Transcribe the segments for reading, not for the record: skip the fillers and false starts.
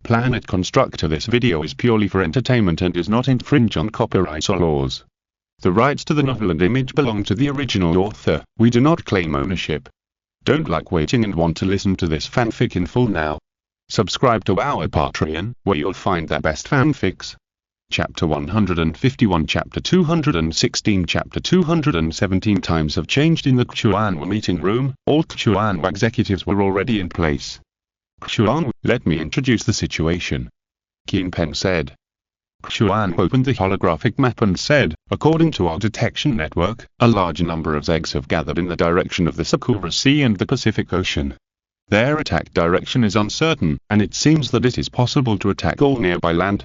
Planet Constructor. This video is purely for entertainment and does not infringe on copyright or laws. The rights to the novel and image belong to the original author. We do not claim ownership. Don't like waiting and want to listen to this fanfic in full now? Subscribe to our Patreon, where you'll find the best fanfics. Chapter 151, Chapter 216, Chapter 217. Times have changed in the Xuanwu meeting room. All Xuanwu executives were already in place. Xuanwu, let me introduce the situation, Qin Pen said. Xuanwu opened the holographic map and said, according to our detection network, a large number of Zegs have gathered in the direction of the Sakura Sea and the Pacific Ocean. Their attack direction is uncertain, and it seems that it is possible to attack all nearby land.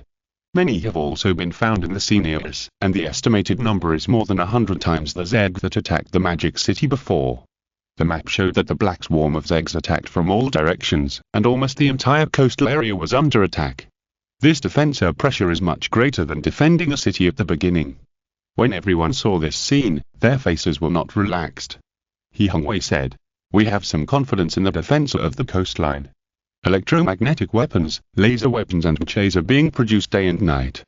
Many have also been found in the sea near us, and the estimated number is more than 100 times the Zeg that attacked the Magic City before. The map showed that the black swarm of Zegs attacked from all directions, and almost the entire coastal area was under attack. This defense air pressure is much greater than defending a city at the beginning. When everyone saw this scene, their faces were not relaxed. He Xingzhou said, we have some confidence in the defense of the coastline. Electromagnetic weapons, laser weapons and mechas are being produced day and night.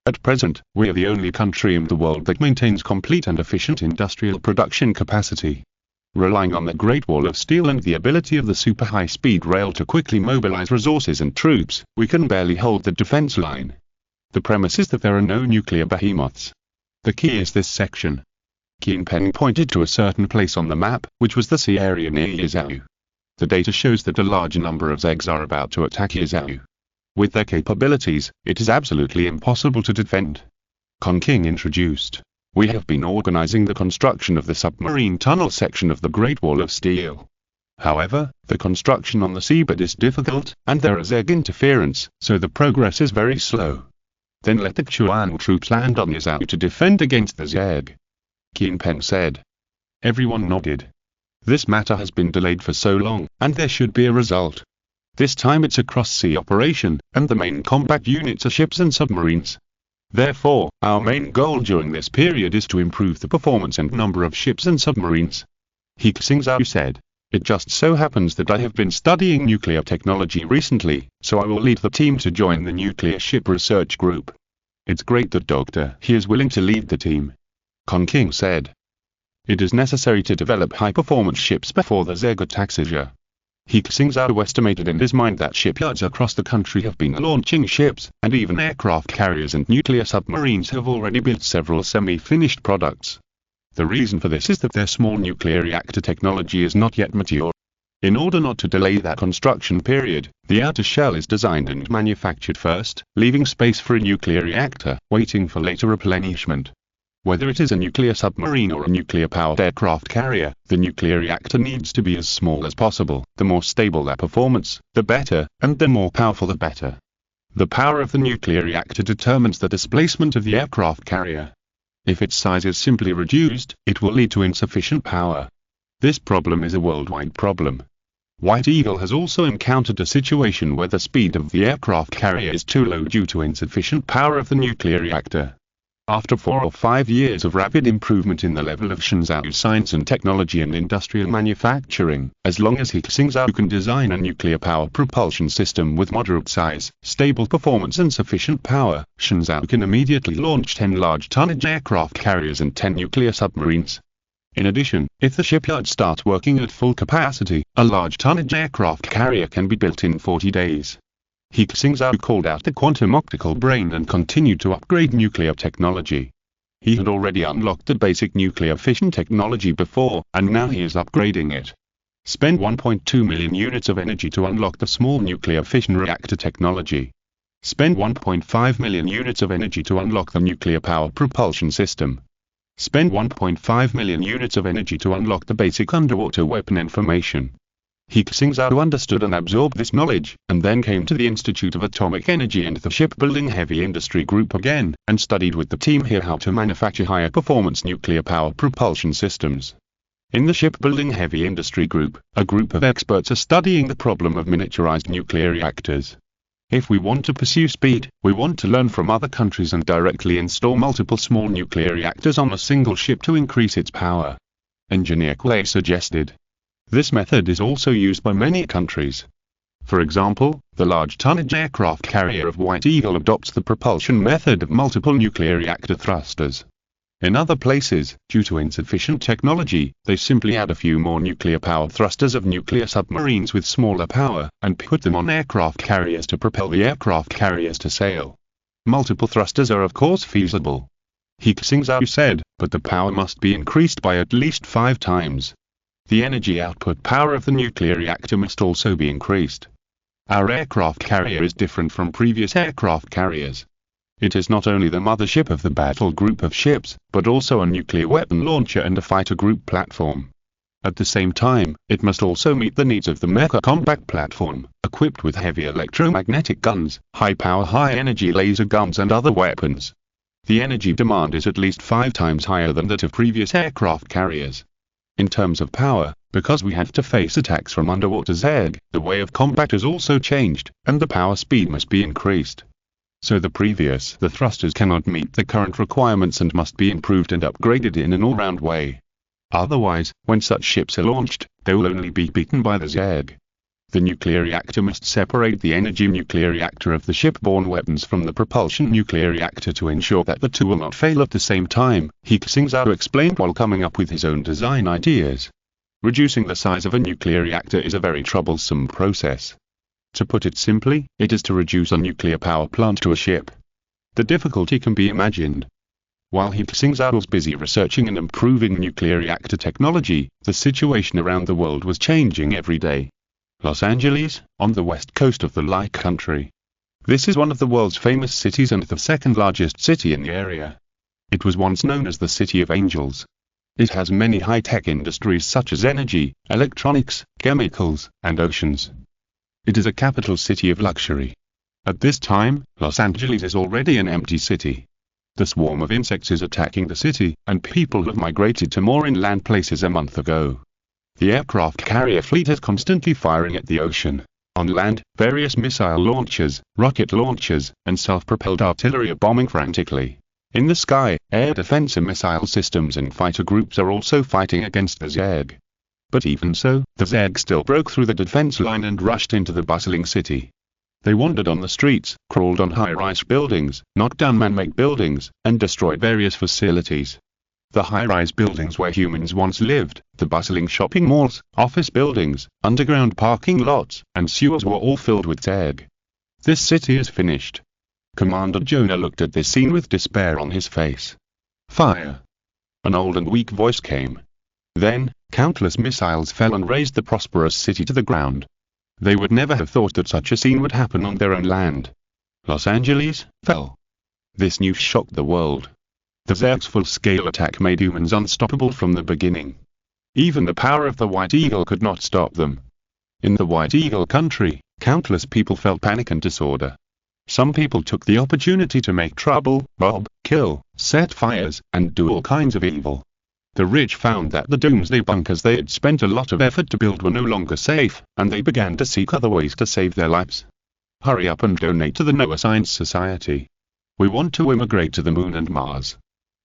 At present, we are the only country in the world that maintains complete and efficient industrial production capacity. Relying on the Great Wall of Steel and the ability of the super high-speed rail to quickly mobilize resources and troops, we can barely hold the defense line. The premise is that there are no nuclear behemoths. The key is this section. Qin Pen pointed to a certain place on the map, which was the sea area near Yizhou. The data shows that a large number of Zegs are about to attack Yizhou. With their capabilities, it is absolutely impossible to defend. Kong King introduced. We have been organizing the construction of the submarine tunnel section of the Great Wall of Steel. However, the construction on the seabed is difficult, and there is Zeg interference, so the progress is very slow. Then let the Xuanwu troops land on Yizhou to defend against the Zeg, Qin Pen said. Everyone nodded. This matter has been delayed for so long, and there should be a result. This time it's a cross-sea operation, and the main combat units are ships and submarines. Therefore, our main goal during this period is to improve the performance and number of ships and submarines. He Xingzhou said, it just so happens that I have been studying nuclear technology recently, so I will lead the team to join the nuclear ship research group. It's great that Dr. He is willing to lead the team, Kong King said. It is necessary to develop high-performance ships before the Zeg attacks Asia. He Xingzhou estimated in his mind that shipyards across the country have been launching ships, and even aircraft carriers and nuclear submarines have already built several semi-finished products. The reason for this is that their small nuclear reactor technology is not yet mature. In order not to delay that construction period, the outer shell is designed and manufactured first, leaving space for a nuclear reactor, waiting for later replenishment. Whether it is a nuclear submarine or a nuclear-powered aircraft carrier, the nuclear reactor needs to be as small as possible. The more stable their performance, the better, and the more powerful the better. The power of the nuclear reactor determines the displacement of the aircraft carrier. If its size is simply reduced, it will lead to insufficient power. This problem is a worldwide problem. White Eagle has also encountered a situation where the speed of the aircraft carrier is too low due to insufficient power of the nuclear reactor. After 4 or 5 years of rapid improvement in the level of Xingzhou science and technology and industrial manufacturing, as long as He Xingzhou can design a nuclear power propulsion system with moderate size, stable performance and sufficient power, Xingzhou can immediately launch 10 large tonnage aircraft carriers and 10 nuclear submarines. In addition, if the shipyard starts working at full capacity, a large tonnage aircraft carrier can be built in 40 days. He Xingzhou called out the quantum optical brain and continued to upgrade nuclear technology. He had already unlocked the basic nuclear fission technology before, and now he is upgrading it. Spend 1.2 million units of energy to unlock the small nuclear fission reactor technology. Spend 1.5 million units of energy to unlock the nuclear power propulsion system. Spend 1.5 million units of energy to unlock the basic underwater weapon information. He Xingzhou understood and absorbed this knowledge, and then came to the Institute of Atomic Energy and the Shipbuilding Heavy Industry Group again, and studied with the team here how to manufacture higher performance nuclear power propulsion systems. In the Shipbuilding Heavy Industry Group, a group of experts are studying the problem of miniaturized nuclear reactors. If we want to pursue speed, we want to learn from other countries and directly install multiple small nuclear reactors on a single ship to increase its power, Engineer Clay suggested. This method is also used by many countries. For example, the large tonnage aircraft carrier of White Eagle adopts the propulsion method of multiple nuclear reactor thrusters. In other places, due to insufficient technology, they simply add a few more nuclear power thrusters of nuclear submarines with smaller power, and put them on aircraft carriers to propel the aircraft carriers to sail. Multiple thrusters are of course feasible, He Xingzhou said, but the power must be increased by at least 5 times. The energy output power of the nuclear reactor must also be increased. Our aircraft carrier is different from previous aircraft carriers. It is not only the mothership of the battle group of ships, but also a nuclear weapon launcher and a fighter group platform. At the same time, it must also meet the needs of the mecha combat platform, equipped with heavy electromagnetic guns, high-power high-energy laser guns and other weapons. The energy demand is at least 5 times higher than that of previous aircraft carriers. In terms of power, because we have to face attacks from underwater Zerg, the way of combat has also changed, and the power speed must be increased. So the thrusters cannot meet the current requirements and must be improved and upgraded in an all-round way. Otherwise, when such ships are launched, they will only be beaten by the Zerg. The nuclear reactor must separate the energy nuclear reactor of the shipborne weapons from the propulsion nuclear reactor to ensure that the two will not fail at the same time, He Xingzhou explained while coming up with his own design ideas. Reducing the size of a nuclear reactor is a very troublesome process. To put it simply, it is to reduce a nuclear power plant to a ship. The difficulty can be imagined. While He Xingzhou was busy researching and improving nuclear reactor technology, the situation around the world was changing every day. Los Angeles, on the west coast of the Light Country. This is one of the world's famous cities and the second largest city in the area. It was once known as the City of Angels. It has many high-tech industries such as energy, electronics, chemicals, and oceans. It is a capital city of luxury. At this time, Los Angeles is already an empty city. The swarm of insects is attacking the city, and people have migrated to more inland places a month ago. The aircraft carrier fleet is constantly firing at the ocean. On land, various missile launchers, rocket launchers, and self-propelled artillery are bombing frantically. In the sky, air defense and missile systems and fighter groups are also fighting against the Zerg. But even so, the Zerg still broke through the defense line and rushed into the bustling city. They wandered on the streets, crawled on high-rise buildings, knocked down man-made buildings, and destroyed various facilities. The high-rise buildings where humans once lived, the bustling shopping malls, office buildings, underground parking lots, and sewers were all filled with Zerg. This city is finished. Commander Jonah looked at this scene with despair on his face. Fire! An old and weak voice came. Then, countless missiles fell and razed the prosperous city to the ground. They would never have thought that such a scene would happen on their own land. Los Angeles fell. This news shocked the world. The Zerg's full-scale attack made humans unstoppable from the beginning. Even the power of the White Eagle could not stop them. In the White Eagle country, countless people felt panic and disorder. Some people took the opportunity to make trouble, rob, kill, set fires, and do all kinds of evil. The rich found that the doomsday bunkers they had spent a lot of effort to build were no longer safe, and they began to seek other ways to save their lives. Hurry up and donate to the Noah Science Society. We want to immigrate to the Moon and Mars.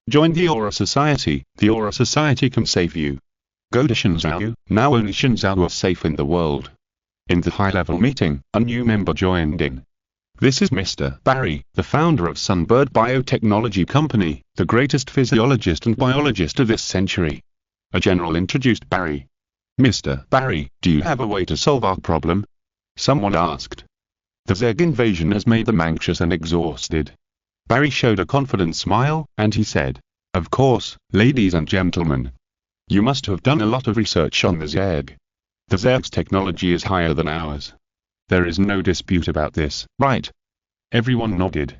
Join the Aura Society. The Aura Society can save you. Go to Xingzhou. Now only Xingzhou are safe in the world. In the high-level meeting, a new member joined in. This is Mr. Barry, the founder of Sunbird Biotechnology Company, the greatest physiologist and biologist of this century. A general introduced Barry. Mr. Barry, do you have a way to solve our problem? Someone asked. The Zerg invasion has made them anxious and exhausted. Barry showed a confident smile, and he said, Of course, ladies and gentlemen. You must have done a lot of research on the Zerg. The Zerg's technology is higher than ours. There is no dispute about this, right? Everyone nodded.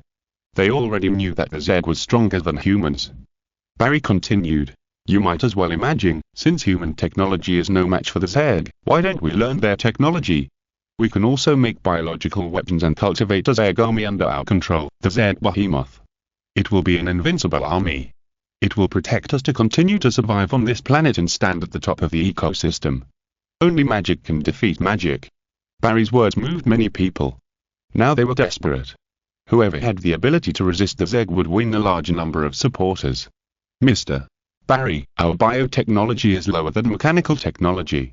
They already knew that the Zerg was stronger than humans. Barry continued, You might as well imagine, since human technology is no match for the Zerg, why don't we learn their technology? We can also make biological weapons and cultivate a Zerg army under our control, the Zerg Behemoth. It will be an invincible army. It will protect us to continue to survive on this planet and stand at the top of the ecosystem. Only magic can defeat magic. Barry's words moved many people. Now they were desperate. Whoever had the ability to resist the Zerg would win a large number of supporters. Mr. Barry, our biotechnology is lower than mechanical technology.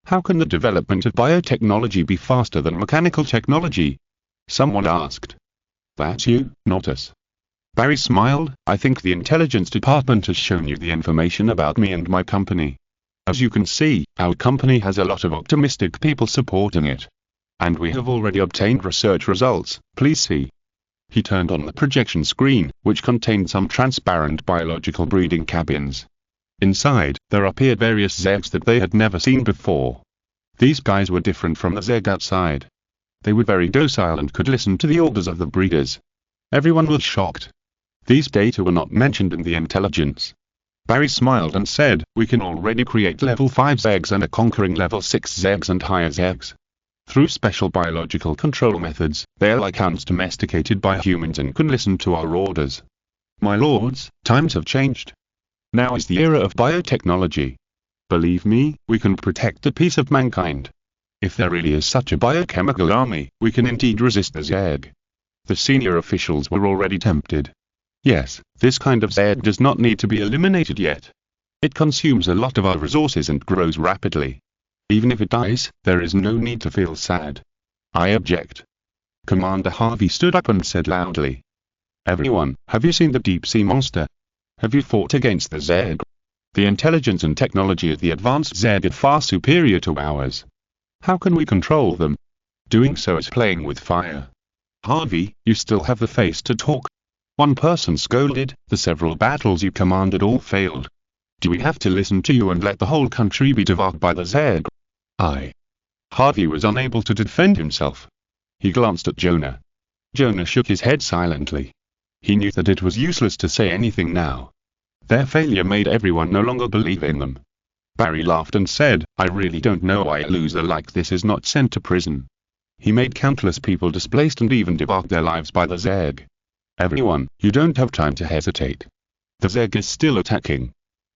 How can the development of biotechnology be faster than mechanical technology? Someone asked. That's you, not us. Barry smiled. I think the intelligence department has shown you the information about me and my company. As you can see, our company has a lot of optimistic people supporting it. And we have already obtained research results. Please see. He turned on the projection screen, which contained some transparent biological breeding cabins. Inside, there appeared various Zegs that they had never seen before. These guys were different from the Zeg outside. They were very docile and could listen to the orders of the breeders. Everyone was shocked. These data were not mentioned in the intelligence. Barry smiled and said, we can already create level 5 Zegs and are conquering level 6 Zegs and higher Zegs. Through special biological control methods, they are like ants domesticated by humans and can listen to our orders. My lords, times have changed. Now is the era of biotechnology. Believe me, we can protect the peace of mankind. If there really is such a biochemical army, we can indeed resist the Zeg. The senior officials were already tempted. Yes, this kind of Zeg does not need to be eliminated yet. It consumes a lot of our resources and grows rapidly. Even if it dies, there is no need to feel sad. I object. Commander Harvey stood up and said loudly. Everyone, have you seen the deep-sea monster? Have you fought against the Zeg? The intelligence and technology of the advanced Zeg are far superior to ours. How can we control them? Doing so is playing with fire. Harvey, you still have the face to talk. One person scolded, the several battles you commanded all failed. Do we have to listen to you and let the whole country be devoured by the Zeg? Harvey was unable to defend himself. He glanced at Jonah. Jonah shook his head silently. He knew that it was useless to say anything now. Their failure made everyone no longer believe in them. Barry laughed and said, I really don't know why a loser like this is not sent to prison. He made countless people displaced and even devoured their lives by the Zeg. Everyone, you don't have time to hesitate. The Zeg is still attacking.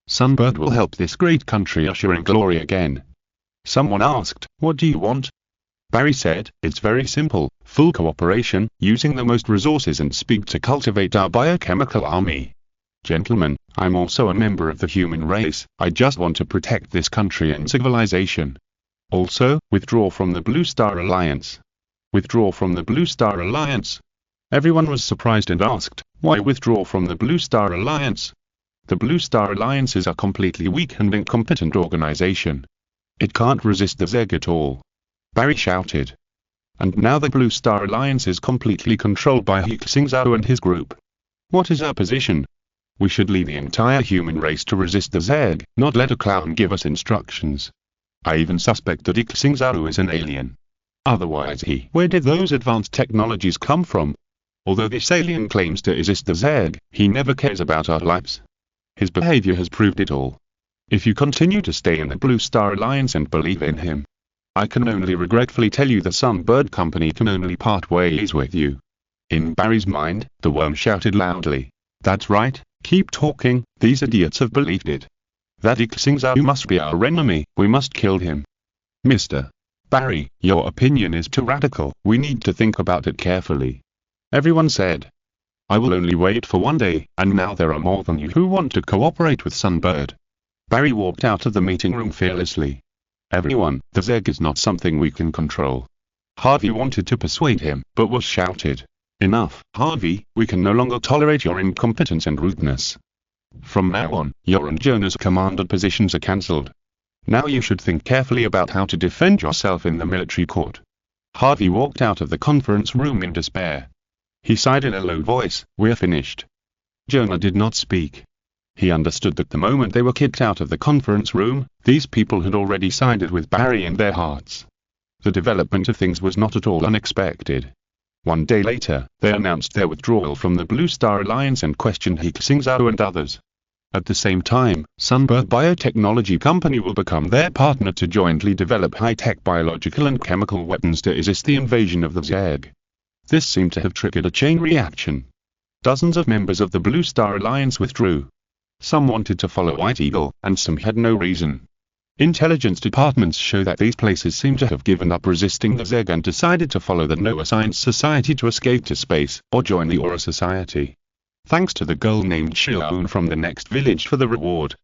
Sunbird will help this great country usher in glory again. Someone asked, what do you want? Barry said, it's very simple, full cooperation, using the most resources and speed to cultivate our biochemical army. Gentlemen, I'm also a member of the human race, I just want to protect this country and civilization. Also, withdraw from the Blue Star Alliance. Withdraw from the Blue Star Alliance. Everyone was surprised and asked, why withdraw from the Blue Star Alliance? The Blue Star Alliance is a completely weak and incompetent organization. It can't resist the Zeg at all. Barry shouted. And now the Blue Star Alliance is completely controlled by He Xingzhou and his group. What is our position? We should lead the entire human race to resist the Zeg, not let a clown give us instructions. I even suspect that He Xingzhou is an alien. Otherwise where did those advanced technologies come from? Although this alien claims to resist the Zeg, he never cares about our lives. His behavior has proved it all. If you continue to stay in the Blue Star Alliance and believe in him, I can only regretfully tell you the Sunbird Company can only part ways with you. In Barry's mind, the worm shouted loudly. That's right, keep talking, these idiots have believed it. That He Xingzhou must be our enemy, we must kill him. Mr. Barry, your opinion is too radical, we need to think about it carefully. Everyone said. I will only wait for one day, and now there are more than you who want to cooperate with Sunbird. Barry walked out of the meeting room fearlessly. Everyone, the Zeg is not something we can control. Harvey wanted to persuade him, but was shouted. Enough, Harvey, we can no longer tolerate your incompetence and rudeness. From now on, your and Jonah's commanded positions are cancelled. Now you should think carefully about how to defend yourself in the military court. Harvey walked out of the conference room in despair. He sighed in a low voice, we're finished. Jonah did not speak. He understood that the moment they were kicked out of the conference room, these people had already sided with Barry in their hearts. The development of things was not at all unexpected. One day later, they announced their withdrawal from the Blue Star Alliance and questioned He Xingzhou and others. At the same time, Sunbird Biotechnology Company will become their partner to jointly develop high-tech biological and chemical weapons to resist the invasion of the Zeg. This seemed to have triggered a chain reaction. Dozens of members of the Blue Star Alliance withdrew. Some wanted to follow White Eagle, and some had no reason. Intelligence departments show that these places seem to have given up resisting the Zeg and decided to follow the Noah Science Society to escape to space, or join the Aura Society. Thanks to the girl named Xiaoun from the next village for the reward.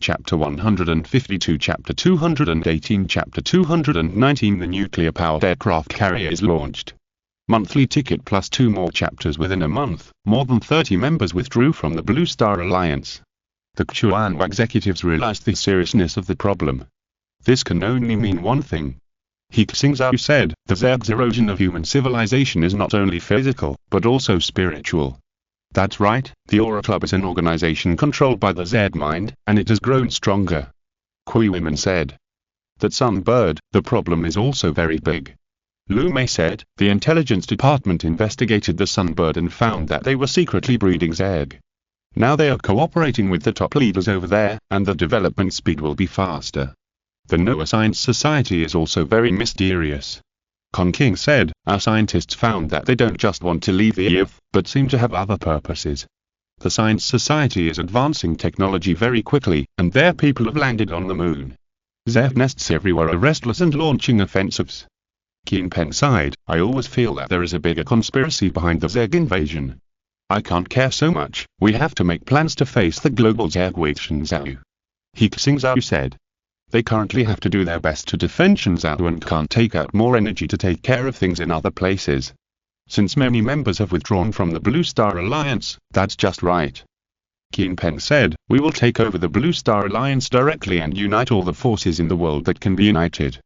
Chapter 152, Chapter 218, Chapter 219. The nuclear-powered aircraft carrier is launched. Monthly ticket plus 2 more chapters within a month. More than 30 members withdrew from the Blue Star Alliance. The Chuan executives realized the seriousness of the problem. This can only mean one thing. He Xingzhou said, the Zerg's erosion of human civilization is not only physical, but also spiritual. That's right, the Aura Club is an organization controlled by the Zerg mind, and it has grown stronger. Kui women said. That Sunbird, the problem is also very big. Lu Mei said, the intelligence department investigated the Sunbird and found that they were secretly breeding Zerg. Now they are cooperating with the top leaders over there, and the development speed will be faster. The Noah Science Society is also very mysterious. Kong King said, our scientists found that they don't just want to leave the Earth, but seem to have other purposes. The Science Society is advancing technology very quickly, and their people have landed on the moon. Zerg nests everywhere are restless and launching offensives. Keen Pen sighed, I always feel that there is a bigger conspiracy behind the Zerg invasion. I can't care so much, we have to make plans to face the global Zerg with Xingzhou. He Xingzhou said. They currently have to do their best to defend Xingzhou and can't take out more energy to take care of things in other places. Since many members have withdrawn from the Blue Star Alliance, that's just right. Keen Pen said, we will take over the Blue Star Alliance directly and unite all the forces in the world that can be united.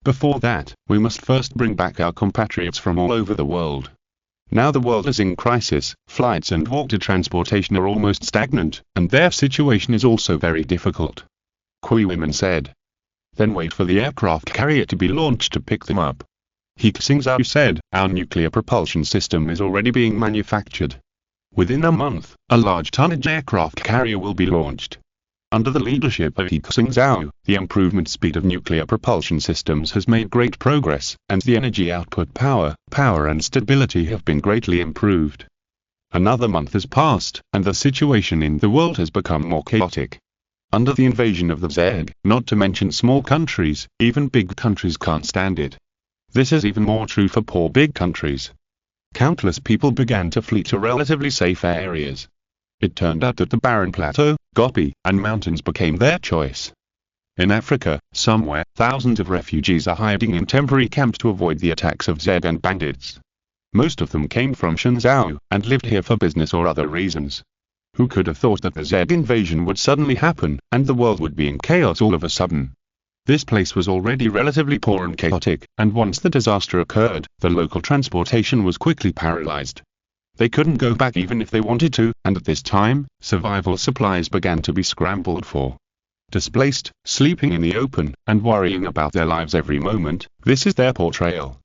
Before that, we must first bring back our compatriots from all over the world. Now the world is in crisis, flights and water transportation are almost stagnant, and their situation is also very difficult. Kui women said. Then wait for the aircraft carrier to be launched to pick them up. He Xingzhou said, our nuclear propulsion system is already being manufactured. Within a month, a large tonnage aircraft carrier will be launched. Under the leadership of He Xingzhou, the improvement speed of nuclear propulsion systems has made great progress, and the energy output power and stability have been greatly improved. Another month has passed, and the situation in the world has become more chaotic. Under the invasion of the Zerg, not to mention small countries, even big countries can't stand it. This is even more true for poor big countries. Countless people began to flee to relatively safe areas. It turned out that the barren plateau, Gobi, and mountains became their choice. In Africa, somewhere, thousands of refugees are hiding in temporary camps to avoid the attacks of Zerg and bandits. Most of them came from Xingzhou, and lived here for business or other reasons. Who could have thought that the Zerg invasion would suddenly happen, and the world would be in chaos all of a sudden? This place was already relatively poor and chaotic, and once the disaster occurred, the local transportation was quickly paralyzed. They couldn't go back even if they wanted to, and at this time, survival supplies began to be scrambled for. Displaced, sleeping in the open, and worrying about their lives every moment, this is their portrayal.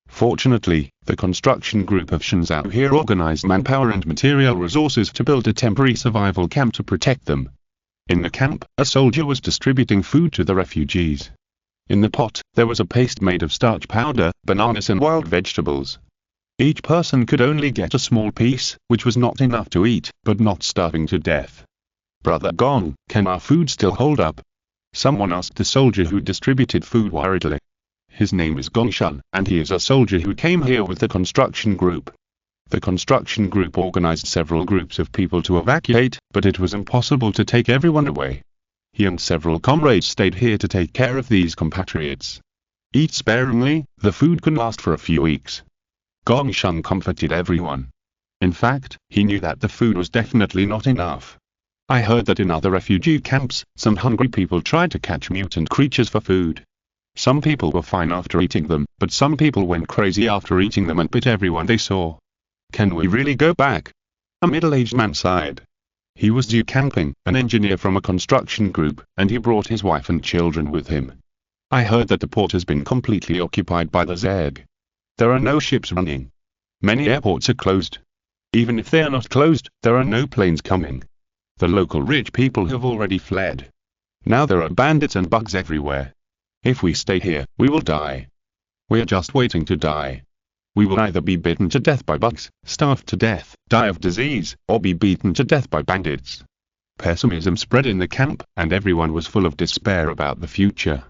Fortunately, the construction group of Xingzhou here organized manpower and material resources to build a temporary survival camp to protect them. In the camp, a soldier was distributing food to the refugees. In the pot, there was a paste made of starch powder, bananas and wild vegetables. Each person could only get a small piece, which was not enough to eat, but not starving to death. Brother Gong, can our food still hold up? Someone asked the soldier who distributed food worriedly. His name is Gongshan, and he is a soldier who came here with the construction group. The construction group organized several groups of people to evacuate, but it was impossible to take everyone away. He and several comrades stayed here to take care of these compatriots. Eat sparingly, the food can last for a few weeks. Gongshan comforted everyone. In fact, he knew that the food was definitely not enough. I heard that in other refugee camps, some hungry people tried to catch mutant creatures for food. Some people were fine after eating them, but some people went crazy after eating them and bit everyone they saw. Can we really go back? A middle-aged man sighed. He was due camping, an engineer from a construction group, and he brought his wife and children with him. I heard that the port has been completely occupied by the Zerg. There are no ships running. Many airports are closed. Even if they are not closed, there are no planes coming. The local rich people have already fled. Now there are bandits and bugs everywhere. If we stay here, we will die. We are just waiting to die. We will either be bitten to death by bugs, starve to death, die of disease, or be beaten to death by bandits. Pessimism spread in the camp, and everyone was full of despair about the future.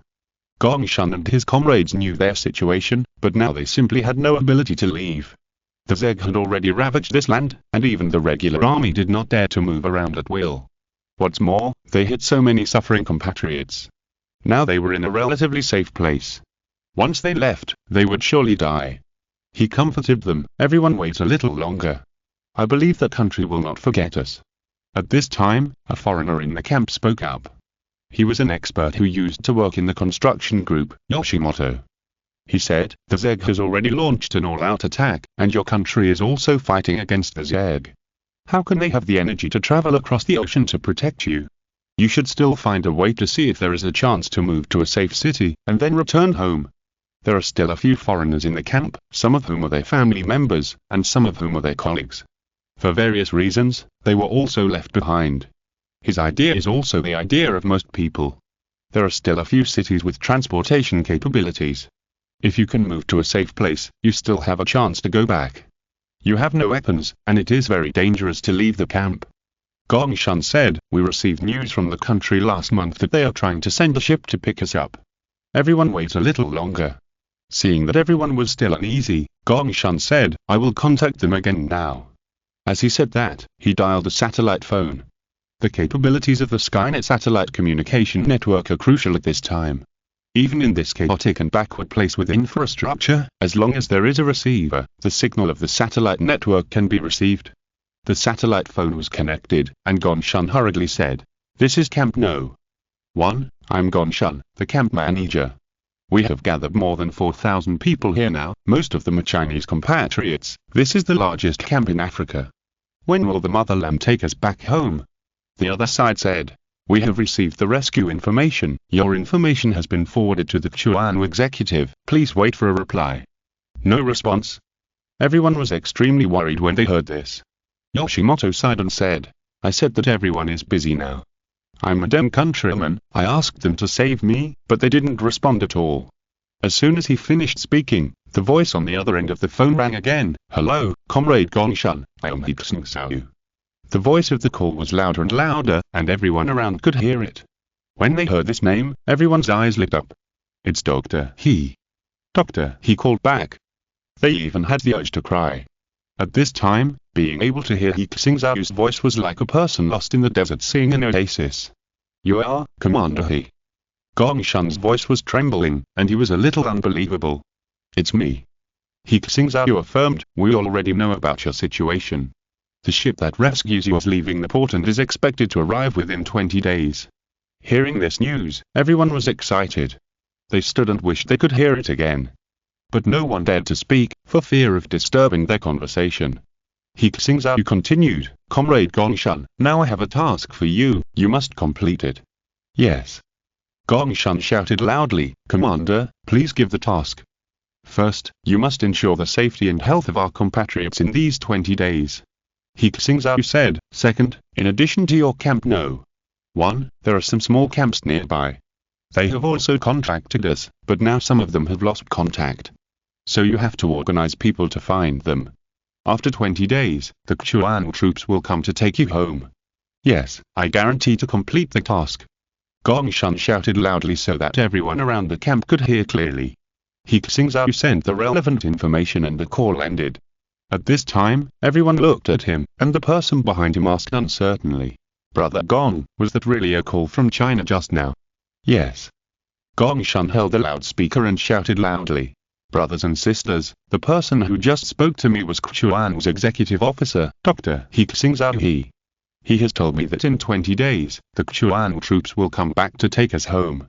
Gongshan and his comrades knew their situation, but now they simply had no ability to leave. The Zerg had already ravaged this land, and even the regular army did not dare to move around at will. What's more, they hit so many suffering compatriots. Now they were in a relatively safe place. Once they left, they would surely die. He comforted them. Everyone wait a little longer. I believe that country will not forget us. At this time, a foreigner in the camp spoke up. He was an expert who used to work in the construction group, Yoshimoto. He said, the Zeg has already launched an all-out attack, and your country is also fighting against the Zeg. How can they have the energy to travel across the ocean to protect you? You should still find a way to see if there is a chance to move to a safe city, and then return home. There are still a few foreigners in the camp, some of whom are their family members, and some of whom are their colleagues. For various reasons, they were also left behind. His idea is also the idea of most people. There are still a few cities with transportation capabilities. If you can move to a safe place, you still have a chance to go back. You have no weapons, and it is very dangerous to leave the camp. Gongshan said, we received news from the country last month that they are trying to send a ship to pick us up. Everyone wait a little longer. Seeing that everyone was still uneasy, Gongshan said, I will contact them again now. As he said that, he dialed a satellite phone. The capabilities of the Skynet satellite communication network are crucial at this time. Even in this chaotic and backward place with infrastructure, as long as there is a receiver, the signal of the satellite network can be received. The satellite phone was connected, and Gongshan hurriedly said, this is Camp No. 1, I'm Gongshan, the camp manager. We have gathered more than 4,000 people here now, most of them are Chinese compatriots. This is the largest camp in Africa. When will the motherland take us back home? The other side said, we have received the rescue information. Your information has been forwarded to the Chuan executive. Please wait for a reply. No response. Everyone was extremely worried when they heard this. Yoshimoto sighed and said, I said that everyone is busy now. I'm a dumb countryman. I asked them to save me, but they didn't respond at all. As soon as he finished speaking, the voice on the other end of the phone rang again. Hello, Comrade Gongshan, I am He Xingzhou. The voice of the call was louder and louder, and everyone around could hear it. When they heard this name, everyone's eyes lit up. It's Dr. He. Doctor, he called back. They even had the urge to cry. At this time, being able to hear He Xingzhou's voice was like a person lost in the desert seeing an oasis. You are, Commander He. Gongshan's voice was trembling, and he was a little unbelievable. It's me. He Xingzhou affirmed, we already know about your situation. The ship that rescues you is leaving the port and is expected to arrive within 20 days. Hearing this news, everyone was excited. They stood and wished they could hear it again. But no one dared to speak, for fear of disturbing their conversation. He Xingzhou continued, Comrade Gongshan, now I have a task for you, you must complete it. Yes. Gongshan shouted loudly, Commander, please give the task. First, you must ensure the safety and health of our compatriots in these 20 days. He Xingzhou said, second, in addition to your Camp No. 1, there are some small camps nearby. They have also contacted us, but now some of them have lost contact. So you have to organize people to find them. After 20 days, the Chuan troops will come to take you home. Yes, I guarantee to complete the task. Gongshan shouted loudly so that everyone around the camp could hear clearly. He Xingzhou sent the relevant information and the call ended. At this time, everyone looked at him, and the person behind him asked uncertainly, Brother Gong, was that really a call from China just now? Yes. Gongshan held the loudspeaker and shouted loudly, Brothers and sisters, the person who just spoke to me was Chuan's executive officer, Dr. He Xingzhou. He has told me that in 20 days, the Chuan troops will come back to take us home.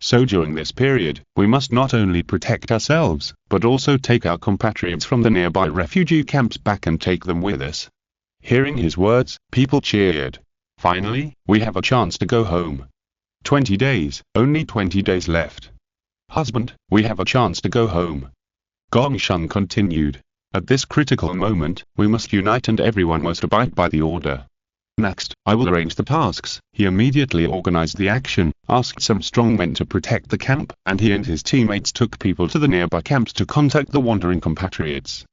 So during this period, we must not only protect ourselves, but also take our compatriots from the nearby refugee camps back and take them with us. Hearing his words, people cheered. Finally, we have a chance to go home. 20 days, only 20 days left. Husband, we have a chance to go home. Gongshan continued. At this critical moment, we must unite and everyone must abide by the order. Next, I will arrange the tasks. He immediately organized the action, asked some strong men to protect the camp, and he and his teammates took people to the nearby camps to contact the wandering compatriots.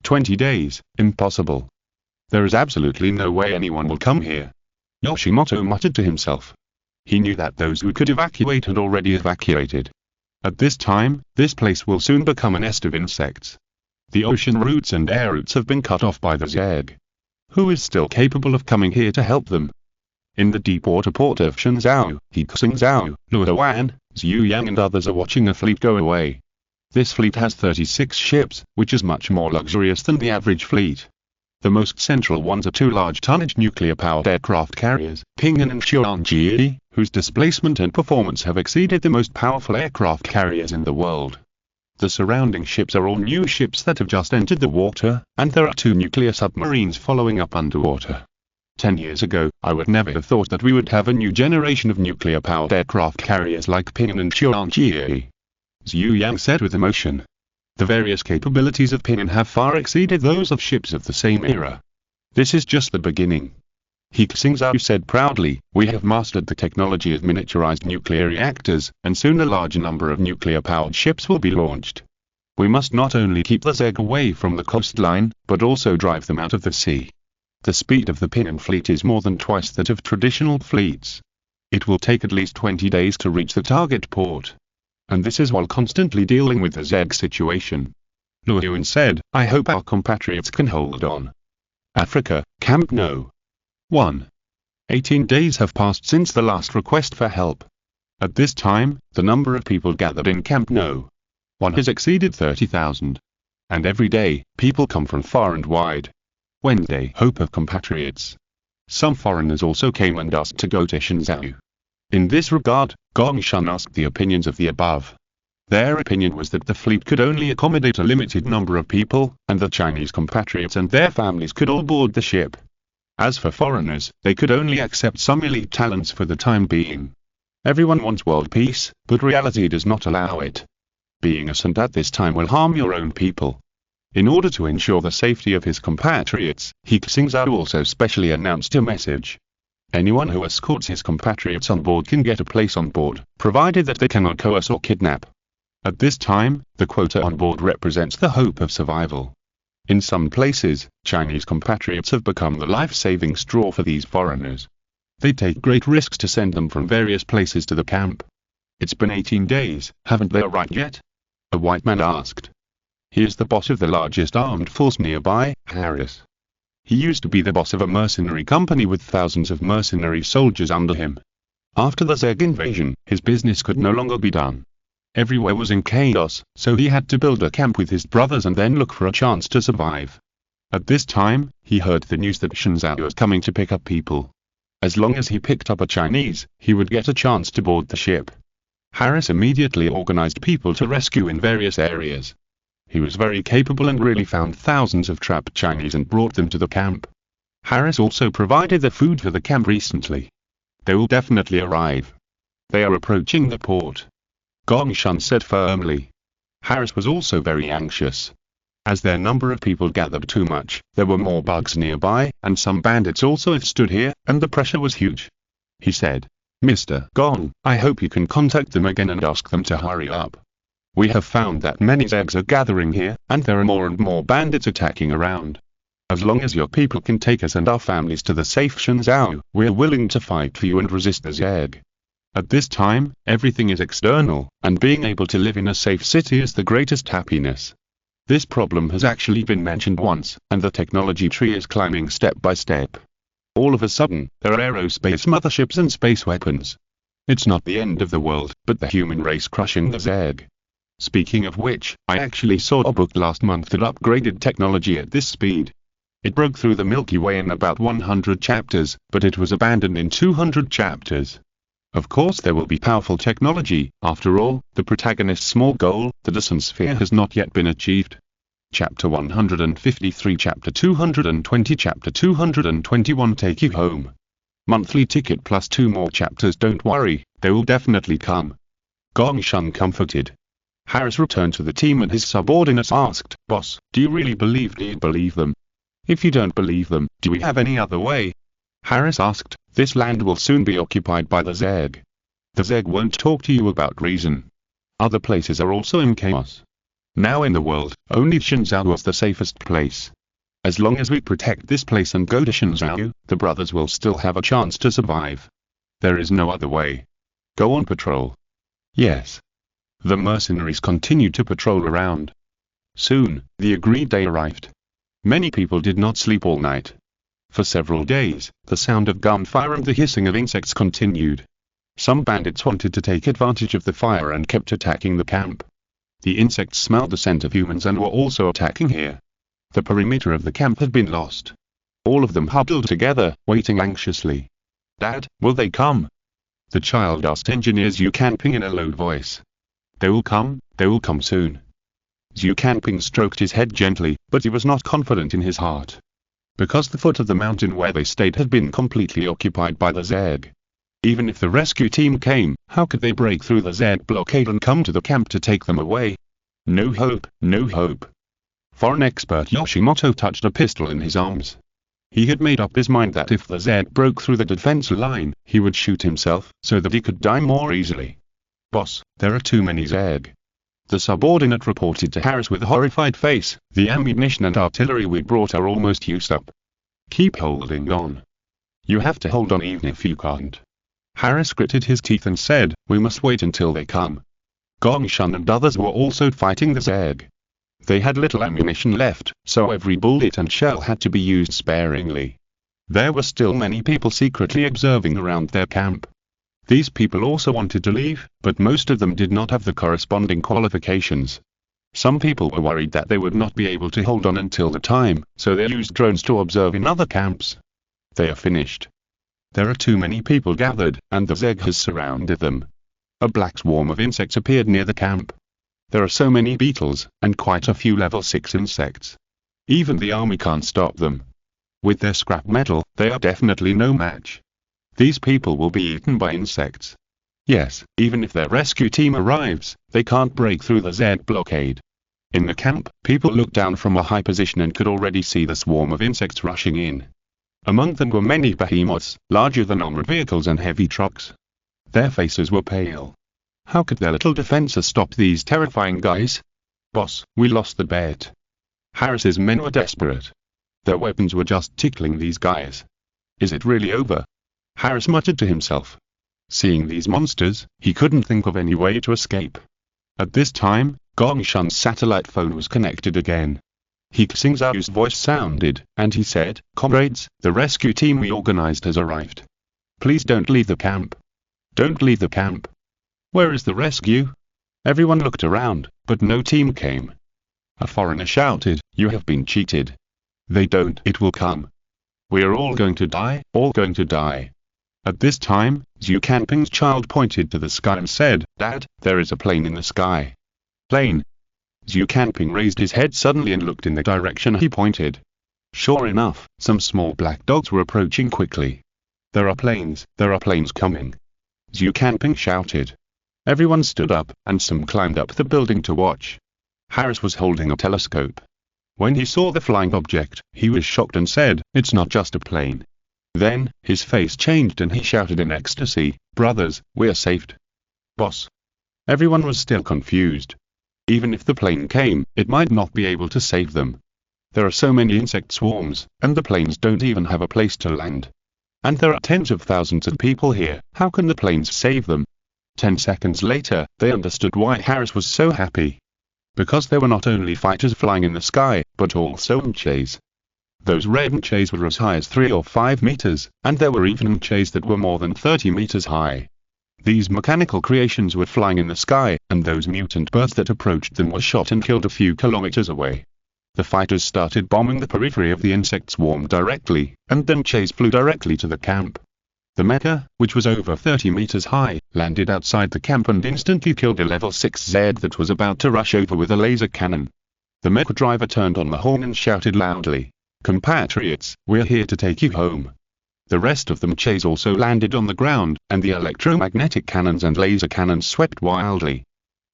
20 days, impossible. There is absolutely no way anyone will come here. Yoshimoto muttered to himself. He knew that those who could evacuate had already evacuated. At this time, this place will soon become a nest of insects. The ocean routes and air routes have been cut off by the Zeg. Who is still capable of coming here to help them? In the deep water port of Shenzhou, He Xingzhou, Luowan, Zhu Yang and others are watching a fleet go away. This fleet has 36 ships, which is much more luxurious than the average fleet. The most central ones are two large tonnage nuclear-powered aircraft carriers, Pinyin and Xuanji, whose displacement and performance have exceeded the most powerful aircraft carriers in the world. The surrounding ships are all new ships that have just entered the water, and there are two nuclear submarines following up underwater. 10 years ago, I would never have thought that we would have a new generation of nuclear-powered aircraft carriers like Pinyin and Xuanji. Zhu Yang said with emotion. The various capabilities of Pinyin have far exceeded those of ships of the same era. This is just the beginning. He Xingzhou said proudly, we have mastered the technology of miniaturized nuclear reactors, and soon a large number of nuclear-powered ships will be launched. We must not only keep the Zeg away from the coastline, but also drive them out of the sea. The speed of the Pinyin fleet is more than twice that of traditional fleets. It will take at least 20 days to reach the target port. And this is while constantly dealing with the Zeg situation. Luowan said, I hope our compatriots can hold on. Africa, Camp No. 1. 18 days have passed since the last request for help. At this time, the number of people gathered in Camp No. 1 has exceeded 30,000. And every day, people come from far and wide. Wednesday, hope of compatriots. Some foreigners also came and asked to go to Shenzhou. In this regard, Gongshan asked the opinions of the above. Their opinion was that the fleet could only accommodate a limited number of people, and the Chinese compatriots and their families could all board the ship. As for foreigners, they could only accept some elite talents for the time being. Everyone wants world peace, but reality does not allow it. Being a saint at this time will harm your own people. In order to ensure the safety of his compatriots, He Xingzhou also specially announced a message. Anyone who escorts his compatriots on board can get a place on board, provided that they cannot coerce or kidnap. At this time, the quota on board represents the hope of survival. In some places, Chinese compatriots have become the life-saving straw for these foreigners. They take great risks to send them from various places to the camp. It's been 18 days, haven't they arrived yet? A white man asked. He is the boss of the largest armed force nearby, Harris. He used to be the boss of a mercenary company with thousands of mercenary soldiers under him. After the Zeg invasion, his business could no longer be done. Everywhere was in chaos, so he had to build a camp with his brothers and then look for a chance to survive. At this time, he heard the news that Shenzhou was coming to pick up people. As long as he picked up a Chinese, he would get a chance to board the ship. Harris immediately organized people to rescue in various areas. He was very capable and really found thousands of trapped Chinese and brought them to the camp. Harris also provided the food for the camp recently. They will definitely arrive. They are approaching the port. Gongshan said firmly. Harris was also very anxious. As their number of people gathered too much, there were more bugs nearby, and some bandits also stood here, and the pressure was huge. He said, Mr. Gong, I hope you can contact them again and ask them to hurry up. We have found that many Zegs are gathering here, and there are more and more bandits attacking around. As long as your people can take us and our families to the safe Shenzhou, we are willing to fight for you and resist the Zeg. At this time, everything is external, and being able to live in a safe city is the greatest happiness. This problem has actually been mentioned once, and the technology tree is climbing step by step. All of a sudden, there are aerospace motherships and space weapons. It's not the end of the world, but the human race crushing the Zeg. Speaking of which, I actually saw a book last month that upgraded technology at this speed. It broke through the Milky Way in about 100 chapters, but it was abandoned in 200 chapters. Of course there will be powerful technology, after all, the protagonist's small goal, the Dyson Sphere, has not yet been achieved. Chapter 153, Chapter 220, Chapter 221 take you home. Monthly ticket plus 2 more chapters, don't worry, they will definitely come. Gongshan comforted. Harris returned to the team and his subordinates asked, Boss, do you really believe them? If you don't believe them, do we have any other way? Harris asked, this land will soon be occupied by the Zeg. The Zeg won't talk to you about reason. Other places are also in chaos. Now in the world, only Shenzhou was the safest place. As long as we protect this place and go to Shenzhou, the brothers will still have a chance to survive. There is no other way. Go on patrol. Yes. The mercenaries continued to patrol around. Soon, the agreed day arrived. Many people did not sleep all night. For several days, the sound of gunfire and the hissing of insects continued. Some bandits wanted to take advantage of the fire and kept attacking the camp. The insects smelled the scent of humans and were also attacking here. The perimeter of the camp had been lost. All of them huddled together, waiting anxiously. "Dad, will they come?" the child asked Engineer Xu Canping in a low voice. They will come soon." Xu Canping stroked his head gently, but he was not confident in his heart. Because the foot of the mountain where they stayed had been completely occupied by the Zerg. Even if the rescue team came, how could they break through the Zerg blockade and come to the camp to take them away? No hope, no hope. Foreign expert Yoshimoto touched a pistol in his arms. He had made up his mind that if the Zerg broke through the defense line, he would shoot himself, so that he could die more easily. "Boss, there are too many Zerg." The subordinate reported to Harris with a horrified face, "The ammunition and artillery we brought are almost used up. Keep holding on. You have to hold on even if you can't." Harris gritted his teeth and said, "We must wait until they come." Gongshan and others were also fighting the Zerg. They had little ammunition left, so every bullet and shell had to be used sparingly. There were still many people secretly observing around their camp. These people also wanted to leave, but most of them did not have the corresponding qualifications. Some people were worried that they would not be able to hold on until the time, so they used drones to observe in other camps. They are finished. There are too many people gathered, and the Zerg has surrounded them. A black swarm of insects appeared near the camp. There are so many beetles, and quite a few level 6 insects. Even the army can't stop them. With their scrap metal, they are definitely no match. These people will be eaten by insects. Yes, even if their rescue team arrives, they can't break through the Zerg blockade. In the camp, people looked down from a high position and could already see the swarm of insects rushing in. Among them were many behemoths, larger than armored vehicles and heavy trucks. Their faces were pale. How could their little defenses stop these terrifying guys? "Boss, we lost the bet." Harris's men were desperate. Their weapons were just tickling these guys. "Is it really over?" Harris muttered to himself. Seeing these monsters, he couldn't think of any way to escape. At this time, Gongshan's satellite phone was connected again. He Xingzhou's voice sounded, and he said, "Comrades, the rescue team we organized has arrived. Please don't leave the camp. Don't leave the camp." "Where is the rescue?" Everyone looked around, but no team came. A foreigner shouted, "You have been cheated. They don't, it will come. We are all going to die, all going to die." At this time, Xu Canping's child pointed to the sky and said, "Dad, there is a plane in the sky." "Plane?" Xu Canping raised his head suddenly and looked in the direction he pointed. Sure enough, some small black dogs were approaching quickly. There are planes coming," Xu Canping shouted. Everyone stood up, and some climbed up the building to watch. Harris was holding a telescope. When he saw the flying object, he was shocked and said, "It's not just a plane." Then, his face changed and he shouted in ecstasy, "Brothers, we are saved." "Boss." Everyone was still confused. Even if the plane came, it might not be able to save them. There are so many insect swarms, and the planes don't even have a place to land. And there are tens of thousands of people here, how can the planes save them? 10 seconds later, they understood why Harris was so happy. Because there were not only fighters flying in the sky, but also mechas. Those red mechas were as high as 3 or 5 meters, and there were even mechas that were more than 30 meters high. These mechanical creations were flying in the sky, and those mutant birds that approached them were shot and killed a few kilometers away. The fighters started bombing the periphery of the insect swarm directly, and then mechas flew directly to the camp. The mecha, which was over 30 meters high, landed outside the camp and instantly killed a level 6 Zed that was about to rush over with a laser cannon. The mecha driver turned on the horn and shouted loudly, "Compatriots, we're here to take you home." The rest of the mechas also landed on the ground, and the electromagnetic cannons and laser cannons swept wildly.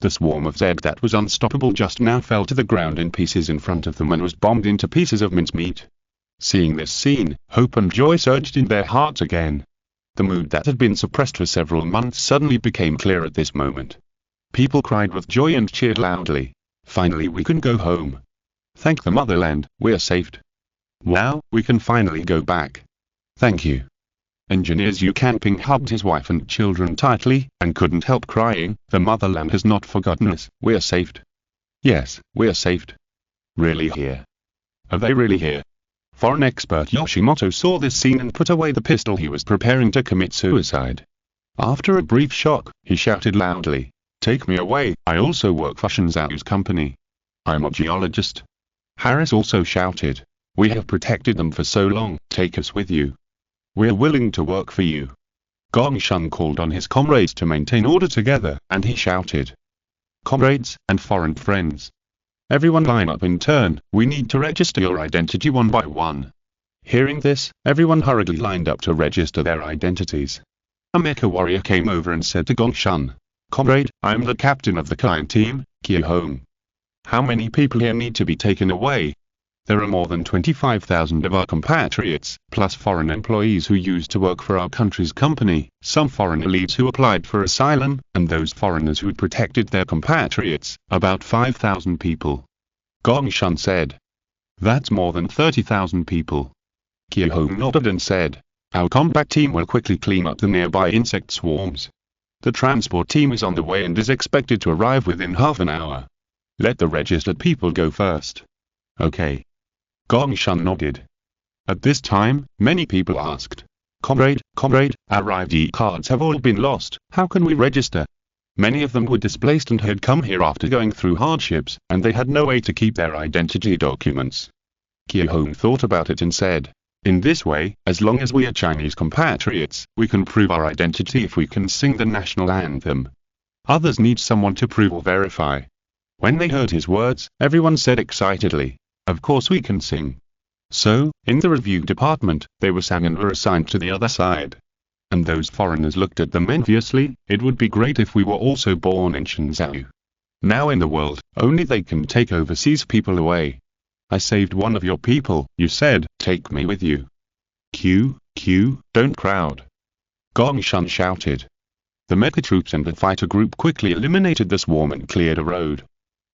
The swarm of Zed that was unstoppable just now fell to the ground in pieces in front of them and was bombed into pieces of mincemeat. Seeing this scene, hope and joy surged in their hearts again. The mood that had been suppressed for several months suddenly became clear at this moment. People cried with joy and cheered loudly. "Finally we can go home. Thank the motherland, we are saved. Wow, we can finally go back. Thank you." Engineer Xu Canping hugged his wife and children tightly, and couldn't help crying, "The motherland has not forgotten us, we are saved. Yes, we are saved. Really here. Are they really here?" Foreign expert Yoshimoto saw this scene and put away the pistol he was preparing to commit suicide. After a brief shock, he shouted loudly, "Take me away, I also work for Xingzhou's company. I'm a geologist." Harris also shouted, "We have protected them for so long, take us with you. We're willing to work for you." Gongshan called on his comrades to maintain order together, and he shouted, "Comrades and foreign friends, everyone line up in turn, we need to register your identity one by one." Hearing this, everyone hurriedly lined up to register their identities. A mecha warrior came over and said to Gongshan, "Comrade, I'm the captain of the client team, He Xingzhou. How many people here need to be taken away?" "There are more than 25,000 of our compatriots, plus foreign employees who used to work for our country's company, some foreign elites who applied for asylum, and those foreigners who protected their compatriots, about 5,000 people." Gongshan said, "That's more than 30,000 people." He Xingzhou nodded and said, "Our combat team will quickly clean up the nearby insect swarms. The transport team is on the way and is expected to arrive within half an hour. Let the registered people go first." "Okay." Gongshan nodded. At this time, many people asked, Comrade, our ID cards have all been lost, how can we register?" Many of them were displaced and had come here after going through hardships, and they had no way to keep their identity documents. He Xingzhou thought about it and said, "In this way, as long as we are Chinese compatriots, we can prove our identity if we can sing the national anthem. Others need someone to prove or verify." When they heard his words, everyone said excitedly, "Of course we can sing." So, in the review department, they were sang and were assigned to the other side. And those foreigners looked at them enviously. "It would be great if we were also born in Xingzhou. Now in the world, only they can take overseas people away. I saved one of your people, you said, take me with you." "Q, don't crowd." Gongshan shouted. The mecha troops and the fighter group quickly eliminated the swarm and cleared a road.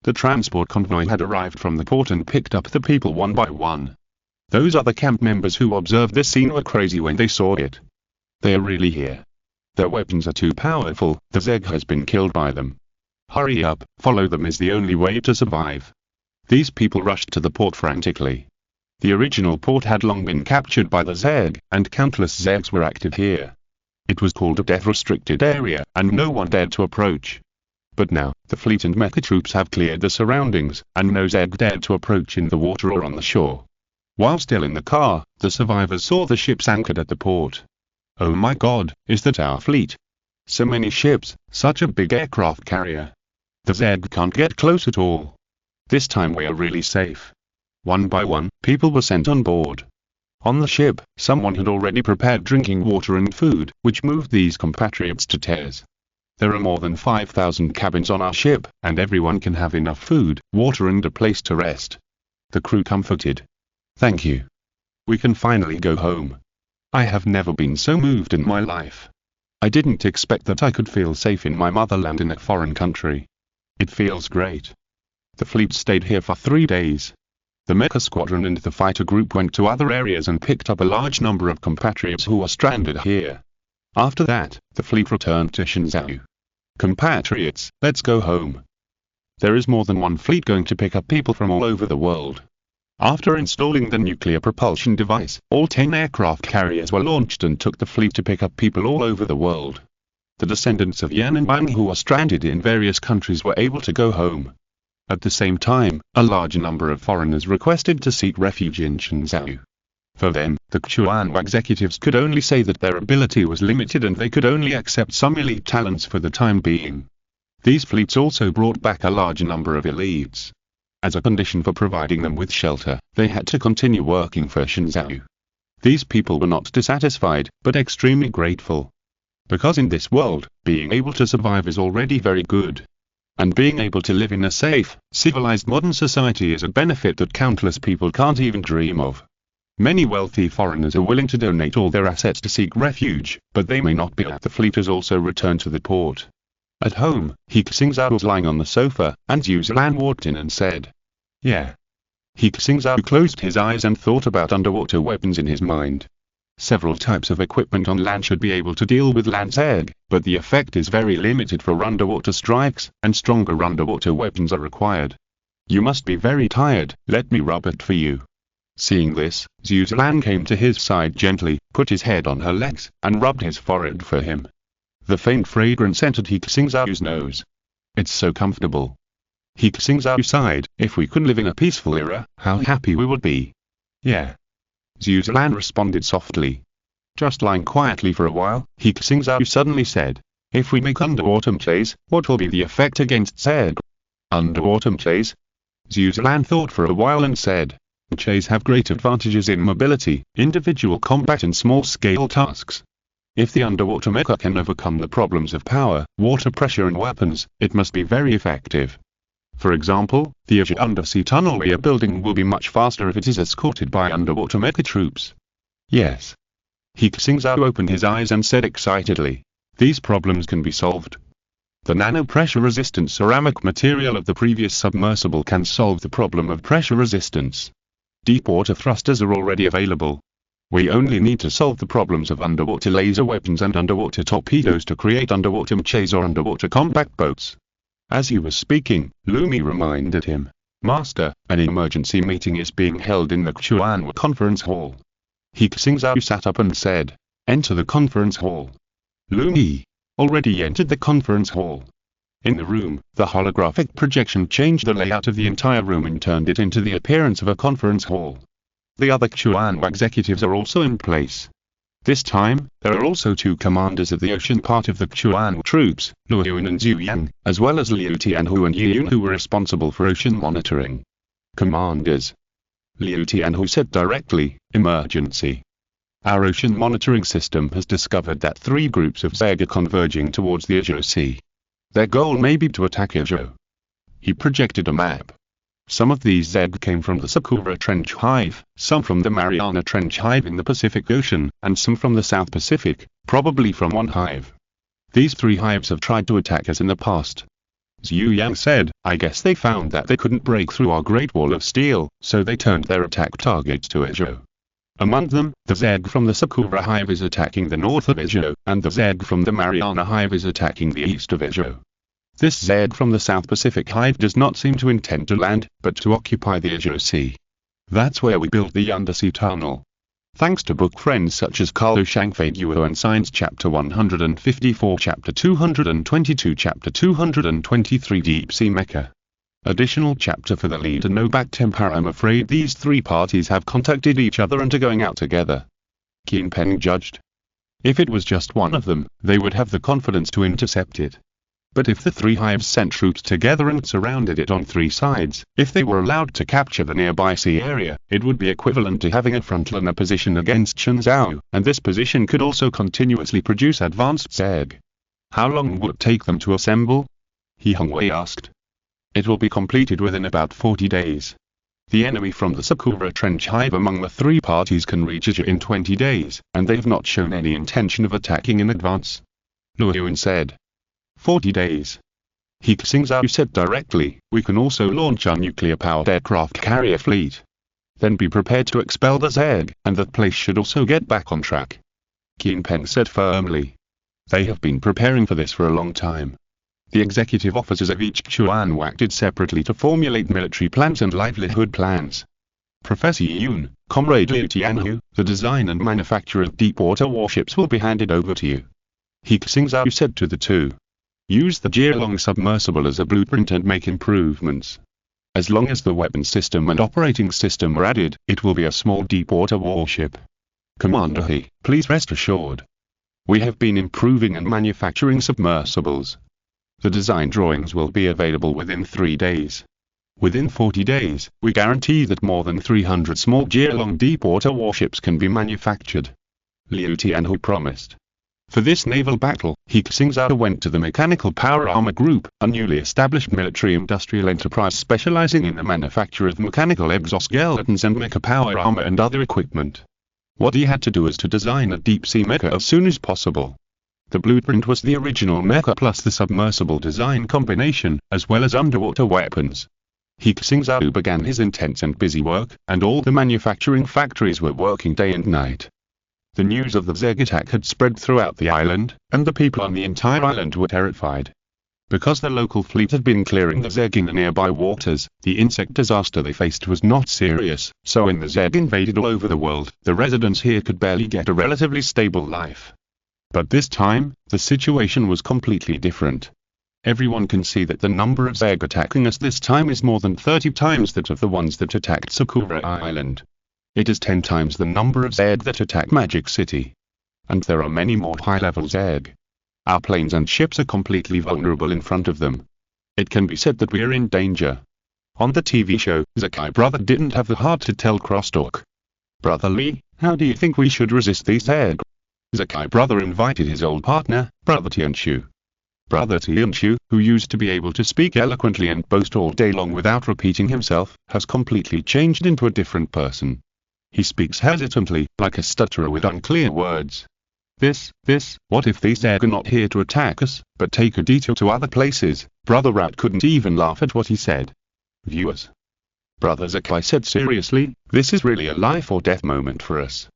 The transport convoy had arrived from the port and picked up the people one by one. Those other camp members who observed this scene were crazy when they saw it. They are really here. Their weapons are too powerful, the Zeg has been killed by them. Hurry up, follow them is the only way to survive. These people rushed to the port frantically. The original port had long been captured by the Zeg, and countless Zegs were active here. It was called a death-restricted area, and no one dared to approach. But now, the fleet and mecha troops have cleared the surroundings, and no Zeg dared to approach in the water or on the shore. While still in the car, the survivors saw the ships anchored at the port. "Oh my God, is that our fleet? So many ships, such a big aircraft carrier. The Zeg can't get close at all. This time we are really safe." One by one, people were sent on board. On the ship, someone had already prepared drinking water and food, which moved these compatriots to tears. "There are more than 5,000 cabins on our ship, and everyone can have enough food, water and a place to rest." The crew comforted. "Thank you. We can finally go home. I have never been so moved in my life. I didn't expect that I could feel safe in my motherland in a foreign country. It feels great." The fleet stayed here for 3 days. The mecha squadron and the fighter group went to other areas and picked up a large number of compatriots who were stranded here. After that, the fleet returned to Xingzhou. "Compatriots, let's go home. There is more than one fleet going to pick up people from all over the world." After installing the nuclear propulsion device, all 10 aircraft carriers were launched and took the fleet to pick up people all over the world. The descendants of Yan and Bang who were stranded in various countries were able to go home. At the same time, a large number of foreigners requested to seek refuge in Xingzhou. For them, the Chuan executives could only say that their ability was limited and they could only accept some elite talents for the time being. These fleets also brought back a large number of elites. As a condition for providing them with shelter, they had to continue working for Xingzhou. These people were not dissatisfied, but extremely grateful. Because in this world, being able to survive is already very good. And being able to live in a safe, civilized modern society is a benefit that countless people can't even dream of. Many wealthy foreigners are willing to donate all their assets to seek refuge, but they may not be. The fleet has also returned to the port. At home, He Xingzhou was lying on the sofa, and Yuzulan walked in and said, "Yeah." He Xingzhou closed his eyes and thought about underwater weapons in his mind. Several types of equipment on land should be able to deal with land Zeg, but the effect is very limited for underwater strikes, and stronger underwater weapons are required. "You must be very tired, let me rub it for you." Seeing this, Zhu Zilan came to his side gently, put his head on her legs, and rubbed his forehead for him. The faint fragrance entered He Xingzhou's nose. It's so comfortable. He Xingzhou sighed. If we could live in a peaceful era, how happy we would be. Yeah. Zhu Zilan responded softly. Just lying quietly for a while, He Xingzhou suddenly said, if we make underwater mechas, what will be the effect against Zeg? Underwater mechas? Zhu Zilan thought for a while and said, mechas have great advantages in mobility, individual combat and small-scale tasks. If the underwater mecha can overcome the problems of power, water pressure and weapons, it must be very effective. For example, the Azure undersea tunnel we are building will be much faster if it is escorted by underwater mecha troops. Yes. He Xingzhou opened his eyes and said excitedly, these problems can be solved. The nano-pressure-resistant ceramic material of the previous submersible can solve the problem of pressure resistance. Deep-water thrusters are already available. We only need to solve the problems of underwater laser weapons and underwater torpedoes to create underwater mechas or underwater combat boats. As he was speaking, Lumi reminded him, Master, an emergency meeting is being held in the Chuanwu conference hall. He Xingzhou sat up and said, enter the conference hall. Lumi already entered the conference hall. In the room, the holographic projection changed the layout of the entire room and turned it into the appearance of a conference hall. The other Chuanwu executives are also in place. This time, there are also two commanders of the ocean part of the Chuanwu troops, Luo Yun and Zhu Yang, as well as Liu Tianhu and Yi Yun who were responsible for ocean monitoring. Commanders. Liu Tianhu said directly, emergency. Our ocean monitoring system has discovered that 3 groups of Zeg are converging towards the Azure Sea. Their goal may be to attack Azure. He projected a map. Some of these Zeg came from the Sakura Trench Hive, some from the Mariana Trench Hive in the Pacific Ocean, and some from the South Pacific, probably from one hive. These 3 hives have tried to attack us in the past. Zhu Yang said, I guess they found that they couldn't break through our Great Wall of Steel, so they turned their attack targets to Azure. Among them, the Zeg from the Sakura Hive is attacking the north of Azure, and the Zeg from the Mariana Hive is attacking the east of Azure. This Zeg from the South Pacific Hive does not seem to intend to land, but to occupy the Azure Sea. That's where we built the undersea tunnel. Thanks to book friends such as Carlo Shangfei and Science Chapter 154 Chapter 222 Chapter 223 Deep Sea Mecha. Additional chapter for the leader No Back Temper. I'm afraid these 3 parties have contacted each other and are going out together. Qin Peng judged. If it was just one of them, they would have the confidence to intercept it. But if the 3 hives sent troops together and surrounded it on 3 sides, if they were allowed to capture the nearby sea area, it would be equivalent to having a frontliner position against Xingzhou, and this position could also continuously produce advanced Zeg. How long would it take them to assemble? He Hongwei asked. It will be completed within about 40 days. The enemy from the Sakura Trench Hive among the 3 parties can reach Azure in 20 days, and they've not shown any intention of attacking in advance. Luo Yun said. 40 days. He Xingzhou said directly, we can also launch our nuclear-powered aircraft carrier fleet. Then be prepared to expel the Zeg, and that place should also get back on track. Qin Peng said firmly. They have been preparing for this for a long time. The executive officers of each Chuanwu acted separately to formulate military plans and livelihood plans. Professor Yun, Comrade Liu Tianhu, the design and manufacture of deep-water warships will be handed over to you. He Xingzhou said to the 2. Use the Jialong submersible as a blueprint and make improvements. As long as the weapon system and operating system are added, it will be a small deep-water warship. Commander He, please rest assured. We have been improving and manufacturing submersibles. The design drawings will be available within 3 days. Within 40 days, we guarantee that more than 300 small Jialong deep-water warships can be manufactured. Liu Tianhu promised. For this naval battle, He Xingzhou went to the Mechanical Power Armor Group, a newly established military-industrial enterprise specializing in the manufacture of mechanical exoskeletons and mecha power armor and other equipment. What he had to do was to design a deep-sea mecha as soon as possible. The blueprint was the original mecha plus the submersible design combination, as well as underwater weapons. He Xingzhou began his intense and busy work, and all the manufacturing factories were working day and night. The news of the Zeg attack had spread throughout the island, and the people on the entire island were terrified. Because the local fleet had been clearing the Zeg in the nearby waters, the insect disaster they faced was not serious, so when the Zeg invaded all over the world, the residents here could barely get a relatively stable life. But this time, the situation was completely different. Everyone can see that the number of Zeg attacking us this time is more than 30 times that of the ones that attacked Sakura Island. It is 10 times the number of Zeg that attacked Magic City. And there are many more high-level Zeg. Our planes and ships are completely vulnerable in front of them. It can be said that we are in danger. On the TV show, Zakai brother didn't have the heart to tell Crosstalk. Brother Lee, how do you think we should resist these Zeg? Zakai brother invited his old partner, Brother Tianshu. Brother Tianshu, who used to be able to speak eloquently and boast all day long without repeating himself, has completely changed into a different person. He speaks hesitantly, like a stutterer with unclear words. What if these Zeg are not here to attack us, but take a detour to other places? Brother Rat couldn't even laugh at what he said. Viewers. Brother Zakai said seriously, this is really a life or death moment for us.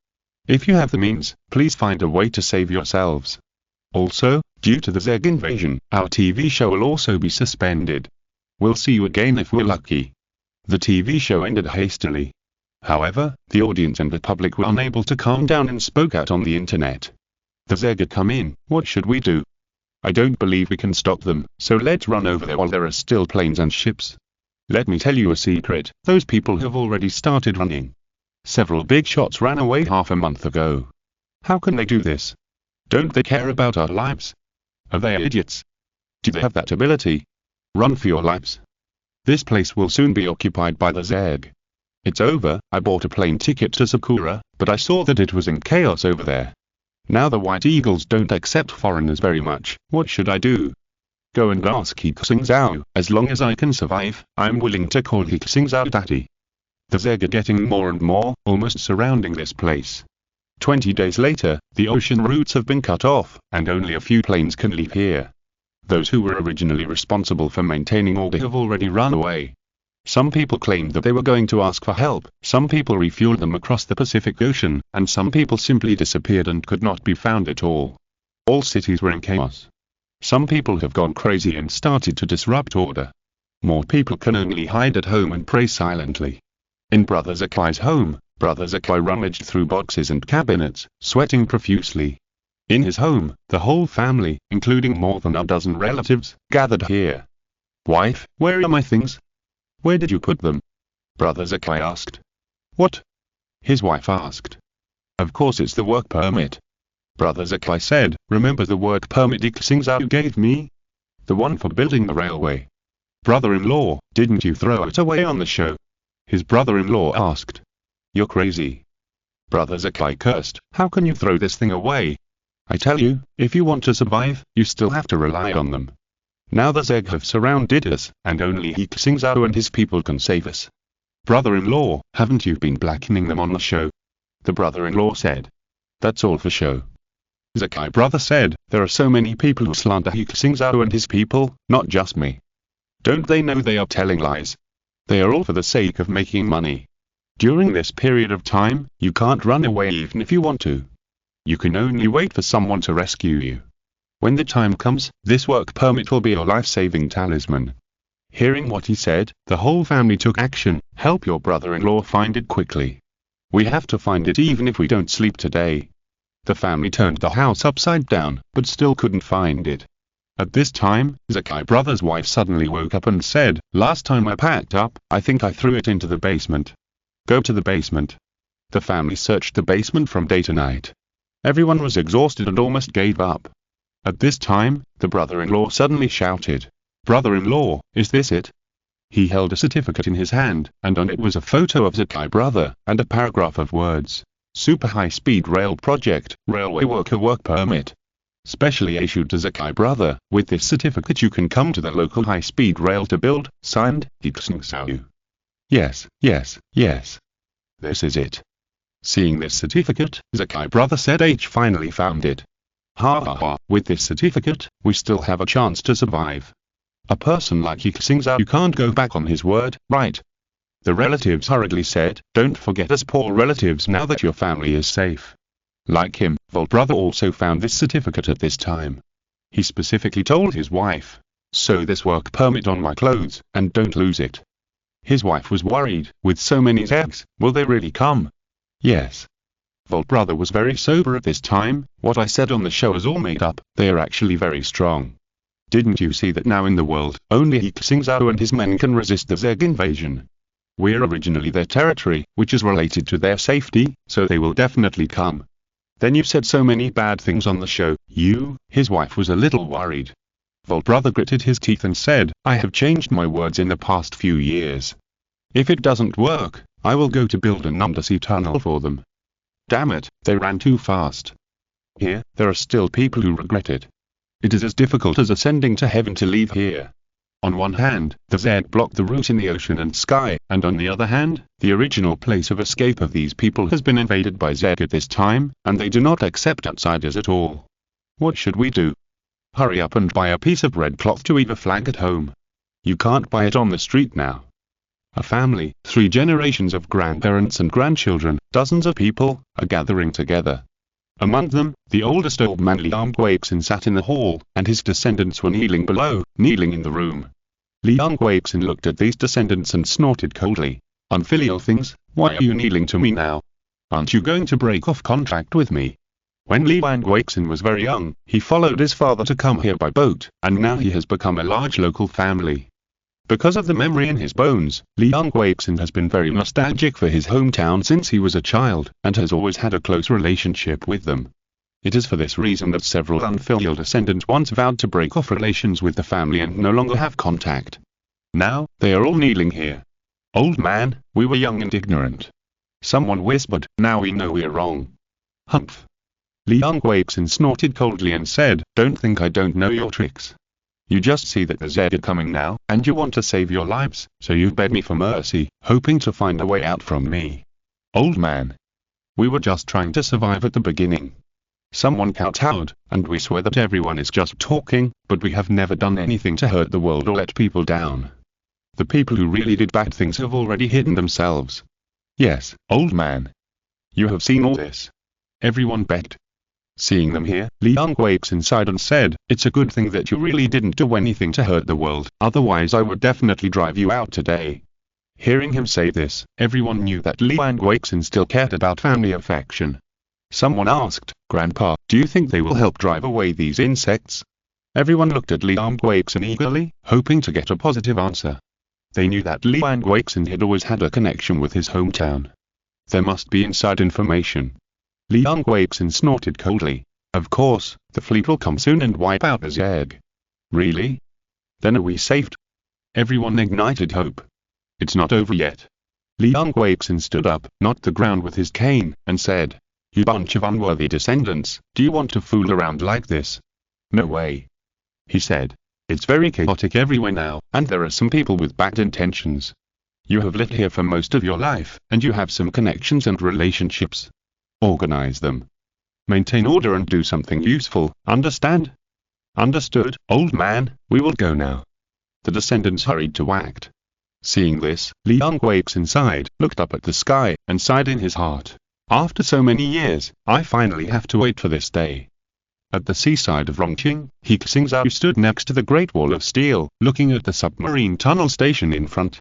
If you have the means, please find a way to save yourselves. Also, due to the Zeg invasion, our TV show will also be suspended. We'll see you again if we're lucky. The TV show ended hastily. However, the audience and the public were unable to calm down and spoke out on the internet. The Zeg had come in, what should we do? I don't believe we can stop them, so let's run over there while there are still planes and ships. Let me tell you a secret, those people have already started running. Several big shots ran away half a month ago. How can they do this? Don't they care about our lives? Are they idiots? Do they have that ability? Run for your lives. This place will soon be occupied by the Zeg. It's over, I bought a plane ticket to Sakura, but I saw that it was in chaos over there. Now the White Eagles don't accept foreigners very much, what should I do? Go and ask He Xingzhou, as long as I can survive, I'm willing to call He Xingzhou daddy. The Zeg are getting more and more, almost surrounding this place. 20 days later, the ocean routes have been cut off, and only a few planes can leave here. Those who were originally responsible for maintaining order have already run away. Some people claimed that they were going to ask for help, some people refueled them across the Pacific Ocean, and some people simply disappeared and could not be found at all. All cities were in chaos. Some people have gone crazy and started to disrupt order. More people can only hide at home and pray silently. In Brother Zakai's home, Brother Zakai rummaged through boxes and cabinets, sweating profusely. In his home, the whole family, including more than a dozen relatives, gathered here. Wife, where are my things? Where did you put them? Brother Zakai asked. What? His wife asked. Of course it's the work permit. Brother Zakai said, remember the work permit He Xingzhou gave me? The one for building the railway. Brother-in-law, didn't you throw it away on the show? His brother-in-law asked. You're crazy. Brother Zakai cursed, how can you throw this thing away? I tell you, if you want to survive, you still have to rely on them. Now the Zeg have surrounded us, and only He Xingzhou and his people can save us. Brother-in-law, haven't you been blackening them on the show? The brother-in-law said. That's all for show. Zakai brother said, there are so many people who slander He Xingzhou and his people, not just me. Don't they know they are telling lies? They are all for the sake of making money. During this period of time, you can't run away even if you want to. You can only wait for someone to rescue you. When the time comes, this work permit will be your life-saving talisman. Hearing what he said, the whole family took action. Help your brother-in-law find it quickly. We have to find it even if we don't sleep today. The family turned the house upside down, but still couldn't find it. At this time, Zakai brother's wife suddenly woke up and said, last time I packed up, I think I threw it into the basement. Go to the basement. The family searched the basement from day to night. Everyone was exhausted and almost gave up. At this time, the brother-in-law suddenly shouted, Brother-in-law, is this it? He held a certificate in his hand, and on it was a photo of Zakai brother, and a paragraph of words. Super high-speed rail project, railway worker work permit. Specially issued to Zakai brother, with this certificate you can come to the local high-speed rail to build, signed, He Xingzhou. Yes. This is it. Seeing this certificate, Zakai brother said H finally found it. Ha, with this certificate, we still have a chance to survive. A person like He Xingzhou, you can't go back on his word, right? The relatives hurriedly said, don't forget us poor relatives now that your family is safe. Like him, Vol brother also found this certificate at this time. He specifically told his wife, So this work permit on my clothes, and don't lose it. His wife was worried, with so many Zergs, will they really come? Yes. Volt brother was very sober at this time, what I said on the show is all made up, they are actually very strong. Didn't you see that now in the world, only He Xingzhou and his men can resist the Zerg invasion? We're originally their territory, which is related to their safety, so they will definitely come. Then you said so many bad things on the show, his wife was a little worried. Volt brother gritted his teeth and said, I have changed my words in the past few years. If it doesn't work, I will go to build an undersea tunnel for them. Damn it, they ran too fast. Here, there are still people who regret it. It is as difficult as ascending to heaven to leave here. On one hand, the Zerg blocked the route in the ocean and sky, and on the other hand, the original place of escape of these people has been invaded by Zerg at this time, and they do not accept outsiders at all. What should we do? Hurry up and buy a piece of red cloth to weave a flag at home. You can't buy it on the street now. A family, 3 generations of grandparents and grandchildren, dozens of people, are gathering together. Among them, the oldest old man Liang Guixin sat in the hall, and his descendants were kneeling below, kneeling in the room. Liang Guixin looked at these descendants and snorted coldly. Unfilial things, why are you kneeling to me now? Aren't you going to break off contract with me? When Liang Guixin was very young, he followed his father to come here by boat, and now he has become a large local family. Because of the memory in his bones, Liang Guixin has been very nostalgic for his hometown since he was a child, and has always had a close relationship with them. It is for this reason that several unfilial descendants once vowed to break off relations with the family and no longer have contact. Now, they are all kneeling here. Old man, we were young and ignorant. Someone whispered, now we know we're wrong. Humph. Liang Guixin snorted coldly and said, don't think I don't know your tricks. You just see that the Zerg are coming now, and you want to save your lives, so you beg me for mercy, hoping to find a way out from me. Old man. We were just trying to survive at the beginning. Someone kowtowed, and we swear that everyone is just talking, but we have never done anything to hurt the world or let people down. The people who really did bad things have already hidden themselves. Yes, old man. You have seen all this. Everyone begged. Seeing them here, Liang Guixin sighed and said, it's a good thing that you really didn't do anything to hurt the world, otherwise I would definitely drive you out today. Hearing him say this, everyone knew that Liang Guixin still cared about family affection. Someone asked, Grandpa, do you think they will help drive away these insects? Everyone looked at Liang Guixin eagerly, hoping to get a positive answer. They knew that Liang Guixin had always had a connection with his hometown. There must be inside information. Liang Guixin snorted coldly. Of course, the fleet will come soon and wipe out the Zerg. Really? Then are we saved? Everyone ignited hope. It's not over yet. Liang Guixin stood up, knocked the ground with his cane, and said, you bunch of unworthy descendants, do you want to fool around like this? No way. He said. It's very chaotic everywhere now, and there are some people with bad intentions. You have lived here for most of your life, and you have some connections and relationships. Organize them. Maintain order and do something useful, understand? Understood, old man, we will go now. The descendants hurried to act. Seeing this, Liang Guixin sighed, looked up at the sky, and sighed in his heart. After so many years, I finally have to wait for this day. At the seaside of Rongqing, He Xingzhou stood next to the Great Wall of Steel, looking at the submarine tunnel station in front.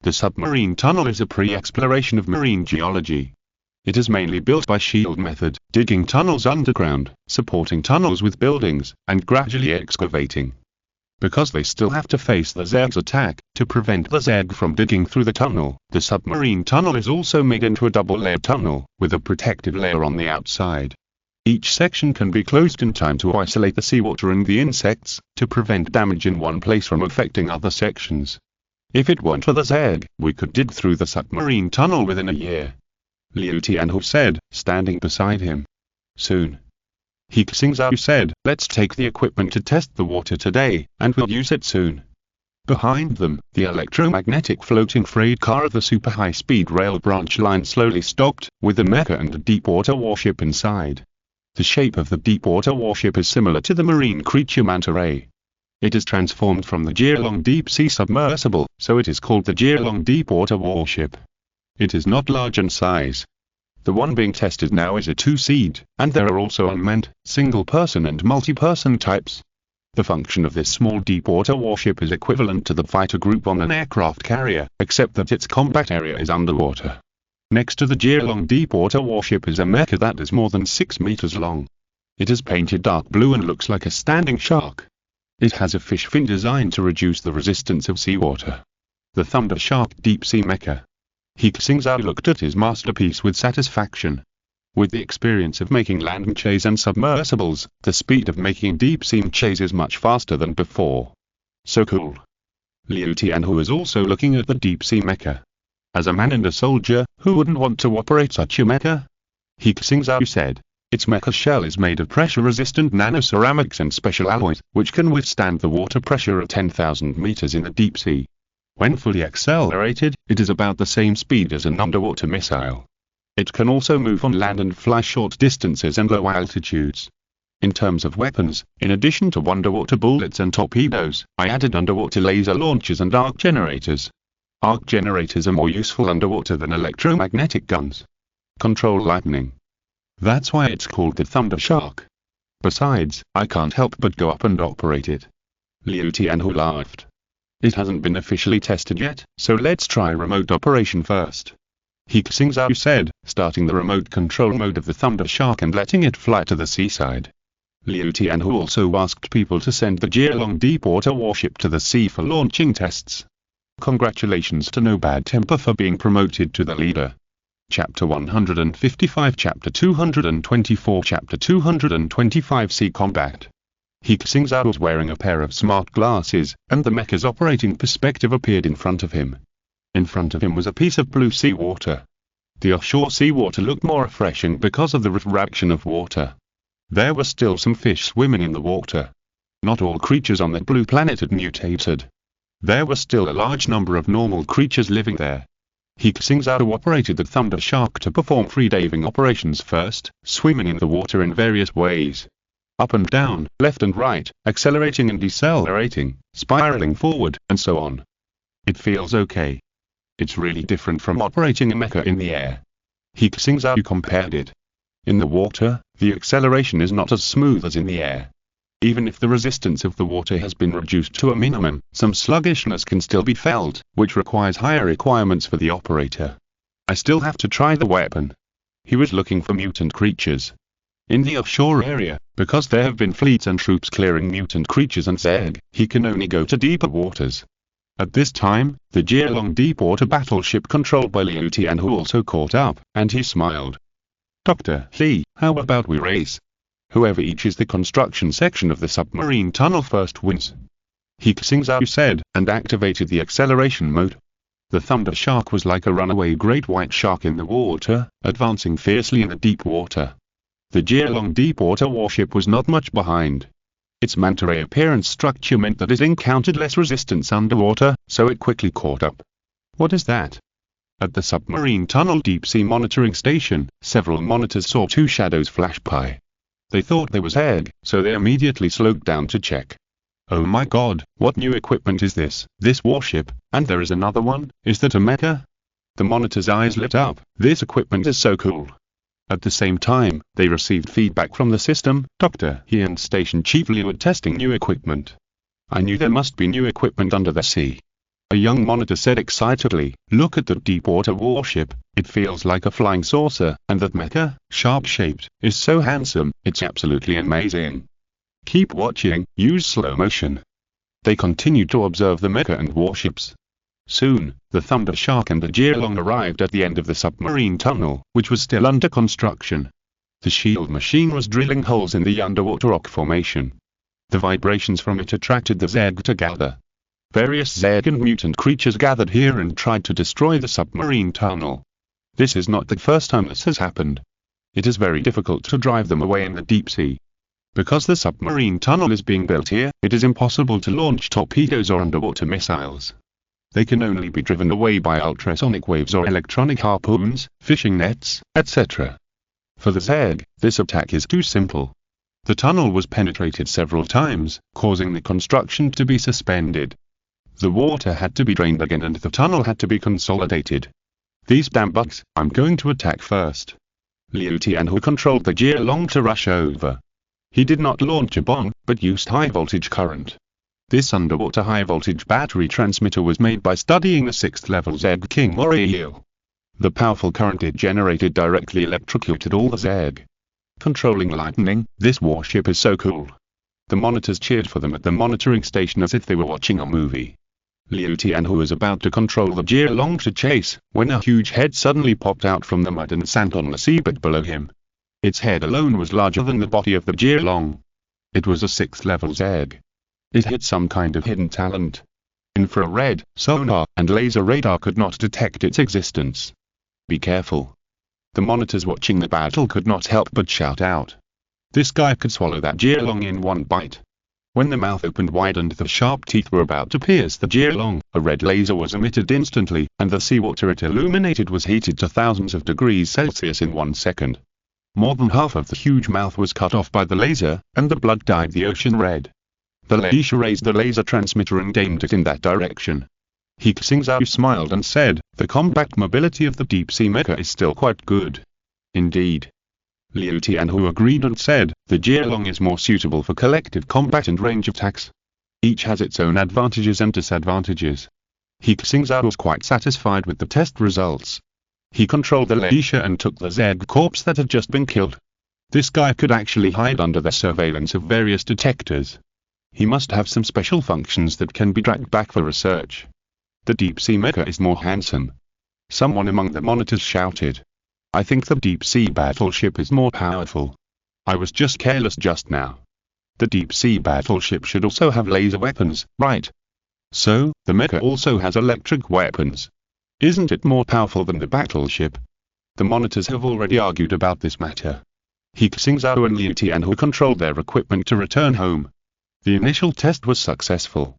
The submarine tunnel is a pre-exploration of marine geology. It is mainly built by shield method, digging tunnels underground, supporting tunnels with buildings, and gradually excavating. Because they still have to face the Zerg's attack, to prevent the Zerg from digging through the tunnel, the submarine tunnel is also made into a double-layer tunnel, with a protective layer on the outside. Each section can be closed in time to isolate the seawater and the insects, to prevent damage in one place from affecting other sections. If it weren't for the Zerg, we could dig through the submarine tunnel within a year. Liu Tianhu said, standing beside him. Soon. He Xingzhou said, let's take the equipment to test the water today, and we'll use it soon. Behind them, the electromagnetic floating freight car of the super high-speed rail branch line slowly stopped, with a mecha and a deep-water warship inside. The shape of the deep-water warship is similar to the marine creature manta ray. It is transformed from the Jielong deep-sea submersible, so it is called the Jielong deep-water warship. It is not large in size. The one being tested now is a 2-seat, and there are also unmanned, single-person and multi-person types. The function of this small deep-water warship is equivalent to the fighter group on an aircraft carrier, except that its combat area is underwater. Next to the Jielong deep-water warship is a mecha that is more than 6 meters long. It is painted dark blue and looks like a standing shark. It has a fish fin designed to reduce the resistance of seawater. The Thunder Shark Deep-Sea Mecha. He Xingzhou looked at his masterpiece with satisfaction. With the experience of making land mechas and submersibles, the speed of making deep-sea mechas is much faster than before. So cool. Liu Tianhu was also looking at the deep-sea mecha. As a man and a soldier, who wouldn't want to operate such a mecha? He Xingzhou said. Its mecha shell is made of pressure-resistant nanoceramics and special alloys, which can withstand the water pressure of 10,000 meters in the deep sea. When fully accelerated, it is about the same speed as an underwater missile. It can also move on land and fly short distances and low altitudes. In terms of weapons, in addition to underwater bullets and torpedoes, I added underwater laser launchers and arc generators. Arc generators are more useful underwater than electromagnetic guns. Control lightning. That's why it's called the Thunder Shark. Besides, I can't help but go up and operate it. Liu Tianhu laughed. It hasn't been officially tested yet, so let's try remote operation first. He Xingzhou said, starting the remote control mode of the Thunder Shark and letting it fly to the seaside. Liu Tianhu also asked people to send the Jielong deep-water warship to the sea for launching tests. Congratulations to No Bad Temper for being promoted to the leader. Chapter 155 Chapter 224 Chapter 225 Sea Combat. He Xingzhou was wearing a pair of smart glasses, and the mecha's operating perspective appeared in front of him. In front of him was a piece of blue seawater. The offshore seawater looked more refreshing because of the refraction of water. There were still some fish swimming in the water. Not all creatures on that blue planet had mutated. There were still a large number of normal creatures living there. He Xingzhou operated the Thunder Shark to perform free diving operations first, swimming in the water in various ways. Up and down, left and right, accelerating and decelerating, spiraling forward, and so on. It feels okay. It's really different from operating a mecha in the air. He Xingzhou compared it. In the water, the acceleration is not as smooth as in the air. Even if the resistance of the water has been reduced to a minimum, some sluggishness can still be felt, which requires higher requirements for the operator. I still have to try the weapon. He was looking for mutant creatures. In the offshore area, because there have been fleets and troops clearing mutant creatures and Zeg, he can only go to deeper waters. At this time, the Jielong deep-water battleship controlled by Liu Tianhu also caught up, and he smiled. Dr. Li, how about we race? Whoever reaches the construction section of the submarine tunnel first wins. He Xingzhou said, and activated the acceleration mode. The Thunder Shark was like a runaway great white shark in the water, advancing fiercely in the deep water. The Jielong deep-water warship was not much behind. Its manta ray appearance structure meant that it encountered less resistance underwater, so it quickly caught up. What is that? At the submarine tunnel deep-sea monitoring station, several monitors saw two shadows flash by. They thought they was Egg, so they immediately slowed down to check. Oh my god, what new equipment is this? This warship, and there is another one, is that a mecha? The monitor's eyes lit up. This equipment is so cool. At the same time, they received feedback from the system. Dr. He and Station Chief Li were testing new equipment. I knew there must be new equipment under the sea. A young monitor said excitedly, look at the deep-water warship, it feels like a flying saucer, and that mecha, sharp-shaped, is so handsome, it's absolutely amazing. Keep watching, use slow motion. They continued to observe the mecha and warships. Soon, the Thunder Shark and the Jielong arrived at the end of the submarine tunnel, which was still under construction. The shield machine was drilling holes in the underwater rock formation. The vibrations from it attracted the Zeg to gather. Various Zeg and mutant creatures gathered here and tried to destroy the submarine tunnel. This is not the first time this has happened. It is very difficult to drive them away in the deep sea. Because the submarine tunnel is being built here, it is impossible to launch torpedoes or underwater missiles. They can only be driven away by ultrasonic waves or electronic harpoons, fishing nets, etc. For the Zeg, this attack is too simple. The tunnel was penetrated several times, causing the construction to be suspended. The water had to be drained again and the tunnel had to be consolidated. These damn bugs, I'm going to attack first. Liu Tianhu controlled the Jielong to rush over. He did not launch a bomb, but used high-voltage current. This underwater high-voltage battery transmitter was made by studying the 6th level Zeg King Morail. The powerful current it generated directly electrocuted all the Zeg. Controlling lightning, this warship is so cool. The monitors cheered for them at the monitoring station as if they were watching a movie. Liu Tianhu was about to control the Jialong to chase, when a huge head suddenly popped out from the mud and sank on the seabed below him. Its head alone was larger than the body of the Jialong. It was a 6th level Zeg. It had some kind of hidden talent. Infrared, sonar, and laser radar could not detect its existence. Be careful. The monitors watching the battle could not help but shout out. This guy could swallow that Jialong in one bite. When the mouth opened wide and the sharp teeth were about to pierce the Jialong, a red laser was emitted instantly, and the seawater it illuminated was heated to thousands of degrees Celsius in 1 second. More than half of the huge mouth was cut off by the laser, and the blood dyed the ocean red. The Laisha raised the laser transmitter and aimed it in that direction. He Xingzhou smiled and said, "The compact mobility of the deep-sea mecha is still quite good." Indeed. Liu Tianhu agreed and said, "The Jialong is more suitable for collective combat and range attacks. Each has its own advantages and disadvantages." He Xingzhou was quite satisfied with the test results. He controlled the Laisha and took the Zeg corpse that had just been killed. This guy could actually hide under the surveillance of various detectors. He must have some special functions that can be tracked back for research. The deep-sea mecha is more handsome. Someone among the monitors shouted. "I think the deep-sea battleship is more powerful. I was just careless just now. The deep-sea battleship should also have laser weapons, right? So, the mecha also has electric weapons. Isn't it more powerful than the battleship?" The monitors have already argued about this matter. He Xingzhou and Liu Tianhu controlled their equipment to return home. The initial test was successful.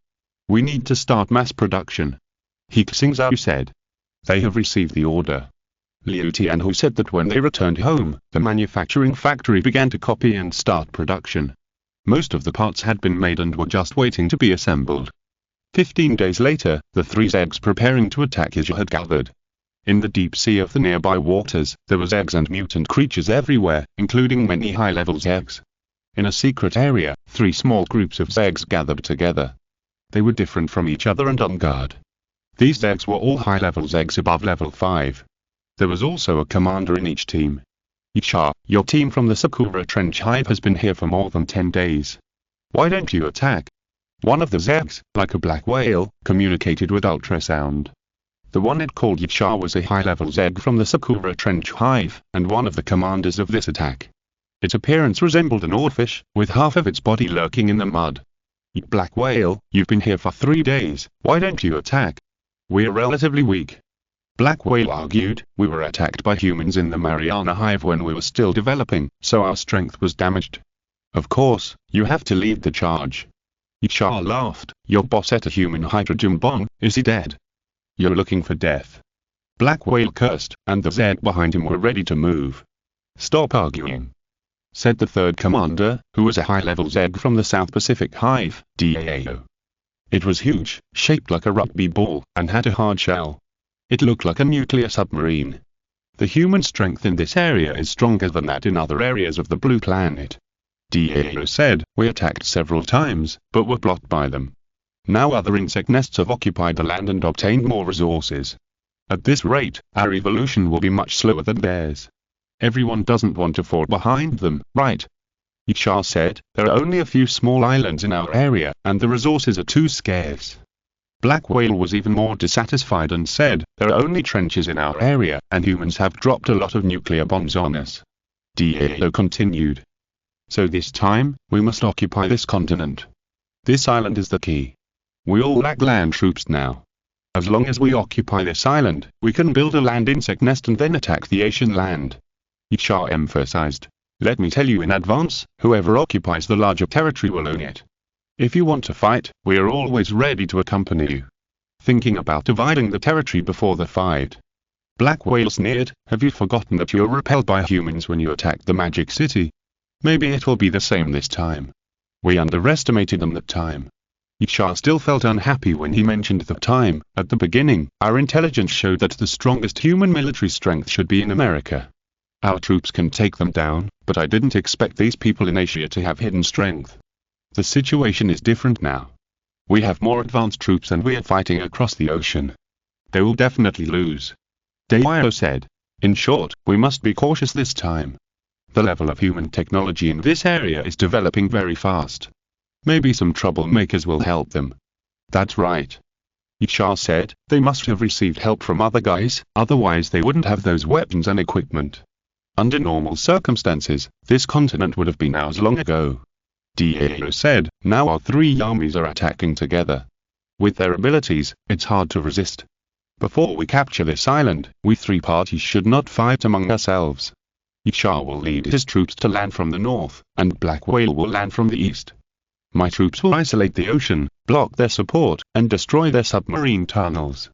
"We need to start mass production," He Xingzhou said. "They have received the order." Liu Tianhu said that when they returned home, the manufacturing factory began to copy and start production. Most of the parts had been made and were just waiting to be assembled. 15 days later, the 3 Zegs preparing to attack Asia had gathered. In the deep sea of the nearby waters, there were Zegs and mutant creatures everywhere, including many high-level Zegs. In a secret area, 3 small groups of Zegs gathered together. They were different from each other and on guard. These Zegs were all high-level Zegs above level 5. There was also a commander in each team. "Yicha, your team from the Sakura Trench Hive has been here for more than 10 days. Why don't you attack?" One of the Zegs, like a black whale, communicated with ultrasound. The one it called Yicha was a high-level Zeg from the Sakura Trench Hive, and one of the commanders of this attack. Its appearance resembled an oarfish, with half of its body lurking in the mud. "You black whale, you've been here for 3 days, why don't you attack?" "We're relatively weak." Black whale argued, "We were attacked by humans in the Mariana Hive when we were still developing, so our strength was damaged. Of course, you have to lead the charge." Yicha laughed, "Your boss ate a human hydrogen bomb, is he dead?" "You're looking for death." Black whale cursed, and the Zed behind him were ready to move. "Stop arguing," said the third commander, who was a high-level Zed from the South Pacific Hive, DAO. It was huge, shaped like a rugby ball, and had a hard shell. It looked like a nuclear submarine. "The human strength in this area is stronger than that in other areas of the blue planet," DAO said. "We attacked several times, but were blocked by them. Now other insect nests have occupied the land and obtained more resources. At this rate, our evolution will be much slower than theirs. Everyone doesn't want to fall behind them, right?" Yicha said, "There are only a few small islands in our area, and the resources are too scarce." Black whale was even more dissatisfied and said, "There are only trenches in our area, and humans have dropped a lot of nuclear bombs on us." DAO continued. "So this time, we must occupy this continent. This island is the key. We all lack land troops now. As long as we occupy this island, we can build a land insect nest and then attack the Asian land." Yicha emphasized, "Let me tell you in advance, whoever occupies the larger territory will own it. If you want to fight, we are always ready to accompany you." Thinking about dividing the territory before the fight, Black whale sneered, "Have you forgotten that you were repelled by humans when you attacked the Magic City? Maybe it will be the same this time. We underestimated them that time." Yicha still felt unhappy when he mentioned the time. "At the beginning, our intelligence showed that the strongest human military strength should be in America. Our troops can take them down, but I didn't expect these people in Asia to have hidden strength. The situation is different now. We have more advanced troops and we are fighting across the ocean. They will definitely lose. Dayo said. In short, we must be cautious this time. The level of human technology in this area is developing very fast. Maybe some troublemakers will help them. That's right. Yisha said, they must have received help from other guys, otherwise they wouldn't have those weapons and equipment. Under normal circumstances, this continent would have been ours long ago. Dayo said, now our three armies are attacking together. With their abilities, it's hard to resist. Before we capture this island, we three parties should not fight among ourselves. Yisha will lead his troops to land from the north, and Black Whale will land from the east. My troops will isolate the ocean, block their support, and destroy their submarine tunnels.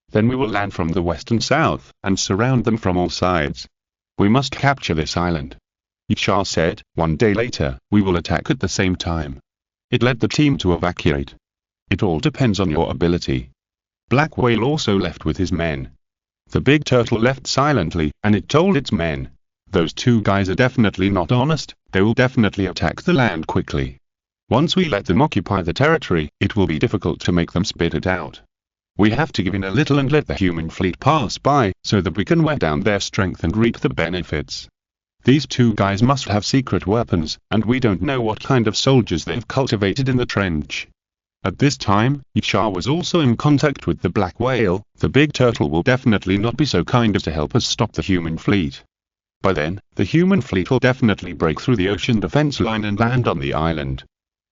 Then we will land from the west and south, and surround them from all sides. We must capture this island. Yisha said, one day later, we will attack at the same time. It led the team to evacuate. It all depends on your ability. Black Whale also left with his men. The big turtle left silently, and it told its men, those two guys are definitely not honest, they will definitely attack the land quickly. Once we let them occupy the territory, it will be difficult to make them spit it out. We have to give in a little and let the human fleet pass by, so that we can wear down their strength and reap the benefits. These two guys must have secret weapons, and we don't know what kind of soldiers they've cultivated in the trench. At this time, Yisha was also in contact with the Black Whale. The big turtle will definitely not be so kind as to help us stop the human fleet. By then, the human fleet will definitely break through the ocean defense line and land on the island.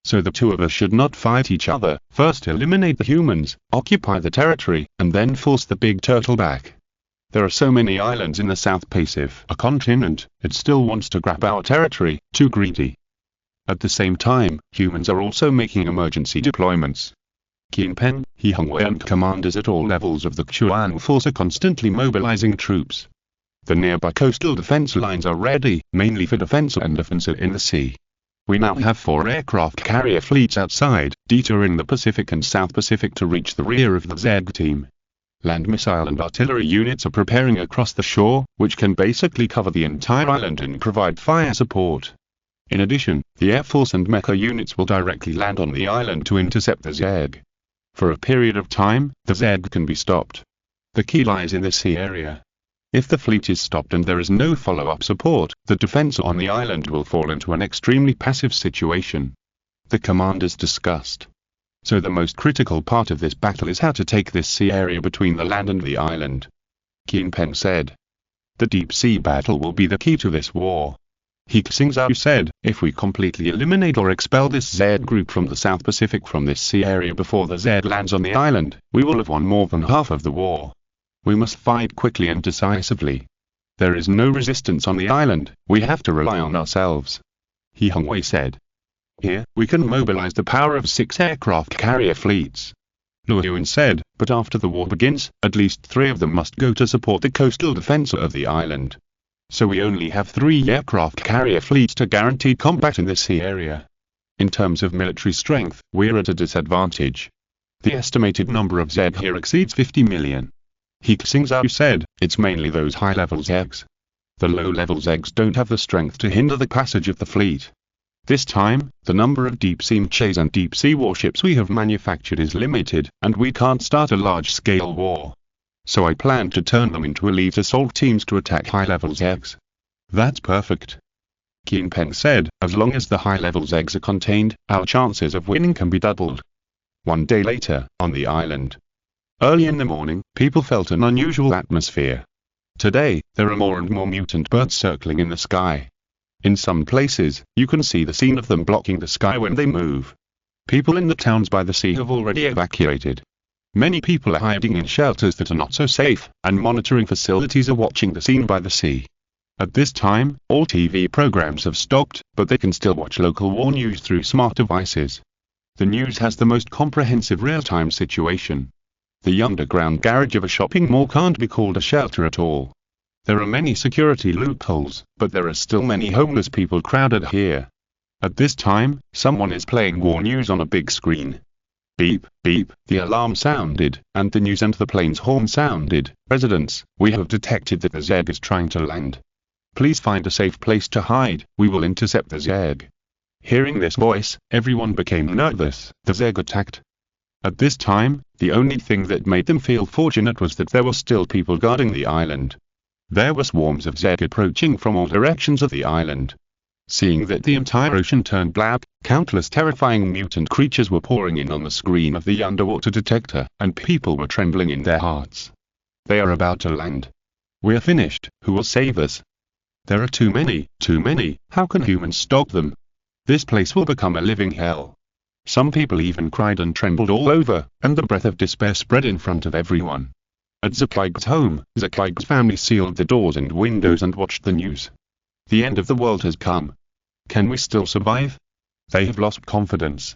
So the two of us should not fight each other, first eliminate the humans, occupy the territory, and then force the big turtle back. There are so many islands in the South Pacific, a continent, it still wants to grab our territory, too greedy. At the same time, humans are also making emergency deployments. Qinpen, He Xingzhou and commanders at all levels of the Chuan force are constantly mobilizing troops. The nearby coastal defense lines are ready, mainly for defense and offensive in the sea. We now have 4 aircraft carrier fleets outside, detouring the Pacific and South Pacific to reach the rear of the Z team. Land missile and artillery units are preparing across the shore, which can basically cover the entire island and provide fire support. In addition, the Air Force and mecha units will directly land on the island to intercept the Z. For a period of time, the Z can be stopped. The key lies in the sea area. If the fleet is stopped and there is no follow-up support, the defense on the island will fall into an extremely passive situation. The commanders discussed. So the most critical part of this battle is how to take this sea area between the land and the island. Qinpen said. The deep sea battle will be the key to this war. He Xingzhou said, if we completely eliminate or expel this Z group from the South Pacific from this sea area before the Z lands on the island, we will have won more than half of the war. We must fight quickly and decisively. There is no resistance on the island, we have to rely on ourselves. He Xingzhou said. Here, we can mobilize the power of 6 aircraft carrier fleets. Lu Yuan said, but after the war begins, at least 3 of them must go to support the coastal defense of the island. So we only have 3 aircraft carrier fleets to guarantee combat in this sea area. In terms of military strength, we're at a disadvantage. The estimated number of Z here exceeds 50 million. He Xingzhou said, it's mainly those high-level Zegs. The low-level Zegs don't have the strength to hinder the passage of the fleet. This time, the number of deep-sea mechas and deep-sea warships we have manufactured is limited, and we can't start a large-scale war. So I plan to turn them into elite assault teams to attack high-level Zegs. That's perfect. Qinpen said, as long as the high-level Zegs are contained, our chances of winning can be doubled. One day later, on the island. Early in the morning, people felt an unusual atmosphere. Today, there are more and more mutant birds circling in the sky. In some places, you can see the scene of them blocking the sky when they move. People in the towns by the sea have already evacuated. Many people are hiding in shelters that are not so safe, and monitoring facilities are watching the scene by the sea. At this time, all TV programs have stopped, but they can still watch local war news through smart devices. The news has the most comprehensive real-time situation. The underground garage of a shopping mall can't be called a shelter at all. There are many security loopholes, but there are still many homeless people crowded here. At this time, someone is playing war news on a big screen. Beep, beep, the alarm sounded, and the news and the plane's horn sounded. Residents, we have detected that the Z is trying to land. Please find a safe place to hide, we will intercept the Zerg. Hearing this voice, everyone became nervous. The Zerg attacked. At this time, the only thing that made them feel fortunate was that there were still people guarding the island. There were swarms of Zerg approaching from all directions of the island. Seeing that the entire ocean turned black, countless terrifying mutant creatures were pouring in on the screen of the underwater detector, and people were trembling in their hearts. They are about to land. We're finished, who will save us? There are too many, how can humans stop them? This place will become a living hell. Some people even cried and trembled all over, and the breath of despair spread in front of everyone. At Zeklig's home, Zeklig's family sealed the doors and windows and watched the news. The end of the world has come. Can we still survive? They have lost confidence.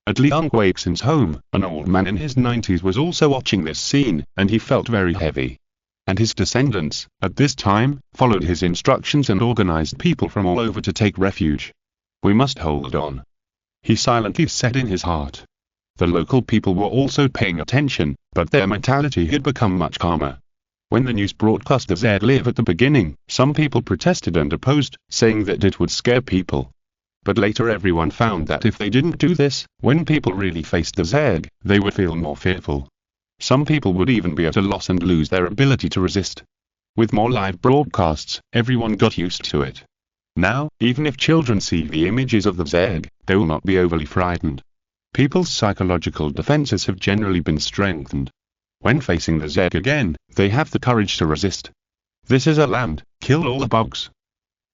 At Liang Weixin's home, an old man in his 90s was also watching this scene, and he felt very heavy. And his descendants, at this time, followed his instructions and organized people from all over to take refuge. We must hold on. He silently said in his heart. The local people were also paying attention, but their mentality had become much calmer. When the news broadcast of Zerg live at the beginning, some people protested and opposed, saying that it would scare people. But later everyone found that if they didn't do this, when people really faced the Zerg, they would feel more fearful. Some people would even be at a loss and lose their ability to resist. With more live broadcasts, everyone got used to it. Now, even if children see the images of the Zerg, they will not be overly frightened. People's psychological defenses have generally been strengthened. When facing the Zerg again, they have the courage to resist. This is a land, kill all the bugs.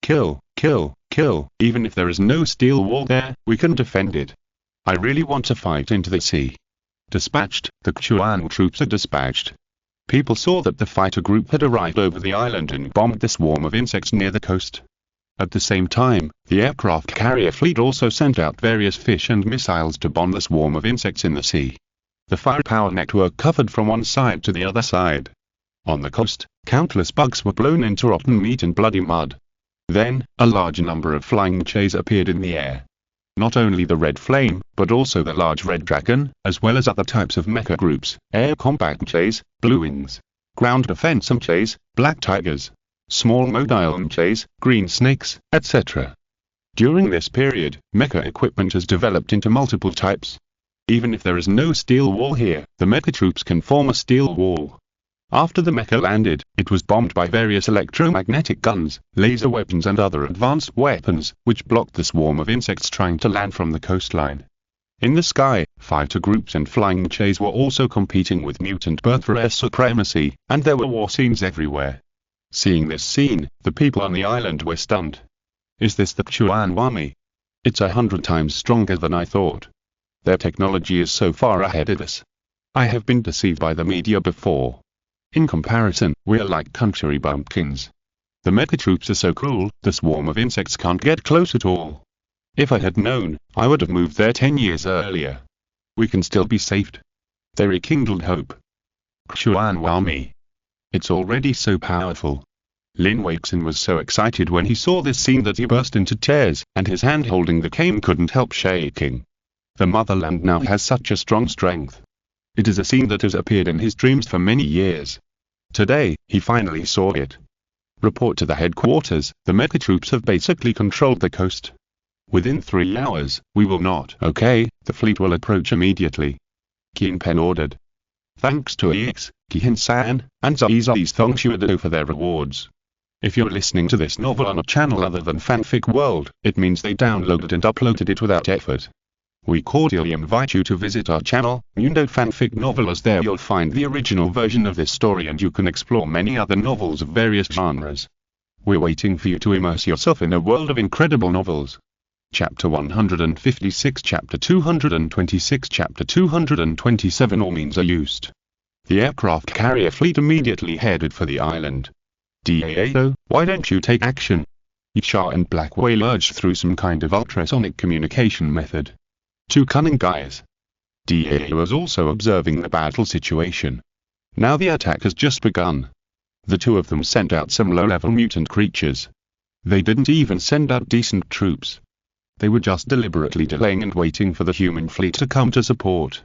Kill, kill, kill, even if there is no steel wall there, we can defend it. I really want to fight into the sea. Dispatched, the Chuan troops are dispatched. People saw that the fighter group had arrived over the island and bombed the swarm of insects near the coast. At the same time, the aircraft carrier fleet also sent out various fish and missiles to bomb the swarm of insects in the sea. The firepower network covered from one side to the other side. On the coast, countless bugs were blown into rotten meat and bloody mud. Then, a large number of flying mechas appeared in the air. Not only the Red Flame, but also the large Red Dragon, as well as other types of mecha groups, air combat mechas, Blue Wings, ground defense mechas, Black Tigers, small mobile mechas, Green Snakes, etc. During this period, mecha equipment has developed into multiple types. Even if there is no steel wall here, the mecha troops can form a steel wall. After the mecha landed, it was bombed by various electromagnetic guns, laser weapons and other advanced weapons, which blocked the swarm of insects trying to land from the coastline. In the sky, fighter groups and flying mechas were also competing with mutant birth for air supremacy, and there were war scenes everywhere. Seeing this scene, the people on the island were stunned. Is this the Chuan army? It's 100 times stronger than I thought. Their technology is so far ahead of us. I have been deceived by the media before. In comparison, we are like country bumpkins. The mecha troops are so cruel, the swarm of insects can't get close at all. If I had known, I would have moved there 10 years earlier. We can still be saved. They rekindled hope. Chuan army. It's already so powerful. Lin Weixin was so excited when he saw this scene that he burst into tears, and his hand holding the cane couldn't help shaking. The motherland now has such a strong strength. It is a scene that has appeared in his dreams for many years. Today, he finally saw it. Report to the headquarters, the mecha troops have basically controlled the coast. Within 3 hours, we will not. Okay, the fleet will approach immediately. Qin Pen ordered. Thanks to He Xingzhou, and Zai's Thongshuado for their rewards. If you're listening to this novel on a channel other than Fanfic World, it means they downloaded and uploaded it without effort. We cordially invite you to visit our channel, Mundo Fanfic Novel, as there you'll find the original version of this story and you can explore many other novels of various genres. We're waiting for you to immerse yourself in a world of incredible novels. Chapter 156, Chapter 226, Chapter 227 all means are used. The aircraft carrier fleet immediately headed for the island. Dao, why don't you take action? Yisha and Black Whale urged through some kind of ultrasonic communication method. 2 cunning guys. Dao was also observing the battle situation. Now the attack has just begun. The 2 of them sent out some low-level mutant creatures. They didn't even send out decent troops. They were just deliberately delaying and waiting for the human fleet to come to support.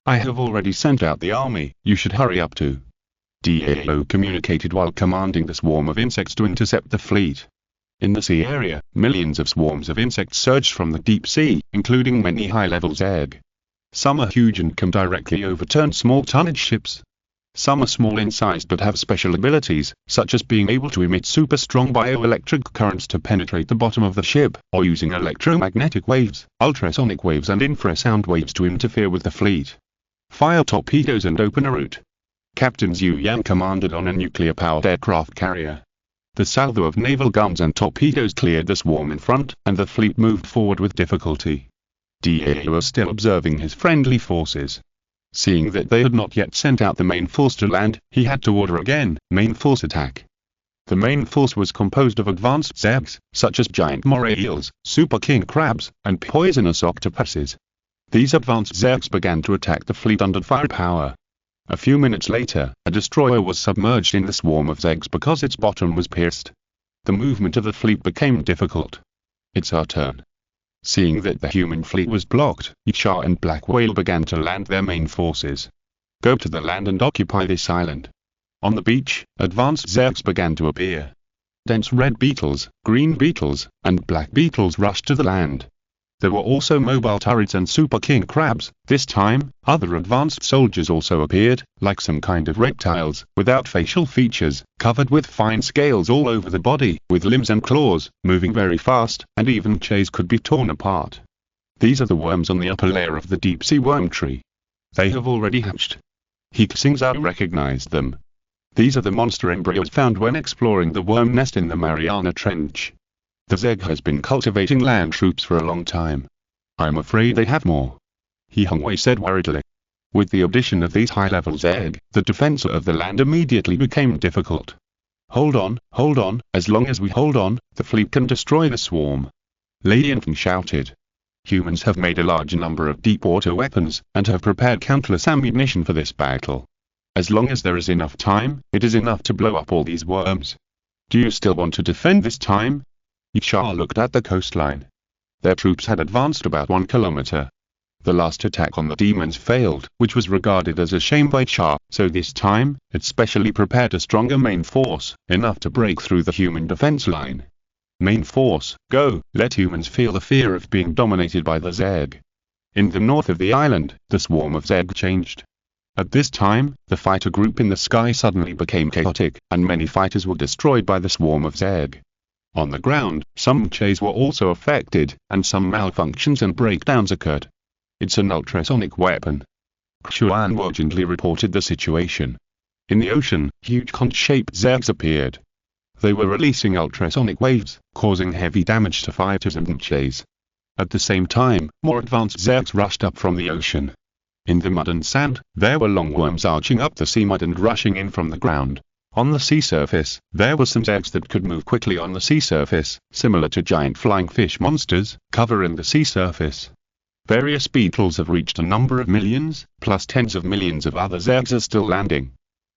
I have already sent out the army, you should hurry up too. Dao communicated while commanding the swarm of insects to intercept the fleet. In the sea area, millions of swarms of insects surged from the deep sea, including many high-level Zerg. Some are huge and can directly overturn small tonnage ships. Some are small in size but have special abilities, such as being able to emit super strong bioelectric currents to penetrate the bottom of the ship, or using electromagnetic waves, ultrasonic waves and infrasound waves to interfere with the fleet. Fire torpedoes and open a route. Captain Zhu Yang commanded on a nuclear-powered aircraft carrier. The salvo of naval guns and torpedoes cleared the swarm in front, and the fleet moved forward with difficulty. Da was still observing his friendly forces. Seeing that they had not yet sent out the main force to land, he had to order again, main force attack. The main force was composed of advanced Zergs, such as giant moray eels, super king crabs, and poisonous octopuses. These advanced Zergs began to attack the fleet under firepower. A few minutes later, a destroyer was submerged in the swarm of Zergs because its bottom was pierced. The movement of the fleet became difficult. It's our turn. Seeing that the human fleet was blocked, Xingzhou and Black Whale began to land their main forces. Go to the land and occupy this island. On the beach, advanced Zergs began to appear. Dense red beetles, green beetles, and black beetles rushed to the land. There were also mobile turrets and super king crabs. This time, other advanced soldiers also appeared, like some kind of reptiles, without facial features, covered with fine scales all over the body, with limbs and claws, moving very fast, and even mechas could be torn apart. These are the worms on the upper layer of the deep-sea worm tree. They have already hatched. He Xingzhou recognized them. These are the monster embryos found when exploring the worm nest in the Mariana Trench. The Zerg has been cultivating land troops for a long time. I'm afraid they have more. He Xingzhou said worriedly. With the addition of these high-level Zerg, the defense of the land immediately became difficult. Hold on, as long as we hold on, the fleet can destroy the swarm. Lady Infant shouted. Humans have made a large number of deep-water weapons, and have prepared countless ammunition for this battle. As long as there is enough time, it is enough to blow up all these worms. Do you still want to defend this time? Xingzhou looked at the coastline. Their troops had advanced about 1 kilometer. The last attack on the demons failed, which was regarded as a shame by Xingzhou, so this time, it specially prepared a stronger main force, enough to break through the human defense line. Main force, go, let humans feel the fear of being dominated by the Zerg. In the north of the island, the swarm of Zerg changed. At this time, the fighter group in the sky suddenly became chaotic, and many fighters were destroyed by the swarm of Zerg. On the ground, some mechas were also affected, and some malfunctions and breakdowns occurred. It's an ultrasonic weapon. Xuan urgently reported the situation. In the ocean, huge conch-shaped Zergs appeared. They were releasing ultrasonic waves, causing heavy damage to fighters and mechas. At the same time, more advanced Zergs rushed up from the ocean. In the mud and sand, there were long worms arching up the sea mud and rushing in from the ground. On the sea surface, there were some Zergs that could move quickly on the sea surface, similar to giant flying fish monsters, covering the sea surface. Various beetles have reached a number of millions, plus tens of millions of other Zergs are still landing.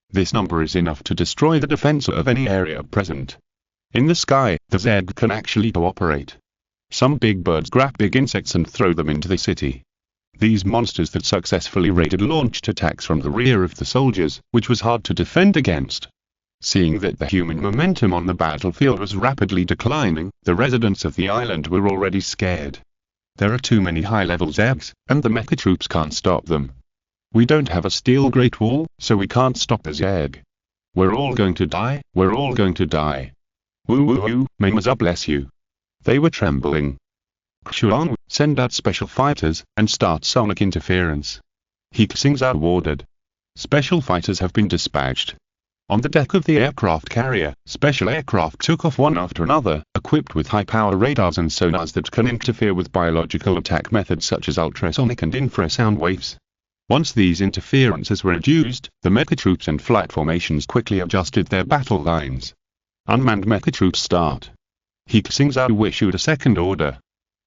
This number is enough to destroy the defense of any area present. In the sky, the Zerg can actually cooperate. Some big birds grab big insects and throw them into the city. These monsters that successfully raided launched attacks from the rear of the soldiers, which was hard to defend against. Seeing that the human momentum on the battlefield was rapidly declining, the residents of the island were already scared. There are too many high-level Zergs, and the mecha troops can't stop them. We don't have a steel Great Wall, so we can't stop the Zerg. We're all going to die, we're all going to die. Woo woo woo, Memaza bless you. They were trembling. Xuan, send out special fighters, and start sonic interference. He Xingzhou ordered. Special fighters have been dispatched. On the deck of the aircraft carrier, special aircraft took off one after another, equipped with high-power radars and sonars that can interfere with biological attack methods such as ultrasonic and infrasound waves. Once these interferences were reduced, the mecha troops and flight formations quickly adjusted their battle lines. Unmanned mecha troops start. He Xingzhou issued a second order.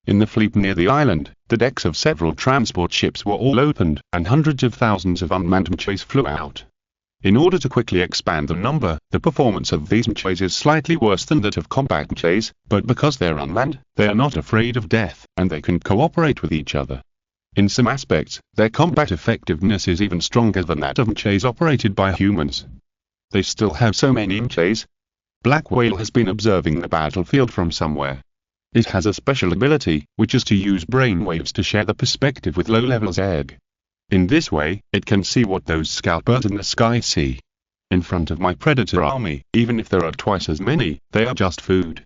In the fleet near the island, the decks of several transport ships were all opened, and hundreds of thousands of unmanned mechas flew out. In order to quickly expand the number, the performance of these mechas is slightly worse than that of combat mechas, but because they're unmanned, they are not afraid of death, and they can cooperate with each other. In some aspects, their combat effectiveness is even stronger than that of mechas operated by humans. They still have so many mechas. Black Whale has been observing the battlefield from somewhere. It has a special ability, which is to use brainwaves to share the perspective with low-level Zerg. In this way, it can see what those scout birds in the sky see. In front of my predator army, even if there are twice as many, they are just food.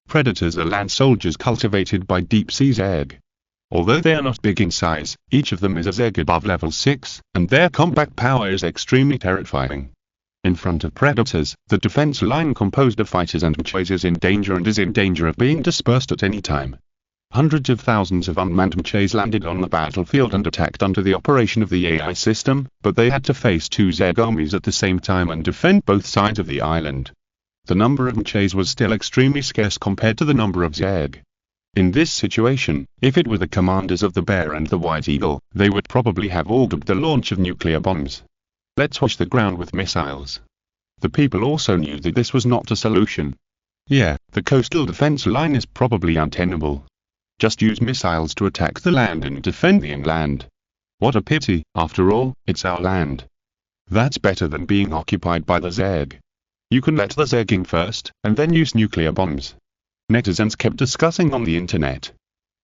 Predators are land soldiers cultivated by deep-sea Zerg. Although they are not big in size, each of them is a Zerg above level 6, and their combat power is extremely terrifying. In front of predators, the defense line composed of fighters and mechas is in danger and is in danger of being dispersed at any time. Hundreds of thousands of unmanned mechas landed on the battlefield and attacked under the operation of the AI system, but they had to face two Zerg armies at the same time and defend both sides of the island. The number of mechas was still extremely scarce compared to the number of Zerg. In this situation, if it were the commanders of the Bear and the White Eagle, they would probably have ordered the launch of nuclear bombs. Let's wash the ground with missiles. The people also knew that this was not a solution. Yeah, the coastal defense line is probably untenable. Just use missiles to attack the land and defend the inland. What a pity, after all, it's our land. That's better than being occupied by the Zerg. You can let the Zerg in first, and then use nuclear bombs. Netizens kept discussing on the internet.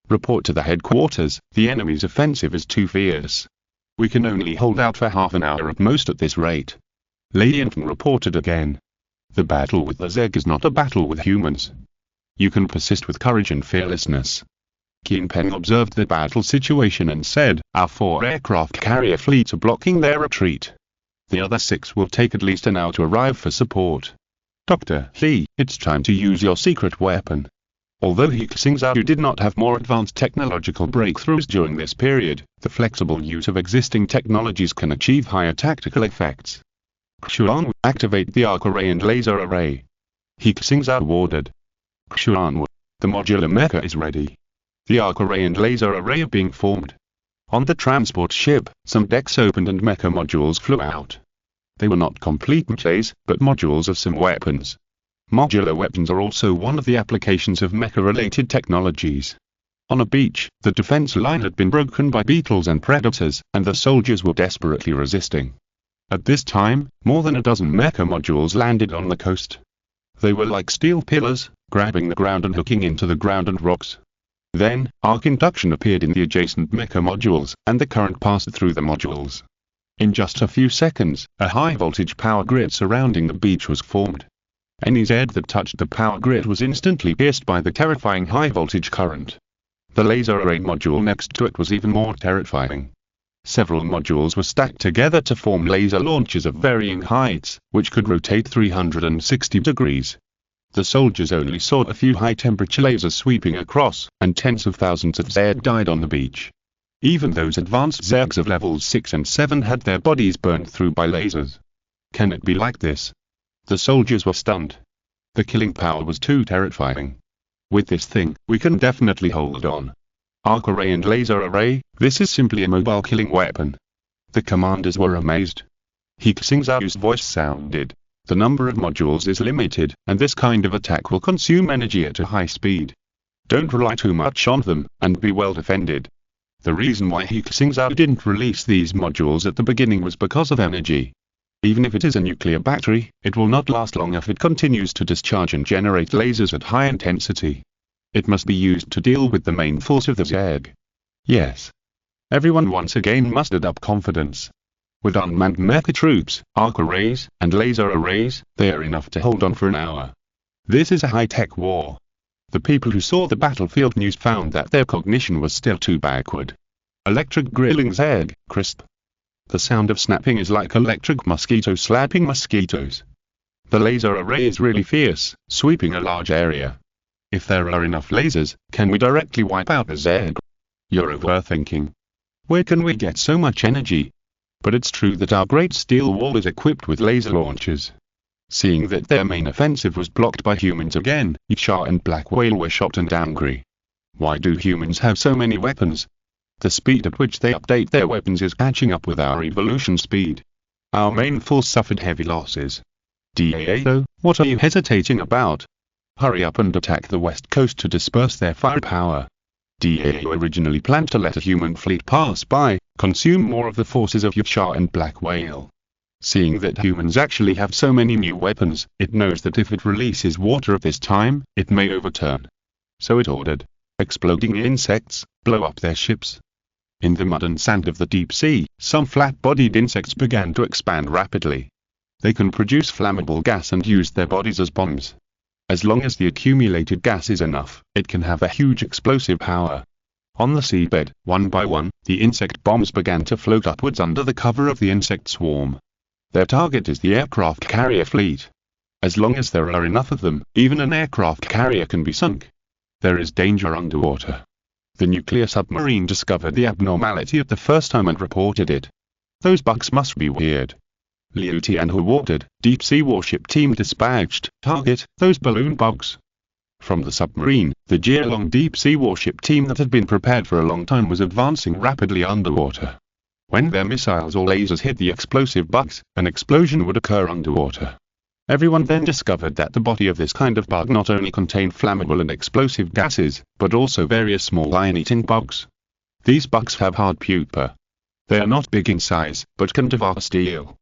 Report to the headquarters, the enemy's offensive is too fierce. We can only hold out for half an hour at most at this rate. Lady Infant reported again. The battle with the Zerg is not a battle with humans. You can persist with courage and fearlessness. Keen Pen observed the battle situation and said, our 4 aircraft carrier fleets are blocking their retreat. The other 6 will take at least an hour to arrive for support. Dr. Li, it's time to use your secret weapon. Although He Xingzhou did not have more advanced technological breakthroughs during this period, the flexible use of existing technologies can achieve higher tactical effects. Xuan, activate the arc array and laser array. He Xingzhou ordered. Xuan, the modular mecha is ready. The arc array and laser array are being formed. On the transport ship, some decks opened and mecha modules flew out. They were not complete mechas, but modules of some weapons. Modular weapons are also one of the applications of mecha-related technologies. On a beach, the defense line had been broken by beetles and predators, and the soldiers were desperately resisting. At this time, more than a dozen mecha modules landed on the coast. They were like steel pillars, grabbing the ground and hooking into the ground and rocks. Then, arc induction appeared in the adjacent mecha modules, and the current passed through the modules. In just a few seconds, a high-voltage power grid surrounding the beach was formed. Any Zerg that touched the power grid was instantly pierced by the terrifying high-voltage current. The laser array module next to it was even more terrifying. Several modules were stacked together to form laser launchers of varying heights, which could rotate 360 degrees. The soldiers only saw a few high-temperature lasers sweeping across, and tens of thousands of Zerg died on the beach. Even those advanced Zergs of levels 6 and 7 had their bodies burned through by lasers. Can it be like this? The soldiers were stunned. The killing power was too terrifying. With this thing, we can definitely hold on. Arc array and laser array, this is simply a mobile killing weapon. The commanders were amazed. He Xingzhou's voice sounded. The number of modules is limited, and this kind of attack will consume energy at a high speed. Don't rely too much on them, and be well defended. The reason why He Xingzhou didn't release these modules at the beginning was because of energy. Even if it is a nuclear battery, it will not last long if it continues to discharge and generate lasers at high intensity. It must be used to deal with the main force of the Zerg. Yes. Everyone once again mustered up confidence. With unmanned mecha troops, arc arrays, and laser arrays, they are enough to hold on for an hour. This is a high-tech war. The people who saw the battlefield news found that their cognition was still too backward. Electric grilling Zerg, crisp. The sound of snapping is like electric mosquitoes slapping mosquitoes. The laser array is really fierce, sweeping a large area. If there are enough lasers, can we directly wipe out the Zerg? You're overthinking. Where can we get so much energy? But it's true that our Great Steel Wall is equipped with laser launchers. Seeing that their main offensive was blocked by humans again, Xingzhou and Black Whale were shocked and angry. Why do humans have so many weapons? The speed at which they update their weapons is catching up with our evolution speed. Our main force suffered heavy losses. Dao, what are you hesitating about? Hurry up and attack the west coast to disperse their firepower. Dao originally planned to let a human fleet pass by, consume more of the forces of Xingzhou and Black Whale. Seeing that humans actually have so many new weapons, it knows that if it releases water at this time, it may overturn. So it ordered exploding insects blow up their ships. In the mud and sand of the deep sea, some flat-bodied insects began to expand rapidly. They can produce flammable gas and use their bodies as bombs. As long as the accumulated gas is enough, it can have a huge explosive power. On the seabed, one by one, the insect bombs began to float upwards under the cover of the insect swarm. Their target is the aircraft carrier fleet. As long as there are enough of them, even an aircraft carrier can be sunk. There is danger underwater. The nuclear submarine discovered the abnormality at the first time and reported it. Those bugs must be weird. Liu Tianhu ordered, deep sea warship team dispatched, target those balloon bugs. From the submarine, the Jialong deep sea warship team that had been prepared for a long time was advancing rapidly underwater. When their missiles or lasers hit the explosive bugs, an explosion would occur underwater. Everyone then discovered that the body of this kind of bug not only contained flammable and explosive gases, but also various small lion-eating bugs. These bugs have hard pupa. They are not big in size, but can devour steel.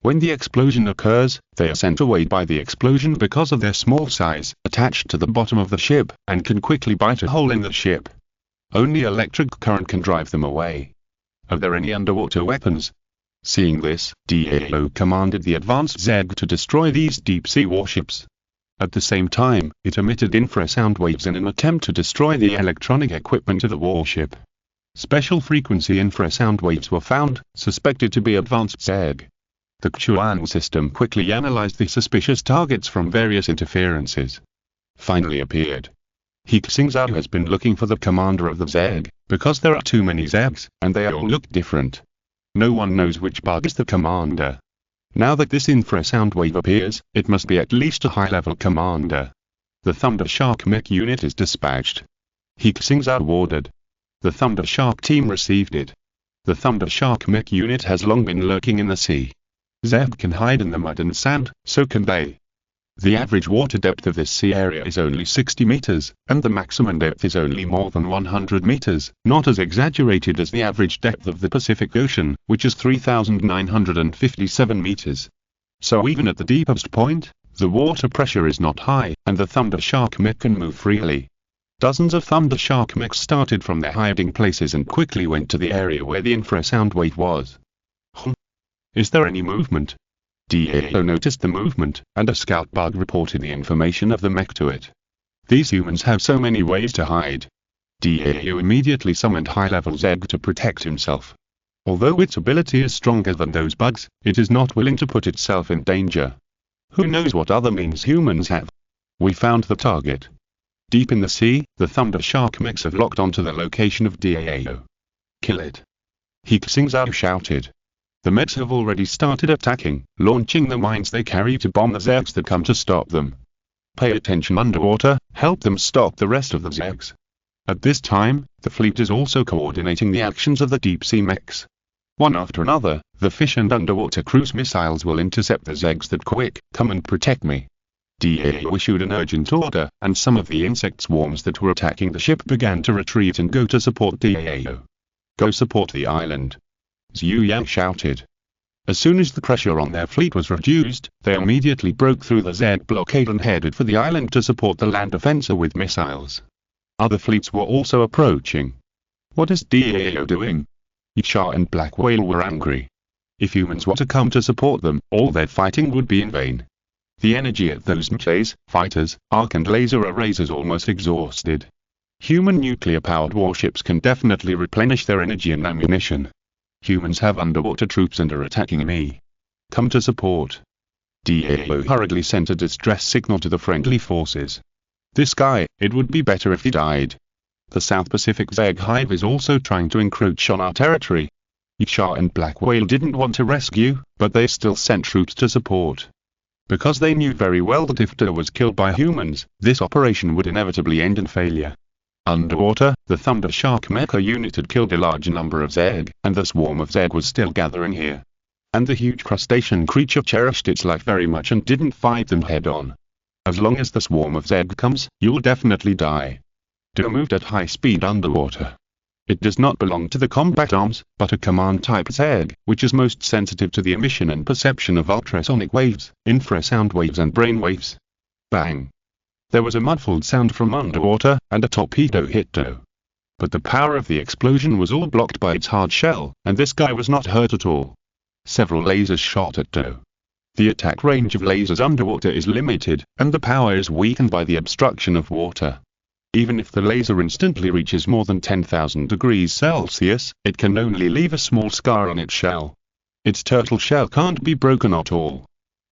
When the explosion occurs, they are sent away by the explosion because of their small size, attached to the bottom of the ship, and can quickly bite a hole in the ship. Only electric current can drive them away. Are there any underwater weapons? Seeing this, DAO commanded the advanced Zeg to destroy these deep-sea warships. At the same time, it emitted infrasound waves in an attempt to destroy the electronic equipment of the warship. Special frequency infrasound waves were found, suspected to be advanced Zeg. The Chuan system quickly analyzed the suspicious targets from various interferences. Finally appeared. He Xingzhou has been looking for the commander of the Zeg, because there are too many Zegs, and they all look different. No one knows which bug is the commander. Now that this infrasound wave appears, it must be at least a high-level commander. The Thunder Shark mech unit is dispatched. He Xingzhou ordered. The Thunder Shark team received it. The Thunder Shark mech unit has long been lurking in the sea. Zeg can hide in the mud and sand, so can they. The average water depth of this sea area is only 60 meters, and the maximum depth is only more than 100 meters, not as exaggerated as the average depth of the Pacific Ocean, which is 3,957 meters. So even at the deepest point, the water pressure is not high, and the Thunder Shark mech can move freely. Dozens of Thunder Shark mechs started from their hiding places and quickly went to the area where the infrasound wave was. Is there any movement? DAO noticed the movement, and a scout bug reported the information of the mech to it. These humans have so many ways to hide. DAO immediately summoned high-level Zeg to protect himself. Although its ability is stronger than those bugs, it is not willing to put itself in danger. Who knows what other means humans have? We found the target. Deep in the sea, the Thunder Shark mechs have locked onto the location of DAO. Kill it. He Xingzhou shouted. The mechs have already started attacking, launching the mines they carry to bomb the Zegs that come to stop them. Pay attention underwater, help them stop the rest of the Zegs. At this time, the fleet is also coordinating the actions of the deep-sea mechs. One after another, the fish and underwater cruise missiles will intercept the Zegs that quick, come and protect me. DAO issued an urgent order, and some of the insect swarms that were attacking the ship began to retreat and go to support DAO. Go support the island. Zhu Yang shouted. As soon as the pressure on their fleet was reduced, they immediately broke through the Zeg blockade and headed for the island to support the land offensive with missiles. Other fleets were also approaching. What is DAO doing? Yisha and Black Whale were angry. If humans were to come to support them, all their fighting would be in vain. The energy at those mechas, fighters, arc and laser arrays is almost exhausted. Human nuclear-powered warships can definitely replenish their energy and ammunition. Humans have underwater troops and are attacking me. Come to support. DAO hurriedly sent a distress signal to the friendly forces. This guy, it would be better if he died. The South Pacific Zeg Hive is also trying to encroach on our territory. Yisha and Black Whale didn't want to rescue, but they still sent troops to support. Because they knew very well that if Da was killed by humans, this operation would inevitably end in failure. Underwater, the Thunder Shark mecha unit had killed a large number of Zeg, and the swarm of Zeg was still gathering here. And the huge crustacean creature cherished its life very much and didn't fight them head-on. As long as the swarm of Zeg comes, you'll definitely die. Da moved at high speed underwater. It does not belong to the combat arms, but a command type ZEG, which is most sensitive to the emission and perception of ultrasonic waves, infrasound waves and brain waves. Bang! There was a muffled sound from underwater, and a torpedo hit Doe. But the power of the explosion was all blocked by its hard shell, and this guy was not hurt at all. Several lasers shot at Doe. The attack range of lasers underwater is limited, and the power is weakened by the obstruction of water. Even if the laser instantly reaches more than 10,000 degrees Celsius, it can only leave a small scar on its shell. Its turtle shell can't be broken at all.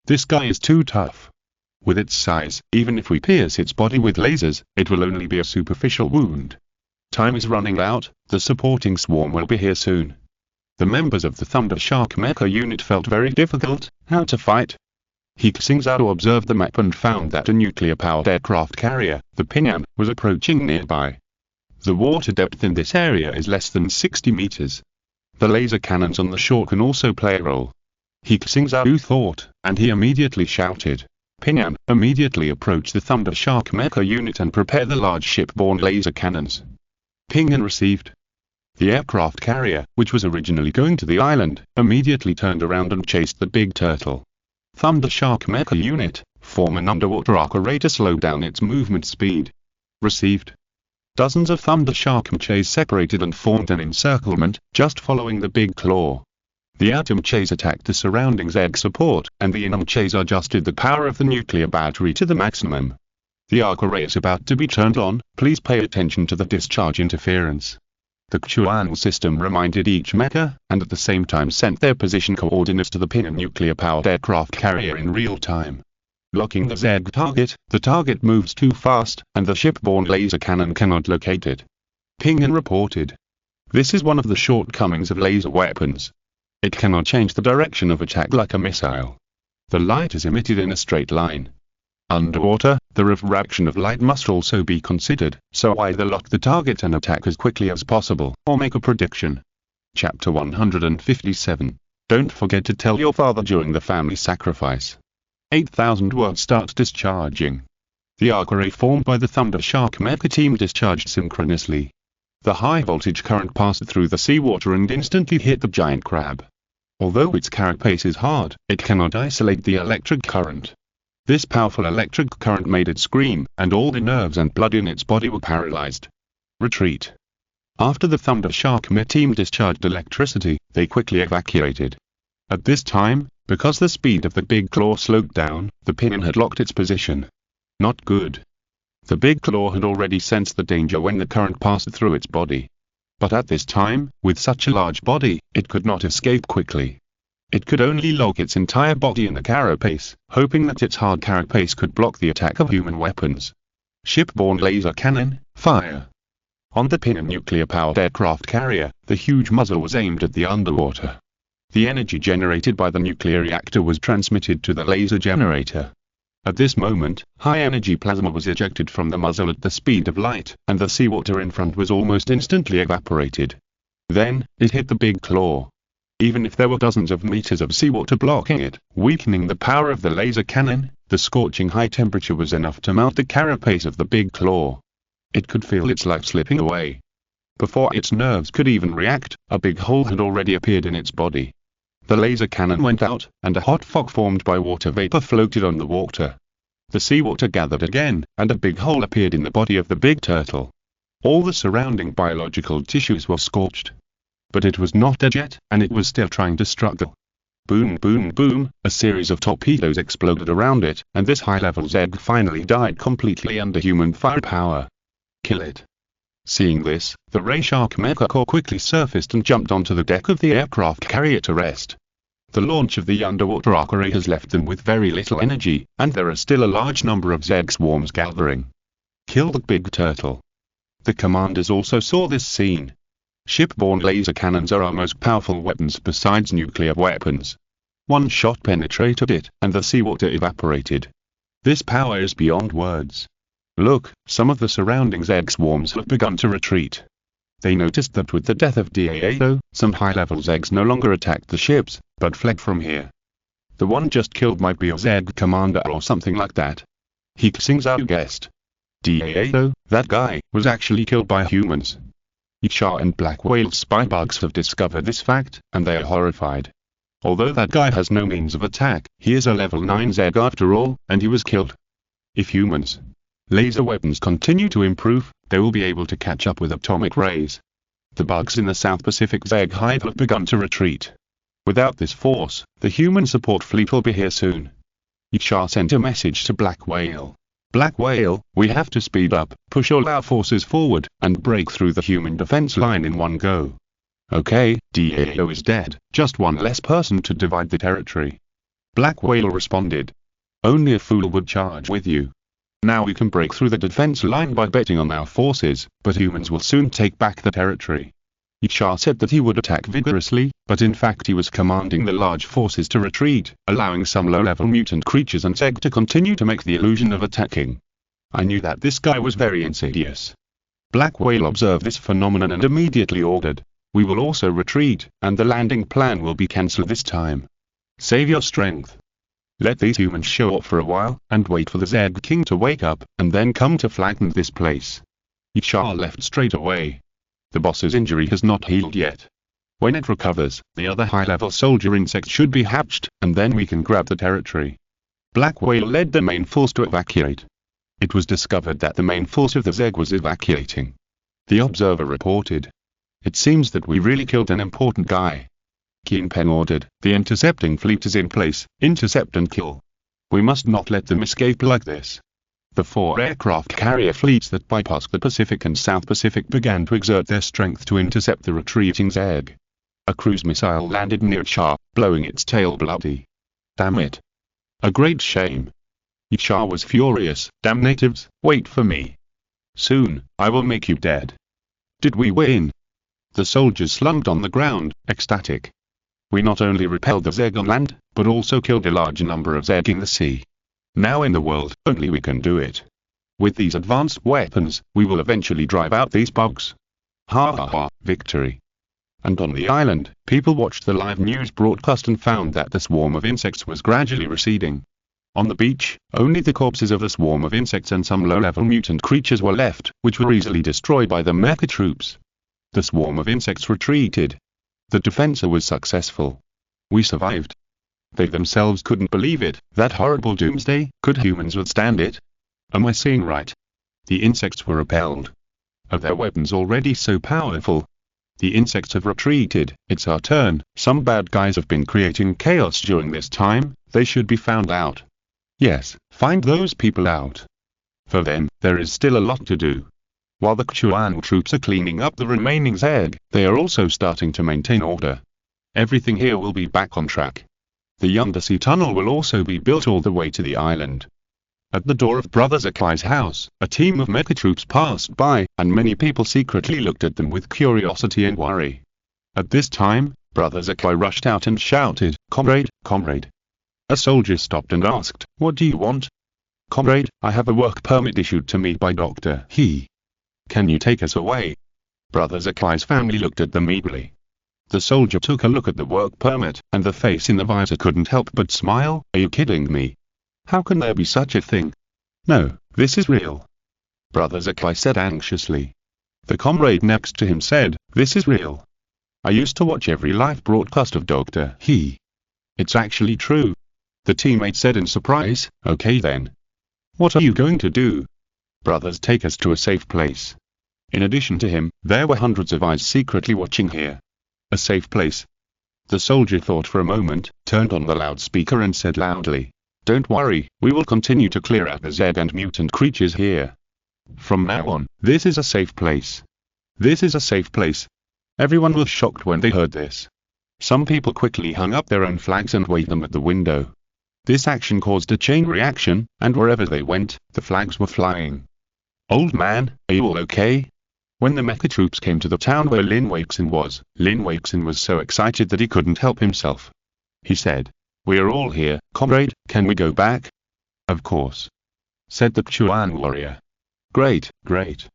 This guy is too tough. With its size, even if we pierce its body with lasers, it will only be a superficial wound. Time is running out, the supporting swarm will be here soon. The members of the Thunder Shark mecha unit felt very difficult. How to fight? He Xingzhou observed the map and found that a nuclear-powered aircraft carrier, the Pinyan, was approaching nearby. The water depth in this area is less than 60 meters. The laser cannons on the shore can also play a role. He Xingzhou thought, and he immediately shouted, "Pinyan, immediately approach the Thunder Shark mecha unit and prepare the large ship-borne laser cannons." Pinyan received. The aircraft carrier, which was originally going to the island, immediately turned around and chased the big turtle. Thunder Shark mecha unit, form an underwater arc array to slow down its movement speed. Received. Dozens of Thunder Shark mechas separated and formed an encirclement, just following the big claw. The outer mechas attacked the surrounding ZEG support, and the inner mechas adjusted the power of the nuclear battery to the maximum. The arc array is about to be turned on, please pay attention to the discharge interference. The Chuan system reminded each mecha, and at the same time sent their position coordinates to the Pinyan nuclear-powered aircraft carrier in real time. Blocking the ZEG target, the target moves too fast, and the ship-borne laser cannon cannot locate it. Pinyan reported. This is one of the shortcomings of laser weapons. It cannot change the direction of attack like a missile. The light is emitted in a straight line. Underwater, the refraction of light must also be considered, so either lock the target and attack as quickly as possible, or make a prediction. Chapter 157. Don't forget to tell your father during the family sacrifice. 8,000 words start discharging. The arc array formed by the Thunder Shark mecha team discharged synchronously. The high voltage current passed through the seawater and instantly hit the giant crab. Although its carapace is hard, it cannot isolate the electric current. This powerful electric current made it scream, and all the nerves and blood in its body were paralyzed. Retreat. After the Thunder Shark mecha team discharged electricity, they quickly evacuated. At this time, because the speed of the big claw slowed down, the Pinyan had locked its position. Not good. The big claw had already sensed the danger when the current passed through its body. But at this time, with such a large body, it could not escape quickly. It could only lock its entire body in the carapace, hoping that its hard carapace could block the attack of human weapons. Shipborne laser cannon, fire. On the Pinyan nuclear-powered aircraft carrier, the huge muzzle was aimed at the underwater. The energy generated by the nuclear reactor was transmitted to the laser generator. At this moment, high-energy plasma was ejected from the muzzle at the speed of light, and the seawater in front was almost instantly evaporated. Then, it hit the big claw. Even if there were dozens of meters of seawater blocking it, weakening the power of the laser cannon, the scorching high temperature was enough to melt the carapace of the big claw. It could feel its life slipping away. Before its nerves could even react, a big hole had already appeared in its body. The laser cannon went out, and a hot fog formed by water vapor floated on the water. The seawater gathered again, and a big hole appeared in the body of the big turtle. All the surrounding biological tissues were scorched. But it was not dead yet, and it was still trying to struggle. Boom boom boom, a series of torpedoes exploded around it, and this high-level ZEG finally died completely under human firepower. Kill it. Seeing this, the Ray Shark mecha core quickly surfaced and jumped onto the deck of the aircraft carrier to rest. The launch of the underwater arc array has left them with very little energy, and there are still a large number of ZEG swarms gathering. Kill the big turtle. The commanders also saw this scene. Shipborne laser cannons are our most powerful weapons besides nuclear weapons. One shot penetrated it, and the seawater evaporated. This power is beyond words. Look, some of the surrounding ZEG swarms have begun to retreat. They noticed that with the death of Dao, some high-level ZEGs no longer attacked the ships, but fled from here. The one just killed might be a ZEG commander or something like that. He Xingzhou guessed. Dao, that guy, was actually killed by humans. Yicha and Black Whale's spy bugs have discovered this fact, and they are horrified. Although that guy has no means of attack, he is a level 9 Zeg after all, and he was killed. If humans' laser weapons continue to improve, they will be able to catch up with atomic rays. The bugs in the South Pacific Zeg hive have begun to retreat. Without this force, the human support fleet will be here soon. Yicha sent a message to Black Whale. Black Whale, we have to speed up, push all our forces forward, and break through the human defense line in one go. Okay, Dao is dead, just one less person to divide the territory. Black Whale responded. Only a fool would charge with you. Now we can break through the defense line by betting on our forces, but humans will soon take back the territory. Yicha said that he would attack vigorously, but in fact he was commanding the large forces to retreat, allowing some low-level mutant creatures and Zeg to continue to make the illusion of attacking. I knew that this guy was very insidious. Black Whale observed this phenomenon and immediately ordered, "We will also retreat, and the landing plan will be cancelled this time. Save your strength. Let these humans show up for a while, and wait for the Zeg King to wake up, and then come to flatten this place." Yicha left straight away. The boss's injury has not healed yet. When it recovers, the other high-level soldier insects should be hatched, and then we can grab the territory. Black Whale led the main force to evacuate. It was discovered that the main force of the Zeg was evacuating. The observer reported, "It seems that we really killed an important guy." Kingpin ordered, "The intercepting fleet is in place, intercept and kill. We must not let them escape like this." The 4 aircraft carrier fleets that bypassed the Pacific and South Pacific began to exert their strength to intercept the retreating Zeg. A cruise missile landed near Yicha, blowing its tail bloody. Damn it. A great shame. Yicha was furious. "Damn natives, wait for me. Soon, I will make you dead." Did we win? The soldiers slumped on the ground, ecstatic. We not only repelled the Zeg on land, but also killed a large number of Zeg in the sea. Now in the world, only we can do it. With these advanced weapons, we will eventually drive out these bugs. Ha ha ha, victory. And on the island, people watched the live news broadcast and found that the swarm of insects was gradually receding. On the beach, only the corpses of the swarm of insects and some low-level mutant creatures were left, which were easily destroyed by the mecha troops. The swarm of insects retreated. The defense was successful. We survived. They themselves couldn't believe it. That horrible doomsday, could humans withstand it? Am I seeing right? The insects were repelled. Are their weapons already so powerful? The insects have retreated. It's our turn. Some bad guys have been creating chaos during this time. They should be found out. Yes, find those people out. For them, there is still a lot to do. While the Chuan troops are cleaning up the remaining Zeg, they are also starting to maintain order. Everything here will be back on track. The undersea tunnel will also be built all the way to the island. At the door of Brother Zakai's house, a team of mecha troops passed by, and many people secretly looked at them with curiosity and worry. At this time, Brother Zakai rushed out and shouted, "Comrade, comrade." A soldier stopped and asked, "What do you want?" "Comrade, I have a work permit issued to me by Dr. He. Can you take us away?" Brother Zakai's family looked at them eagerly. The soldier took a look at the work permit, and the face in the visor couldn't help but smile. "Are you kidding me? How can there be such a thing? No, this is real." Brother Zakai said anxiously. The comrade next to him said, "This is real. I used to watch every live broadcast of Dr. He. It's actually true." The teammate said in surprise, "Okay then. What are you going to do?" "Brothers, take us to a safe place." In addition to him, there were hundreds of eyes secretly watching here. A safe place. The soldier thought for a moment, turned on the loudspeaker and said loudly, "Don't worry, we will continue to clear out the Zeg and mutant creatures here. From now on, this is a safe place. This is a safe place." Everyone was shocked when they heard this. Some people quickly hung up their own flags and waved them at the window. This action caused a chain reaction, and wherever they went, the flags were flying. "Old man, are you all okay?" When the mecha troops came to the town where Lin Weixin was so excited that he couldn't help himself. He said, "We are all here, comrade, can we go back?" "Of course," said the Chuan warrior. "Great, great."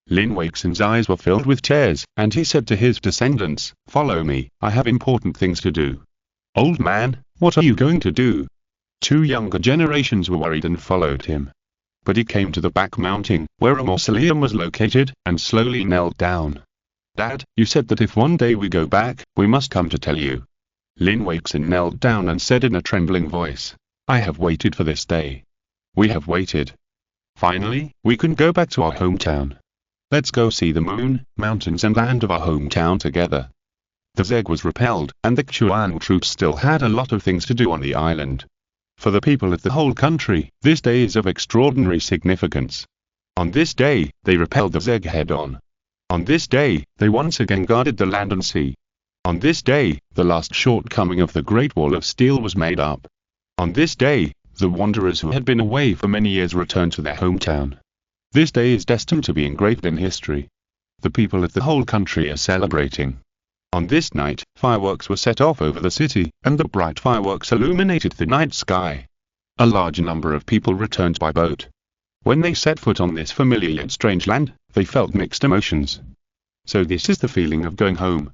Lin Weixin's eyes were filled with tears, and he said to his descendants, "Follow me, I have important things to do." "Old man, what are you going to do?" Two younger generations were worried and followed him. But he came to the back mountain, where a mausoleum was located, and slowly knelt down. Dad, you said that if one day we go back, we must come to tell you. Lin Weixin knelt down and said in a trembling voice, I have waited for this day. We have waited. Finally, we can go back to our hometown. Let's go see the moon, mountains and land of our hometown together. The Zeg was repelled, and the Chuan troops still had a lot of things to do on the island. For the people of the whole country, this day is of extraordinary significance. On this day, they repelled the Zeg head-on. On this day, they once again guarded the land and sea. On this day, the last shortcoming of the Great Wall of Steel was made up. On this day, the wanderers who had been away for many years returned to their hometown. This day is destined to be engraved in history. The people of the whole country are celebrating. On this night, fireworks were set off over the city, and the bright fireworks illuminated the night sky. A large number of people returned by boat. When they set foot on this familiar yet strange land, they felt mixed emotions. So this is the feeling of going home.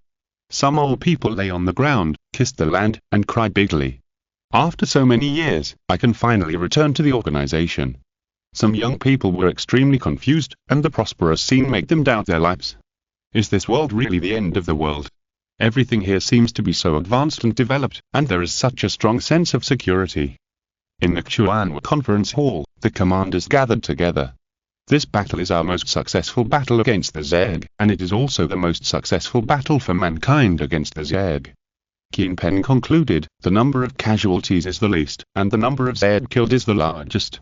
Some old people lay on the ground, kissed the land, and cried bitterly. After so many years, I can finally return to the organization. Some young people were extremely confused, and the prosperous scene made them doubt their lives. Is this world really the end of the world? Everything here seems to be so advanced and developed, and there is such a strong sense of security. In the Chuan conference hall, the commanders gathered together. This battle is our most successful battle against the Zeg, and it is also the most successful battle for mankind against the Zeg. Qin Pen concluded, the number of casualties is the least, and the number of Zeg killed is the largest.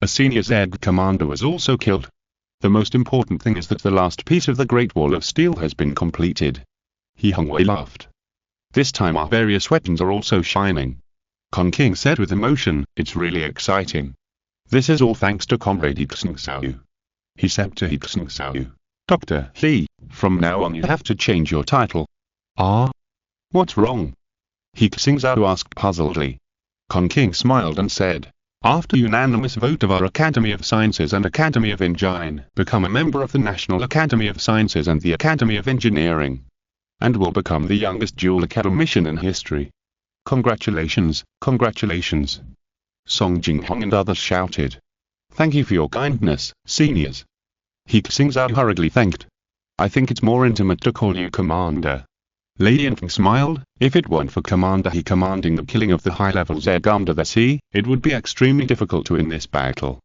A senior Zeg commander was also killed. The most important thing is that the last piece of the Great Wall of Steel has been completed. He Xingzhou laughed. This time our various weapons are also shining. Kong King said with emotion, it's really exciting. This is all thanks to Comrade He Xingzhou. He said to He Xingzhou, Dr. He, from now on you have to change your title. Ah? What's wrong? He Xingzhou asked puzzledly. Kong King smiled and said, after unanimous vote of our Academy of Sciences and Academy of Engineering, become a member of the National Academy of Sciences and the Academy of Engineering. And will become the youngest dual academician in history. Congratulations, congratulations. Song Jinghong and others shouted. Thank you for your kindness, seniors. He Xingzhou hurriedly thanked. I think it's more intimate to call you Commander. Lady Enfeng smiled. If it weren't for Commander He commanding the killing of the high-level Zeg under the sea, it would be extremely difficult to win this battle.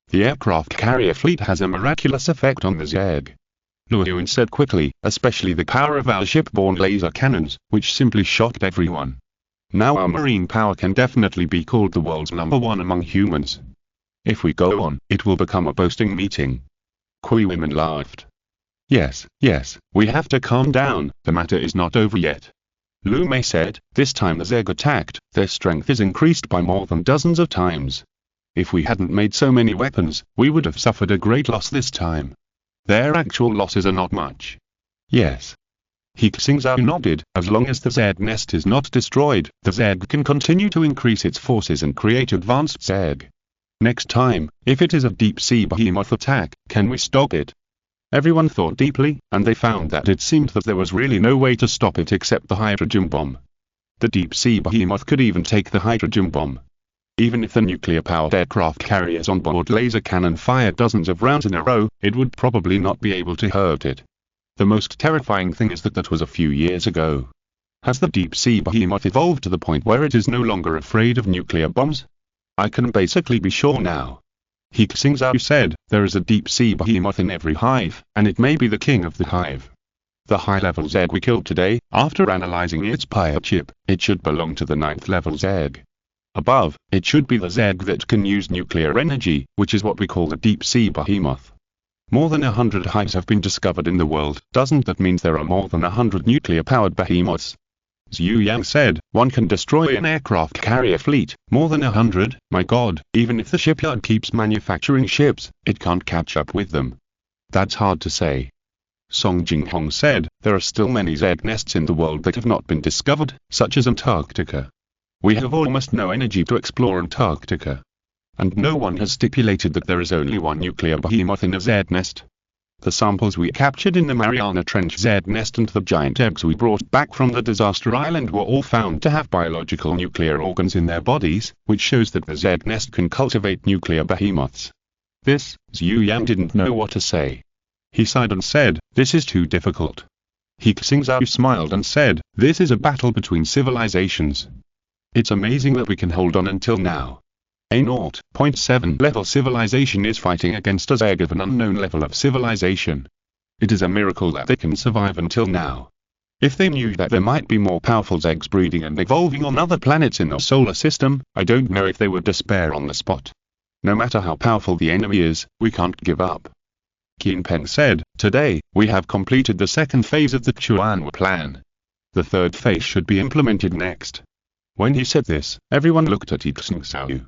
The aircraft carrier fleet has a miraculous effect on the Zeg. Lu Yuan said quickly, especially the power of our ship-borne laser cannons, which simply shocked everyone. Now our marine power can definitely be called the world's #1 among humans. If we go on, it will become a boasting meeting. Kui women laughed. Yes, we have to calm down, the matter is not over yet. Lu Mei said, this time the Zeg attacked, their strength is increased by more than dozens of times. If we hadn't made so many weapons, we would have suffered a great loss this time. Their actual losses are not much. Yes. He Xingzhou nodded, as long as the Zeg nest is not destroyed, the Zeg can continue to increase its forces and create advanced Zeg. Next time, if it is a deep-sea behemoth attack, can we stop it? Everyone thought deeply, and they found that it seemed that there was really no way to stop it except the hydrogen bomb. The deep-sea behemoth could even take the hydrogen bomb. Even if the nuclear-powered aircraft carriers on board laser cannon fired dozens of rounds in a row, it would probably not be able to hurt it. The most terrifying thing is that that was a few years ago. Has the deep-sea behemoth evolved to the point where it is no longer afraid of nuclear bombs? I can basically be sure now. He Xingzhou said, there is a deep-sea behemoth in every hive, and it may be the king of the hive. The high-level Zeg we killed today, after analyzing its pyre chip, it should belong to the 9th level Zeg. Above, it should be the Zeg that can use nuclear energy, which is what we call the deep-sea behemoth. More than 100 hives have been discovered in the world. Doesn't that mean there are more than 100 nuclear-powered behemoths? Zhu Yang said, one can destroy an aircraft carrier fleet, more than 100, my god, even if the shipyard keeps manufacturing ships, it can't catch up with them. That's hard to say. Song Jinghong said, there are still many Zeg nests in the world that have not been discovered, such as Antarctica. We have almost no energy to explore Antarctica. And no one has stipulated that there is only one nuclear behemoth in a Zeg nest. The samples we captured in the Mariana Trench Zeg nest and the giant eggs we brought back from the disaster island were all found to have biological nuclear organs in their bodies, which shows that the Zeg nest can cultivate nuclear behemoths. This, Zhu Yang didn't know what to say. He sighed and said, this is too difficult. He Xingzhou smiled and said, "This is a battle between civilizations. It's amazing that we can hold on until now. A 0.7 level civilization is fighting against a Zeg of an unknown level of civilization. It is a miracle that they can survive until now. If they knew that there might be more powerful Zegs breeding and evolving on other planets in our solar system, I don't know if they would despair on the spot. No matter how powerful the enemy is, we can't give up." Qin Peng said, "Today, we have completed the second phase of the Chuanwu plan. The third phase should be implemented next." When he said this, everyone looked at He Xingzhou.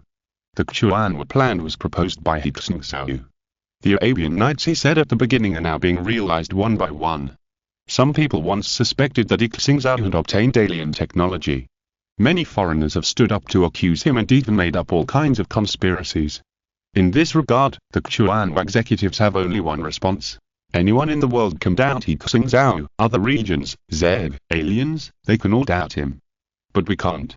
The Chuanwu plan was proposed by He Xingzhou. The Arabian Nights, he said at the beginning, are now being realized one by one. Some people once suspected that He Xingzhou had obtained alien technology. Many foreigners have stood up to accuse him and even made up all kinds of conspiracies. In this regard, the Chuanwu executives have only one response. Anyone in the world can doubt He Xingzhou, other regions, Zeg, aliens, they can all doubt him. But we can't.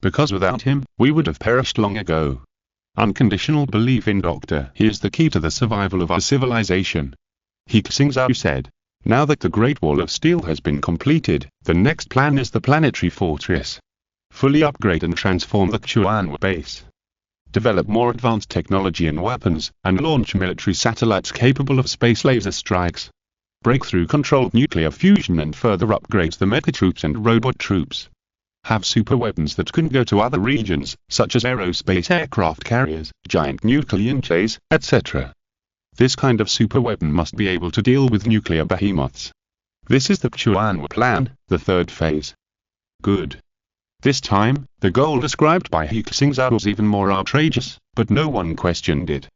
Because without him, we would have perished long ago. Unconditional belief in Doctor He is the key to the survival of our civilization. He Xingzhou said. Now that the Great Wall of Steel has been completed, the next plan is the planetary fortress. Fully upgrade and transform the Chuanwu base. Develop more advanced technology and weapons, and launch military satellites capable of space laser strikes. Breakthrough controlled nuclear fusion and further upgrades the mecha troops and robot troops. Have super weapons that can go to other regions, such as aerospace aircraft carriers, giant nuclear jays, etc. This kind of super weapon must be able to deal with nuclear behemoths. This is the Chuanwu plan, the third phase. Good. This time, the goal described by He Xingzhou was even more outrageous, but no one questioned it.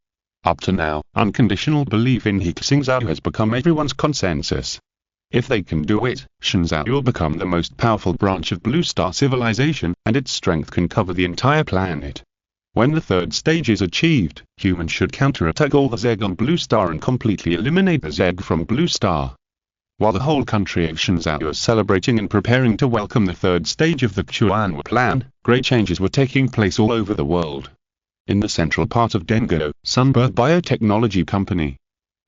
Up to now, unconditional belief in He Xingzhou has become everyone's consensus. If they can do it, Xingzhou will become the most powerful branch of Blue Star civilization, and its strength can cover the entire planet. When the third stage is achieved, humans should counterattack all the Zeg on Blue Star and completely eliminate the Zeg from Blue Star. While the whole country of Xingzhou is celebrating and preparing to welcome the third stage of the Chuanwu plan, great changes were taking place all over the world. In the central part of Dengao, Sunbird Biotechnology Company,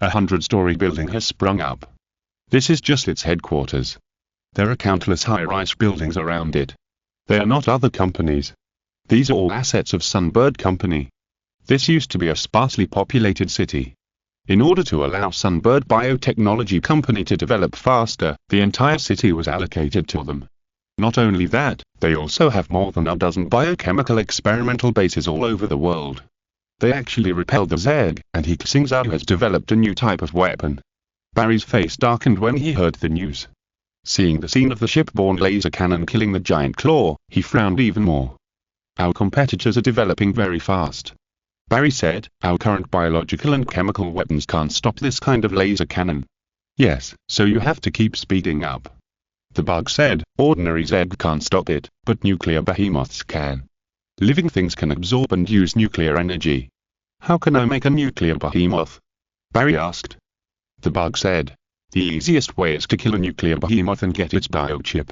a 100-story building has sprung up. This is just its headquarters. There are countless high-rise buildings around it. They are not other companies. These are all assets of Sunbird Company. This used to be a sparsely populated city. In order to allow Sunbird Biotechnology Company to develop faster, the entire city was allocated to them. Not only that, they also have more than a dozen biochemical experimental bases all over the world. They actually repel the Zeg, and He Xingzhou has developed a new type of weapon. Barry's face darkened when he heard the news. Seeing the scene of the ship-borne laser cannon killing the giant claw, he frowned even more. Our competitors are developing very fast. Barry said, our current biological and chemical weapons can't stop this kind of laser cannon. Yes, so you have to keep speeding up. The bug said, ordinary Zeg can't stop it, but nuclear behemoths can. Living things can absorb and use nuclear energy. How can I make a nuclear behemoth? Barry asked. The bug said, the easiest way is to kill a nuclear behemoth and get its biochip.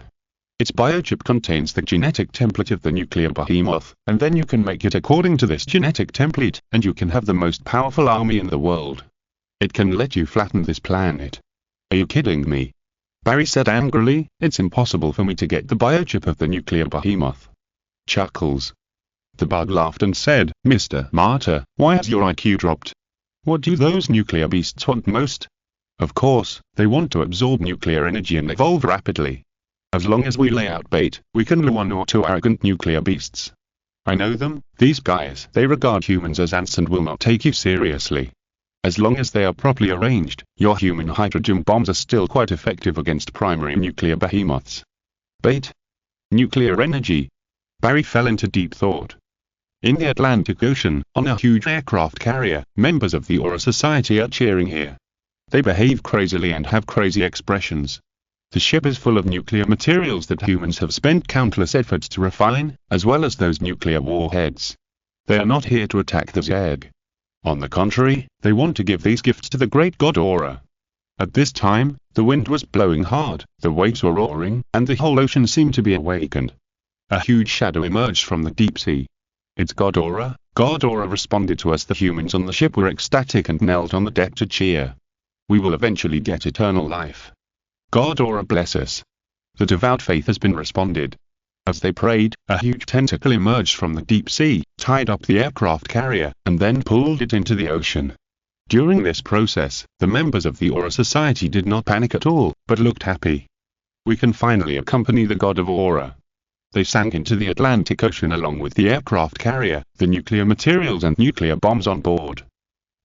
Its biochip contains the genetic template of the nuclear behemoth, and then you can make it according to this genetic template, and you can have the most powerful army in the world. It can let you flatten this planet. Are you kidding me? Barry said angrily, it's impossible for me to get the biochip of the nuclear behemoth. Chuckles. The bug laughed and said, Mr. Martyr, why has your IQ dropped? What do those nuclear beasts want most? Of course, they want to absorb nuclear energy and evolve rapidly. As long as we lay out bait, we can lure 1 or 2 arrogant nuclear beasts. I know them, these guys. They regard humans as ants and will not take you seriously. As long as they are properly arranged, your human hydrogen bombs are still quite effective against primary nuclear behemoths. Bait? Nuclear energy? Barry fell into deep thought. In the Atlantic Ocean, on a huge aircraft carrier, members of the Aura Society are cheering here. They behave crazily and have crazy expressions. The ship is full of nuclear materials that humans have spent countless efforts to refine, as well as those nuclear warheads. They are not here to attack the Zeg. On the contrary, they want to give these gifts to the great god Aura. At this time, the wind was blowing hard, the waves were roaring, and the whole ocean seemed to be awakened. A huge shadow emerged from the deep sea. It's God Aura. God Aura responded to us. The humans on the ship were ecstatic and knelt on the deck to cheer. We will eventually get eternal life. God Aura bless us. The devout faith has been responded. As they prayed, a huge tentacle emerged from the deep sea, tied up the aircraft carrier, and then pulled it into the ocean. During this process, the members of the Aura Society did not panic at all, but looked happy. We can finally accompany the god of Aura. They sank into the Atlantic Ocean along with the aircraft carrier, the nuclear materials and nuclear bombs on board.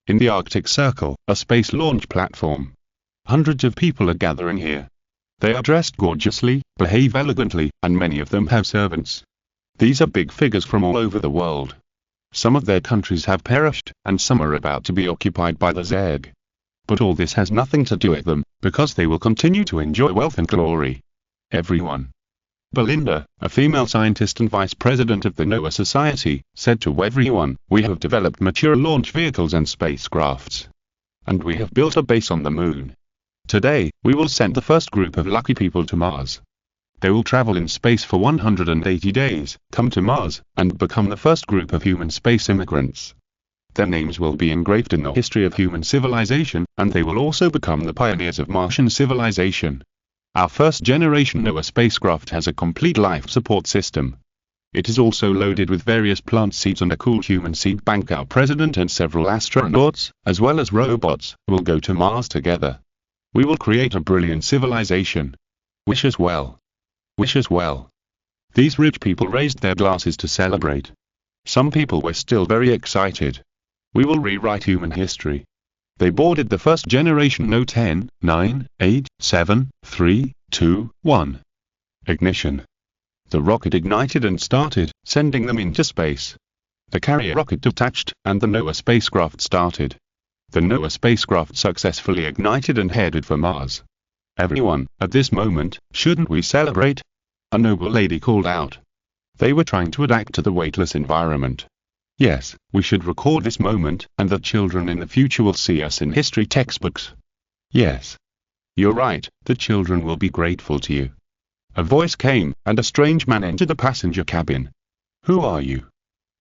In the Arctic Circle, a space launch platform. Hundreds of people are gathering here. They are dressed gorgeously, behave elegantly, and many of them have servants. These are big figures from all over the world. Some of their countries have perished, and some are about to be occupied by the Zerg. But all this has nothing to do with them, because they will continue to enjoy wealth and glory. Everyone. Belinda, a female scientist and vice president of the Noah Society, said to everyone, "We have developed mature launch vehicles and spacecrafts. And we have built a base on the moon. Today, we will send the first group of lucky people to Mars. They will travel in space for 180 days, come to Mars, and become the first group of human space immigrants. Their names will be engraved in the history of human civilization, and they will also become the pioneers of Martian civilization. Our first-generation Noah spacecraft has a complete life support system. It is also loaded with various plant seeds and a cool human seed bank. Our president and several astronauts, as well as robots, will go to Mars together. We will create a brilliant civilization. Wish us well. Wish us well." These rich people raised their glasses to celebrate. Some people were still very excited. We will rewrite human history. They boarded the first generation No 10, 9, 8, 7, 3, 2, 1. Ignition. The rocket ignited and started, sending them into space. The carrier rocket detached, and the Noah spacecraft started. The Noah spacecraft successfully ignited and headed for Mars. "Everyone, at this moment, shouldn't we celebrate?" a noble lady called out. They were trying to adapt to the weightless environment. "Yes, we should record this moment, and the children in the future will see us in history textbooks." "Yes. You're right, the children will be grateful to you." A voice came, and a strange man entered the passenger cabin. "Who are you?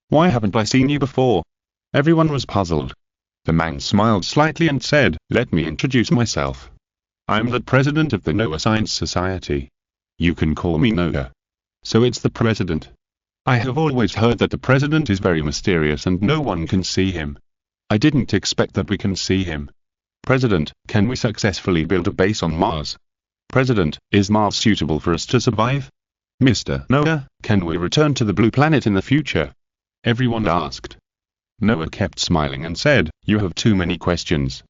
Why haven't I seen you before?" Everyone was puzzled. The man smiled slightly and said, "Let me introduce myself. I'm the president of the Noah Science Society. You can call me Noah." "So it's the president. I have always heard that the president is very mysterious and no one can see him. I didn't expect that we can see him. President, can we successfully build a base on Mars? President, is Mars suitable for us to survive? Mr. Noah, can we return to the blue planet in the future?" Everyone asked. Noah kept smiling and said, "You have too many questions.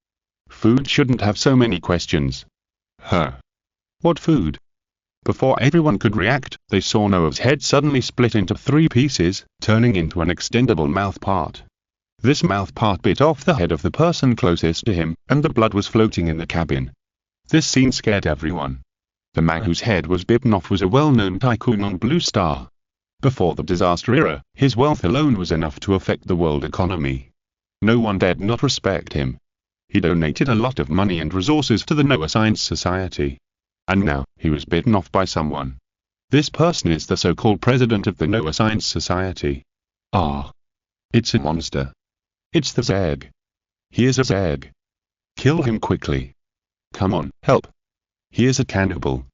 Food shouldn't have so many questions." "Huh? What food?" Before everyone could react, they saw Noah's head suddenly split into 3 pieces, turning into an extendable mouth part. This mouth part bit off the head of the person closest to him, and the blood was floating in the cabin. This scene scared everyone. The man whose head was bitten off was a well-known tycoon on Blue Star. Before the disaster era, his wealth alone was enough to affect the world economy. No one dared not respect him. He donated a lot of money and resources to the Noah Science Society. And now, he was bitten off by someone. This person is the so-called president of the Noah Science Society. Ah. It's a monster. It's the Zerg. He is a Zerg. Kill him quickly. Come on, help. He is a cannibal.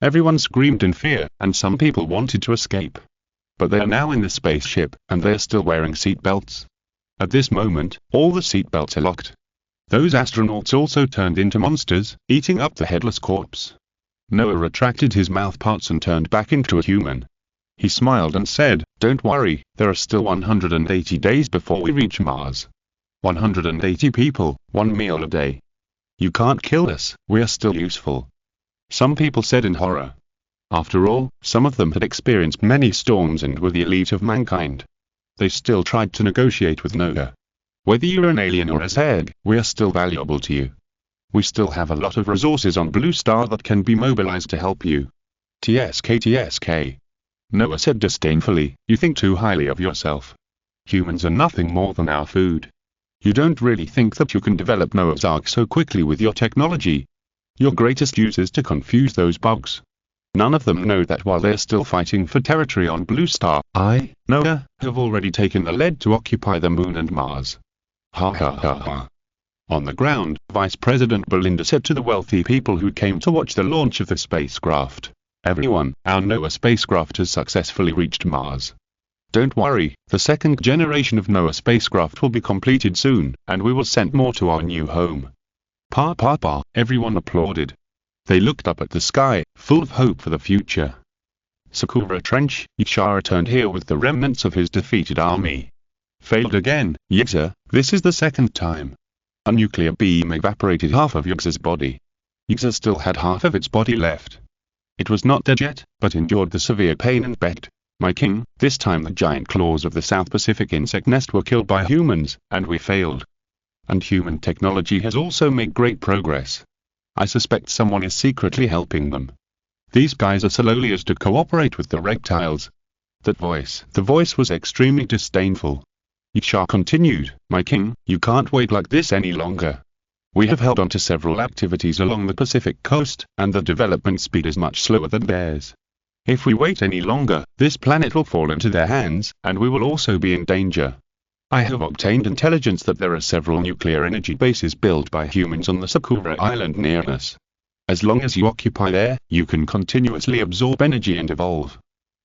Everyone screamed in fear, and some people wanted to escape. But they are now in the spaceship, and they are still wearing seat belts. At this moment, all the seat belts are locked. Those astronauts also turned into monsters, eating up the headless corpse. Noah retracted his mouth parts and turned back into a human. He smiled and said, "Don't worry, there are still 180 days before we reach Mars. 180 people, 1 meal a day. You can't kill us, we are still useful." Some people said in horror. After all, some of them had experienced many storms and were the elite of mankind. They still tried to negotiate with Noah. "Whether you're an alien or a Zerg, we are still valuable to you. We still have a lot of resources on Blue Star that can be mobilized to help you." TSK. Noah said disdainfully, "You think too highly of yourself. Humans are nothing more than our food. You don't really think that you can develop Noah's Ark so quickly with your technology. Your greatest use is to confuse those bugs. None of them know that while they're still fighting for territory on Blue Star, I, Noah, have already taken the lead to occupy the Moon and Mars." Ha ha ha ha. On the ground, Vice President Belinda said to the wealthy people who came to watch the launch of the spacecraft, "Everyone, our Noah spacecraft has successfully reached Mars. Don't worry, the second generation of Noah spacecraft will be completed soon, and we will send more to our new home." Pa pa pa, everyone applauded. They looked up at the sky, full of hope for the future. Sakura Trench, Xingzhou returned here with the remnants of his defeated army. Failed again, Xingzhou, this is the second time. A nuclear beam evaporated half of Xingzhou's body. Xingzhou still had half of its body left. It was not dead yet, but endured the severe pain and begged, "My king, this time the giant claws of the South Pacific insect nest were killed by humans, and we failed. And human technology has also made great progress. I suspect someone is secretly helping them. These guys are slowly as to cooperate with the reptiles." The voice was extremely disdainful. Xingzhou continued, "My king, you can't wait like this any longer. We have held on to several activities along the Pacific coast, and the development speed is much slower than theirs. If we wait any longer, this planet will fall into their hands, and we will also be in danger. I have obtained intelligence that there are several nuclear energy bases built by humans on the Sakura Island near us. As long as you occupy there, you can continuously absorb energy and evolve.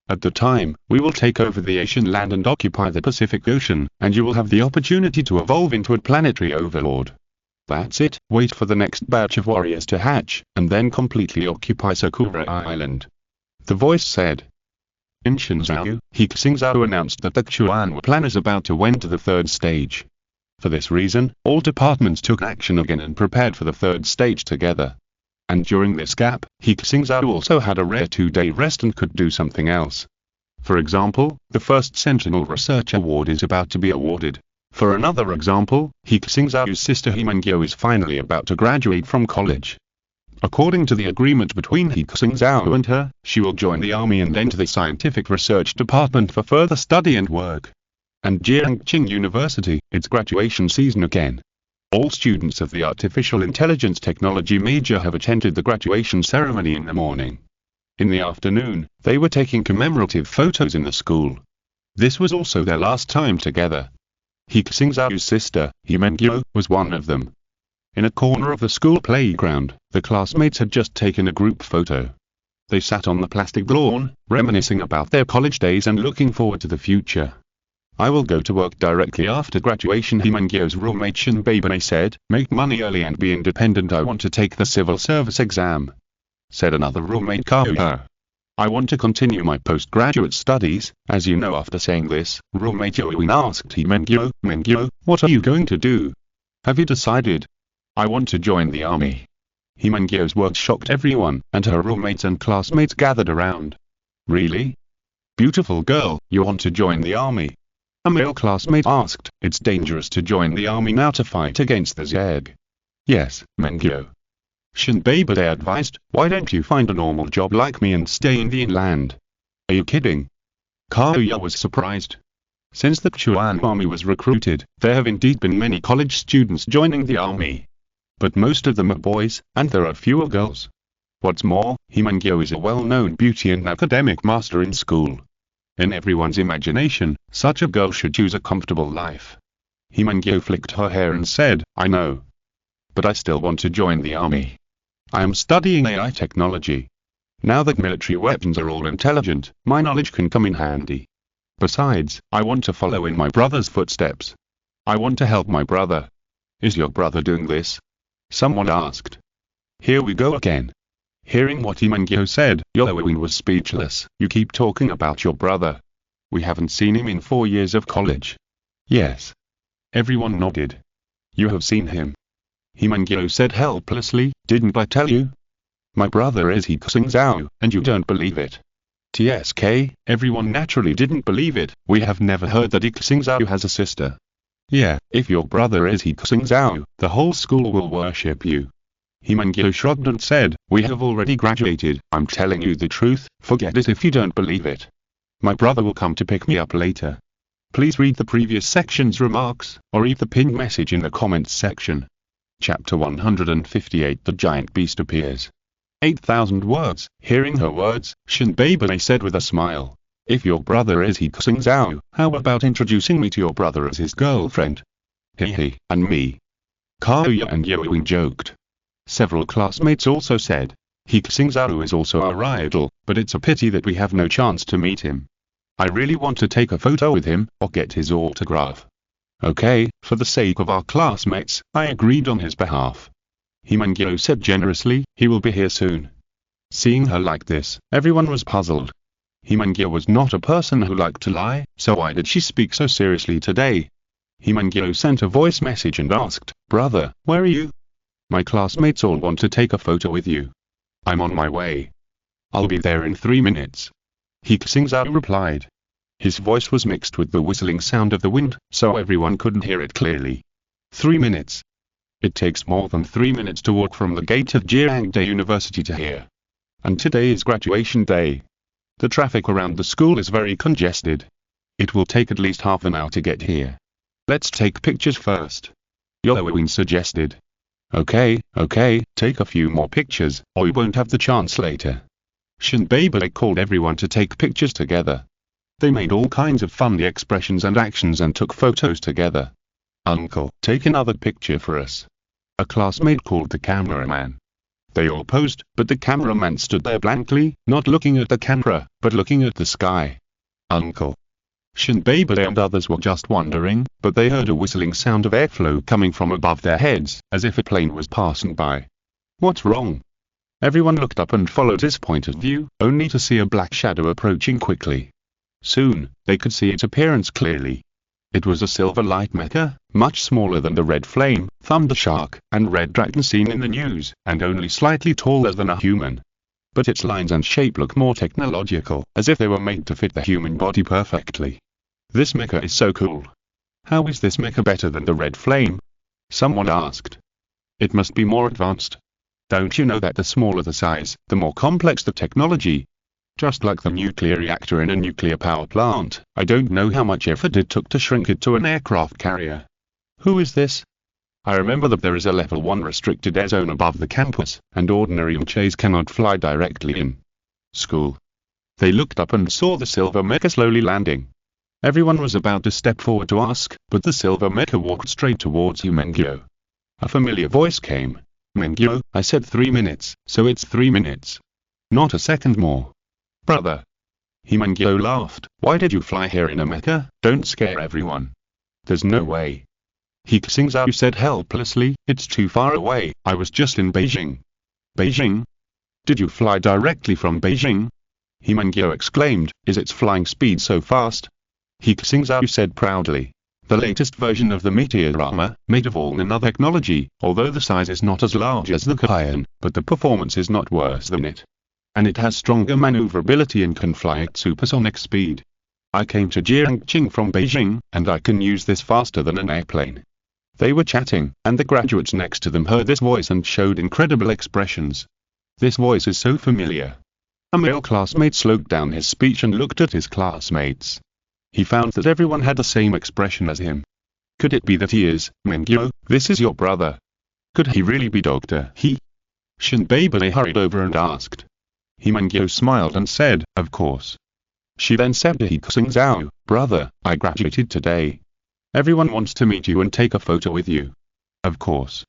At the time, we will take over the Asian land and occupy the Pacific Ocean, and you will have the opportunity to evolve into a planetary overlord. That's it, wait for the next batch of warriors to hatch, and then completely occupy Sakura Island." The voice said. In Xingzhou, He Xingzhou announced that the Chuan plan is about to enter the third stage. For this reason, all departments took action again and prepared for the third stage together. And during this gap, He Xingzhou also had a rare 2-day rest and could do something else. For example, the first Sentinel Research Award is about to be awarded. For another example, He Xingzhou's sister He Xingzhou is finally about to graduate from college. According to the agreement between He Xingzhou and her, she will join the army and enter the scientific research department for further study and work. And Jiangqing University, it's graduation season again. All students of the Artificial Intelligence Technology major have attended the graduation ceremony in the morning. In the afternoon, they were taking commemorative photos in the school. This was also their last time together. He Xingzhou's sister, He Xingzhou, was one of them. In a corner of the school playground, the classmates had just taken a group photo. They sat on the plastic lawn, reminiscing about their college days and looking forward to the future. "I will go to work directly after graduation," He Xingzhou's roommate Shen Beibei said, "make money early and be independent. I want to take the civil service exam," said another roommate Kao. "I want to continue my postgraduate studies." As you know, after saying this, roommate Yoin asked He Xingzhou, "What are you going to do? Have you decided?" "I want to join the army." He Xingzhou's words shocked everyone, and her roommates and classmates gathered around. "Really? Beautiful girl, you want to join the army?" A male classmate asked. "It's dangerous to join the army now to fight against the Zerg." "Yes, Xingzhou." Shen Beibei advised, "Why don't you find a normal job like me and stay in the inland?" "Are you kidding?" Kaoya was surprised. Since the Chuan army was recruited, there have indeed been many college students joining the army. But most of them are boys, and there are fewer girls. What's more, He Xingzhou is a well-known beauty and academic master in school. In everyone's imagination, such a girl should choose a comfortable life. He Xingzhou flicked her hair and said, "I know. But I still want to join the army. I am studying AI technology. Now that military weapons are all intelligent, my knowledge can come in handy. Besides, I want to follow in my brother's footsteps. I want to help my brother." "Is your brother doing this?" someone asked. "Here we go again." Hearing what He Xingzhou said, Yoin was speechless. "You keep talking about your brother. We haven't seen him in 4 years of college." "Yes." Everyone nodded. "You have seen him." He Xingzhou said helplessly, "Didn't I tell you? My brother is He Xingzhou, and you don't believe it." TSK, everyone naturally didn't believe it. "We have never heard that He Xingzhou has a sister." "Yeah, if your brother is He Xingzhou, the whole school will worship you." He Xingzhou shrugged and said, "We have already graduated. I'm telling you the truth, forget it if you don't believe it. My brother will come to pick me up later." Please read the previous section's remarks, or read the pinned message in the comments section. Chapter 158. The Giant Beast Appears. 8,000 words. Hearing her words, Shen Beibei said with a smile, "If your brother is He Xingzhou, how about introducing me to your brother as his girlfriend?" "He, and me." Kaoya and Yoing joked. Several classmates also said, He Xingzhou is also our idol, but it's a pity that we have no chance to meet him. I really want to take a photo with him, or get his autograph. Okay, for the sake of our classmates, I agreed on his behalf. He Xingzhou said generously, he will be here soon. Seeing her like this, everyone was puzzled. He Xingzhou was not a person who liked to lie, so why did she speak so seriously today? He Xingzhou sent a voice message and asked, Brother, where are you? My classmates all want to take a photo with you. I'm on my way. I'll be there in 3 minutes. He Xingzhou replied. His voice was mixed with the whistling sound of the wind, so everyone couldn't hear it clearly. 3 minutes. It takes more than 3 minutes to walk from the gate of Jiangda University to here. And today is graduation day. The traffic around the school is very congested. It will take at least half an hour to get here. Let's take pictures first. Yoing suggested. Okay, take a few more pictures, or we won't have the chance later. Shinbei called everyone to take pictures together. They made all kinds of funny expressions and actions and took photos together. Uncle, take another picture for us. A classmate called the cameraman. They all posed, but the cameraman stood there blankly, not looking at the camera, but looking at the sky. Uncle. Shinbei and others were just wondering, but they heard a whistling sound of airflow coming from above their heads, as if a plane was passing by. What's wrong? Everyone looked up and followed his point of view, only to see a black shadow approaching quickly. Soon, they could see its appearance clearly. It was a silver light mecha, much smaller than the red flame, thunder shark, and red dragon seen in the news, and only slightly taller than a human. But its lines and shape look more technological, as if they were made to fit the human body perfectly. This mecha is so cool. How is this mecha better than the red flame? Someone asked. It must be more advanced. Don't you know that the smaller the size, the more complex the technology? Just like the nuclear reactor in a nuclear power plant, I don't know how much effort it took to shrink it to an aircraft carrier. Who is this? I remember that there is a level 1 restricted air zone above the campus, and ordinary mechas cannot fly directly in school. They looked up and saw the silver mecha slowly landing. Everyone was about to step forward to ask, but the silver mecha walked straight towards He Xingzhou. A familiar voice came. Xingzhou, I said 3 minutes, so it's 3 minutes. Not a second more. Brother. He Xingzhou laughed. Why did you fly here in a mecha? Don't scare everyone. There's no way. He Xingzhou said helplessly, it's too far away, I was just in Beijing. Beijing? Did you fly directly from Beijing? He Xingzhou exclaimed, is its flying speed so fast? He Xingzhou said proudly. The latest version of the meteor armor, made of all nanotechnology, although the size is not as large as the Kayan, but the performance is not worse than it. And it has stronger maneuverability and can fly at supersonic speed. I came to Jiangxing from Beijing, and I can use this faster than an airplane. They were chatting, and the graduates next to them heard this voice and showed incredible expressions. This voice is so familiar. A male classmate slowed down his speech and looked at his classmates. He found that everyone had the same expression as him. Could it be that he is, Xingzhou, this is your brother? Could he really be Dr. He? Shinbei hurried over and asked. He Xingzhou smiled and said, of course. She then said to He Xingzhou, brother, I graduated today. Everyone wants to meet you and take a photo with you. Of course.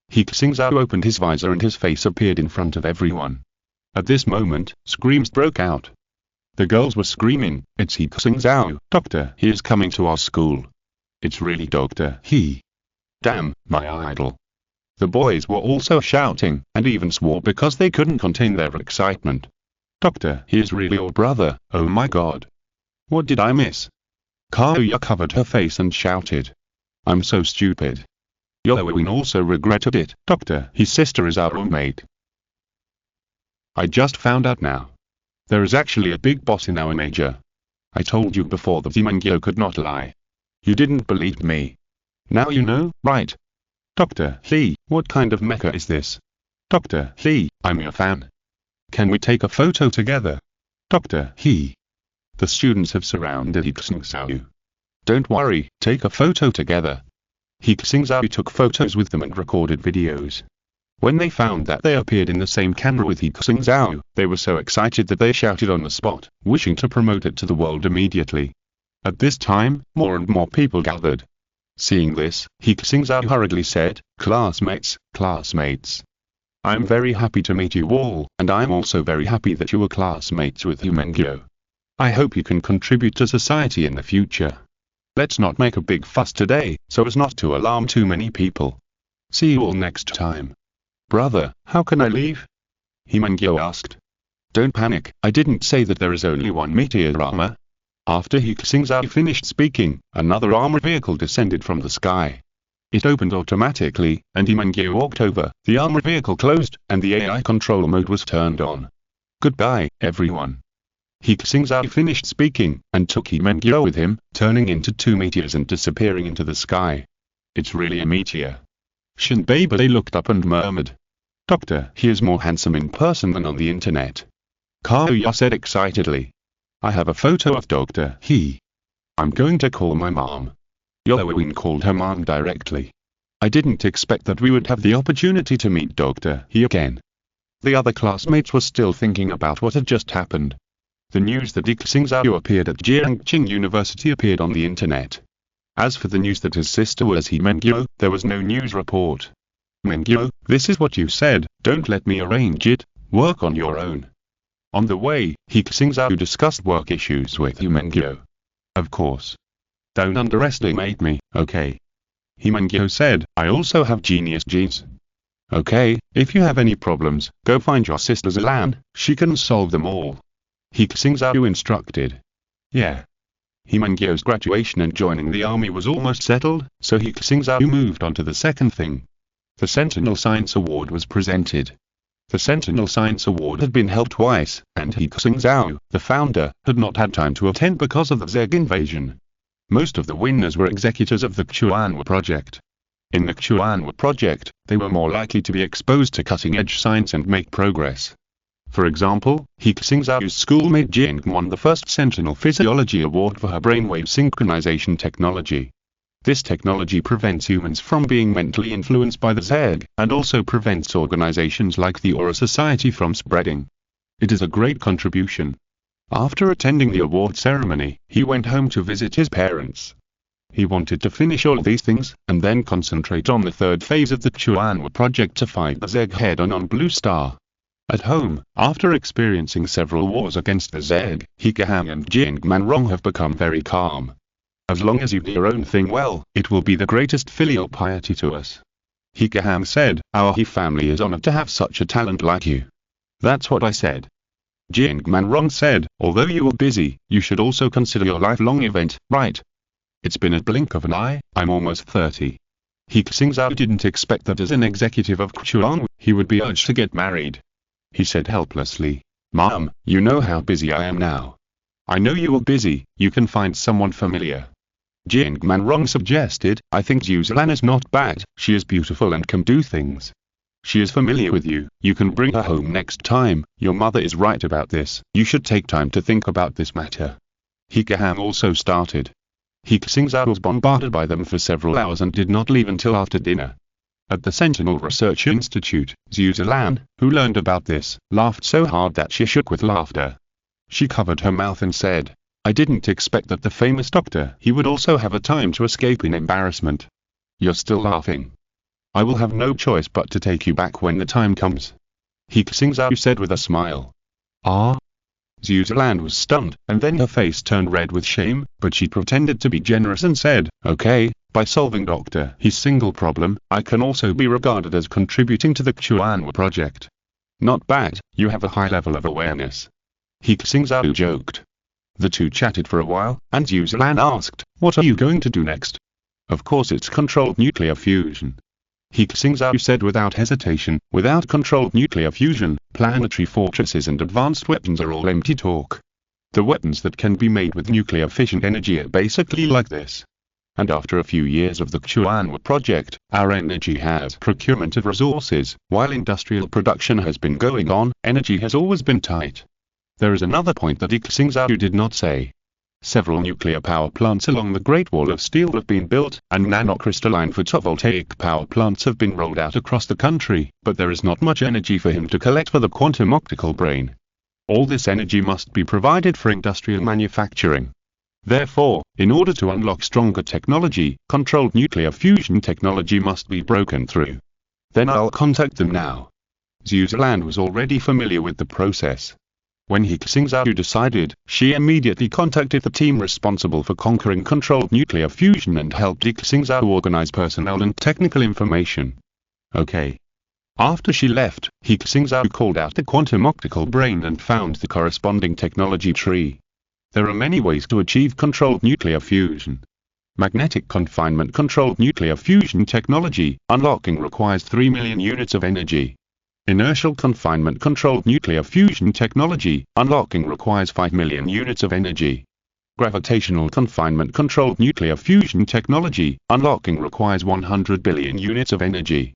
He Xingzhou opened his visor and his face appeared in front of everyone. At this moment, screams broke out. The girls were screaming, it's He Xingzhou, Doctor He is coming to our school. It's really Dr. He. Damn, my idol. The boys were also shouting, and even swore because they couldn't contain their excitement. Doctor He is really your brother, oh my god. What did I miss? Kaoya covered her face and shouted. I'm so stupid. Yoing also regretted it. Doctor His sister is our roommate. I just found out now. There is actually a big boss in our major. I told you before that He Xingzhou could not lie. You didn't believe me. Now you know, right? Dr. He, what kind of mecha is this? Dr. He, I'm your fan. Can we take a photo together? Dr. He. The students have surrounded He Xingzhou. Don't worry, take a photo together. He Xingzhou took photos with them and recorded videos. When they found that they appeared in the same camera with He Xingzhou, they were so excited that they shouted on the spot, wishing to promote it to the world immediately. At this time, more and more people gathered. Seeing this, He Xingzhou hurriedly said, "Classmates, classmates. I am very happy to meet you all, and I am also very happy that you were classmates with He Xingzhou. I hope you can contribute to society in the future. Let's not make a big fuss today, so as not to alarm too many people. See you all next time." "Brother, how can I leave?" He Xingzhou asked. "Don't panic, I didn't say that there is only one meteor armor." After He Xingzhou finished speaking, another armored vehicle descended from the sky. It opened automatically, and He Xingzhou walked over, the armored vehicle closed, and the AI control mode was turned on. "Goodbye, everyone." He Xingzhou finished speaking, and took He Xingzhou with him, turning into two meteors and disappearing into the sky. "It's really a meteor." Shinbei looked up and murmured. "Doctor, he is more handsome in person than on the internet." Kaoya said excitedly. "I have a photo of Dr. He. I'm going to call my mom." Yoawin called her mom directly. "I didn't expect that we would have the opportunity to meet Dr. He again." The other classmates were still thinking about what had just happened. The news that He Xingzhou appeared at Jiangqing University appeared on the internet. As for the news that his sister was He Xingzhou, there was no news report. "Xingzhou, this is what you said, don't let me arrange it, work on your own." On the way, He Xingzhou discussed work issues with He Xingzhou. "Of course. Don't underestimate me, okay?" He Xingzhou said, "I also have genius genes." "Okay, if you have any problems, go find your sister Zilan, she can solve them all." He Xingzhou instructed. Yeah. He Xingzhou's graduation and joining the army was almost settled, so He Xingzhou moved on to the second thing. The Sentinel Science Award was presented. The Sentinel Science Award had been held twice, and He Xingzhou, the founder, had not had time to attend because of the Zeg invasion. Most of the winners were executors of the Xuanwu project. In the Xuanwu project, they were more likely to be exposed to cutting-edge science and make progress. For example, He Xingzhou's schoolmate Jing won the first Sentinel Physiology Award for her brainwave synchronization technology. This technology prevents humans from being mentally influenced by the Zeg, and also prevents organizations like the Aura Society from spreading. It is a great contribution. After attending the award ceremony, he went home to visit his parents. He wanted to finish all these things, and then concentrate on the third phase of the Xuanwu project to fight the Zeg head-on on Blue Star. At home, after experiencing several wars against the Zeg, He Xingzhou and Jing Manrong have become very calm. "As long as you do your own thing well, it will be the greatest filial piety to us." He Xingzhou said, "Our He family is honored to have such a talent like you." "That's what I said." Jing Manrong said, "Although you are busy, you should also consider your lifelong event, right? It's been a blink of an eye, I'm almost 30. He Xingzhou didn't expect that as an executive of Xuanwu, he would be urged to get married. He said helplessly, "Mom, you know how busy I am now." "I know you are busy, you can find someone familiar." Jing Manrong suggested, "I think Yuzilan is not bad, she is beautiful and can do things. She is familiar with you, you can bring her home next time, your mother is right about this, you should take time to think about this matter." He Xingzhou also started. He Xingzhou was bombarded by them for several hours and did not leave until after dinner. At the Sentinel Research Institute, Zilan, who learned about this, laughed so hard that she shook with laughter. She covered her mouth and said, "I didn't expect that the famous doctor he would also have a time to escape in embarrassment." "You're still laughing. I will have no choice but to take you back when the time comes." He Xingzhou said with a smile. "Ah?" Zilan was stunned, and then her face turned red with shame, but she pretended to be generous and said, "Okay, by solving Dr. He's single problem, I can also be regarded as contributing to the Xuanwu project." "Not bad, you have a high level of awareness." He Xingzhou joked. The two chatted for a while, and Zilan asked, "What are you going to do next?" "Of course it's controlled nuclear fusion." He Xingzhou said without hesitation, "Without controlled nuclear fusion, planetary fortresses and advanced weapons are all empty talk. The weapons that can be made with nuclear fission energy are basically like this. And after a few years of the Xuanwu project, our energy has procurement of resources, while industrial production has been going on, energy has always been tight." There is another point that He Xingzhou did not say. Several nuclear power plants along the Great Wall of Steel have been built, and nanocrystalline photovoltaic power plants have been rolled out across the country, but there is not much energy for him to collect for the quantum optical brain. All this energy must be provided for industrial manufacturing. Therefore, in order to unlock stronger technology, controlled nuclear fusion technology must be broken through. Then I'll contact them now. Zhuland was already familiar with the process. When He Xingzhou decided, she immediately contacted the team responsible for conquering controlled nuclear fusion and helped He Xingzhou organize personnel and technical information. Okay. After she left, He Xingzhou called out the quantum optical brain and found the corresponding technology tree. There are many ways to achieve controlled nuclear fusion. Magnetic confinement controlled nuclear fusion technology, unlocking requires 3 million units of energy. Inertial confinement controlled nuclear fusion technology, unlocking requires 5 million units of energy. Gravitational confinement controlled nuclear fusion technology, unlocking requires 100 billion units of energy.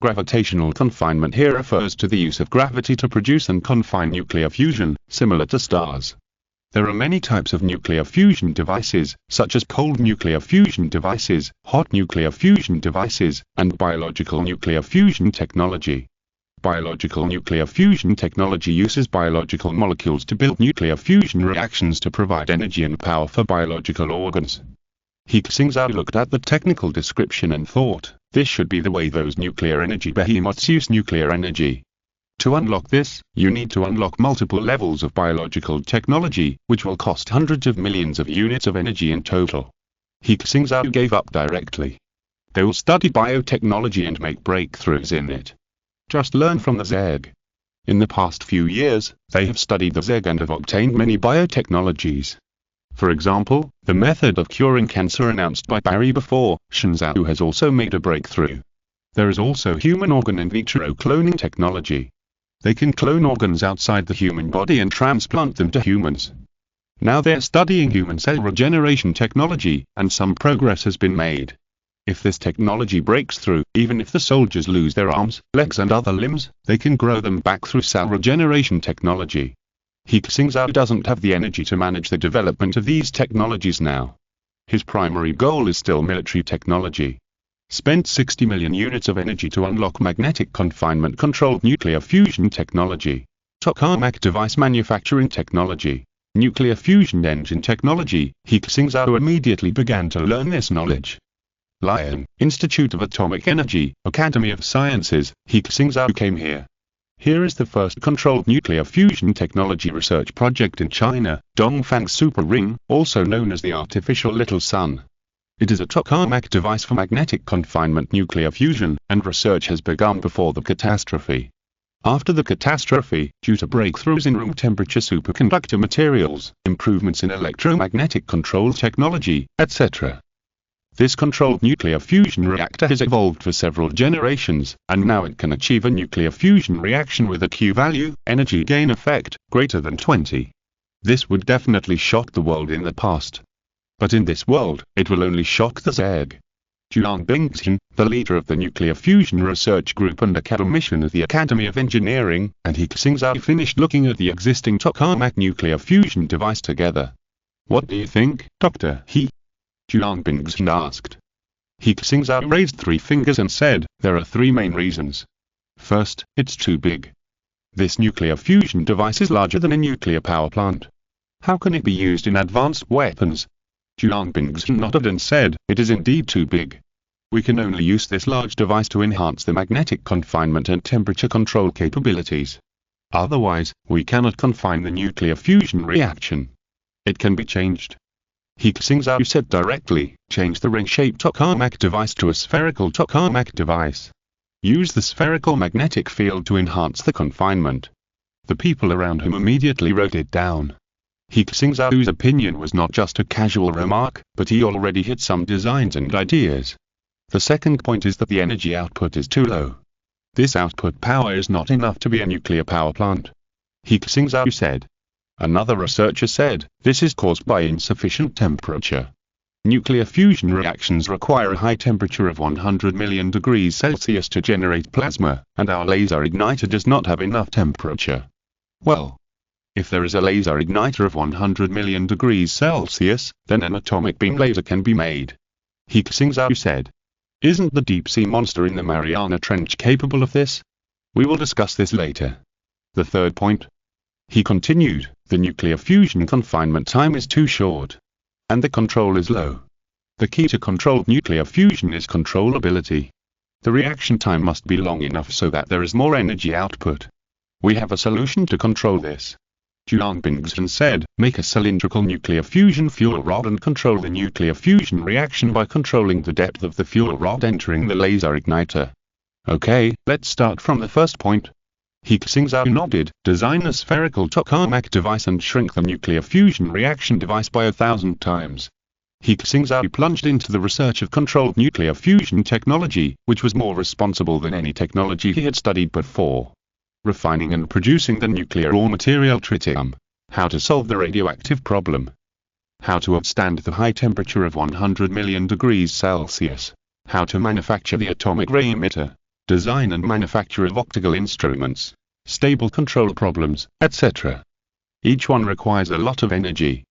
Gravitational confinement here refers to the use of gravity to produce and confine nuclear fusion, similar to stars. There are many types of nuclear fusion devices, such as cold nuclear fusion devices, hot nuclear fusion devices, and biological nuclear fusion technology. Biological nuclear fusion technology uses biological molecules to build nuclear fusion reactions to provide energy and power for biological organs. He Xingzhou looked at the technical description and thought, this should be the way those nuclear energy behemoths use nuclear energy. To unlock this, you need to unlock multiple levels of biological technology, which will cost hundreds of millions of units of energy in total. He Xingzhou gave up directly. They will study biotechnology and make breakthroughs in it. Just learn from the Zeg. In the past few years, they have studied the Zeg and have obtained many biotechnologies. For example, the method of curing cancer announced by Barry before, Xingzhou has also made a breakthrough. There is also human organ in vitro cloning technology. They can clone organs outside the human body and transplant them to humans. Now they're studying human cell regeneration technology, and some progress has been made. If this technology breaks through, even if the soldiers lose their arms, legs and other limbs, they can grow them back through cell regeneration technology. He Xingzhou doesn't have the energy to manage the development of these technologies now. His primary goal is still military technology. Spent 60 million units of energy to unlock magnetic confinement controlled nuclear fusion technology. Tokamak device manufacturing technology. Nuclear fusion engine technology. He Xingzhou immediately began to learn this knowledge. Lion, Institute of Atomic Energy, Academy of Sciences. He Xingzhou came here. Here is the first controlled nuclear fusion technology research project in China, Dongfang Super Ring, also known as the Artificial Little Sun. It is a tokamak device for magnetic confinement nuclear fusion, and research has begun before the catastrophe. After the catastrophe, due to breakthroughs in room temperature superconductor materials, improvements in electromagnetic control technology, etc. This controlled nuclear fusion reactor has evolved for several generations, and now it can achieve a nuclear fusion reaction with a Q value, energy gain effect, greater than 20. This would definitely shock the world in the past. But in this world, it will only shock the Zeg. Zhuang Bingxin, the leader of the Nuclear Fusion Research Group and academician at the Academy of Engineering, and He Xingzhou finished looking at the existing tokamak nuclear fusion device together. What do you think, Dr. He? Zhuang Bingxin asked. He Xingzhou raised 3 fingers and said, there are 3 main reasons. First, it's too big. This nuclear fusion device is larger than a nuclear power plant. How can it be used in advanced weapons? Zhuang Bingxin nodded and said, it is indeed too big. We can only use this large device to enhance the magnetic confinement and temperature control capabilities. Otherwise, we cannot confine the nuclear fusion reaction. It can be changed. He Xingzhou said directly, change the ring-shaped tokamak device to a spherical tokamak device. Use the spherical magnetic field to enhance the confinement. The people around him immediately wrote it down. He Xingzhou's opinion was not just a casual remark, but he already had some designs and ideas. The second point is that the energy output is too low. This output power is not enough to be a nuclear power plant. He Xingzhou said. Another researcher said, this is caused by insufficient temperature. Nuclear fusion reactions require a high temperature of 100 million degrees Celsius to generate plasma, and our laser igniter does not have enough temperature. Well, if there is a laser igniter of 100 million degrees Celsius, then an atomic beam laser can be made. He Xingzhou said. Isn't the deep-sea monster in the Mariana Trench capable of this? We will discuss this later. The third point. He continued, the nuclear fusion confinement time is too short. and the control is low. The key to controlled nuclear fusion is controllability. The reaction time must be long enough so that there is more energy output. We have a solution to control this. He Xingzhou said, make a cylindrical nuclear fusion fuel rod and control the nuclear fusion reaction by controlling the depth of the fuel rod entering the laser igniter. Okay, let's start from the first point. He Xingzhou nodded, design a spherical tokamak device and shrink the nuclear fusion reaction device by 1,000 times. He Xingzhou plunged into the research of controlled nuclear fusion technology, which was more responsible than any technology he had studied before. Refining and producing the nuclear raw material tritium. How to solve the radioactive problem. How to withstand the high temperature of 100 million degrees Celsius. How to manufacture the atomic ray emitter. Design and manufacture of optical instruments. Stable control problems, etc. Each one requires a lot of energy.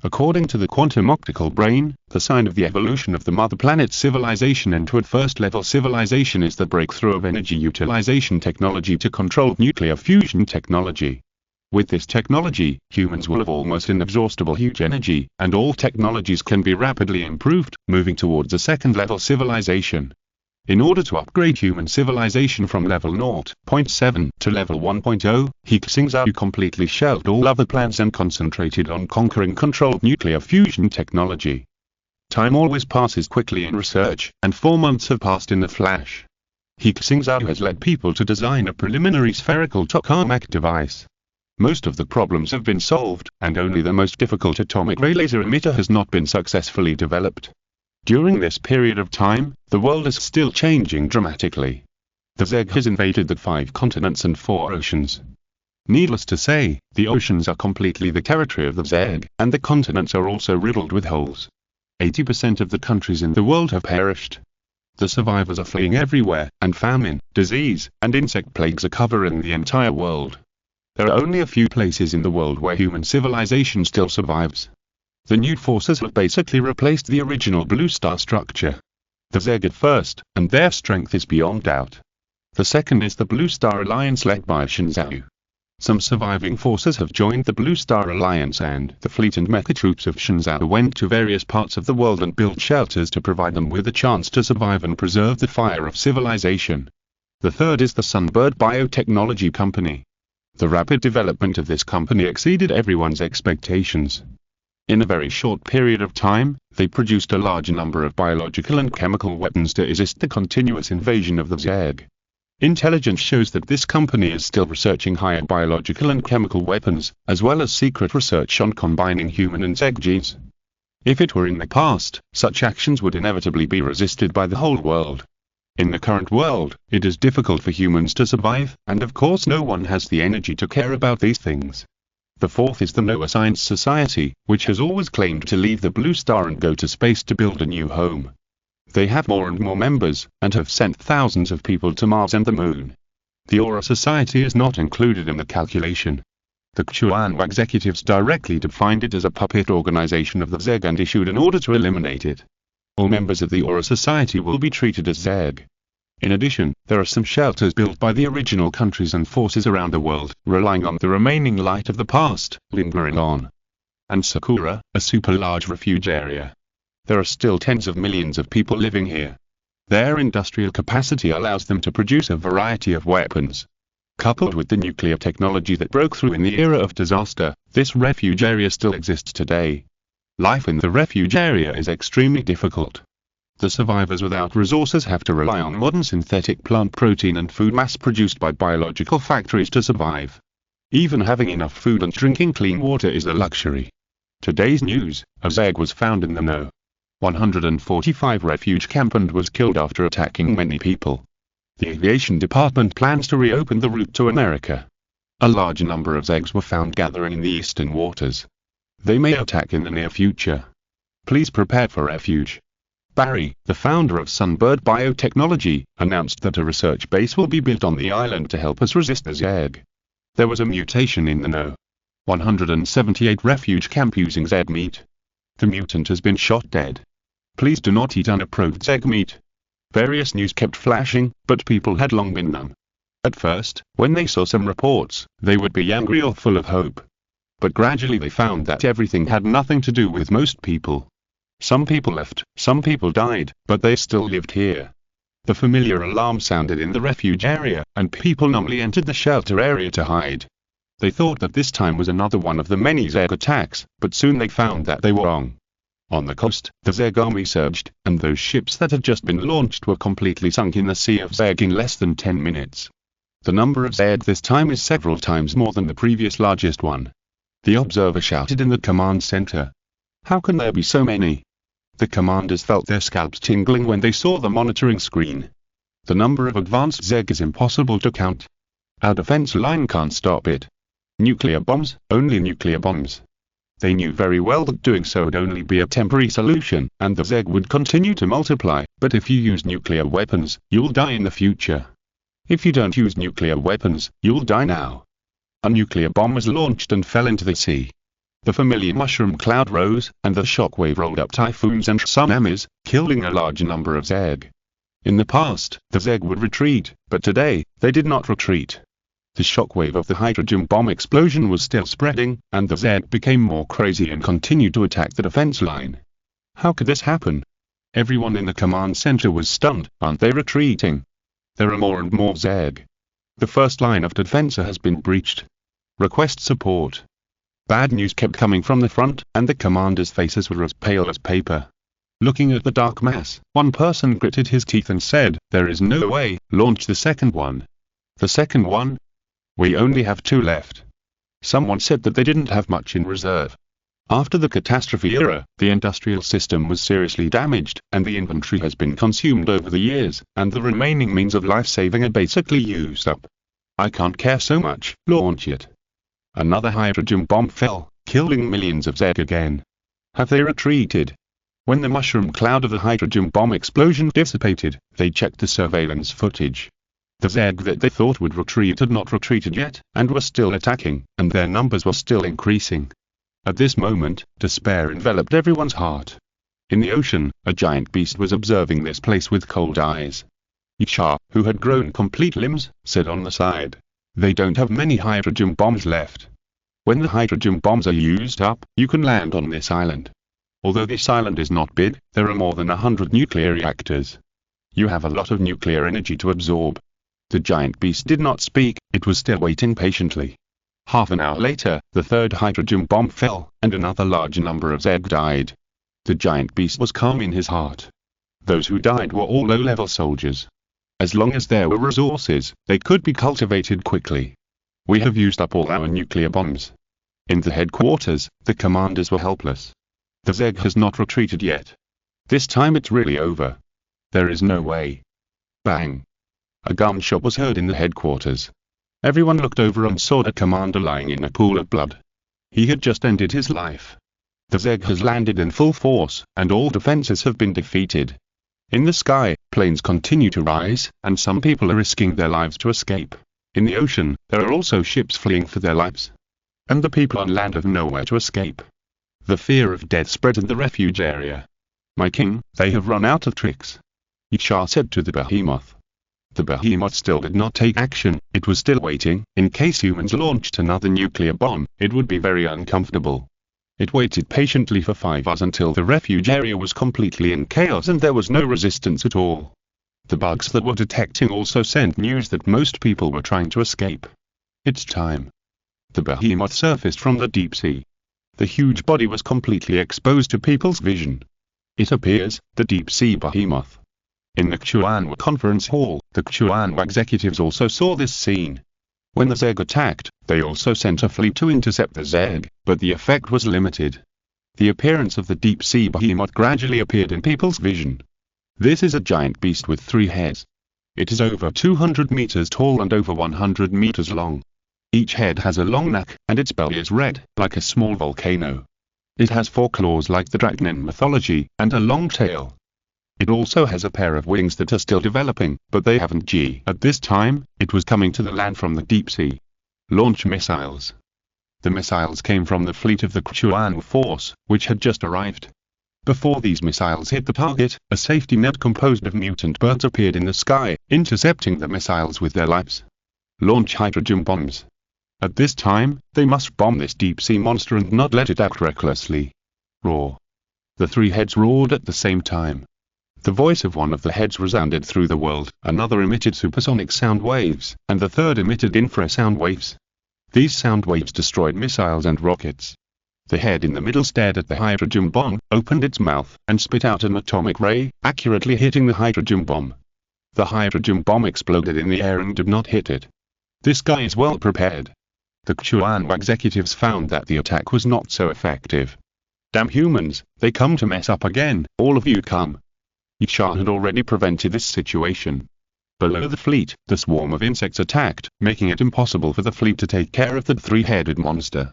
According to the quantum optical brain, the sign of the evolution of the mother planet civilization into a first-level civilization is the breakthrough of energy utilization technology to controlled nuclear fusion technology. With this technology, humans will have almost inexhaustible huge energy, and all technologies can be rapidly improved, moving towards a second-level civilization. In order to upgrade human civilization from level 0.7 to level 1.0, He Xingzhou completely shelved all other plans and concentrated on conquering controlled nuclear fusion technology. Time always passes quickly in research, and 4 months have passed in a flash. He Xingzhou has led people to design a preliminary spherical tokamak device. Most of the problems have been solved, and only the most difficult atomic ray laser emitter has not been successfully developed. During this period of time, the world is still changing dramatically. The Zeg has invaded the 5 continents and 4 oceans. Needless to say, the oceans are completely the territory of the Zeg, and the continents are also riddled with holes. 80% of the countries in the world have perished. The survivors are fleeing everywhere, and famine, disease, and insect plagues are covering the entire world. There are only a few places in the world where human civilization still survives. The new forces have basically replaced the original blue star structure. The Zeg at first, and their strength is beyond doubt. The second is the Blue Star Alliance led by Xingzhou. Some surviving forces have joined the Blue Star Alliance, and the fleet and mecha troops of Xingzhou went to various parts of the world and built shelters to provide them with a chance to survive and preserve the fire of civilization. The third is the Sunbird Biotechnology Company. The rapid development of this company exceeded everyone's expectations. In a very short period of time, they produced a large number of biological and chemical weapons to resist the continuous invasion of the Zeg. Intelligence shows that this company is still researching higher biological and chemical weapons, as well as secret research on combining human and Zeg genes. If it were in the past, such actions would inevitably be resisted by the whole world. In the current world, it is difficult for humans to survive, and of course no one has the energy to care about these things. The fourth is the Noah Science Society, which has always claimed to leave the Blue Star and go to space to build a new home. They have more and more members, and have sent thousands of people to Mars and the Moon. The Aura Society is not included in the calculation. The Chuanwa executives directly defined it as a puppet organization of the Zeg and issued an order to eliminate it. All members of the Aura Society will be treated as Zeg. In addition, there are some shelters built by the original countries and forces around the world, relying on the remaining light of the past, lingering on. And Sakura, a super-large refuge area. There are still tens of millions of people living here. Their industrial capacity allows them to produce a variety of weapons. Coupled with the nuclear technology that broke through in the era of disaster, this refuge area still exists today. Life in the refuge area is extremely difficult. The survivors without resources have to rely on modern synthetic plant protein and food mass-produced by biological factories to survive. Even having enough food and drinking clean water is a luxury. Today's news: a Zeg was found in the No. 145 refuge camp and was killed after attacking many people. The aviation department plans to reopen the route to America. A large number of Zegs were found gathering in the eastern waters. They may attack in the near future. Please prepare for refuge. Barry, the founder of Sunbird Biotechnology, announced that a research base will be built on the island to help us resist the Zeg. There was a mutation in the No. 178 refuge camp using Zeg meat. The mutant has been shot dead. Please do not eat unapproved Zeg meat. Various news kept flashing, but people had long been numb. At first, when they saw some reports, they would be angry or full of hope. but gradually they found that everything had nothing to do with most people. Some people left, some people died, but they still lived here. The familiar alarm sounded in the refuge area, and people numbly entered the shelter area to hide. They thought that this time was another one of the many Zerg attacks, but soon they found that they were wrong. On the coast, the Zerg army surged, and those ships that had just been launched were completely sunk in the sea of Zerg in less than 10 minutes. The number of Zerg this time is several times more than the previous largest one. The observer shouted in the command center. How can there be so many? The commanders felt their scalps tingling when they saw the monitoring screen. The number of advanced Zerg is impossible to count. Our defense line can't stop it. Nuclear bombs, only nuclear bombs. They knew very well that doing so would only be a temporary solution, and the Zerg would continue to multiply, but if you use nuclear weapons, you'll die in the future. If you don't use nuclear weapons, you'll die now. A nuclear bomb was launched and fell into the sea. The familiar mushroom cloud rose, and the shockwave rolled up typhoons and tsunamis, killing a large number of Zerg. In the past, the Zerg would retreat, but today, they did not retreat. The shockwave of the hydrogen bomb explosion was still spreading, and the Zerg became more crazy and continued to attack the defense line. How could this happen? Everyone in the command center was stunned. Aren't they retreating? There are more and more Zerg. The first line of defense has been breached. Request support. Bad news kept coming from the front, and the commanders' faces were as pale as paper. Looking at the dark mass, one person gritted his teeth and said, "There is no way, launch the second one." The second one? We only have 2 left. Someone said that they didn't have much in reserve. After the catastrophe era, the industrial system was seriously damaged, and the inventory has been consumed over the years, and the remaining means of life-saving are basically used up. I can't care so much, launch it. Another hydrogen bomb fell, killing millions of Zerg again. Have they retreated? When the mushroom cloud of the hydrogen bomb explosion dissipated, they checked the surveillance footage. The Zerg that they thought would retreat had not retreated yet, and were still attacking, and their numbers were still increasing. At this moment, despair enveloped everyone's heart. In the ocean, a giant beast was observing this place with cold eyes. Yisha, who had grown complete limbs, said on the side, "They don't have many hydrogen bombs left. When the hydrogen bombs are used up, you can land on this island. Although this island is not big, there are more than 100 nuclear reactors. You have a lot of nuclear energy to absorb." The giant beast did not speak, it was still waiting patiently. Half an hour later, the third hydrogen bomb fell, and another large number of Zerg died. The giant beast was calm in his heart. Those who died were all low-level soldiers. As long as there were resources, they could be cultivated quickly. We have used up all our nuclear bombs. In the headquarters, the commanders were helpless. The Zerg has not retreated yet. This time it's really over. There is no way. Bang! A gunshot was heard in the headquarters. Everyone looked over and saw the commander lying in a pool of blood. He had just ended his life. The Zerg has landed in full force, and all defenses have been defeated. In the sky, planes continue to rise, and some people are risking their lives to escape. In the ocean, there are also ships fleeing for their lives. And the people on land have nowhere to escape. The fear of death spread in the refuge area. "My king, they have run out of tricks," Yisha said to the behemoth. The behemoth still did not take action, it was still waiting. In case humans launched another nuclear bomb, it would be very uncomfortable. It waited patiently for 5 hours until the refuge area was completely in chaos and there was no resistance at all. The bugs that were detecting also sent news that most people were trying to escape. It's time. The behemoth surfaced from the deep sea. The huge body was completely exposed to people's vision. It appears, the deep sea behemoth. In the Xuanhua conference hall, the Xuanhua executives also saw this scene. When the Zerg attacked, they also sent a fleet to intercept the Zerg, but the effect was limited. The appearance of the deep sea behemoth gradually appeared in people's vision. This is a giant beast with 3 heads. It is over 200 meters tall and over 100 meters long. Each head has a long neck, and its belly is red, like a small volcano. It has 4 claws like the dragon in mythology, and a long tail. It also has a pair of wings that are still developing, but they haven't g. At this time, it was coming to the land from the deep sea. Launch missiles. The missiles came from the fleet of the Xuanhua force, which had just arrived. Before these missiles hit the target, a safety net composed of mutant birds appeared in the sky, intercepting the missiles with their lives. Launch hydrogen bombs. At this time, they must bomb this deep-sea monster and not let it act recklessly. Roar. The three heads roared at the same time. The voice of one of the heads resounded through the world, another emitted supersonic sound waves, and the third emitted infrasound waves. These sound waves destroyed missiles and rockets. The head in the middle stared at the hydrogen bomb, opened its mouth, and spit out an atomic ray, accurately hitting the hydrogen bomb. The hydrogen bomb exploded in the air and did not hit it. This guy is well prepared. The Xuanwu executives found that the attack was not so effective. Damn humans, they come to mess up again, all of you come. Yicha had already prevented this situation. Below the fleet, the swarm of insects attacked, making it impossible for the fleet to take care of the three-headed monster.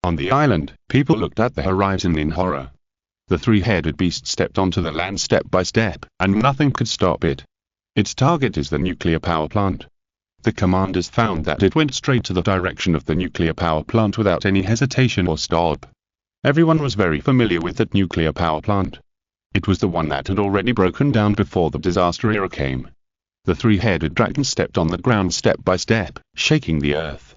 On the island, people looked at the horizon in horror. The three-headed beast stepped onto the land step by step, and nothing could stop it. Its target is the nuclear power plant. The commanders found that it went straight to the direction of the nuclear power plant without any hesitation or stop. Everyone was very familiar with that nuclear power plant. It was the one that had already broken down before the disaster era came. The three-headed dragon stepped on the ground step by step, shaking the earth.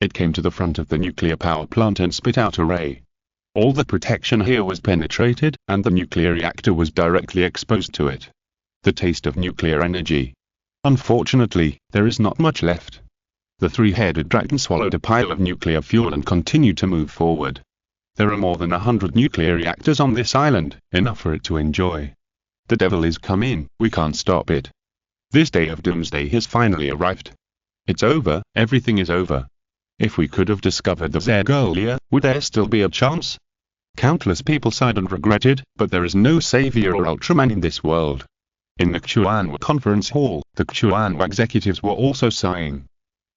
It came to the front of the nuclear power plant and spit out a ray. All the protection here was penetrated, and the nuclear reactor was directly exposed to it. The taste of nuclear energy. Unfortunately, there is not much left. The three-headed dragon swallowed a pile of nuclear fuel and continued to move forward. There are more than 100 nuclear reactors on this island, enough for it to enjoy. The devil is come in, we can't stop it. This day of doomsday has finally arrived. It's over, everything is over. If we could have discovered the Zerg earlier, would there still be a chance? Countless people sighed and regretted, but there is no savior or Ultraman in this world. In the Xuanwu conference hall, the Xuanwu executives were also sighing.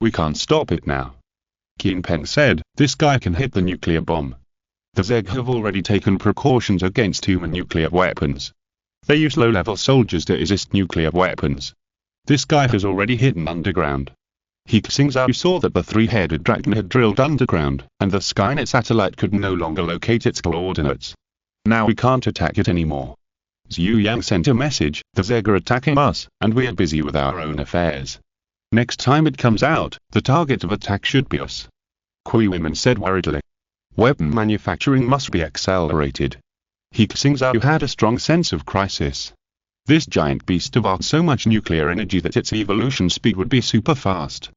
We can't stop it now. Qin Peng said, this guy can hit the nuclear bomb. The Zerg have already taken precautions against human nuclear weapons. They use low-level soldiers to resist nuclear weapons. This guy has already hidden underground. He Xingzhou saw that the three-headed dragon had drilled underground, and the Skynet satellite could no longer locate its coordinates. Now we can't attack it anymore. Zhu Yang sent a message, the Zerg are attacking us, and we are busy with our own affairs. Next time it comes out, the target of attack should be us. Kui women said worriedly. Weapon manufacturing must be accelerated. He Xingzhou had a strong sense of crisis. This giant beast devours so much nuclear energy that its evolution speed would be super fast.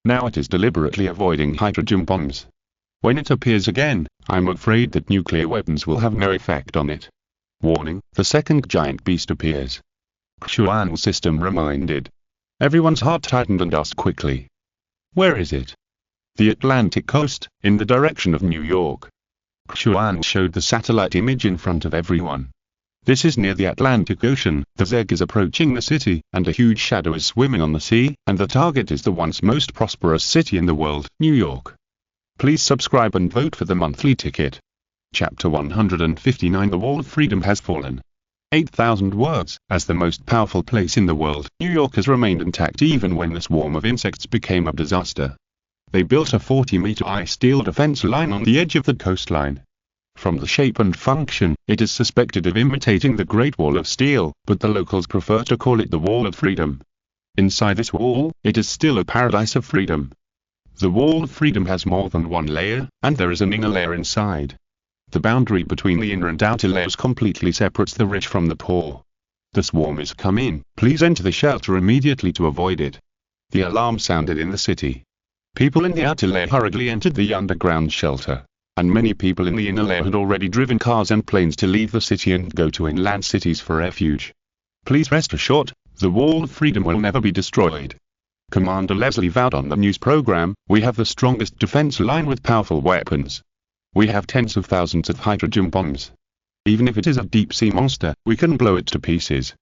Now it is deliberately avoiding hydrogen bombs. When it appears again, I'm afraid that nuclear weapons will have no effect on it. Warning, the second giant beast appears. Xuanwu system reminded. Everyone's heart tightened and asked quickly. Where is it? The Atlantic coast, in the direction of New York. Xuanwu showed the satellite image in front of everyone. This is near the Atlantic Ocean, the Zerg is approaching the city, and a huge shadow is swimming on the sea, and the target is the once most prosperous city in the world, New York. Please subscribe and vote for the monthly ticket. Chapter 159 The Wall of Freedom has fallen. 8,000 words. As the most powerful place in the world, New York has remained intact even when the swarm of insects became a disaster. They built a 40-meter high steel defense line on the edge of the coastline. From the shape and function, it is suspected of imitating the Great Wall of Steel, but the locals prefer to call it the Wall of Freedom. Inside this wall, it is still a paradise of freedom. The Wall of Freedom has more than one layer, and there is an inner layer inside. The boundary between the inner and outer layers completely separates the rich from the poor. The swarm is come in, please enter the shelter immediately to avoid it. The alarm sounded in the city. People in the outer layer hurriedly entered the underground shelter, and many people in the inner layer had already driven cars and planes to leave the city and go to inland cities for refuge. Please rest assured, the Wall of Freedom will never be destroyed. Commander Leslie vowed on the news program, we have the strongest defense line with powerful weapons. We have tens of thousands of hydrogen bombs. Even if it is a deep-sea monster, we can blow it to pieces.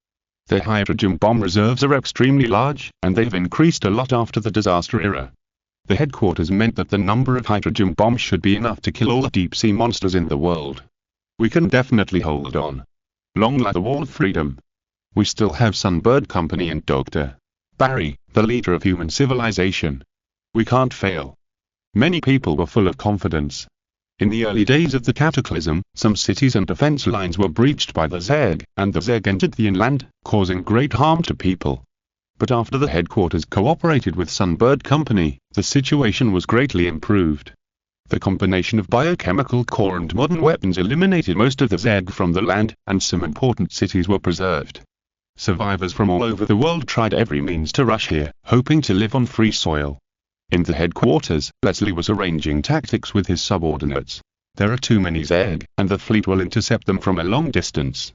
The hydrogen bomb reserves are extremely large, and they've increased a lot after the disaster era. The headquarters meant that the number of hydrogen bombs should be enough to kill all the deep-sea monsters in the world. We can definitely hold on. Long live the Wall of Freedom. We still have Sunbird Company and Dr. Barry, the leader of human civilization. We can't fail. Many people were full of confidence. In the early days of the cataclysm, some cities and defense lines were breached by the Zerg, and the Zerg entered the inland, causing great harm to people. But after the headquarters cooperated with Sunbird Company, the situation was greatly improved. The combination of biochemical core and modern weapons eliminated most of the Zerg from the land, and some important cities were preserved. Survivors from all over the world tried every means to rush here, hoping to live on free soil. In the headquarters, Leslie was arranging tactics with his subordinates. There are too many Zerg, and the fleet will intercept them from a long distance.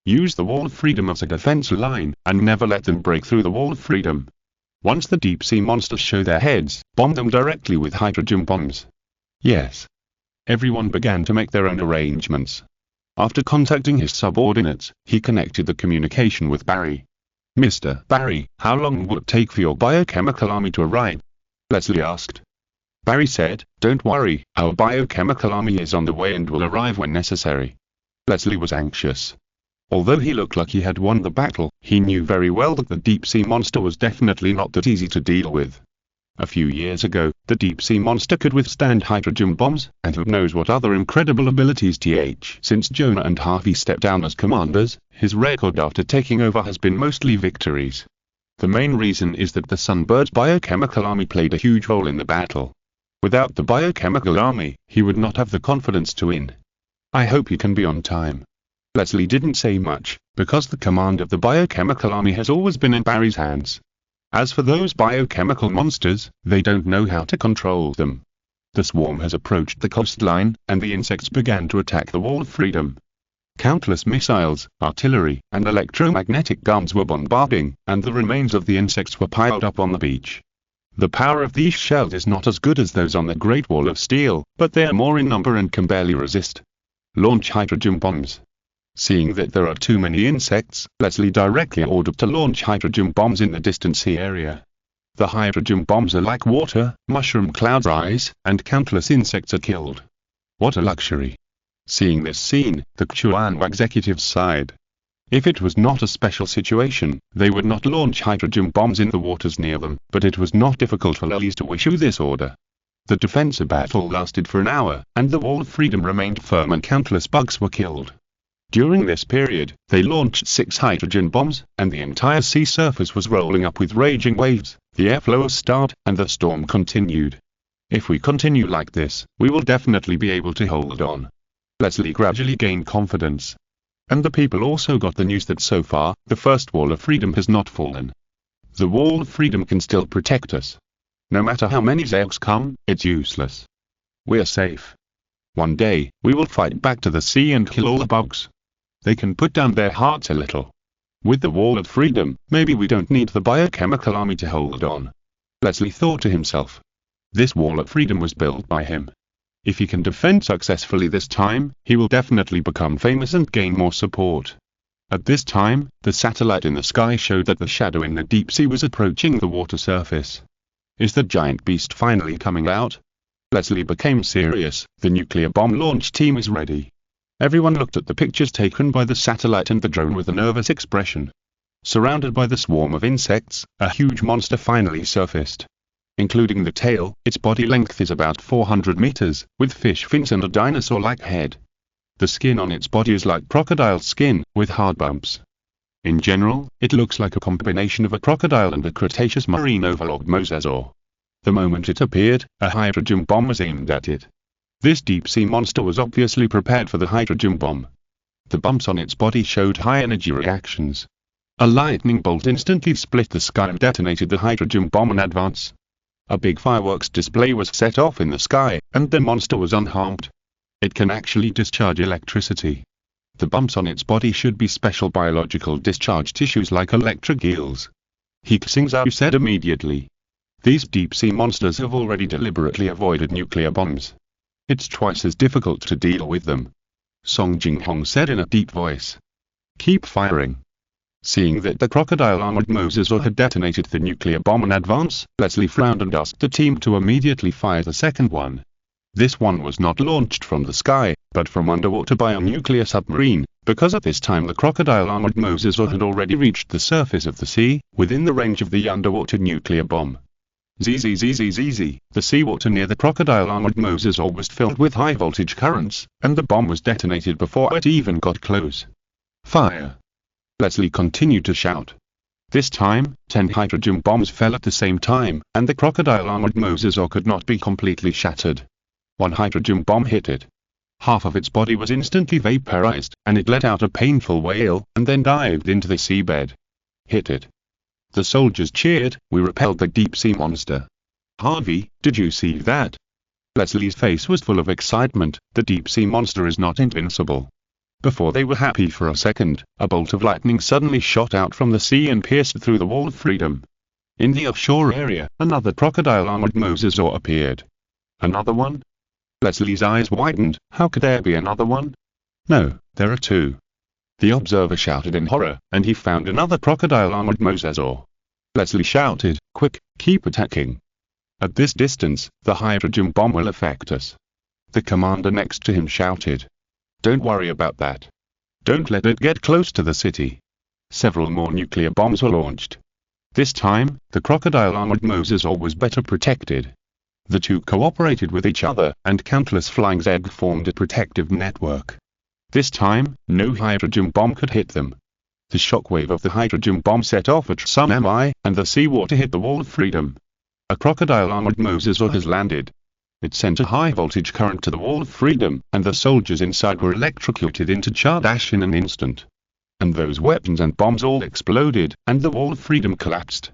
Use the Wall of Freedom as a defense line, and never let them break through the Wall of Freedom. Once the deep-sea monsters show their heads, bomb them directly with hydrogen bombs. Yes. Everyone began to make their own arrangements. After contacting his subordinates, he connected the communication with Barry. "Mr. Barry, how long will it take for your biochemical army to arrive?" Leslie asked. Barry said, "Don't worry, our biochemical army is on the way and will arrive when necessary." Leslie was anxious. Although he looked like he had won the battle, he knew very well that the deep-sea monster was definitely not that easy to deal with. A few years ago, the deep-sea monster could withstand hydrogen bombs, and who knows what other incredible abilities since Jonah and Harvey stepped down as commanders, his record after taking over has been mostly victories. The main reason is that the Sunbird's biochemical army played a huge role in the battle. Without the biochemical army, he would not have the confidence to win. "I hope you can be on time." Leslie didn't say much, because the command of the biochemical army has always been in Barry's hands. As for those biochemical monsters, they don't know how to control them. The swarm has approached the coastline, and the insects began to attack the Wall of Freedom. Countless missiles, artillery, and electromagnetic guns were bombarding, and the remains of the insects were piled up on the beach. The power of these shells is not as good as those on the Great Wall of Steel, but they are more in number and can barely resist. Launch hydrogen bombs. Seeing that there are too many insects, Leslie directly ordered to launch hydrogen bombs in the distant sea area. The hydrogen bombs are like water, mushroom clouds rise, and countless insects are killed. What a luxury. Seeing this scene, the Chuan executives sighed. If it was not a special situation, they would not launch hydrogen bombs in the waters near them, but it was not difficult for Lilies to issue this order. The defensive battle lasted for an hour, and the Wall of Freedom remained firm and countless bugs were killed. During this period, they launched 6 hydrogen bombs, and the entire sea surface was rolling up with raging waves, the airflow started, and the storm continued. If we continue like this, we will definitely be able to hold on. Leslie gradually gained confidence. And the people also got the news that so far, the first Wall of Freedom has not fallen. The Wall of Freedom can still protect us. No matter how many Zergs come, it's useless. We're safe. One day, we will fight back to the sea and kill all the bugs. They can put down their hearts a little. With the Wall of Freedom, maybe we don't need the biochemical army to hold on. Leslie thought to himself. This Wall of Freedom was built by him. If he can defend successfully this time, he will definitely become famous and gain more support. At this time, the satellite in the sky showed that the shadow in the deep sea was approaching the water surface. Is the giant beast finally coming out? Leslie became serious. The nuclear bomb launch team is ready. Everyone looked at the pictures taken by the satellite and the drone with a nervous expression. Surrounded by the swarm of insects, a huge monster finally surfaced. Including the tail, its body length is about 400 meters, with fish fins and a dinosaur-like head. The skin on its body is like crocodile skin, with hard bumps. In general, it looks like a combination of a crocodile and a Cretaceous marine overlord mosasaur. The moment it appeared, a hydrogen bomb was aimed at it. This deep-sea monster was obviously prepared for the hydrogen bomb. The bumps on its body showed high-energy reactions. A lightning bolt instantly split the sky and detonated the hydrogen bomb in advance. A big fireworks display was set off in the sky, and the monster was unharmed. It can actually discharge electricity. The bumps on its body should be special biological discharge tissues like electric eels. He Xingzhou said immediately. These deep-sea monsters have already deliberately avoided nuclear bombs. It's twice as difficult to deal with them. Song Jinghong said in a deep voice. Keep firing. Seeing that the crocodile-armored mosasaur had detonated the nuclear bomb in advance, Leslie frowned and asked the team to immediately fire the second one. This one was not launched from the sky, but from underwater by a nuclear submarine, because at this time the crocodile-armored mosasaur had already reached the surface of the sea, within the range of the underwater nuclear bomb. Zzz, the seawater near the crocodile-armored mosasaur was filled with high-voltage currents, and the bomb was detonated before it even got close. Fire! Leslie continued to shout. This time, 10 hydrogen bombs fell at the same time, and the crocodile-armored mosasaur could not be completely shattered. One hydrogen bomb hit it. Half of its body was instantly vaporized, and it let out a painful wail, and then dived into the seabed. Hit it. The soldiers cheered. We repelled the deep-sea monster. Harvey, did you see that? Leslie's face was full of excitement. The deep-sea monster is not invincible. Before they were happy for a second, a bolt of lightning suddenly shot out from the sea and pierced through the wall of freedom. In the offshore area, another crocodile-armored mosasaur appeared. Another one? Leslie's eyes widened. How could there be another one? No, there are two. The observer shouted in horror, and he found another crocodile-armored mosasaur. Leslie shouted, "Quick, keep attacking. At this distance, the hydrogen bomb will affect us." The commander next to him shouted, "Don't worry about that. Don't let it get close to the city." Several more nuclear bombs were launched. This time, the crocodile-armored mosasaur was better protected. The two cooperated with each other, and countless flying Zeds formed a protective network. This time, no hydrogen bomb could hit them. The shockwave of the hydrogen bomb set off a tsunami, and the seawater hit the wall of freedom. A crocodile-armored mosasaur has landed. It sent a high-voltage current to the wall of freedom, and the soldiers inside were electrocuted into charred ash in an instant. And those weapons and bombs all exploded, and the wall of freedom collapsed.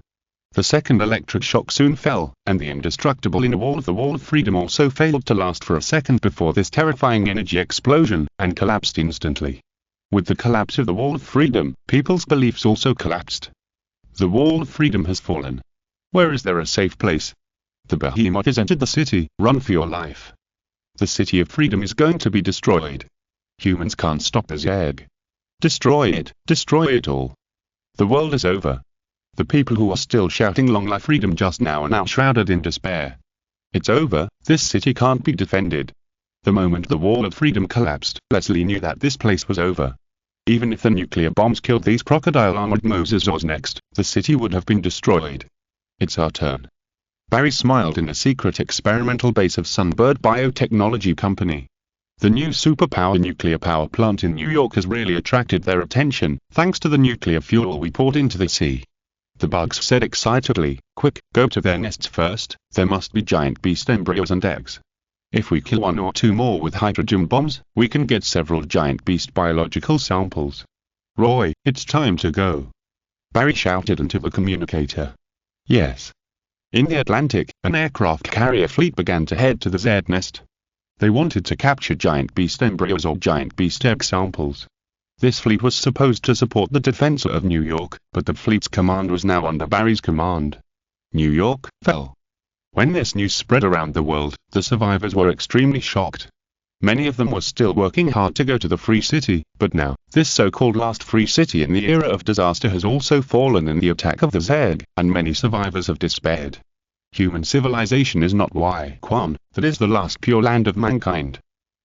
The second electric shock soon fell, and the indestructible inner wall of the wall of freedom also failed to last for a second before this terrifying energy explosion, and collapsed instantly. With the collapse of the wall of freedom, people's beliefs also collapsed. The wall of freedom has fallen. Where is there a safe place? The behemoth has entered the city. Run for your life. The city of freedom is going to be destroyed. Humans can't stop the Zed. Destroy it all. The world is over. The people who are still shouting long live freedom just now are now shrouded in despair. It's over. This city can't be defended. The moment the wall of freedom collapsed, Leslie knew that this place was over. Even if the nuclear bombs killed these crocodile-armored mosasaurs next, the city would have been destroyed. It's our turn. Barry smiled in a secret experimental base of Sunbird Biotechnology Company. The new superpower nuclear power plant in New York has really attracted their attention, thanks to the nuclear fuel we poured into the sea. The bugs said excitedly, "Quick, go to their nests first. There must be giant beast embryos and eggs. If we kill one or two more with hydrogen bombs, we can get several giant beast biological samples." "Roy, it's time to go," Barry shouted into the communicator. "Yes." In the Atlantic, an aircraft carrier fleet began to head to the Zed nest. They wanted to capture giant beast embryos or giant beast egg samples. This fleet was supposed to support the defense of New York, but the fleet's command was now under Barry's command. New York fell. When this news spread around the world, the survivors were extremely shocked. Many of them were still working hard to go to the free city, but now, this so-called last free city in the era of disaster has also fallen in the attack of the Zed, and many survivors have despaired. Human civilization is not Quan, that is the last pure land of mankind.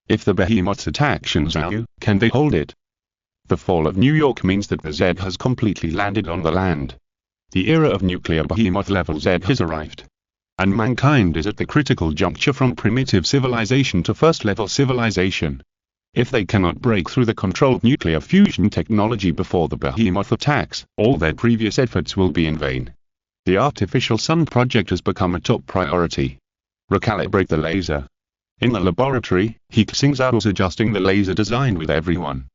If the behemoths attack Xingzhou, can they hold it? The fall of New York means that the Zed has completely landed on the land. The era of nuclear behemoth level Zed has arrived. And mankind is at the critical juncture from primitive civilization to first-level civilization. If they cannot break through the controlled nuclear fusion technology before the behemoth attacks, all their previous efforts will be in vain. The artificial sun project has become a top priority. Recalibrate the laser. In the laboratory, He Xingzhou was adjusting the laser design with everyone.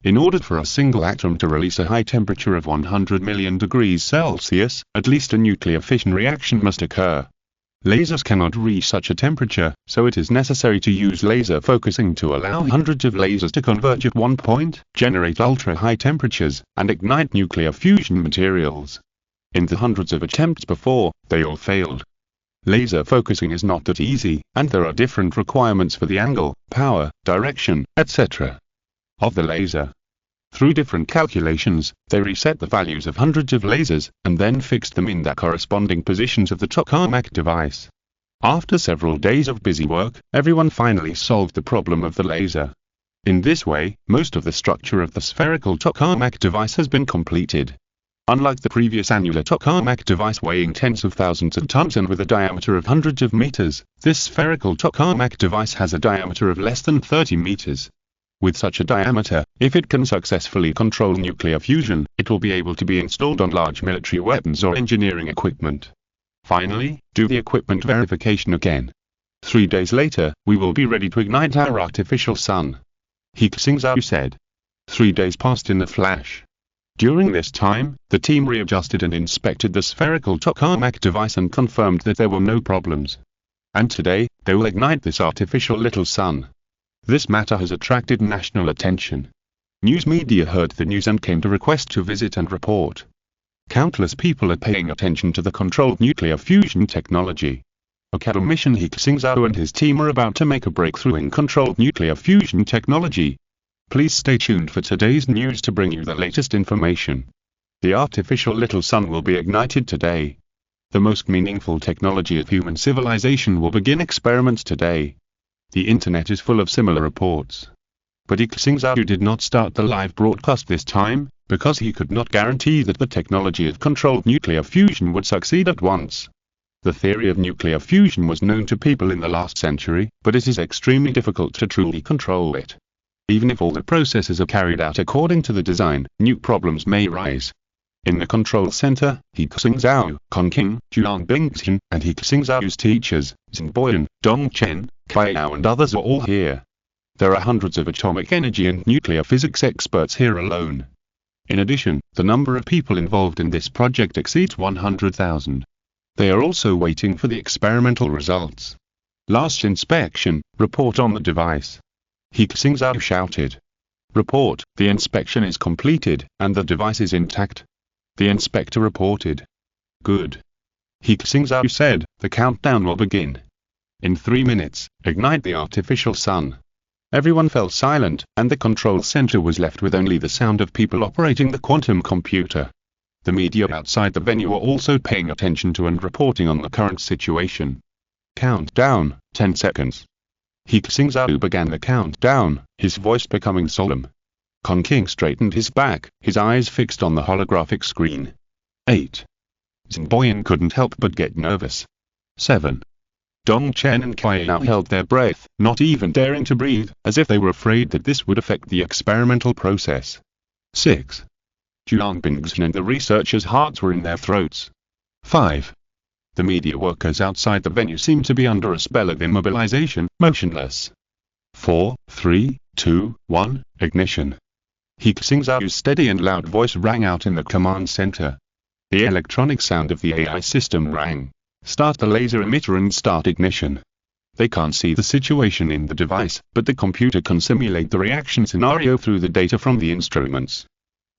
In order for a single atom to release a high temperature of 100 million degrees Celsius, at least a nuclear fission reaction must occur. Lasers cannot reach such a temperature, so it is necessary to use laser focusing to allow hundreds of lasers to converge at one point, generate ultra-high temperatures, and ignite nuclear fusion materials. In the hundreds of attempts before, they all failed. Laser focusing is not that easy, and there are different requirements for the angle, power, direction, etc. of the laser. Through different calculations, they reset the values of hundreds of lasers, and then fixed them in their corresponding positions of the tokamak device. After several days of busy work, everyone finally solved the problem of the laser. In this way, most of the structure of the spherical tokamak device has been completed. Unlike the previous annular tokamak device weighing tens of thousands of tons and with a diameter of hundreds of meters, this spherical tokamak device has a diameter of less than 30 meters. With such a diameter, If it can successfully control nuclear fusion, it will be able to be installed on large military weapons or engineering equipment. Finally, do the equipment verification again. 3 days later, we will be ready to ignite our artificial sun. He Xingzhou said. 3 days passed in a flash. During this time, the team readjusted and inspected the spherical tokamak device and confirmed that there were no problems. And today, they will ignite this artificial little sun. This matter has attracted national attention. News media heard the news and came to request to visit and report. Countless people are paying attention to the controlled nuclear fusion technology. Academician He Xingzhou and his team are about to make a breakthrough in controlled nuclear fusion technology. Please stay tuned for today's news to bring you the latest information. The artificial little sun will be ignited today. The most meaningful technology of human civilization will begin experiments today. The internet is full of similar reports. But He Xingzhou did not start the live broadcast this time, because he could not guarantee that the technology of controlled nuclear fusion would succeed at once. The theory of nuclear fusion was known to people in the last century, but it is extremely difficult to truly control it. Even if all the processes are carried out according to the design, new problems may arise. In the control center, He Xingzhou, Conking, Bingzhen, and He Xingzhou's teachers, Zhenboyan, Dongchen, Kaiyao and others are all here. There are hundreds of atomic energy and nuclear physics experts here alone. In addition, the number of people involved in this project exceeds 100,000. They are also waiting for the experimental results. Last inspection, report on the device. He Xingzhou shouted. Report, the inspection is completed, and the device is intact. The inspector reported. Good. He Xingzhou said, the countdown will begin. In 3 minutes, ignite the artificial sun. Everyone fell silent, and the control center was left with only the sound of people operating the quantum computer. The media outside the venue were also paying attention to and reporting on the current situation. Countdown, 10 seconds. He Xingzhou began the countdown, his voice becoming solemn. Conking straightened his back, his eyes fixed on the holographic screen. 8. Zhenboyan couldn't help but get nervous. 7. Dongchen and Kaiyao held their breath, not even daring to breathe, as if they were afraid that this would affect the experimental process. 6. Bingzhen and the researchers' hearts were in their throats. 5. The media workers outside the venue seemed to be under a spell of immobilization, motionless. 4, 3, 2, 1, ignition. He Xingzhou's steady and loud voice rang out in the command center. The electronic sound of the AI system rang. Start the laser emitter and start ignition. They can't see the situation in the device, but the computer can simulate the reaction scenario through the data from the instruments.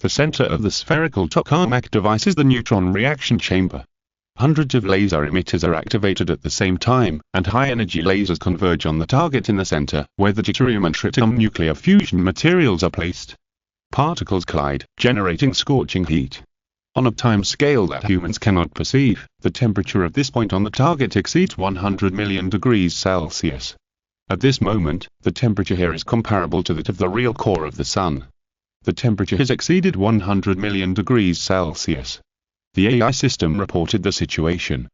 The center of the spherical tokamak device is the neutron reaction chamber. Hundreds of laser emitters are activated at the same time, and high-energy lasers converge on the target in the center, where the deuterium and tritium nuclear fusion materials are placed. Particles collide, generating scorching heat. On a time scale that humans cannot perceive, the temperature of this point on the target exceeds 100 million degrees Celsius. At this moment, the temperature here is comparable to that of the real core of the Sun. The temperature has exceeded 100 million degrees Celsius. The AI system reported the situation.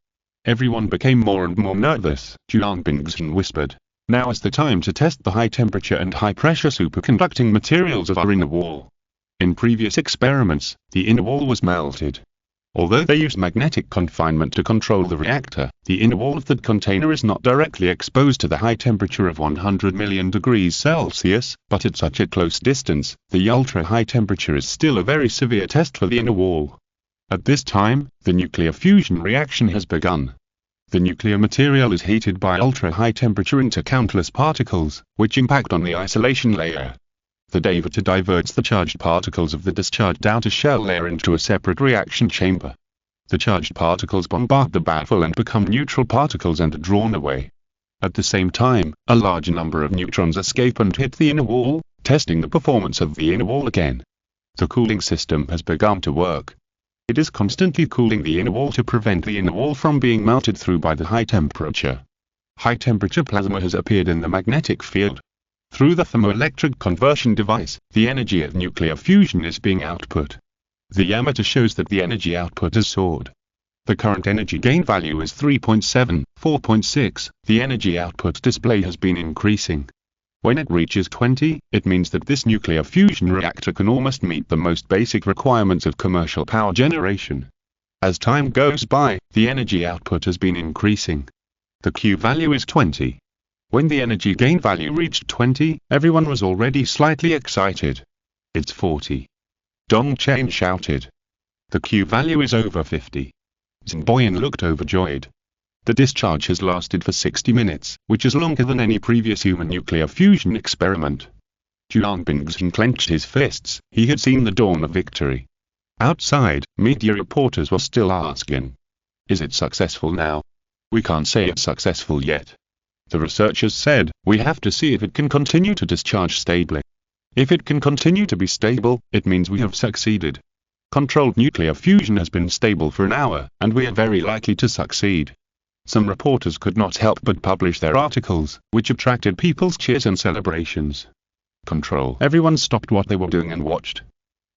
Everyone became more and more nervous, Bingzhen whispered. Now is the time to test the high temperature and high pressure superconducting materials of our inner wall. In previous experiments, the inner wall was melted. Although they used magnetic confinement to control the reactor, the inner wall of the container is not directly exposed to the high temperature of 100 million degrees Celsius, but at such a close distance, the ultra-high temperature is still a very severe test for the inner wall. At this time, the nuclear fusion reaction has begun. The nuclear material is heated by ultra-high temperature into countless particles, which impact on the isolation layer. The data diverts the charged particles of the discharged outer shell layer into a separate reaction chamber. The charged particles bombard the baffle and become neutral particles and are drawn away. At the same time, a large number of neutrons escape and hit the inner wall, testing the performance of the inner wall again. The cooling system has begun to work. It is constantly cooling the inner wall to prevent the inner wall from being melted through by the high temperature. High temperature plasma has appeared in the magnetic field. Through the thermoelectric conversion device, the energy of nuclear fusion is being output. The ammeter shows that the energy output has soared. The current energy gain value is 3.7, 4.6, the energy output display has been increasing. When it reaches 20, it means that this nuclear fusion reactor can almost meet the most basic requirements of commercial power generation. As time goes by, the energy output has been increasing. The Q value is 20. When the energy gain value reached 20, everyone was already slightly excited. It's 40. Dong Chen shouted. The Q value is over 50. Xingboyan looked overjoyed. The discharge has lasted for 60 minutes, which is longer than any previous human nuclear fusion experiment. Juan Bingzhen clenched his fists. He had seen the dawn of victory. Outside, media reporters were still asking, "Is it successful now?" "We can't say it's successful yet," the researchers said. "We have to see if it can continue to discharge stably. If it can continue to be stable, it means we have succeeded. Controlled nuclear fusion has been stable for an hour, and we are very likely to succeed." Some reporters could not help but publish their articles, which attracted people's cheers and celebrations. Control. Everyone stopped what they were doing and watched.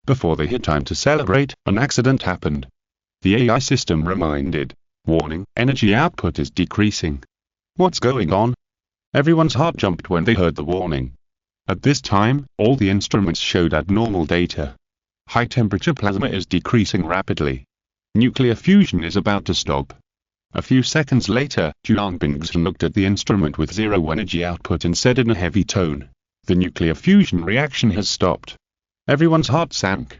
Before they had time to celebrate, an accident happened. The AI system reminded, "Warning, energy output is decreasing." "What's going on?" Everyone's heart jumped when they heard the warning. At this time, all the instruments showed abnormal data. High temperature plasma is decreasing rapidly. Nuclear fusion is about to stop. A few seconds later, Juan Bingzhen looked at the instrument with zero energy output and said in a heavy tone, "The nuclear fusion reaction has stopped." Everyone's heart sank.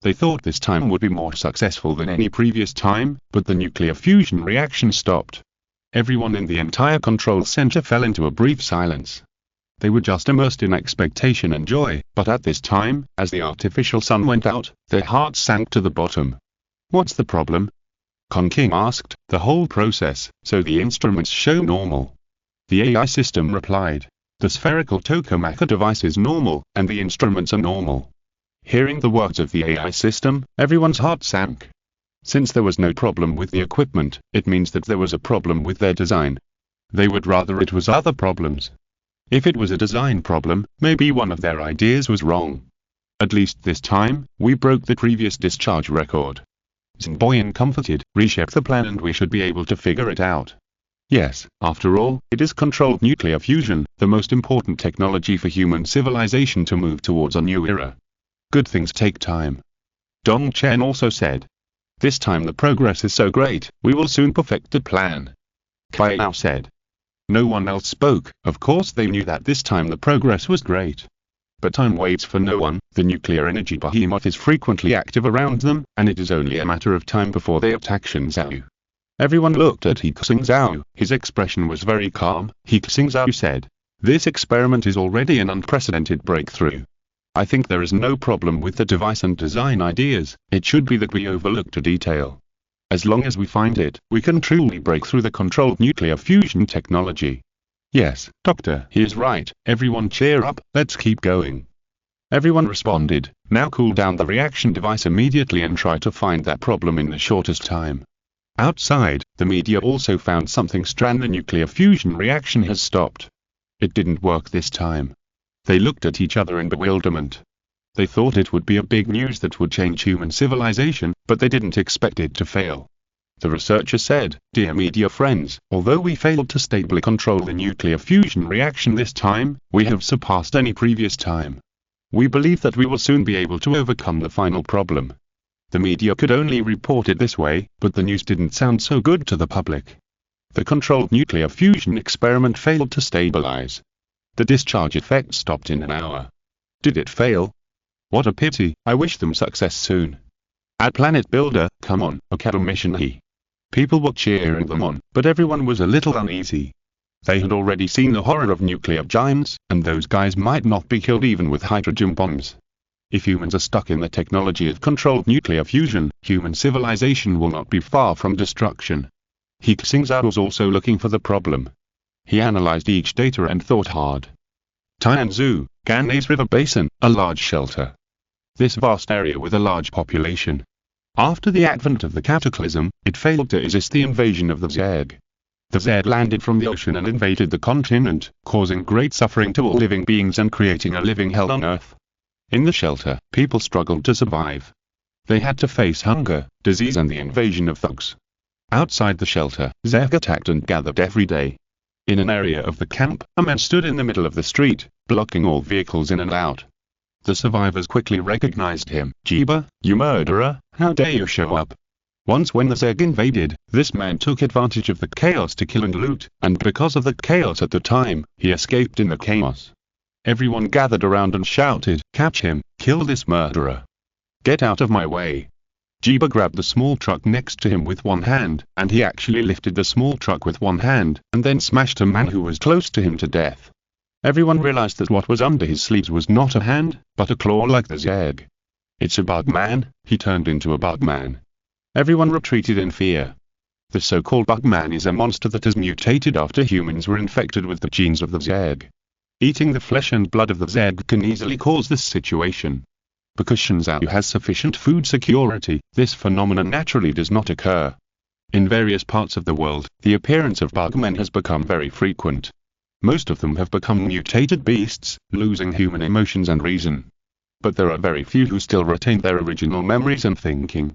They thought this time would be more successful than any previous time, but the nuclear fusion reaction stopped. Everyone in the entire control center fell into a brief silence. They were just immersed in expectation and joy, but at this time, as the artificial sun went out, their hearts sank to the bottom. "What's the problem?" Kong King asked. "The whole process, so the instruments show normal." The AI system replied, "The spherical tokamak device is normal, and the instruments are normal." Hearing the words of the AI system, everyone's heart sank. Since there was no problem with the equipment, it means that there was a problem with their design. They would rather it was other problems. If it was a design problem, maybe one of their ideas was wrong. "At least this time, we broke the previous discharge record." Xingboyan comforted, "Reshape the plan and we should be able to figure it out." Yes, after all, it is controlled nuclear fusion, the most important technology for human civilization to move towards a new era. Good things take time. Dong Chen also said, "This time the progress is so great, we will soon perfect the plan." Kai Yao said. No one else spoke. Of course they knew that this time the progress was great. But time waits for no one. The nuclear energy behemoth is frequently active around them, and it is only a matter of time before they attack Xingzhou. Everyone looked at He Xingzhou. His expression was very calm. He Xingzhou said, "This experiment is already an unprecedented breakthrough. I think there is no problem with the device and design ideas. It should be that we overlooked a detail. As long as we find it, we can truly break through the controlled nuclear fusion technology." "Yes, Doctor, he is right. Everyone cheer up, let's keep going." Everyone responded, "Now cool down the reaction device immediately and try to find that problem in the shortest time." Outside, the media also found something strange. The nuclear fusion reaction has stopped. It didn't work this time. They looked at each other in bewilderment. They thought it would be a big news that would change human civilization, but they didn't expect it to fail. The researcher said, "Dear media friends, although we failed to stably control the nuclear fusion reaction this time, we have surpassed any previous time. We believe that we will soon be able to overcome the final problem." The media could only report it this way, but the news didn't sound so good to the public. The controlled nuclear fusion experiment failed to stabilize. The discharge effect stopped in an hour. Did it fail? What a pity. I wish them success soon. At Planet Builder, come on, Okado mission He. People were cheering them on, but everyone was a little uneasy. They had already seen the horror of nuclear giants, and those guys might not be killed even with hydrogen bombs. If humans are stuck in the technology of controlled nuclear fusion, human civilization will not be far from destruction. He Xingzhou was also looking for the problem. He analyzed each data and thought hard. Tianzhu, Ganase River Basin, a large shelter. This vast area with a large population. After the advent of the cataclysm, it failed to resist the invasion of the Zerg. The Zerg landed from the ocean and invaded the continent, causing great suffering to all living beings and creating a living hell on Earth. In the shelter, people struggled to survive. They had to face hunger, disease and the invasion of thugs. Outside the shelter, Zerg attacked and gathered every day. In an area of the camp, a man stood in the middle of the street. blocking all vehicles in and out. The survivors quickly recognized him. "Jiba, you murderer, how dare you show up?" Once when the Zerg invaded, this man took advantage of the chaos to kill and loot, and because of the chaos at the time, he escaped in the chaos. Everyone gathered around and shouted, "Catch him, kill this murderer. Get out of my way." Jiba grabbed the small truck next to him with one hand, and he actually lifted the small truck with one hand, and then smashed a man who was close to him to death. Everyone realized that what was under his sleeves was not a hand, but a claw like the Zerg. "It's a bug man," he turned into a bug man. Everyone retreated in fear. The so-called bug man is a monster that has mutated after humans were infected with the genes of the Zerg. Eating the flesh and blood of the Zerg can easily cause this situation. Because Xingzhou has sufficient food security, this phenomenon naturally does not occur. In various parts of the world, the appearance of bugmen has become very frequent. Most of them have become mutated beasts, losing human emotions and reason. But there are very few who still retain their original memories and thinking.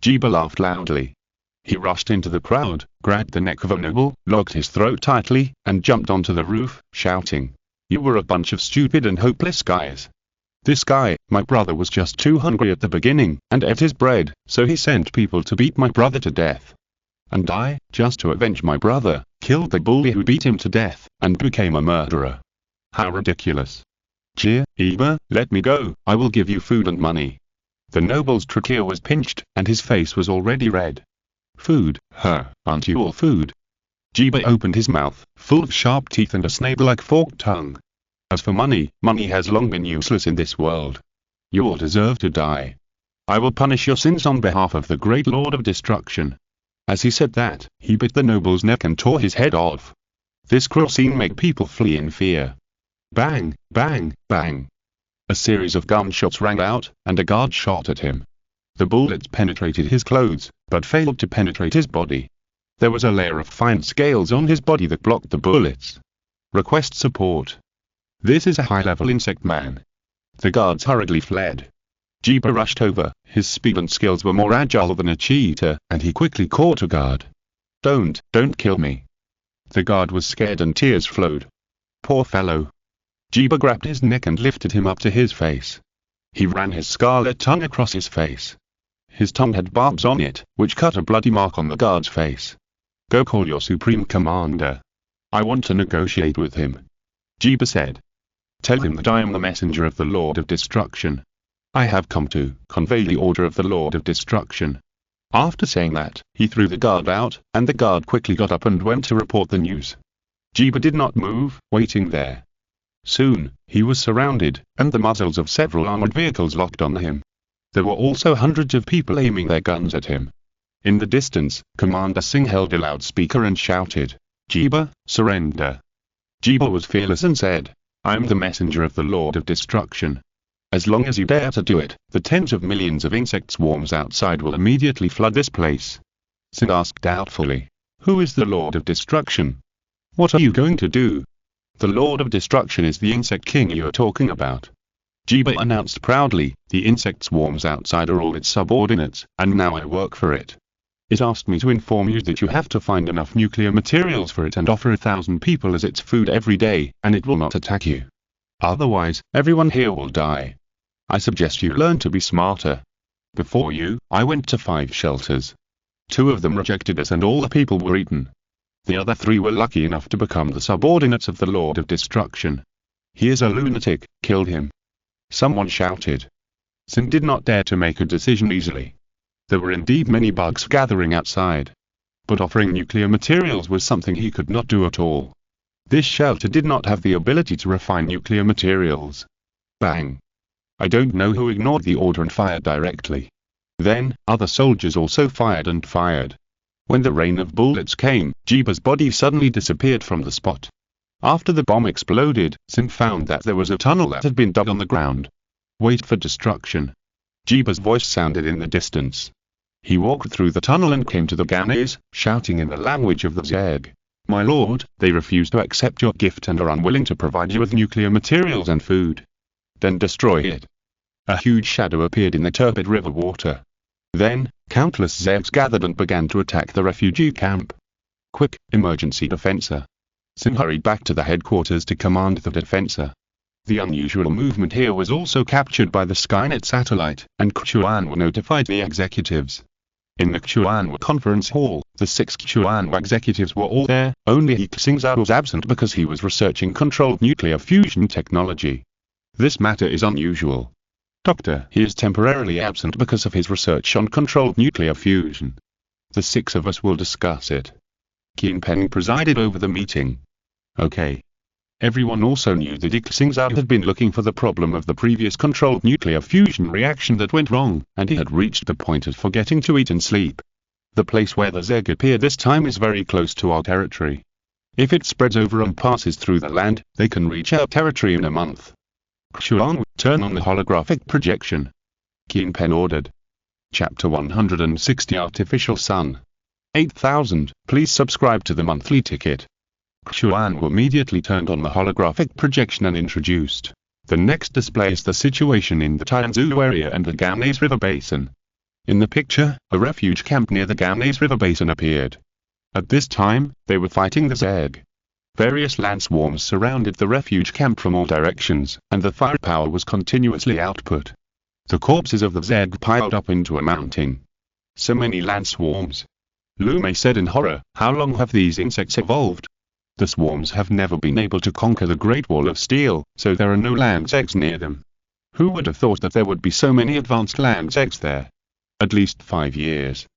Jiba laughed loudly. He rushed into the crowd, grabbed the neck of a noble, locked his throat tightly, and jumped onto the roof, shouting, "You were a bunch of stupid and hopeless guys. This guy, my brother, was just too hungry at the beginning, and ate his bread, so he sent people to beat my brother to death. And I, just to avenge my brother, killed the bully who beat him to death, and became a murderer. How ridiculous. Jiba, let me go, I will give you food and money." The noble's trachea was pinched, and his face was already red. "Food, huh, aren't you all food?" Jiba opened his mouth, full of sharp teeth and a snake-like forked tongue. "As for money, money has long been useless in this world. You all deserve to die. I will punish your sins on behalf of the great Lord of Destruction." As he said that, he bit the noble's neck and tore his head off. This cruel scene made people flee in fear. Bang, bang, bang. A series of gunshots rang out, and a guard shot at him. The bullets penetrated his clothes, but failed to penetrate his body. There was a layer of fine scales on his body that blocked the bullets. Request support. This is a high-level insect man. The guards hurriedly fled. Jiba rushed over, his speed and skills were more agile than a cheetah, and he quickly caught a guard. Don't kill me." The guard was scared and tears flowed. Poor fellow. Jiba grabbed his neck and lifted him up to his face. He ran his scarlet tongue across his face. His tongue had barbs on it, which cut a bloody mark on the guard's face. "Go call your supreme commander. I want to negotiate with him," Jiba said. "Tell him that I am the messenger of the Lord of Destruction. I have come to convey the order of the Lord of Destruction." After saying that, he threw the guard out, and the guard quickly got up and went to report the news. Jiba did not move, waiting there. Soon, he was surrounded, and the muzzles of several armored vehicles locked on him. There were also hundreds of people aiming their guns at him. In the distance, Commander Singh held a loudspeaker and shouted, "Jiba, surrender." Jiba was fearless and said, "I am the messenger of the Lord of Destruction. As long as you dare to do it, the tens of millions of insect swarms outside will immediately flood this place." Singh asked doubtfully, "Who is the Lord of Destruction? What are you going to do?" "The Lord of Destruction is the insect king you are talking about," Jiba announced proudly. "The insect swarms outside are all its subordinates, and now I work for it. It asked me to inform you that you have to find enough nuclear materials for it and offer 1,000 people as its food every day, and it will not attack you. Otherwise, everyone here will die. I suggest you learn to be smarter. Before you, I went to 5 shelters. 2 of them rejected us and all the people were eaten. The other 3 were lucky enough to become the subordinates of the Lord of Destruction. He is a lunatic, kill him." Someone shouted. Singh did not dare to make a decision easily. There were indeed many bugs gathering outside. But offering nuclear materials was something he could not do at all. This shelter did not have the ability to refine nuclear materials. Bang. I don't know who ignored the order and fired directly. Then, other soldiers also fired and fired. When the rain of bullets came, Jiba's body suddenly disappeared from the spot. After the bomb exploded, Singh found that there was a tunnel that had been dug on the ground. "Wait for destruction." Jiba's voice sounded in the distance. He walked through the tunnel and came to the Ganes, shouting in the language of the Zerg, "My lord, they refuse to accept your gift and are unwilling to provide you with nuclear materials and food. Then destroy it." A huge shadow appeared in the turbid river water. Then, countless Zergs gathered and began to attack the refugee camp. "Quick, emergency defenser." Singh hurried back to the headquarters to command the defenser. The unusual movement here was also captured by the Skynet satellite, and Xuanwu notified the executives. In the Xuanwu conference hall, the 6 Xuanwu executives were all there, only He Xingzhou was absent because he was researching controlled nuclear fusion technology. This matter is unusual. Doctor, he is temporarily absent because of his research on controlled nuclear fusion. The 6 of us will discuss it. Qin Peng presided over the meeting. Okay. Everyone also knew that He Xingzhou had been looking for the problem of the previous controlled nuclear fusion reaction that went wrong, and he had reached the point of forgetting to eat and sleep. The place where the Zeg appeared this time is very close to our territory. If it spreads over and passes through the land, they can reach our territory in a month. Xuan, turn on the holographic projection. Qin Pen ordered. Chapter 160 Artificial Sun. 8000, please subscribe to the monthly ticket. Xuan immediately turned on the holographic projection and introduced. The next display is the situation in the Tianzhu area and the Gamnase River Basin. In the picture, a refuge camp near the Gamnase River Basin appeared. At this time, they were fighting the Zeg. Various land swarms surrounded the refuge camp from all directions, and the firepower was continuously output. The corpses of the Zeg piled up into a mountain. So many land swarms. Lu Mei said in horror, how long have these insects evolved? The swarms have never been able to conquer the Great Wall of Steel, so there are no land Zegs near them. Who would have thought that there would be so many advanced land Zegs there? At least 5 years.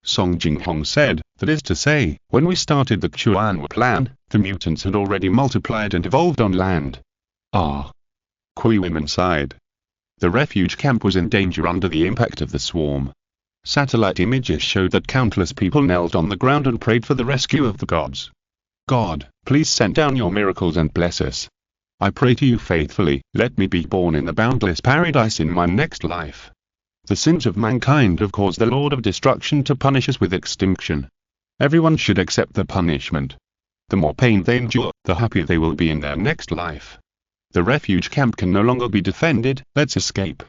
Song Jinghong said, that is to say, when we started the Xuanwu plan, the mutants had already multiplied and evolved on land. Ah. Kui women sighed. The refuge camp was in danger under the impact of the swarm. Satellite images showed that countless people knelt on the ground and prayed for the rescue of the gods. God, please send down your miracles and bless us. I pray to you faithfully, let me be born in the boundless paradise in my next life. The sins of mankind have caused the Lord of Destruction to punish us with extinction. Everyone should accept the punishment. The more pain they endure, the happier they will be in their next life. The refuge camp can no longer be defended, let's escape.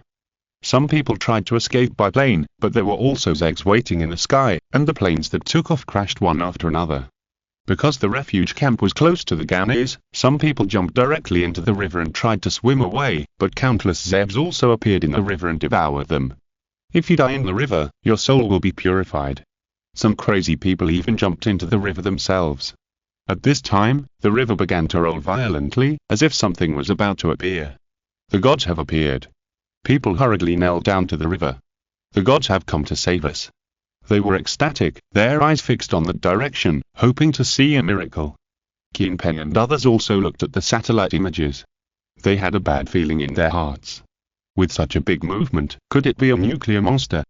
Some people tried to escape by plane, but there were also Zegs waiting in the sky, and the planes that took off crashed one after another. Because the refuge camp was close to the Gamnase, some people jumped directly into the river and tried to swim away, but countless Zebs also appeared in the river and devoured them. If you die in the river, your soul will be purified. Some crazy people even jumped into the river themselves. At this time, the river began to roll violently, as if something was about to appear. The gods have appeared. People hurriedly knelt down to the river. The gods have come to save us. They were ecstatic, their eyes fixed on that direction, hoping to see a miracle. Qin Peng and others also looked at the satellite images. They had a bad feeling in their hearts. With such a big movement, could it be a nuclear monster?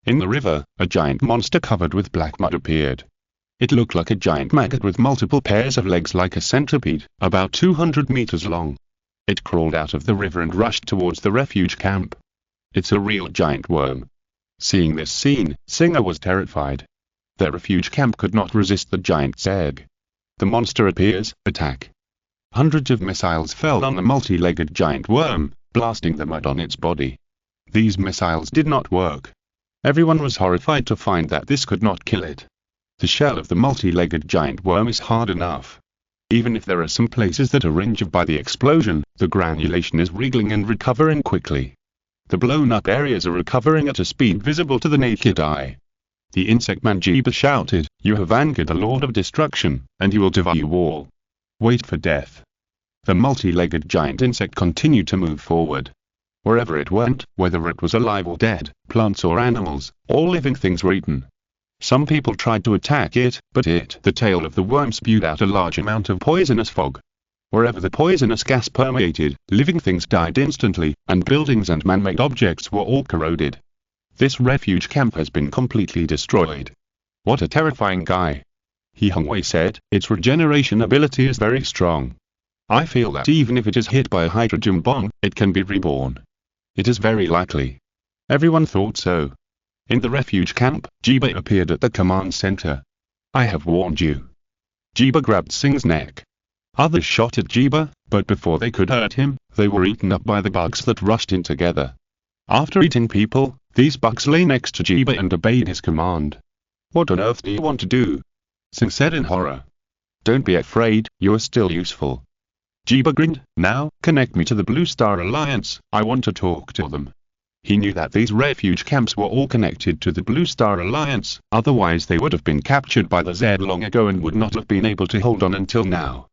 In the river, a giant monster covered with black mud appeared. It looked like a giant maggot with multiple pairs of legs like a centipede, about 200 meters long. It crawled out of the river and rushed towards the refuge camp. It's a real giant worm. Seeing this scene, Singer was terrified. Their refuge camp could not resist the giant Zeg. The monster appears, attack. Hundreds of missiles fell on the multi-legged giant worm, blasting the mud on its body. These missiles did not work. Everyone was horrified to find that this could not kill it. The shell of the multi-legged giant worm is hard enough. Even if there are some places that are injured by the explosion, the granulation is wriggling and recovering quickly. The blown-up areas are recovering at a speed visible to the naked eye. The insect man Jiba shouted, you have angered the Lord of Destruction, and he will devour you all. Wait for death. The multi-legged giant insect continued to move forward. Wherever it went, whether it was alive or dead, plants or animals, all living things were eaten. Some people tried to attack it, but the tail of the worm spewed out a large amount of poisonous fog. Wherever the poisonous gas permeated, living things died instantly, and buildings and man-made objects were all corroded. This refuge camp has been completely destroyed. What a terrifying guy. He Hongwei said, its regeneration ability is very strong. I feel that even if it is hit by a hydrogen bomb, it can be reborn. It is very likely. Everyone thought so. In the refuge camp, Jiba appeared at the command center. I have warned you. Jiba grabbed Sing's neck. Others shot at Jiba, but before they could hurt him, they were eaten up by the bugs that rushed in together. After eating people, these bugs lay next to Jiba and obeyed his command. What on earth do you want to do? Sing said in horror. Don't be afraid, you are still useful. Jiba grinned. Now, connect me to the Blue Star Alliance, I want to talk to them. He knew that these refuge camps were all connected to the Blue Star Alliance, otherwise they would have been captured by the Z long ago and would not have been able to hold on until now.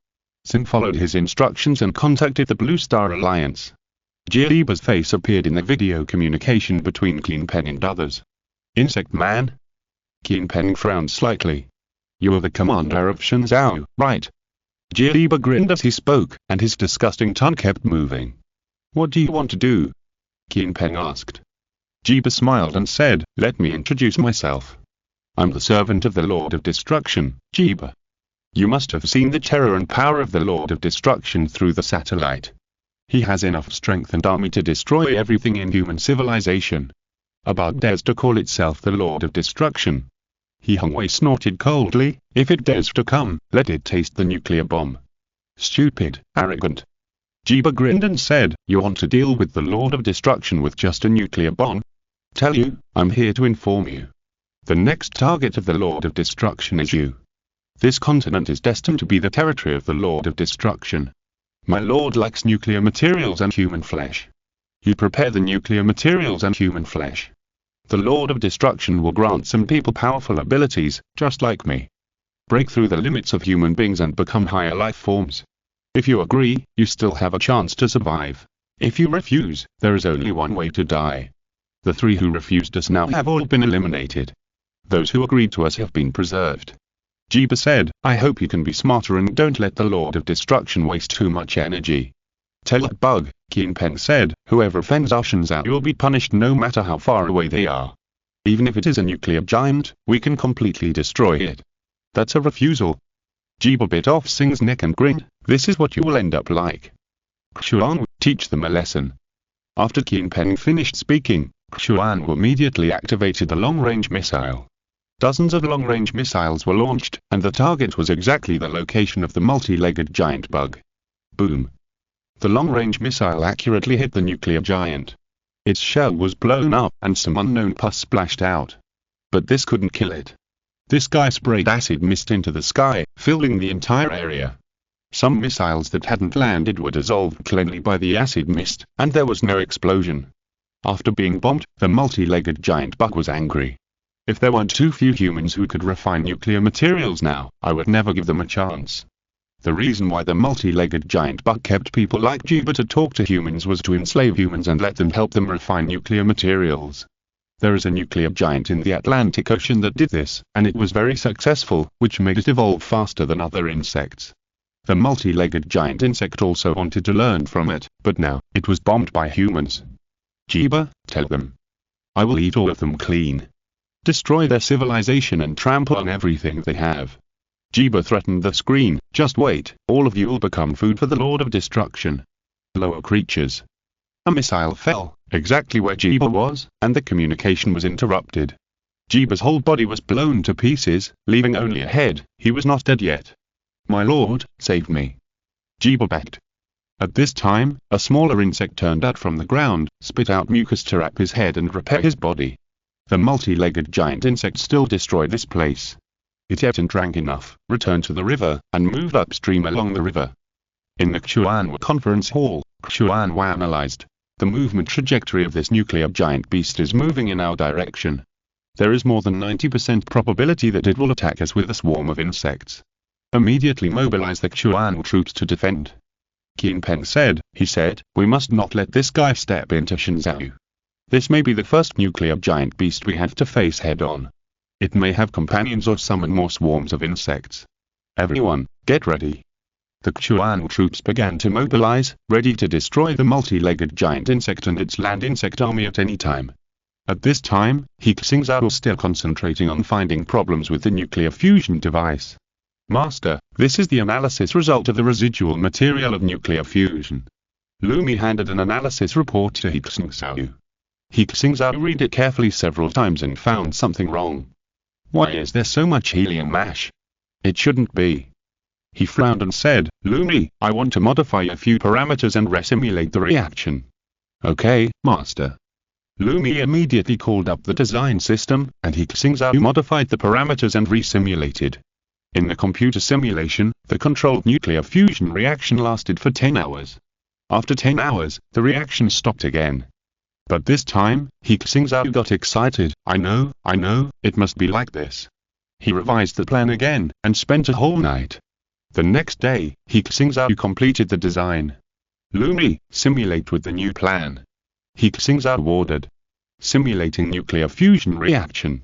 Sin followed his instructions and contacted the Blue Star Alliance. Jiba's face appeared in the video communication between Qinpeng and others. Insect man? Qinpeng frowned slightly. You are the commander of Xingzhou, right? Jiba grinned as he spoke, and his disgusting tongue kept moving. What do you want to do? Qinpeng asked. Jiba smiled and said, let me introduce myself. I'm the servant of the Lord of Destruction, Jiba. You must have seen the terror and power of the Lord of Destruction through the satellite. He has enough strength and army to destroy everything in human civilization. A bug dares to call itself the Lord of Destruction. He Xingzhou snorted coldly, if it dares to come, let it taste the nuclear bomb. Stupid, arrogant. Jiba grinned and said, you want to deal with the Lord of Destruction with just a nuclear bomb? Tell you, I'm here to inform you. The next target of the Lord of Destruction is you. This continent is destined to be the territory of the Lord of Destruction. My lord likes nuclear materials and human flesh. You prepare the nuclear materials and human flesh. The Lord of Destruction will grant some people powerful abilities, just like me. Break through the limits of human beings and become higher life forms. If you agree, you still have a chance to survive. If you refuse, there is only one way to die. The 3 who refused us now have all been eliminated. Those who agreed to us have been preserved. Jiba said, I hope you can be smarter and don't let the Lord of Destruction waste too much energy. Tell that bug, Qinpeng said, whoever offends our Xingzhou will be punished no matter how far away they are. Even if it is a nuclear giant, we can completely destroy it. That's a refusal. Jiba bit off Sing's neck and grinned, this is what you will end up like. Xuan, teach them a lesson. After Qinpeng finished speaking, Xuan immediately activated the long-range missile. Dozens of long-range missiles were launched, and the target was exactly the location of the multi-legged giant bug. Boom. The long-range missile accurately hit the nuclear giant. Its shell was blown up, and some unknown pus splashed out. But this couldn't kill it. This guy sprayed acid mist into the sky, filling the entire area. Some missiles that hadn't landed were dissolved cleanly by the acid mist, and there was no explosion. After being bombed, the multi-legged giant bug was angry. If there weren't too few humans who could refine nuclear materials now, I would never give them a chance. The reason why the multi-legged giant bug kept people like Jiba to talk to humans was to enslave humans and let them help them refine nuclear materials. There is a nuclear giant in the Atlantic Ocean that did this, and it was very successful, which made it evolve faster than other insects. The multi-legged giant insect also wanted to learn from it, but now, it was bombed by humans. Jiba, tell them. I will eat all of them clean. Destroy their civilization and trample on everything they have. Jiba threatened the screen, just wait, all of you will become food for the Lord of Destruction. Lower creatures. A missile fell, exactly where Jiba was, and the communication was interrupted. Jiba's whole body was blown to pieces, leaving only a head. He was not dead yet. My lord, save me. Jiba begged. At this time, a smaller insect turned out from the ground, spit out mucus to wrap his head and repair his body. The multi-legged giant insect still destroyed this place. It ate and drank enough, returned to the river, and moved upstream along the river. In the Xuanwu conference hall, Xuanwu analyzed. The movement trajectory of this nuclear giant beast is moving in our direction. There is more than 90% probability that it will attack us with a swarm of insects. Immediately mobilize the Xuanwu troops to defend. Qinpeng said, we must not let this guy step into Xingzhou. This may be the first nuclear giant beast we have to face head-on. It may have companions or summon more swarms of insects. Everyone, get ready. The Xuanwu troops began to mobilize, ready to destroy the multi-legged giant insect and its land insect army at any time. At this time, He Xingzhou was still concentrating on finding problems with the nuclear fusion device. Master, this is the analysis result of the residual material of nuclear fusion. Lumi handed an analysis report to He Xingzhou. He Xingzhou read it carefully several times and found something wrong. Why is there so much helium ash? It shouldn't be. He frowned and said, Lumi, I want to modify a few parameters and resimulate the reaction. Okay, master. Lumi immediately called up the design system, and He Xingzhou modified the parameters and resimulated. In the computer simulation, the controlled nuclear fusion reaction lasted for 10 hours. After 10 hours, the reaction stopped again. But this time, He Xingzhou got excited. I know, it must be like this. He revised the plan again, and spent a whole night. The next day, He Xingzhou completed the design. Lumi, simulate with the new plan. He Xingzhou ordered. Simulating nuclear fusion reaction.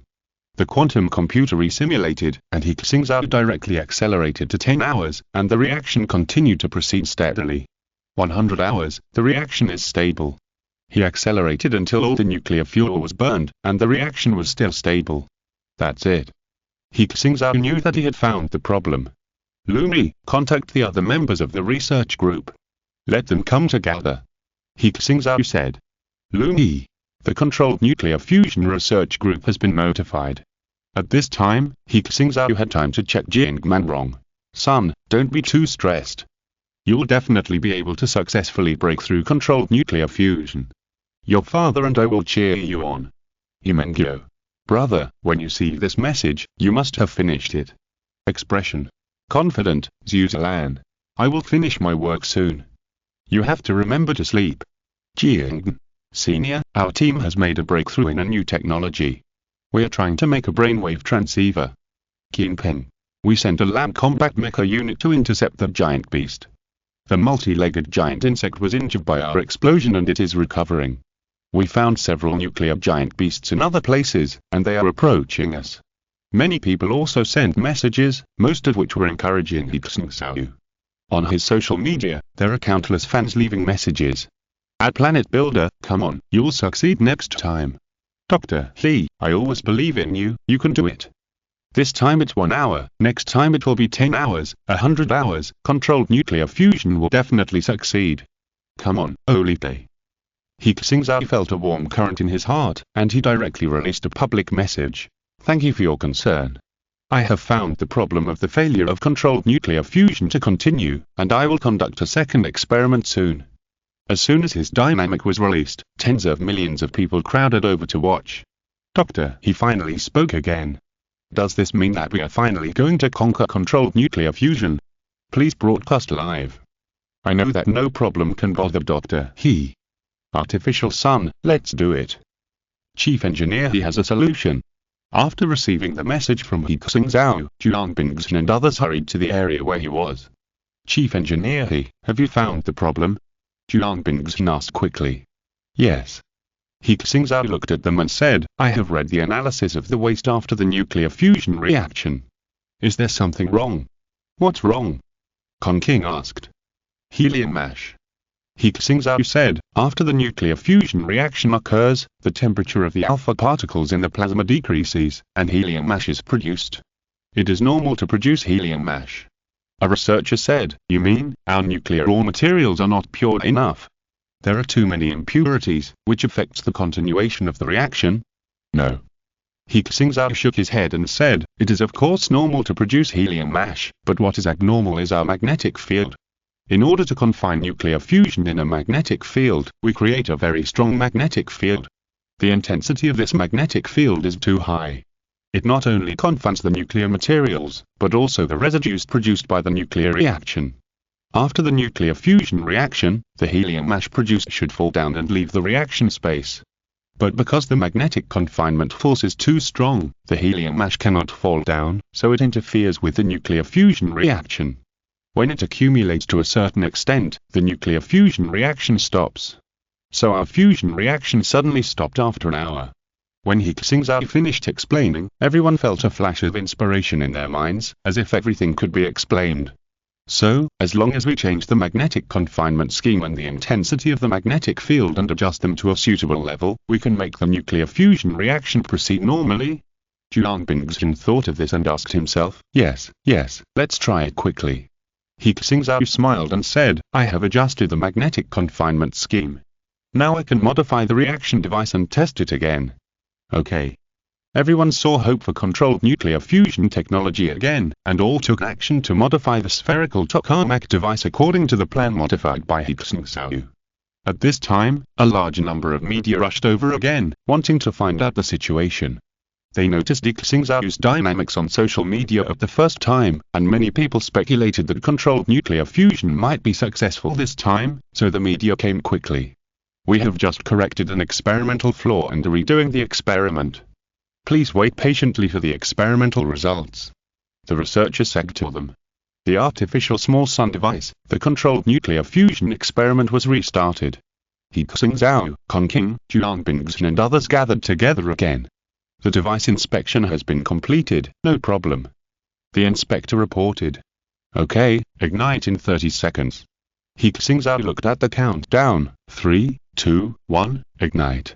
The quantum computer re-simulated, and He Xingzhou directly accelerated to 10 hours, and the reaction continued to proceed steadily. 100 hours, the reaction is stable. He accelerated until all the nuclear fuel was burned, and the reaction was still stable. That's it. He Xingzhou knew that he had found the problem. Lumi, contact the other members of the research group. Let them come together. He Xingzhou said. Lumi. The controlled nuclear fusion research group has been notified. At this time, He Xingzhou had time to check Jingman wrong. Son, don't be too stressed. You'll definitely be able to successfully break through controlled nuclear fusion. Your father and I will cheer you on. Xingzhou. Brother, when you see this message, you must have finished it. Expression. Confident, Zhuzilan. I will finish my work soon. You have to remember to sleep. Jing. Senior, our team has made a breakthrough in a new technology. We are trying to make a brainwave transceiver. Qinpeng. We sent a lab combat mecha unit to intercept the giant beast. The multi-legged giant insect was injured by our explosion and it is recovering. We found several nuclear giant beasts in other places, and they are approaching us. Many people also sent messages, most of which were encouraging He Xingzhou. On his social media, there are countless fans leaving messages. At Planet Builder, come on, you'll succeed next time. Dr. He, I always believe in you, you can do it. This time it's 1 hour, next time it will be 10 hours, 100 hours, controlled nuclear fusion will definitely succeed. Come on, Olite. He Xingzhou felt a warm current in his heart, and he directly released a public message. Thank you for your concern. I have found the problem of the failure of controlled nuclear fusion to continue, and I will conduct a second experiment soon. As soon as his dynamic was released, tens of millions of people crowded over to watch. Doctor, he finally spoke again. Does this mean that we are finally going to conquer controlled nuclear fusion? Please broadcast live. I know that no problem can bother Dr. He. Artificial Sun, let's do it. Chief Engineer He has a solution. After receiving the message from He Xingzhou, Zhuang Bingzhen and others hurried to the area where he was. Chief Engineer He, have you found the problem? Zhuang Bingzhen asked quickly. Yes. He Xingzhou looked at them and said, I have read the analysis of the waste after the nuclear fusion reaction. Is there something wrong? What's wrong? Kong King asked. Helium ash. He Xingzhou said, after the nuclear fusion reaction occurs, the temperature of the alpha particles in the plasma decreases, and helium ash is produced. It is normal to produce helium ash. A researcher said, you mean, our nuclear raw materials are not pure enough? There are too many impurities, which affects the continuation of the reaction? No. He Xingzhou shook his head and said, it is of course normal to produce helium ash, but what is abnormal is our magnetic field. In order to confine nuclear fusion in a magnetic field, we create a very strong magnetic field. The intensity of this magnetic field is too high. It not only confines the nuclear materials, but also the residues produced by the nuclear reaction. After the nuclear fusion reaction, the helium ash produced should fall down and leave the reaction space. But because the magnetic confinement force is too strong, the helium ash cannot fall down, so it interferes with the nuclear fusion reaction. When it accumulates to a certain extent, the nuclear fusion reaction stops. So our fusion reaction suddenly stopped after an hour. When He Xingzhou finished explaining, everyone felt a flash of inspiration in their minds, as if everything could be explained. So, as long as we change the magnetic confinement scheme and the intensity of the magnetic field and adjust them to a suitable level, we can make the nuclear fusion reaction proceed normally. Zhuang Bingzhen thought of this and asked himself, yes, let's try it quickly. He Xingzhou smiled and said, I have adjusted the magnetic confinement scheme. Now I can modify the reaction device and test it again. Okay. Everyone saw hope for controlled nuclear fusion technology again, and all took action to modify the spherical tokamak device according to the plan modified by He Xingzhou. At this time, a large number of media rushed over again, wanting to find out the situation. They noticed He Xingzhou's dynamics on social media at the first time, and many people speculated that controlled nuclear fusion might be successful this time, so the media came quickly. We have just corrected an experimental flaw and are redoing the experiment. Please wait patiently for the experimental results. The researchers said to them. The artificial small sun device, the controlled nuclear fusion experiment was restarted. He Xingzhou, Conking, Bingzhen and others gathered together again. The device inspection has been completed, no problem. The inspector reported. Okay, ignite in 30 seconds. He Xingzhou looked at the countdown, 3, 2, 1, ignite.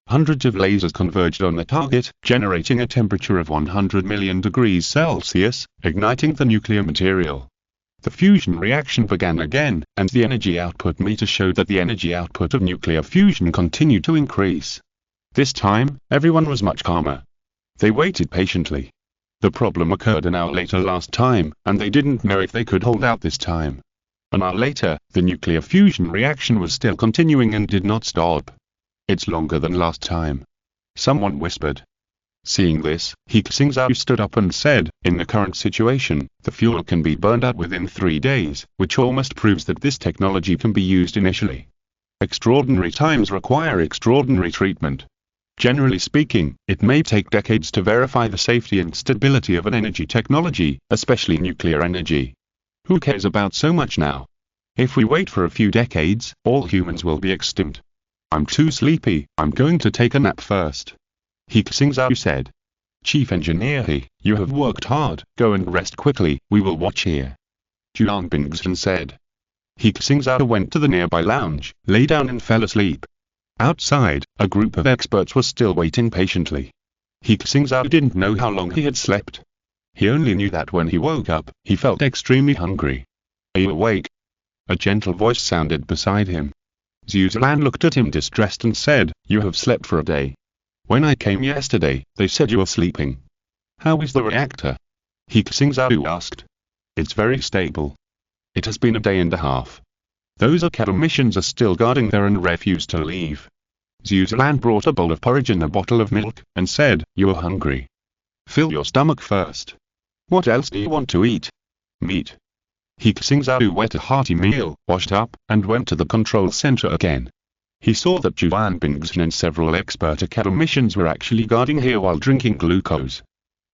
Hundreds of lasers converged on the target, generating a temperature of 100 million degrees Celsius, igniting the nuclear material. The fusion reaction began again, and the energy output meter showed that the energy output of nuclear fusion continued to increase. This time, everyone was much calmer. They waited patiently. The problem occurred an hour later last time, and they didn't know if they could hold out this time. An hour later, the nuclear fusion reaction was still continuing and did not stop. It's longer than last time. Someone whispered. Seeing this, He Xingzhou stood up and said, in the current situation, the fuel can be burned out within 3 days, which almost proves that this technology can be used initially. Extraordinary times require extraordinary treatment. Generally speaking, it may take decades to verify the safety and stability of an energy technology, especially nuclear energy. Who cares about so much now? If we wait for a few decades, all humans will be extinct. I'm too sleepy, I'm going to take a nap first. He Xingzhou said. Chief Engineer He, you have worked hard, go and rest quickly, we will watch here. Bingzhen said. He Xingzhou went to the nearby lounge, lay down and fell asleep. Outside, a group of experts was still waiting patiently. He Xingzhou didn't know how long he had slept. He only knew that when he woke up, he felt extremely hungry. Are you awake? A gentle voice sounded beside him. Zhuzilan looked at him distressed and said, you have slept for a day. When I came yesterday, they said you were sleeping. How is the reactor? He Xingzhou asked. It's very stable. It has been a day and a half. Those academicians are still guarding there and refuse to leave. Zhuzilan brought a bowl of porridge and a bottle of milk, and said, you are hungry. Fill your stomach first. What else do you want to eat? Meat. He Xingzhou ate a hearty meal, washed up, and went to the control center again. He saw that Bingzhen and several expert academicians were actually guarding here while drinking glucose.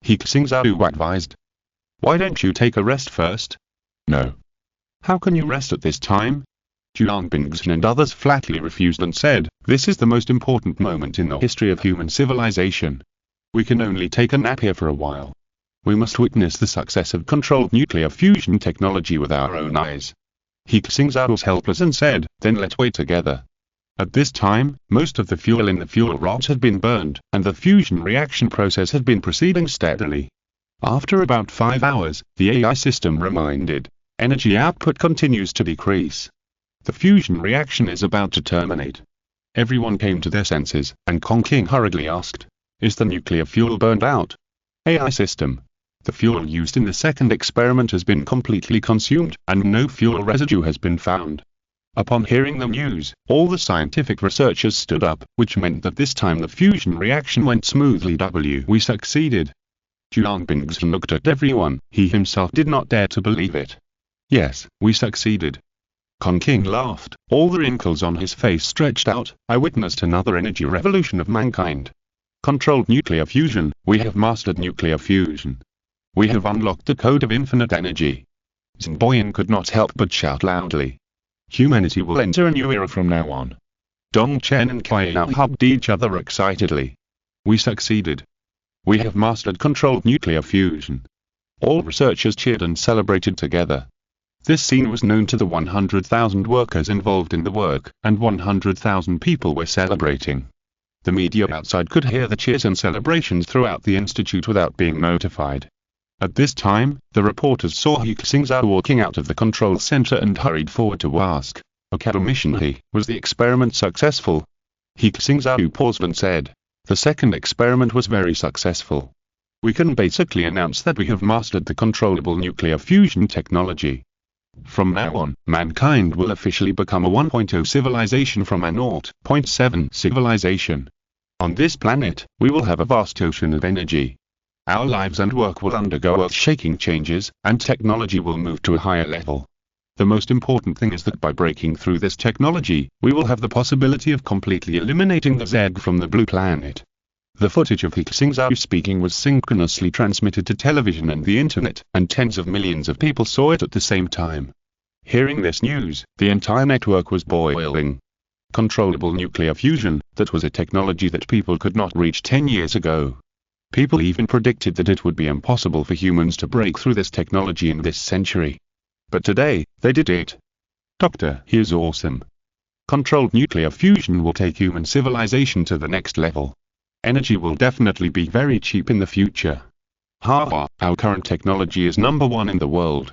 He Xingzhou advised. Why don't you take a rest first? No. How can you rest at this time? Bingzhen and others flatly refused and said, this is the most important moment in the history of human civilization. We can only take a nap here for a while. We must witness the success of controlled nuclear fusion technology with our own eyes. He Xingzhou was helpless and said, then let's wait together. At this time, most of the fuel in the fuel rods had been burned, and the fusion reaction process had been proceeding steadily. After about 5 hours, the AI system reminded, energy output continues to decrease. The fusion reaction is about to terminate. Everyone came to their senses, and Conking hurriedly asked, is the nuclear fuel burned out? AI system. The fuel used in the second experiment has been completely consumed, and no fuel residue has been found. Upon hearing the news, all the scientific researchers stood up, which meant that this time the fusion reaction went smoothly. We succeeded. Bingzhen looked at everyone, he himself did not dare to believe it. Yes, we succeeded. Conking laughed, all the wrinkles on his face stretched out, I witnessed another energy revolution of mankind. Controlled nuclear fusion, we have mastered nuclear fusion. We have unlocked the code of infinite energy. Xinboyan could not help but shout loudly. Humanity will enter a new era from now on. Dongchen and Kai now hugged each other excitedly. We succeeded. We have mastered controlled nuclear fusion. All researchers cheered and celebrated together. This scene was known to the 100,000 workers involved in the work, and 100,000 people were celebrating. The media outside could hear the cheers and celebrations throughout the institute without being notified. At this time, the reporters saw He Xingzhou walking out of the control center and hurried forward to ask, Academician He, was the experiment successful? He Xingzhou paused and said, the second experiment was very successful. We can basically announce that we have mastered the controllable nuclear fusion technology. From now on, mankind will officially become a 1.0 civilization from a 0.7 civilization. On this planet, we will have a vast ocean of energy. Our lives and work will undergo earth-shaking changes, and technology will move to a higher level. The most important thing is that by breaking through this technology, we will have the possibility of completely eliminating the Zerg from the blue planet. The footage of He Xingzhou speaking was synchronously transmitted to television and the internet, and tens of millions of people saw it at the same time. Hearing this news, the entire network was boiling. Controllable nuclear fusion, that was a technology that people could not reach 10 years ago. People even predicted that it would be impossible for humans to break through this technology in this century. But today, they did it. Doctor, he is awesome. Controlled nuclear fusion will take human civilization to the next level. Energy will definitely be very cheap in the future. Haha, our current technology is #1 in the world.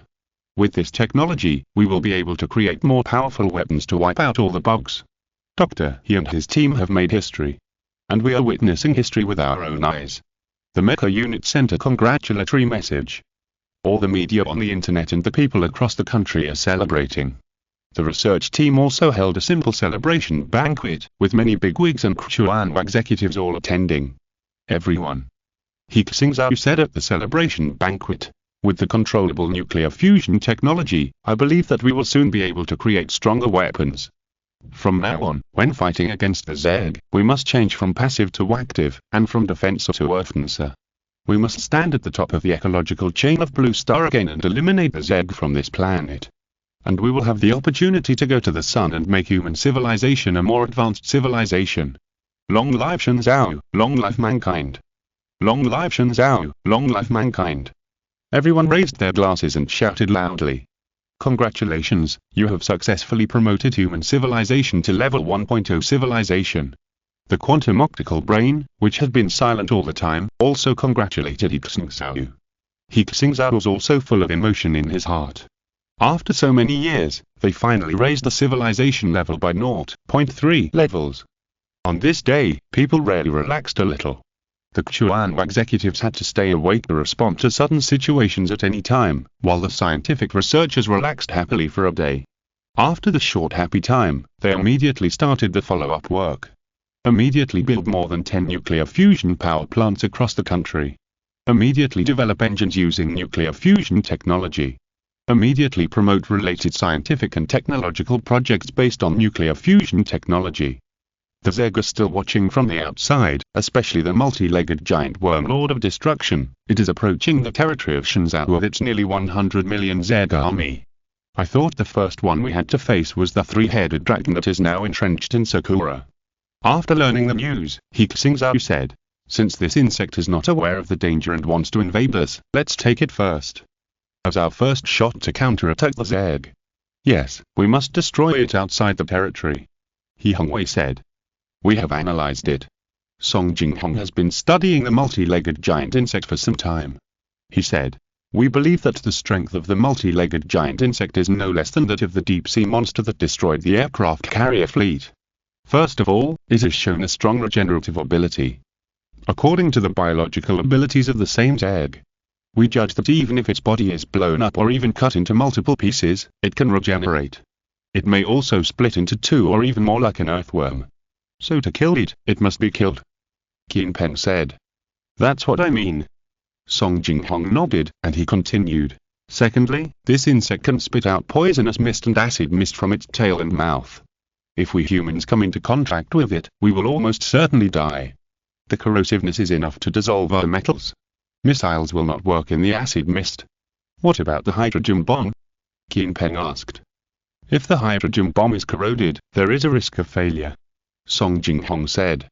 With this technology, we will be able to create more powerful weapons to wipe out all the bugs. Doctor, he and his team have made history. And we are witnessing history with our own eyes. The Mecha unit sent a congratulatory message. All the media on the internet and the people across the country are celebrating. The research team also held a simple celebration banquet, with many bigwigs and Chuan executives all attending. Everyone. He Xingzhou said at the celebration banquet. With the controllable nuclear fusion technology, I believe that we will soon be able to create stronger weapons. From now on, when fighting against the Zerg, we must change from passive to active, and from defensive to offensive. We must stand at the top of the ecological chain of Blue Star again and eliminate the Zerg from this planet. And we will have the opportunity to go to the sun and make human civilization a more advanced civilization. Long life Xingzhou, long life mankind. Long life Xingzhou, long life mankind. Everyone raised their glasses and shouted loudly. Congratulations, you have successfully promoted human civilization to level 1.0 civilization. The quantum optical brain, which had been silent all the time, also congratulated He Xingzhou. He Xingzhou was also full of emotion in his heart. After so many years, they finally raised the civilization level by 0.3 levels. On this day, people rarely relaxed a little. The Chuan executives had to stay awake to respond to sudden situations at any time, while the scientific researchers relaxed happily for a day. After the short happy time, they immediately started the follow-up work. Immediately build more than 10 nuclear fusion power plants across the country. Immediately develop engines using nuclear fusion technology. Immediately promote related scientific and technological projects based on nuclear fusion technology. The Zerg are still watching from the outside, especially the multi-legged giant worm Lord of Destruction. It is approaching the territory of Xingzhou with its nearly 100 million Zerg army. I thought the first one we had to face was the three-headed dragon that is now entrenched in Sakura. After learning the news, He Xingzhou said, since this insect is not aware of the danger and wants to invade us, let's take it first. As our first shot to counterattack the Zerg. Yes, we must destroy it outside the territory. He Xingzhou said. We have analyzed it. Song Jinghong has been studying the multi-legged giant insect for some time. He said. We believe that the strength of the multi-legged giant insect is no less than that of the deep-sea monster that destroyed the aircraft carrier fleet. First of all, it has shown a strong regenerative ability. According to the biological abilities of the same Zerg, we judge that even if its body is blown up or even cut into multiple pieces, it can regenerate. It may also split into two or even more like an earthworm. So to kill it, it must be killed. Qin Pen said. That's what I mean. Song Jinghong nodded, and he continued. Secondly, this insect can spit out poisonous mist and acid mist from its tail and mouth. If we humans come into contact with it, we will almost certainly die. The corrosiveness is enough to dissolve our metals. Missiles will not work in the acid mist. What about the hydrogen bomb? Qin Pen asked. If the hydrogen bomb is corroded, there is a risk of failure. Song Jinghong said.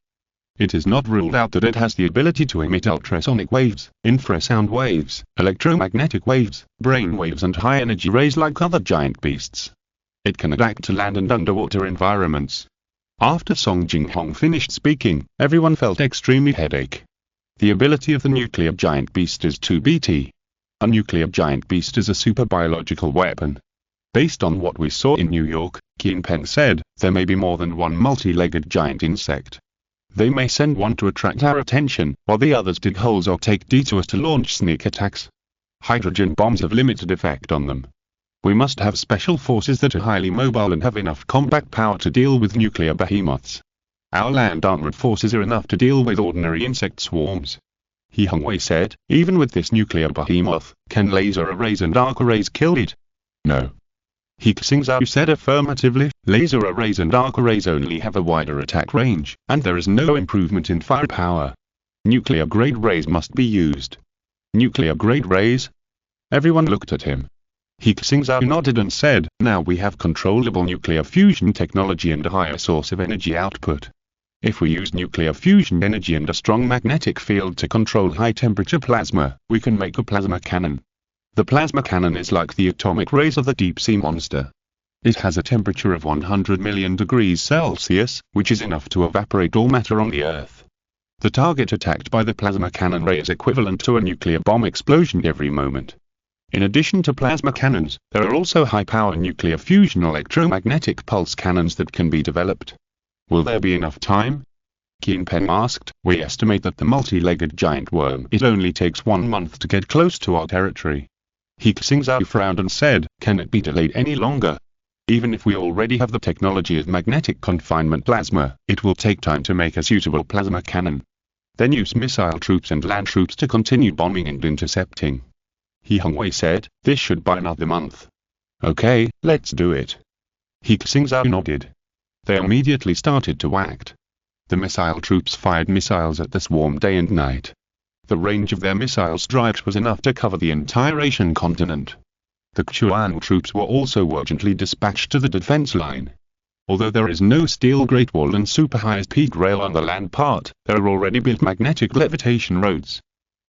It is not ruled out that it has the ability to emit ultrasonic waves, infrasound waves, electromagnetic waves, brain waves and high-energy rays like other giant beasts. It can adapt to land and underwater environments. After Song Jinghong finished speaking, everyone felt extremely headache. The ability of the nuclear giant beast is 2BT. A nuclear giant beast is a super biological weapon. Based on what we saw in New York, Qin Pen said, there may be more than one multi-legged giant insect. They may send one to attract our attention, while the others dig holes or take detours to launch sneak attacks. Hydrogen bombs have limited effect on them. We must have special forces that are highly mobile and have enough combat power to deal with nuclear behemoths. Our land armored forces are enough to deal with ordinary insect swarms. He Xingzhou said, even with this nuclear behemoth, can laser arrays and arc arrays kill it? No. He Xingzhou said affirmatively, laser arrays and arc arrays only have a wider attack range, and there is no improvement in firepower. Nuclear-grade rays must be used. Nuclear-grade rays? Everyone looked at him. He Xingzhou nodded and said, now we have controllable nuclear fusion technology and a higher source of energy output. If we use nuclear fusion energy and a strong magnetic field to control high-temperature plasma, we can make a plasma cannon. The plasma cannon is like the atomic rays of the deep-sea monster. It has a temperature of 100 million degrees Celsius, which is enough to evaporate all matter on the Earth. The target attacked by the plasma cannon ray is equivalent to a nuclear bomb explosion every moment. In addition to plasma cannons, there are also high-power nuclear fusion electromagnetic pulse cannons that can be developed. Will there be enough time? Qianpeng asked. We estimate that the multi-legged giant worm only takes 1 month to get close to our territory. He Xingzhou frowned and said, can it be delayed any longer? Even if we already have the technology of magnetic confinement plasma, it will take time to make a suitable plasma cannon. Then use missile troops and land troops to continue bombing and intercepting. He Xingzhou said, this should buy another month. Okay, let's do it. He Xingzhou nodded. They immediately started to act. The missile troops fired missiles at the swarm day and night. The range of their missile strikes was enough to cover the entire Asian continent. The Chuan troops were also urgently dispatched to the defense line. Although there is no steel Great Wall and super high-speed rail on the land part, there are already built magnetic levitation roads.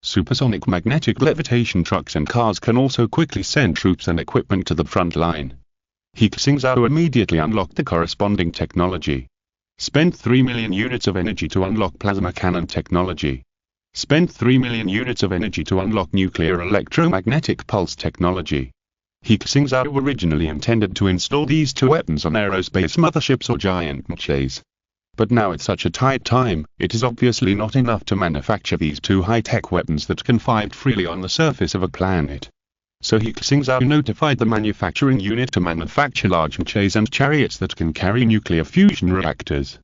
Supersonic magnetic levitation trucks and cars can also quickly send troops and equipment to the front line. He Xingzhou immediately unlocked the corresponding technology. Spent 3 million units of energy to unlock plasma cannon technology. Spent 3 million units of energy to unlock nuclear electromagnetic pulse technology. He Xingzhou originally intended to install these two weapons on aerospace motherships or giant mechas. But now at such a tight time, it is obviously not enough to manufacture these two high-tech weapons that can fight freely on the surface of a planet. So He Xingzhou notified the manufacturing unit to manufacture large mechas and chariots that can carry nuclear fusion reactors.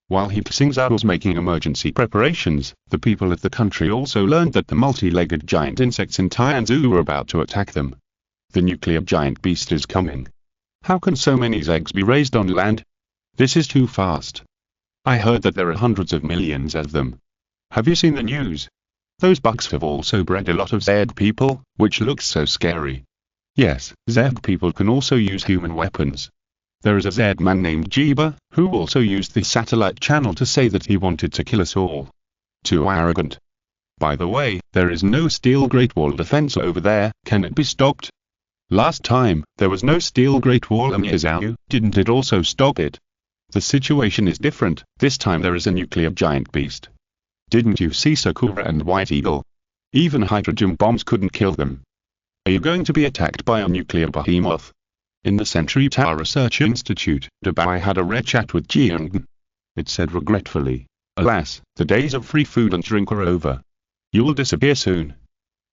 While He Xingzhou was making emergency preparations, the people of the country also learned that the multi-legged giant insects in Tianzhu were about to attack them. The nuclear giant beast is coming. How can so many eggs be raised on land? This is too fast. I heard that there are hundreds of millions of them. Have you seen the news? Those bugs have also bred a lot of Zed people, which looks so scary. Yes, Zed people can also use human weapons. There is a Zed man named Jiba, who also used the satellite channel to say that he wanted to kill us all. Too arrogant. By the way, there is no steel Great Wall defense over there, can it be stopped? Last time, there was no steel Great Wall in Yizhou, didn't it also stop it? The situation is different, this time there is a nuclear giant beast. Didn't you see Sakura and White Eagle? Even hydrogen bombs couldn't kill them. Are you going to be attacked by a nuclear behemoth? In the Century Tower Research Institute, Dubai had a rare chat with Jiang. It said regretfully, alas, the days of free food and drink are over. You will disappear soon.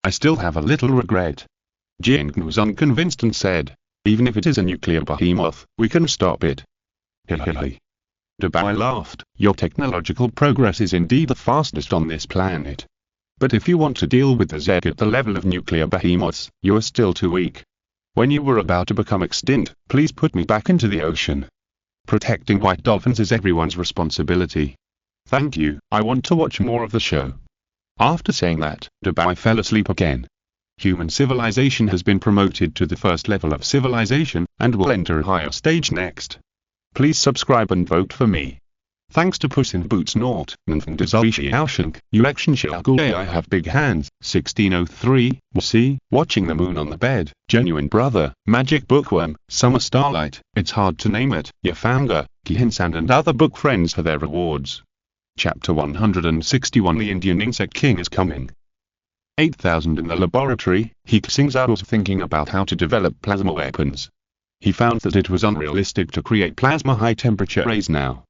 I still have a little regret. Jiang was unconvinced and said, even if it is a nuclear behemoth, we can stop it. Hehehe. Dubai laughed, your technological progress is indeed the fastest on this planet. But if you want to deal with the Z at the level of nuclear behemoths, you are still too weak. When you were about to become extinct, please put me back into the ocean. Protecting white dolphins is everyone's responsibility. Thank you, I want to watch more of the show. After saying that, Dubai fell asleep again. Human civilization has been promoted to the first level of civilization, and will enter a higher stage next. Please subscribe and vote for me. Thanks to Puss in Boots Nort, and from Dezoishi Aoshank, He Xingzhou I have big hands, 1603, see, watching the moon on the bed, genuine brother, magic bookworm, summer starlight, it's hard to name it, Yafanga, Kihinsan and other book friends for their rewards. Chapter 161 The Indian Insect King is coming. 8,000 in the laboratory, He Xingzhou was thinking about how to develop plasma weapons. He found that it was unrealistic to create plasma high-temperature rays now.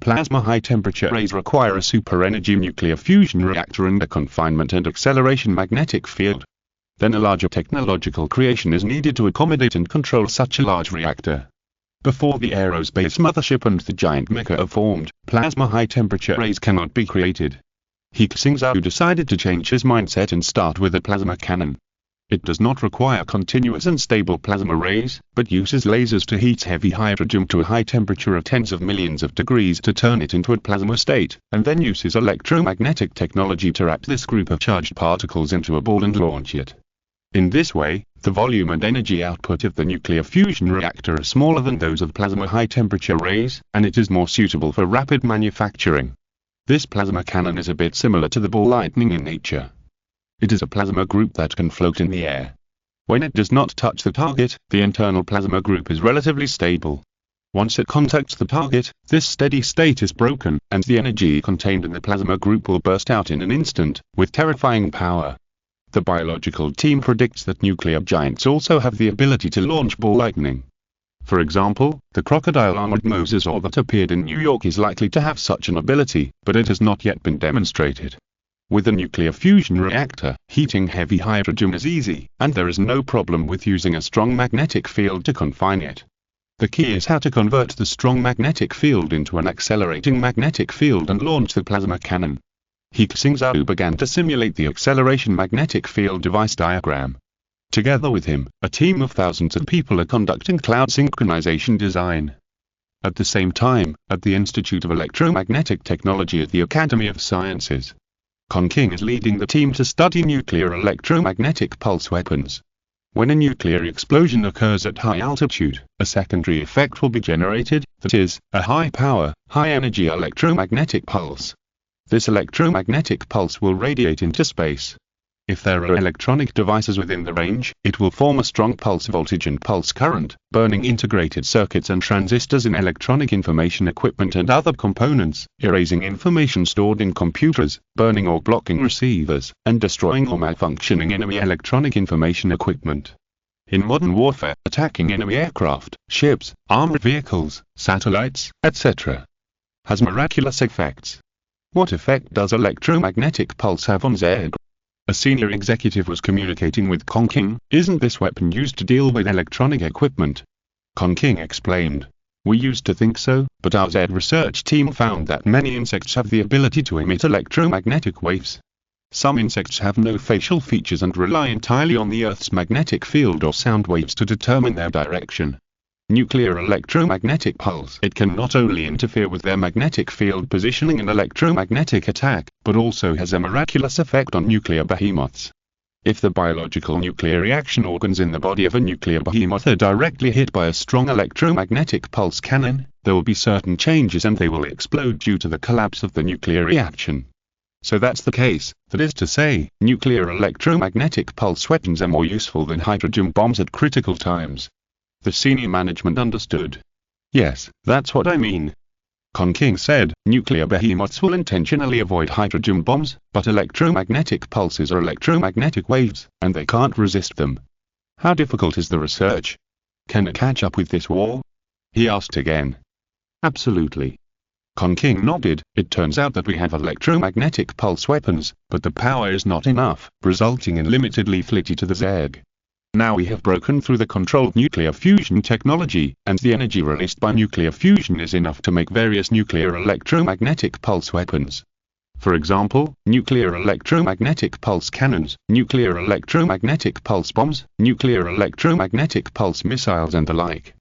Plasma high-temperature rays require a super-energy nuclear fusion reactor and a confinement and acceleration magnetic field. Then a larger technological creation is needed to accommodate and control such a large reactor. Before the aerospace mothership and the giant mecha are formed, plasma high-temperature rays cannot be created. He Xingzhou decided to change his mindset and start with a plasma cannon. It does not require continuous and stable plasma rays, but uses lasers to heat heavy hydrogen to a high temperature of tens of millions of degrees to turn it into a plasma state, and then uses electromagnetic technology to wrap this group of charged particles into a ball and launch it. In this way, the volume and energy output of the nuclear fusion reactor are smaller than those of plasma high-temperature rays, and it is more suitable for rapid manufacturing. This plasma cannon is a bit similar to the ball lightning in nature. It is a plasma group that can float in the air. When it does not touch the target, the internal plasma group is relatively stable. Once it contacts the target, this steady state is broken, and the energy contained in the plasma group will burst out in an instant, with terrifying power. The biological team predicts that nuclear giants also have the ability to launch ball lightning. For example, the crocodile-armored mosasaur that appeared in New York is likely to have such an ability, but it has not yet been demonstrated. With a nuclear fusion reactor, heating heavy hydrogen is easy, and there is no problem with using a strong magnetic field to confine it. The key is how to convert the strong magnetic field into an accelerating magnetic field and launch the plasma cannon. He Xingzhou began to simulate the acceleration magnetic field device diagram. Together with him, a team of thousands of people are conducting cloud synchronization design. At the same time, at the Institute of Electromagnetic Technology at the Academy of Sciences, King is leading the team to study nuclear electromagnetic pulse weapons. When a nuclear explosion occurs at high altitude, a secondary effect will be generated, that is, a high-power, high-energy electromagnetic pulse. This electromagnetic pulse will radiate into space. If there are electronic devices within the range, it will form a strong pulse voltage and pulse current, burning integrated circuits and transistors in electronic information equipment and other components, erasing information stored in computers, burning or blocking receivers, and destroying or malfunctioning enemy electronic information equipment. In modern warfare, attacking enemy aircraft, ships, armored vehicles, satellites, etc. has miraculous effects. What effect does electromagnetic pulse have on Zerg? A senior executive was communicating with King. Isn't this weapon used to deal with electronic equipment? King explained. We used to think so, but our Z research team found that many insects have the ability to emit electromagnetic waves. Some insects have no facial features and rely entirely on the Earth's magnetic field or sound waves to determine their direction. Nuclear electromagnetic pulse. It can not only interfere with their magnetic field positioning and electromagnetic attack, but also has a miraculous effect on nuclear behemoths. If the biological nuclear reaction organs in the body of a nuclear behemoth are directly hit by a strong electromagnetic pulse cannon, there will be certain changes and they will explode due to the collapse of the nuclear reaction. So that's the case, that is to say, nuclear electromagnetic pulse weapons are more useful than hydrogen bombs at critical times. The senior management understood. Yes, that's what I mean. King said, nuclear behemoths will intentionally avoid hydrogen bombs, but electromagnetic pulses are electromagnetic waves, and they can't resist them. How difficult is the research? Can it catch up with this war? He asked again. Absolutely. King nodded. It turns out that we have electromagnetic pulse weapons, but the power is not enough, resulting in limited lethality to the Zerg. Now we have broken through the controlled nuclear fusion technology, and the energy released by nuclear fusion is enough to make various nuclear electromagnetic pulse weapons. For example, nuclear electromagnetic pulse cannons, nuclear electromagnetic pulse bombs, nuclear electromagnetic pulse missiles and the like.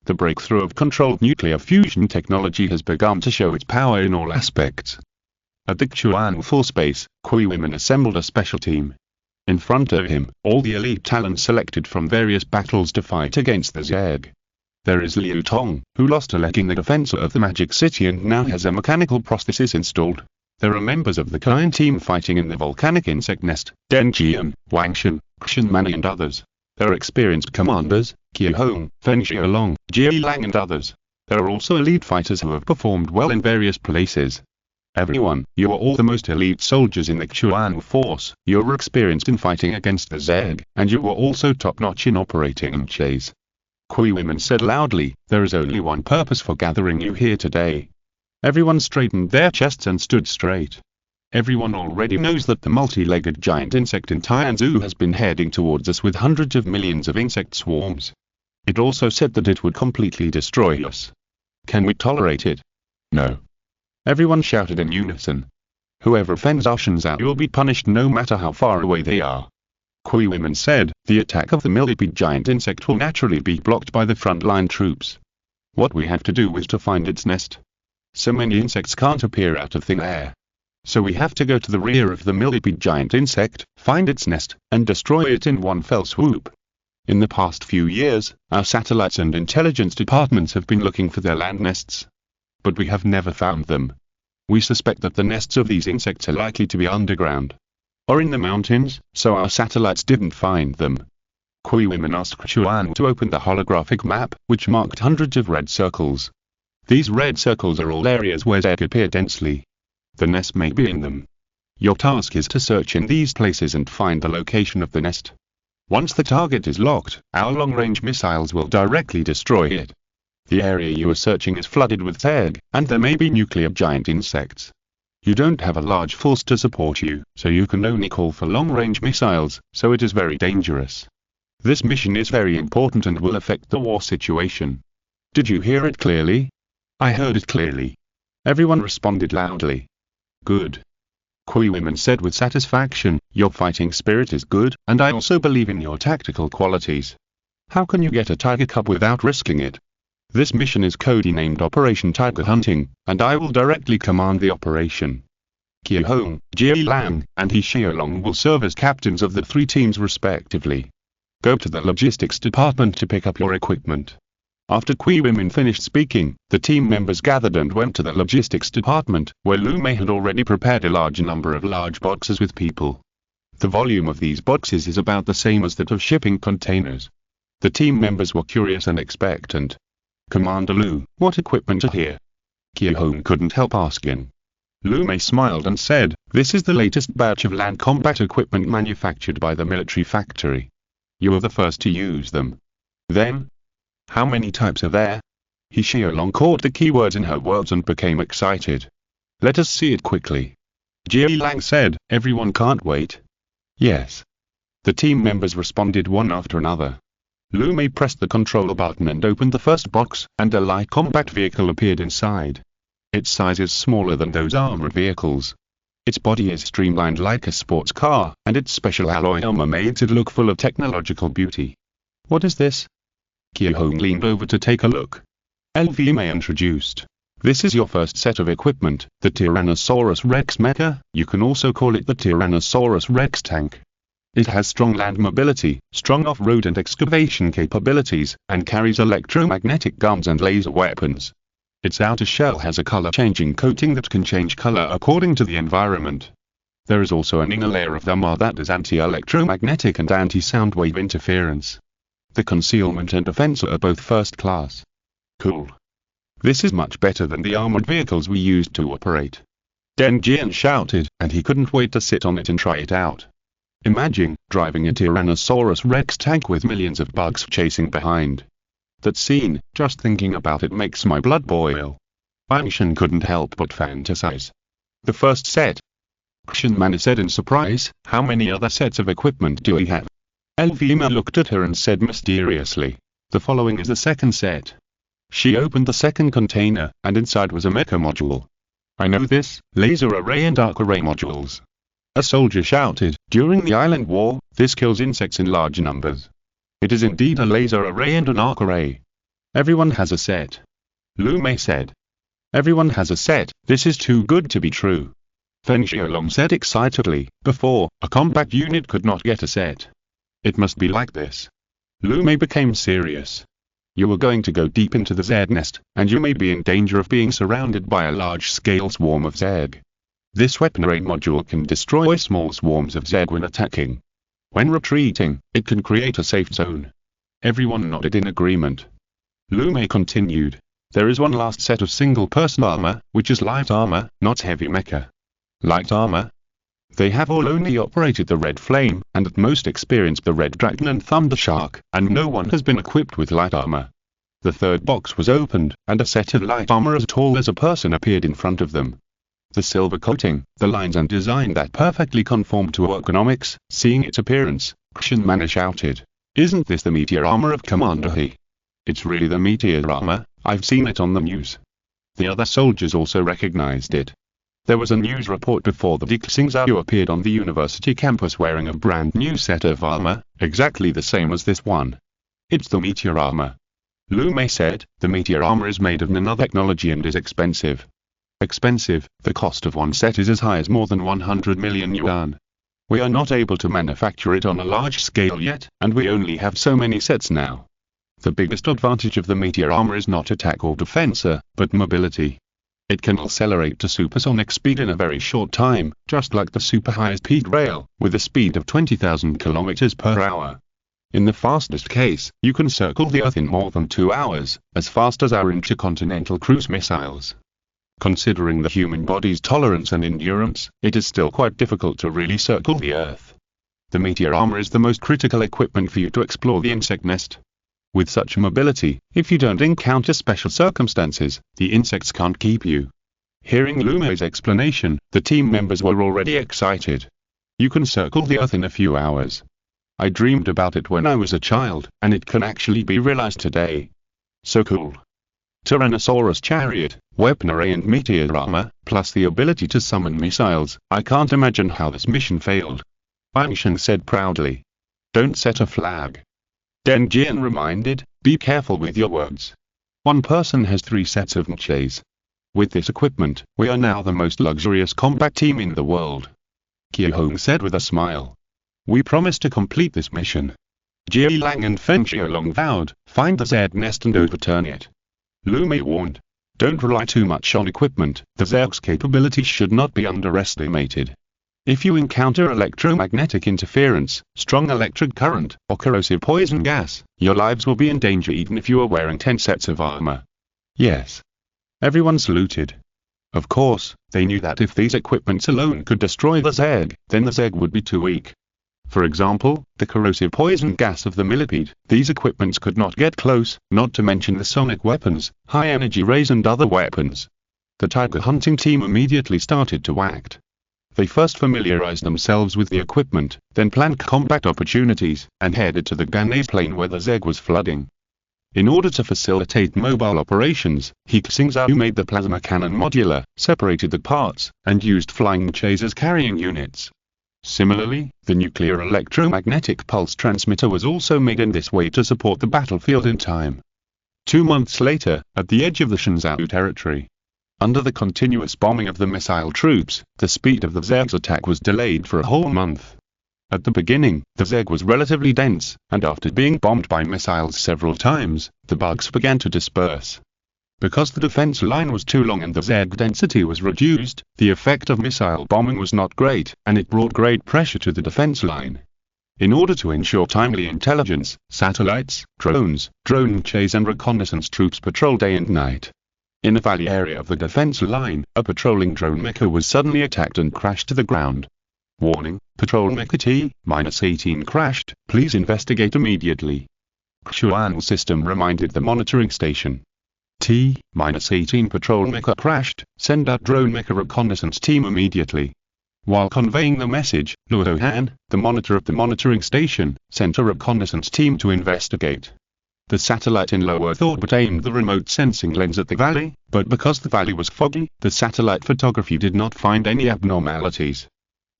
The breakthrough of controlled nuclear fusion technology has begun to show its power in all aspects. At the Chuan-4 base, Women assembled a special team. In front of him, all the elite talents selected from various battles to fight against the Zerg. There is Liu Tong, who lost a leg in the defense of the Magic City and now has a mechanical prosthesis installed. There are members of the Klein team fighting in the volcanic insect nest, Deng Jian, Wang Shen, Xian Mani and others. There are experienced commanders, Qiu Hong, Feng Xiaolong, Jie Lang and others. There are also elite fighters who have performed well in various places. Everyone, you are all the most elite soldiers in the Chuan force, you are experienced in fighting against the Zerg, and you are also top-notch in operating in chase. Women said loudly, there is only one purpose for gathering you here today. Everyone straightened their chests and stood straight. Everyone already knows that the multi-legged giant insect in Tianzhu has been heading towards us with hundreds of millions of insect swarms. It also said that it would completely destroy us. Can we tolerate it? No. Everyone shouted in unison. Whoever offends our Xingzhou will be punished no matter how far away they are. Kui women said, the attack of the millipede giant insect will naturally be blocked by the frontline troops. What we have to do is to find its nest. So many insects can't appear out of thin air. So we have to go to the rear of the millipede giant insect, find its nest, and destroy it in one fell swoop. In the past few years, our satellites and intelligence departments have been looking for their land nests. But we have never found them. We suspect that the nests of these insects are likely to be underground. Or in the mountains, so our satellites didn't find them. Kui women asked Chuan to open the holographic map, which marked hundreds of red circles. These red circles are all areas where Zed appear densely. The nest may be in them. Your task is to search in these places and find the location of the nest. Once the target is locked, our long-range missiles will directly destroy it. The area you are searching is flooded with Zed, and there may be nuclear giant insects. You don't have a large force to support you, so you can only call for long-range missiles, so it is very dangerous. This mission is very important and will affect the war situation. Did you hear it clearly? I heard it clearly. Everyone responded loudly. Good. Kui women said with satisfaction, your fighting spirit is good, and I also believe in your tactical qualities. How can you get a tiger cub without risking it? This mission is codenamed Operation Tiger Hunting, and I will directly command the operation. Qi Hong, Jie Lang, and He Xingzhou will serve as captains of the 3 teams respectively. Go to the logistics department to pick up your equipment. After Kui women finished speaking, the team members gathered and went to the logistics department, where Lu Mei had already prepared a large number of large boxes with people. The volume of these boxes is about the same as that of shipping containers. The team members were curious and expectant. Commander Lu, what equipment are here? Qi Hong couldn't help asking. Lu Mei smiled and said, this is the latest batch of land combat equipment manufactured by the military factory. You are the first to use them. Then? How many types are there? He Xingzhou caught the keywords in her words and became excited. Let us see it quickly. Jie Lang said, everyone can't wait. Yes. The team members responded one after another. Lu Mei pressed the control button and opened the first box, and a light combat vehicle appeared inside. Its size is smaller than those armored vehicles. Its body is streamlined like a sports car, and its special alloy armor makes it look full of technological beauty. What is this? Qi Hong leaned over to take a look. LV Mei introduced. This is your first set of equipment, the Tyrannosaurus Rex Mecha, you can also call it the Tyrannosaurus Rex Tank. It has strong land mobility, strong off-road and excavation capabilities, and carries electromagnetic guns and laser weapons. Its outer shell has a color-changing coating that can change color according to the environment. There is also an inner layer of armor that is anti-electromagnetic and anti-sound wave interference. The concealment and defense are both first class. Cool. This is much better than the armored vehicles we used to operate. Deng Jian shouted, and he couldn't wait to sit on it and try it out. Imagine driving a Tyrannosaurus Rex tank with millions of bugs chasing behind. That scene, just thinking about it makes my blood boil. Angshan couldn't help but fantasize. The first set. Xianman said in surprise, how many other sets of equipment do we have? Elvima looked at her and said mysteriously, the following is the second set. She opened the second container, and inside was a mecha module. I know this, laser array and arc array modules. A soldier shouted, during the island war, this kills insects in large numbers. It is indeed a laser array and an arc array. Everyone has a set. Lu Mei said. Everyone has a set, this is too good to be true. Feng Xiaolong said excitedly, before, a combat unit could not get a set. It must be like this. Lu Mei became serious. You are going to go deep into the Zed nest, and you may be in danger of being surrounded by a large-scale swarm of Zed. This weapon array module can destroy small swarms of Zed when attacking. When retreating, it can create a safe zone. Everyone nodded in agreement. Lu Mei continued. There is one last set of single-person armor, which is light armor, not heavy mecha. Light armor? They have all only operated the Red Flame, and at most experienced the Red Dragon and Thunder Shark, and no one has been equipped with light armor. The third box was opened, and a set of light armor as tall as a person appeared in front of them. The silver coating, the lines and design that perfectly conformed to ergonomics, seeing its appearance, Xianman shouted, isn't this the meteor armor of Commander He? It's really the meteor armor, I've seen it on the news. The other soldiers also recognized it. There was a news report before that He Xingzhou appeared on the university campus wearing a brand new set of armor, exactly the same as this one. It's the meteor armor. Lu Mei said, the meteor armor is made of nanotechnology and is expensive. Expensive, the cost of one set is as high as more than 100 million yuan. We are not able to manufacture it on a large scale yet, and we only have so many sets now. The biggest advantage of the meteor armor is not attack or defense, but mobility. It can accelerate to supersonic speed in a very short time, just like the super high-speed rail, with a speed of 20,000 kilometers per hour. In the fastest case, you can circle the Earth in more than 2 hours, as fast as our intercontinental cruise missiles. Considering the human body's tolerance and endurance, it is still quite difficult to really circle the Earth. The meteor armor is the most critical equipment for you to explore the insect nest. With such mobility, if you don't encounter special circumstances, the insects can't keep you. Hearing Lu Mei's explanation, the team members were already excited. You can circle the Earth in a few hours. I dreamed about it when I was a child, and it can actually be realized today. So cool. Tyrannosaurus chariot, weapon array and meteor armor, plus the ability to summon missiles, I can't imagine how this mission failed. Bangshan said proudly. Don't set a flag. Deng Jian reminded, be careful with your words. One person has 3 sets of mechas. With this equipment, we are now the most luxurious combat team in the world. Qi Hong said with a smile. We promise to complete this mission. Jie Lang and Feng Xiaolong vowed, find the Z nest and overturn it. Lu Mei warned. Don't rely too much on equipment, the Zerg's capabilities should not be underestimated. If you encounter electromagnetic interference, strong electric current, or corrosive poison gas, your lives will be in danger even if you are wearing 10 sets of armor. Yes. Everyone saluted. Of course, they knew that if these equipments alone could destroy the Zerg, then the Zerg would be too weak. For example, the corrosive poison gas of the millipede, these equipments could not get close, not to mention the sonic weapons, high-energy rays and other weapons. The tiger hunting team immediately started to act. They first familiarized themselves with the equipment, then planned combat opportunities, and headed to the Ganase plain where the Zerg was flooding. In order to facilitate mobile operations, He Xingzhou made the plasma cannon modular, separated the parts, and used flying mechas as carrying units. Similarly, the nuclear electromagnetic pulse transmitter was also made in this way to support the battlefield in time. 2 months later, at the edge of the Xingzhou territory, under the continuous bombing of the missile troops, the speed of the Zerg's attack was delayed for a whole month. At the beginning, the Zerg was relatively dense, and after being bombed by missiles several times, the bugs began to disperse. Because the defense line was too long and the Zerg density was reduced, the effect of missile bombing was not great, and it brought great pressure to the defense line. In order to ensure timely intelligence, satellites, drones, drone chase and reconnaissance troops patrol day and night. In a valley area of the defense line, a patrolling drone mecha was suddenly attacked and crashed to the ground. Warning, patrol mecha T-18 crashed, please investigate immediately. Xuan system reminded the monitoring station. T-18 patrol mecha crashed, send out drone mecha reconnaissance team immediately. While conveying the message, Luo Han, the monitor of the monitoring station, sent a reconnaissance team to investigate. The satellite in low Earth orbit aimed the remote sensing lens at the valley, but because the valley was foggy, the satellite photography did not find any abnormalities.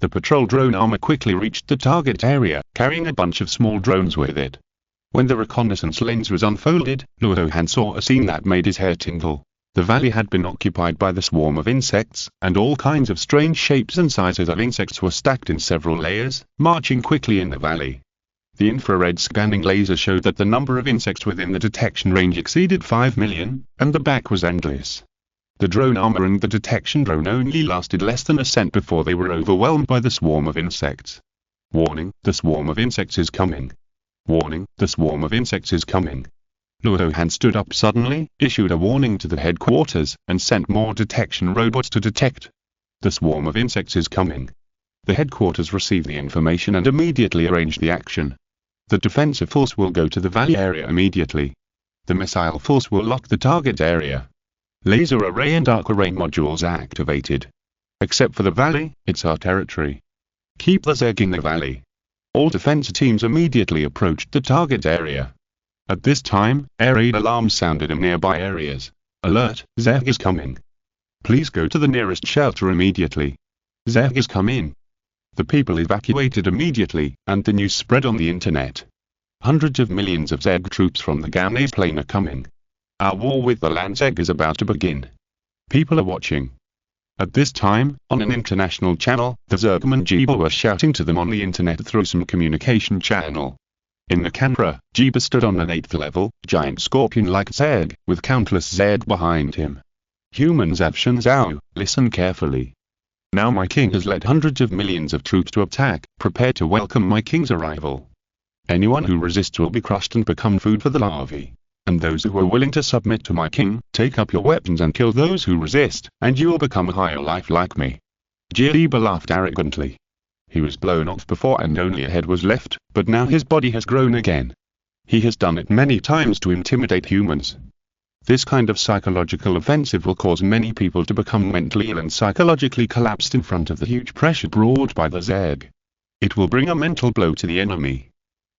The patrol drone armor quickly reached the target area, carrying a bunch of small drones with it. When the reconnaissance lens was unfolded, Luo Han saw a scene that made his hair tingle. The valley had been occupied by the swarm of insects, and all kinds of strange shapes and sizes of insects were stacked in several layers, marching quickly in the valley. The infrared scanning laser showed that the number of insects within the detection range exceeded 5 million, and the back was endless. The drone armor and the detection drone only lasted less than a cent before they were overwhelmed by the swarm of insects. Warning, the swarm of insects is coming. Warning, the swarm of insects is coming. Luo Han stood up suddenly, issued a warning to the headquarters, and sent more detection robots to detect. The swarm of insects is coming. The headquarters received the information and immediately arranged the action. The defensive force will go to the valley area immediately. The missile force will lock the target area. Laser array and arc array modules activated. Except for the valley, it's our territory. Keep the Zerg in the valley. All defense teams immediately approached the target area. At this time, air raid alarms sounded in nearby areas. Alert, Zerg is coming. Please go to the nearest shelter immediately. Zerg is coming. The people evacuated immediately, and the news spread on the internet. Hundreds of millions of Zerg troops from the Gamnese plain are coming. Our war with the land Zerg is about to begin. People are watching. At this time, on an international channel, the Zergman Jiba were shouting to them on the internet through some communication channel. In the camera, Jiba stood on an 8th level, giant scorpion-like Zerg, with countless Zerg behind him. Humans of He Xingzhou, listen carefully. Now my king has led hundreds of millions of troops to attack, prepare to welcome my king's arrival. Anyone who resists will be crushed and become food for the larvae. And those who are willing to submit to my king, take up your weapons and kill those who resist, and you will become a higher life like me. Jiba laughed arrogantly. He was blown off before and only a head was left, but now his body has grown again. He has done it many times to intimidate humans. This kind of psychological offensive will cause many people to become mentally ill and psychologically collapsed in front of the huge pressure brought by the Zerg. It will bring a mental blow to the enemy.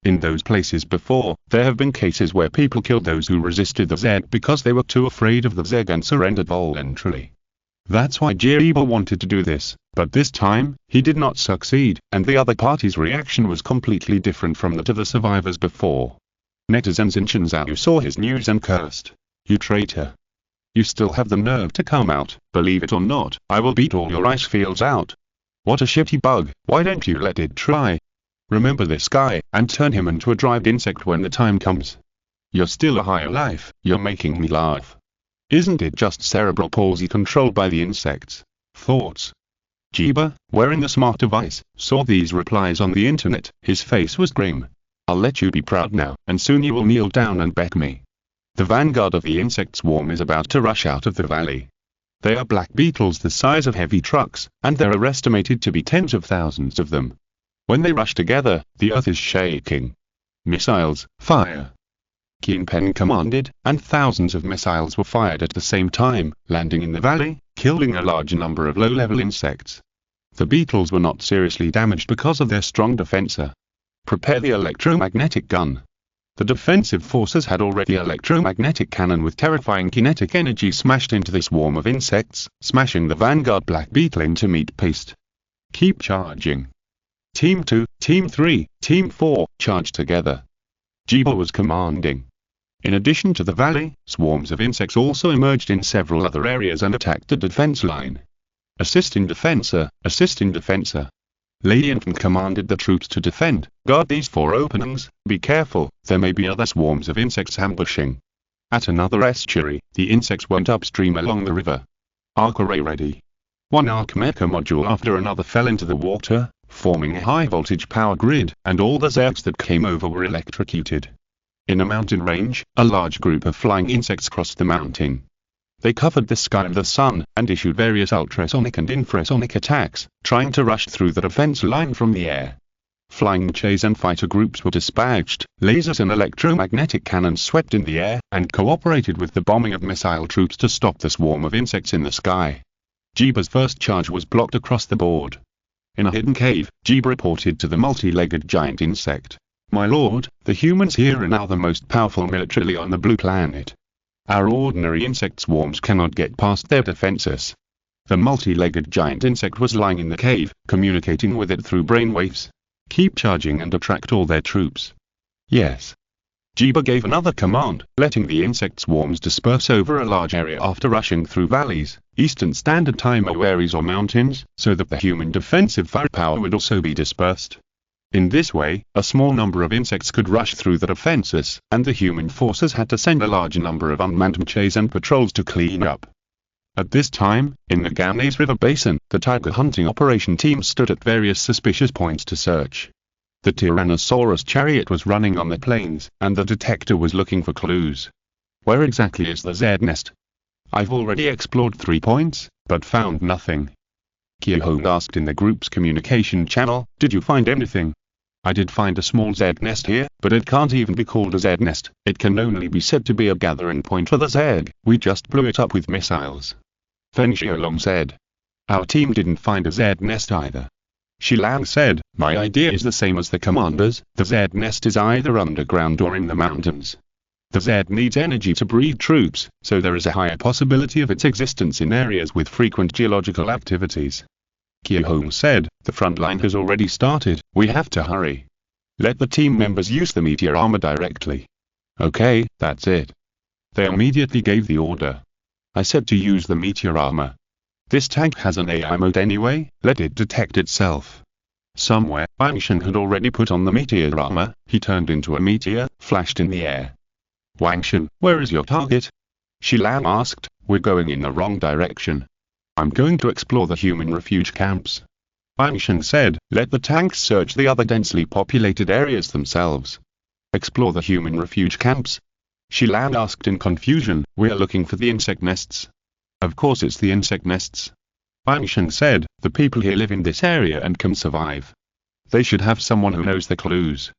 In those places before, there have been cases where people killed those who resisted the Zerg because they were too afraid of the Zerg and surrendered voluntarily. That's why Jiba wanted to do this, but this time, he did not succeed, and the other party's reaction was completely different from that of the survivors before. Netizens in Xingzhou saw his news and cursed. You traitor. You still have the nerve to come out, believe it or not, I will beat all your ice fields out. What a shitty bug, why don't you let it try? Remember this guy, and turn him into a dried insect when the time comes. You're still a higher life, you're making me laugh. Isn't it just cerebral palsy controlled by the insects? Thoughts? Jiba, wearing the smart device, saw these replies on the internet, his face was grim. I'll let you be proud now, and soon you will kneel down and beg me. The vanguard of the insect swarm is about to rush out of the valley. They are black beetles the size of heavy trucks, and there are estimated to be tens of thousands of them. When they rush together, the earth is shaking. Missiles, fire. Kingpen commanded, and thousands of missiles were fired at the same time, landing in the valley, killing a large number of low-level insects. The beetles were not seriously damaged because of their strong defense. Prepare the electromagnetic gun. The defensive forces had already electromagnetic cannon with terrifying kinetic energy smashed into this swarm of insects, smashing the vanguard black beetle into meat paste. Keep charging. Team 2, Team 3, Team 4, charge together. Jiba was commanding. In addition to the valley, swarms of insects also emerged in several other areas and attacked the defense line. Assisting defensor, assisting defensor. Lady Infant commanded the troops to defend, guard these 4 openings, be careful, there may be other swarms of insects ambushing. At another estuary, the insects went upstream along the river. Arc array ready. One arc mecha module after another fell into the water, forming a high-voltage power grid, and all the Zergs that came over were electrocuted. In a mountain range, a large group of flying insects crossed the mountain. They covered the sky of the sun, and issued various ultrasonic and infrasonic attacks, trying to rush through the defense line from the air. Flying chase and fighter groups were dispatched, lasers and electromagnetic cannons swept in the air, and cooperated with the bombing of missile troops to stop the swarm of insects in the sky. Jiba's first charge was blocked across the board. In a hidden cave, Jiba reported to the multi-legged giant insect. My lord, the humans here are now the most powerful militarily on the blue planet. Our ordinary insect swarms cannot get past their defenses. The multi-legged giant insect was lying in the cave, communicating with it through brainwaves. Keep charging and attract all their troops. Yes. Jiba gave another command, letting the insect swarms disperse over a large area after rushing through valleys, Eastern Standard Time areas or mountains, so that the human defensive firepower would also be dispersed. In this way, a small number of insects could rush through the defenses, and the human forces had to send a large number of unmanned mechas and patrols to clean up. At this time, in the Gamnese River Basin, the tiger hunting operation team stood at various suspicious points to search. The Tyrannosaurus chariot was running on the plains, and the detector was looking for clues. Where exactly is the Z nest? I've already explored 3 points, but found nothing. Kyoho asked in the group's communication channel, did you find anything? I did find a small Z nest here, but it can't even be called a Z nest, it can only be said to be a gathering point for the Zerg, we just blew it up with missiles. Feng Xiaolong said. Our team didn't find a Z nest either. Shilang said, my idea is the same as the commander's, the Z nest is either underground or in the mountains. The Z needs energy to breed troops, so there is a higher possibility of its existence in areas with frequent geological activities. He Xingzhou said, the front line has already started, we have to hurry. Let the team members use the meteor armor directly. Okay, that's it. They immediately gave the order. I said to use the meteor armor. This tank has an AI mode anyway, let it detect itself. Somewhere, He Xingzhou had already put on the meteor armor, he turned into a meteor, flashed in the air. He Xingzhou, where is your target? Shi Lan asked, we're going in the wrong direction. I'm going to explore the human refuge camps. He Xingzhou said, let the tanks search the other densely populated areas themselves. Explore the human refuge camps? Shi Lan asked in confusion, we're looking for the insect nests. Of course it's the insect nests. He Xingzhou said, the people here live in this area and can survive. They should have someone who knows the clues.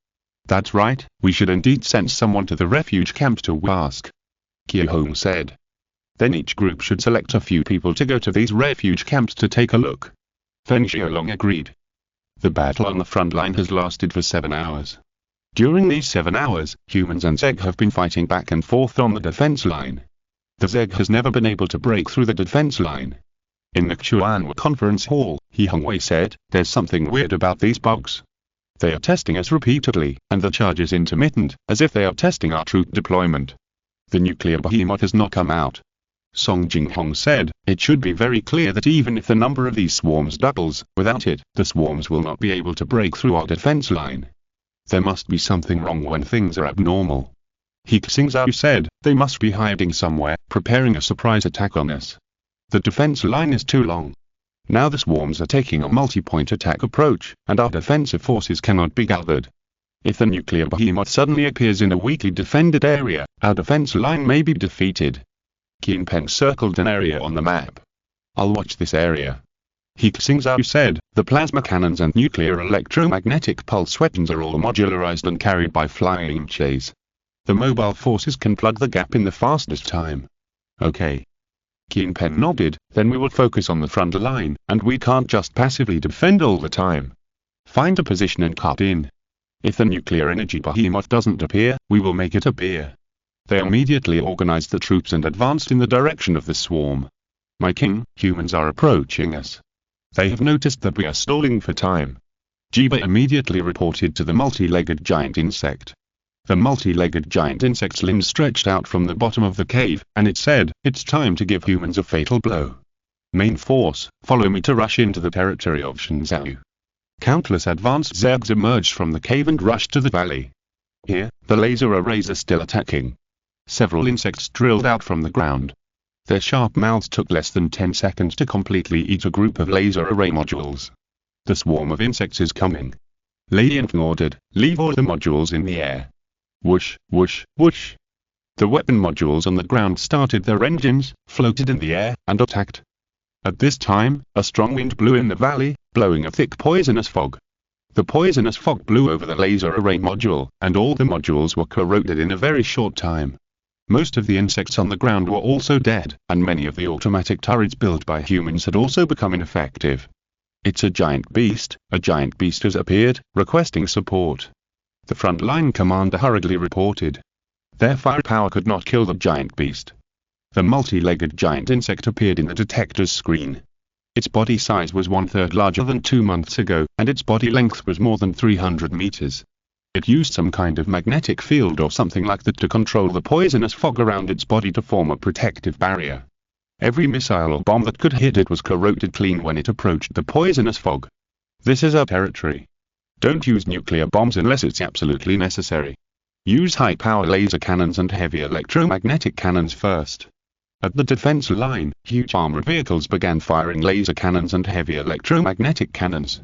That's right, we should indeed send someone to the refuge camp to ask. He Xingzhou said. Then each group should select a few people to go to these refuge camps to take a look. Feng Xiaolong agreed. The battle on the front line has lasted for 7 hours. During these 7 hours, humans and Zeg have been fighting back and forth on the defense line. The Zeg has never been able to break through the defense line. In the Chuan conference hall, He Xingzhou said, there's something weird about these bugs. They are testing us repeatedly, and the charge is intermittent, as if they are testing our troop deployment. The nuclear behemoth has not come out. Song Jinghong said, it should be very clear that even if the number of these swarms doubles, without it, the swarms will not be able to break through our defense line. There must be something wrong when things are abnormal. He Xingzhou said, they must be hiding somewhere, preparing a surprise attack on us. The defense line is too long. Now the swarms are taking a multi-point attack approach, and our defensive forces cannot be gathered. If the nuclear behemoth suddenly appears in a weakly defended area, our defense line may be defeated. Qin Peng circled an area on the map. I'll watch this area. He Xingzhou said, the plasma cannons and nuclear electromagnetic pulse weapons are all modularized and carried by flying mechas. The mobile forces can plug the gap in the fastest time. Okay. Qin Peng nodded, then we will focus on the front line, and we can't just passively defend all the time. Find a position and cut in. If the nuclear energy behemoth doesn't appear, we will make it appear. They immediately organized the troops and advanced in the direction of the swarm. My king, humans are approaching us. They have noticed that we are stalling for time. Jiba immediately reported to the multi-legged giant insect. The multi-legged giant insect's limbs stretched out from the bottom of the cave, and it said, it's time to give humans a fatal blow. Main force, follow me to rush into the territory of Xingzhou. Countless advanced Zegs emerged from the cave and rushed to the valley. Here, the laser arrays are still attacking. Several insects drilled out from the ground. Their sharp mouths took less than 10 seconds to completely eat a group of laser array modules. The swarm of insects is coming. Lady Infeng ordered, leave all the modules in the air. Whoosh, whoosh, whoosh. The weapon modules on the ground started their engines, floated in the air, and attacked. At this time, a strong wind blew in the valley, blowing a thick poisonous fog. The poisonous fog blew over the laser array module, and all the modules were corroded in a very short time. Most of the insects on the ground were also dead, and many of the automatic turrets built by humans had also become ineffective. It's a giant beast has appeared, requesting support. The front-line commander hurriedly reported. Their firepower could not kill the giant beast. The multi-legged giant insect appeared in the detector's screen. Its body size was 1/3 larger than 2 months ago, and its body length was more than 300 meters. It used some kind of magnetic field or something like that to control the poisonous fog around its body to form a protective barrier. Every missile or bomb that could hit it was corroded clean when it approached the poisonous fog. This is our territory. Don't use nuclear bombs unless it's absolutely necessary. Use high-power laser cannons and heavy electromagnetic cannons first. At the defense line, huge armored vehicles began firing laser cannons and heavy electromagnetic cannons.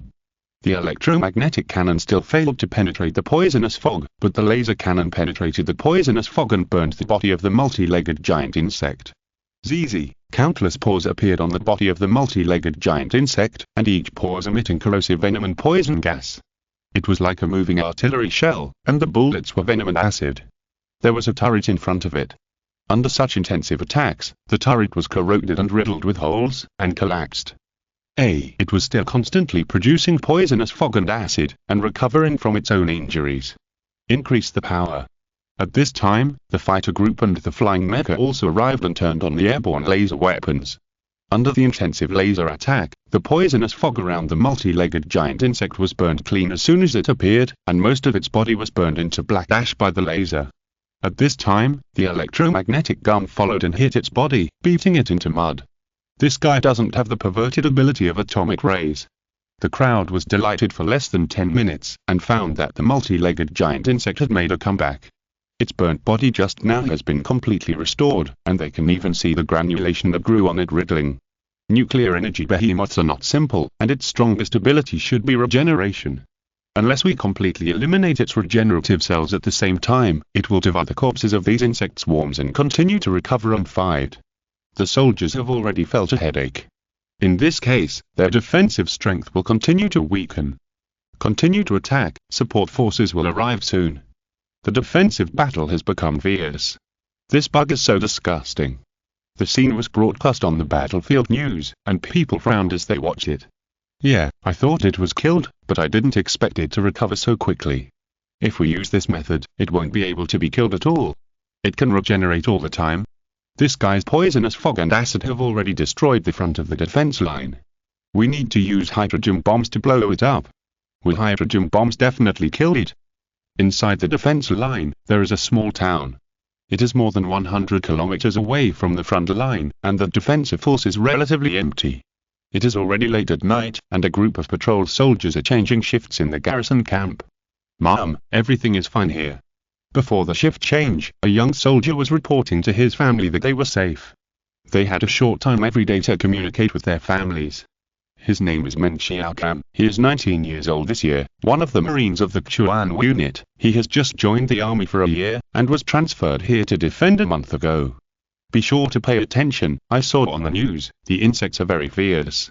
The electromagnetic cannon still failed to penetrate the poisonous fog, but the laser cannon penetrated the poisonous fog and burned the body of the multi-legged giant insect. ZZ, countless pores appeared on the body of the multi-legged giant insect, and each pore was emitting corrosive venom and poison gas. It was like a moving artillery shell, and the bullets were venom and acid. There was a turret in front of it. Under such intensive attacks, the turret was corroded and riddled with holes, and collapsed. It was still constantly producing poisonous fog and acid, and recovering from its own injuries. Increase the power. At this time, the fighter group and the flying mecha also arrived and turned on the airborne laser weapons. Under the intensive laser attack, the poisonous fog around the multi-legged giant insect was burned clean as soon as it appeared, and most of its body was burned into black ash by the laser. At this time, the electromagnetic gun followed and hit its body, beating it into mud. This guy doesn't have the perverted ability of atomic rays. The crowd was delighted for less than 10 minutes, and found that the multi-legged giant insect had made a comeback. Its burnt body just now has been completely restored, and they can even see the granulation that grew on it wriggling. Nuclear energy behemoths are not simple, and its strongest ability should be regeneration. Unless we completely eliminate its regenerative cells at the same time, it will devour the corpses of these insect swarms and continue to recover and fight. The soldiers have already felt a headache. In this case, their defensive strength will continue to weaken. Continue to attack, support forces will arrive soon. The defensive battle has become fierce. This bug is so disgusting. The scene was broadcast on the battlefield news, and people frowned as they watched it. Yeah, I thought it was killed, but I didn't expect it to recover so quickly. If we use this method, it won't be able to be killed at all. It can regenerate all the time. This guy's poisonous fog and acid have already destroyed the front of the defense line. We need to use hydrogen bombs to blow it up. Will hydrogen bombs definitely kill it? Inside the defense line, there is a small town. It is more than 100 kilometers away from the front line, and the defensive force is relatively empty. It is already late at night, and a group of patrol soldiers are changing shifts in the garrison camp. Mom, everything is fine here. Before the shift change, a young soldier was reporting to his family that they were safe. They had a short time every day to communicate with their families. His name is Men Xiaokang. He is 19 years old this year, one of the Marines of the Chuan unit. He has just joined the army for a year, and was transferred here to defend a month ago. Be sure to pay attention, I saw on the news, the insects are very fierce.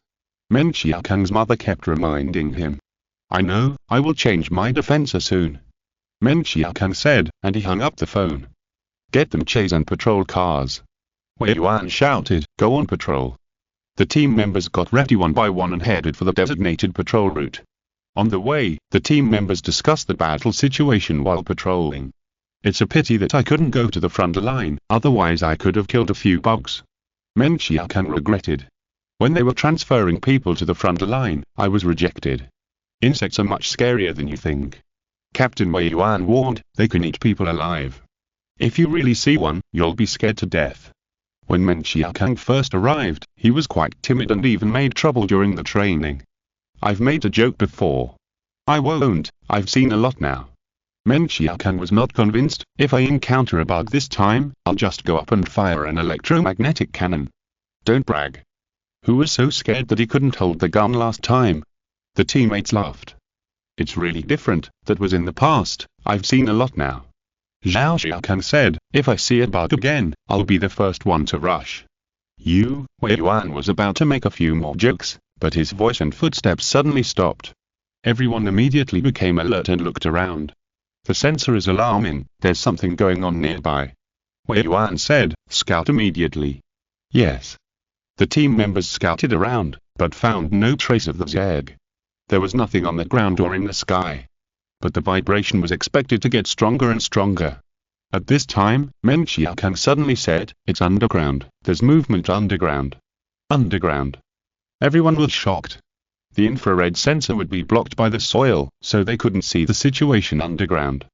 Men Xiaokang's mother kept reminding him. I know, I will change my defense soon. Men Xiaokang said, and he hung up the phone. Get them chase and patrol cars. Wei Yuan shouted, go on patrol. The team members got ready one by one and headed for the designated patrol route. On the way, the team members discussed the battle situation while patrolling. It's a pity that I couldn't go to the front line, otherwise I could have killed a few bugs. Men Xiaokang regretted. When they were transferring people to the front line, I was rejected. Insects are much scarier than you think. Captain Wei Yuan warned, they can eat people alive. If you really see one, you'll be scared to death. When Men Xiaokang first arrived, he was quite timid and even made trouble during the training. I've made a joke before. I won't, I've seen a lot now. Men Xiaokang was not convinced. If I encounter a bug this time, I'll just go up and fire an electromagnetic cannon. Don't brag. Who was so scared that he couldn't hold the gun last time? The teammates laughed. It's really different, that was in the past, I've seen a lot now. Zhao Xiaokang said, if I see a bug again, I'll be the first one to rush. Wei Yuan was about to make a few more jokes, but his voice and footsteps suddenly stopped. Everyone immediately became alert and looked around. The sensor is alarming, there's something going on nearby. Wei Yuan said, scout immediately. Yes. The team members scouted around, but found no trace of the Zerg. There was nothing on the ground or in the sky. But the vibration was expected to get stronger and stronger. At this time, Men Xiaokang suddenly said, it's underground, there's movement underground. Underground. Everyone was shocked. The infrared sensor would be blocked by the soil, so they couldn't see the situation underground.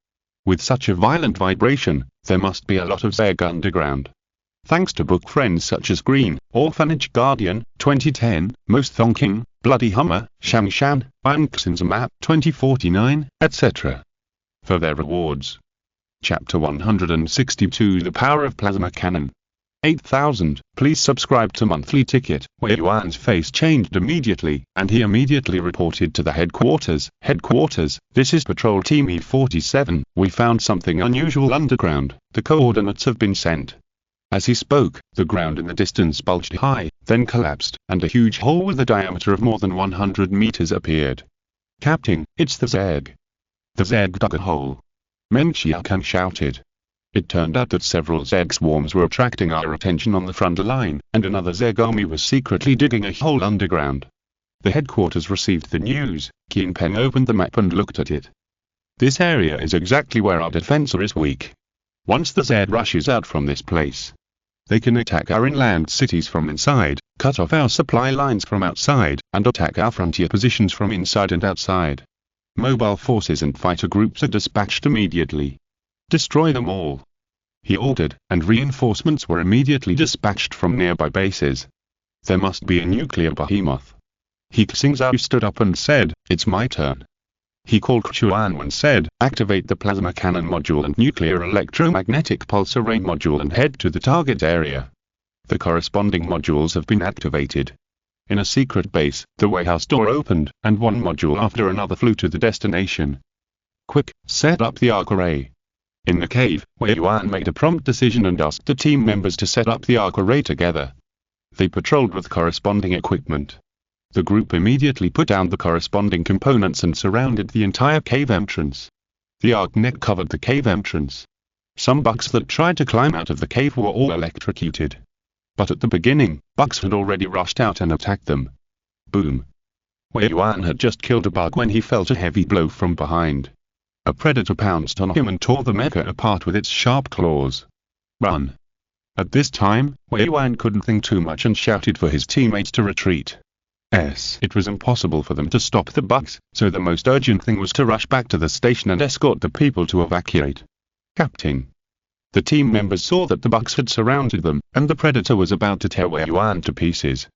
With such a violent vibration, there must be a lot of Zerg underground. Thanks to book friends such as Green, Orphanage Guardian, 2010, Most Thonking, Bloody Hummer, Shangshan, Xingzhou Map, 2049, etc. For their rewards. Chapter 162 The Power of Plasma Cannon. 8,000, please subscribe to Monthly Ticket. Wei Yuan's face changed immediately, and he immediately reported to the headquarters. Headquarters, this is Patrol Team E47, we found something unusual underground, the coordinates have been sent. As he spoke, the ground in the distance bulged high, then collapsed, and a huge hole with a diameter of more than 100 meters appeared. Captain, it's the Zerg. The Zerg dug a hole. Men Xiaokang shouted. It turned out that several Zerg swarms were attracting our attention on the front line, and another Zerg army was secretly digging a hole underground. The headquarters received the news. Qin Peng opened the map and looked at it. This area is exactly where our defense is weak. Once the Z rushes out from this place, they can attack our inland cities from inside, cut off our supply lines from outside, and attack our frontier positions from inside and outside. Mobile forces and fighter groups are dispatched immediately. Destroy them all, he ordered, and reinforcements were immediately dispatched from nearby bases. There must be a nuclear behemoth. He Xingzhou stood up and said, "It's my turn." He called Chuan and said, "Activate the plasma cannon module and nuclear electromagnetic pulse array module and head to the target area." The corresponding modules have been activated. In a secret base, the warehouse door opened, and one module after another flew to the destination. "Quick, set up the arc array." In the cave, Wei Yuan made a prompt decision and asked the team members to set up the arc array together. They patrolled with corresponding equipment. The group immediately put down the corresponding components and surrounded the entire cave entrance. The arc net covered the cave entrance. Some bugs that tried to climb out of the cave were all electrocuted. But at the beginning, bugs had already rushed out and attacked them. Boom! Wei Yuan had just killed a bug when he felt a heavy blow from behind. A predator pounced on him and tore the mecha apart with its sharp claws. Run! At this time, Wei Yuan couldn't think too much and shouted for his teammates to retreat. It was impossible for them to stop the bugs, so the most urgent thing was to rush back to the station and escort the people to evacuate. Captain. The team members saw that the bugs had surrounded them, and the predator was about to tear Wei Yuan to pieces.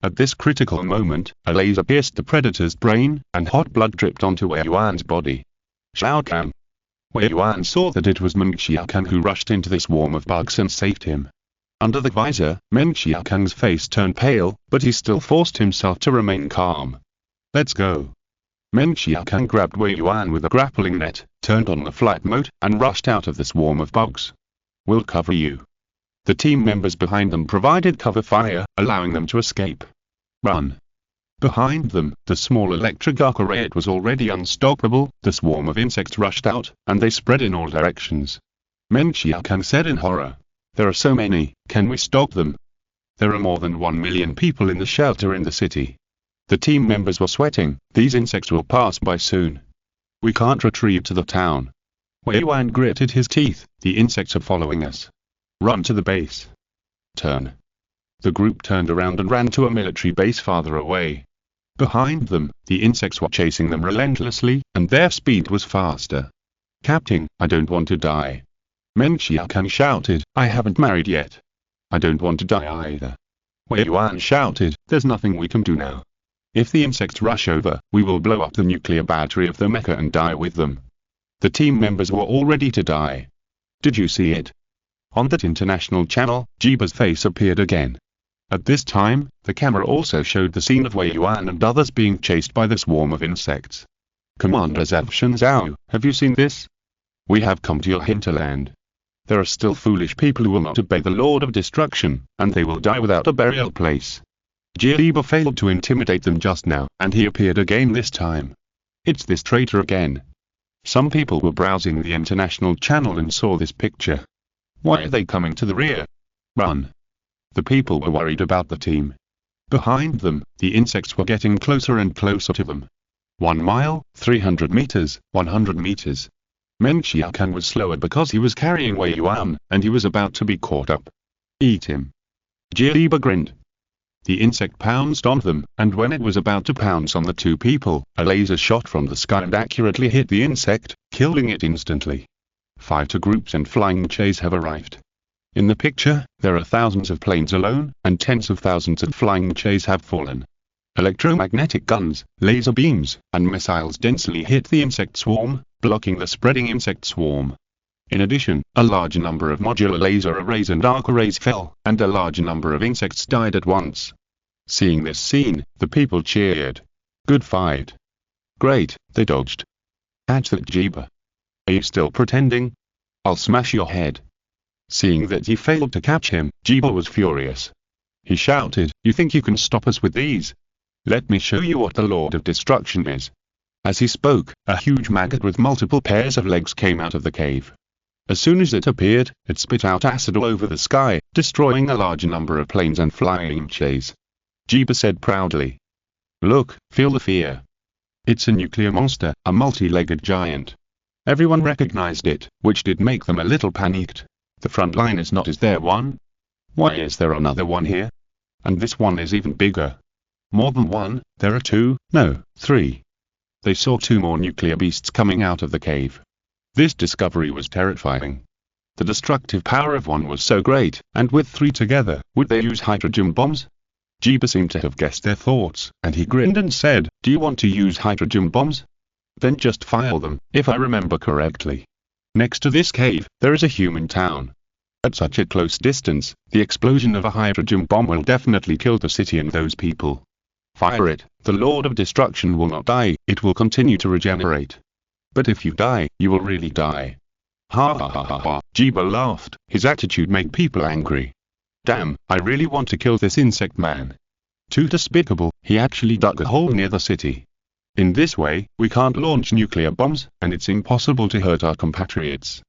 At this critical moment, a laser pierced the predator's brain, and hot blood dripped onto Wei Yuan's body. Xiaokan. Wei Yuan saw that it was Meng Xiaokan who rushed into this swarm of bugs and saved him. Under the visor, Meng Xiaokan's face turned pale, but he still forced himself to remain calm. "Let's go." Meng Xiaokan grabbed Wei Yuan with a grappling net, turned on the flight mode, and rushed out of the swarm of bugs. "We'll cover you." The team members behind them provided cover fire, allowing them to escape. Run! Behind them, the small electric arc array was already unstoppable. The swarm of insects rushed out, and they spread in all directions. Meng Xiaokan said in horror, "There are so many, can we stop them?" There are more than 1 million people in the shelter in the city. The team members were sweating. These insects will pass by soon. We can't retreat to the town. Wei Yuan gritted his teeth. The insects are following us. Run to the base. Turn. The group turned around and ran to a military base farther away. Behind them, the insects were chasing them relentlessly, and their speed was faster. "Captain, I don't want to die." Meng Xiaokan shouted, "I haven't married yet." "I don't want to die either." Wei Yuan shouted, "There's nothing we can do now. If the insects rush over, we will blow up the nuclear battery of the mecha and die with them." The team members were all ready to die. Did you see it? On that international channel, Jiba's face appeared again. At this time, the camera also showed the scene of Wei Yuan and others being chased by the swarm of insects. "Commander He Xingzhou, have you seen this? We have come to your hinterland. There are still foolish people who will not obey the Lord of Destruction, and they will die without a burial place." Jiba failed to intimidate them just now, and he appeared again this time. "It's this traitor again." Some people were browsing the international channel and saw this picture. "Why are they coming to the rear? Run!" The people were worried about the team. Behind them, the insects were getting closer and closer to them. 1 mile, 300 meters, 100 meters. Meng Xiaokan was slower because he was carrying Wei Yuan, and he was about to be caught up. "Eat him." Jiba grinned. The insect pounced on them, and when it was about to pounce on the two people, a laser shot from the sky and accurately hit the insect, killing it instantly. Fighter groups and flying mechas have arrived. In the picture, there are thousands of planes alone, and tens of thousands of flying mechas have fallen. Electromagnetic guns, laser beams, and missiles densely hit the insect swarm, blocking the spreading insect swarm. In addition, a large number of modular laser arrays and arc arrays fell, and a large number of insects died at once. Seeing this scene, the people cheered. "Good fight." "Great, they dodged." "Catch that, Jiba." "Are you still pretending? I'll smash your head." Seeing that he failed to catch him, Jiba was furious. He shouted, "You think you can stop us with these? Let me show you what the Lord of Destruction is." As he spoke, a huge maggot with multiple pairs of legs came out of the cave. As soon as it appeared, it spit out acid all over the sky, destroying a large number of planes and flying mechas. Jiba said proudly, "Look, feel the fear. It's a nuclear monster, a multi-legged giant." Everyone recognized it, which did make them a little panicked. The front line is not. Is there one? Why is there another one here? And this one is even bigger. More than one, there are two, no, three. They saw two more nuclear beasts coming out of the cave. This discovery was terrifying. The destructive power of one was so great, and with three together, would they use hydrogen bombs? Jeeba seemed to have guessed their thoughts, and he grinned and said, "Do you want to use hydrogen bombs? Then just fire them, if I remember correctly. Next to this cave, there is a human town. At such a close distance, the explosion of a hydrogen bomb will definitely kill the city and those people. Fire it, the Lord of Destruction will not die, it will continue to regenerate. But if you die, you will really die." Ha ha ha ha ha, Jeeba laughed, his attitude made people angry. Damn, I really want to kill this insect man. Too despicable, he actually dug a hole near the city. In this way, we can't launch nuclear bombs, and it's impossible to hurt our compatriots.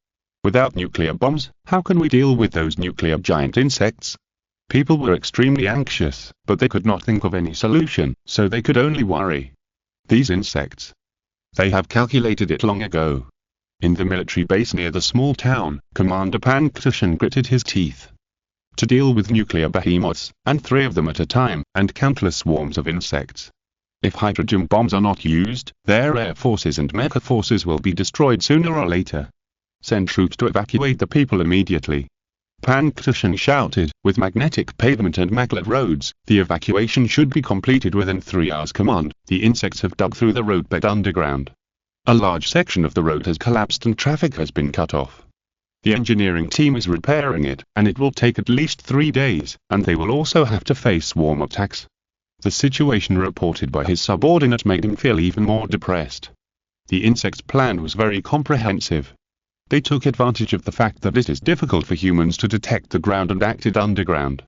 Without nuclear bombs, how can we deal with those nuclear giant insects? People were extremely anxious, but they could not think of any solution, so they could only worry. These insects. They have calculated it long ago. In the military base near the small town, Commander Panktushan gritted his teeth. To deal with nuclear behemoths, and 3 of them at a time, and countless swarms of insects. If hydrogen bombs are not used, their air forces and mecha forces will be destroyed sooner or later. Send troops to evacuate the people immediately. Panktushan shouted, with magnetic pavement and maglev roads, the evacuation should be completed within 3 hours. Command, the insects have dug through the roadbed underground. A large section of the road has collapsed and traffic has been cut off. The engineering team is repairing it, and it will take at least 3 days, and they will also have to face swarm attacks. The situation reported by his subordinate made him feel even more depressed. The insect's plan was very comprehensive. They took advantage of the fact that it is difficult for humans to detect the ground and acted underground.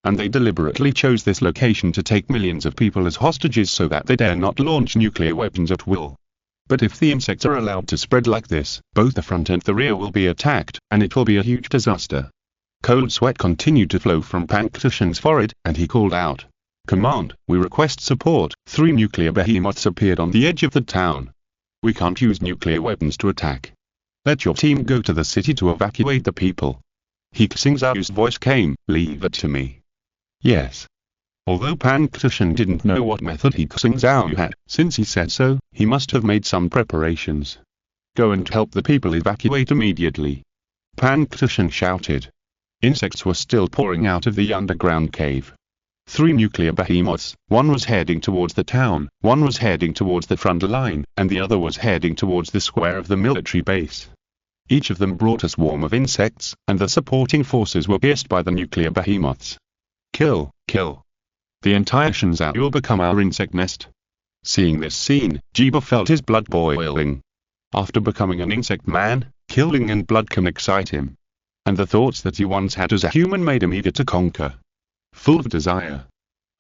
And they deliberately chose this location to take millions of people as hostages so that they dare not launch nuclear weapons at will. But if the insects are allowed to spread like this, both the front and the rear will be attacked, and it will be a huge disaster. Cold sweat continued to flow from Panktushan's forehead, and he called out, "Command, we request support." 3 nuclear behemoths appeared on the edge of the town. "We can't use nuclear weapons to attack. Let your team go to the city to evacuate the people." He Xingzhou's voice came, "Leave it to me." Yes. Although Panktushan didn't know what method He Xingzhou had, since he said so, he must have made some preparations. "Go and help the people evacuate immediately." Panktushan shouted. Insects were still pouring out of the underground cave. 3 nuclear behemoths, one was heading towards the town, one was heading towards the front line, and the other was heading towards the square of the military base. Each of them brought a swarm of insects, and the supporting forces were pierced by the nuclear behemoths. Kill, kill. The entire Xingzhou will become our insect nest. Seeing this scene, Jeeba felt his blood boiling. After becoming an insect man, killing and blood can excite him. And the thoughts that he once had as a human made him eager to conquer. Full of desire.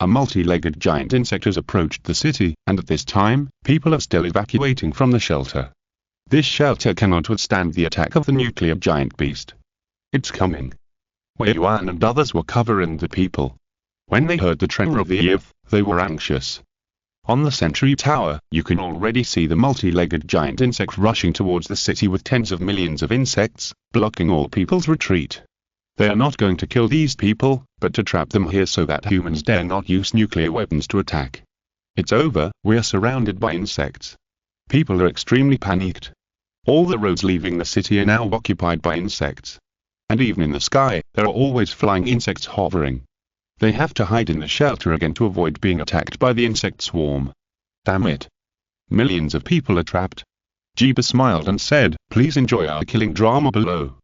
A multi-legged giant insect has approached the city, and at this time, people are still evacuating from the shelter. This shelter cannot withstand the attack of the nuclear giant beast. It's coming. Wei Yuan and others were covering the people. When they heard the tremor of the earth, they were anxious. On the sentry tower, you can already see the multi-legged giant insect rushing towards the city with tens of millions of insects, blocking all people's retreat. They are not going to kill these people, but to trap them here so that humans dare not use nuclear weapons to attack. It's over, we are surrounded by insects. People are extremely panicked. All the roads leaving the city are now occupied by insects. And even in the sky, there are always flying insects hovering. They have to hide in the shelter again to avoid being attacked by the insect swarm. Damn it. Millions of people are trapped. Jeeba smiled and said, "Please enjoy our killing drama below."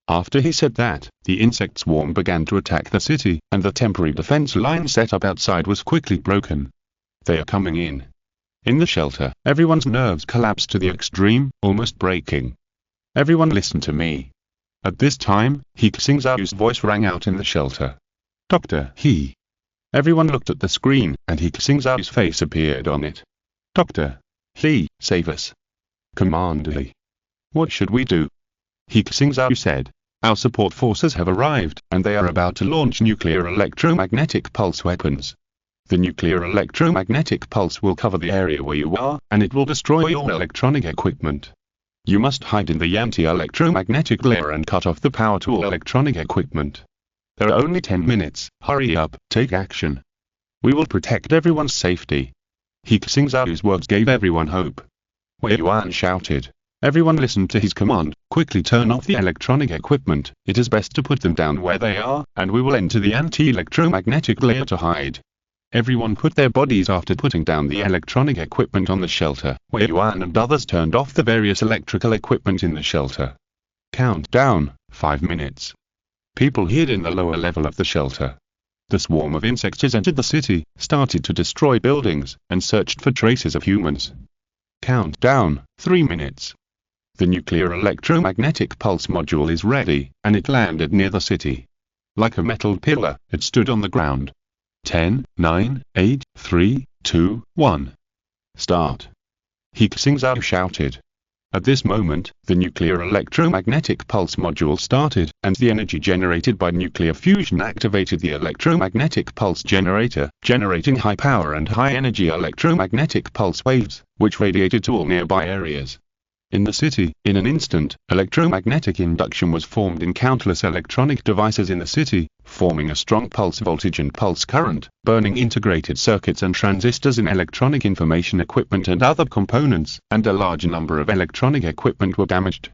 After he said that, the insect swarm began to attack the city, and the temporary defense line set up outside was quickly broken. They are coming in. In the shelter, everyone's nerves collapsed to the extreme, almost breaking. "Everyone listen to me." At this time, He Xingzhou's voice rang out in the shelter. "Dr. He." Everyone looked at the screen, and He Xingzhou's face appeared on it. "Dr. He, save us." "Commander He. What should we do?" He Xingzhou said, "Our support forces have arrived, and they are about to launch nuclear electromagnetic pulse weapons. The nuclear electromagnetic pulse will cover the area where you are, and it will destroy all electronic equipment. You must hide in the anti-electromagnetic layer and cut off the power to all electronic equipment. There are only 10 minutes, hurry up, take action. We will protect everyone's safety. He Xingzhou's words gave everyone hope. Wei Yuan shouted. Everyone listened to his command, quickly turn off the electronic equipment, it is best to put them down where they are, and we will enter the anti-electromagnetic layer to hide. Everyone put their bodies after putting down the electronic equipment on the shelter. Wei Yuan and others turned off the various electrical equipment in the shelter. Countdown, 5 minutes. People hid in the lower level of the shelter. The swarm of insects entered the city, started to destroy buildings, and searched for traces of humans. Countdown, 3 minutes. The nuclear electromagnetic pulse module is ready, and it landed near the city. Like a metal pillar, it stood on the ground. 10, 9, 8, 3, 2, 1. Start. He Xingzhou shouted. At this moment, the nuclear electromagnetic pulse module started, and the energy generated by nuclear fusion activated the electromagnetic pulse generator, generating high power and high energy electromagnetic pulse waves, which radiated to all nearby areas. In the city, in an instant, electromagnetic induction was formed in countless electronic devices in the city, forming a strong pulse voltage and pulse current, burning integrated circuits and transistors in electronic information equipment and other components, and a large number of electronic equipment were damaged.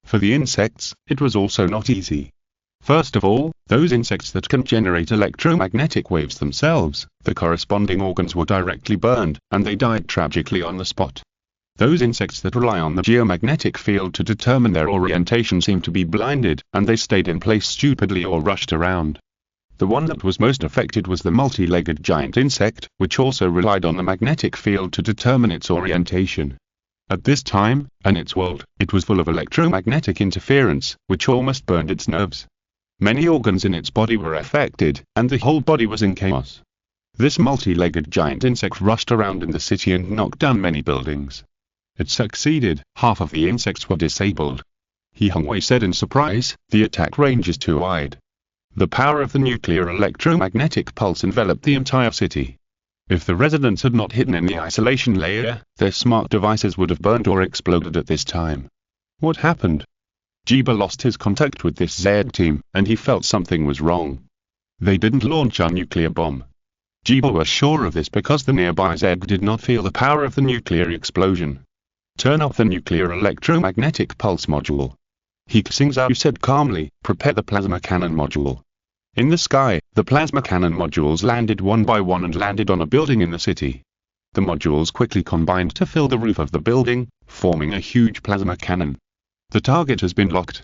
For the insects, it was also not easy. First of all, those insects that can generate electromagnetic waves themselves, the corresponding organs were directly burned, and they died tragically on the spot. Those insects that rely on the geomagnetic field to determine their orientation seemed to be blinded, and they stayed in place stupidly or rushed around. The one that was most affected was the multi-legged giant insect, which also relied on the magnetic field to determine its orientation. At this time, in its world, it was full of electromagnetic interference, which almost burned its nerves. Many organs in its body were affected, and the whole body was in chaos. This multi-legged giant insect rushed around in the city and knocked down many buildings. It succeeded, half of the insects were disabled. He Xingzhou said in surprise, the attack range is too wide. The power of the nuclear electromagnetic pulse enveloped the entire city. If the residents had not hidden in the isolation layer, their smart devices would have burned or exploded at this time. What happened? Jiba lost his contact with this Z team, and he felt something was wrong. They didn't launch a nuclear bomb. Jiba was sure of this because the nearby Z did not feel the power of the nuclear explosion. Turn off the nuclear electromagnetic pulse module. He Xingzhou said calmly, prepare the plasma cannon module. In the sky, the plasma cannon modules landed one by one and landed on a building in the city. The modules quickly combined to fill the roof of the building, forming a huge plasma cannon. The target has been locked.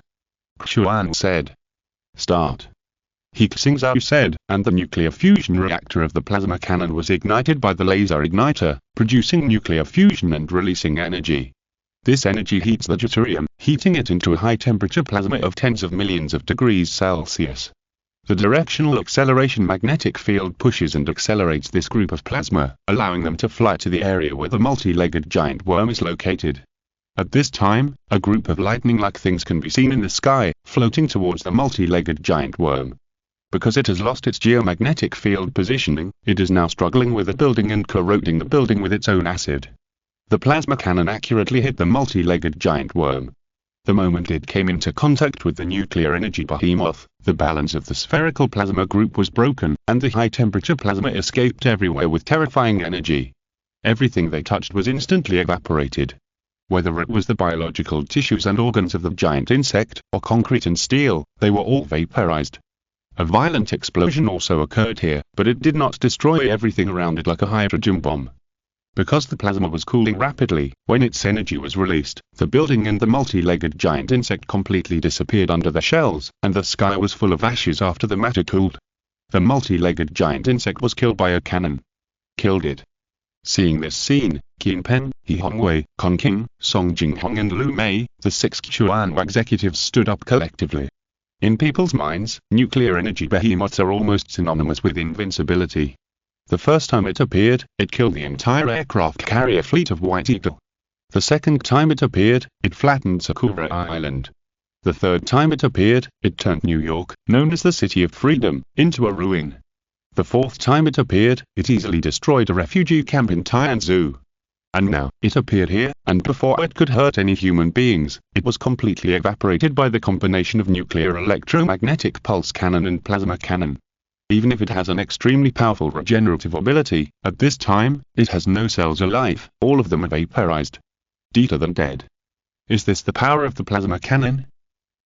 Xuan said. Start. He Xingzhou said, and the nuclear fusion reactor of the plasma cannon was ignited by the laser igniter, producing nuclear fusion and releasing energy. This energy heats the deuterium, heating it into a high-temperature plasma of tens of millions of degrees Celsius. The directional acceleration magnetic field pushes and accelerates this group of plasma, allowing them to fly to the area where the multi-legged giant worm is located. At this time, a group of lightning-like things can be seen in the sky, floating towards the multi-legged giant worm. Because it has lost its geomagnetic field positioning, it is now struggling with the building and corroding the building with its own acid. The plasma cannon accurately hit the multi-legged giant worm. The moment it came into contact with the nuclear energy behemoth, the balance of the spherical plasma group was broken, and the high-temperature plasma escaped everywhere with terrifying energy. Everything they touched was instantly evaporated. Whether it was the biological tissues and organs of the giant insect, or concrete and steel, they were all vaporized. A violent explosion also occurred here, but it did not destroy everything around it like a hydrogen bomb. Because the plasma was cooling rapidly, when its energy was released, the building and the multi-legged giant insect completely disappeared under the shells, and the sky was full of ashes after the matter cooled. The multi-legged giant insect was killed by a cannon. Killed it. Seeing this scene, Qin Pen, He Xingzhou, Kong King, Song Jinghong and Lu Mei, the 6 Chuan executives stood up collectively. In people's minds, nuclear energy behemoths are almost synonymous with invincibility. The first time it appeared, it killed the entire aircraft carrier fleet of White Eagle. The second time it appeared, it flattened Sakura Island. The third time it appeared, it turned New York, known as the City of Freedom, into a ruin. The fourth time it appeared, it easily destroyed a refugee camp in Tianzhu. And now, it appeared here, and before it could hurt any human beings, it was completely evaporated by the combination of nuclear electromagnetic pulse cannon and plasma cannon. Even if it has an extremely powerful regenerative ability, at this time, it has no cells alive, all of them are vaporized. Deader than dead. Is this the power of the plasma cannon?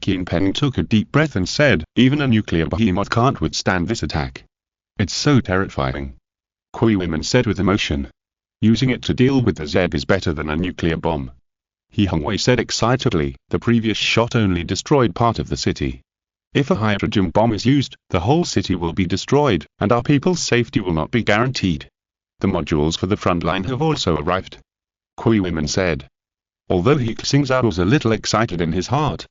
Keen Peng took a deep breath and said, even a nuclear behemoth can't withstand this attack. It's so terrifying. Kui women said with emotion. Using it to deal with the Z is better than a nuclear bomb. He Xingzhou said excitedly, the previous shot only destroyed part of the city. If a hydrogen bomb is used, the whole city will be destroyed, and our people's safety will not be guaranteed. The modules for the front line have also arrived. Kui women said. Although He Xingzhou was a little excited in his heart,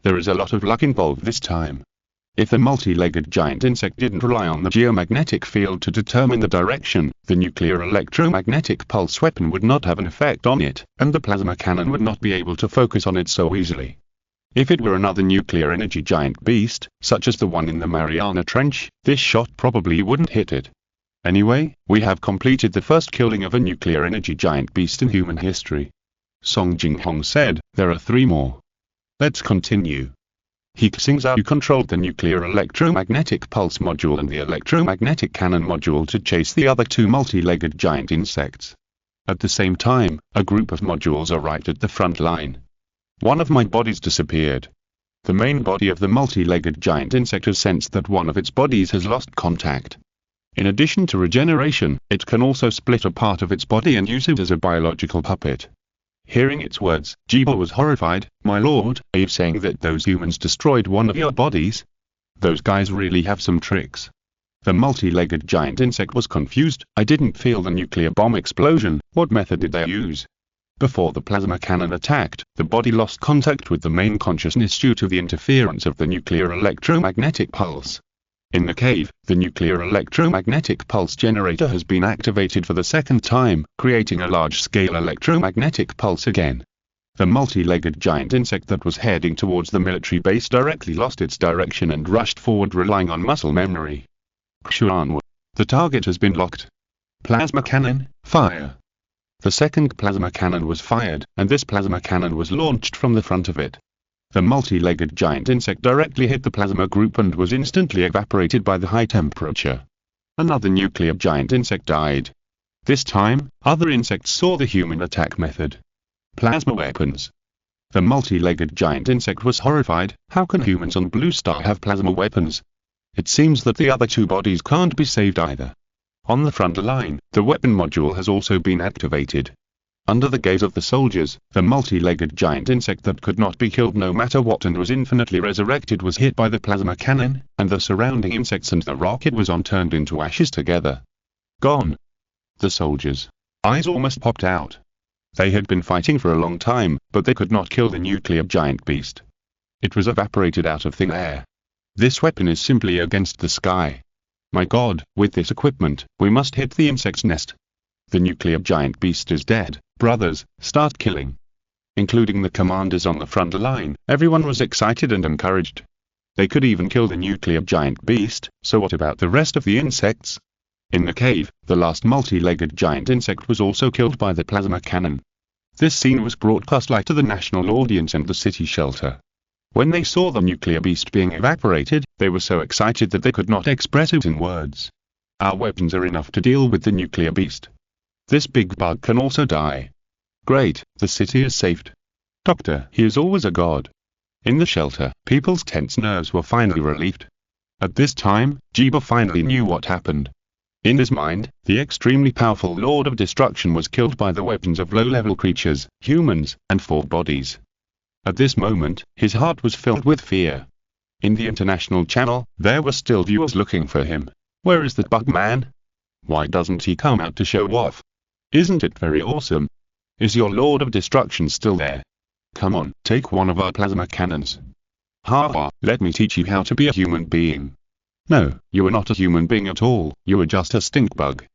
there is a lot of luck involved this time. If the multi-legged giant insect didn't rely on the geomagnetic field to determine the direction, the nuclear electromagnetic pulse weapon would not have an effect on it, and the plasma cannon would not be able to focus on it so easily. If it were another nuclear energy giant beast, such as the one in the Mariana Trench, this shot probably wouldn't hit it. Anyway, we have completed the first killing of a nuclear energy giant beast in human history. Song Jinghong said, there are 3 more. Let's continue. He Xingzhou controlled the nuclear electromagnetic pulse module and the electromagnetic cannon module to chase the other 2 multi-legged giant insects. At the same time, a group of modules arrived at the front line. One of my bodies disappeared. The main body of the multi-legged giant insect has sensed that one of its bodies has lost contact. In addition to regeneration, it can also split a part of its body and use it as a biological puppet. Hearing its words, Jibo was horrified. My lord, are you saying that those humans destroyed one of your bodies? Those guys really have some tricks. The multi-legged giant insect was confused. I didn't feel the nuclear bomb explosion. What method did they use? Before the plasma cannon attacked, the body lost contact with the main consciousness due to the interference of the nuclear electromagnetic pulse. In the cave, the nuclear electromagnetic pulse generator has been activated for the second time, creating a large-scale electromagnetic pulse again. The multi-legged giant insect that was heading towards the military base directly lost its direction and rushed forward relying on muscle memory. The target has been locked. Plasma cannon, fire. The second plasma cannon was fired, and this plasma cannon was launched from the front of it. The multi-legged giant insect directly hit the plasma group and was instantly evaporated by the high temperature. Another nuclear giant insect died. This time, other insects saw the human attack method. Plasma weapons. The multi-legged giant insect was horrified. How can humans on Blue Star have plasma weapons? It seems that the other 2 bodies can't be saved either. On the front line, the weapon module has also been activated. Under the gaze of the soldiers, the multi-legged giant insect that could not be killed no matter what and was infinitely resurrected was hit by the plasma cannon, and the surrounding insects and the rocket was on turned into ashes together. Gone. The soldiers' eyes almost popped out. They had been fighting for a long time, but they could not kill the nuclear giant beast. It was evaporated out of thin air. This weapon is simply against the sky. My God, with this equipment, we must hit the insect's nest. The nuclear giant beast is dead. Brothers, start killing. Including the commanders on the front line, everyone was excited and encouraged. They could even kill the nuclear giant beast, so what about the rest of the insects? In the cave, the last multi-legged giant insect was also killed by the plasma cannon. This scene was broadcast live to the national audience and the city shelter. When they saw the nuclear beast being evaporated, they were so excited that they could not express it in words. Our weapons are enough to deal with the nuclear beast. This big bug can also die. Great, the city is saved. Doctor, he is always a god. In the shelter, people's tense nerves were finally relieved. At this time, Jibo finally knew what happened. In his mind, the extremely powerful Lord of Destruction was killed by the weapons of low-level creatures, humans, and 4 bodies. At this moment, his heart was filled with fear. In the international channel, there were still viewers looking for him. Where is that bug man? Why doesn't he come out to show off? Isn't it very awesome? Is your Lord of Destruction still there? Come on, take one of our plasma cannons. Ha ha, let me teach you how to be a human being. No, you are not a human being at all, you are just a stink bug.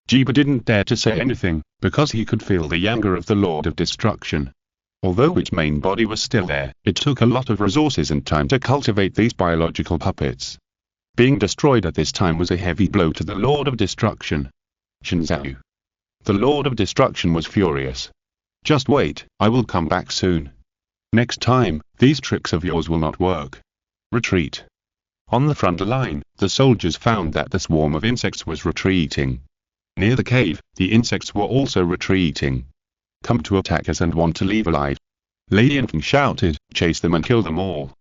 Jibo didn't dare to say anything, because he could feel the anger of the Lord of Destruction. Although its main body was still there, it took a lot of resources and time to cultivate these biological puppets. Being destroyed at this time was a heavy blow to the Lord of Destruction. Xingzhou. The Lord of Destruction was furious. Just wait, I will come back soon. Next time, these tricks of yours will not work. Retreat. On the front line, the soldiers found that the swarm of insects was retreating. Near the cave, the insects were also retreating. Come to attack us and want to leave alive. Lady Infant shouted, chase them and kill them all.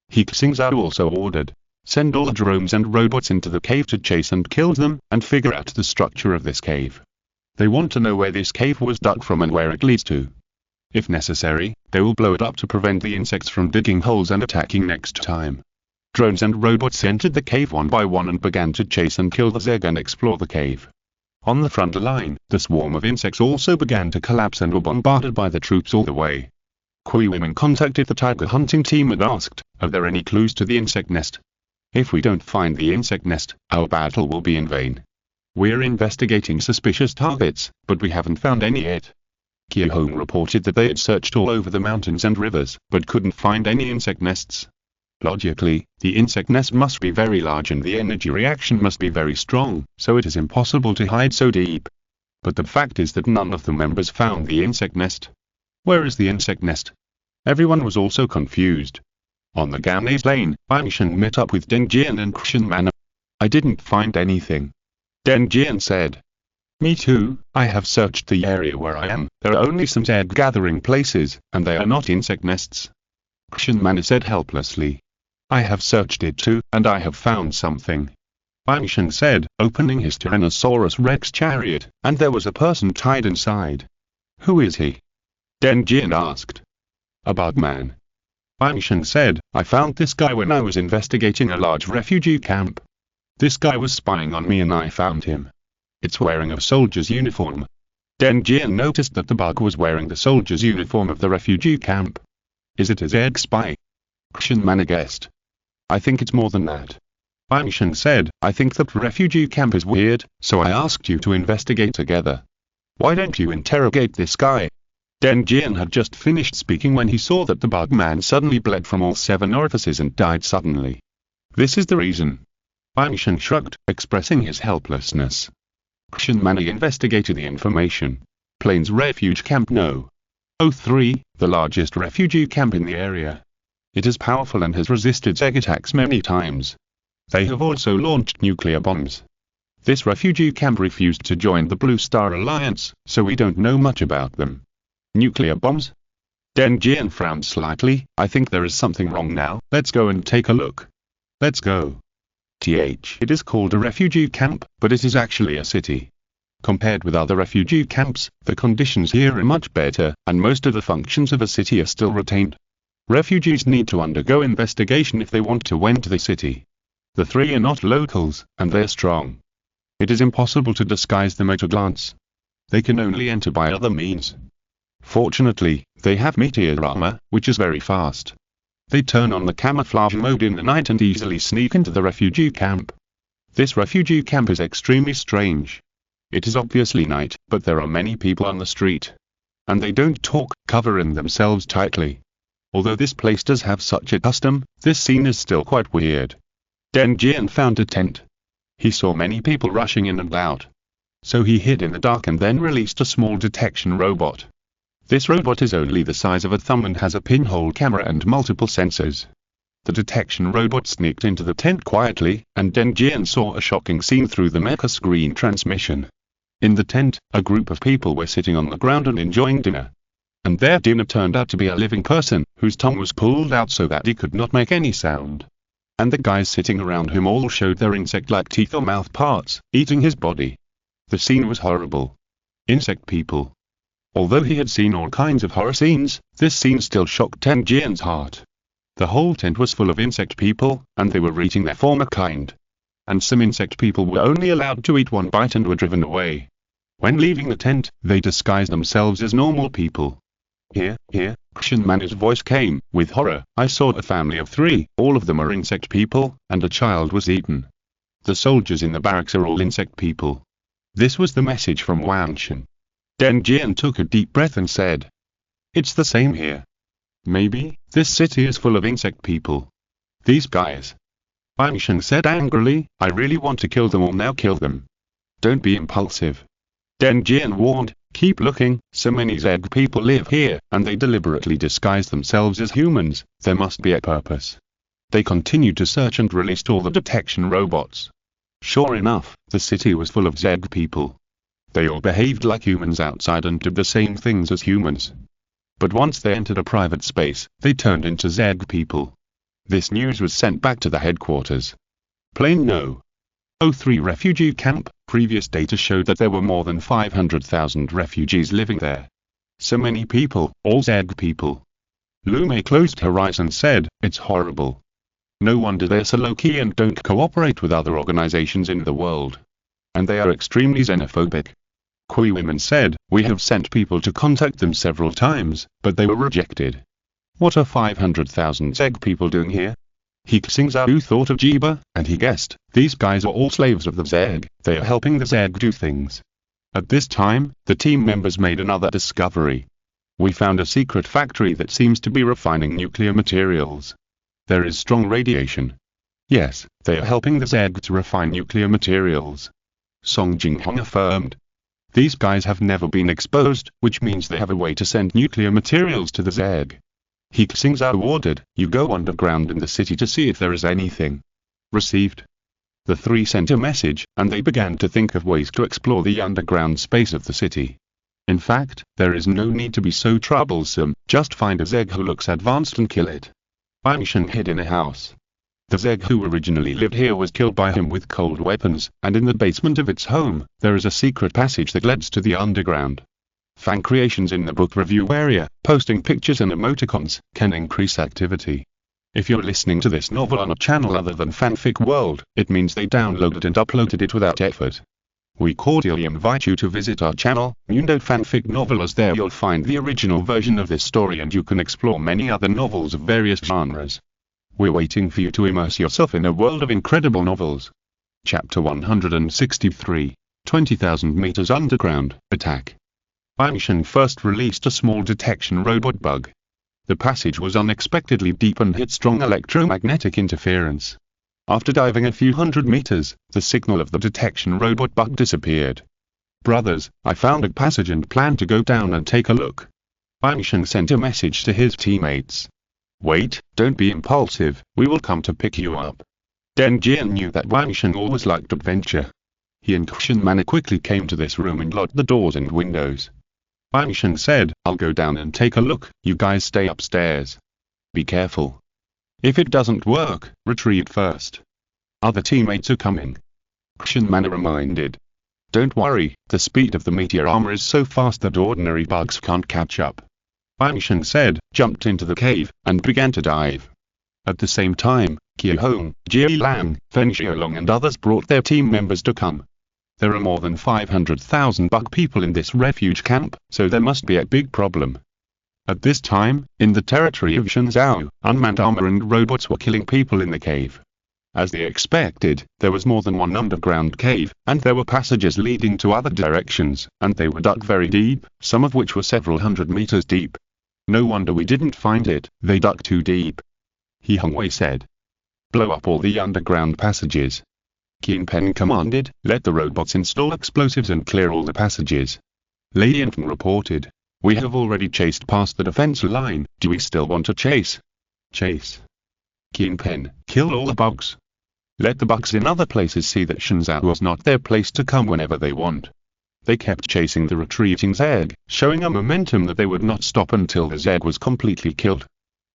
He Xingzhou also ordered, send all the drones and robots into the cave to chase and kill them, and figure out the structure of this cave. They want to know where this cave was dug from and where it leads to. If necessary, they will blow it up to prevent the insects from digging holes and attacking next time. Drones and robots entered the cave one by one and began to chase and kill the Zeg and explore the cave. On the front line, the swarm of insects also began to collapse and were bombarded by the troops all the way. Kui women contacted the tiger hunting team and asked, are there any clues to the insect nest? If we don't find the insect nest, our battle will be in vain. We're investigating suspicious targets, but we haven't found any yet. Hong reported that they had searched all over the mountains and rivers, but couldn't find any insect nests. Logically, the insect nest must be very large and the energy reaction must be very strong, so it is impossible to hide so deep. But the fact is that none of the members found the insect nest. Where is the insect nest? Everyone was also confused. On the Gamnese lane, Bangshan met up with Deng Jian and Kushan Man. I didn't find anything. Deng Jian said. Me too, I have searched the area where I am, there are only some egg gathering places, and they are not insect nests. Kushan Man said helplessly. I have searched it too, and I have found something. Bangshan said, opening his Tyrannosaurus Rex chariot, and there was a person tied inside. Who is he? Deng Jian asked. A bug man. Bangshan said, I found this guy when I was investigating a large refugee camp. This guy was spying on me and I found him. It's wearing a soldier's uniform. Deng Jian noticed that the bug was wearing the soldier's uniform of the refugee camp. Is it his egg spy? Kushan Man guessed. I think it's more than that. Bangshan said, I think that refugee camp is weird, so I asked you to investigate together. Why don't you interrogate this guy? Deng Jian had just finished speaking when he saw that the bug man suddenly bled from all 7 orifices and died suddenly. This is the reason. Bangshan shrugged, expressing his helplessness. Kushan Man investigated the information. Plains Refuge Camp No. 03, the largest refugee camp in the area. It is powerful and has resisted Zeg attacks many times. They have also launched nuclear bombs. This refugee camp refused to join the Blue Star Alliance, so we don't know much about them. Nuclear bombs? Deng Jian frowned slightly. I think there is something wrong now. Let's go and take a look. Let's go. It is called a refugee camp, but it is actually a city. Compared with other refugee camps, the conditions here are much better, and most of the functions of a city are still retained. Refugees need to undergo investigation if they want to enter the city. The 3 are not locals, and they're strong. It is impossible to disguise them at a glance. They can only enter by other means. Fortunately, they have meteor armor, which is very fast. They turn on the camouflage mode in the night and easily sneak into the refugee camp. This refugee camp is extremely strange. It is obviously night, but there are many people on the street. And they don't talk, covering themselves tightly. Although this place does have such a custom, this scene is still quite weird. Deng Jian found a tent. He saw many people rushing in and out. So he hid in the dark and then released a small detection robot. This robot is only the size of a thumb and has a pinhole camera and multiple sensors. The detection robot sneaked into the tent quietly, and Deng Jian saw a shocking scene through the mecha screen transmission. In the tent, a group of people were sitting on the ground and enjoying dinner. And their dinner turned out to be a living person, whose tongue was pulled out so that he could not make any sound. And the guys sitting around him all showed their insect-like teeth or mouth parts, eating his body. The scene was horrible. Insect people. Although he had seen all kinds of horror scenes, this scene still shocked Deng Jian's heart. The whole tent was full of insect people, and they were eating their former kind. And some insect people were only allowed to eat one bite and were driven away. When leaving the tent, they disguised themselves as normal people. Here, Kushan Man's voice came, with horror. I saw a family of 3, all of them are insect people, and a child was eaten. The soldiers in the barracks are all insect people. This was the message from Wangshan. Deng Jian took a deep breath and said, it's the same here. Maybe, this city is full of insect people. These guys. Bangshan said angrily, I really want to kill them all now, kill them. Don't be impulsive. Deng Jian warned, Keep looking, so many Zeg people live here, and they deliberately disguise themselves as humans. There must be a purpose. They continued to search and released all the detection robots. Sure enough, the city was full of Zeg people. They all behaved like humans outside and did the same things as humans. But once they entered a private space, they turned into Zeg people. This news was sent back to the headquarters. Plain no. 03 refugee camp. Previous data showed that there were more than 500,000 refugees living there. So many people, all Zeg people. Lume closed her eyes and said, "It's horrible. No wonder they're so low-key and don't cooperate with other organizations in the world. And they are extremely xenophobic." Kui women said, "We have sent people to contact them several times, but they were rejected. What are 500,000 Zeg people doing here?" He Xingzhou thought of Jiba, and he guessed, these guys are all slaves of the Zeg, they are helping the Zeg do things. At this time, the team members made another discovery. "We found a secret factory that seems to be refining nuclear materials. There is strong radiation." "Yes, they are helping the Zeg to refine nuclear materials," Song Jinghong affirmed. "These guys have never been exposed, which means they have a way to send nuclear materials to the Zeg." He Xingzhou ordered, "You go underground in the city to see if there is anything." Received. The three sent a message, and they began to think of ways to explore the underground space of the city. In fact, there is no need to be so troublesome, just find a Zeg who looks advanced and kill it. Angshan hid in a house. The Zeg who originally lived here was killed by him with cold weapons, and in the basement of its home, there is a secret passage that leads to the underground. Fan creations in the book review area, posting pictures and emoticons, can increase activity. If you're listening to this novel on a channel other than Fanfic World, it means they downloaded and uploaded it without effort. We cordially invite you to visit our channel, Mundo Fanfic Novel, as there you'll find the original version of this story and you can explore many other novels of various genres. We're waiting for you to immerse yourself in a world of incredible novels. Chapter 163, 20,000 meters underground, attack. Angshan first released a small detection robot bug. The passage was unexpectedly deep and hit strong electromagnetic interference. After diving a few hundred meters, the signal of the detection robot bug disappeared. "Brothers, I found a passage and plan to go down and take a look." Angshan sent a message to his teammates. "Wait, don't be impulsive, we will come to pick you up." Deng Jian knew that Angshan always liked adventure. He and Kushan Mana quickly came to this room and locked the doors and windows. Angshan said, "I'll go down and take a look, you guys stay upstairs. Be careful. If it doesn't work, retreat first. Other teammates are coming." Kushan Mana reminded. "Don't worry, the speed of the meteor armor is so fast that ordinary bugs can't catch up." Angshan said, jumped into the cave, and began to dive. At the same time, Qiu Hong, Jie Lang, Feng Xiaolong and others brought their team members to come. There are more than 500,000 bug people in this refuge camp, so there must be a big problem. At this time, in the territory of Xingzhou, unmanned armor and robots were killing people in the cave. As they expected, there was more than one underground cave, and there were passages leading to other directions, and they were dug very deep, some of which were several hundred meters deep. "No wonder we didn't find it, they dug too deep," He Hongwei said. "Blow up all the underground passages." Qin Pen commanded, "Let the robots install explosives and clear all the passages." Lady Infant reported, "We have already chased past the defense line, do we still want to chase?" "Chase." Qin Pen, "Kill all the bugs. Let the bugs in other places see that Xingzhou was not their place to come whenever they want." They kept chasing the retreating Zeg, showing a momentum that they would not stop until the Zeg was completely killed.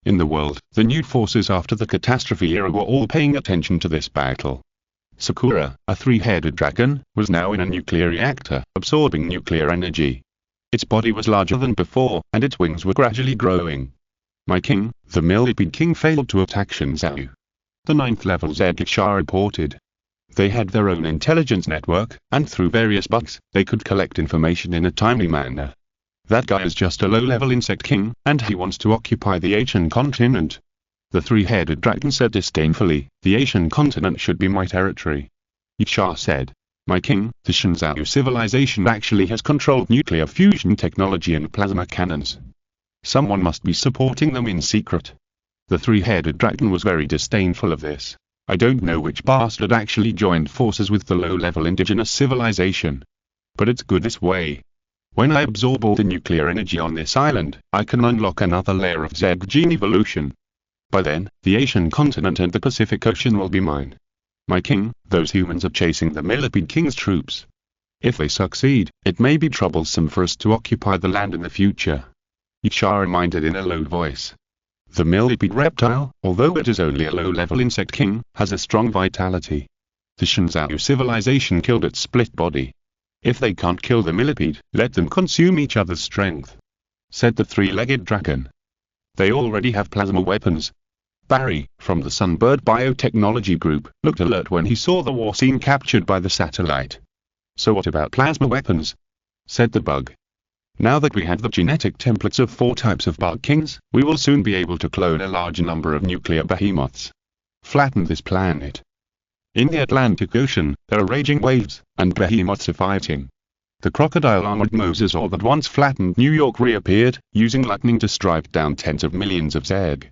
In the world, the new forces after the catastrophe era were all paying attention to this battle. Sakura, a three-headed dragon, was now in a nuclear reactor, absorbing nuclear energy. Its body was larger than before, and its wings were gradually growing. "My king, the Millipede King failed to attack Xingzhou," the 9th level Zedisha reported. They had their own intelligence network, and through various bugs, they could collect information in a timely manner. "That guy is just a low-level insect king, and he wants to occupy the Asian continent," the three-headed dragon said disdainfully. "The Asian continent should be my territory." Yisha said, "My king, the Xingzhou civilization actually has controlled nuclear fusion technology and plasma cannons. Someone must be supporting them in secret." The three-headed dragon was very disdainful of this. "I don't know which bastard actually joined forces with the low-level indigenous civilization. But it's good this way. When I absorb all the nuclear energy on this island, I can unlock another layer of Z gene evolution. By then, the Asian continent and the Pacific Ocean will be mine. My king, those humans are chasing the millipede king's troops. If they succeed, it may be troublesome for us to occupy the land in the future. Yicha reminded in a low voice. The millipede reptile, although it is only a low-level insect king, has a strong vitality. The Xingzhou civilization killed its split body. If they can't kill the millipede, let them consume each other's strength, said the three-legged dragon. They already have plasma weapons. Barry, from the Sunbird Biotechnology Group, looked alert when he saw the war scene captured by the satellite. So what about plasma weapons? Said the bug. Now that we have the genetic templates of 4 types of bug kings, we will soon be able to clone a large number of nuclear behemoths. Flatten this planet. In the Atlantic Ocean, there are raging waves, and behemoths are fighting. The crocodile-armored mosasaur that once flattened New York reappeared, using lightning to strike down tens of millions of Zeg.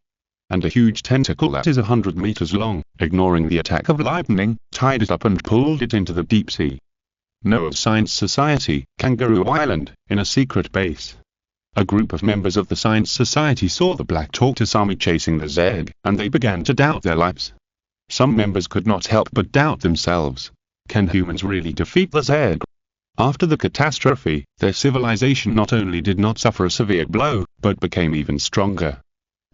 And a huge tentacle that is 100 meters long, ignoring the attack of lightning, tied it up and pulled it into the deep sea. NOAA Science Society, Kangaroo Island, in a secret base. A group of members of the Science Society saw the Black Tortoise army chasing the Zeg, and they began to doubt their lives. Some members could not help but doubt themselves. Can humans really defeat the Zeg? After the catastrophe, their civilization not only did not suffer a severe blow, but became even stronger.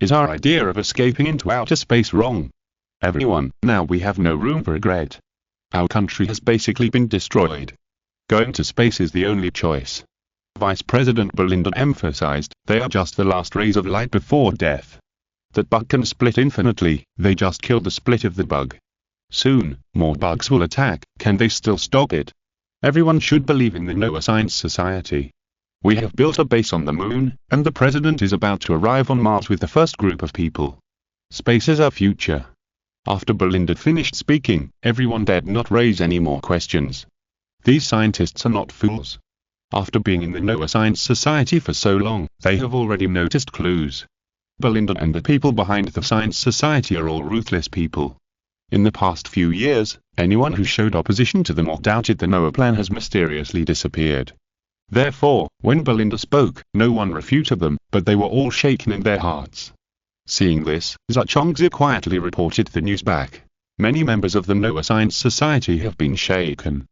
Is our idea of escaping into outer space wrong? Everyone, now we have no room for regret. Our country has basically been destroyed. Going to space is the only choice. Vice President Belinda emphasized, they are just the last rays of light before death. That bug can split infinitely, they just killed the split of the bug. Soon, more bugs will attack, can they still stop it? Everyone should believe in the NOAA Science Society. We have built a base on the moon, and the president is about to arrive on Mars with the first group of people. Space is our future. After Belinda finished speaking, everyone dared not raise any more questions. These scientists are not fools. After being in the NOAA Science Society for so long, they have already noticed clues. Belinda and the people behind the Science Society are all ruthless people. In the past few years, anyone who showed opposition to them or doubted the NOAA plan has mysteriously disappeared. Therefore, when Belinda spoke, no one refuted them, but they were all shaken in their hearts. Seeing this, He Xingzhou quietly reported the news back. Many members of the NOAA Science Society have been shaken.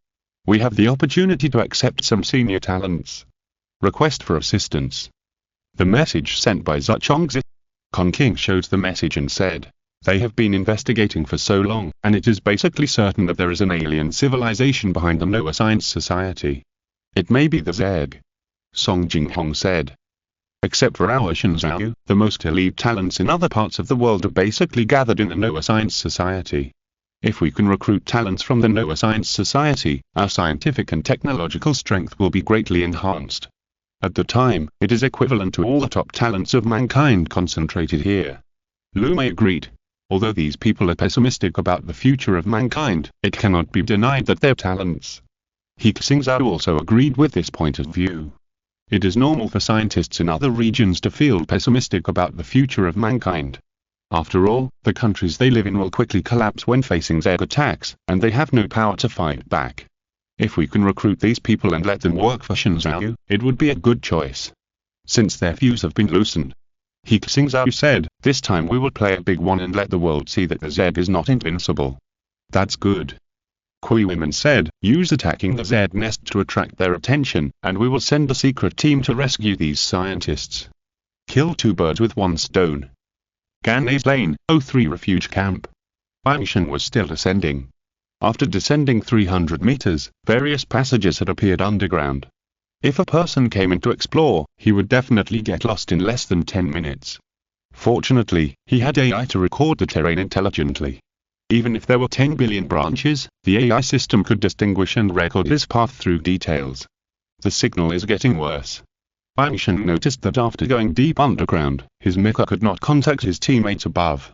We have the opportunity to accept some senior talents. Request for assistance. The message sent by He Xingzhou. Kong King showed the message and said, they have been investigating for so long, and it is basically certain that there is an alien civilization behind the NOAA Science Society. It may be the Zeg. Song Jinghong said. Except for our Xingzhou, the most elite talents in other parts of the world are basically gathered in the NOAA Science Society. If we can recruit talents from the NOAA Science Society, our scientific and technological strength will be greatly enhanced. At the time, it is equivalent to all the top talents of mankind concentrated here. Lu Mei agreed. Although these people are pessimistic about the future of mankind, it cannot be denied that their talents. He Xingzhou also agreed with this point of view. It is normal for scientists in other regions to feel pessimistic about the future of mankind. After all, the countries they live in will quickly collapse when facing Zeg attacks, and they have no power to fight back. If we can recruit these people and let them work for Xingzhou, it would be a good choice. Since their fuse have been loosened. He Xingzhou said, this time we will play a big one and let the world see that the Zeg is not invincible. That's good. Kui women said, use attacking the Zeg nest to attract their attention, and we will send a secret team to rescue these scientists. Kill 2 birds with 1 stone. Ganase Lane, 03 Refuge Camp. My mission was still descending. After descending 300 meters, various passages had appeared underground. If a person came in to explore, he would definitely get lost in less than 10 minutes. Fortunately, he had AI to record the terrain intelligently. Even if there were 10 billion branches, the AI system could distinguish and record his path through details. The signal is getting worse. Baishan noticed that after going deep underground, his mecha could not contact his teammates above.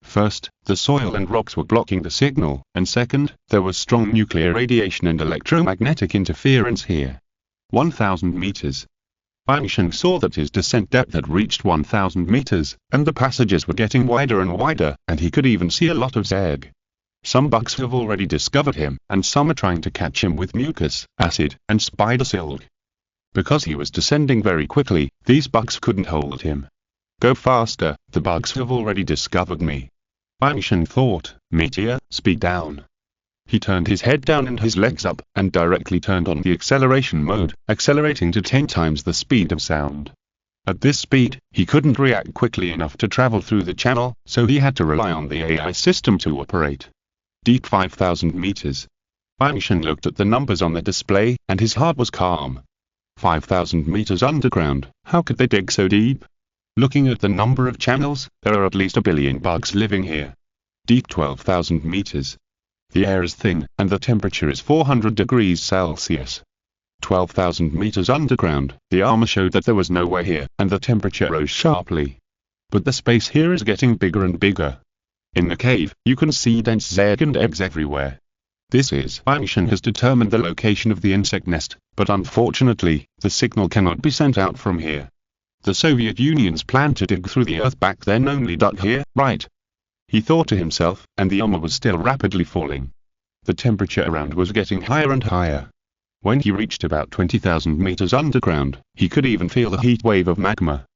First, the soil and rocks were blocking the signal, and second, there was strong nuclear radiation and electromagnetic interference here. 1,000 meters. Baishan saw that his descent depth had reached 1,000 meters, and the passages were getting wider and wider, and he could even see a lot of Zeg. Some bugs have already discovered him, and some are trying to catch him with mucus, acid, and spider silk. Because he was descending very quickly, these bugs couldn't hold him. Go faster, the bugs have already discovered me. Angshan thought, meteor, speed down. He turned his head down and his legs up, and directly turned on the acceleration mode, accelerating to 10 times the speed of sound. At this speed, he couldn't react quickly enough to travel through the channel, so he had to rely on the AI system to operate. Deep 5,000 meters. Angshan looked at the numbers on the display, and his heart was calm. 5,000 meters underground, how could they dig so deep? Looking at the number of channels, there are at least a billion bugs living here. Deep 12,000 meters. The air is thin, and the temperature is 400 degrees Celsius. 12,000 meters underground, the armor showed that there was no way here, and the temperature rose sharply. But the space here is getting bigger and bigger. In the cave, you can see dense zerg and eggs everywhere. This is, Angshan has determined the location of the insect nest, but unfortunately, the signal cannot be sent out from here. The Soviet Union's plan to dig through the earth back then only dug here, right? He thought to himself, and the armor was still rapidly falling. The temperature around was getting higher and higher. When he reached about 20,000 meters underground, he could even feel the heat wave of magma.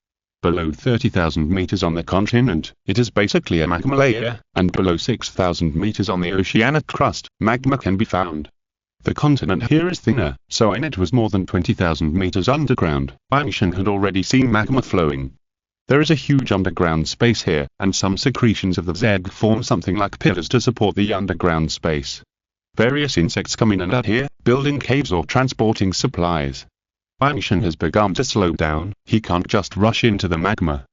Below 30,000 meters on the continent, it is basically a magma layer, and below 6,000 meters on the oceanic crust, magma can be found. The continent here is thinner, so when it was more than 20,000 meters underground, Angshan had already seen magma flowing. There is a huge underground space here, and some secretions of the zerg form something like pillars to support the underground space. Various insects come in and out here, building caves or transporting supplies. Angshan has begun to slow down, he can't just rush into the magma.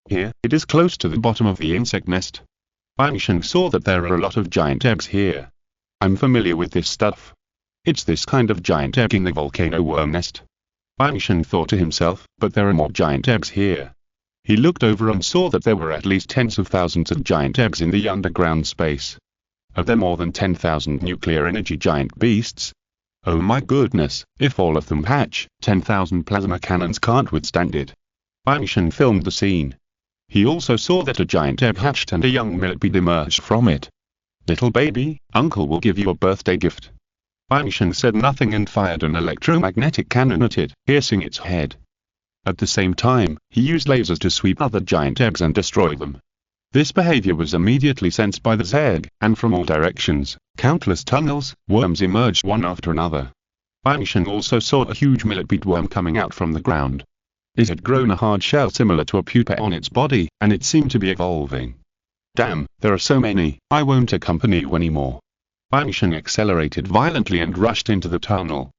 Here, it is close to the bottom of the insect nest. Angshan saw that there are a lot of giant eggs here. I'm familiar with this stuff. It's this kind of giant egg in the volcano worm nest. Angshan thought to himself, but there are more giant eggs here. He looked over and saw that there were at least tens of thousands of giant eggs in the underground space. Are there more than 10,000 nuclear energy giant beasts? Oh my goodness, if all of them hatch, 10,000 plasma cannons can't withstand it. Angshan filmed the scene. He also saw that a giant egg hatched and a young millipede emerged from it. Little baby, uncle will give you a birthday gift. Angshan said nothing and fired an electromagnetic cannon at it, piercing its head. At the same time, he used lasers to sweep other giant eggs and destroy them. This behavior was immediately sensed by the zerg, and from all directions, countless tunnels, worms emerged one after another. Angshan also saw a huge millipede worm coming out from the ground. It had grown a hard shell similar to a pupa on its body, and it seemed to be evolving. Damn, there are so many, I won't accompany you anymore. Angshan accelerated violently and rushed into the tunnel.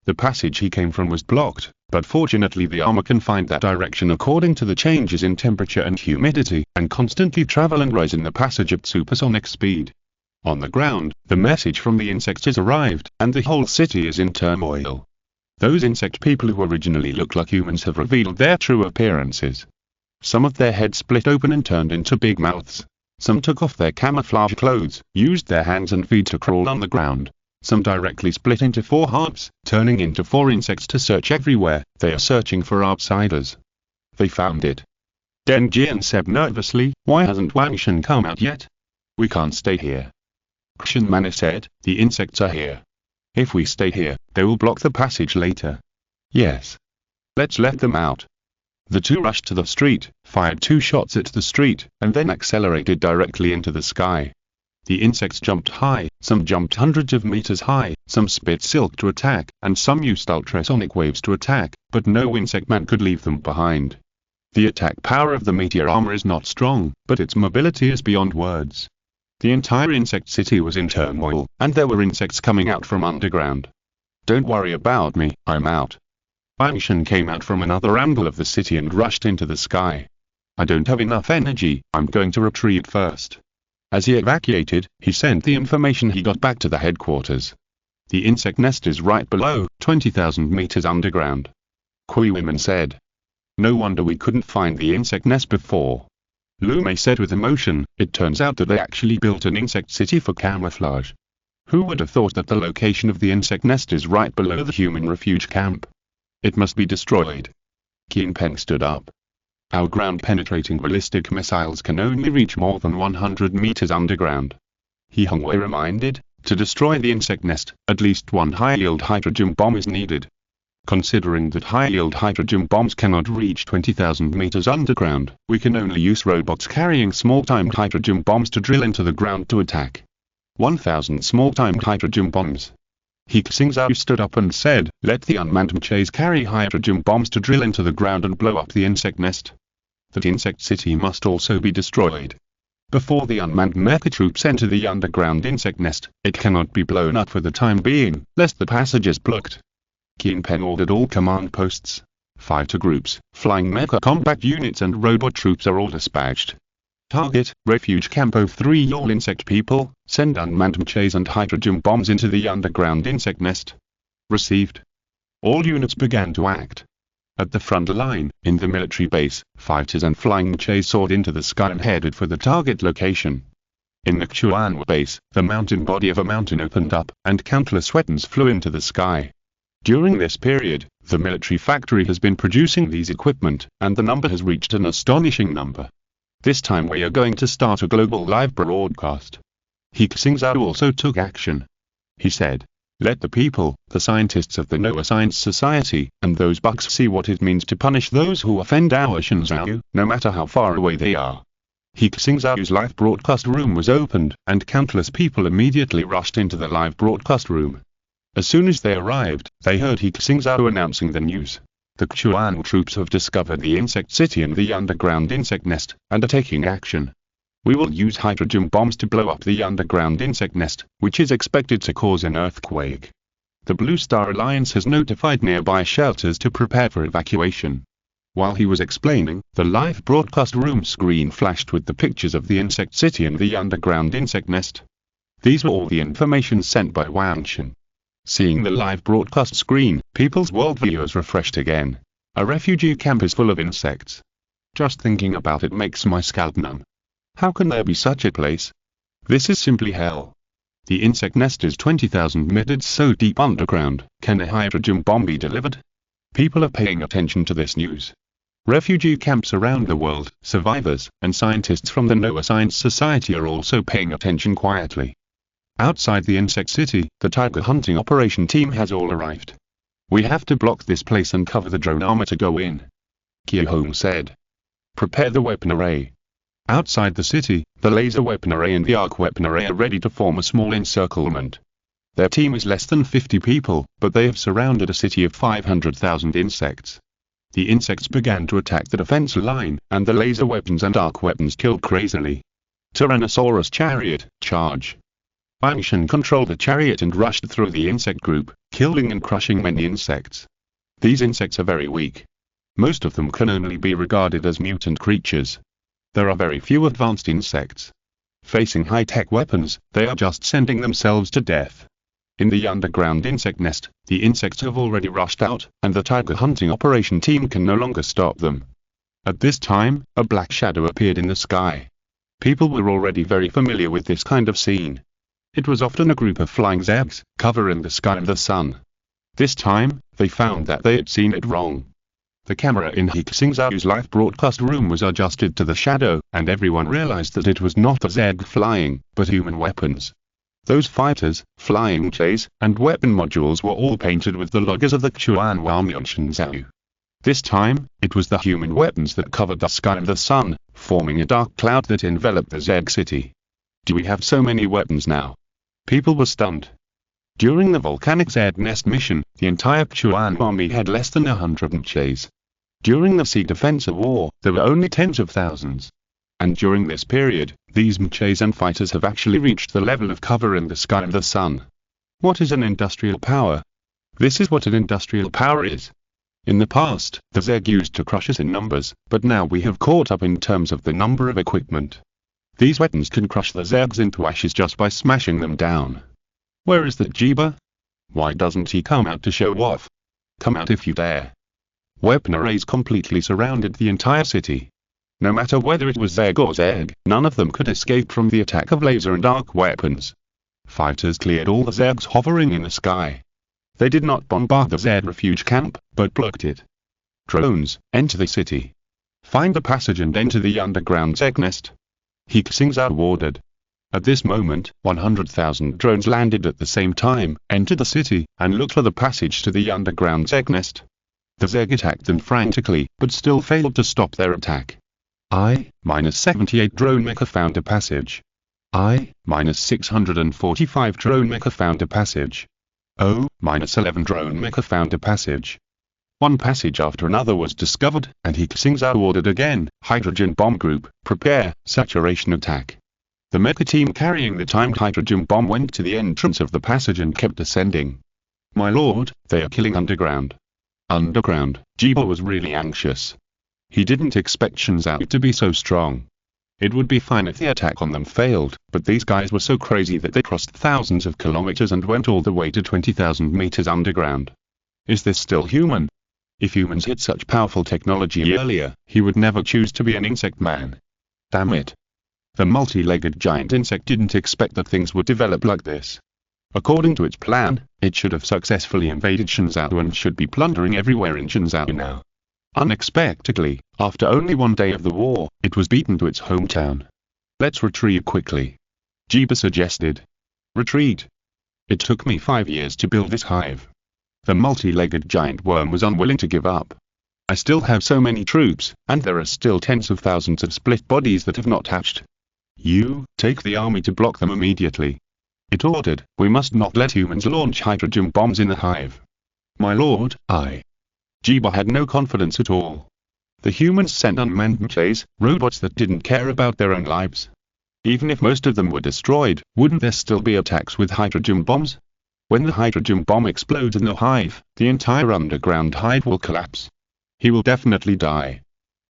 The passage he came from was blocked, but fortunately the armor can find that direction according to the changes in temperature and humidity, and constantly travel and rise in the passage at supersonic speed. On the ground, the message from the insects has arrived, and the whole city is in turmoil. Those insect people who originally looked like humans have revealed their true appearances. Some of their heads split open and turned into big mouths. Some took off their camouflage clothes, used their hands and feet to crawl on the ground. Some directly split into 4 halves, turning into 4 insects to search everywhere. They are searching for outsiders. They found it. Denjian said nervously, why hasn't Angshan come out yet? We can't stay here. Kshanmana said, the insects are here. If we stay here, they will block the passage later. Yes. Let's let them out. The two rushed to the street, fired 2 shots at the street, and then accelerated directly into the sky. The insects jumped high, some jumped hundreds of meters high, some spit silk to attack, and some used ultrasonic waves to attack, but no insect man could leave them behind. The attack power of the meteor armor is not strong, but its mobility is beyond words. The entire insect city was in turmoil, and there were insects coming out from underground. Don't worry about me, I'm out. Angshan came out from another angle of the city and rushed into the sky. I don't have enough energy, I'm going to retreat first. As he evacuated, he sent the information he got back to the headquarters. The insect nest is right below, 20,000 meters underground. Kui women said. No wonder we couldn't find the insect nest before. Lu Mei said with emotion, it turns out that they actually built an insect city for camouflage. Who would have thought that the location of the insect nest is right below the human refuge camp? It must be destroyed. Qin Peng stood up. Our ground-penetrating ballistic missiles can only reach more than 100 meters underground. He Hongwei reminded, to destroy the insect nest, at least 1 high-yield hydrogen bomb is needed. Considering that high-yield hydrogen bombs cannot reach 20,000 meters underground, we can only use robots carrying small-timed hydrogen bombs to drill into the ground to attack. 1,000 small-timed hydrogen bombs. He Xingzhou stood up and said, "Let the unmanned mechas carry hydrogen bombs to drill into the ground and blow up the insect nest. That insect city must also be destroyed. Before the unmanned mecha troops enter the underground insect nest, it cannot be blown up for the time being, lest the passage is blocked." Kingpin ordered all command posts, fighter groups, flying mecha combat units and robot troops are all dispatched. Target, Refuge Camp 03. All insect people, send unmanned mechas and hydrogen bombs into the underground insect nest. Received. All units began to act. At the front line, in the military base, fighters and flying mechas soared into the sky and headed for the target location. In the Chuan base, the mountain body of a mountain opened up, and countless weapons flew into the sky. During this period, the military factory has been producing these equipment, and the number has reached an astonishing number. This time we are going to start a global live broadcast. He Xingzhou also took action. He said, "Let the people, the scientists of the Noah Science Society, and those bugs see what it means to punish those who offend our Xingzhou, no matter how far away they are." He Xingzhou's live broadcast room was opened, and countless people immediately rushed into the live broadcast room. As soon as they arrived, they heard He Xingzhou announcing the news. The Chuan troops have discovered the insect city and the underground insect nest, and are taking action. We will use hydrogen bombs to blow up the underground insect nest, which is expected to cause an earthquake. The Blue Star Alliance has notified nearby shelters to prepare for evacuation. While he was explaining, the live broadcast room screen flashed with the pictures of the insect city and the underground insect nest. These were all the information sent by Wang Shen. Seeing the live broadcast screen, people's worldview is refreshed again. A refugee camp is full of insects. Just thinking about it makes my scalp numb. How can there be such a place? This is simply hell. The insect nest is 20,000 meters so deep underground. Can a hydrogen bomb be delivered? People are paying attention to this news. Refugee camps around the world, survivors, and scientists from the Noah Science Society are also paying attention quietly. Outside the insect city, the tiger hunting operation team has all arrived. We have to block this place and cover the drone armor to go in. Hong said. Prepare the weapon array. Outside the city, the laser weapon array and the arc weapon array are ready to form a small encirclement. Their team is less than 50 people, but they have surrounded a city of 500,000 insects. The insects began to attack the defense line, and the laser weapons and arc weapons killed crazily. Tyrannosaurus chariot, charge. Wang Shen controlled the chariot and rushed through the insect group, killing and crushing many insects. These insects are very weak. Most of them can only be regarded as mutant creatures. There are very few advanced insects. Facing high-tech weapons, they are just sending themselves to death. In the underground insect nest, the insects have already rushed out, and the tiger hunting operation team can no longer stop them. At this time, a black shadow appeared in the sky. People were already very familiar with this kind of scene. It was often a group of flying zergs, covering the sky and the sun. This time, they found that they had seen it wrong. The camera in He Xingzhou's live broadcast room was adjusted to the shadow, and everyone realized that it was not the zerg flying, but human weapons. Those fighters, flying mechas, and weapon modules were all painted with the logos of the Chuan Xingzhou. This time, it was the human weapons that covered the sky and the sun, forming a dark cloud that enveloped the zerg city. Do we have so many weapons now? People were stunned. During the volcanic zerg nest mission, the entire Chuan army had less than 100 mechas. During the sea defense war, there were only tens of thousands. And during this period, these mechas and fighters have actually reached the level of covering the sky and the sun. What is an industrial power? This is what an industrial power is. In the past, the zerg used to crush us in numbers, but now we have caught up in terms of the number of equipment. These weapons can crush the zergs into ashes just by smashing them down. Where is the Jiba? Why doesn't he come out to show off? Come out if you dare. Weapon arrays completely surrounded the entire city. No matter whether it was zerg or zerg, none of them could escape from the attack of laser and arc weapons. Fighters cleared all the zergs hovering in the sky. They did not bombard the zerg refuge camp, but blocked it. Drones, enter the city. Find the passage and enter the underground zerg nest. He Xingzhou ordered. At this moment, 100,000 drones landed at the same time, entered the city, and looked for the passage to the underground Zeg nest. The Zeg attacked them frantically, but still failed to stop their attack. I-78 drone mecha found a passage. I-645 drone mecha found a passage. O-11 drone mecha found a passage. One passage after another was discovered, and He Xingzhou ordered again, hydrogen bomb group, prepare, saturation attack. The mecha team carrying the timed hydrogen bomb went to the entrance of the passage and kept ascending. My lord, they are killing underground. Underground, Jibo was really anxious. He didn't expect Xingzhou to be so strong. It would be fine if the attack on them failed, but these guys were so crazy that they crossed thousands of kilometers and went all the way to 20,000 meters underground. Is this still human? If humans had such powerful technology earlier, he would never choose to be an insect man. Damn it. The multi-legged giant insect didn't expect that things would develop like this. According to its plan, it should have successfully invaded Xingzhou and should be plundering everywhere in Xingzhou now. Unexpectedly, after only one day of the war, it was beaten to its hometown. Let's retreat quickly. Jiba suggested. Retreat. It took me 5 years to build this hive. The multi-legged giant worm was unwilling to give up. I still have so many troops, and there are still tens of thousands of split bodies that have not hatched. You, take the army to block them immediately. It ordered, we must not let humans launch hydrogen bombs in the hive. My lord, Jiba had no confidence at all. The humans sent unmanned mechas, robots that didn't care about their own lives. Even if most of them were destroyed, wouldn't there still be attacks with hydrogen bombs? When the hydrogen bomb explodes in the hive, the entire underground hive will collapse. He will definitely die.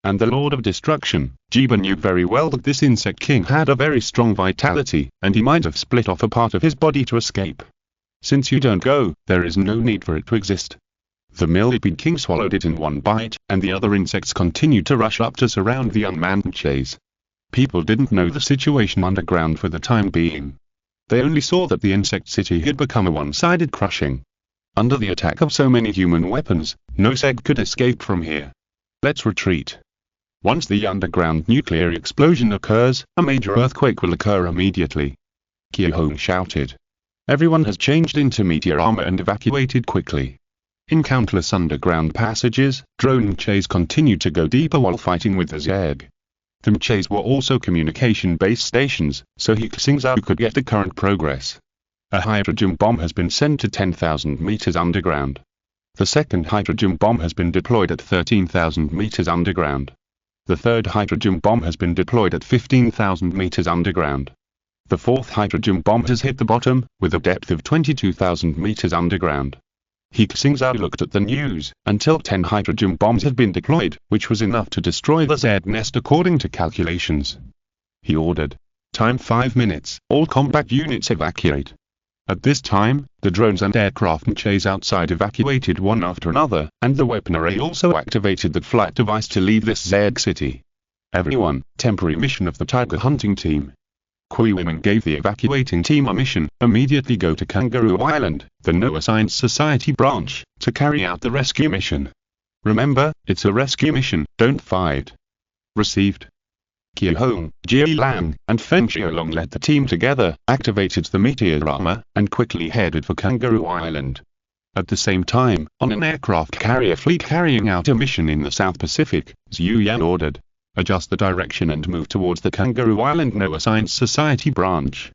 And the Lord of Destruction, Jiba knew very well that this insect king had a very strong vitality, and he might have split off a part of his body to escape. Since you don't go, there is no need for it to exist. The millipede king swallowed it in one bite, and the other insects continued to rush up to surround the unmanned mechas. People didn't know the situation underground for the time being. They only saw that the insect city had become a one-sided crushing. Under the attack of so many human weapons, no Zeg could escape from here. Let's retreat. Once the underground nuclear explosion occurs, a major earthquake will occur immediately. He shouted. Everyone has changed into meteor armor and evacuated quickly. In countless underground passages, drone mechas continued to go deeper while fighting with the Zeg. The mechas were also communication base stations, so He Xingzhou could get the current progress. A hydrogen bomb has been sent to 10,000 meters underground. The second hydrogen bomb has been deployed at 13,000 meters underground. The third hydrogen bomb has been deployed at 15,000 meters underground. The fourth hydrogen bomb has hit the bottom, with a depth of 22,000 meters underground. He Xingzhou looked at the news, until 10 hydrogen bombs had been deployed, which was enough to destroy the Zeg nest according to calculations. He ordered. Time 5 minutes, all combat units evacuate. At this time, the drones and aircraft mechas outside evacuated one after another, and the weapon array also activated the flight device to leave this Zeg city. Everyone, temporary mission of the tiger hunting team. Kui women gave the evacuating team a mission, immediately go to Kangaroo Island, the Noah Science Society branch, to carry out the rescue mission. Remember, it's a rescue mission, don't fight. Received. Qiu Hong, Jie Lang, and Feng Xiaolong led the team together, activated the meteor armor, and quickly headed for Kangaroo Island. At the same time, on an aircraft carrier fleet carrying out a mission in the South Pacific, Zhu Yan ordered. Adjust the direction and move towards the Kangaroo Island Noah Science Society branch.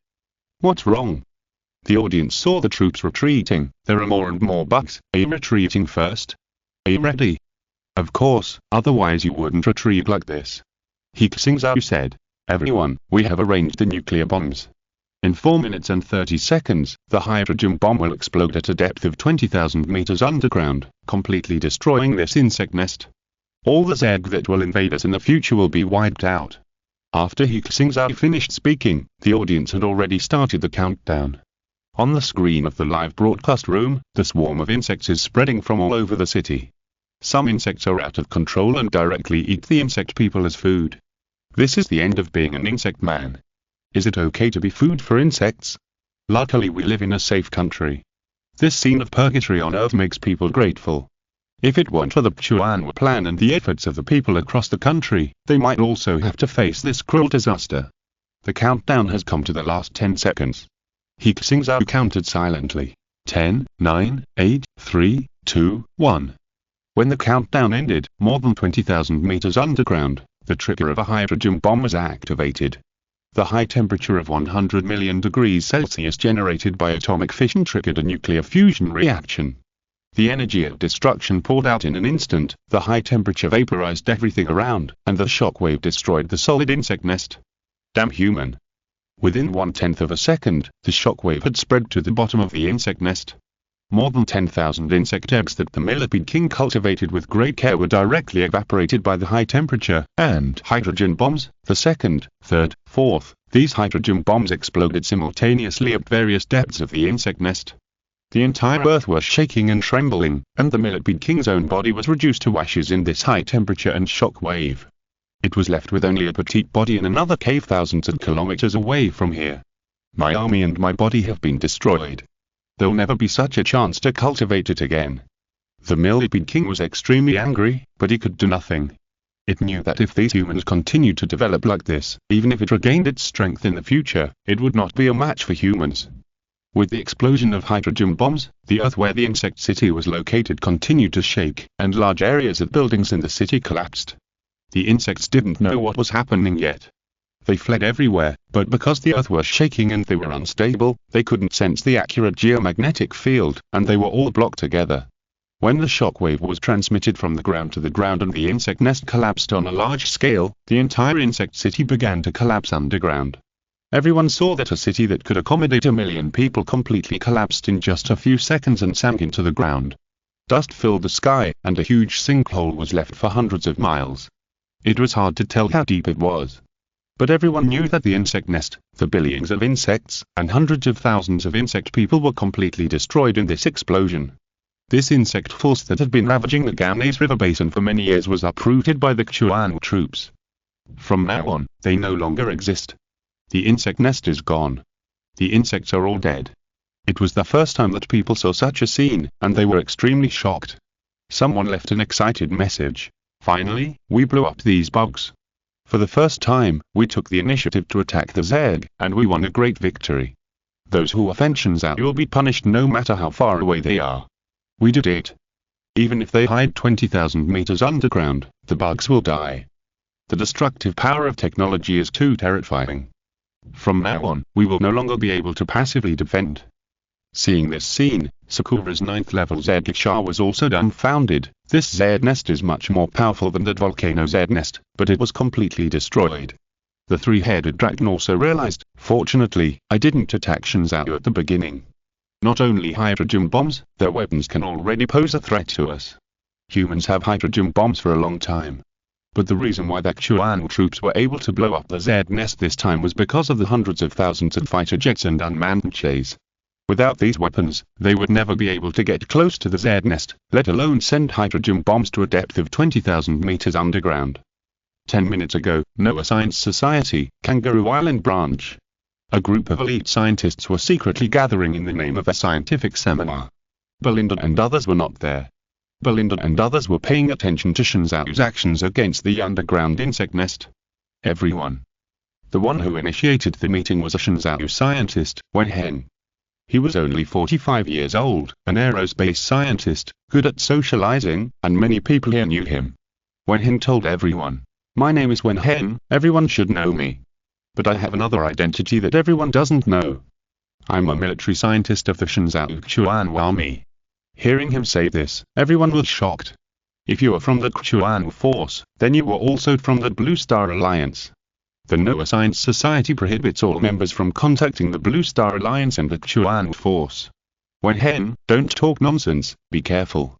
What's wrong? The audience saw the troops retreating. There are more and more bugs. Are you retreating first? Are you ready? Of course, otherwise you wouldn't retreat like this. He Xingzhou said. Everyone, we have arranged the nuclear bombs. In 4 minutes and 30 seconds, the hydrogen bomb will explode at a depth of 20,000 meters underground, completely destroying this insect nest. All the Zeg that will invade us in the future will be wiped out. After He Xingzhou finished speaking, the audience had already started the countdown. On the screen of the live broadcast room, the swarm of insects is spreading from all over the city. Some insects are out of control and directly eat the insect people as food. This is the end of being an insect man. Is it okay to be food for insects? Luckily we live in a safe country. This scene of purgatory on Earth makes people grateful. If it weren't for the Chuanwa plan and the efforts of the people across the country, they might also have to face this cruel disaster. The countdown has come to the last 10 seconds. He Xingzhou counted silently. 10, 9, 8, 3, 2, 1. When the countdown ended, more than 20,000 meters underground, the trigger of a hydrogen bomb was activated. The high temperature of 100 million degrees Celsius generated by atomic fission triggered a nuclear fusion reaction. The energy of destruction poured out in an instant, the high temperature vaporized everything around, and the shockwave destroyed the solid insect nest. Damn human. Within 1/10 of a second, the shockwave had spread to the bottom of the insect nest. More than 10,000 insect eggs that the millipede king cultivated with great care were directly evaporated by the high temperature and hydrogen bombs. The second, third, fourth, these hydrogen bombs exploded simultaneously at various depths of the insect nest. The entire earth was shaking and trembling, and the millipede king's own body was reduced to ashes in this high temperature and shock wave. It was left with only a petite body in another cave thousands of kilometers away from here. My army and my body have been destroyed. There'll never be such a chance to cultivate it again. The millipede king was extremely angry, but he could do nothing. It knew that if these humans continued to develop like this, even if it regained its strength in the future, it would not be a match for humans. With the explosion of hydrogen bombs, the earth where the insect city was located continued to shake, and large areas of buildings in the city collapsed. The insects didn't know what was happening yet. They fled everywhere, but because the earth was shaking and they were unstable, they couldn't sense the accurate geomagnetic field, and they were all blocked together. When the shockwave was transmitted from the ground to the ground and the insect nest collapsed on a large scale, the entire insect city began to collapse underground. Everyone saw that a city that could accommodate 1 million people completely collapsed in just a few seconds and sank into the ground. Dust filled the sky, and a huge sinkhole was left for hundreds of miles. It was hard to tell how deep it was. But everyone knew that the insect nest, the billions of insects, and hundreds of thousands of insect people were completely destroyed in this explosion. This insect force that had been ravaging the Ganges River basin for many years was uprooted by the Xuan troops. From now on, they no longer exist. The insect nest is gone. The insects are all dead. It was the first time that people saw such a scene, and they were extremely shocked. Someone left an excited message. Finally, we blew up these bugs. For the first time, we took the initiative to attack the Zeg, and we won a great victory. Those who offend Xingzhou will be punished no matter how far away they are. We did it. Even if they hide 20,000 meters underground, the bugs will die. The destructive power of technology is too terrifying. From now on, we will no longer be able to passively defend. Seeing this scene, Sakura's 9th level Z Xingzhou was also dumbfounded. This Z nest is much more powerful than that volcano Z nest, but it was completely destroyed. The three-headed dragon also realized, fortunately, I didn't attack Xingzhou at the beginning. Not only hydrogen bombs, their weapons can already pose a threat to us. Humans have hydrogen bombs for a long time. But the reason why the Xuan troops were able to blow up the Z nest this time was because of the hundreds of thousands of fighter jets and unmanned mechas. Without these weapons, they would never be able to get close to the Z nest, let alone send hydrogen bombs to a depth of 20,000 meters underground. 10 minutes ago, Noah Science Society, Kangaroo Island branch. A group of elite scientists were secretly gathering in the name of a scientific seminar. Belinda and others were not there. Belinda and others were paying attention to Xingzhou's actions against the underground insect nest. Everyone. The one who initiated the meeting was a Xingzhou scientist, Wen Hen. He was only 45 years old, an aerospace scientist, good at socializing, and many people here knew him. Wen Hen told everyone, "My name is Wen Hen, everyone should know me. But I have another identity that everyone doesn't know. I'm a military scientist of the Xingzhou Xuan army." Hearing him say this, everyone was shocked. If you are from the Xuan force, then you were also from the Blue Star Alliance. The Noah Science Society prohibits all members from contacting the Blue Star Alliance and the Xuan force. Wen Hen, don't talk nonsense, be careful.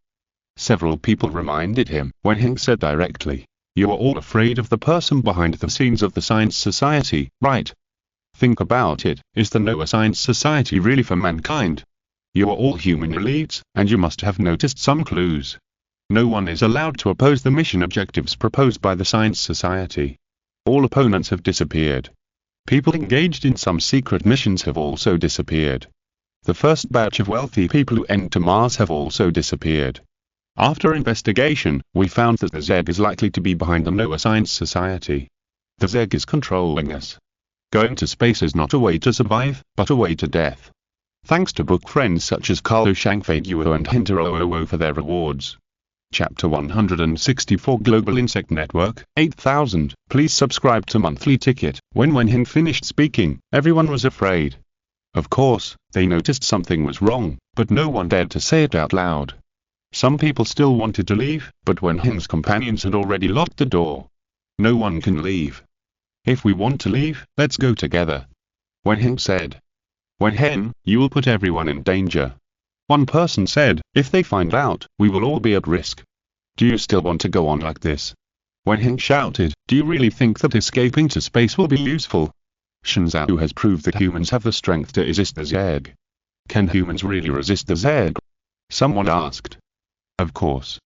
Several people reminded him. Wen Hen said directly, "You are all afraid of the person behind the scenes of the Science Society, right? Think about it, is the Noah Science Society really for mankind? You are all human elites, and you must have noticed some clues. No one is allowed to oppose the mission objectives proposed by the Science Society. All opponents have disappeared. People engaged in some secret missions have also disappeared. The first batch of wealthy people who enter Mars have also disappeared. After investigation, we found that the Zeg is likely to be behind the Noah Science Society. The Zeg is controlling us. Going to space is not a way to survive, but a way to death. Thanks to book friends such as Carlo Shangfei and Hinter 000 for their rewards. Chapter 164 Global Insect Network, 8000. Please subscribe to Monthly Ticket. When Wen finished speaking, everyone was afraid. Of course, they noticed something was wrong, but no one dared to say it out loud. Some people still wanted to leave, but Wen-Hing's companions had already locked the door. No one can leave. If we want to leave, let's go together. Wen-Hing said. Wen-Hen, you will put everyone in danger. One person said, if they find out, we will all be at risk. Do you still want to go on like this? Wen-Hing shouted, do you really think that escaping to space will be useful? Xingzhou has proved that humans have the strength to resist the Zerg. Can humans really resist the Zerg? Someone asked. Of course.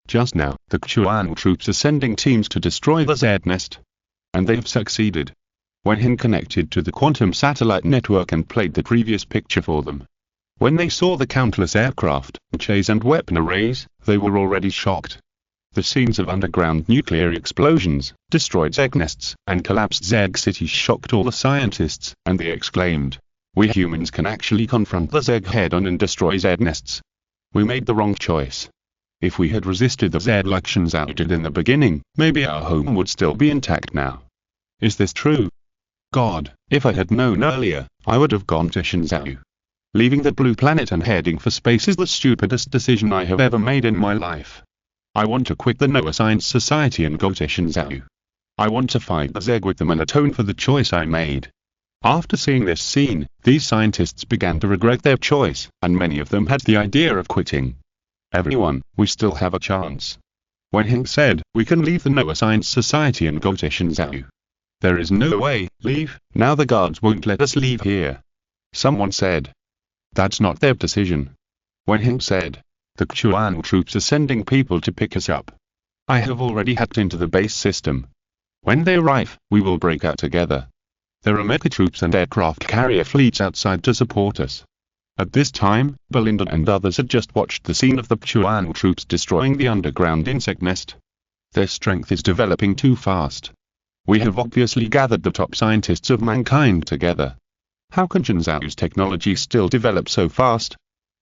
Just now, the Chuan troops are sending teams to destroy the Zerg nest. And they have succeeded. Wen-Hen connected to the quantum satellite network and played the previous picture for them. When they saw the countless aircraft, mechas and weapon arrays, they were already shocked. The scenes of underground nuclear explosions, destroyed Zerg nests, and collapsed Zerg cities shocked all the scientists, and they exclaimed, we humans can actually confront the Zerg head-on and destroy Zerg nests. We made the wrong choice. If we had resisted the Zerg like Xingzhou did in the beginning, maybe our home would still be intact now. Is this true? God, if I had known earlier, I would have gone to Xingzhou. Leaving the blue planet and heading for space is the stupidest decision I have ever made in my life. I want to quit the Noah Science Society and go to Xingzhou. I want to fight the Zerg with them and atone for the choice I made. After seeing this scene, these scientists began to regret their choice, and many of them had the idea of quitting. Everyone, we still have a chance. Wen-Hing said, we can leave the Noah Science Society and go to Xingzhou. There is no way, leave, now the guards won't let us leave here. Someone said. That's not their decision. Wen-Hing said. The Chuan troops are sending people to pick us up. I have already hacked into the base system. When they arrive, we will break out together. There are mecha troops and aircraft carrier fleets outside to support us. At this time, Belinda and others had just watched the scene of the Chuan troops destroying the underground insect nest. Their strength is developing too fast. We have obviously gathered the top scientists of mankind together. How can Xingzhou's technology still develop so fast?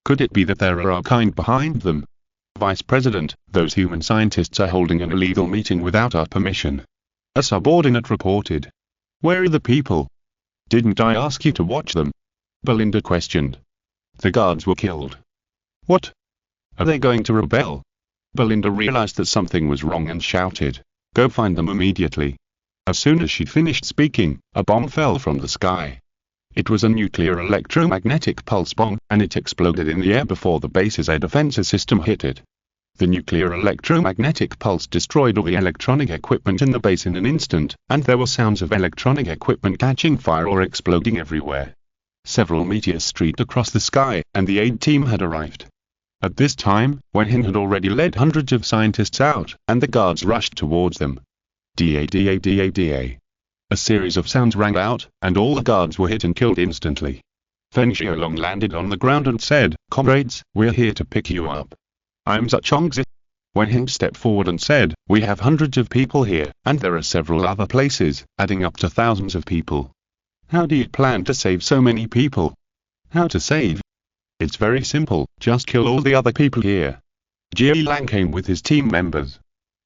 Could it be that there are our kind behind them? Vice President, those human scientists are holding an illegal meeting without our permission. A subordinate reported. Where are the people? Didn't I ask you to watch them? Belinda questioned. The guards were killed. What? Are they going to rebel? Belinda realized that something was wrong and shouted. Go find them immediately. As soon as she finished speaking, a bomb fell from the sky. It was a nuclear electromagnetic pulse bomb, and it exploded in the air before the base's air defense system hit it. The nuclear electromagnetic pulse destroyed all the electronic equipment in the base in an instant, and there were sounds of electronic equipment catching fire or exploding everywhere. Several meteors streaked across the sky, and the aid team had arrived. At this time, Wen-Hing had already led hundreds of scientists out, and the guards rushed towards them. Da-da-da-da-da. A series of sounds rang out, and all the guards were hit and killed instantly. Feng Xiaolong landed on the ground and said, comrades, we're here to pick you up. I'm Zhongzi. Wen-Hing stepped forward and said, we have hundreds of people here, and there are several other places, adding up to thousands of people. How do you plan to save so many people? How to save? It's very simple, just kill all the other people here. Jie Lang came with his team members.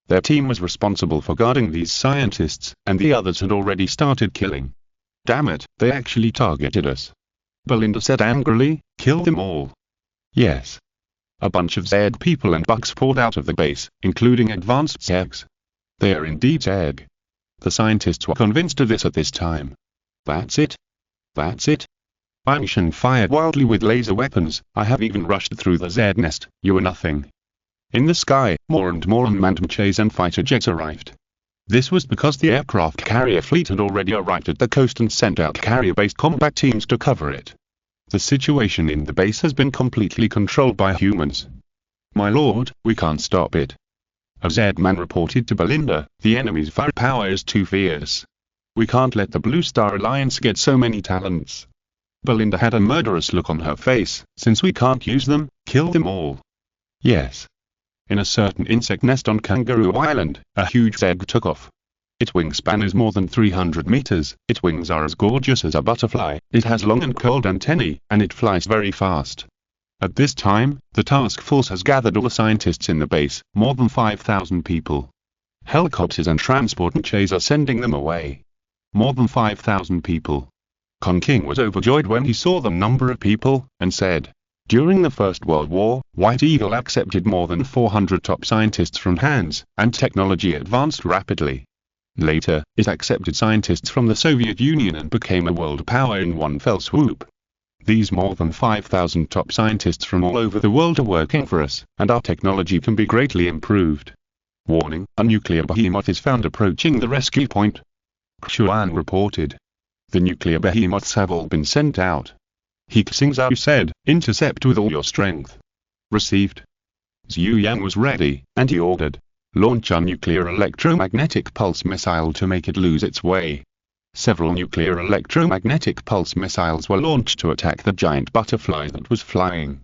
Their team was responsible for guarding these scientists, and the others had already started killing. Damn it, they actually targeted us. Belinda said angrily, kill them all. Yes. A bunch of Zerg people and bugs poured out of the base, including advanced Zergs. They are indeed Zerg. The scientists were convinced of this at this time. That's it? That's it? Wang Shen fired wildly with laser weapons. I have even rushed through the Zerg nest. You are nothing. In the sky, more and more unmanned mechas and fighter jets arrived. This was because the aircraft carrier fleet had already arrived at the coast and sent out carrier-based combat teams to cover it. The situation in the base has been completely controlled by humans. My lord, we can't stop it. A Zerg man reported to Belinda, the enemy's firepower is too fierce. We can't let the Blue Star Alliance get so many talents. Belinda had a murderous look on her face. Since we can't use them, kill them all. Yes. In a certain insect nest on Kangaroo Island, a huge Zerg took off. Its wingspan is more than 300 meters, its wings are as gorgeous as a butterfly, it has long and curled antennae, and it flies very fast. At this time, the task force has gathered all the scientists in the base, more than 5,000 people. Helicopters and transport mechas are sending them away. More than 5,000 people. King was overjoyed when he saw the number of people, and said, "During the First World War, White Eagle accepted more than 400 top scientists from hands, and technology advanced rapidly. Later, it accepted scientists from the Soviet Union and became a world power in one fell swoop. These more than 5,000 top scientists from all over the world are working for us, and our technology can be greatly improved. Warning, a nuclear behemoth is found approaching the rescue point." Xuan reported. "The nuclear behemoths have all been sent out." He Xingzhou said, "Intercept with all your strength." Received. Zhu Yang was ready, and he ordered, "Launch a nuclear electromagnetic pulse missile to make it lose its way." Several nuclear electromagnetic pulse missiles were launched to attack the giant butterfly that was flying.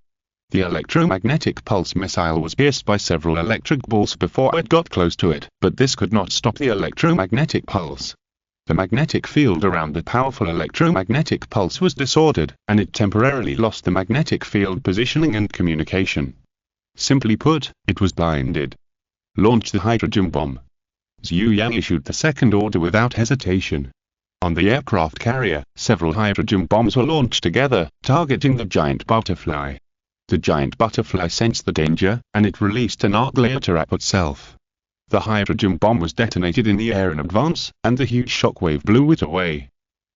The electromagnetic pulse missile was pierced by several electric balls before it got close to it, but this could not stop the electromagnetic pulse. The magnetic field around the powerful electromagnetic pulse was disordered, and it temporarily lost the magnetic field positioning and communication. Simply put, it was blinded. Launch the hydrogen bomb. Zhu Yang issued the second order without hesitation. On the aircraft carrier, several hydrogen bombs were launched together, targeting the giant butterfly. The giant butterfly sensed the danger, and it released an arc layer to wrap itself. The hydrogen bomb was detonated in the air in advance, and the huge shockwave blew it away.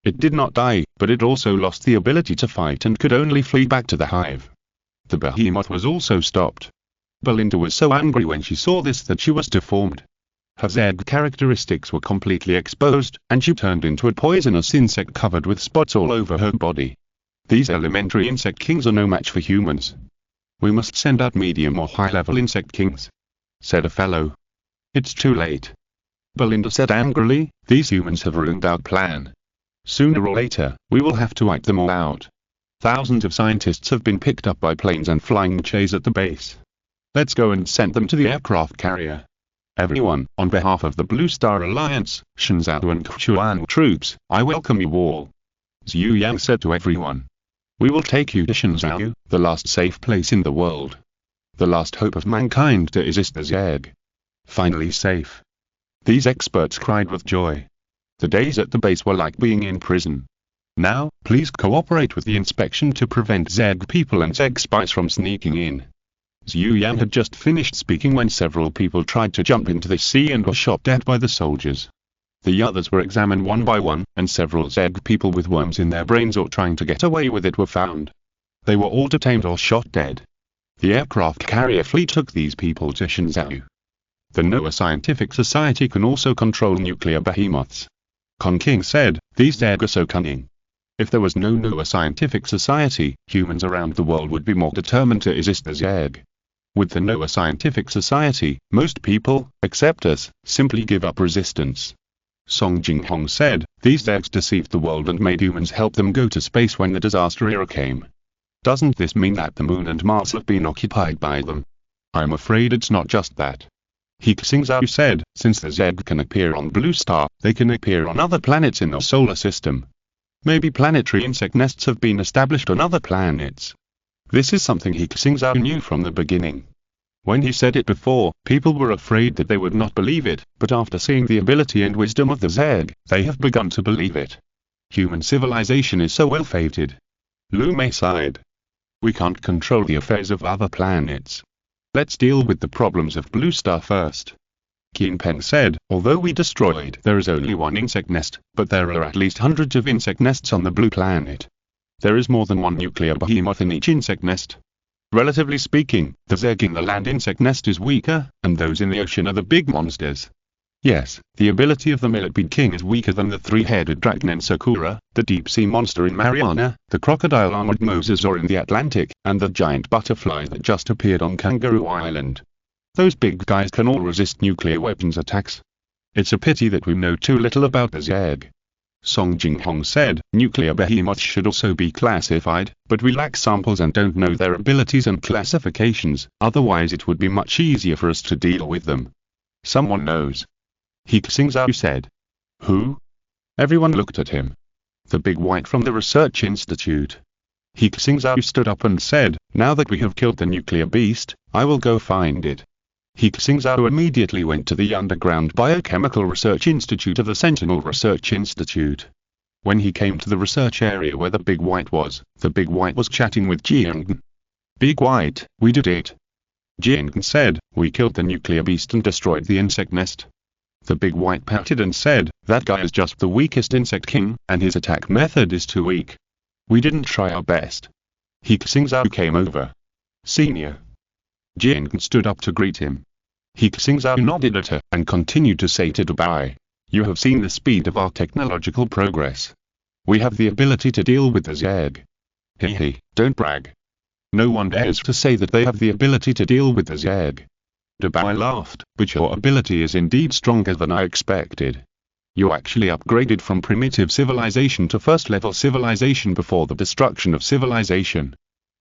It did not die, but it also lost the ability to fight and could only flee back to the hive. The behemoth was also stopped. Belinda was so angry when she saw this that she was deformed. Her Z characteristics were completely exposed, and she turned into a poisonous insect covered with spots all over her body. These elementary insect kings are no match for humans. "We must send out medium or high-level insect kings," said a fellow. "It's too late," Belinda said angrily, "these humans have ruined our plan. Sooner or later, we will have to wipe them all out. Thousands of scientists have been picked up by planes and flying mechas at the base. Let's go and send them to the aircraft carrier. Everyone, on behalf of the Blue Star Alliance, Xingzhou and Xuan troops, I welcome you all." Zhu Yang said to everyone. "We will take you to Xingzhou, the last safe place in the world. The last hope of mankind to exist as egg. Finally safe." These experts cried with joy. The days at the base were like being in prison. "Now, please cooperate with the inspection to prevent Zeg people and Zeg spies from sneaking in." Zhu Yang had just finished speaking when several people tried to jump into the sea and were shot dead by the soldiers. The others were examined one by one, and several Zeg people with worms in their brains or trying to get away with it were found. They were all detained or shot dead. The aircraft carrier fleet took these people to Xingzhou. The Noah Scientific Society can also control nuclear behemoths. King said, "These Zeg are so cunning. If there was no Noah Scientific Society, humans around the world would be more determined to exist as Zeg. With the Noah Scientific Society, most people, except us, simply give up resistance." Song Jinghong said, "These Zegs deceived the world and made humans help them go to space when the disaster era came. Doesn't this mean that the moon and Mars have been occupied by them? I'm afraid it's not just that." He Xingzhou said, "Since the Zeg can appear on Blue Star, they can appear on other planets in our solar system. Maybe planetary insect nests have been established on other planets." This is something He Xingzhou knew from the beginning. When he said it before, people were afraid that they would not believe it, but after seeing the ability and wisdom of the Zeg, they have begun to believe it. Human civilization is so well fated. Lu Mei sighed. "We can't control the affairs of other planets. Let's deal with the problems of Blue Star first." Qin Peng said, "Although we destroyed, there is only one insect nest, but there are at least hundreds of insect nests on the blue planet. There is more than one nuclear behemoth in each insect nest. Relatively speaking, the Zeg in the land insect nest is weaker, and those in the ocean are the big monsters. Yes, the ability of the millipede king is weaker than the three-headed dragon in Sakura, the deep-sea monster in Mariana, the crocodile-armored mosasaur in the Atlantic, and the giant butterfly that just appeared on Kangaroo Island. Those big guys can all resist nuclear weapons attacks. It's a pity that we know too little about the Zeg." Song Jinghong said, "Nuclear behemoths should also be classified, but we lack samples and don't know their abilities and classifications, otherwise it would be much easier for us to deal with them. Someone knows." He Xingzhou said. Who? Everyone looked at him. The big white from the research institute. He Xingzhou stood up and said, "Now that we have killed the nuclear beast, I will go find it." He Xingzhou immediately went to the underground biochemical research institute of the Sentinel Research Institute. When he came to the research area where the big white was, the big white was chatting with Jiang. "Big white, we did it." Jiang said, "We killed the nuclear beast and destroyed the insect nest." The big white pouted and said, "That guy is just the weakest insect king, and his attack method is too weak. We didn't try our best." He Xingzhou came over. "Senior." Jiang stood up to greet him. He Xingzhou nodded at her, and continued to say to Dubai, "You have seen the speed of our technological progress. We have the ability to deal with the Zeg." Hehe, don't brag. No one dares to say that they have the ability to deal with the Zeg. Dubai laughed, "But your ability is indeed stronger than I expected. You actually upgraded from primitive civilization to first-level civilization before the destruction of civilization.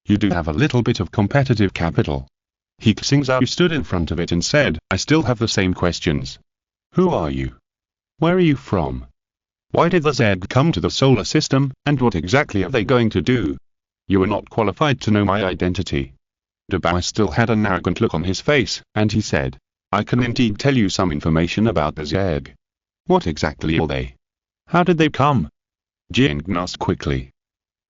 You do have a little bit of competitive capital." He Xingzhou stood in front of it and said, "I still have the same questions. Who are you? Where are you from? Why did the Zeg come to the solar system, and what exactly are they going to do? You are not qualified to know my identity." Dubai still had an arrogant look on his face, and he said, "I can indeed tell you some information about the Zeg." "What exactly are they? How did they come?" Jiang asked quickly.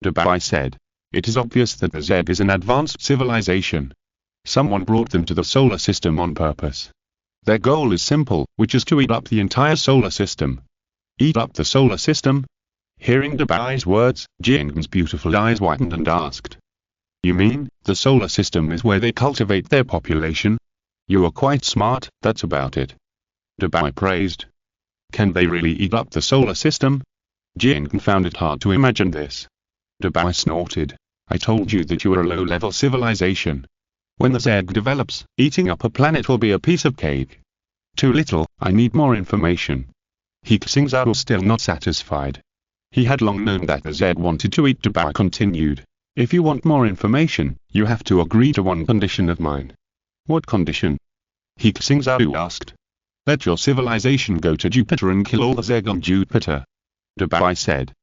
Dubai said, "It is obvious that the Zeg is an advanced civilization. Someone brought them to the solar system on purpose. Their goal is simple, which is to eat up the entire solar system." "Eat up the solar system?" Hearing Dubai's words, Jiang's beautiful eyes widened and asked, "You mean, the solar system is where they cultivate their population? You are quite smart, that's about it." Dubai praised. "Can they really eat up the solar system?" Jiang found it hard to imagine this. Dubai snorted. "I told you that you are a low-level civilization. When the Zeg develops, eating up a planet will be a piece of cake." "Too little, I need more information." He Xingzhou was still not satisfied. He had long known that the Zeg wanted to eat. Dubai continued, "If you want more information, you have to agree to one condition of mine." "What condition?" He Xingzhou asked. "Let your civilization go to Jupiter and kill all the Zeg on Jupiter." Dubai said.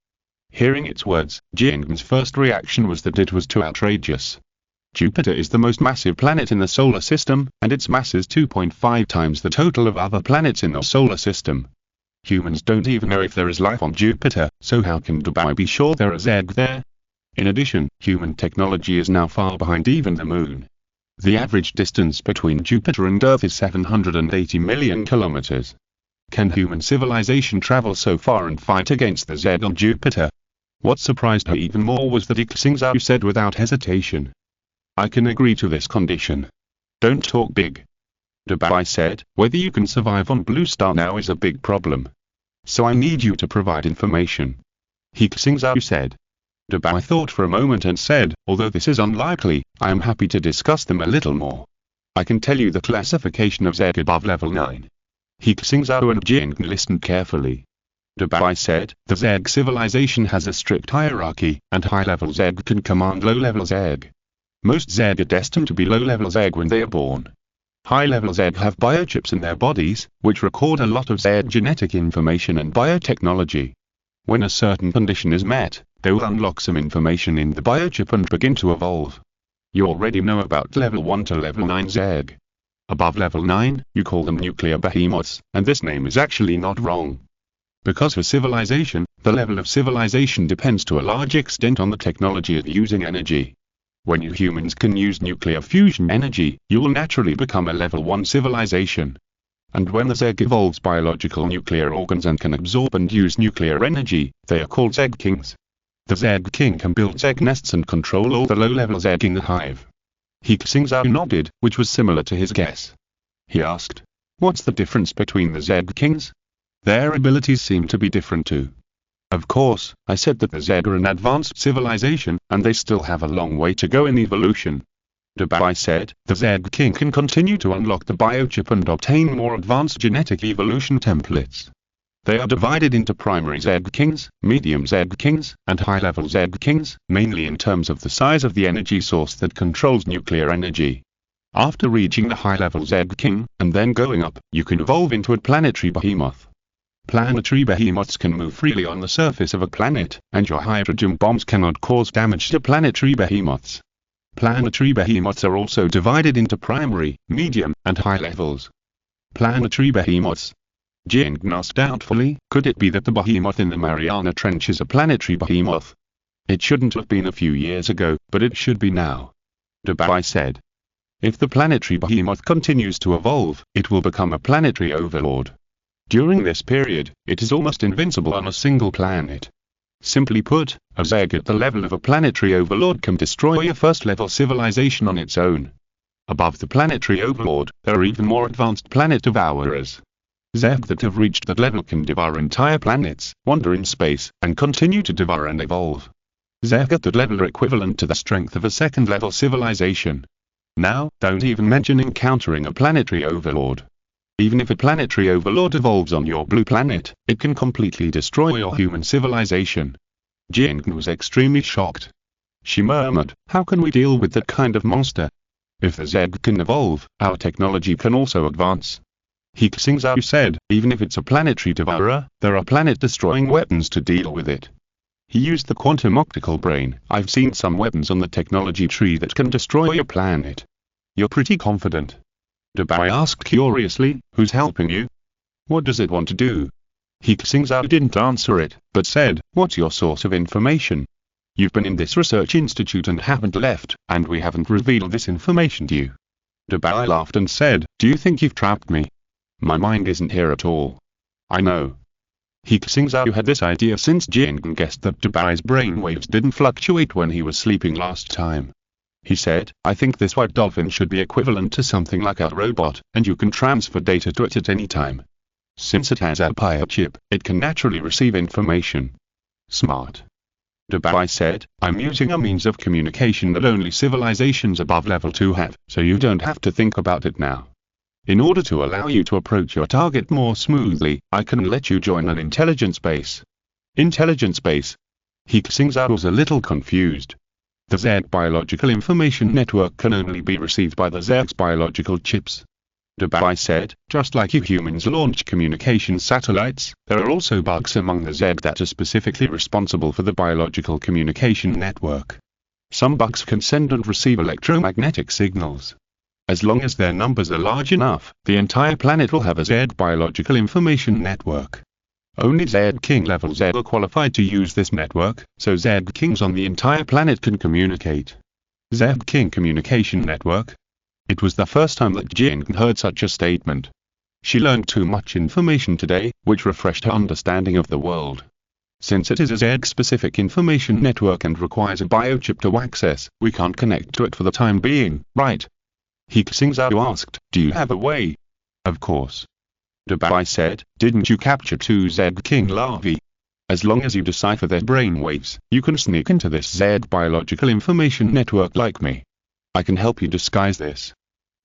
Hearing its words, Jiang's first reaction was that it was too outrageous. Jupiter is the most massive planet in the solar system, and its mass is 2.5 times the total of other planets in the solar system. Humans don't even know if there is life on Jupiter, so how can Dubai be sure there are Zeg there? In addition, human technology is now far behind even the Moon. The average distance between Jupiter and Earth is 780 million kilometers. Can human civilization travel so far and fight against the Zeg on Jupiter? What surprised her even more was that He Xingzhou said without hesitation, "I can agree to this condition." "Don't talk big." Dubai said, "Whether you can survive on Blue Star now is a big problem. So I need you to provide information." He Xingzhou said. Dubai thought for a moment and said, "Although this is unlikely, I am happy to discuss them a little more. I can tell you the classification of Zeg above level 9. He Xingzhou and Jiang listened carefully. Dubai said, "The Zeg civilization has a strict hierarchy, and high-level Zeg can command low-level Zeg. Most Zeg are destined to be low-level Zeg when they are born. High-level Zeg have biochips in their bodies, which record a lot of Zeg genetic information and biotechnology. When a certain condition is met, they will unlock some information in the biochip and begin to evolve. You already know about level 1 to level 9 Zeg. Above level 9, you call them nuclear behemoths, and this name is actually not wrong. Because for civilization, the level of civilization depends to a large extent on the technology of using energy. When you humans can use nuclear fusion energy, you will naturally become a level 1 civilization. And when the Zeg evolves biological nuclear organs and can absorb and use nuclear energy, they are called Zeg kings. The Zeg king can build Zeg nests and control all the low-level Zeg in the hive." He Xingzhou nodded, which was similar to his guess. He asked, "What's the difference between the Zeg kings? Their abilities seem to be different too." "Of course, I said that the Zeg are an advanced civilization, and they still have a long way to go in evolution." Dubai said, "The Zeg king can continue to unlock the biochip and obtain more advanced genetic evolution templates. They are divided into primary Zeg kings, medium Zeg kings, and high-level Zeg kings, mainly in terms of the size of the energy source that controls nuclear energy. After reaching the high-level Zeg king, and then going up, you can evolve into a planetary behemoth. Planetary behemoths can move freely on the surface of a planet, and your hydrogen bombs cannot cause damage to planetary behemoths. Planetary behemoths are also divided into primary, medium, and high levels. Planetary behemoths. Jing asked doubtfully, could it be that the behemoth in the Mariana Trench is a planetary behemoth? It shouldn't have been a few years ago, but it should be now. Dubai said. If the planetary behemoth continues to evolve, it will become a planetary overlord. During this period, it is almost invincible on a single planet. Simply put, a Zeg at the level of a planetary overlord can destroy a first-level civilization on its own. Above the planetary overlord, there are even more advanced planet devourers. Zeg that have reached that level can devour entire planets, wander in space, and continue to devour and evolve. Zeg at that level are equivalent to the strength of a second-level civilization. Now, don't even mention encountering a planetary overlord. Even if a planetary overlord evolves on your blue planet, it can completely destroy your human civilization. Jing was extremely shocked. She murmured, how can we deal with that kind of monster? If the Zeg can evolve, our technology can also advance. He Xingzhou said, even if it's a planetary devourer, there are planet-destroying weapons to deal with it. He used the quantum optical brain. I've seen some weapons on the technology tree that can destroy a planet. You're pretty confident. Dubai asked curiously, who's helping you? What does it want to do? He Xingzhou didn't answer it, but said, what's your source of information? You've been in this research institute and haven't left, and we haven't revealed this information to you. Dubai laughed and said, do you think you've trapped me? My mind isn't here at all. I know. He Xingzhou had this idea since Jing guessed that Dubai's brainwaves didn't fluctuate when he was sleeping last time. He said, I think this white dolphin should be equivalent to something like a robot, and you can transfer data to it at any time. Since it has a biochip, it can naturally receive information. Smart. Dubai said, I'm using a means of communication that only civilizations above level 2 have, so you don't have to think about it now. In order to allow you to approach your target more smoothly, I can let you join an intelligence base. Intelligence base? He Xingzhou was a little confused. The Zeg biological information network can only be received by the Zeg's biological chips. Dubai said, just like you humans launch communication satellites, there are also bugs among the Zeg that are specifically responsible for the biological communication network. Some bugs can send and receive electromagnetic signals. As long as their numbers are large enough, the entire planet will have a Zeg biological information network. Only Zeg King level Zeg are qualified to use this network, so Zeg Kings on the entire planet can communicate. Zeg King Communication Network. It was the first time that Jing heard such a statement. She learned too much information today, which refreshed her understanding of the world. Since it is a Zeg-specific information network and requires a biochip to access, we can't connect to it for the time being, right? He Xingzhou asked, do you have a way? Of course. Dubai said, didn't you capture 2 Zeg King larvae? As long as you decipher their brainwaves, you can sneak into this Zeg biological information network like me. I can help you disguise this.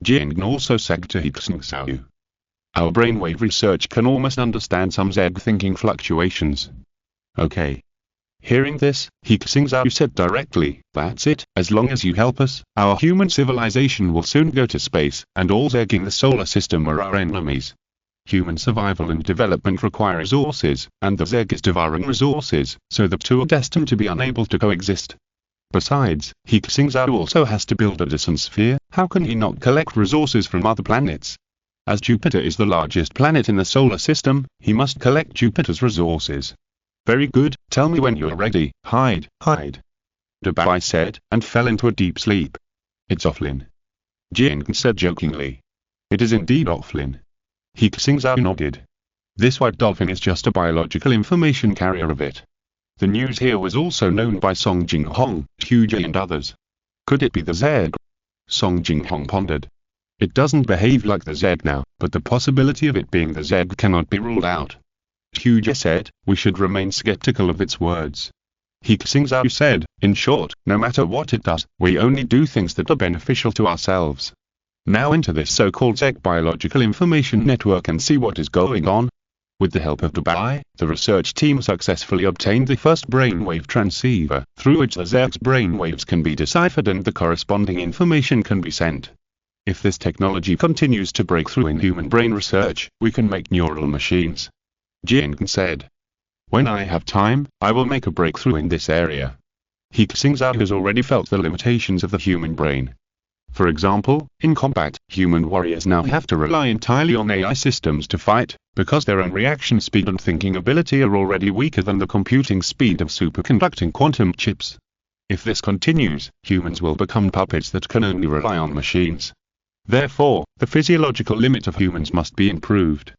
Jing also said to He Xingzhou. Our brainwave research can almost understand some Zeg thinking fluctuations. Okay. Hearing this, He Xingzhou said directly, that's it, as long as you help us, our human civilization will soon go to space, and all Zeg in the solar system are our enemies. Human survival and development require resources, and the Zeg is devouring resources, so the two are destined to be unable to coexist. Besides, He Xingzhou also has to build a Dyson Sphere. How can he not collect resources from other planets? As Jupiter is the largest planet in the solar system, he must collect Jupiter's resources. Very good, tell me when you're ready. Hide, hide. Dubai said, and fell into a deep sleep. It's offline. Jing said jokingly. It is indeed offline. He Xingzhou nodded. This white dolphin is just a biological information carrier of it. The news here was also known by Song Jinghong, Hugh and others. Could it be the Zeg? Song Jinghong pondered. It doesn't behave like the Zeg now, but the possibility of it being the Zeg cannot be ruled out. Hugh said, we should remain skeptical of its words. He Xingzhou said, in short, no matter what it does, we only do things that are beneficial to ourselves. Now enter this so-called Zeg biological information network and see what is going on. With the help of Dubai, the research team successfully obtained the first brainwave transceiver, through which the Zeg's brainwaves can be deciphered and the corresponding information can be sent. If this technology continues to break through in human brain research, we can make neural machines. He Xingzhou said. When I have time, I will make a breakthrough in this area. He Xingzhou has already felt the limitations of the human brain. For example, in combat, human warriors now have to rely entirely on AI systems to fight, because their own reaction speed and thinking ability are already weaker than the computing speed of superconducting quantum chips. If this continues, humans will become puppets that can only rely on machines. Therefore, the physiological limit of humans must be improved.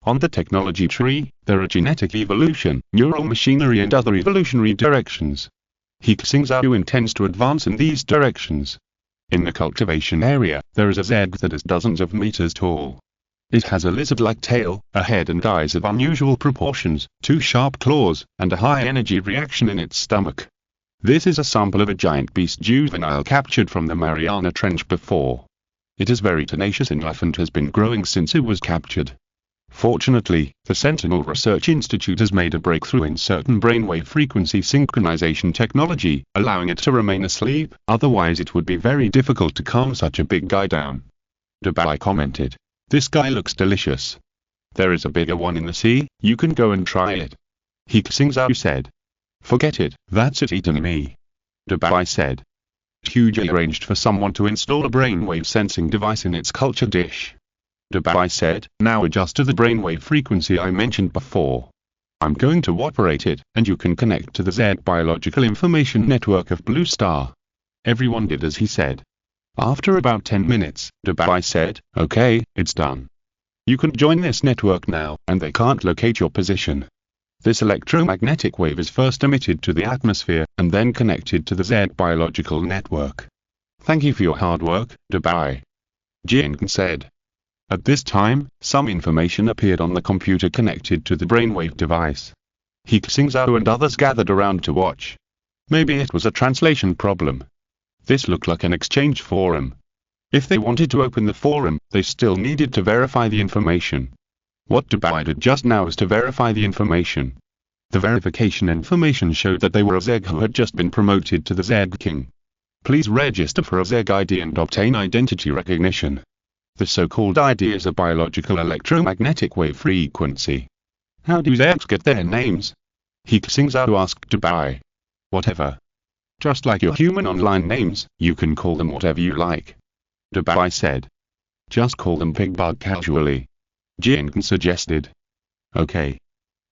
On the technology tree, there are genetic evolution, neural machinery and other evolutionary directions. He Xingzhou intends to advance in these directions. In the cultivation area, there is a egg that is dozens of meters tall. It has a lizard-like tail, a head and eyes of unusual proportions, 2 sharp claws, and a high-energy reaction in its stomach. This is a sample of a giant beast juvenile captured from the Mariana Trench before. It is very tenacious in life and has been growing since it was captured. Fortunately, the Sentinel Research Institute has made a breakthrough in certain brainwave frequency synchronization technology, allowing it to remain asleep, otherwise it would be very difficult to calm such a big guy down. Dubai commented, "This guy looks delicious. There is a bigger one in the sea, you can go and try it." He Xingzhou said. "Forget it, that's it eaten me." Dubai said. Huge arranged for someone to install a brainwave sensing device in its culture dish. Dubai said, "Now adjust to the brainwave frequency I mentioned before. I'm going to operate it, and you can connect to the Z Biological Information Network of Blue Star." Everyone did as he said. After about 10 minutes, Dubai said, "Okay, it's done. You can join this network now, and they can't locate your position. This electromagnetic wave is first emitted to the atmosphere, and then connected to the Z Biological Network. Thank you for your hard work, Dubai." He Xingzhou said. At this time, some information appeared on the computer connected to the brainwave device. He Xingzhou and others gathered around to watch. Maybe it was a translation problem. This looked like an exchange forum. If they wanted to open the forum, they still needed to verify the information. What Dubai did just now is to verify the information. The verification information showed that they were a Zeg who had just been promoted to the Zeg King. Please register for a Zeg ID and obtain identity recognition. The so-called ID is a biological electromagnetic wave frequency. How do Zegs get their names? He Xingzhou asked Dubai. Whatever. Just like your human online names, you can call them whatever you like. Dubai said. Just call them Pigbug casually. He Xingzhou suggested. Okay.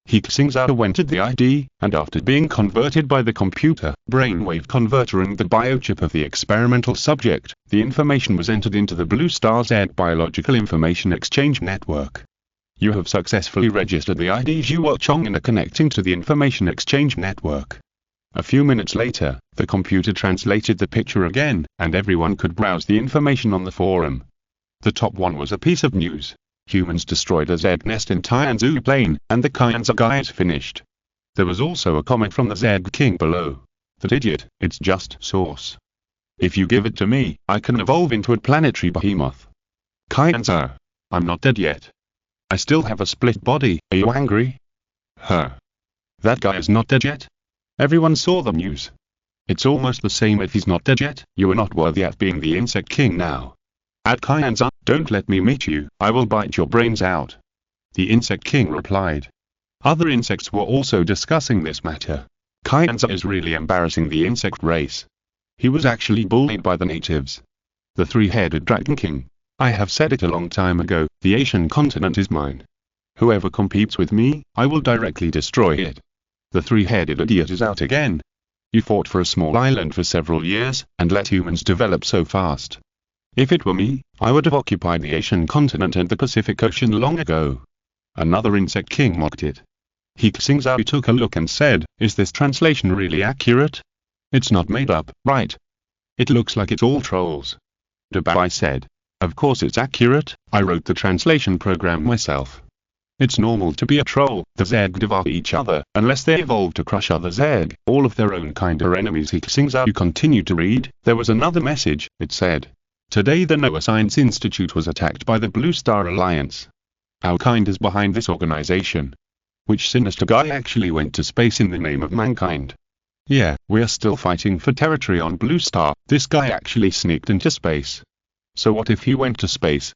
He Xingzhou entered the ID, and after being converted by the computer, brainwave converter and the biochip of the experimental subject, the information was entered into the Blue Star Z Biological Information Exchange Network. You have successfully registered the ID Zhuo Chong and are connecting to the Information Exchange Network. A few minutes later, the computer translated the picture again, and everyone could browse the information on the forum. The top one was a piece of news. Humans destroyed a Z nest in Tianzhu Plain, and the Kyanza guy is finished. There was also a comment from the Z King below. That idiot, it's just source. If you give it to me, I can evolve into a planetary behemoth. Kyanza. I'm not dead yet. I still have a split body, are you angry? That guy is not dead yet? Everyone saw the news. It's almost the same if he's not dead yet, you are not worthy at being the Insect King now. At Kyanza, don't let me meet you, I will bite your brains out. The Insect King replied. Other insects were also discussing this matter. Kyanza is really embarrassing the insect race. He was actually bullied by the natives. The three-headed Dragon King. I have said it a long time ago, the Asian continent is mine. Whoever competes with me, I will directly destroy it. The three-headed idiot is out again. You fought for a small island for several years, and let humans develop so fast. If it were me, I would have occupied the Asian continent and the Pacific Ocean long ago. Another insect king mocked it. He Xingzhou took a look and said, is this translation really accurate? It's not made up, right? It looks like it's all trolls. Dubai said. Of course it's accurate, I wrote the translation program myself. It's normal to be a troll, the Zeg devour each other, unless they evolve to crush other Zeg, all of their own kind are enemies. He Xingzhou continued to read, there was another message, it said. Today the Noah Science Institute was attacked by the Blue Star Alliance. Our kind is behind this organization. Which sinister guy actually went to space in the name of mankind? Yeah, we're still fighting for territory on Blue Star, this guy actually sneaked into space. So what if he went to space?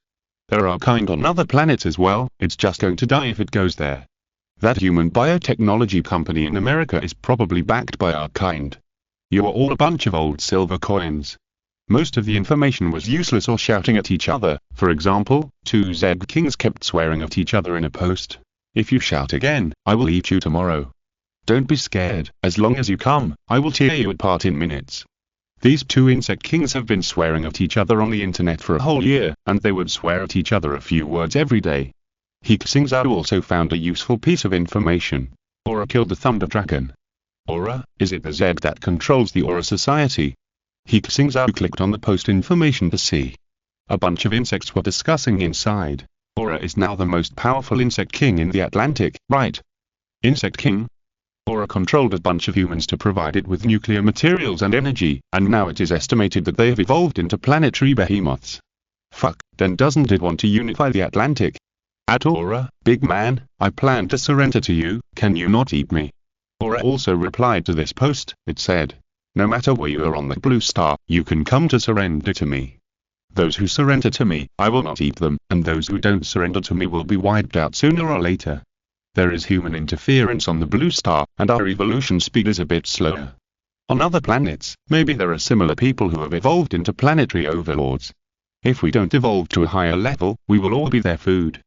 There are kind on other planets as well, it's just going to die if it goes there. That human biotechnology company in America is probably backed by our kind. You are all a bunch of old silver coins. Most of the information was useless or shouting at each other. For example, two Zed Kings kept swearing at each other in a post. If you shout again, I will eat you tomorrow. Don't be scared, as long as you come, I will tear you apart in minutes. These two insect kings have been swearing at each other on the internet for a whole year, and they would swear at each other a few words every day. He Xingzhou also found a useful piece of information. Aura killed the Thunder Dragon. Aura, is it the Zed that controls the Aura Society? He Xingzhou clicked on the post information to see. A bunch of insects were discussing inside. Aura is now the most powerful insect king in the Atlantic, right? Insect king? Aura controlled a bunch of humans to provide it with nuclear materials and energy, and now it is estimated that they have evolved into planetary behemoths. Fuck, then doesn't it want to unify the Atlantic? At Aura, big man, I plan to surrender to you, can you not eat me? Aura also replied to this post. It said, no matter where you are on the blue star, you can come to surrender to me. Those who surrender to me, I will not eat them, and those who don't surrender to me will be wiped out sooner or later. There is human interference on the blue star, and our evolution speed is a bit slower. On other planets, maybe there are similar people who have evolved into planetary overlords. If we don't evolve to a higher level, we will all be their food.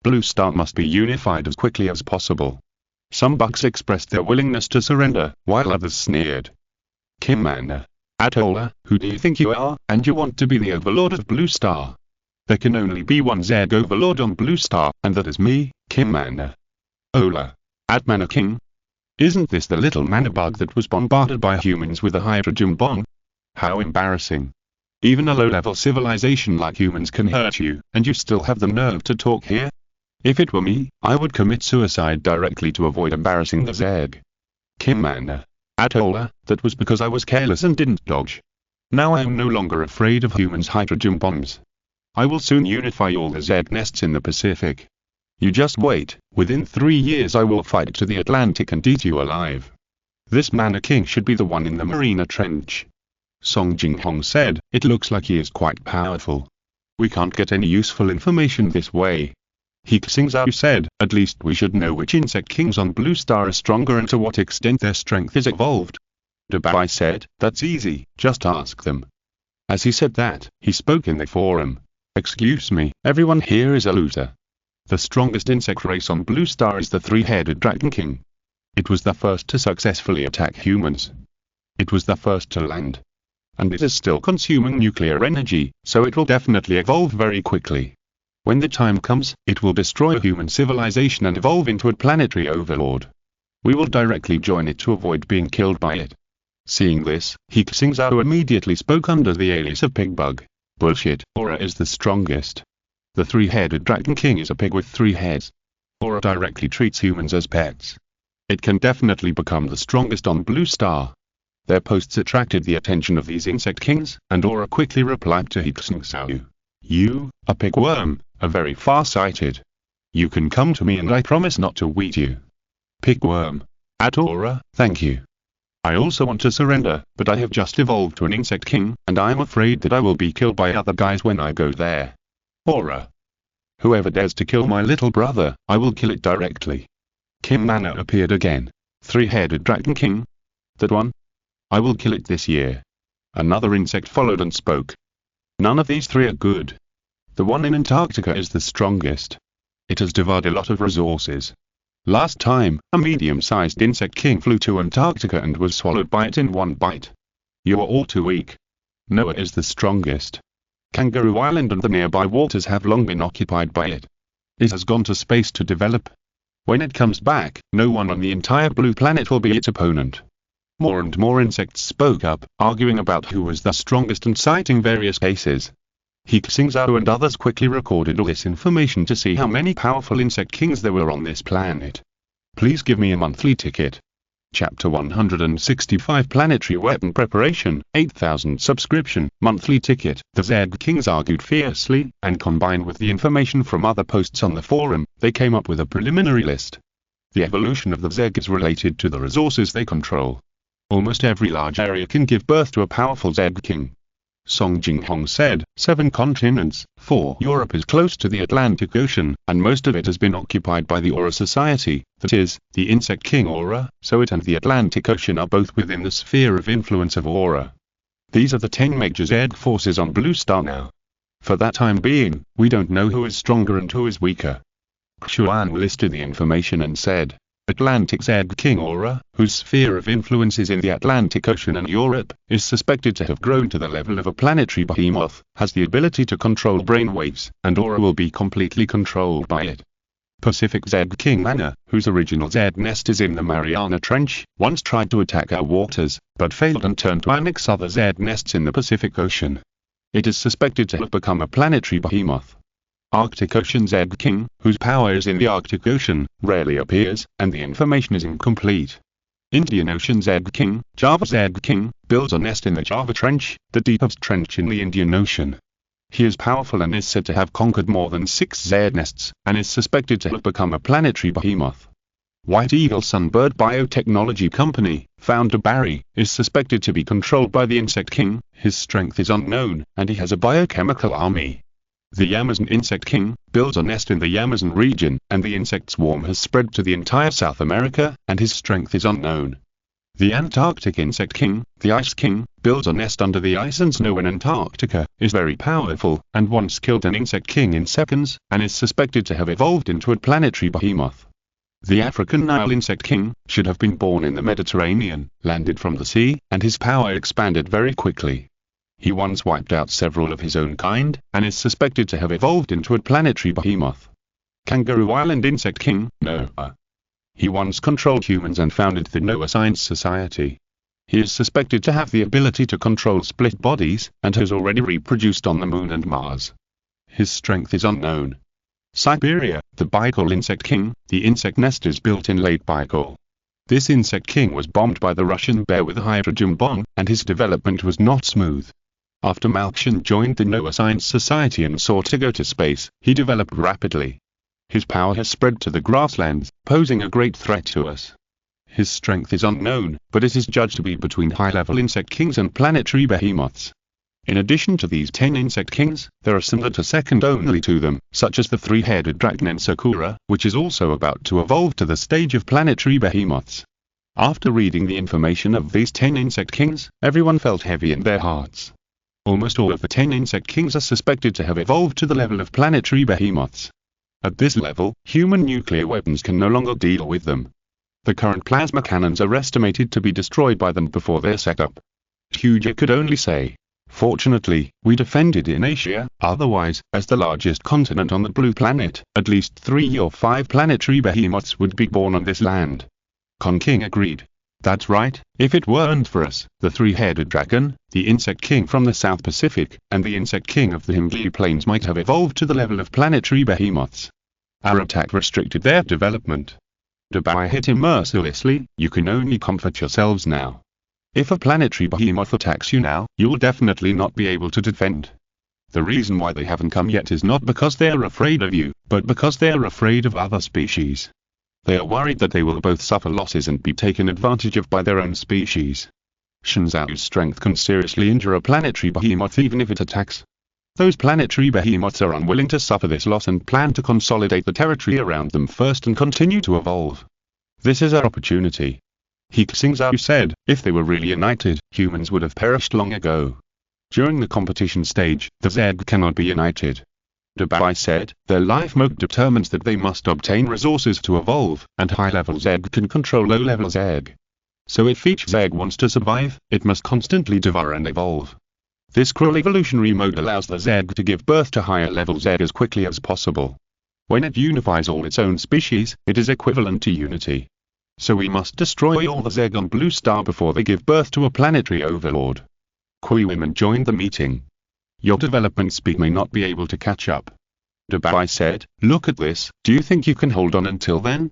Blue star must be unified as quickly as possible. Some bugs expressed their willingness to surrender, while others sneered. Kimanda. Atola, who do you think you are, and you want to be the overlord of Blue Star? There can only be one Zed overlord on Blue Star, and that is me, Kimanda. Ola. Atmana King? Isn't this the little mana bug that was bombarded by humans with a hydrogen bomb? How embarrassing. Even a low-level civilization like humans can hurt you, and you still have the nerve to talk here? If it were me, I would commit suicide directly to avoid embarrassing the Zeg. Kimanda. Atola, that was because I was careless and didn't dodge. Now I am no longer afraid of humans' hydrogen bombs. I will soon unify all the Zed nests in the Pacific. You just wait, within 3 years I will fight to the Atlantic and eat you alive. This Mana King should be the one in the Marina Trench. Song Jinghong said, it looks like he is quite powerful. We can't get any useful information this way. He Xingzhou said, at least we should know which insect kings on Blue Star are stronger and to what extent their strength is evolved. Dubai said, that's easy, just ask them. As he said that, he spoke in the forum. Excuse me, everyone here is a loser. The strongest insect race on Blue Star is the three-headed Dragon King. It was the first to successfully attack humans. It was the first to land. And it is still consuming nuclear energy, so it will definitely evolve very quickly. When the time comes, it will destroy human civilization and evolve into a planetary overlord. We will directly join it to avoid being killed by it. Seeing this, He Xingzhou immediately spoke under the alias of Pigbug. Bullshit, Aura is the strongest. The three-headed Dragon King is a pig with 3 heads. Aura directly treats humans as pets. It can definitely become the strongest on Blue Star. Their posts attracted the attention of these insect kings, and Aura quickly replied to He Xingzhou. You, a pigworm, are very far-sighted. You can come to me and I promise not to eat you. Pigworm. At Aura, thank you. I also want to surrender, but I have just evolved to an insect king, and I am afraid that I will be killed by other guys when I go there. Aura. Whoever dares to kill my little brother, I will kill it directly. Kim Mana appeared again. Three-headed Dragon King? That one? I will kill it this year. Another insect followed and spoke. None of these 3 are good. The one in Antarctica is the strongest. It has devoured a lot of resources. Last time, a medium-sized insect king flew to Antarctica and was swallowed by it in 1 bite. You are all too weak. Noah is the strongest. Kangaroo Island and the nearby waters have long been occupied by it. It has gone to space to develop. When it comes back, no one on the entire blue planet will be its opponent. More and more insects spoke up, arguing about who was the strongest and citing various cases. He Xingzhou and others quickly recorded all this information to see how many powerful insect kings there were on this planet. Please give me a monthly ticket. Chapter 165 Planetary Weapon Preparation, 8,000 subscription, monthly ticket. The Zed Kings argued fiercely, and combined with the information from other posts on the forum, they came up with a preliminary list. The evolution of the Zeg is related to the resources they control. Almost every large area can give birth to a powerful Zed King. Song Jinghong said, 7 continents, 4. Europe is close to the Atlantic Ocean, and most of it has been occupied by the Aura Society, that is, the Insect King Aura, so it and the Atlantic Ocean are both within the sphere of influence of Aura. These are the 10 major Zed forces on Blue Star now. For that time being, we don't know who is stronger and who is weaker. Xuan listed the information and said, Atlantic Zed King Aura, whose sphere of influence is in the Atlantic Ocean and Europe, is suspected to have grown to the level of a planetary behemoth, has the ability to control brainwaves, and Aura will be completely controlled by it. Pacific Zed King Mana, whose original Zed nest is in the Mariana Trench, once tried to attack our waters, but failed and turned to annex other Zed nests in the Pacific Ocean. It is suspected to have become a planetary behemoth. Arctic Ocean Zed King, whose power is in the Arctic Ocean, rarely appears, and the information is incomplete. Indian Ocean Zed King, Java Zed King, builds a nest in the Java Trench, the deepest trench in the Indian Ocean. He is powerful and is said to have conquered more than 6 Zed nests, and is suspected to have become a planetary behemoth. White Eagle Sunbird Biotechnology Company, founder Barry, is suspected to be controlled by the Insect King. His strength is unknown, and he has a biochemical army. The Amazon Insect King builds a nest in the Amazon region, and the insect swarm has spread to the entire South America, and his strength is unknown. The Antarctic Insect King, the Ice King, builds a nest under the ice and snow in Antarctica, is very powerful, and once killed an Insect King in seconds, and is suspected to have evolved into a planetary behemoth. The African Nile Insect King should have been born in the Mediterranean, landed from the sea, and his power expanded very quickly. He once wiped out several of his own kind, and is suspected to have evolved into a planetary behemoth. Kangaroo Island Insect King, Noah. He once controlled humans and founded the Noah Science Society. He is suspected to have the ability to control split bodies, and has already reproduced on the Moon and Mars. His strength is unknown. Siberia, the Baikal Insect King, the insect nest is built in Lake Baikal. This Insect King was bombed by the Russian bear with a hydrogen bomb, and his development was not smooth. After Malkshan joined the Noah Science Society and sought to go to space, he developed rapidly. His power has spread to the grasslands, posing a great threat to us. His strength is unknown, but it is judged to be between high-level insect kings and planetary behemoths. In addition to these 10 insect kings, there are some that are second only to them, such as the 3-headed dragon and Sakura, which is also about to evolve to the stage of planetary behemoths. After reading the information of these 10 insect kings, everyone felt heavy in their hearts. Almost all of the 10 insect kings are suspected to have evolved to the level of planetary behemoths. At this level, human nuclear weapons can no longer deal with them. The current plasma cannons are estimated to be destroyed by them before their setup. Huja could only say, "Fortunately, we defended in Asia, otherwise, as the largest continent on the blue planet, at least 3 or 5 planetary behemoths would be born on this land." Kong King agreed. "That's right, if it weren't for us, the 3-headed dragon, the Insect King from the South Pacific, and the Insect King of the Himalayan Plains might have evolved to the level of planetary behemoths. Our attack restricted their development." Dubai hit him mercilessly. "You can only comfort yourselves now. If a planetary behemoth attacks you now, you'll definitely not be able to defend. The reason why they haven't come yet is not because they are afraid of you, but because they are afraid of other species. They are worried that they will both suffer losses and be taken advantage of by their own species. Xingzhou's strength can seriously injure a planetary behemoth even if it attacks. Those planetary behemoths are unwilling to suffer this loss and plan to consolidate the territory around them first and continue to evolve. This is our opportunity." He Xingzhou said, "If they were really united, humans would have perished long ago. During the competition stage, the Zed cannot be united." Dubai said, "Their life mode determines that they must obtain resources to evolve, and high-level Zed can control low-level Zed. So if each Zed wants to survive, it must constantly devour and evolve. This cruel evolutionary mode allows the Zed to give birth to higher-level Zed as quickly as possible. When it unifies all its own species, it is equivalent to unity. So we must destroy all the Zed on Blue Star before they give birth to a planetary overlord." Kui women joined the meeting. "Your development speed may not be able to catch up." Dubai said, "Look at this, do you think you can hold on until then?"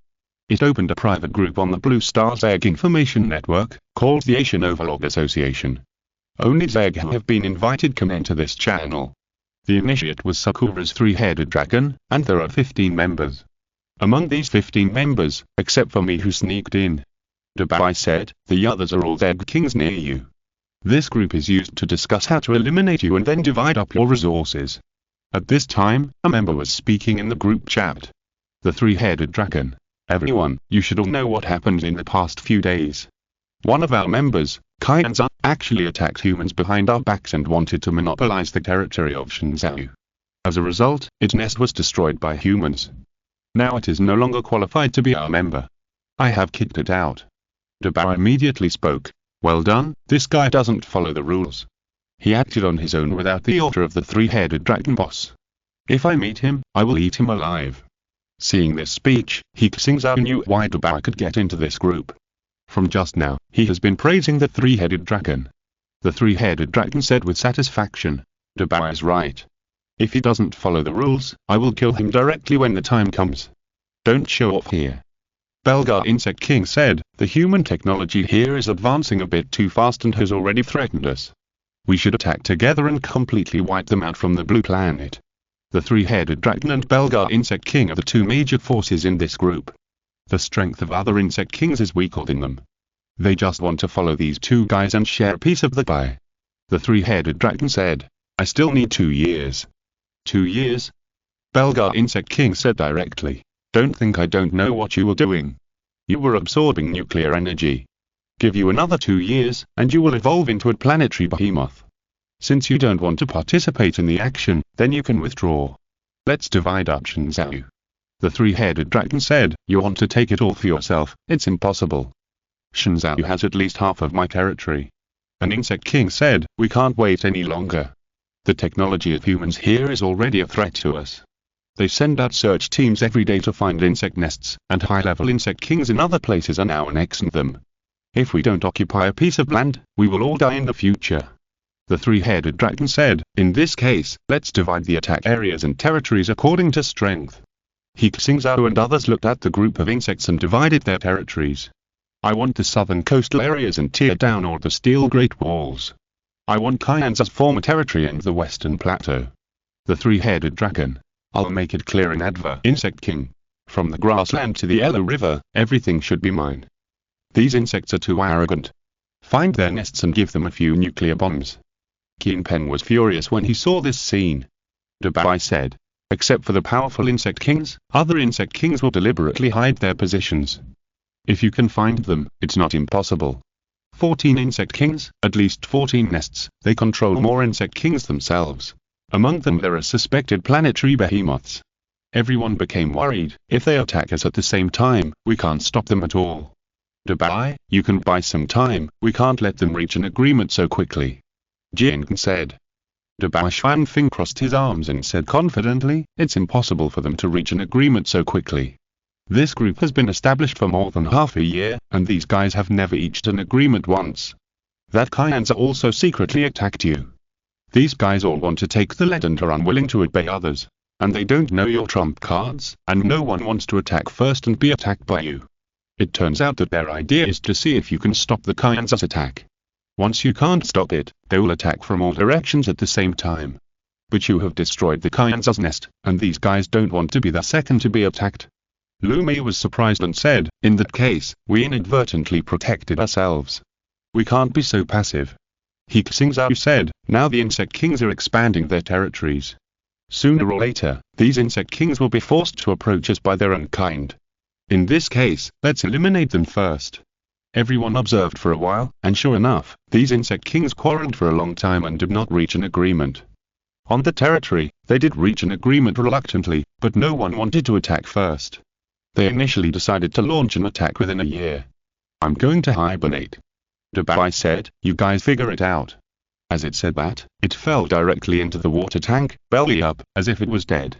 It opened a private group on the Blue Star Zeg Information Network, called the Asian Overlord Association. Only Zeg who have been invited can enter this channel. The initiate was Sakura's 3-headed dragon, and there are 15 members. Among these 15 members, except for me who sneaked in. Dubai said, "The others are all Zed kings near you." This group is used to discuss how to eliminate you and then divide up your resources. At this time, a member was speaking in the group chat. The three-headed dragon. Everyone, you should all know what happened in the past few days. One of our members, He Xingzhou, actually attacked humans behind our backs and wanted to monopolize the territory of Xingzhou. As a result, its nest was destroyed by humans. Now it is no longer qualified to be our member. I have kicked it out. Dabao immediately spoke. Well done, this guy doesn't follow the rules. He acted on his own without the order of the three-headed dragon boss. If I meet him, I will eat him alive. Seeing this speech, He Xingzhou knew why Dabao could get into this group. From just now, he has been praising the three-headed dragon. The three-headed dragon said with satisfaction. Dabao is right. If he doesn't follow the rules, I will kill him directly when the time comes. Don't show off here. Belgar Insect King said, the human technology here is advancing a bit too fast and has already threatened us. We should attack together and completely wipe them out from the blue planet. The three-headed dragon and Belgar Insect King are the two major forces in this group. The strength of other insect kings is weaker than them. They just want to follow these two guys and share a piece of the pie. The three-headed dragon said, I still need 2 years. 2 years? Belgar Insect King said directly. Don't think I don't know what you were doing. You were absorbing nuclear energy. Give you another 2 years, and you will evolve into a planetary behemoth. Since you don't want to participate in the action, then you can withdraw. Let's divide up Xingzhou. The three-headed dragon said, you want to take it all for yourself, it's impossible. Xingzhou has at least half of my territory. An insect king said, we can't wait any longer. The technology of humans here is already a threat to us. They send out search teams every day to find insect nests, and high-level insect kings in other places are now annexing them. If we don't occupy a piece of land, we will all die in the future. The three-headed dragon said, in this case, let's divide the attack areas and territories according to strength. He Xingzhou and others looked at the group of insects and divided their territories. I want the southern coastal areas and tear down all the steel great walls. I want Qianzhu's former territory and the western plateau. The three-headed dragon. I'll make it clear in Adva, Insect King. From the grassland to the Yellow River, everything should be mine. These insects are too arrogant. Find their nests and give them a few nuclear bombs. Qian Peng was furious when he saw this scene. Dabao said, except for the powerful insect kings, other insect kings will deliberately hide their positions. If you can find them, it's not impossible. 14 insect kings, at least 14 nests, they control more insect kings themselves. Among them there are suspected planetary behemoths. Everyone became worried. If they attack us at the same time, we can't stop them at all. Dabao, you can buy some time, we can't let them reach an agreement so quickly. Jian said. Dabao Xuanfeng crossed his arms and said confidently, it's impossible for them to reach an agreement so quickly. This group has been established for more than half a year, and these guys have never reached an agreement once. That Qianzhou also secretly attacked you. These guys all want to take the lead and are unwilling to obey others. And they don't know your trump cards, and no one wants to attack first and be attacked by you. It turns out that their idea is to see if you can stop the Qianzhu's attack. Once you can't stop it, they will attack from all directions at the same time. But you have destroyed the Qianzhu's nest, and these guys don't want to be the second to be attacked. Lu Mei was surprised and said, in that case, we inadvertently protected ourselves. We can't be so passive. He Xingzhou said, now the insect kings are expanding their territories. Sooner or later, these insect kings will be forced to approach us by their own kind. In this case, let's eliminate them first. Everyone observed for a while, and sure enough, these insect kings quarreled for a long time and did not reach an agreement. On the territory, they did reach an agreement reluctantly, but no one wanted to attack first. They initially decided to launch an attack within a year. I'm going to hibernate. Dabao said, you guys figure it out. As it said that, it fell directly into the water tank, belly up, as if it was dead.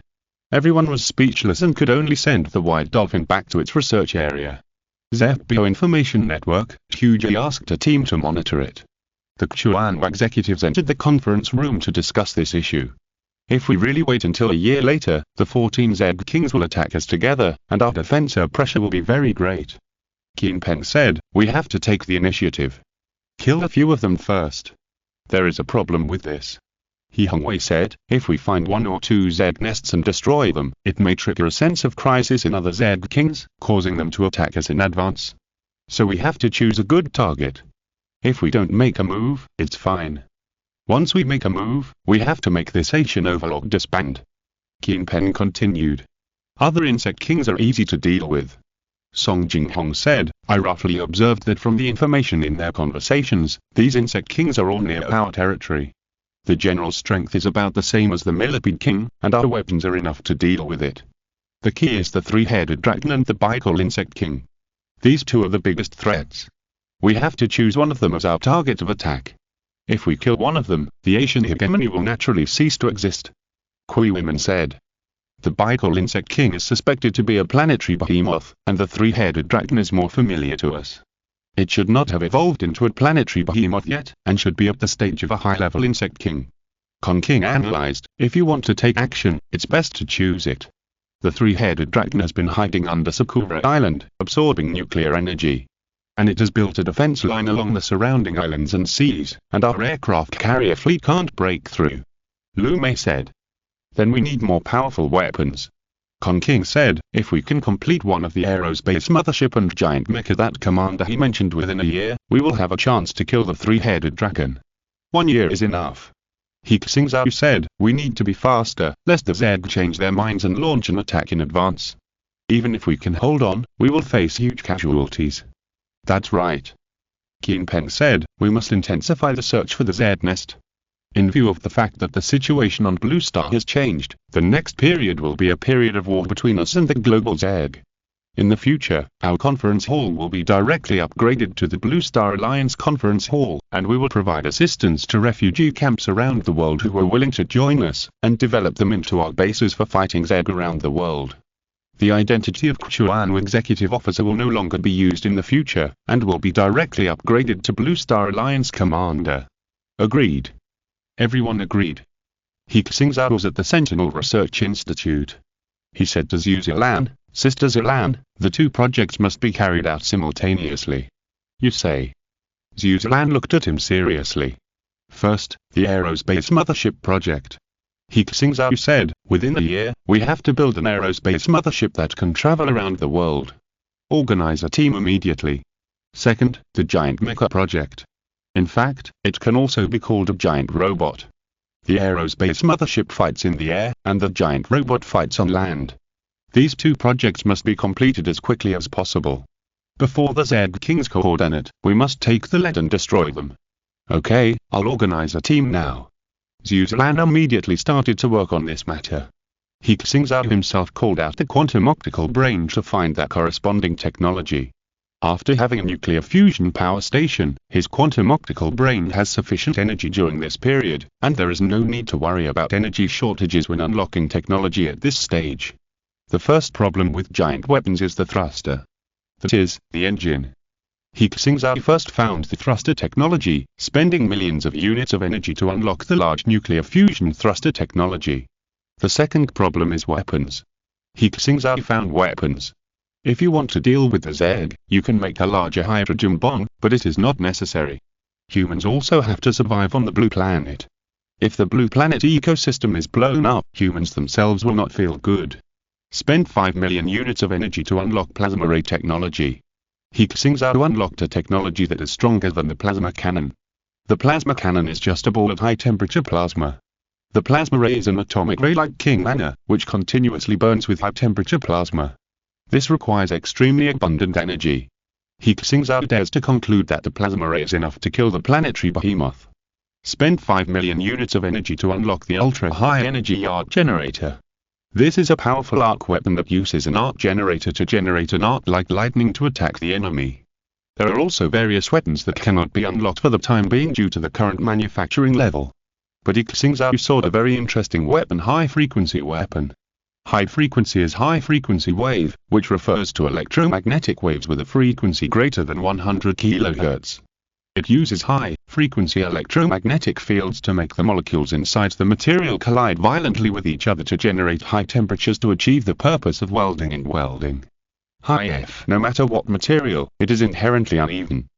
Everyone was speechless and could only send the white dolphin back to its research area. ZFBO Information Network, Huji asked a team to monitor it. The Chuanwu executives entered the conference room to discuss this issue. If we really wait until a year later, the 14 Z Kings will attack us together, and our defensive pressure will be very great. Qian Peng said, we have to take the initiative. Kill a few of them first. There is a problem with this. He Hongwei said, if we find 1 or 2 Z nests and destroy them, it may trigger a sense of crisis in other Z Kings, causing them to attack us in advance. So we have to choose a good target. If we don't make a move, it's fine. Once we make a move, we have to make this Asian overlord disband. Kingpen continued. Other insect kings are easy to deal with. Song Jinghong said, I roughly observed that from the information in their conversations, these insect kings are all near our territory. The general strength is about the same as the millipede king, and our weapons are enough to deal with it. The key is the three-headed dragon and the bicycle insect king. These two are the biggest threats. We have to choose one of them as our target of attack. If we kill one of them, the Asian hegemony will naturally cease to exist. Kui women said. The bicycle insect king is suspected to be a planetary behemoth, and the three-headed dragon is more familiar to us. It should not have evolved into a planetary behemoth yet, and should be at the stage of a high-level insect king. Kong King analyzed, if you want to take action, it's best to choose it. The three-headed dragon has been hiding under Sakura Island, absorbing nuclear energy. And it has built a defense line along the surrounding islands and seas, and our aircraft carrier fleet can't break through. Lu Mei said. Then we need more powerful weapons. Kong King said, if we can complete one of the aerospace mothership and giant mecha that commander he mentioned within a year, we will have a chance to kill the three-headed dragon. 1 year is enough. He Xingzhou said, we need to be faster, lest the Zerg change their minds and launch an attack in advance. Even if we can hold on, we will face huge casualties. That's right. Kingpen said, we must intensify the search for the Zerg nest. In view of the fact that the situation on Blue Star has changed, the next period will be a period of war between us and the global Zerg. In the future, our conference hall will be directly upgraded to the Blue Star Alliance Conference Hall, and we will provide assistance to refugee camps around the world who are willing to join us, and develop them into our bases for fighting Zerg around the world. The identity of Chuan Executive Officer will no longer be used in the future, and will be directly upgraded to Blue Star Alliance Commander. Agreed. Everyone agreed. He Xingzhou was at the Sentinel Research Institute. He said to Zhu Zilan, Sister Zilan, the two projects must be carried out simultaneously. You say. Zhu Zilan looked at him seriously. First, the aerospace mothership project. He Xingzhou said, within a year, we have to build an aerospace mothership that can travel around the world. Organize a team immediately. Second, the giant mecha project. In fact, it can also be called a giant robot. The aerospace mothership fights in the air, and the giant robot fights on land. These two projects must be completed as quickly as possible. Before the Zerg Kings coordinate, we must take the lead and destroy them. Okay, I'll organize a team now. Zhu Zilan immediately started to work on this matter. He Xingzhou himself called out the quantum optical brain to find that corresponding technology. After having a nuclear fusion power station, his quantum optical brain has sufficient energy during this period, and there is no need to worry about energy shortages when unlocking technology at this stage. The first problem with giant weapons is the thruster. That is, the engine. He Xingzhou first found the thruster technology, spending millions of units of energy to unlock the large nuclear fusion thruster technology. The second problem is weapons. He Xingzhou found weapons. If you want to deal with the Zerg, you can make a larger hydrogen bomb, but it is not necessary. Humans also have to survive on the blue planet. If the blue planet ecosystem is blown up, humans themselves will not feel good. Spend 5 million units of energy to unlock plasma ray technology. He Xingzhou unlocked a technology that is stronger than the plasma cannon. The plasma cannon is just a ball of high-temperature plasma. The plasma ray is an atomic ray like King Mana, which continuously burns with high-temperature plasma. This requires extremely abundant energy. He Xingzhou dares to conclude that the plasma ray is enough to kill the planetary behemoth. Spend 5 million units of energy to unlock the ultra-high energy arc generator. This is a powerful arc weapon that uses an arc generator to generate an arc like lightning to attack the enemy. There are also various weapons that cannot be unlocked for the time being due to the current manufacturing level. But He Xingzhou saw a very interesting weapon, high-frequency weapon. High frequency is high-frequency wave, which refers to electromagnetic waves with a frequency greater than 100 kHz. It uses high-frequency electromagnetic fields to make the molecules inside the material collide violently with each other to generate high temperatures to achieve the purpose of welding in welding. High F. No matter what material, it is inherently uneven.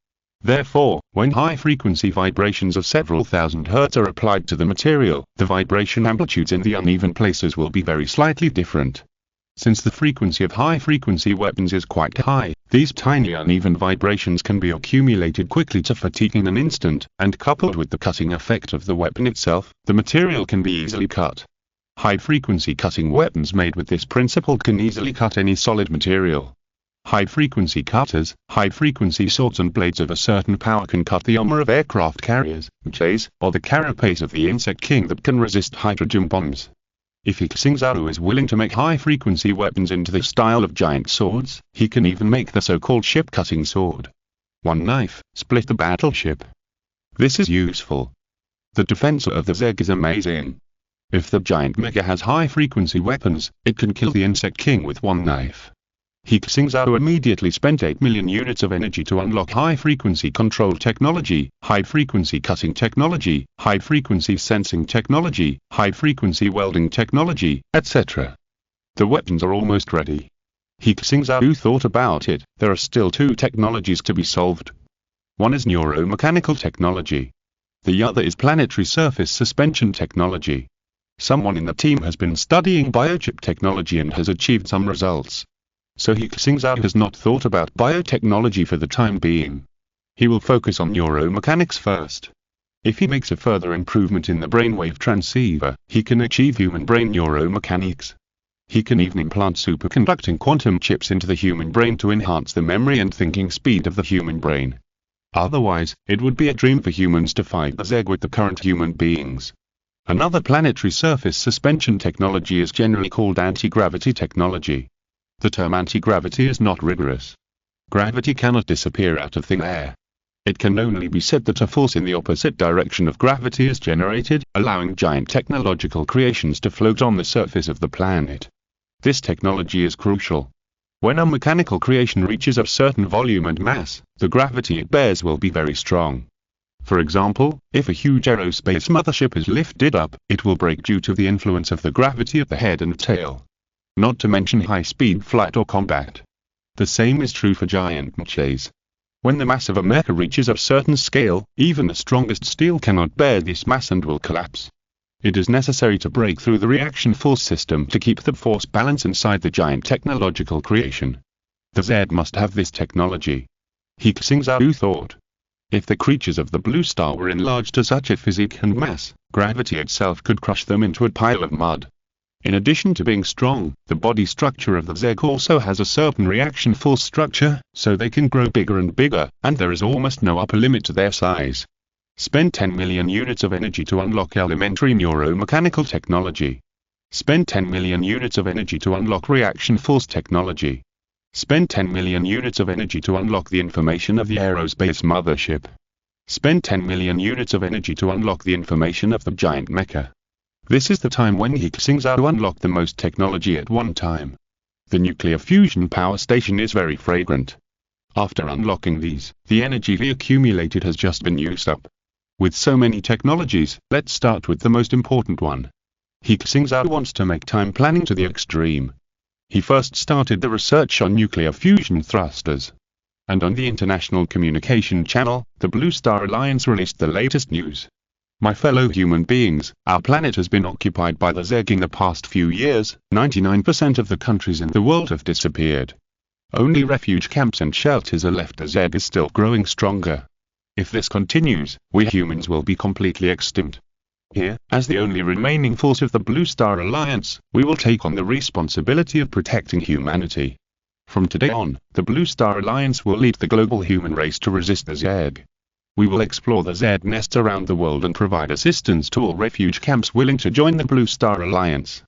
Therefore, when high-frequency vibrations of several thousand hertz are applied to the material, the vibration amplitudes in the uneven places will be very slightly different. Since the frequency of high-frequency weapons is quite high, these tiny uneven vibrations can be accumulated quickly to fatigue in an instant, and coupled with the cutting effect of the weapon itself, the material can be easily cut. High-frequency cutting weapons made with this principle can easily cut any solid material. High-frequency cutters, high-frequency swords and blades of a certain power can cut the armor of aircraft carriers, mechas, or the carapace of the insect king that can resist hydrogen bombs. If He Xingzhou is willing to make high-frequency weapons into the style of giant swords, he can even make the so-called ship-cutting sword. One knife, split the battleship. This is useful. The defense of the Zeg is amazing. If the giant mecha has high-frequency weapons, it can kill the insect king with one knife. He Xingzhou immediately spent 8 million units of energy to unlock high-frequency control technology, high-frequency cutting technology, high-frequency sensing technology, high-frequency welding technology, etc. The weapons are almost ready. He Xingzhou thought about it. There are still 2 technologies to be solved. One is neuromechanical technology. The other is planetary surface suspension technology. Someone in the team has been studying biochip technology and has achieved some results. So He Xingzhou has not thought about biotechnology for the time being. He will focus on neuromechanics first. If he makes a further improvement in the brainwave transceiver, he can achieve human brain neuromechanics. He can even implant superconducting quantum chips into the human brain to enhance the memory and thinking speed of the human brain. Otherwise, it would be a dream for humans to fight the Zeg with the current human beings. Another planetary surface suspension technology is generally called anti-gravity technology. The term anti-gravity is not rigorous. Gravity cannot disappear out of thin air. It can only be said that a force in the opposite direction of gravity is generated, allowing giant technological creations to float on the surface of the planet. This technology is crucial. When a mechanical creation reaches a certain volume and mass, the gravity it bears will be very strong. For example, if a huge aerospace mothership is lifted up, it will break due to the influence of the gravity of the head and tail. Not to mention high-speed flight or combat. The same is true for giant mechas. When the mass of a mecha reaches a certain scale, even the strongest steel cannot bear this mass and will collapse. It is necessary to break through the reaction force system to keep the force balance inside the giant technological creation. The Z must have this technology. He Xingzhou thought. If the creatures of the blue star were enlarged to such a physique and mass, gravity itself could crush them into a pile of mud. In addition to being strong, the body structure of the Zeg also has a certain reaction force structure, so they can grow bigger and bigger, and there is almost no upper limit to their size. Spend 10 million units of energy to unlock elementary neuromechanical technology. Spend 10 million units of energy to unlock reaction force technology. Spend 10 million units of energy to unlock the information of the aerospace mothership. Spend 10 million units of energy to unlock the information of the giant mecha. This is the time when He Xingzhou unlocked the most technology at one time. The nuclear fusion power station is very fragrant. After unlocking these, the energy he accumulated has just been used up. With so many technologies, let's start with the most important one. He Xingzhou wants to make time planning to the extreme. He first started the research on nuclear fusion thrusters. And on the International Communication Channel, the Blue Star Alliance released the latest news. My fellow human beings, our planet has been occupied by the Zeg in the past few years. 99% of the countries in the world have disappeared. Only refuge camps and shelters are left. The Zeg is still growing stronger. If this continues, we humans will be completely extinct. Here, as the only remaining force of the Blue Star Alliance, we will take on the responsibility of protecting humanity. From today on, the Blue Star Alliance will lead the global human race to resist the Zeg. We will explore the Z nest around the world and provide assistance to all refuge camps willing to join the Blue Star Alliance.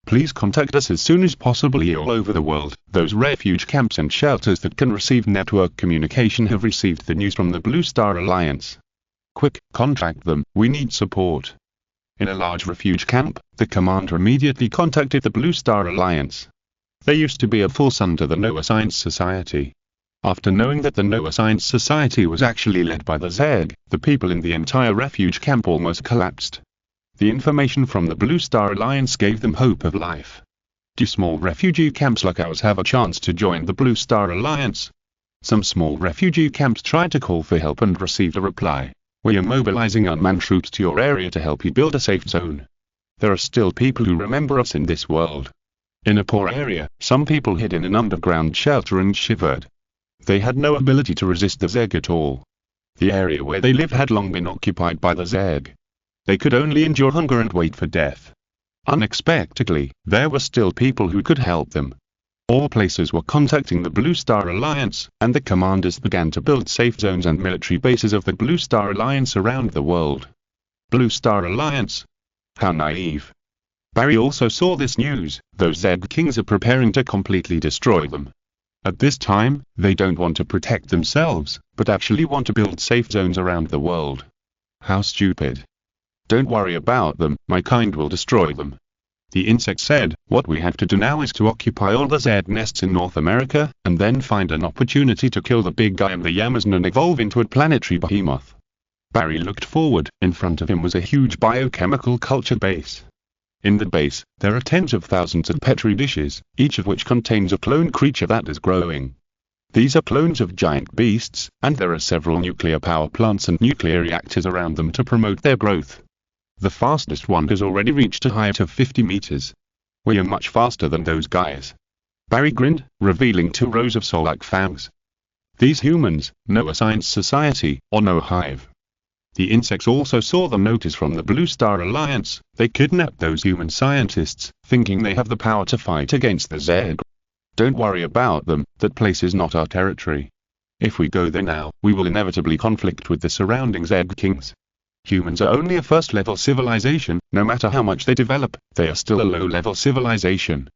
Please contact us as soon as possible all over the world. Those refuge camps and shelters that can receive network communication have received the news from the Blue Star Alliance. Quick, contact them, we need support. In a large refuge camp, the commander immediately contacted the Blue Star Alliance. There used to be a force under the Noah Science Society. After knowing that the Noah Science Society was actually led by the Zeg, the people in the entire refuge camp almost collapsed. The information from the Blue Star Alliance gave them hope of life. Do small refugee camps like ours have a chance to join the Blue Star Alliance? Some small refugee camps tried to call for help and received a reply. We are mobilizing unmanned troops to your area to help you build a safe zone. There are still people who remember us in this world. In a poor area, some people hid in an underground shelter and shivered. They had no ability to resist the Zeg at all. The area where they lived had long been occupied by the Zeg. They could only endure hunger and wait for death. Unexpectedly, there were still people who could help them. All places were contacting the Blue Star Alliance, and the commanders began to build safe zones and military bases of the Blue Star Alliance around the world. Blue Star Alliance? How naive. Barry also saw this news. Those Zeg Kings are preparing to completely destroy them. At this time, they don't want to protect themselves, but actually want to build safe zones around the world. How stupid. Don't worry about them, my kind will destroy them. The insect said, what we have to do now is to occupy all the Zeg nests in North America, and then find an opportunity to kill the big guy in the Amazon and evolve into a planetary behemoth. Barry looked forward. In front of him was a huge biochemical culture base. In the base, there are tens of thousands of petri dishes, each of which contains a clone creature that is growing. These are clones of giant beasts, and there are several nuclear power plants and nuclear reactors around them to promote their growth. The fastest one has already reached a height of 50 meters. We are much faster than those guys. Barry grinned, revealing 2 rows of soul-like fangs. These humans, no a science society, or no hive. The insects also saw the notice from the Blue Star Alliance. They kidnapped those human scientists, thinking they have the power to fight against the Zeg. Don't worry about them, that place is not our territory. If we go there now, we will inevitably conflict with the surrounding Zeg Kings. Humans are only a first-level civilization. No matter how much they develop, they are still a low-level civilization.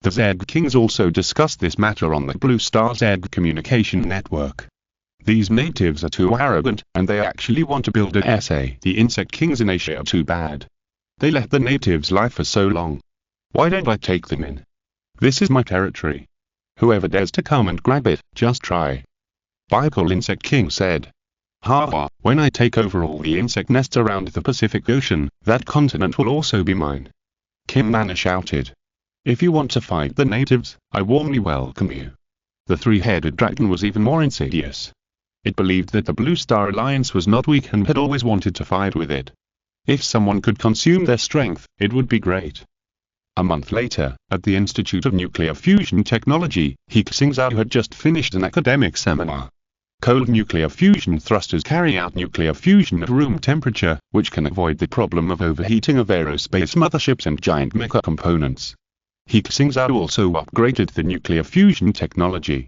The Zeg Kings also discussed this matter on the Blue Star Zeg communication network. These natives are too arrogant, and they actually want to build an SA. The insect kings in Asia are too bad. They let the natives live for so long. Why don't I take them in? This is my territory. Whoever dares to come and grab it, just try. Bicol Insect King said. Ha, when I take over all the insect nests around the Pacific Ocean, that continent will also be mine. Kim Manor shouted. If you want to fight the natives, I warmly welcome you. The 3-headed dragon was even more insidious. It believed that the Blue Star Alliance was not weak and had always wanted to fight with it. If someone could consume their strength, it would be great. A month later, at the Institute of Nuclear Fusion Technology, He Xingzhou had just finished an academic seminar. Cold nuclear fusion thrusters carry out nuclear fusion at room temperature, which can avoid the problem of overheating of aerospace motherships and giant mecha components. He Xingzhou also upgraded the nuclear fusion technology.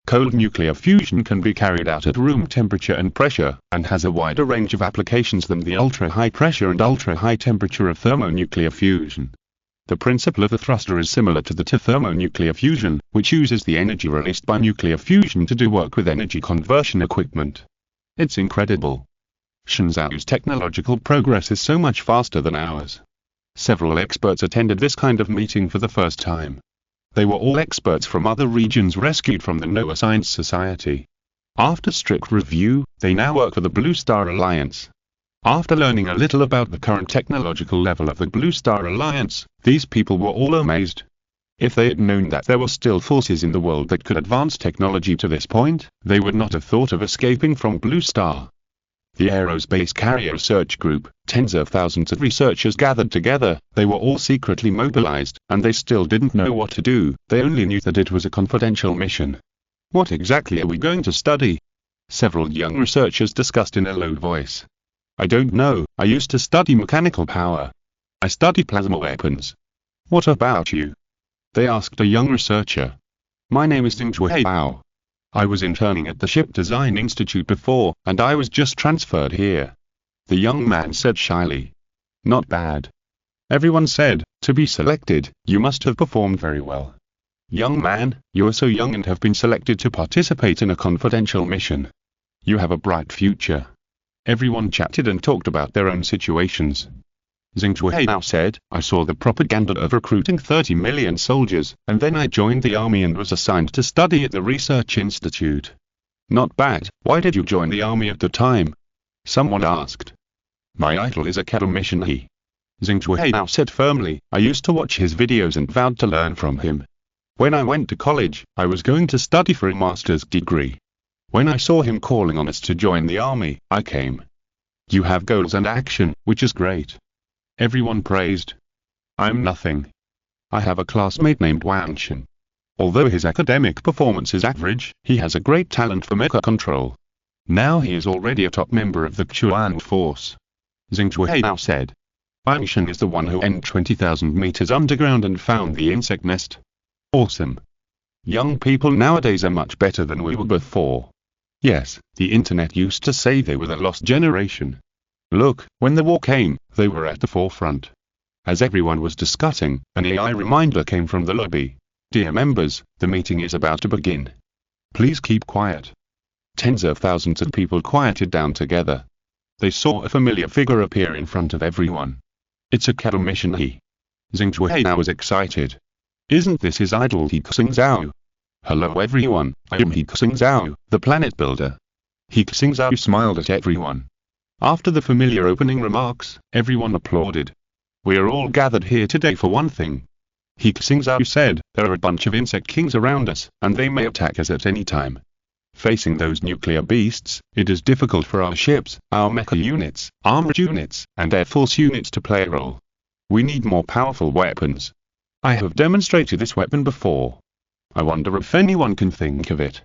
Cold nuclear fusion can be carried out at room temperature and pressure, and has a wider range of applications than the ultra-high pressure and ultra-high temperature of thermonuclear fusion. The principle of the thruster is similar to the thermonuclear fusion, which uses the energy released by nuclear fusion to do work with energy conversion equipment. It's incredible. Xingzhou's technological progress is so much faster than ours. Several experts attended this kind of meeting for the first time. They were all experts from other regions rescued from the Noah Science Society. After strict review, they now work for the Blue Star Alliance. After learning a little about the current technological level of the Blue Star Alliance, these people were all amazed. If they had known that there were still forces in the world that could advance technology to this point, they would not have thought of escaping from Blue Star. The Aerospace Carrier Research Group, tens of thousands of researchers gathered together. They were all secretly mobilized, and they still didn't know what to do. They only knew that it was a confidential mission. What exactly are we going to study? Several young researchers discussed in a low voice. I don't know, I used to study mechanical power. I study plasma weapons. What about you? They asked a young researcher. My name is Xingzhou. I was interning at the Ship Design Institute before, and I was just transferred here. The young man said shyly. Not bad. Everyone said, to be selected, you must have performed very well. Young man, you are so young and have been selected to participate in a confidential mission. You have a bright future. Everyone chatted and talked about their own situations. Xingzhou now said, I saw the propaganda of recruiting 30 million soldiers, and then I joined the army and was assigned to study at the Research Institute. Not bad. Why did you join the army at the time? Someone asked. My idol is academician He Xingzhou now said firmly, I used to watch his videos and vowed to learn from him. When I went to college, I was going to study for a master's degree. When I saw him calling on us to join the army, I came. You have goals and action, which is great. Everyone praised. I'm nothing. I have a classmate named Wang Shen. Although his academic performance is average, he has a great talent for mecha control. Now he is already a top member of the Chuan force. Xingzhou now said. Wang Shen is the one who went 20,000 meters underground and found the insect nest. Awesome. Young people nowadays are much better than we were before. Yes, the internet used to say they were the lost generation. Look, when the war came, they were at the forefront. As everyone was discussing, an AI reminder came from the lobby. Dear members, the meeting is about to begin. Please keep quiet. Tens of thousands of people quieted down together. They saw a familiar figure appear in front of everyone. It's a clever mission. He Xingzhou now was excited. Isn't this his idol He Xingzhou? Hello everyone, I am He Xingzhou, the planet builder. He Xingzhou smiled at everyone. After the familiar opening remarks, everyone applauded. We are all gathered here today for one thing. He Xingzhou said, there are a bunch of insect kings around us, and they may attack us at any time. Facing those nuclear beasts, it is difficult for our ships, our mecha units, armored units, and air force units to play a role. We need more powerful weapons. I have demonstrated this weapon before. I wonder if anyone can think of it.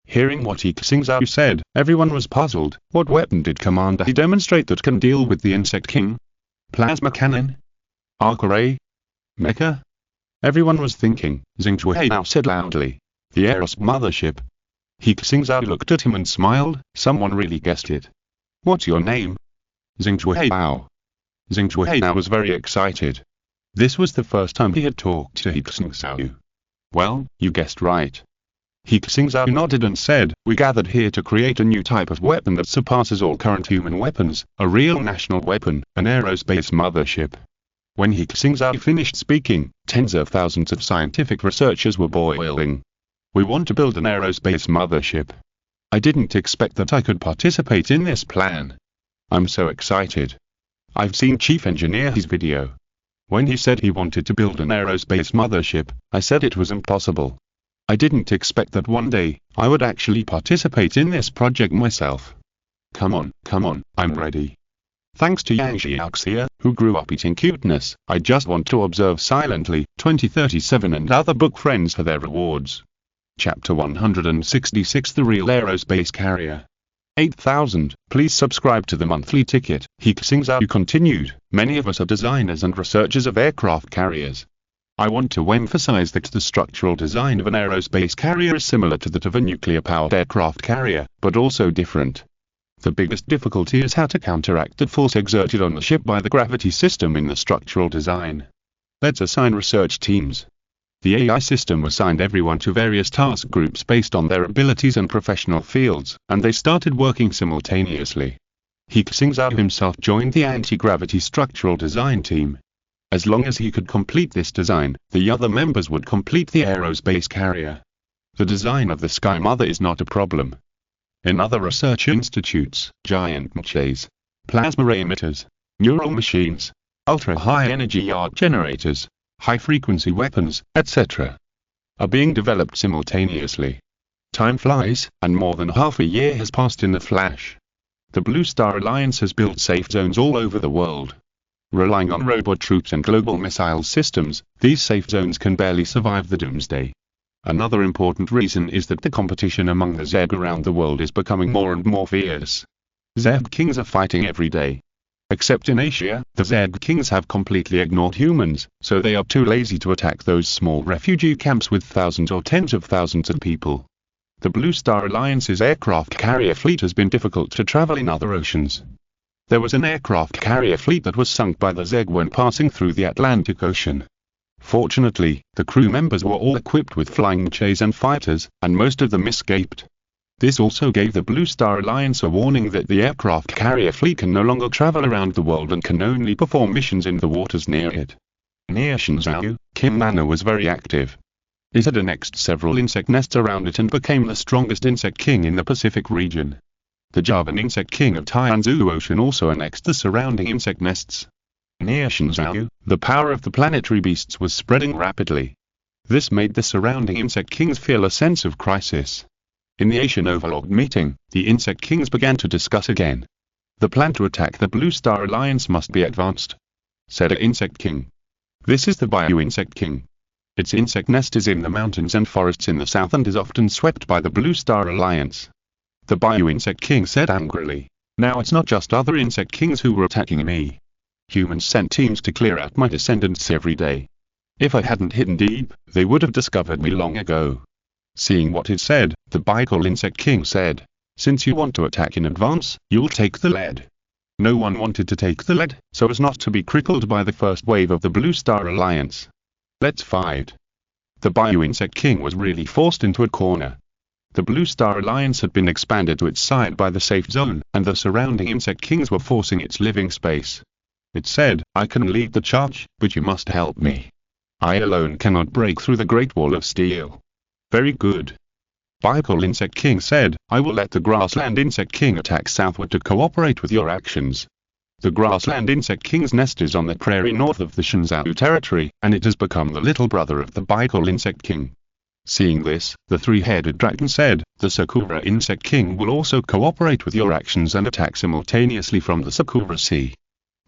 Hearing what He Xingzhou said, everyone was puzzled. What weapon did Commander He demonstrate that can deal with the insect king? Plasma cannon? Arc array? Mecha? Everyone was thinking. Xingzhou now said loudly. The Eros mothership. He Xingzhou looked at him and smiled. Someone really guessed it. What's your name? Xingzhou Bao. Xingzhou now was very excited. This was the first time he had talked to He Xingzhou. Well, you guessed right. He Xingzhou nodded and said, we gathered here to create a new type of weapon that surpasses all current human weapons, a real national weapon, an aerospace mothership. When He Xingzhou finished speaking, tens of thousands of scientific researchers were boiling. We want to build an aerospace mothership. I didn't expect that I could participate in this plan. I'm so excited. I've seen Chief Engineer He's video. When he said he wanted to build an aerospace mothership, I said it was impossible. I didn't expect that one day, I would actually participate in this project myself. Come on, I'm ready. Thanks to Yang Xiaoxia, who grew up eating cuteness, I just want to observe silently, 2037 and other book friends for their rewards. Chapter 166 The Real Aerospace Carrier. 8,000, please subscribe to the monthly ticket. He Xingzhou continued, many of us are designers and researchers of aircraft carriers. I want to emphasize that the structural design of an aerospace carrier is similar to that of a nuclear-powered aircraft carrier, but also different. The biggest difficulty is how to counteract the force exerted on the ship by the gravity system in the structural design. Let's assign research teams. The AI system assigned everyone to various task groups based on their abilities and professional fields, and they started working simultaneously. He Xingzhou himself joined the anti-gravity structural design team. As long as he could complete this design, the other members would complete the aerospace carrier. The design of the Sky Mother is not a problem. In other research institutes, giant mechas, plasma ray emitters, neural machines, ultra-high energy yard generators, high-frequency weapons, etc. are being developed simultaneously. Time flies, and more than half a year has passed in a flash. The Blue Star Alliance has built safe zones all over the world. Relying on robot troops and global missile systems, these safe zones can barely survive the doomsday. Another important reason is that the competition among the Zerg around the world is becoming more and more fierce. Zerg kings are fighting every day. Except in Asia, the Zerg kings have completely ignored humans, so they are too lazy to attack those small refugee camps with thousands or tens of thousands of people. The Blue Star Alliance's aircraft carrier fleet has been difficult to travel in other oceans. There was an aircraft carrier fleet that was sunk by the Zerg when passing through the Atlantic Ocean. Fortunately, the crew members were all equipped with flying mechas and fighters, and most of them escaped. This also gave the Blue Star Alliance a warning that the aircraft carrier fleet can no longer travel around the world and can only perform missions in the waters near it. Near Xingzhou, Kim Nana was very active. It had annexed several insect nests around it and became the strongest insect king in the Pacific region. The Javan insect king of Tianzhu Ocean also annexed the surrounding insect nests. Near Xingzhou, the power of the planetary beasts was spreading rapidly. This made the surrounding insect kings feel a sense of crisis. In the Asian Overlord meeting, the insect kings began to discuss again. The plan to attack the Blue Star Alliance must be advanced, said an insect king. This is the Bayou Insect King. Its insect nest is in the mountains and forests in the south and is often swept by the Blue Star Alliance. The Bayou Insect King said angrily. Now it's not just other insect kings who were attacking me. Humans sent teams to clear out my descendants every day. If I hadn't hidden deep, they would have discovered me long ago. Seeing what it said, the Bayou Insect King said, since you want to attack in advance, you'll take the lead. No one wanted to take the lead, so as not to be crippled by the first wave of the Blue Star Alliance. Let's fight. The Bayou Insect King was really forced into a corner. The Blue Star Alliance had been expanded to its side by the safe zone, and the surrounding insect kings were forcing its living space. It said, I can lead the charge, but you must help me. I alone cannot break through the Great Wall of Steel. Very good. Bayou Insect King said, I will let the Grassland Insect King attack southward to cooperate with your actions. The Grassland Insect King's nest is on the prairie north of the Xingzhou territory, and it has become the little brother of the Bayou Insect King. Seeing this, the three-headed dragon said, the Sakura Insect King will also cooperate with your actions and attack simultaneously from the Sakura Sea.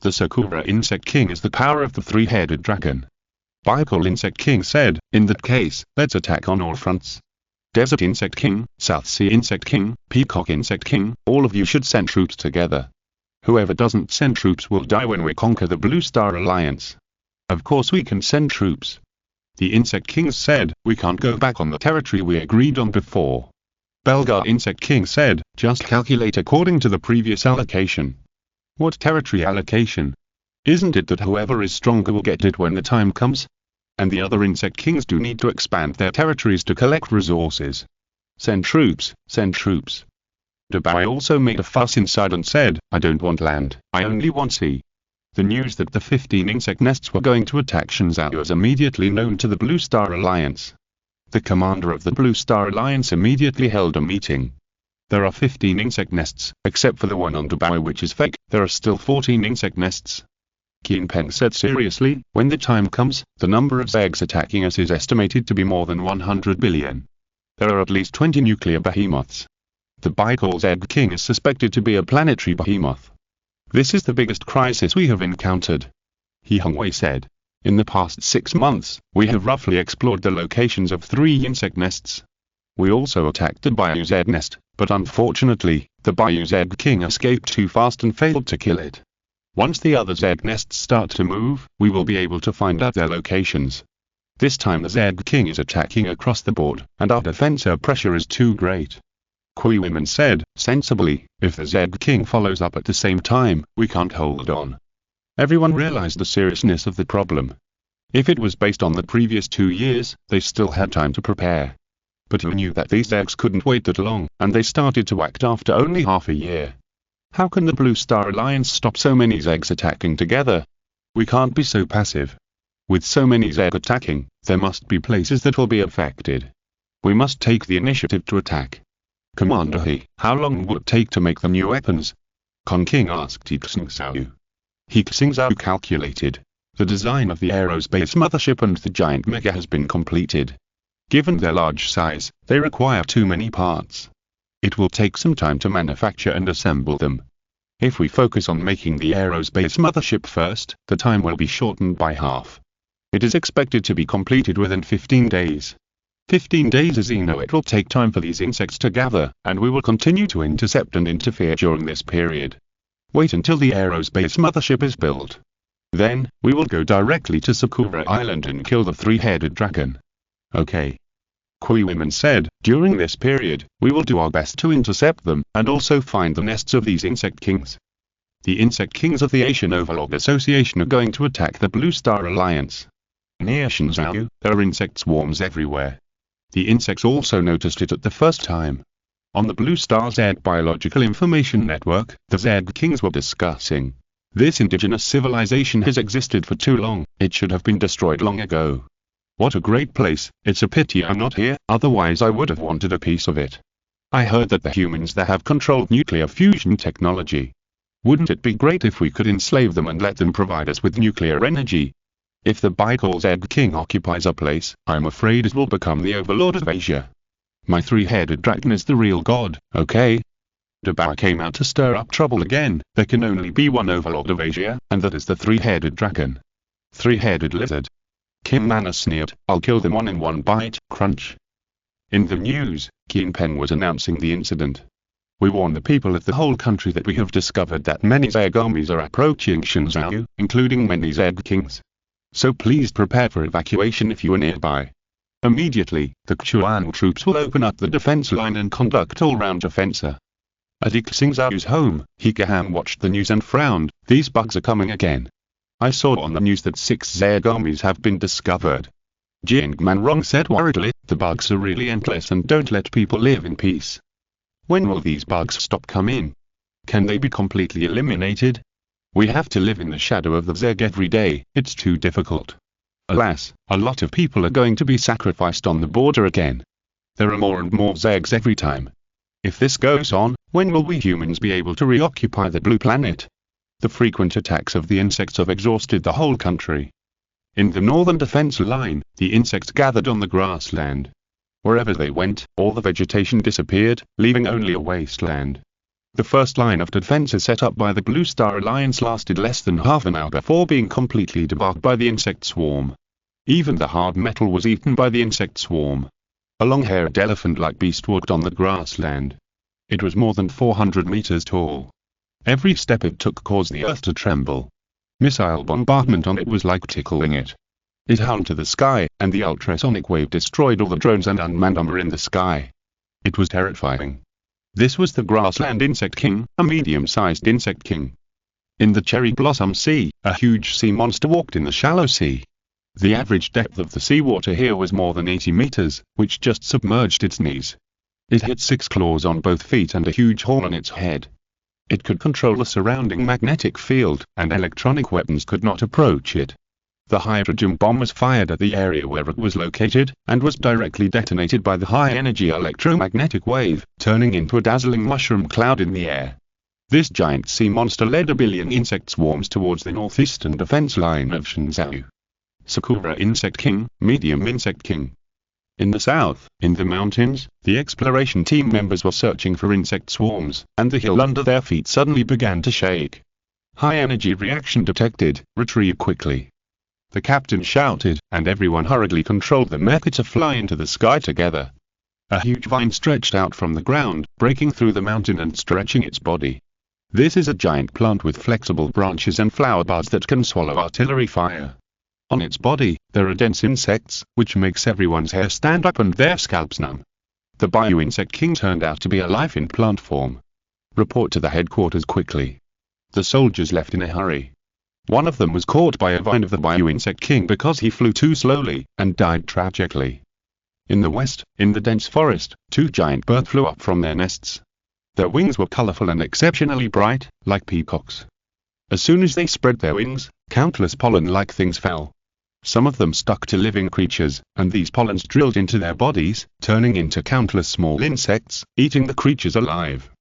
The Sakura Insect King is the power of the three-headed dragon. Bayou Insect King said, in that case, let's attack on all fronts. Desert Insect King, South Sea Insect King, Peacock Insect King, all of you should send troops together. Whoever doesn't send troops will die when we conquer the Blue Star Alliance. Of course we can send troops. The Insect Kings said, we can't go back on the territory we agreed on before. Belgar Insect King said, just calculate according to the previous allocation. What territory allocation? Isn't it that whoever is stronger will get it when the time comes? And the other insect kings do need to expand their territories to collect resources. Send troops, send troops. Dubai also made a fuss inside and said, I don't want land, I only want sea. The news that the 15 insect nests were going to attack Xingzhou was immediately known to the Blue Star Alliance. The commander of the Blue Star Alliance immediately held a meeting. There are 15 insect nests, except for the one on Dubai which is fake, there are still 14 insect nests. Qin Peng said seriously, when the time comes, the number of Zegs attacking us is estimated to be more than 100 billion. There are at least 20 nuclear behemoths. The Bayou Zeg King is suspected to be a planetary behemoth. This is the biggest crisis we have encountered. He Xingzhou said. In the past 6 months, we have roughly explored the locations of 3 insect nests. We also attacked the Bayou Z nest, but unfortunately, the Bayou Z King escaped too fast and failed to kill it. Once the other Z nests start to move, we will be able to find out their locations. This time the Z King is attacking across the board, and our defensive pressure is too great. Kui women said, sensibly, if the Z King follows up at the same time, we can't hold on. Everyone realized the seriousness of the problem. If it was based on the previous 2 years, they still had time to prepare. But who knew that these Zegs couldn't wait that long, and they started to act after only half a year. How can the Blue Star Alliance stop so many Zegs attacking together? We can't be so passive. With so many Zeg attacking, there must be places that will be affected. We must take the initiative to attack. Commander He, how long will it take to make the new weapons? Kong King asked He Xingzhou. He Xingzhou calculated. The design of the aerospace mothership and the giant mecha has been completed. Given their large size, they require too many parts. It will take some time to manufacture and assemble them. If we focus on making the aerospace mothership first, the time will be shortened by half. It is expected to be completed within 15 days. 15 days as you know it will take time for these insects to gather, and we will continue to intercept and interfere during this period. Wait until the aerospace mothership is built. Then, we will go directly to Sakura Island and kill the three-headed dragon. Okay. Kui women said, during this period, we will do our best to intercept them, and also find the nests of these insect kings. The insect kings of the Asian Overlord Association are going to attack the Blue Star Alliance. Near Xingzhou, there are insect swarms everywhere. The insects also noticed it at the first time. On the Blue Star Z Biological Information Network, the Z Kings were discussing. This indigenous civilization has existed for too long, it should have been destroyed long ago. What a great place, it's a pity I'm not here, otherwise I would have wanted a piece of it. I heard that the humans there have controlled nuclear fusion technology. Wouldn't it be great if we could enslave them and let them provide us with nuclear energy? If the Bayou Z King occupies a place, I'm afraid it will become the overlord of Asia. My three-headed dragon is the real god, okay? Dubai came out to stir up trouble again. There can only be one overlord of Asia, and that is the three-headed dragon. Three-headed lizard, Kim Manor sneered, "I'll kill them one in one bite." Crunch. In the news, Kingpin was announcing the incident. "We warn the people of the whole country that we have discovered that many Zerg armies are approaching Xingzhou, including many Zerg kings. So please prepare for evacuation if you are nearby. Immediately, the Chuan troops will open up the defense line and conduct all-round offensive." At He Xingzhou's home, He Xingzhou watched the news and frowned. "These bugs are coming again. I saw on the news that 6 Zerg armies have been discovered." Jingman Rong said worriedly, "The bugs are really endless and don't let people live in peace. When will these bugs stop coming? Can they be completely eliminated? We have to live in the shadow of the Zerg every day. It's too difficult. Alas, a lot of people are going to be sacrificed on the border again. There are more and more Zergs every time. If this goes on, when will we humans be able to reoccupy the blue planet? The frequent attacks of the insects have exhausted the whole country." In the northern defense line, the insects gathered on the grassland. Wherever they went, all the vegetation disappeared, leaving only a wasteland. The first line of defenses set up by the Blue Star Alliance lasted less than half an hour before being completely debarked by the insect swarm. Even the hard metal was eaten by the insect swarm. A long-haired elephant-like beast walked on the grassland. It was more than 400 meters tall. Every step it took caused the earth to tremble. Missile bombardment on it was like tickling it. It hung to the sky, and the ultrasonic wave destroyed all the drones and unmanned armor in the sky. It was terrifying. This was the grassland insect king, a medium-sized insect king. In the cherry blossom sea, a huge sea monster walked in the shallow sea. The average depth of the seawater here was more than 80 meters, which just submerged its knees. It had 6 claws on both feet and a huge horn on its head. It could control the surrounding magnetic field, and electronic weapons could not approach it. The hydrogen bomb was fired at the area where it was located, and was directly detonated by the high-energy electromagnetic wave, turning into a dazzling mushroom cloud in the air. This giant sea monster led a billion insect swarms towards the northeastern defense line of Xingzhou. Sakura Insect King, Medium Insect King. In the south, in the mountains, the exploration team members were searching for insect swarms, and the hill under their feet suddenly began to shake. High-energy reaction detected, retrieve quickly. The captain shouted, and everyone hurriedly controlled the mecha to fly into the sky together. A huge vine stretched out from the ground, breaking through the mountain and stretching its body. This is a giant plant with flexible branches and flower buds that can swallow artillery fire. On its body, there are dense insects, which makes everyone's hair stand up and their scalps numb. The Bio-Insect King turned out to be alive in plant form. Report to the headquarters quickly. The soldiers left in a hurry. One of them was caught by a vine of the Bio-Insect King because he flew too slowly, and died tragically. In the west, in the dense forest, 2 giant birds flew up from their nests. Their wings were colorful and exceptionally bright, like peacocks. As soon as they spread their wings, countless pollen-like things fell. Some of them stuck to living creatures, and these pollens drilled into their bodies, turning into countless small insects, eating the creatures alive.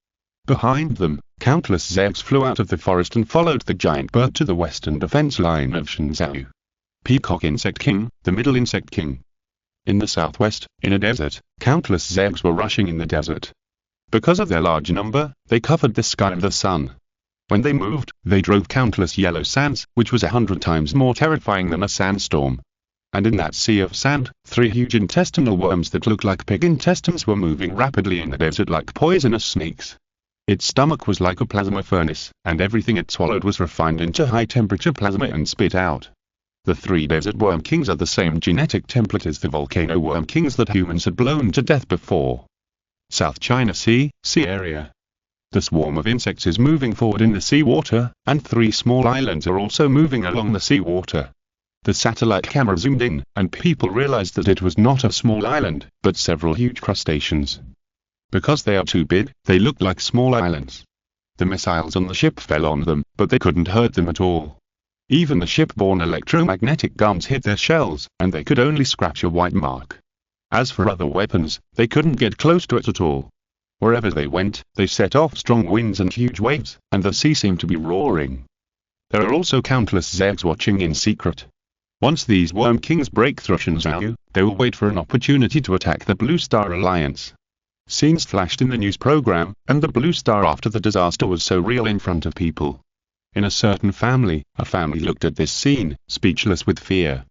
Behind them, countless Zergs flew out of the forest and followed the giant bird to the western defense line of Xingzhou. Peacock Insect King, the Middle Insect King. In the southwest, in a desert, countless Zergs were rushing in the desert. Because of their large number, they covered the sky and the sun. When they moved, they drove countless yellow sands, which was 100 times more terrifying than a sandstorm. And in that sea of sand, 3 huge intestinal worms that looked like pig intestines were moving rapidly in the desert like poisonous snakes. Its stomach was like a plasma furnace, and everything it swallowed was refined into high-temperature plasma and spit out. The 3 desert worm kings are the same genetic template as the volcano worm kings that humans had blown to death before. South China Sea, sea area. The swarm of insects is moving forward in the seawater, and 3 small islands are also moving along the seawater. The satellite camera zoomed in, and people realized that it was not a small island, but several huge crustaceans. Because they are too big, they looked like small islands. The missiles on the ship fell on them, but they couldn't hurt them at all. Even the ship-borne electromagnetic guns hit their shells, and they could only scratch a white mark. As for other weapons, they couldn't get close to it at all. Wherever they went, they set off strong winds and huge waves, and the sea seemed to be roaring. There are also countless Zergs watching in secret. Once these Worm Kings break through Xingzhou, they will wait for an opportunity to attack the Blue Star Alliance. Scenes flashed in the news program, and the Blue Star after the disaster was so real in front of people. In a certain family, a family looked at this scene, speechless with fear.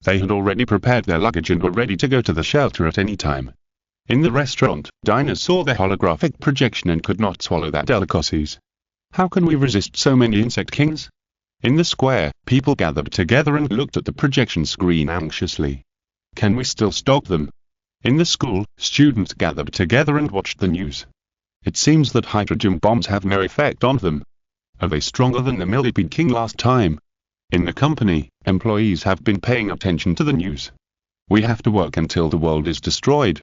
They had already prepared their luggage and were ready to go to the shelter at any time. In the restaurant, diners saw the holographic projection and could not swallow that delicacies. How can we resist so many insect kings? In the square, people gathered together and looked at the projection screen anxiously. Can we still stop them? In the school, students gathered together and watched the news. It seems that hydrogen bombs have no effect on them. Are they stronger than the millipede king last time? In the company, employees have been paying attention to the news. We have to work until the world is destroyed.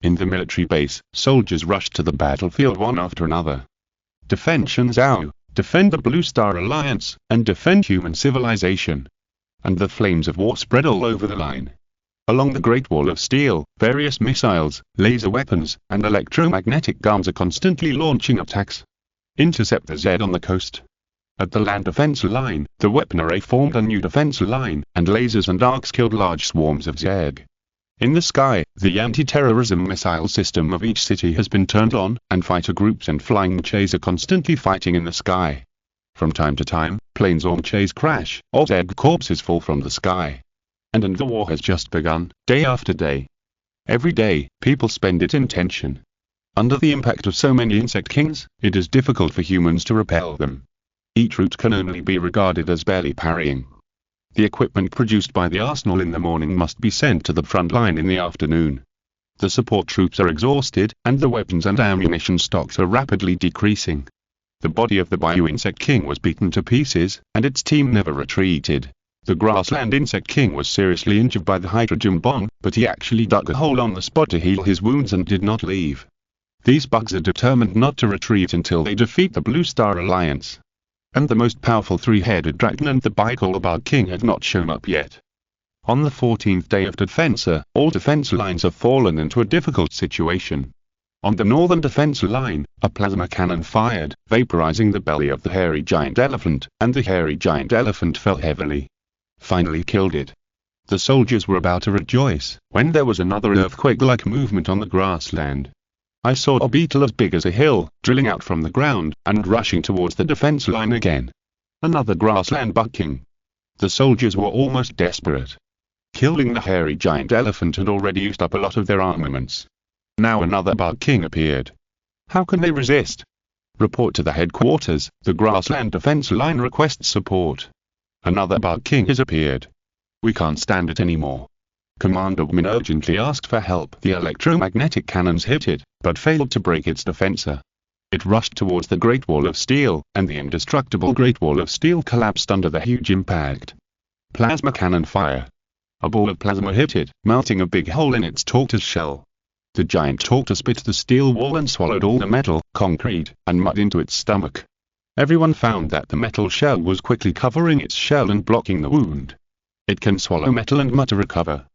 In the military base, soldiers rushed to the battlefield one after another. Defend Xingzhou, defend the Blue Star Alliance, and defend human civilization. And the flames of war spread all over the line. Along the Great Wall of Steel, various missiles, laser weapons, and electromagnetic guns are constantly launching attacks. Intercept the Z on the coast. At the land defense line, the weapon array formed a new defense line, and lasers and arcs killed large swarms of Z. In the sky, the anti-terrorism missile system of each city has been turned on, and fighter groups and flying mechas are constantly fighting in the sky. From time to time, planes or mechas crash, or Z corpses fall from the sky. And the war has just begun, day after day. Every day, people spend it in tension. Under the impact of so many insect kings, it is difficult for humans to repel them. Each route can only be regarded as barely parrying. The equipment produced by the arsenal in the morning must be sent to the front line in the afternoon. The support troops are exhausted, and the weapons and ammunition stocks are rapidly decreasing. The body of the Bayou Insect King was beaten to pieces, and its team never retreated. The Grassland Insect King was seriously injured by the hydrogen bomb, but he actually dug a hole on the spot to heal his wounds and did not leave. These bugs are determined not to retreat until they defeat the Blue Star Alliance. And the most powerful three-headed dragon and the bicolor bug king had not shown up yet. On the 14th day of defense, all defense lines have fallen into a difficult situation. On the northern defense line, a plasma cannon fired, vaporizing the belly of the hairy giant elephant, and the hairy giant elephant fell heavily. Finally killed it. The soldiers were about to rejoice, when there was another earthquake-like movement on the grassland. I saw a beetle as big as a hill, drilling out from the ground, and rushing towards the defense line again. Another grassland bug king. The soldiers were almost desperate. Killing the hairy giant elephant had already used up a lot of their armaments. Now another bug king appeared. How can they resist? Report to the headquarters, the grassland defense line requests support. Another bug king has appeared. We can't stand it anymore. Commander Min urgently asked for help. The electromagnetic cannons hit it, but failed to break its defense. It rushed towards the Great Wall of Steel, and the indestructible Great Wall of Steel collapsed under the huge impact. Plasma cannon fire. A ball of plasma hit it, melting a big hole in its tortoise shell. The giant tortoise bit the steel wall and swallowed all the metal, concrete, and mud into its stomach. Everyone found that the metal shell was quickly covering its shell and blocking the wound. It can swallow metal and mud to recover.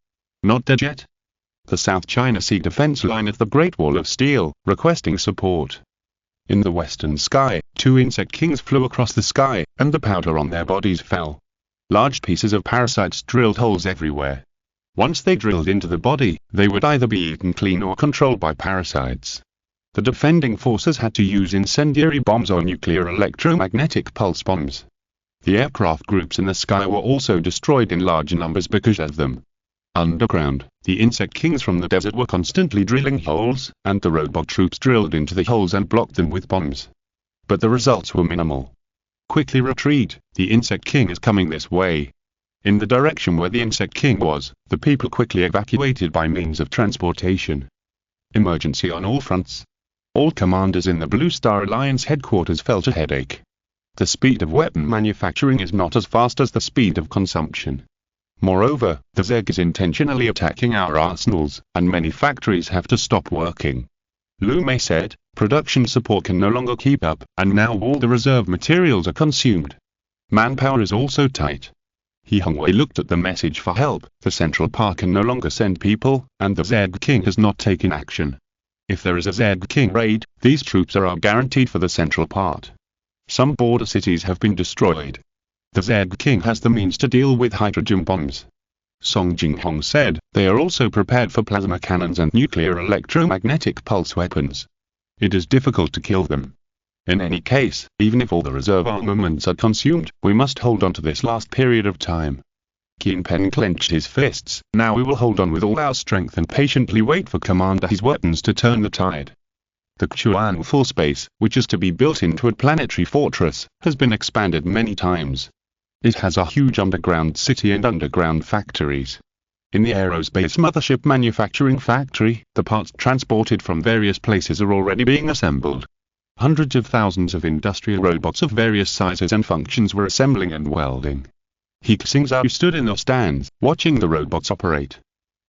Not dead yet? The South China Sea defense line at the Great Wall of Steel, requesting support. In the western sky, two insect kings flew across the sky, and the powder on their bodies fell. Large pieces of parasites drilled holes everywhere. Once they drilled into the body, they would either be eaten clean or controlled by parasites. The defending forces had to use incendiary bombs or nuclear electromagnetic pulse bombs. The aircraft groups in the sky were also destroyed in large numbers because of them. Underground, the insect kings from the desert were constantly drilling holes, and the robot troops drilled into the holes and blocked them with bombs. But the results were minimal. Quickly retreat, the insect king is coming this way. In the direction where the insect king was, the people quickly evacuated by means of transportation. Emergency on all fronts. All commanders in the Blue Star Alliance headquarters felt a headache. The speed of weapon manufacturing is not as fast as the speed of consumption. Moreover, the Zeg is intentionally attacking our arsenals, and many factories have to stop working. Lu Mei said, production support can no longer keep up, and now all the reserve materials are consumed. Manpower is also tight. He Xingzhou looked at the message for help. The Central Park can no longer send people, and the Zed King has not taken action. If there is a Zed King raid, these troops are guaranteed for the central part. Some border cities have been destroyed. The Zed King has the means to deal with hydrogen bombs. Song Jinghong said, they are also prepared for plasma cannons and nuclear electromagnetic pulse weapons. It is difficult to kill them. In any case, even if all the reserve armaments are consumed, we must hold on to this last period of time. Kingpin clenched his fists. Now we will hold on with all our strength and patiently wait for Commander He's weapons to turn the tide. The Chuan force base, which is to be built into a planetary fortress, has been expanded many times. It has a huge underground city and underground factories. In the aerospace mothership manufacturing factory, the parts transported from various places are already being assembled. Hundreds of thousands of industrial robots of various sizes and functions were assembling and welding. He Xingzhou stood in the stands, watching the robots operate.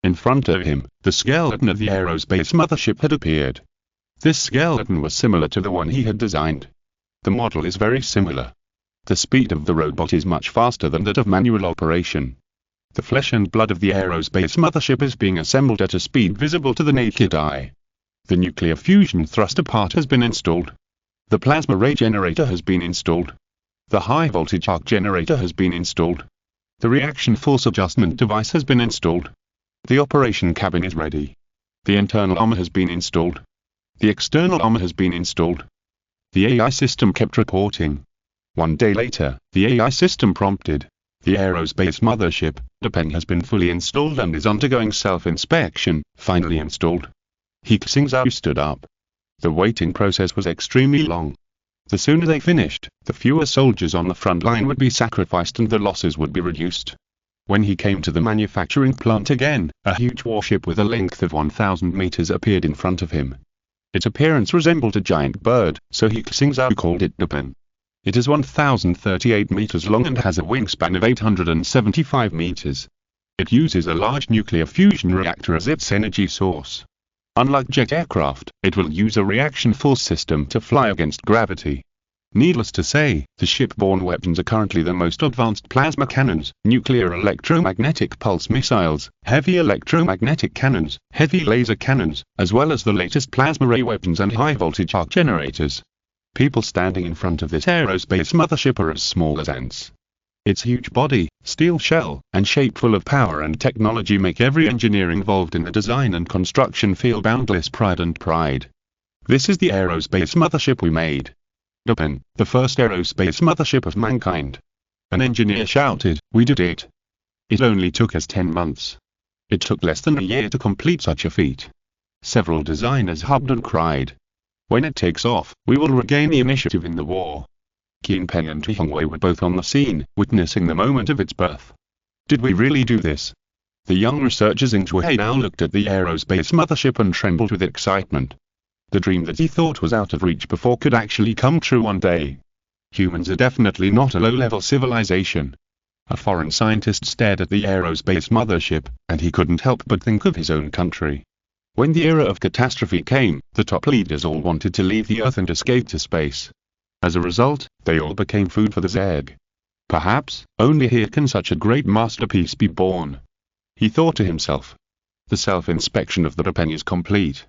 In front of him, the skeleton of the aerospace mothership had appeared. This skeleton was similar to the one he had designed. The model is very similar. The speed of the robot is much faster than that of manual operation. The flesh and blood of the aerospace mothership is being assembled at a speed visible to the naked eye. The nuclear fusion thruster part has been installed. The plasma ray generator has been installed. The high voltage arc generator has been installed. The reaction force adjustment device has been installed. The operation cabin is ready. The internal armor has been installed. The external armor has been installed. The AI system kept reporting. 1 day later, the AI system prompted. The aerospace mothership, Dyson, has been fully installed and is undergoing self-inspection, finally installed. He Xingzhou stood up. The waiting process was extremely long. The sooner they finished, the fewer soldiers on the front line would be sacrificed and the losses would be reduced. When he came to the manufacturing plant again, a huge warship with a length of 1,000 meters appeared in front of him. Its appearance resembled a giant bird, so He Xingzhou called it Dyson. It is 1,038 meters long and has a wingspan of 875 meters. It uses a large nuclear fusion reactor as its energy source. Unlike jet aircraft, it will use a reaction force system to fly against gravity. Needless to say, the ship-borne weapons are currently the most advanced plasma cannons, nuclear electromagnetic pulse missiles, heavy electromagnetic cannons, heavy laser cannons, as well as the latest plasma ray weapons and high-voltage arc generators. People standing in front of this aerospace mothership are as small as ants. Its huge body, steel shell, and shape full of power and technology make every engineer involved in the design and construction feel boundless pride and pride. This is the aerospace mothership we made. Dyson, the first aerospace mothership of mankind. An engineer shouted, "We did it. It only took us 10 months. It took less than a year to complete such a feat." Several designers hubbed and cried. "When it takes off, we will regain the initiative in the war." Kingpin and He Xingzhou were both on the scene, witnessing the moment of its birth. Did we really do this? The young researchers in Xingzhou now looked at the aerospace mothership and trembled with excitement. The dream that he thought was out of reach before could actually come true one day. Humans are definitely not a low-level civilization. A foreign scientist stared at the aerospace mothership, and he couldn't help but think of his own country. When the era of catastrophe came, the top leaders all wanted to leave the Earth and escape to space. As a result, they all became food for the Zerg. Perhaps, only here can such a great masterpiece be born. He thought to himself. The self-inspection of the Dyson is complete.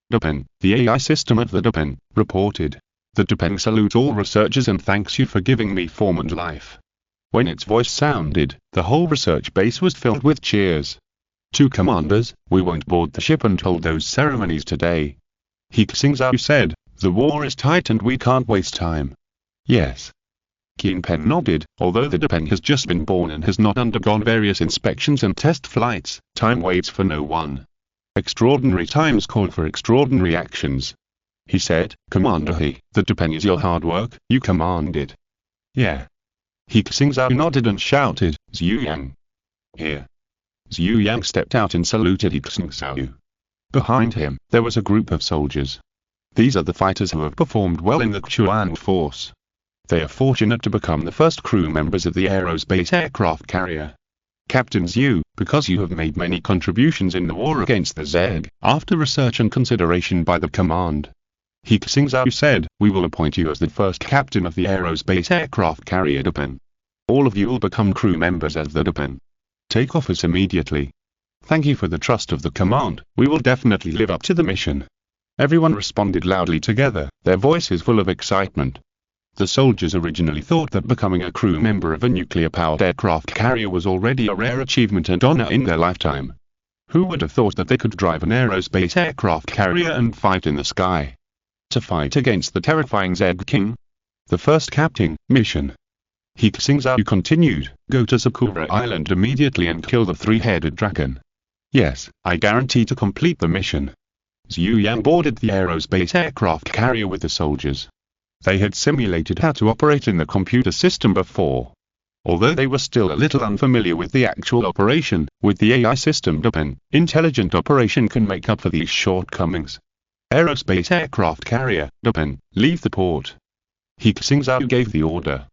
Dyson, the AI system of the Dyson, reported. The Dyson salutes all researchers and thanks you for giving me form and life. When its voice sounded, the whole research base was filled with cheers. "To commanders, we won't board the ship and hold those ceremonies today." He Xingzhou said, "The war is tight and we can't waste time." "Yes." Kingpin nodded. Although the Dyson has just been born and has not undergone various inspections and test flights, time waits for no one. Extraordinary times call for extraordinary actions. He said, "Commander He, the Dyson is your hard work, you commanded." "Yeah." He Xingzhou nodded and shouted, "Zhu Yang. Here." Zhu Yang stepped out and saluted He Xingzhou. Behind him, there was a group of soldiers. These are the fighters who have performed well in the Chuan force. They are fortunate to become the first crew members of the aerospace aircraft carrier. Captain Zhu, because you have made many contributions in the war against the Zerg, after research and consideration by the command. He Xingzhou said, "We will appoint you as the first captain of the aerospace aircraft carrier Dyson. All of you will become crew members as the Dyson. Take office immediately. Thank you for the trust of the command, we will definitely live up to the mission." Everyone responded loudly together, their voices full of excitement. The soldiers originally thought that becoming a crew member of a nuclear-powered aircraft carrier was already a rare achievement and honor in their lifetime. Who would have thought that they could drive an aerospace aircraft carrier and fight in the sky? To fight against the terrifying Zerg King? The first captain, mission. He Xingzhou continued, "Go to Sakura Island immediately and kill the three-headed dragon." "Yes, I guarantee to complete the mission." Zhu Yang boarded the aerospace aircraft carrier with the soldiers. They had simulated how to operate in the computer system before. Although they were still a little unfamiliar with the actual operation, with the AI system Dyson, intelligent operation can make up for these shortcomings. "Aerospace aircraft carrier, Dyson, leave the port." He Xingzhou gave the order.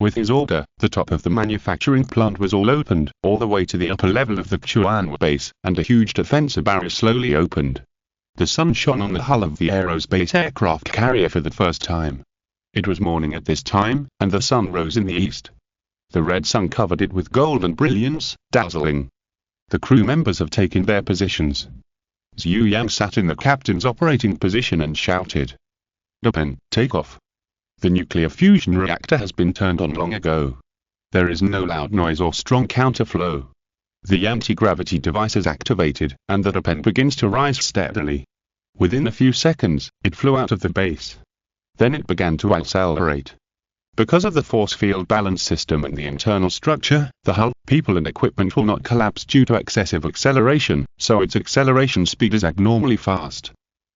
With his order, the top of the manufacturing plant was all opened, all the way to the upper level of the Chuan base, and a huge defensive barrier slowly opened. The sun shone on the hull of the aerospace aircraft carrier for the first time. It was morning at this time, and the sun rose in the east. The red sun covered it with golden brilliance, dazzling. The crew members have taken their positions. Zhu Yang sat in the captain's operating position and shouted, "Dyson, take off. The nuclear fusion reactor has been turned on long ago. There is no loud noise or strong counterflow. The anti-gravity device is activated, and the Dyson begins to rise steadily. Within a few seconds, it flew out of the base. Then it began to accelerate. Because of the force field balance system and the internal structure, the hull, people and equipment will not collapse due to excessive acceleration, so its acceleration speed is abnormally fast.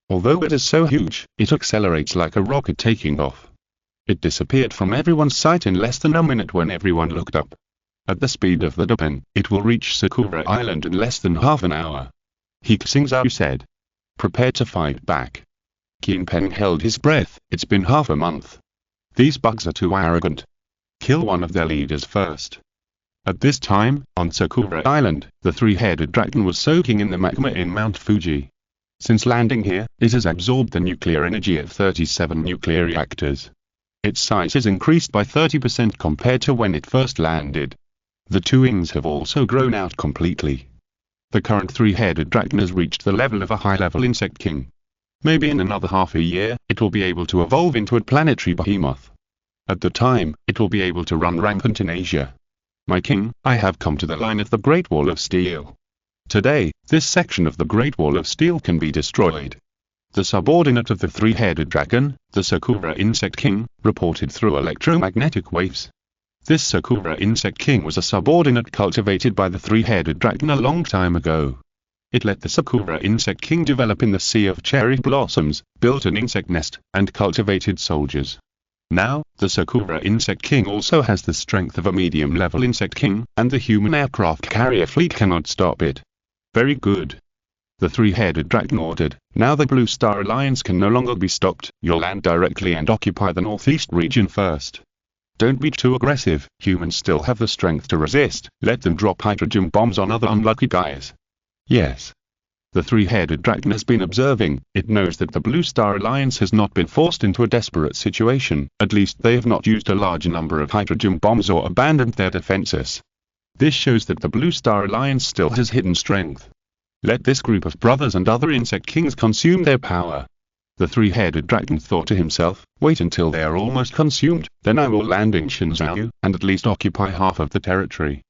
Although it is so huge, it accelerates like a rocket taking off. It disappeared from everyone's sight in less than a minute when everyone looked up. At the speed of the Dyson, it will reach Sakura Island in less than half an hour." He Xingzhou said. "Prepare to fight back." Qin Peng held his breath. "It's been half a month. These bugs are too arrogant. Kill one of their leaders first." At this time, on Sakura Island, the three-headed dragon was soaking in the magma in Mount Fuji. Since landing here, it has absorbed the nuclear energy of 37 nuclear reactors. Its size has increased by 30% compared to when it first landed. The two wings have also grown out completely. The current three-headed dragon has reached the level of a high-level insect king. Maybe in another half a year, it will be able to evolve into a planetary behemoth. At the time, it will be able to run rampant in Asia. "My king, I have come to the line of the Great Wall of Steel. Today, this section of the Great Wall of Steel can be destroyed." The subordinate of the three-headed dragon, the Sakura Insect King, reported through electromagnetic waves. This Sakura Insect King was a subordinate cultivated by the three-headed dragon a long time ago. It let the Sakura Insect King develop in the Sea of Cherry Blossoms, built an insect nest, and cultivated soldiers. Now, the Sakura Insect King also has the strength of a medium-level Insect King, and the human aircraft carrier fleet cannot stop it. "Very good." The three-headed dragon ordered. "Now the Blue Star Alliance can no longer be stopped. You'll land directly and occupy the northeast region first. Don't be too aggressive, humans still have the strength to resist. Let them drop hydrogen bombs on other unlucky guys." "Yes." The three-headed dragon has been observing. It knows that the Blue Star Alliance has not been forced into a desperate situation. At least they have not used a large number of hydrogen bombs or abandoned their defenses. This shows that the Blue Star Alliance still has hidden strength. Let this group of brothers and other insect kings consume their power. The three-headed dragon thought to himself, "Wait until they are almost consumed, then I will land in Xingzhou, and at least occupy half of the territory.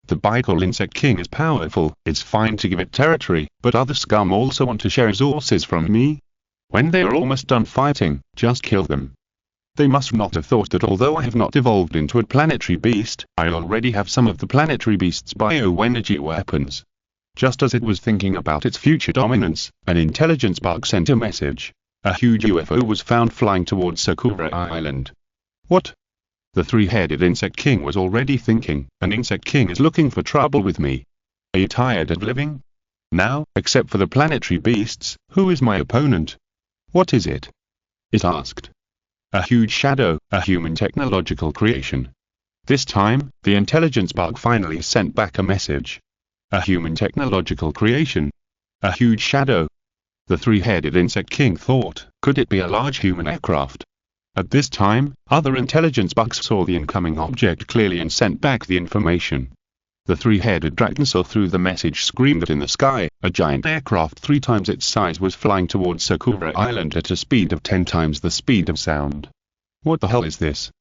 The Bicol Insect King is powerful, it's fine to give it territory, but other scum also want to share resources from me. When they are almost done fighting, just kill them." They must not have thought that although I have not evolved into a planetary beast, I already have some of the planetary beast's bioenergy weapons. Just as it was thinking about its future dominance, an intelligence bug sent a message. A huge UFO was found flying towards Sakura Island. "What?" The three-headed Insect King was already thinking, "An Insect King is looking for trouble with me. Are you tired of living? Now, except for the planetary beasts, who is my opponent?" "What is it?" it asked. "A huge shadow, a human technological creation." This time, the intelligence bug finally sent back a message. "A human technological creation. A huge shadow." The three-headed Insect King thought, could it be a large human aircraft? At this time, other intelligence bugs saw the incoming object clearly and sent back the information. The three-headed dragon saw through the message, screamed that in the sky, a giant aircraft 3 times its size was flying towards Sakura Island at a speed of 10 times the speed of sound. "What the hell is this?"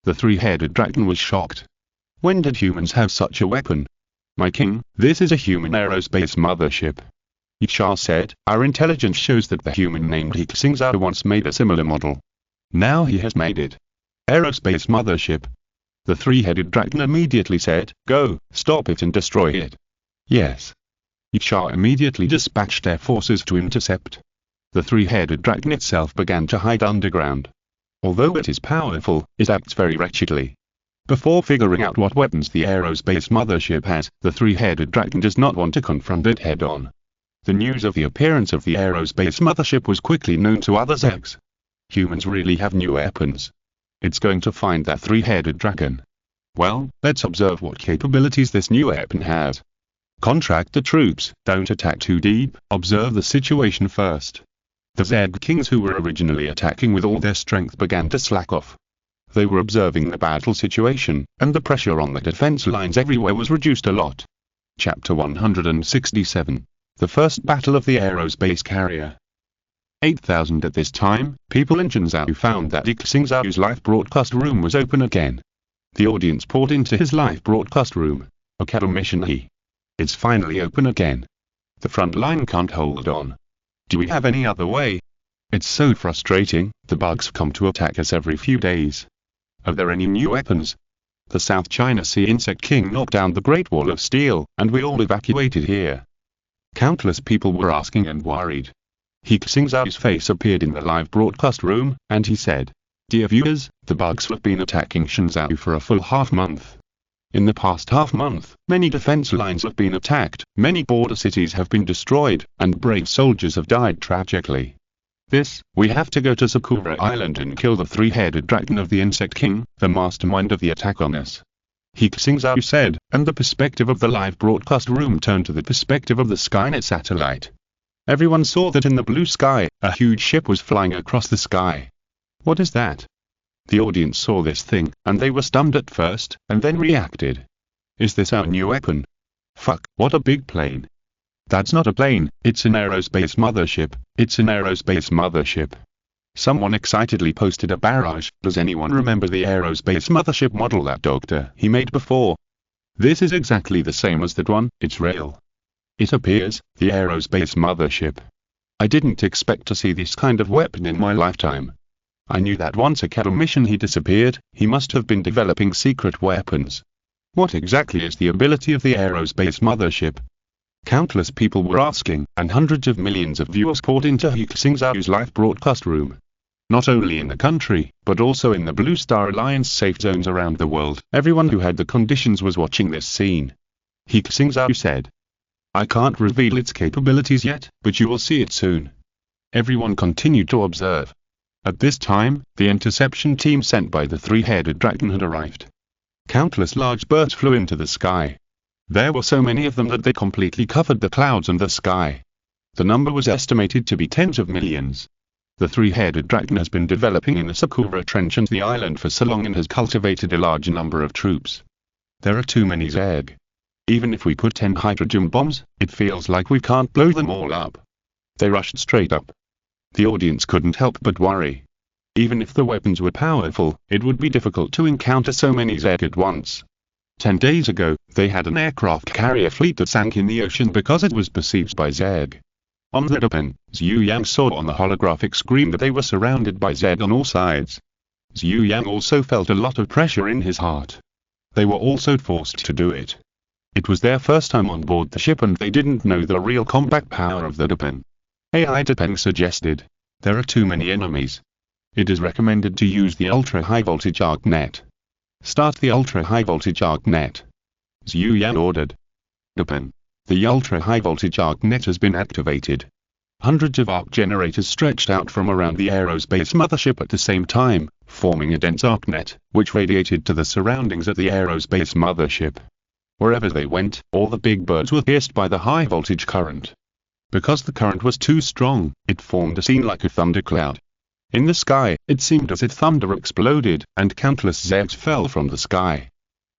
The three-headed dragon was shocked. "When did humans have such a weapon?" "My king, this is a human aerospace mothership." Yichar said, "Our intelligence shows that the human named He Xingzhou once made a similar model. Now he has made it. Aerospace mothership." The three-headed dragon immediately said, "Go, stop it and destroy it." Yes. He Xingzhou immediately dispatched their forces to intercept. The three-headed dragon itself began to hide underground. Although it is powerful, it acts very wretchedly. Before figuring out what weapons the aerospace mothership has, the three-headed dragon does not want to confront it head-on. The news of the appearance of the aerospace mothership was quickly known to other Zegs. Humans really have new weapons. It's going to find that three-headed dragon. Well, let's observe what capabilities this new weapon has. Contractor troops, don't attack too deep, observe the situation first. The Zed kings who were originally attacking with all their strength began to slack off. They were observing the battle situation, and the pressure on the defense lines everywhere was reduced a lot. Chapter 167. The First Battle of the Aerospace Carrier. 8,000 At this time, people in Xingzhou found that He Xingzhou's live broadcast room was open again. The audience poured into his live broadcast room. Mission He. It's finally open again. The front line can't hold on. Do we have any other way? It's so frustrating, the bugs come to attack us every few days. Are there any new weapons? The South China Sea Insect King knocked down the Great Wall of Steel, and we all evacuated here. Countless people were asking and worried. He Xingzhou's face appeared in the live broadcast room, and he said, "Dear viewers, the bugs have been attacking Xingzhou for a full half-month. In the past half-month, many defense lines have been attacked, many border cities have been destroyed, and brave soldiers have died tragically. We have to go to Sakura Island and kill the three-headed dragon of the Insect King, the mastermind of the attack on us." He Xingzhou said, and the perspective of the live broadcast room turned to the perspective of the Skynet satellite. Everyone saw that in the blue sky, a huge ship was flying across the sky. What is that? The audience saw this thing, and they were stunned at first, and then reacted. Is this our new weapon? Fuck, what a big plane. That's not a plane, it's an aerospace mothership, it's an aerospace mothership. Someone excitedly posted a barrage. Does anyone remember the aerospace mothership model that Dr. He made before? This is exactly the same as that one, it's real. It appears, the aerospace mothership. I didn't expect to see this kind of weapon in my lifetime. I knew that once Mission He disappeared, he must have been developing secret weapons. What exactly is the ability of the aerospace mothership? Countless people were asking, and hundreds of millions of viewers poured into He Xingzhou's live broadcast room. Not only in the country, but also in the Blue Star Alliance safe zones around the world, everyone who had the conditions was watching this scene. He Xingzhou said, "I can't reveal its capabilities yet, but you will see it soon." Everyone continued to observe. At this time, the interception team sent by the three-headed dragon had arrived. Countless large birds flew into the sky. There were so many of them that they completely covered the clouds and the sky. The number was estimated to be tens of millions. The three-headed dragon has been developing in the Sakura Trench and the island for so long and has cultivated a large number of troops. There are too many Zeg. Even if we put 10 hydrogen bombs, it feels like we can't blow them all up. They rushed straight up. The audience couldn't help but worry. Even if the weapons were powerful, it would be difficult to encounter so many Zeg at once. 10 days ago, they had an aircraft carrier fleet that sank in the ocean because it was perceived by Zeg. On the open, Zhu Yang saw on the holographic screen that they were surrounded by Zeg on all sides. Zhu Yang also felt a lot of pressure in his heart. They were also forced to do it. It was their first time on board the ship and they didn't know the real combat power of the Depeng. AI Depeng suggested, "There are too many enemies. It is recommended to use the ultra-high voltage arc net. Start the ultra-high voltage arc net." Zhu Yan ordered. Depeng. The ultra-high voltage arc net has been activated. Hundreds of arc generators stretched out from around the aerospace mothership at the same time, forming a dense arc net, which radiated to the surroundings of the aerospace mothership. Wherever they went, all the big birds were pierced by the high voltage current. Because the current was too strong, it formed a scene like a thundercloud. In the sky, it seemed as if thunder exploded, and countless Zegs fell from the sky.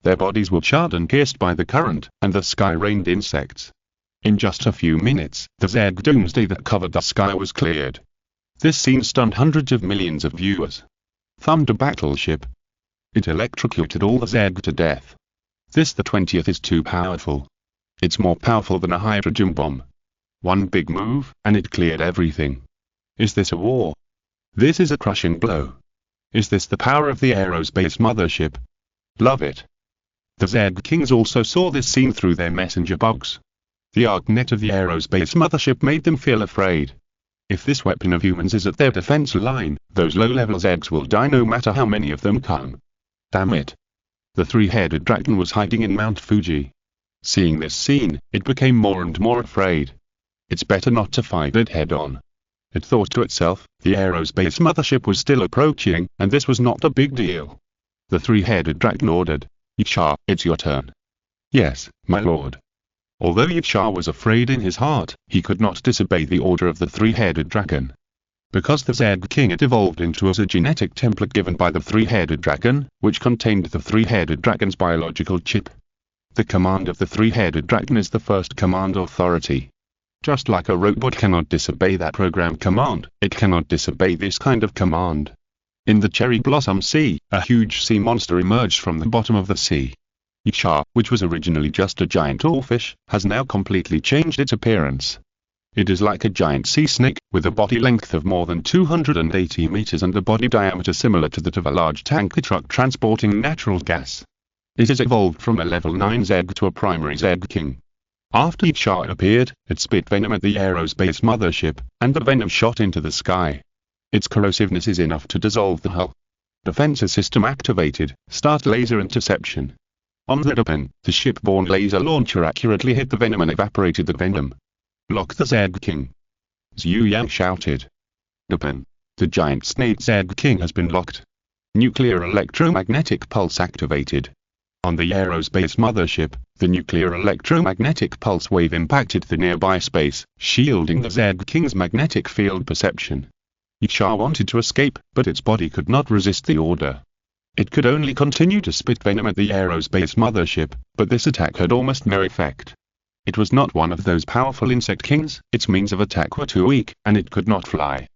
Their bodies were charred and pierced by the current, and the sky rained insects. In just a few minutes, the Zeg doomsday that covered the sky was cleared. This scene stunned hundreds of millions of viewers. Thunder battleship. It electrocuted all the Zeg to death. This the 20th is too powerful. It's more powerful than a hydrogen bomb. One big move, and it cleared everything. Is this a war? This is a crushing blow. Is this the power of the aerospace mothership? Love it. The Zed Kings also saw this scene through their messenger bugs. The ArcNet of the aerospace mothership made them feel afraid. If this weapon of humans is at their defense line, those low-level Zeds will die no matter how many of them come. Damn it. The three-headed dragon was hiding in Mount Fuji. Seeing this scene, it became more and more afraid. It's better not to fight it head-on. It thought to itself, the aerospace mothership was still approaching, and this was not a big deal. The three-headed dragon ordered, "Yiksha, it's your turn." "Yes, my lord." Although Yiksha was afraid in his heart, he could not disobey the order of the three-headed dragon. Because the Zed King had evolved into a genetic template given by the three-headed dragon, which contained the three-headed dragon's biological chip. The command of the three-headed dragon is the first command authority. Just like a robot cannot disobey that program command, it cannot disobey this kind of command. In the Cherry Blossom Sea, a huge sea monster emerged from the bottom of the sea. Yiksha, which was originally just a giant oarfish, has now completely changed its appearance. It is like a giant sea snake, with a body length of more than 280 meters and a body diameter similar to that of a large tanker truck transporting natural gas. It has evolved from a level 9 Zed to a primary Zed King. After Yiksha appeared, it spit venom at the aerospace mothership, and the venom shot into the sky. Its corrosiveness is enough to dissolve the hull. Defense system activated, start laser interception. On the Dupin, the ship-borne laser launcher accurately hit the venom and evaporated the venom. Lock the Zed King. Zhu Yang shouted. Dupin. The giant snake Zed King has been locked. Nuclear electromagnetic pulse activated. On the aerospace mothership, the nuclear electromagnetic pulse wave impacted the nearby space, shielding the Zed King's magnetic field perception. Yiksha wanted to escape, but its body could not resist the order. It could only continue to spit venom at the aerospace mothership, but this attack had almost no effect. It was not one of those powerful insect kings, its means of attack were too weak, and it could not fly.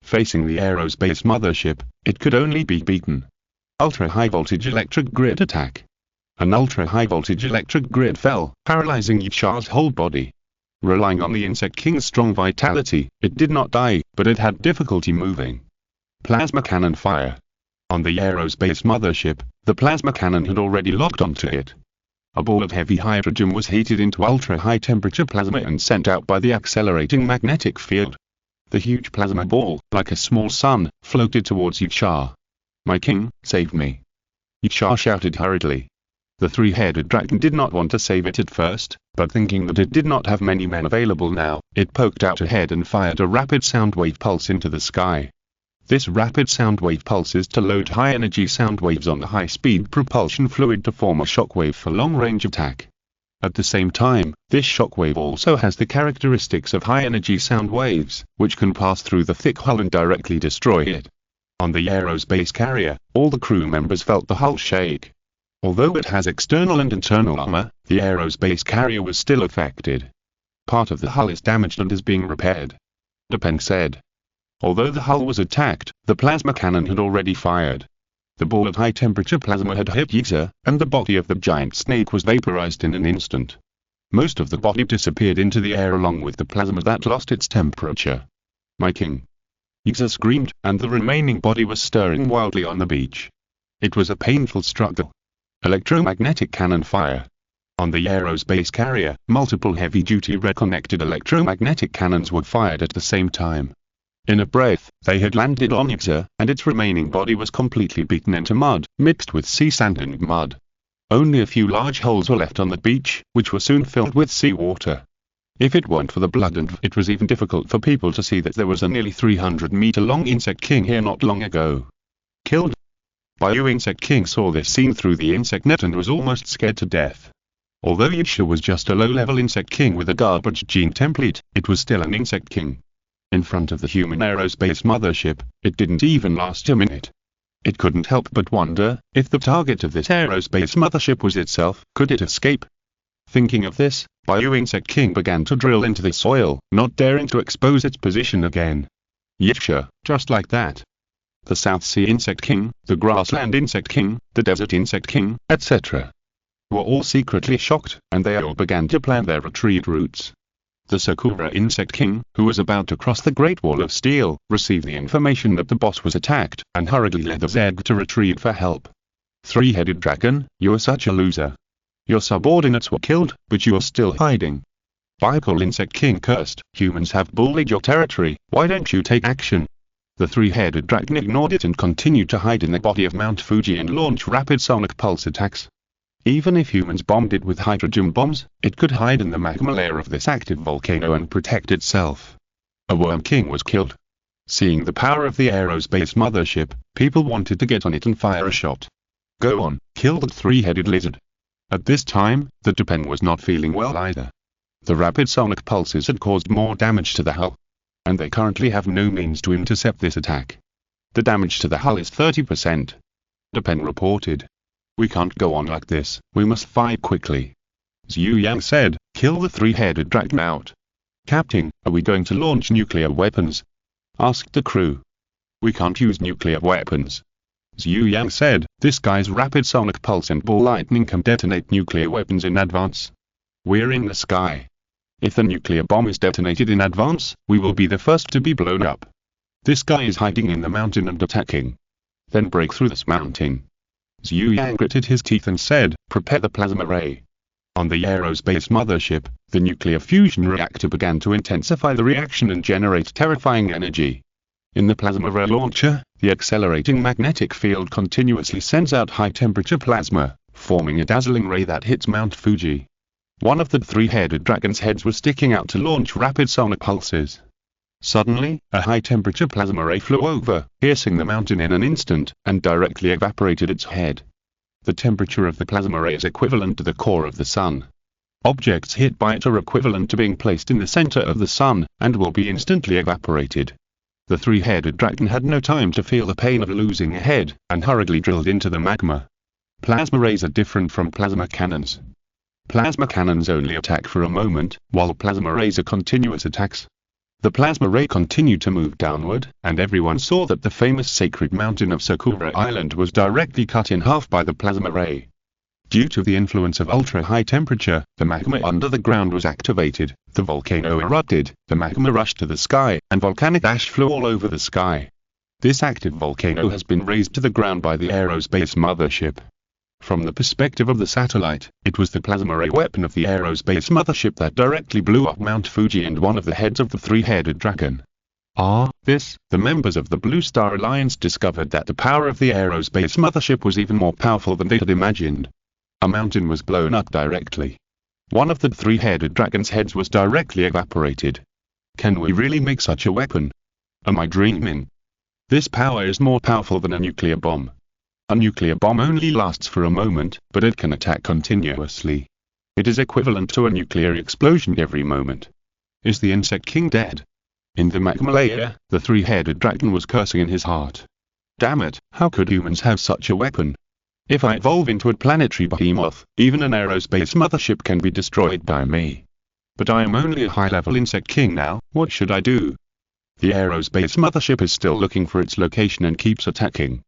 Facing the aerospace mothership, it could only be beaten. Ultra-high voltage electric grid attack. An ultra-high voltage electric grid fell, paralyzing Yiksha's whole body. Relying on the insect king's strong vitality, it did not die, but it had difficulty moving. Plasma cannon fire. On the aerospace mothership, the plasma cannon had already locked onto it. A ball of heavy hydrogen was heated into ultra-high temperature plasma and sent out by the accelerating magnetic field. The huge plasma ball, like a small sun, floated towards Yiksha. "My king, save me!" Yiksha shouted hurriedly. The three-headed dragon did not want to save it at first, but thinking that it did not have many men available now, it poked out a head and fired a rapid sound wave pulse into the sky. This rapid sound wave pulse is to load high-energy sound waves on the high-speed propulsion fluid to form a shockwave for long-range attack. At the same time, this shockwave also has the characteristics of high-energy sound waves, which can pass through the thick hull and directly destroy it. On the aerospace carrier, all the crew members felt the hull shake. Although it has external and internal armor, the aerospace carrier was still affected. Part of the hull is damaged and is being repaired. Dupin said. Although the hull was attacked, the plasma cannon had already fired. The ball of high-temperature plasma had hit Yiksha, and the body of the giant snake was vaporized in an instant. Most of the body disappeared into the air along with the plasma that lost its temperature. "My king!" Yiksha screamed, and the remaining body was stirring wildly on the beach. It was a painful struggle. Electromagnetic cannon fire. On the aerospace carrier, multiple heavy-duty red-connected electromagnetic cannons were fired at the same time. In a breath, they had landed on Yiksha, and its remaining body was completely beaten into mud, mixed with sea sand and mud. Only a few large holes were left on the beach, which were soon filled with seawater. If it weren't for the blood and it was even difficult for people to see that there was a nearly 300-meter-long insect king here not long ago. Killed. Bayou Insect King saw this scene through the insect net and was almost scared to death. Although Yiksha was just a low-level insect king with a garbage gene template, it was still an insect king. In front of the human aerospace mothership, it didn't even last a minute. It couldn't help but wonder, if the target of this aerospace mothership was itself, could it escape? Thinking of this, Bayou Insect King began to drill into the soil, not daring to expose its position again. Yiksha, just like that. The South Sea Insect King, the Grassland Insect King, the Desert Insect King, etc. were all secretly shocked, and they all began to plan their retreat routes. The Sakura Insect King, who was about to cross the Great Wall of Steel, received the information that the boss was attacked, and hurriedly led the Zed to retreat for help. Three-headed dragon, you are such a loser. Your subordinates were killed, but you are still hiding. Biblical insect king cursed, humans have bullied your territory, why don't you take action? The three-headed dragon ignored it and continued to hide in the body of Mount Fuji and launch rapid sonic pulse attacks. Even if humans bombed it with hydrogen bombs, it could hide in the magma layer of this active volcano and protect itself. A worm king was killed. Seeing the power of the aerospace mothership, people wanted to get on it and fire a shot. Go on, kill that three-headed lizard. At this time, the Japan was not feeling well either. The rapid sonic pulses had caused more damage to the hull, and they currently have no means to intercept this attack. The damage to the hull is 30%. Japan reported. We can't go on like this, we must fight quickly. Zhu Yang said, kill the three-headed dragon out. Captain, are we going to launch nuclear weapons? Asked the crew. We can't use nuclear weapons. Zhu Yang said, this guy's rapid sonic pulse and ball lightning can detonate nuclear weapons in advance. We're in the sky. If the nuclear bomb is detonated in advance, we will be the first to be blown up. This guy is hiding in the mountain and attacking. Then break through this mountain. Zhu Yang gritted his teeth and said, prepare the plasma ray. On the aerospace mothership, the nuclear fusion reactor began to intensify the reaction and generate terrifying energy. In the plasma ray launcher, the accelerating magnetic field continuously sends out high-temperature plasma, forming a dazzling ray that hits Mount Fuji. One of the three-headed dragon's heads was sticking out to launch rapid sonic pulses. Suddenly, a high-temperature plasma ray flew over, piercing the mountain in an instant, and directly evaporated its head. The temperature of the plasma ray is equivalent to the core of the sun. Objects hit by it are equivalent to being placed in the center of the sun, and will be instantly evaporated. The three-headed dragon had no time to feel the pain of losing a head, and hurriedly drilled into the magma. Plasma rays are different from plasma cannons. Plasma cannons only attack for a moment, while plasma rays are continuous attacks. The plasma ray continued to move downward, and everyone saw that the famous sacred mountain of Sakura Island was directly cut in half by the plasma ray. Due to the influence of ultra-high temperature, the magma under the ground was activated, the volcano erupted, the magma rushed to the sky, and volcanic ash flew all over the sky. This active volcano has been razed to the ground by the aerospace mothership. From the perspective of the satellite, it was the plasma ray weapon of the aerospace mothership that directly blew up Mount Fuji and one of the heads of the three-headed dragon. The members of the Blue Star Alliance discovered that the power of the aerospace mothership was even more powerful than they had imagined. A mountain was blown up directly. One of the three-headed dragon's heads was directly evaporated. Can we really make such a weapon? Am I dreaming? This power is more powerful than a nuclear bomb. A nuclear bomb only lasts for a moment, but it can attack continuously. It is equivalent to a nuclear explosion every moment. Is the insect king dead? In the magma layer, the three-headed dragon was cursing in his heart. Damn it, how could humans have such a weapon? If I evolve into a planetary behemoth, even an aerospace mothership can be destroyed by me. But I am only a high-level insect king now, what should I do? The aerospace mothership is still looking for its location and keeps attacking.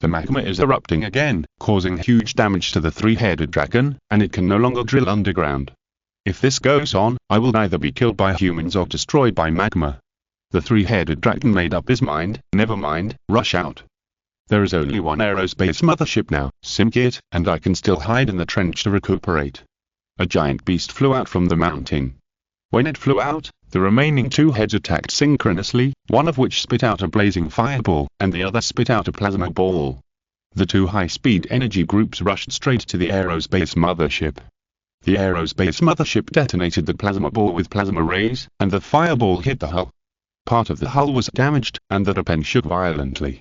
The magma is erupting again, causing huge damage to the three-headed dragon, and it can no longer drill underground. If this goes on, I will either be killed by humans or destroyed by magma. The three-headed dragon made up his mind, never mind, rush out. There is only one aerospace mothership now, sink it, and I can still hide in the trench to recuperate. A giant beast flew out from the mountain. When it flew out, the remaining two heads attacked synchronously, one of which spit out a blazing fireball, and the other spit out a plasma ball. The two high-speed energy groups rushed straight to the aerospace mothership. The aerospace mothership detonated the plasma ball with plasma rays, and the fireball hit the hull. Part of the hull was damaged, and the Japan shook violently.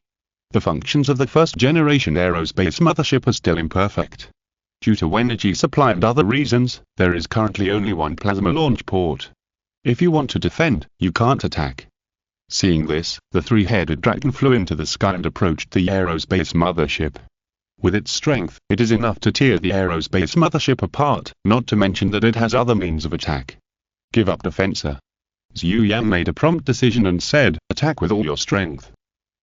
The functions of the first-generation aerospace mothership are still imperfect. Due to energy supply and other reasons, there is currently only one plasma launch port. If you want to defend, you can't attack. Seeing this, the three-headed dragon flew into the sky and approached the aerospace mothership. With its strength, it is enough to tear the aerospace mothership apart, not to mention that it has other means of attack. Give up defense. Zhu Yang made a prompt decision and said, attack with all your strength.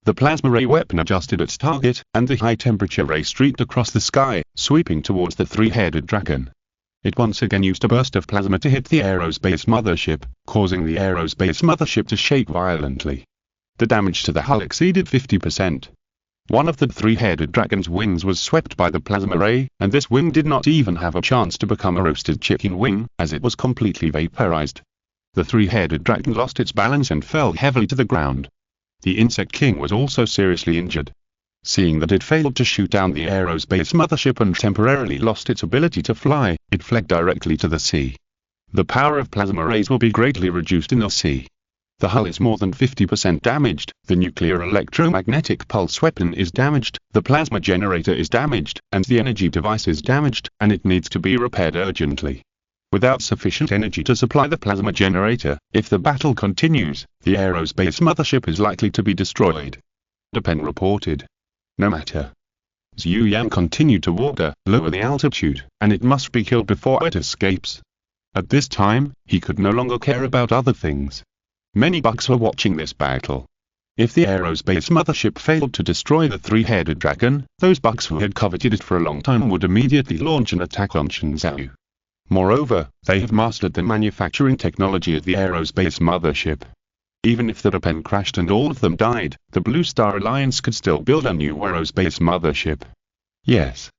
The plasma ray weapon adjusted its target, and the high-temperature ray streaked across the sky, sweeping towards the three-headed dragon. It once again used a burst of plasma to hit the aerospace mothership, causing the aerospace mothership to shake violently. The damage to the hull exceeded 50%. One of the three-headed dragon's wings was swept by the plasma ray, and this wing did not even have a chance to become a roasted chicken wing, as it was completely vaporized. The three-headed dragon lost its balance and fell heavily to the ground. The Insect King was also seriously injured. Seeing that it failed to shoot down the aerospace mothership and temporarily lost its ability to fly, it fled directly to the sea. The power of plasma rays will be greatly reduced in the sea. The hull is more than 50% damaged, the nuclear electromagnetic pulse weapon is damaged, the plasma generator is damaged, and the energy device is damaged, and it needs to be repaired urgently. Without sufficient energy to supply the plasma generator, if the battle continues, the aerospace mothership is likely to be destroyed. Depend reported. No matter. Zhu Yang continued to water, lower the altitude, and it must be killed before it escapes. At this time, he could no longer care about other things. Many bugs were watching this battle. If the aerospace mothership failed to destroy the three-headed dragon, those bugs who had coveted it for a long time would immediately launch an attack on Xingzhou. Moreover, they have mastered the manufacturing technology of the aerospace mothership. Even if the Japan crashed and all of them died, the Blue Star Alliance could still build a new aerospace mothership. Yes.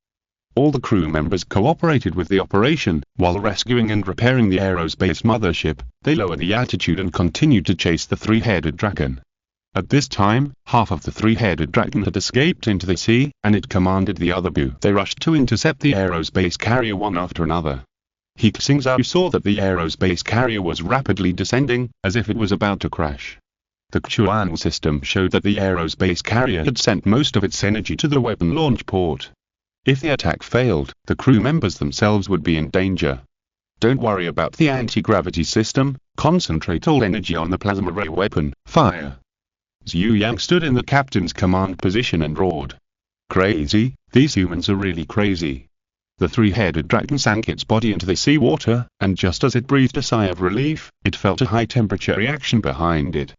All the crew members cooperated with the operation. While rescuing and repairing the aerospace mothership, they lowered the altitude and continued to chase the three-headed dragon. At this time, half of the three-headed dragon had escaped into the sea, and it commanded the other two. They rushed to intercept the aerospace carrier one after another. He Xingzhou saw that the aerospace carrier was rapidly descending, as if it was about to crash. The Chuan system showed that the aerospace carrier had sent most of its energy to the weapon launch port. If the attack failed, the crew members themselves would be in danger. Don't worry about the anti-gravity system, concentrate all energy on the plasma ray weapon, fire. Zhu Yang stood in the captain's command position and roared. Crazy, these humans are really crazy. The three-headed dragon sank its body into the seawater, and just as it breathed a sigh of relief, it felt a high-temperature reaction behind it.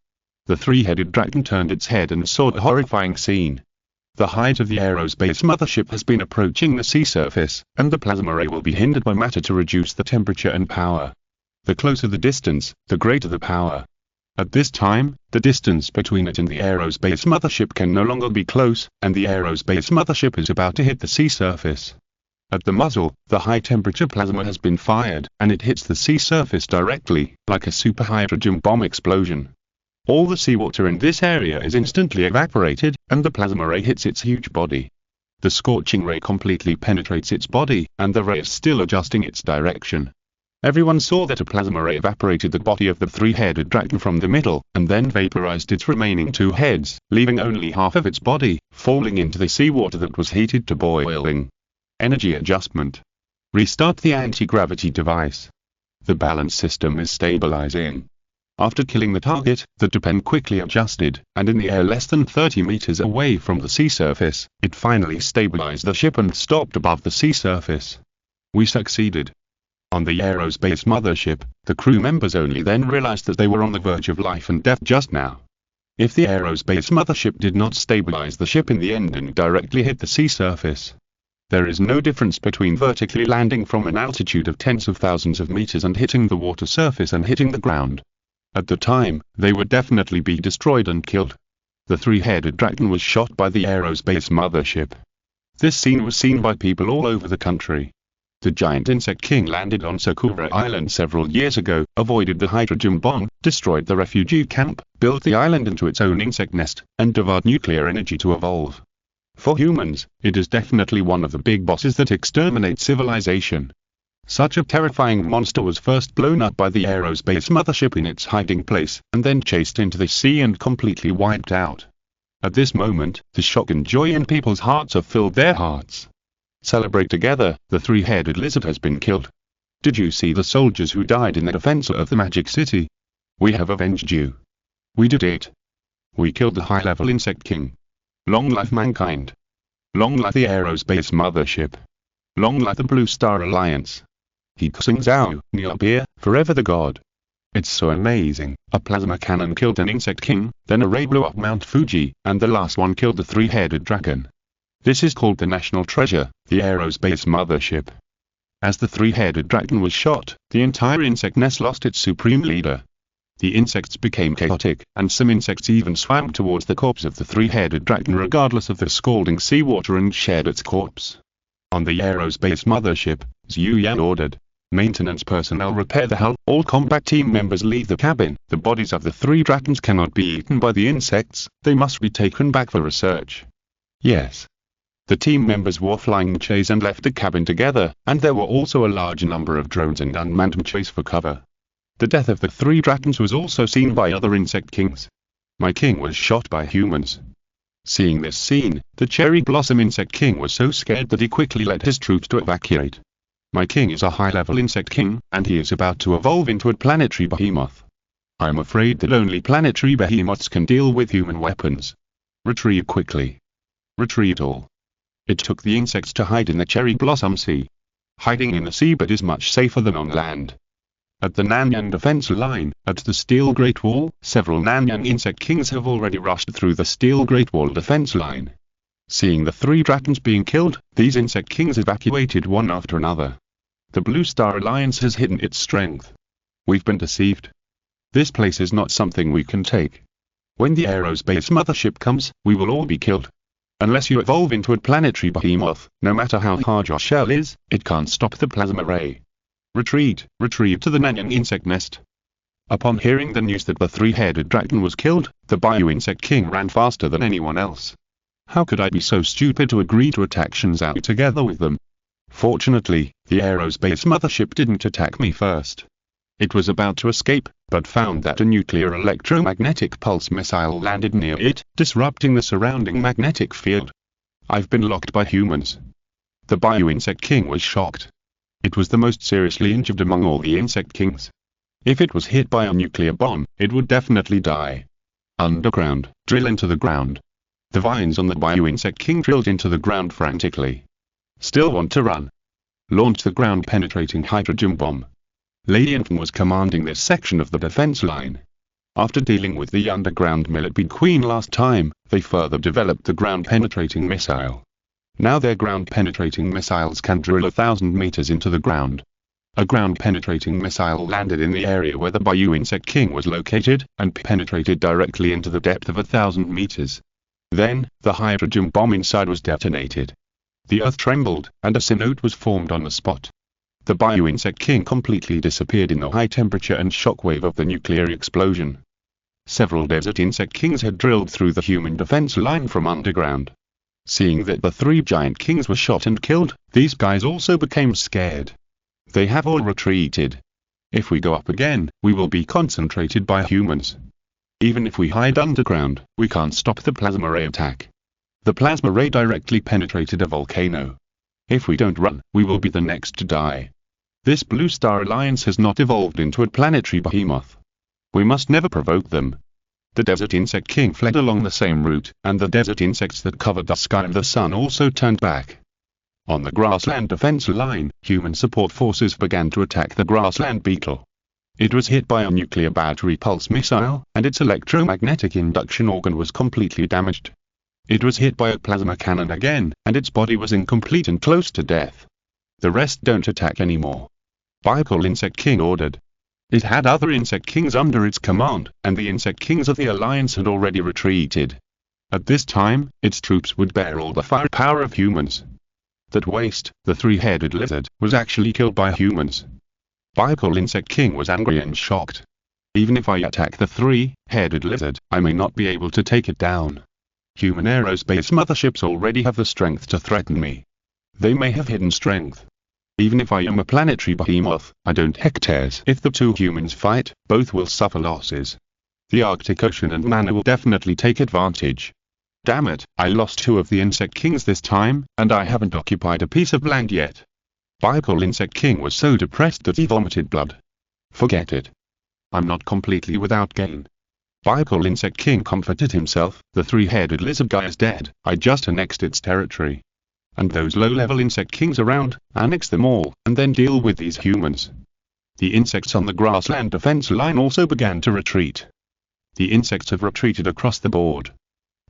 The three-headed dragon turned its head and saw the horrifying scene. The height of the aerospace mothership has been approaching the sea surface, and the plasma ray will be hindered by matter to reduce the temperature and power. The closer the distance, the greater the power. At this time, the distance between it and the aerospace mothership can no longer be close, and the aerospace mothership is about to hit the sea surface. At the muzzle, the high-temperature plasma has been fired, and it hits the sea surface directly, like a superhydrogen bomb explosion. All the seawater in this area is instantly evaporated, and the plasma ray hits its huge body. The scorching ray completely penetrates its body, and the ray is still adjusting its direction. Everyone saw that a plasma ray evaporated the body of the three-headed dragon from the middle, and then vaporized its remaining two heads, leaving only half of its body, falling into the seawater that was heated to boiling. Energy adjustment. Restart the anti-gravity device. The balance system is stabilizing. After killing the target, the Japan quickly adjusted, and in the air less than 30 meters away from the sea surface, it finally stabilized the ship and stopped above the sea surface. We succeeded. On the aerospace mothership, the crew members only then realized that they were on the verge of life and death just now. If the aerospace mothership did not stabilize the ship in the end and directly hit the sea surface, there is no difference between vertically landing from an altitude of tens of thousands of meters and hitting the water surface and hitting the ground. At the time, they would definitely be destroyed and killed. The three-headed dragon was shot by the aerospace mothership. This scene was seen by people all over the country. The giant Insect King landed on Sakura Island several years ago, avoided the hydrogen bomb, destroyed the refugee camp, built the island into its own insect nest, and devoured nuclear energy to evolve. For humans, it is definitely one of the big bosses that exterminate civilization. Such a terrifying monster was first blown up by the aerospace mothership in its hiding place, and then chased into the sea and completely wiped out. At this moment, the shock and joy in people's hearts have filled their hearts. Celebrate together, the three-headed lizard has been killed. Did you see the soldiers who died in the defense of the Magic City? We have avenged you. We did it. We killed the high-level Insect King. Long life mankind. Long life the aerospace mothership. Long life the Blue Star Alliance. He Xingzhou, Niabir, forever the god. It's so amazing. A plasma cannon killed an Insect King, then a ray blew up Mount Fuji, and the last one killed the three-headed dragon. This is called the national treasure, the aerospace mothership. As the three-headed dragon was shot, the entire insect nest lost its supreme leader. The insects became chaotic, and some insects even swam towards the corpse of the three-headed dragon regardless of the scalding seawater and shared its corpse. On the aerospace mothership, Zhu Yan ordered, "Maintenance personnel repair the hull, all combat team members leave the cabin. The bodies of the three dragons cannot be eaten by the insects, they must be taken back for research." Yes. The team members wore flying mechas and left the cabin together, and there were also a large number of drones and unmanned mechas for cover. The death of the three dragons was also seen by other insect kings. My king was shot by humans. Seeing this scene, the cherry blossom insect king was so scared that he quickly led his troops to evacuate. My king is a high-level insect king, and he is about to evolve into a planetary behemoth. I am afraid that only planetary behemoths can deal with human weapons. Retrieve quickly. Retreat all. It took the insects to hide in the cherry blossom sea. Hiding in the seabed is much safer than on land. At the Nanyang defense line, at the Steel Great Wall, several Nanyang insect kings have already rushed through the Steel Great Wall defense line. Seeing the three dragons being killed, these insect kings evacuated one after another. The Blue Star Alliance has hidden its strength. We've been deceived. This place is not something we can take. When the aerospace mothership comes, we will all be killed. Unless you evolve into a planetary behemoth, no matter how hard your shell is, it can't stop the plasma ray. Retreat to the Nanyang insect nest. Upon hearing the news that the three-headed dragon was killed, the Bio insect king ran faster than anyone else. How could I be so stupid to agree to attack Xingzhou together with them? Fortunately, the aerospace mothership didn't attack me first. It was about to escape, but found that a nuclear electromagnetic pulse missile landed near it, disrupting the surrounding magnetic field. I've been locked by humans. The Bio insect king was shocked. It was the most seriously injured among all the insect kings. If it was hit by a nuclear bomb, it would definitely die. Underground, drill into the ground. The vines on the Bio insect king drilled into the ground frantically. Still want to run. Launch the ground-penetrating hydrogen bomb. Lady Infant was commanding this section of the defense line. After dealing with the underground millipede queen last time, they further developed the ground-penetrating missile. Now their ground-penetrating missiles can drill 1,000 meters into the ground. A ground-penetrating missile landed in the area where the Bio insect king was located, and penetrated directly into the depth of 1,000 meters. Then, the hydrogen bomb inside was detonated. The earth trembled, and a synode was formed on the spot. The Bio insect king completely disappeared in the high temperature and shockwave of the nuclear explosion. Several desert insect kings had drilled through the human defense line from underground. Seeing that the three giant kings were shot and killed, these guys also became scared. They have all retreated. If we go up again, we will be concentrated by humans. Even if we hide underground, we can't stop the plasma ray attack. The plasma ray directly penetrated a volcano. If we don't run, we will be the next to die. This Blue Star Alliance has not evolved into a planetary behemoth. We must never provoke them. The desert insect king fled along the same route, and the desert insects that covered the sky and the sun also turned back. On the grassland defense line, human support forces began to attack the grassland beetle. It was hit by a nuclear battery pulse missile, and its electromagnetic induction organ was completely damaged. It was hit by a plasma cannon again, and its body was incomplete and close to death. The rest don't attack anymore. Bicol Insect King ordered. It had other insect kings under its command, and the insect kings of the alliance had already retreated. At this time, its troops would bear all the firepower of humans. That waste, the three-headed lizard, was actually killed by humans. Bicol Insect King was angry and shocked. Even if I attack the three-headed lizard, I may not be able to take it down. Human aerospace motherships already have the strength to threaten me. They may have hidden strength. Even if I am a planetary behemoth, I don't hectares. If the two humans fight, both will suffer losses. The Arctic Ocean and Mana will definitely take advantage. Damn it, I lost two of the insect kings this time, and I haven't occupied a piece of land yet. Bicol Insect King was so depressed that he vomited blood. Forget it. I'm not completely without gain. Bicol Insect King comforted himself, the three-headed lizard guy is dead, I just annexed its territory. And those low-level insect kings around, annex them all, and then deal with these humans. The insects on the grassland defense line also began to retreat. The insects have retreated across the board.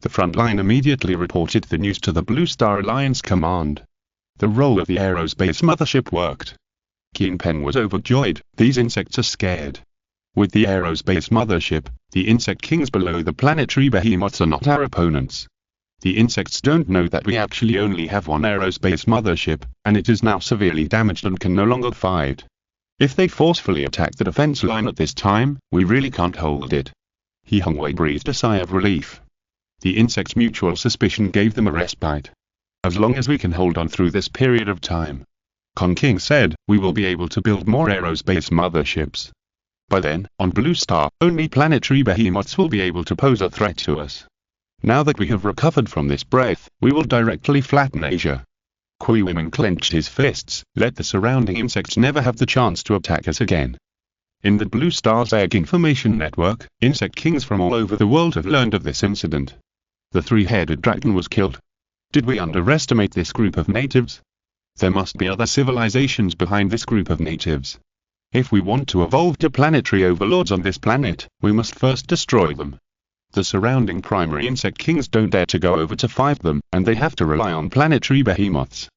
The front line immediately reported the news to the Blue Star Alliance command. The role of the aerospace mothership worked. Keen Pen was overjoyed, these insects are scared. With the aerospace mothership, the insect kings below the planetary behemoths are not our opponents. The insects don't know that we actually only have one aerospace mothership, and it is now severely damaged and can no longer fight. If they forcefully attack the defense line at this time, we really can't hold it. He Xingzhou breathed a sigh of relief. The insects' mutual suspicion gave them a respite. As long as we can hold on through this period of time, Kong King said, we will be able to build more aerospace motherships. By then, on Blue Star, only planetary behemoths will be able to pose a threat to us. Now that we have recovered from this breath, we will directly flatten Asia. Kui Women clenched his fists, let the surrounding insects never have the chance to attack us again. In the Blue Star's Egg Information Network, insect kings from all over the world have learned of this incident. The three-headed dragon was killed. Did we underestimate this group of natives? There must be other civilizations behind this group of natives. If we want to evolve to planetary overlords on this planet, we must first destroy them. The surrounding primary insect kings don't dare to go over to fight them, and they have to rely on planetary behemoths.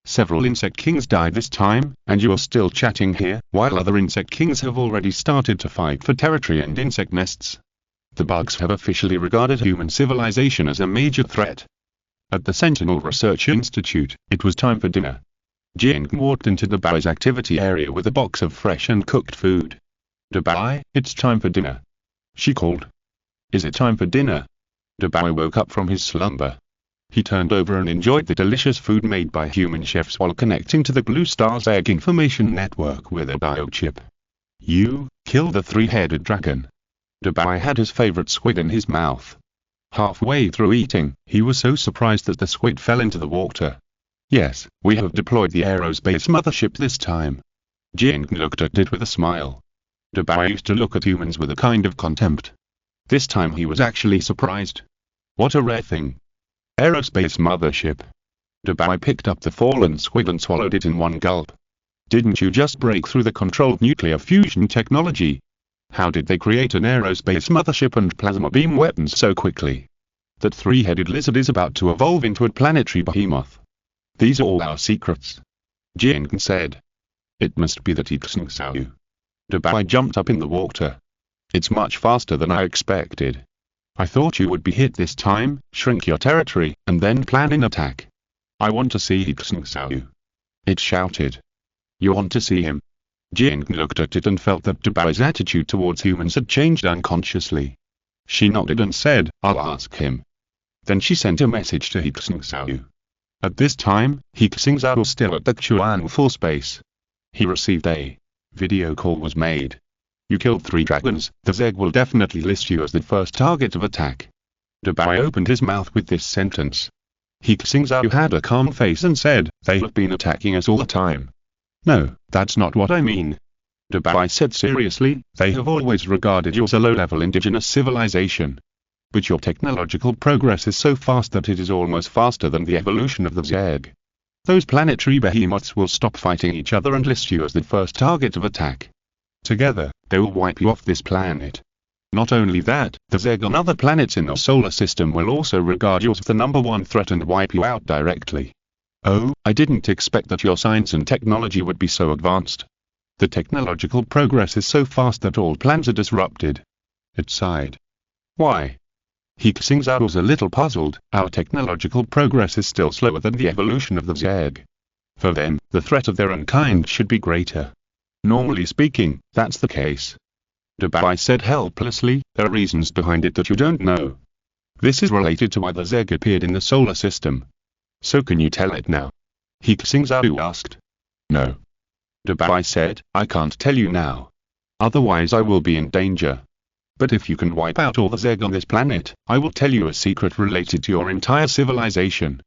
Several insect kings died this time, and you are still chatting here, while other insect kings have already started to fight for territory and insect nests. The bugs have officially regarded human civilization as a major threat. At the Sentinel Research Institute, it was time for dinner. Jing walked into the Bai's activity area with a box of fresh and cooked food. "Bai, it's time for dinner," she called. "Is it time for dinner?" Bai woke up from his slumber. He turned over and enjoyed the delicious food made by human chefs while connecting to the Blue Star's Egg Information Network with a biochip. "You killed the three-headed dragon." Bai had his favorite squid in his mouth. Halfway through eating, he was so surprised that the squid fell into the water. "Yes, we have deployed the aerospace mothership this time." Jing looked at it with a smile. Bai used to look at humans with a kind of contempt. This time he was actually surprised. What a rare thing. Aerospace mothership. Bai picked up the fallen squid and swallowed it in one gulp. "Didn't you just break through the controlled nuclear fusion technology? How did they create an aerospace mothership and plasma beam weapons so quickly? That three-headed lizard is about to evolve into a planetary behemoth. These are all our secrets," Jing said. "It must be that He Xingzhou." Bai jumped up in the water. "It's much faster than I expected. I thought you would be hit this time, shrink your territory, and then plan an attack. I want to see He Xingzhou," it shouted. "You want to see him?" Jing looked at it and felt that Bai's attitude towards humans had changed unconsciously. She nodded and said, "I'll ask him." Then she sent a message to He Xingzhou. At this time, He Xingzhou was still at the Chuan Force Base. He received a video call was made. "You killed 3 dragons, the Zeg will definitely list you as the first target of attack." Bai opened his mouth with this sentence. He Xingzhou had a calm face and said, "They have been attacking us all the time." "No, that's not what I mean," Bai said seriously. "They have always regarded you as a low-level indigenous civilization. But your technological progress is so fast that it is almost faster than the evolution of the Zeg. Those planetary behemoths will stop fighting each other and list you as the first target of attack. Together, they will wipe you off this planet. Not only that, the Zeg on other planets in our solar system will also regard you as the #1 threat and wipe you out directly." "Oh, I didn't expect that your science and technology would be so advanced. The technological progress is so fast that all plans are disrupted." It sighed. "Why?" He Xingzhou was a little puzzled. "Our technological progress is still slower than the evolution of the Zeg. For them, the threat of their own kind should be greater. Normally speaking, that's the case." Bai said helplessly, "There are reasons behind it that you don't know. This is related to why the Zeg appeared in the solar system. So can you tell it now?" He Xingzhou asked. "No." Bai said, "I can't tell you now. Otherwise I will be in danger. But if you can wipe out all the Zeg on this planet, I will tell you a secret related to your entire civilization."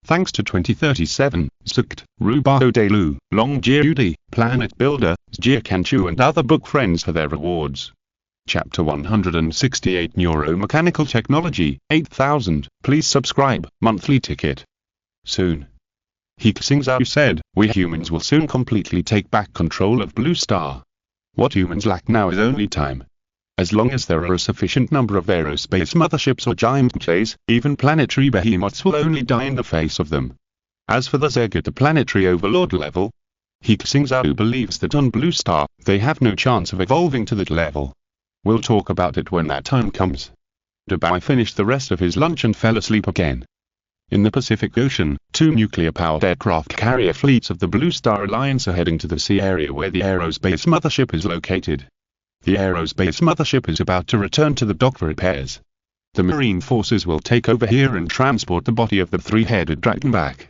Thanks to 2037, Zukt, Rubaho Delu, Long Jiudi, Planet Builder, Jia Kanchu and other book friends for their rewards. Chapter 168 Neuromechanical Technology, 8000, please subscribe, monthly ticket. Soon. He Xingzhou said, "We humans will soon completely take back control of Blue Star. What humans lack now is only time. As long as there are a sufficient number of aerospace motherships or giant mechas, even planetary behemoths will only die in the face of them. As for the Zeg at the planetary overlord level, He Xingzhou believes that on Blue Star, they have no chance of evolving to that level. We'll talk about it when that time comes. Dubai finished the rest of his lunch and fell asleep again. In the Pacific Ocean, 2 nuclear-powered aircraft carrier fleets of the Blue Star Alliance are heading to the sea area where the aerospace mothership is located. The aerospace mothership is about to return to the dock for repairs. The Marine forces will take over here and transport the body of the 3-headed dragon back.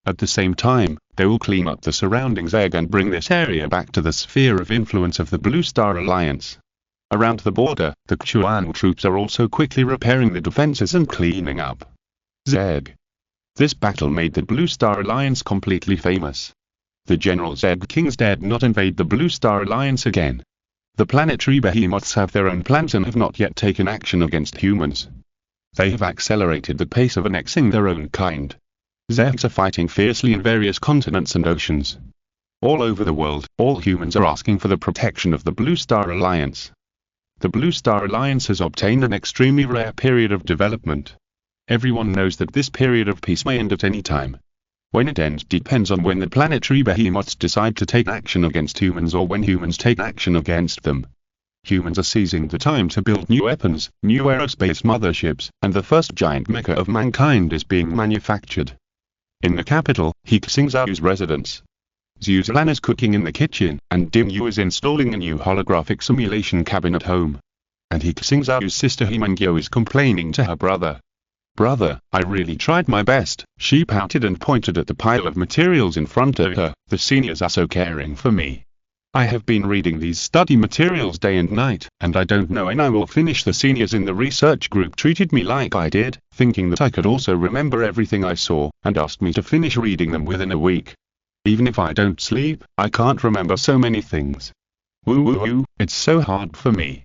At the same time, they will clean up the surroundings egg and bring this area back to the sphere of influence of the Blue Star Alliance. Around the border, the Chuan troops are also quickly repairing the defenses and cleaning up Zeg. This battle made the Blue Star Alliance completely famous. The General Zeg Kings dared not invade the Blue Star Alliance again. The planetary behemoths have their own plans and have not yet taken action against humans. They have accelerated the pace of annexing their own kind. Zegs are fighting fiercely in various continents and oceans. All over the world, all humans are asking for the protection of the Blue Star Alliance. The Blue Star Alliance has obtained an extremely rare period of development. Everyone knows that this period of peace may end at any time. When it ends depends on when the planetary behemoths decide to take action against humans or when humans take action against them. Humans are seizing the time to build new weapons, new aerospace motherships, and the first giant mecha of mankind is being manufactured. In the capital, He Xingzhou's residence. Zuzlan is cooking in the kitchen, and Dim Yu is installing a new holographic simulation cabin at home. And He Xingzhou's sister He Xingzhou is complaining to her brother. "Brother, I really tried my best," she pouted and pointed at the pile of materials in front of her. "The seniors are so caring for me. I have been reading these study materials day and night, and I don't know when I will finish. The seniors in the research group treated me like I did, thinking that I could also remember everything I saw, and asked me to finish reading them within a week. Even if I don't sleep, I can't remember so many things. Woo, it's so hard for me."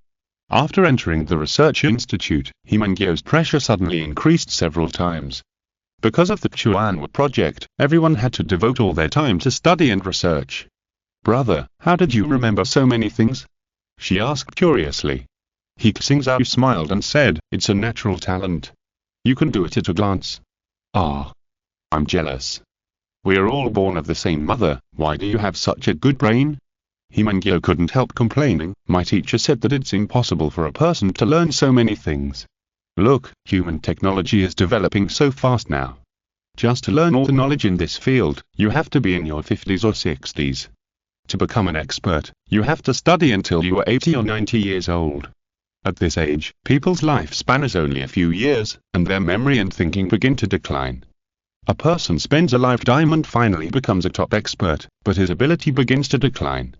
After entering the research institute, He Xingzhou's pressure suddenly increased several times. Because of the Chuan project, everyone had to devote all their time to study and research. "Brother, how did you remember so many things?" she asked curiously. He Xingzhou smiled and said, "It's a natural talent. You can do it at a glance." "Ah. I'm jealous. We are all born of the same mother. Why do you have such a good brain?" He Xingzhou couldn't help complaining. "My teacher said that it's impossible for a person to learn so many things. Look, human technology is developing so fast now. Just to learn all the knowledge in this field, you have to be in your 50s or 60s. To become an expert, you have to study until you are 80 or 90 years old. At this age, people's lifespan is only a few years, and their memory and thinking begin to decline. A person spends a lifetime and finally becomes a top expert, but his ability begins to decline.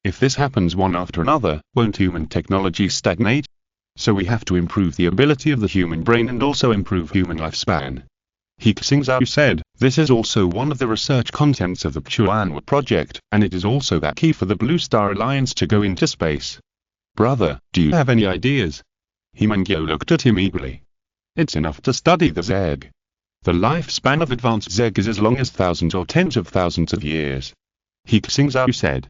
If this happens one after another, won't human technology stagnate? So we have to improve the ability of the human brain and also improve human lifespan." He Xingzhou said, "This is also one of the research contents of the Chuan project, and it is also that key for the Blue Star Alliance to go into space. Brother, do you have any ideas?" He Xingzhou looked at him eagerly. "It's enough to study the Zeg. The lifespan of advanced Zeg is as long as thousands or tens of thousands of years," He Xingzhou said.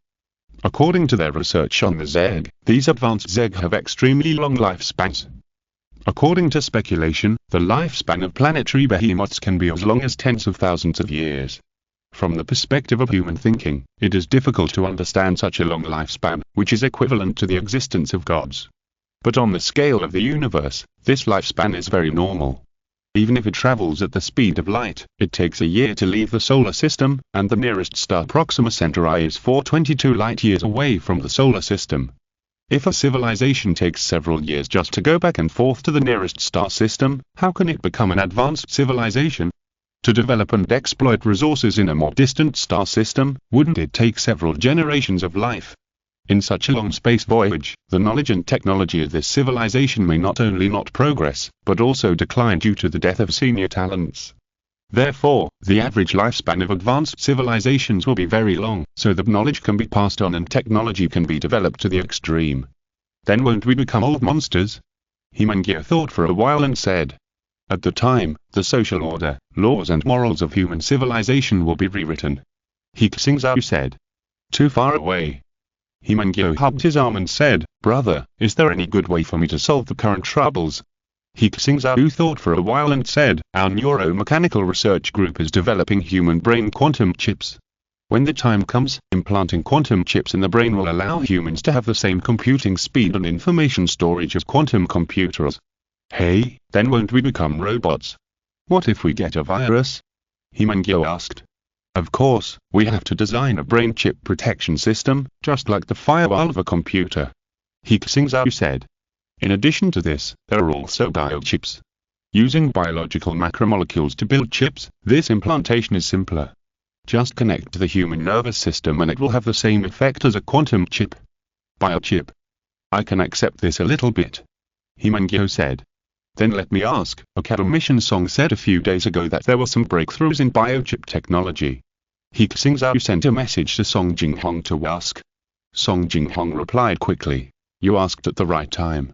"According to their research on the Zeg, these advanced Zeg have extremely long lifespans. According to speculation, the lifespan of planetary behemoths can be as long as tens of thousands of years. From the perspective of human thinking, it is difficult to understand such a long lifespan, which is equivalent to the existence of gods. But on the scale of the universe, this lifespan is very normal. Even if it travels at the speed of light, it takes a year to leave the solar system, and the nearest star Proxima Centauri is 422 light-years away from the solar system. If a civilization takes several years just to go back and forth to the nearest star system, how can it become an advanced civilization? To develop and exploit resources in a more distant star system, wouldn't it take several generations of life? In such a long space voyage, the knowledge and technology of this civilization may not only not progress, but also decline due to the death of senior talents. Therefore, the average lifespan of advanced civilizations will be very long, so that knowledge can be passed on and technology can be developed to the extreme. Then won't we become old monsters?" He Xingzhou thought for a while and said, "At the time, the social order, laws and morals of human civilization will be rewritten." He Xingzhou said, "Too far away." He Xingzhou hugged his arm and said, "Brother, is there any good way for me to solve the current troubles?" He Xingzhou thought for a while and said, "Our neuromechanical research group is developing human brain quantum chips. When the time comes, implanting quantum chips in the brain will allow humans to have the same computing speed and information storage as quantum computers. Hey, then won't we become robots? What if we get a virus? He Xingzhou asked. Of course, we have to design a brain chip protection system, just like the firewall of a computer. He Xingzhou said. In addition to this, there are also biochips. Using biological macromolecules to build chips, this implantation is simpler. Just connect to the human nervous system and it will have the same effect as a quantum chip. Biochip. I can accept this a little bit. He Xingzhou said. Then let me ask, Academician Song said a few days ago that there were some breakthroughs in biochip technology. He Xingzhou sent a message to Song Jinghong to ask. Song Jinghong replied quickly. You asked at the right time.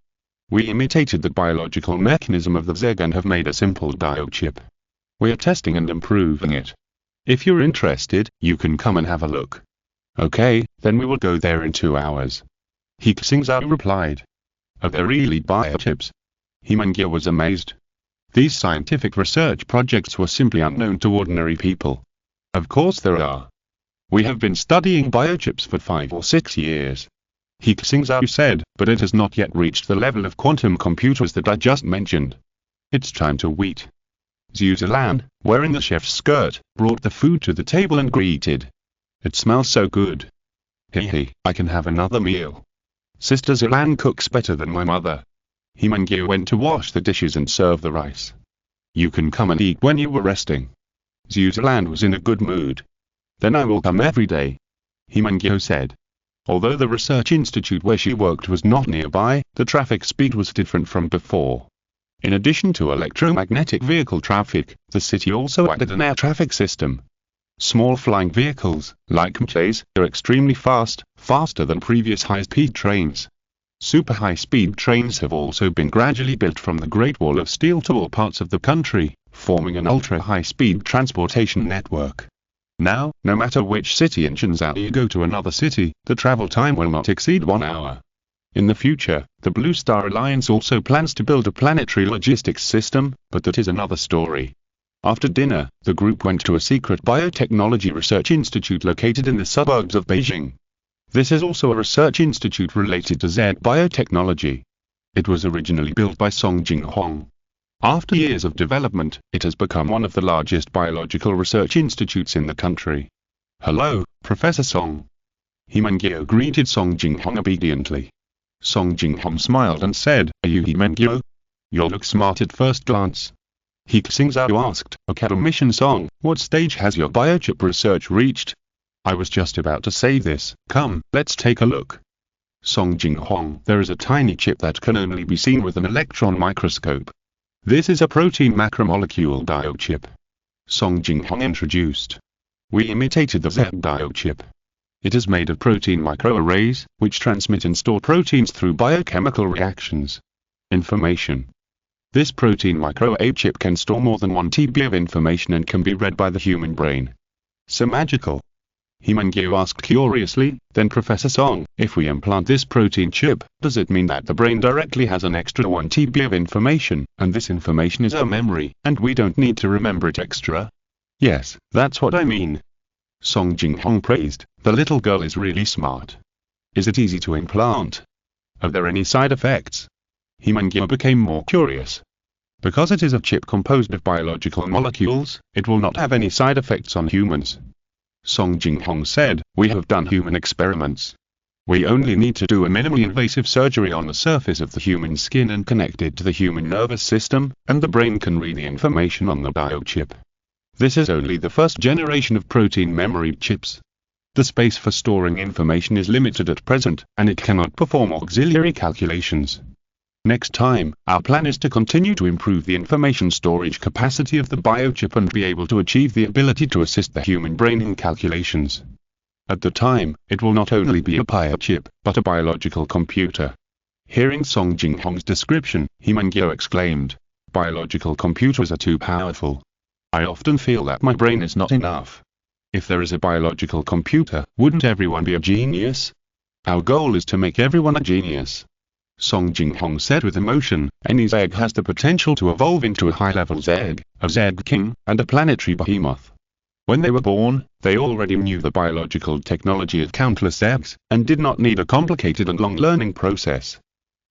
We imitated the biological mechanism of the Zeg and have made a simple biochip. We are testing and improving it. If you're interested, you can come and have a look. Okay, then we will go there in 2 hours. He Xingzhou replied. Are there really biochips? He Xingzhou was amazed. These scientific research projects were simply unknown to ordinary people. Of course there are. We have been studying biochips for 5 or 6 years. He Xingzhou said, but it has not yet reached the level of quantum computers that I just mentioned. It's time to eat. Zhu Zilan, wearing the chef's skirt, brought the food to the table and greeted. It smells so good. Hehe, I can have another meal. Sister Zilan cooks better than my mother. He Xingzhou went to wash the dishes and serve the rice. You can come and eat when you were resting. Zhu Zilan was in a good mood. Then I will come every day. He Xingzhou said. Although the research institute where she worked was not nearby, the traffic speed was different from before. In addition to electromagnetic vehicle traffic, the city also added an air traffic system. Small flying vehicles, like mechas, are extremely fast, faster than previous high-speed trains. Super high-speed trains have also been gradually built from the Great Wall of Steel to all parts of the country, forming an ultra-high-speed transportation network. Now, no matter which city in Shenzhou you go to another city, the travel time will not exceed 1 hour. In the future, the Blue Star Alliance also plans to build a planetary logistics system, but that is another story. After dinner, the group went to a secret biotechnology research institute located in the suburbs of Beijing. This is also a research institute related to Z biotechnology. It was originally built by Song Jinghong. After years of development, it has become one of the largest biological research institutes in the country. Hello, Professor Song. He Xingzhou greeted Song Jinghong obediently. Song Jinghong smiled and said, Are you He Xingzhou? You look smart at first glance. He Xingzhou asked, Academician Song, what stage has your biochip research reached? I was just about to say this, come, let's take a look. Song Jinghong, there is a tiny chip that can only be seen with an electron microscope. This is a protein macromolecule biochip. Song Jinghong introduced. We imitated the Z biochip. It is made of protein microarrays, which transmit and store proteins through biochemical reactions. Information. This protein microarray chip can store more than 1 TB of information and can be read by the human brain. So magical. He Xingzhou asked curiously, then Professor Song, if we implant this protein chip, does it mean that the brain directly has an extra 1 TB of information, and this information is our memory, and we don't need to remember it extra? Yes, that's what I mean. Song Jinghong praised, the little girl is really smart. Is it easy to implant? Are there any side effects? He Xingzhou became more curious. Because it is a chip composed of biological molecules, it will not have any side effects on humans. Song Jinghong said, we have done human experiments. We only need to do a minimally invasive surgery on the surface of the human skin and connect it to the human nervous system, and the brain can read the information on the biochip. This is only the first generation of protein memory chips. The space for storing information is limited at present, and it cannot perform auxiliary calculations. Next time, our plan is to continue to improve the information storage capacity of the biochip and be able to achieve the ability to assist the human brain in calculations. At the time, it will not only be a biochip, but a biological computer. Hearing Song Jinghong's description, He Xingzhou exclaimed, biological computers are too powerful. I often feel that my brain is not enough. If there is a biological computer, wouldn't everyone be a genius? Our goal is to make everyone a genius. Song Jinghong said with emotion, any Zeg has the potential to evolve into a high-level Zeg, a Zeg king, and a planetary behemoth. When they were born, they already knew the biological technology of countless eggs, and did not need a complicated and long learning process.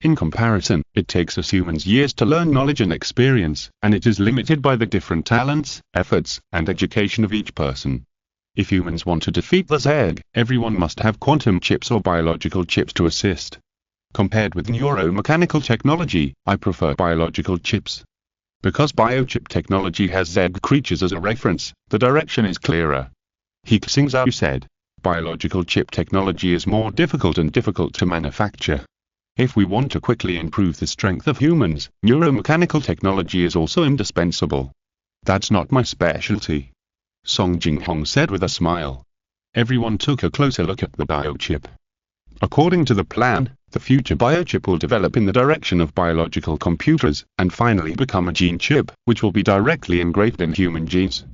In comparison, it takes us humans years to learn knowledge and experience, and it is limited by the different talents, efforts, and education of each person. If humans want to defeat this egg, everyone must have quantum chips or biological chips to assist. Compared with neuromechanical technology, I prefer biological chips. Because biochip technology has egg creatures as a reference, the direction is clearer. He Xingzhou said, biological chip technology is more difficult and difficult to manufacture. If we want to quickly improve the strength of humans, neuromechanical technology is also indispensable. That's not my specialty. Song Jinghong said with a smile. Everyone took a closer look at the biochip. According to the plan, the future biochip will develop in the direction of biological computers, and finally become a gene chip, which will be directly engraved in human genes.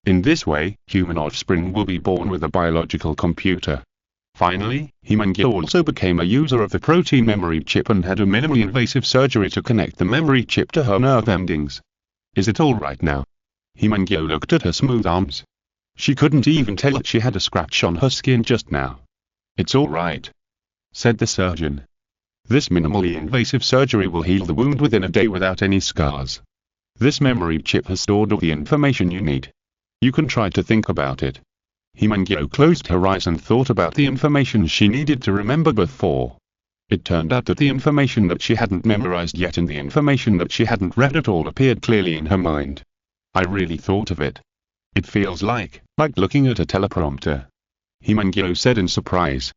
In this way, human offspring will be born with a biological computer. Finally, He Xingzhou also became a user of the protein memory chip and had a minimally invasive surgery to connect the memory chip to her nerve endings. Is it all right now? He Xingzhou looked at her smooth arms. She couldn't even tell that she had a scratch on her skin just now. It's all right, said the surgeon. This minimally invasive surgery will heal the wound within a day without any scars. This memory chip has stored all the information you need. You can try to think about it. He Xingzhou closed her eyes and thought about the information she needed to remember before. It turned out that the information that she hadn't memorized yet and the information that she hadn't read at all appeared clearly in her mind. I really thought of it. It feels like looking at a teleprompter. He Xingzhou said in surprise.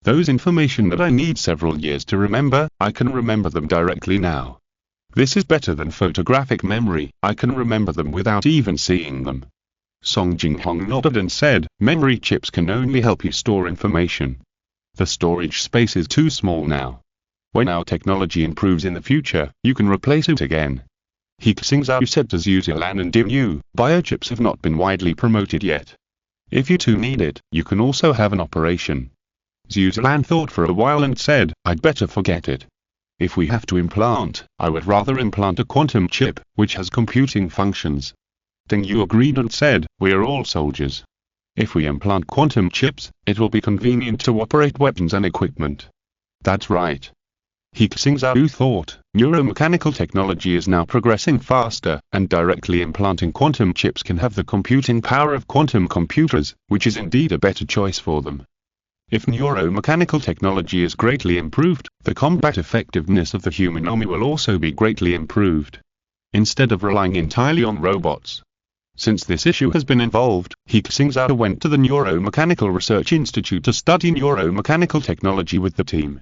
Those information that I need several years to remember, I can remember them directly now. This is better than photographic memory, I can remember them without even seeing them. Song Jinghong nodded and said, memory chips can only help you store information. The storage space is too small now. When our technology improves in the future, you can replace it again. He Xingzhou said to Zhu Zilan and Dim Yu, biochips have not been widely promoted yet. If you two need it, you can also have an operation. Zhu Zilan thought for a while and said, I'd better forget it. If we have to implant, I would rather implant a quantum chip, which has computing functions. Ding Yu agreed and said, we are all soldiers. If we implant quantum chips, it will be convenient to operate weapons and equipment. That's right. He Xingzhou thought, neuromechanical technology is now progressing faster, and directly implanting quantum chips can have the computing power of quantum computers, which is indeed a better choice for them. If neuromechanical technology is greatly improved, the combat effectiveness of the human army will also be greatly improved. Instead of relying entirely on robots. Since this issue has been involved, He Xingzhou went to the Neuromechanical Research Institute to study neuromechanical technology with the team.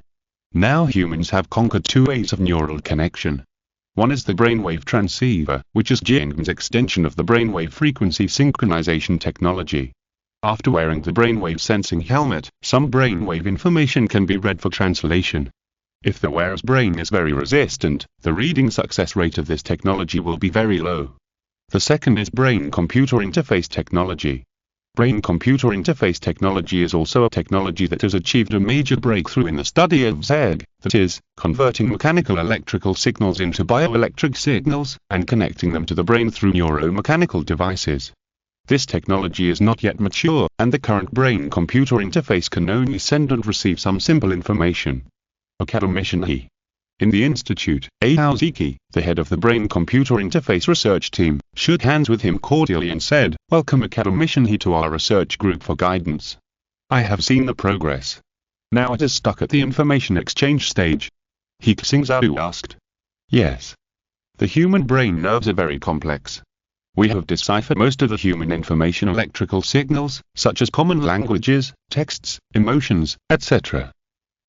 Now humans have conquered two ways of neural connection. One is the brainwave transceiver, which is Jing's extension of the brainwave frequency synchronization technology. After wearing the brainwave sensing helmet, some brainwave information can be read for translation. If the wearer's brain is very resistant, the reading success rate of this technology will be very low. The second is brain-computer interface technology. Brain-computer interface technology is also a technology that has achieved a major breakthrough in the study of ZEG, that is, converting mechanical electrical signals into bioelectric signals, and connecting them to the brain through neuromechanical devices. This technology is not yet mature, and the current brain-computer interface can only send and receive some simple information. Academician He. In the institute, Aoziki, the head of the brain-computer interface research team, shook hands with him cordially and said, Welcome Academician He to our research group for guidance. I have seen the progress. Now it is stuck at the information exchange stage. He Xingzhou asked. Yes. The human brain nerves are very complex. We have deciphered most of the human information electrical signals, such as common languages, texts, emotions, etc.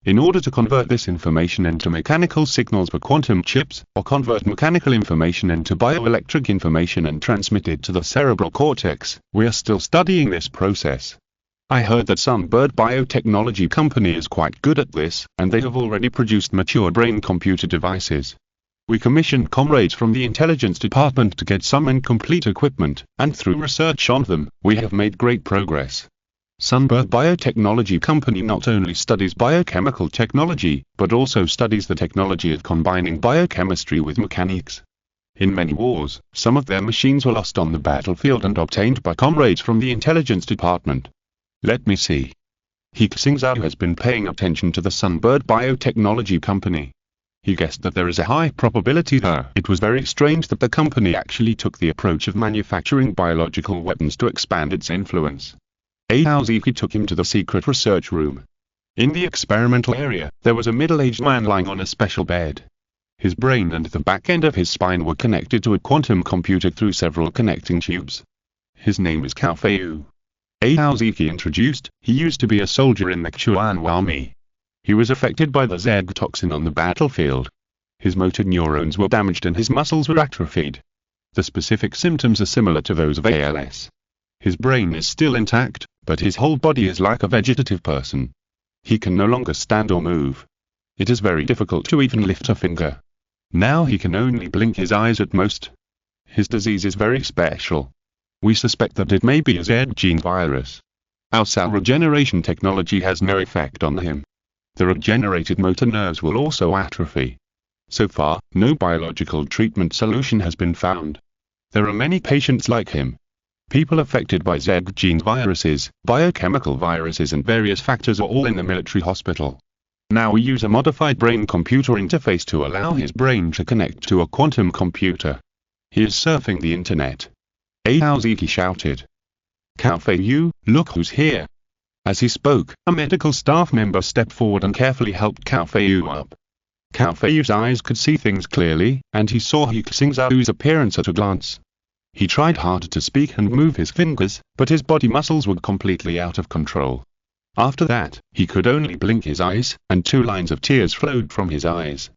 In order to convert this information into mechanical signals for quantum chips, or convert mechanical information into bioelectric information and transmit it to the cerebral cortex, we are still studying this process. I heard that some bird biotechnology company is quite good at this, and they have already produced mature brain-computer devices. We commissioned comrades from the intelligence department to get some incomplete equipment, and through research on them, we have made great progress. Sunbird Biotechnology Company not only studies biochemical technology, but also studies the technology of combining biochemistry with mechanics. In many wars, some of their machines were lost on the battlefield and obtained by comrades from the intelligence department. Let me see. He Xingzhou has been paying attention to the Sunbird biotechnology company. He guessed that there is a high probability there. It was very strange that the company actually took the approach of manufacturing biological weapons to expand its influence. He Xingzhou took him to the secret research room. In the experimental area, there was a middle-aged man lying on a special bed. His brain and the back end of his spine were connected to a quantum computer through several connecting tubes. His name is Cao Feiyu. He Xingzhou introduced, he used to be a soldier in the Chuan army. He was affected by the Z toxin on the battlefield. His motor neurons were damaged and his muscles were atrophied. The specific symptoms are similar to those of ALS. His brain is still intact, but his whole body is like a vegetative person. He can no longer stand or move. It is very difficult to even lift a finger. Now he can only blink his eyes at most. His disease is very special. We suspect that it may be a Z gene virus. Our cell regeneration technology has no effect on him. The regenerated motor nerves will also atrophy. So far, no biological treatment solution has been found. There are many patients like him. People affected by Z gene viruses, biochemical viruses and various factors are all in the military hospital. Now we use a modified brain-computer interface to allow his brain to connect to a quantum computer. He is surfing the internet. He Xingzhou shouted. Cao Feiyu, look who's here. As he spoke, a medical staff member stepped forward and carefully helped Cao Feiyu up. Cao Feiyu's eyes could see things clearly, and he saw He Xingzhou's appearance at a glance. He tried hard to speak and move his fingers, but his body muscles were completely out of control. After that, he could only blink his eyes, and 2 lines of tears flowed from his eyes.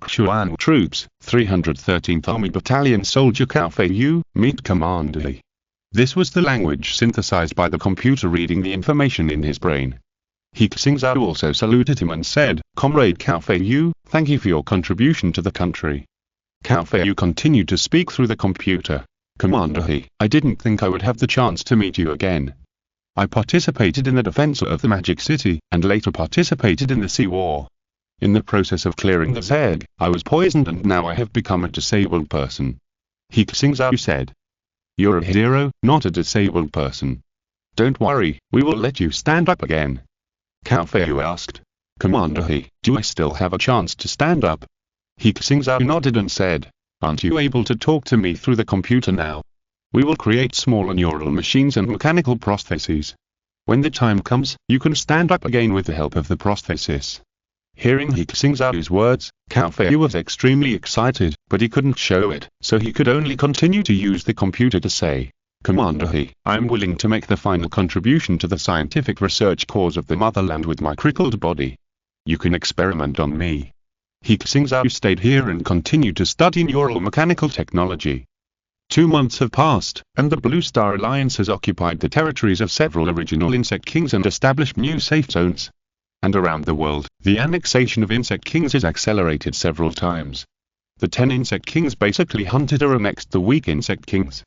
Chuan troops, 313th Army Battalion Soldier Cao Feiyu, meet Commander He. This was the language synthesized by the computer reading the information in his brain. He Xingzhou also saluted him and said, Comrade Cao Feiyu, thank you for your contribution to the country. Cao Feiyu continued to speak through the computer. Commander He, I didn't think I would have the chance to meet you again. I participated in the defense of the Magic City, and later participated in the Sea War. In the process of clearing the Zeg, I was poisoned and now I have become a disabled person. He Xingzhou said. You're a hero, not a disabled person. Don't worry, we will let you stand up again. Cao Feiyu asked. Commander He, do I still have a chance to stand up? He Xingzhou nodded and said, aren't you able to talk to me through the computer now? We will create smaller neural machines and mechanical prostheses. When the time comes, you can stand up again with the help of the prosthesis. Hearing He Xingzhou's words, Cao Feiyu was extremely excited, but he couldn't show it, so he could only continue to use the computer to say, Commander He, I am willing to make the final contribution to the scientific research cause of the motherland with my crippled body. You can experiment on me. He Xingzhou stayed here and continued to study neural mechanical technology. 2 months have passed, and the Blue Star Alliance has occupied the territories of several original insect kings and established new safe zones. And around the world, the annexation of insect kings is accelerated several times. The 10 insect kings basically hunted or annexed the weak insect kings.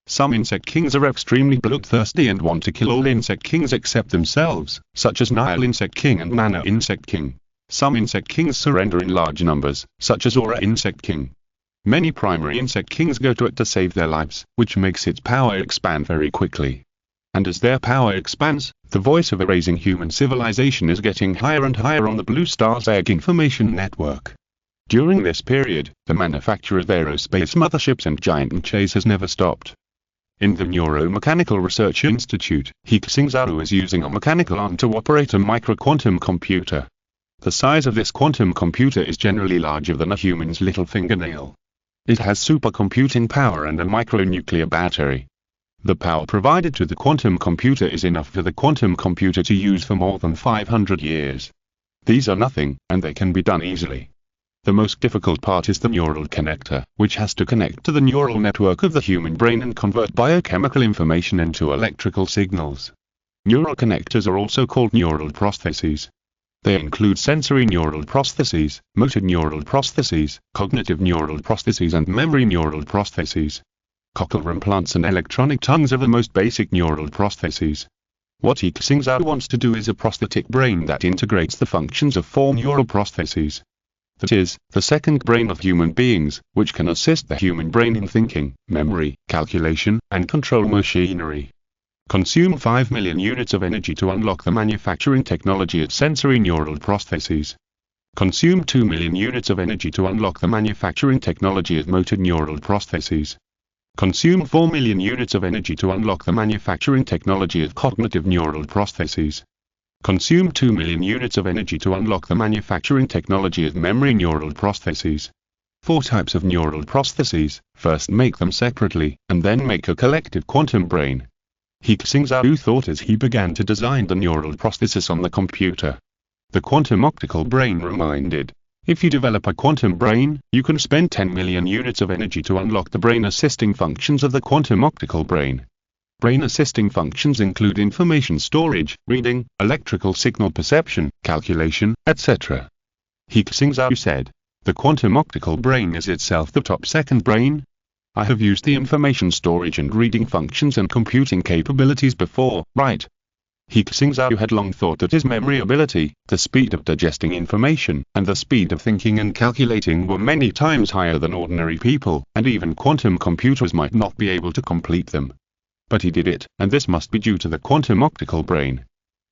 Some insect kings are extremely bloodthirsty and want to kill all insect kings except themselves, such as Nile Insect King and Mana Insect King. Some insect kings surrender in large numbers, such as Aura Insect King. Many primary insect kings go to it to save their lives, which makes its power expand very quickly. And as their power expands, the voice of erasing human civilization is getting higher and higher on the Blue Star's Egg Information Network. During this period, the manufacture of aerospace motherships and giant mechas has never stopped. In the Neuromechanical Research Institute, He Xingzhou is using a mechanical arm to operate a micro-quantum computer. The size of this quantum computer is generally larger than a human's little fingernail. It has supercomputing power and a micronuclear battery. The power provided to the quantum computer is enough for the quantum computer to use for more than 500 years. These are nothing, and they can be done easily. The most difficult part is the neural connector, which has to connect to the neural network of the human brain and convert biochemical information into electrical signals. Neural connectors are also called neural prostheses. They include sensory neural prostheses, motor neural prostheses, cognitive neural prostheses and memory neural prostheses. Cochlear implants and electronic tongues are the most basic neural prostheses. What He Xingzhou wants to do is a prosthetic brain that integrates the functions of 4 neural prostheses. That is, the second brain of human beings, which can assist the human brain in thinking, memory, calculation, and control machinery. Consume 5 million units of energy to unlock the manufacturing technology of sensory neural prostheses. Consume 2 million units of energy to unlock the manufacturing technology of motor neural prostheses. Consume 4 million units of energy to unlock the manufacturing technology of cognitive neural prostheses. Consume 2 million units of energy to unlock the manufacturing technology of memory neural prostheses. 4 types of neural prostheses, first make them separately, and then make a collective quantum brain. He Xingzhou thought as he began to design the neural prosthesis on the computer. The quantum optical brain reminded, if you develop a quantum brain, you can spend 10 million units of energy to unlock the brain assisting functions of the quantum optical brain. Brain assisting functions include information storage, reading, electrical signal perception, calculation, etc. He Xingzhou said, the quantum optical brain is itself the top second brain. I have used the information storage and reading functions and computing capabilities before, right? He Xingzhou had long thought that his memory ability, the speed of digesting information, and the speed of thinking and calculating were many times higher than ordinary people, and even quantum computers might not be able to complete them. But he did it, and this must be due to the quantum optical brain.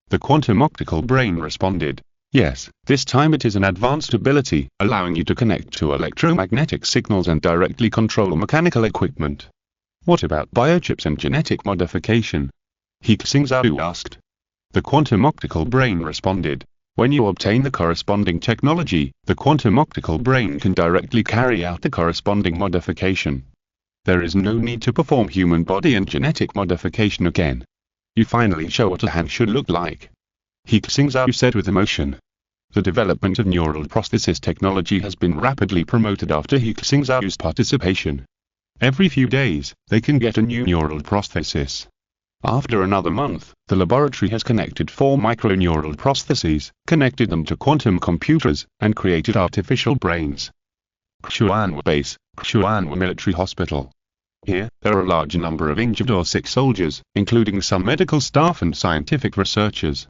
The quantum optical brain responded, yes, this time it is an advanced ability, allowing you to connect to electromagnetic signals and directly control mechanical equipment. What about biochips and genetic modification? He Xingzhou asked. The quantum optical brain responded, when you obtain the corresponding technology, the quantum optical brain can directly carry out the corresponding modification. There is no need to perform human body and genetic modification again. You finally show what a hand should look like. He Xingzhou said with emotion. The development of neural prosthesis technology has been rapidly promoted after He Xingzhou's participation. Every few days, they can get a new neural prosthesis. After another month, the laboratory has connected 4 microneural prostheses, connected them to quantum computers, and created artificial brains. Xuanwu Base, Xuanwu Military Hospital. Here, there are a large number of injured or sick soldiers, including some medical staff and scientific researchers.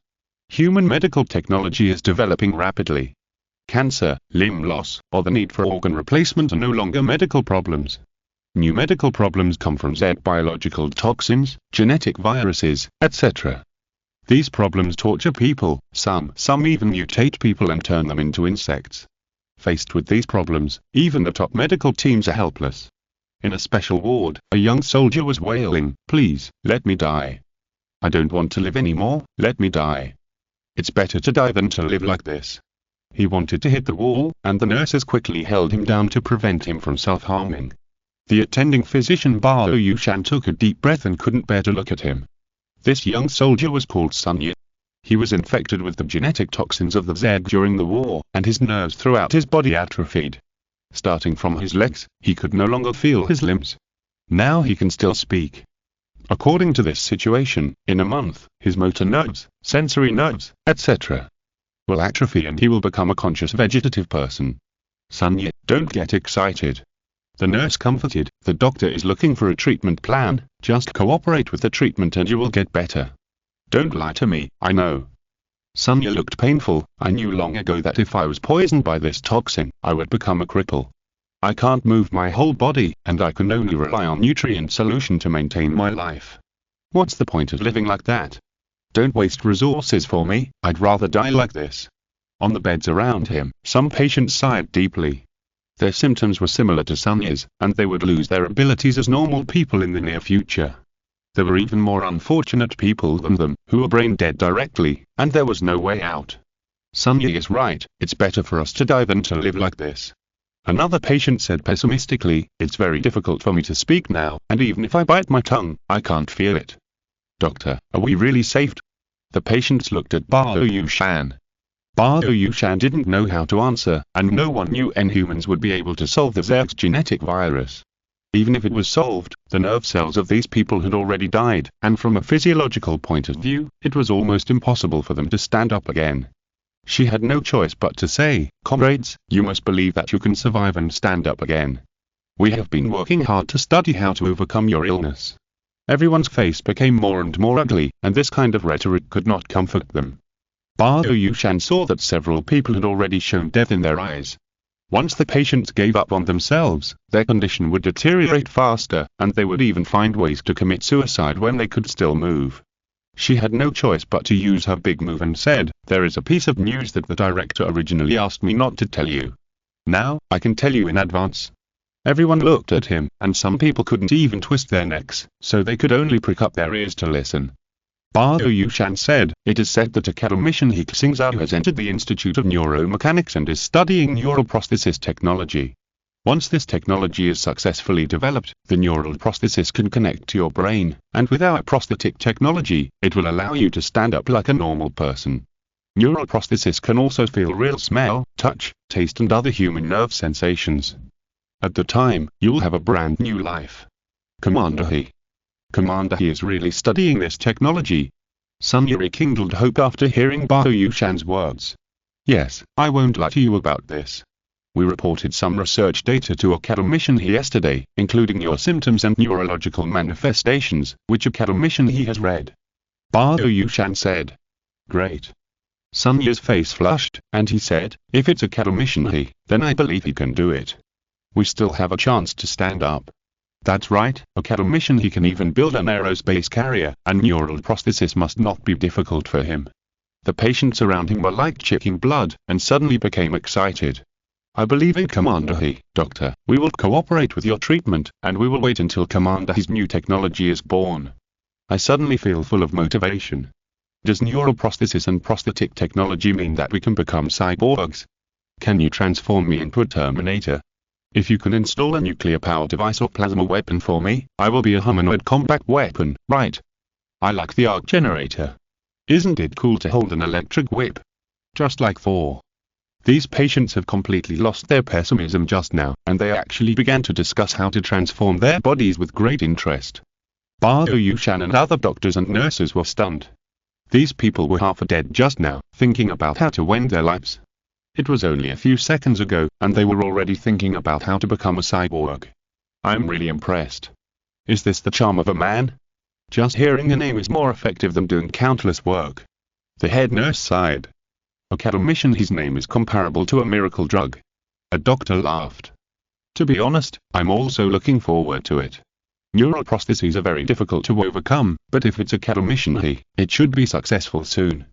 Human medical technology is developing rapidly. Cancer, limb loss, or the need for organ replacement are no longer medical problems. New medical problems come from biological toxins, genetic viruses, etc. These problems torture people, some even mutate people and turn them into insects. Faced with these problems, even the top medical teams are helpless. In a special ward, a young soldier was wailing, please, let me die. I don't want to live anymore, let me die. It's better to die than to live like this. He wanted to hit the wall, and the nurses quickly held him down to prevent him from self-harming. The attending physician Bao Yushan took a deep breath and couldn't bear to look at him. This young soldier was called Sun Yi. He was infected with the genetic toxins of the Z during the war, and his nerves throughout his body atrophied. Starting from his legs, he could no longer feel his limbs. Now he can still speak. According to this situation, in a month, his motor nerves, sensory nerves, etc. will atrophy and he will become a conscious vegetative person. Sun Yi, don't get excited. The nurse comforted, the doctor is looking for a treatment plan, just cooperate with the treatment and you will get better. Don't lie to me, I know. Sun Yi looked painful, I knew long ago that if I was poisoned by this toxin, I would become a cripple. I can't move my whole body, and I can only rely on nutrient solution to maintain my life. What's the point of living like that? Don't waste resources for me, I'd rather die like this. On the beds around him, some patients sighed deeply. Their symptoms were similar to Sun Yi's, and they would lose their abilities as normal people in the near future. There were even more unfortunate people than them, who were brain dead directly, and there was no way out. Sun Yi is right, it's better for us to die than to live like this. Another patient said pessimistically, it's very difficult for me to speak now, and even if I bite my tongue, I can't feel it. Doctor, are we really safe? The patients looked at Bao Yushan. Bao Yushan didn't know how to answer, and no one knew any humans would be able to solve the Zerg's genetic virus. Even if it was solved, the nerve cells of these people had already died, and from a physiological point of view, it was almost impossible for them to stand up again. She had no choice but to say, comrades, you must believe that you can survive and stand up again. We have been working hard to study how to overcome your illness. Everyone's face became more and more ugly, and this kind of rhetoric could not comfort them. Bao Yushan saw that several people had already shown death in their eyes. Once the patients gave up on themselves, their condition would deteriorate faster, and they would even find ways to commit suicide when they could still move. She had no choice but to use her big move and said, "There is a piece of news that the director originally asked me not to tell you. Now, I can tell you in advance." Everyone looked at him, and some people couldn't even twist their necks, so they could only prick up their ears to listen. Bao Yushan said, "It is said that academician He Xingzhou has entered the Institute of Neuromechanics and is studying neural prosthesis technology. Once this technology is successfully developed, the neural prosthesis can connect to your brain, and with our prosthetic technology, it will allow you to stand up like a normal person. Neural prosthesis can also feel real smell, touch, taste and other human nerve sensations. At the time, you'll have a brand new life." Commander He is really studying this technology. Sun rekindled hope after hearing Bao Yushan's words. "Yes, I won't lie to you about this. We reported some research data to academician He yesterday, including your symptoms and neurological manifestations, which academician He has read." Bao Yushan said. "Great." Sun Yi's face flushed, and he said, "If it's academician He, then I believe he can do it. We still have a chance to stand up." "That's right, academician He can even build an aerospace carrier, and neural prosthesis must not be difficult for him." The patients around him were like chicken blood, and suddenly became excited. "I believe it, Commander He. Doctor, we will cooperate with your treatment, and we will wait until Commander He's new technology is born. I suddenly feel full of motivation. Does neural prosthesis and prosthetic technology mean that we can become cyborgs? Can you transform me into a Terminator? If you can install a nuclear power device or plasma weapon for me, I will be a humanoid combat weapon, right? I like the arc generator. Isn't it cool to hold an electric whip? Just like Thor." These patients have completely lost their pessimism just now, and they actually began to discuss how to transform their bodies with great interest. Bao Yushan and other doctors and nurses were stunned. These people were half dead just now, thinking about how to end their lives. It was only a few seconds ago, and they were already thinking about how to become a cyborg. "I'm really impressed. Is this the charm of a man? Just hearing a name is more effective than doing countless work." The head nurse sighed. "Academician He's name is comparable to a miracle drug." A doctor laughed. "To be honest, I'm also looking forward to it. Neural prostheses are very difficult to overcome, but if it's academician He, it should be successful soon."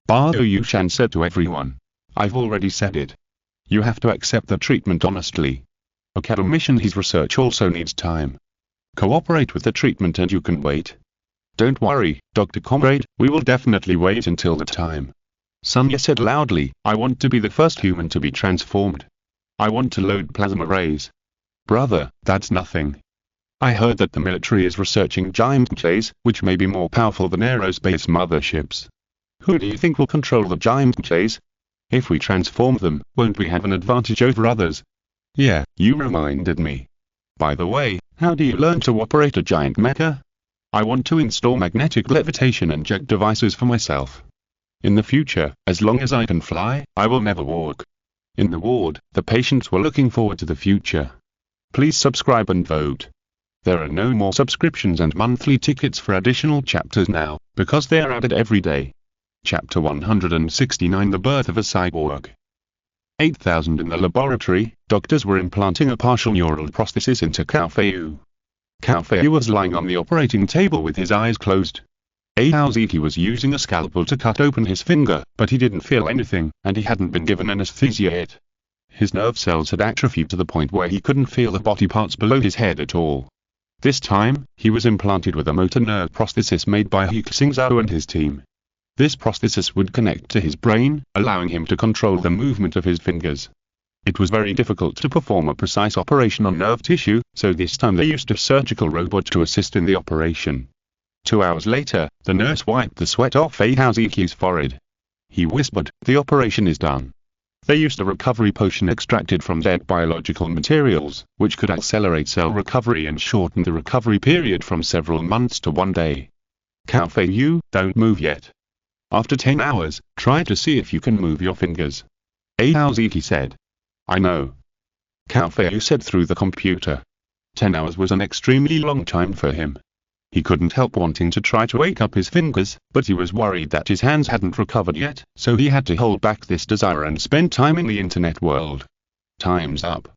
Bao Yushan said to everyone, "I've already said it. You have to accept the treatment honestly. Academician He's research also needs time. Cooperate with the treatment and you can wait. Don't worry, Dr. Comrade, we will definitely wait until the time." Sun Yi said loudly, "I want to be the first human to be transformed. I want to load plasma rays." "Brother, that's nothing. I heard that the military is researching giant mechas, which may be more powerful than aerospace motherships. Who do you think will control the giant mechas? If we transform them, won't we have an advantage over others?" "Yeah, you reminded me. By the way, how do you learn to operate a giant mecha? I want to install magnetic levitation and jet devices for myself. In the future, as long as I can fly, I will never walk." In the ward, the patients were looking forward to the future. Please subscribe and vote. There are no more subscriptions and monthly tickets for additional chapters now, because they are added every day. Chapter 169: The Birth of a Cyborg. 8,000 in the laboratory, doctors were implanting a partial neural prosthesis into Cao Feiyu. Cao Feiyu was lying on the operating table with his eyes closed. He was using a scalpel to cut open his finger, but he didn't feel anything, and he hadn't been given anesthesia yet. His nerve cells had atrophied to the point where he couldn't feel the body parts below his head at all. This time, he was implanted with a motor nerve prosthesis made by He Xingzhou and his team. This prosthesis would connect to his brain, allowing him to control the movement of his fingers. It was very difficult to perform a precise operation on nerve tissue, so this time they used a surgical robot to assist in the operation. 2 hours later, the nurse wiped the sweat off Heihao's forehead. He whispered, "The operation is done." They used a recovery potion extracted from dead biological materials, which could accelerate cell recovery and shorten the recovery period from several months to 1 day. "Cao Feiyu, don't move yet. After 10 hours, try to see if you can move your fingers." Heihao's said. "I know." Cao Feiyu said through the computer. 10 hours was an extremely long time for him. He couldn't help wanting to try to wake up his fingers, but he was worried that his hands hadn't recovered yet, so he had to hold back this desire and spend time in the internet world. Time's up.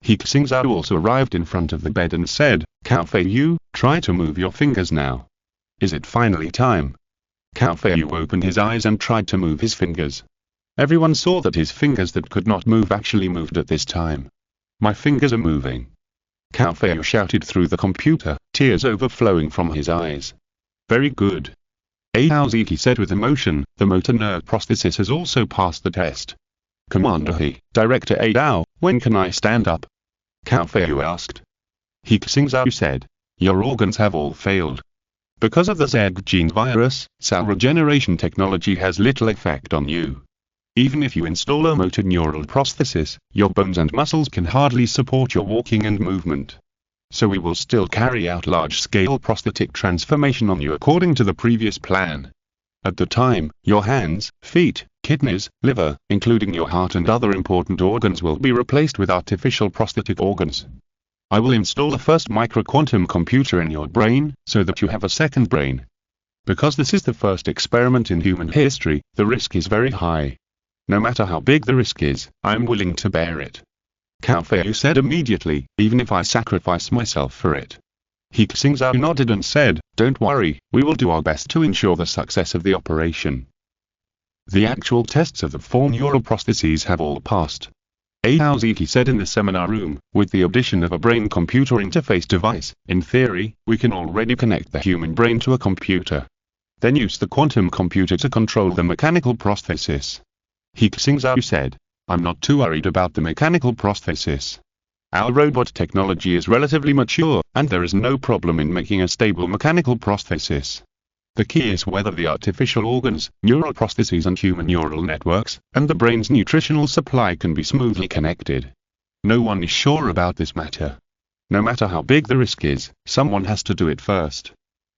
He Xingzhou also arrived in front of the bed and said, Cao Feiyu, try to move your fingers now. Is it finally time? Cao Feiyu opened his eyes and tried to move his fingers. Everyone saw that his fingers that could not move actually moved at this time. My fingers are moving. Cao Feiyu shouted through the computer, tears overflowing from his eyes. Very good. He Xingzhou said with emotion, the motor nerve prosthesis has also passed the test. Commander He, Director Dao, when can I stand up? Cao Feiyu asked. He Xingzhou said, your organs have all failed. Because of the Z gene virus, cell regeneration technology has little effect on you. Even if you install a motor neural prosthesis, your bones and muscles can hardly support your walking and movement. So we will still carry out large-scale prosthetic transformation on you according to the previous plan. At the time, your hands, feet, kidneys, liver, including your heart and other important organs will be replaced with artificial prosthetic organs. I will install the first micro-quantum computer in your brain, so that you have a second brain. Because this is the first experiment in human history, the risk is very high. No matter how big the risk is, I am willing to bear it. Cao Feiyu said immediately, even if I sacrifice myself for it. He Xingzhou nodded and said, don't worry, we will do our best to ensure the success of the operation. The actual tests of the 4 neural prostheses have all passed. He Xingzhou said in the seminar room, with the addition of a brain-computer interface device, in theory, we can already connect the human brain to a computer. Then use the quantum computer to control the mechanical prosthesis. He Xingzhou said, I'm not too worried about the mechanical prosthesis. Our robot technology is relatively mature, and there is no problem in making a stable mechanical prosthesis. The key is whether the artificial organs, neural prostheses and human neural networks, and the brain's nutritional supply can be smoothly connected. No one is sure about this matter. No matter how big the risk is, someone has to do it first.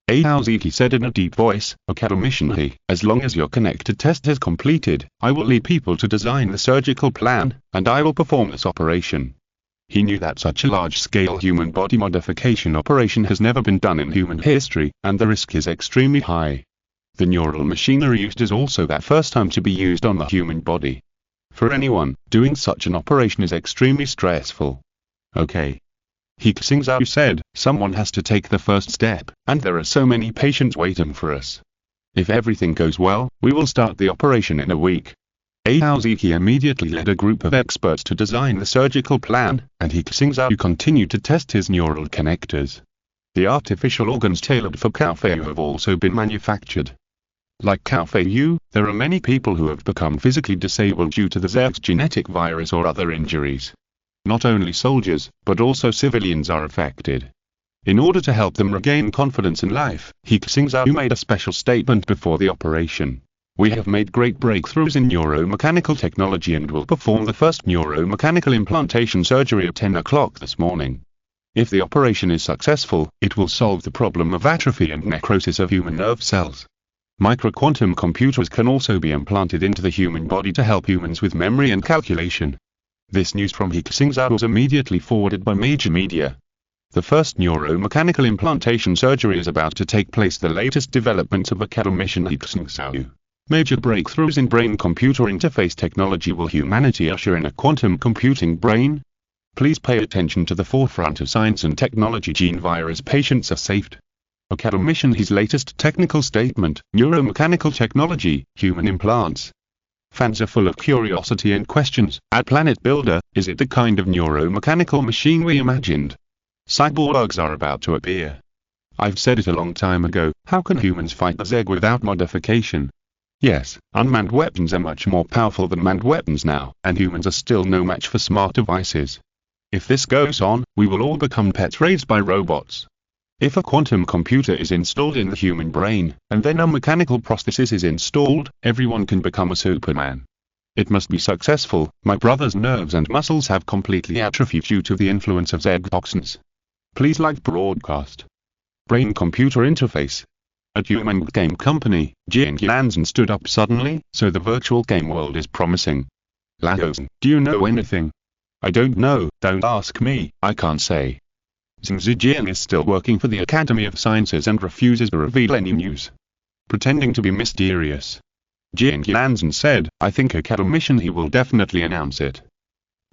He Xingzhou said in a deep voice, Academician, as long as your connected test is completed, I will lead people to design the surgical plan, and I will perform this operation. He knew that such a large-scale human body modification operation has never been done in human history, and the risk is extremely high. The neural machinery used is also that first time to be used on the human body. For anyone, doing such an operation is extremely stressful. Okay. He Xingzhou said, someone has to take the first step, and there are so many patients waiting for us. If everything goes well, we will start the operation in a week. He Xingzhou immediately led a group of experts to design the surgical plan, and He Xingzhou continued to test his neural connectors. The artificial organs tailored for Cao Feiyu have also been manufactured. Like Cao Feiyu, there are many people who have become physically disabled due to the Z genetic virus or other injuries. Not only soldiers, but also civilians are affected. In order to help them regain confidence in life, He Xingzhou made a special statement before the operation. We have made great breakthroughs in neuromechanical technology and will perform the first neuromechanical implantation surgery at 10 o'clock this morning. If the operation is successful, it will solve the problem of atrophy and necrosis of human nerve cells. Micro-quantum computers can also be implanted into the human body to help humans with memory and calculation. This news from He Xingzhou was immediately forwarded by major media. The first neuromechanical implantation surgery is about to take place. The latest developments of academician He Xingzhou. Major breakthroughs in brain-computer interface technology. Will humanity usher in a quantum computing brain? Please pay attention to the forefront of science and technology. Gene virus patients are saved. Academician He's latest technical statement, neuromechanical technology, human implants. Fans are full of curiosity and questions. At Planet Builder, is it the kind of neuromechanical machine we imagined? Cyborgs are about to appear. I've said it a long time ago, how can humans fight the Zeg without modification? Yes, unmanned weapons are much more powerful than manned weapons now, and humans are still no match for smart devices. If this goes on, we will all become pets raised by robots. If a quantum computer is installed in the human brain, and then a mechanical prosthesis is installed, everyone can become a Superman. It must be successful. My brother's nerves and muscles have completely atrophied due to the influence of Z toxins. Please like broadcast. Brain-computer interface. At human game company, He Xingzhou stood up suddenly, so the virtual game world is promising. Lagos, do you know anything? I don't know, don't ask me, I can't say. Xingzhou is still working for the Academy of Sciences and refuses to reveal any news. Pretending to be mysterious. He Xingzhou said, I think academician he will definitely announce it.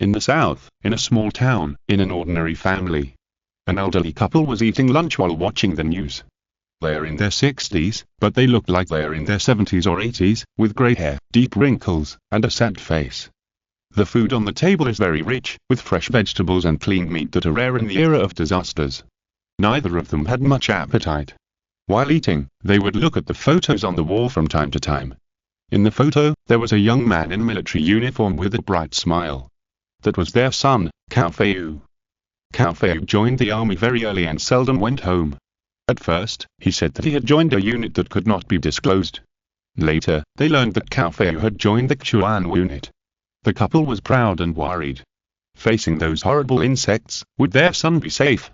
In the south, in a small town, in an ordinary family, an elderly couple was eating lunch while watching the news. They're in their 60s, but they look like they're in their 70s or 80s, with grey hair, deep wrinkles, and a sad face. The food on the table is very rich, with fresh vegetables and clean meat that are rare in the era of disasters. Neither of them had much appetite. While eating, they would look at the photos on the wall from time to time. In the photo, there was a young man in military uniform with a bright smile. That was their son, Cao Feiyu. Cao Feiyu joined the army very early and seldom went home. At first, he said that he had joined a unit that could not be disclosed. Later, they learned that Cao Feiyu had joined the Chuan unit. The couple was proud and worried. Facing those horrible insects, would their son be safe?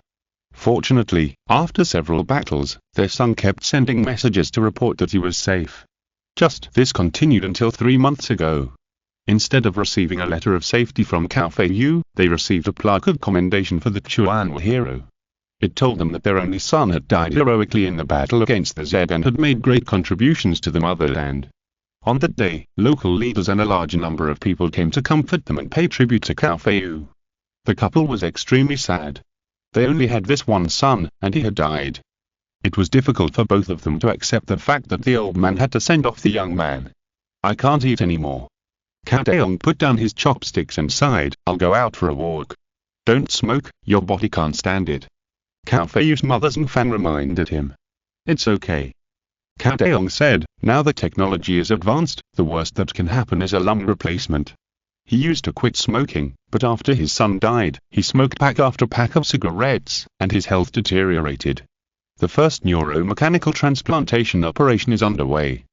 Fortunately, after several battles, their son kept sending messages to report that he was safe. Just this continued until 3 months ago. Instead of receiving a letter of safety from Cao Feiyu, they received a plaque of commendation for the Chuan hero. It told them that their only son had died heroically in the battle against the Zed and had made great contributions to the motherland. On that day, local leaders and a large number of people came to comfort them and pay tribute to Cao Feiyu. The couple was extremely sad. They only had this one son, and he had died. It was difficult for both of them to accept the fact that the old man had to send off the young man. "I can't eat anymore." Cao Daong put down his chopsticks and sighed, "I'll go out for a walk." "Don't smoke, your body can't stand it." Cao Feiyu's mother Zhengfan reminded him. "It's okay." Cao Daong said, "Now the technology is advanced, the worst that can happen is a lung replacement." He used to quit smoking, but after his son died, he smoked pack after pack of cigarettes, and his health deteriorated. The first neuromechanical transplantation operation is underway.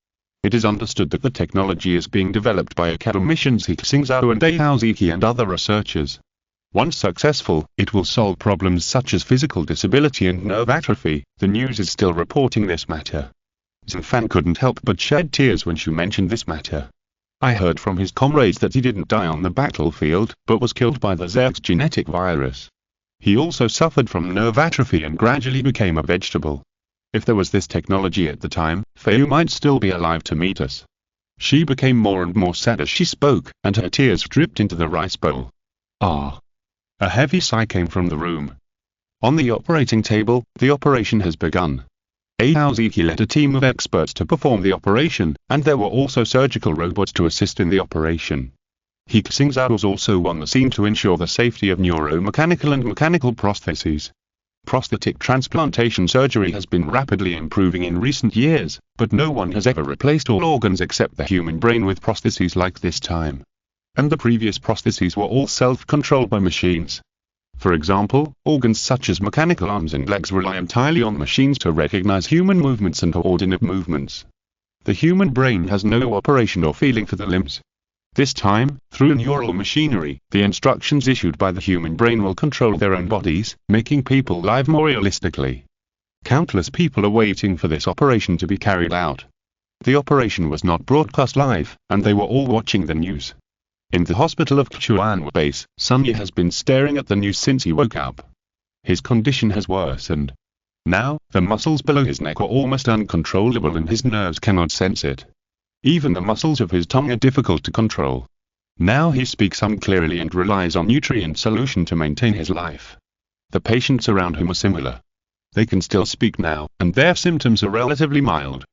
It is understood that the technology is being developed by academicians He Xingzhou and He and other researchers. Once successful, it will solve problems such as physical disability and nerve atrophy. The news is still reporting this matter. Zhengfan couldn't help but shed tears when she mentioned this matter. "I heard from his comrades that he didn't die on the battlefield, but was killed by the Zerg's genetic virus. He also suffered from nerve atrophy and gradually became a vegetable. If there was this technology at the time, Feiyu might still be alive to meet us." She became more and more sad as she spoke, and her tears dripped into the rice bowl. "Ah." A heavy sigh came from the room. On the operating table, the operation has begun. He led a team of experts to perform the operation, and there were also surgical robots to assist in the operation. He Xingzhou was also on the scene to ensure the safety of neuromechanical and mechanical prostheses. Prosthetic transplantation surgery has been rapidly improving in recent years, but no one has ever replaced all organs except the human brain with prostheses like this time. And the previous prostheses were all self-controlled by machines. For example, organs such as mechanical arms and legs rely entirely on machines to recognize human movements and coordinate movements. The human brain has no operation or feeling for the limbs. This time, through neural machinery, the instructions issued by the human brain will control their own bodies, making people live more realistically. Countless people are waiting for this operation to be carried out. The operation was not broadcast live, and they were all watching the news. In the hospital of Chuan base, Sun Yi has been staring at the news since he woke up. His condition has worsened. Now, the muscles below his neck are almost uncontrollable and his nerves cannot sense it. Even the muscles of his tongue are difficult to control. Now he speaks unclearly and relies on nutrient solution to maintain his life. The patients around him are similar. They can still speak now, and their symptoms are relatively mild.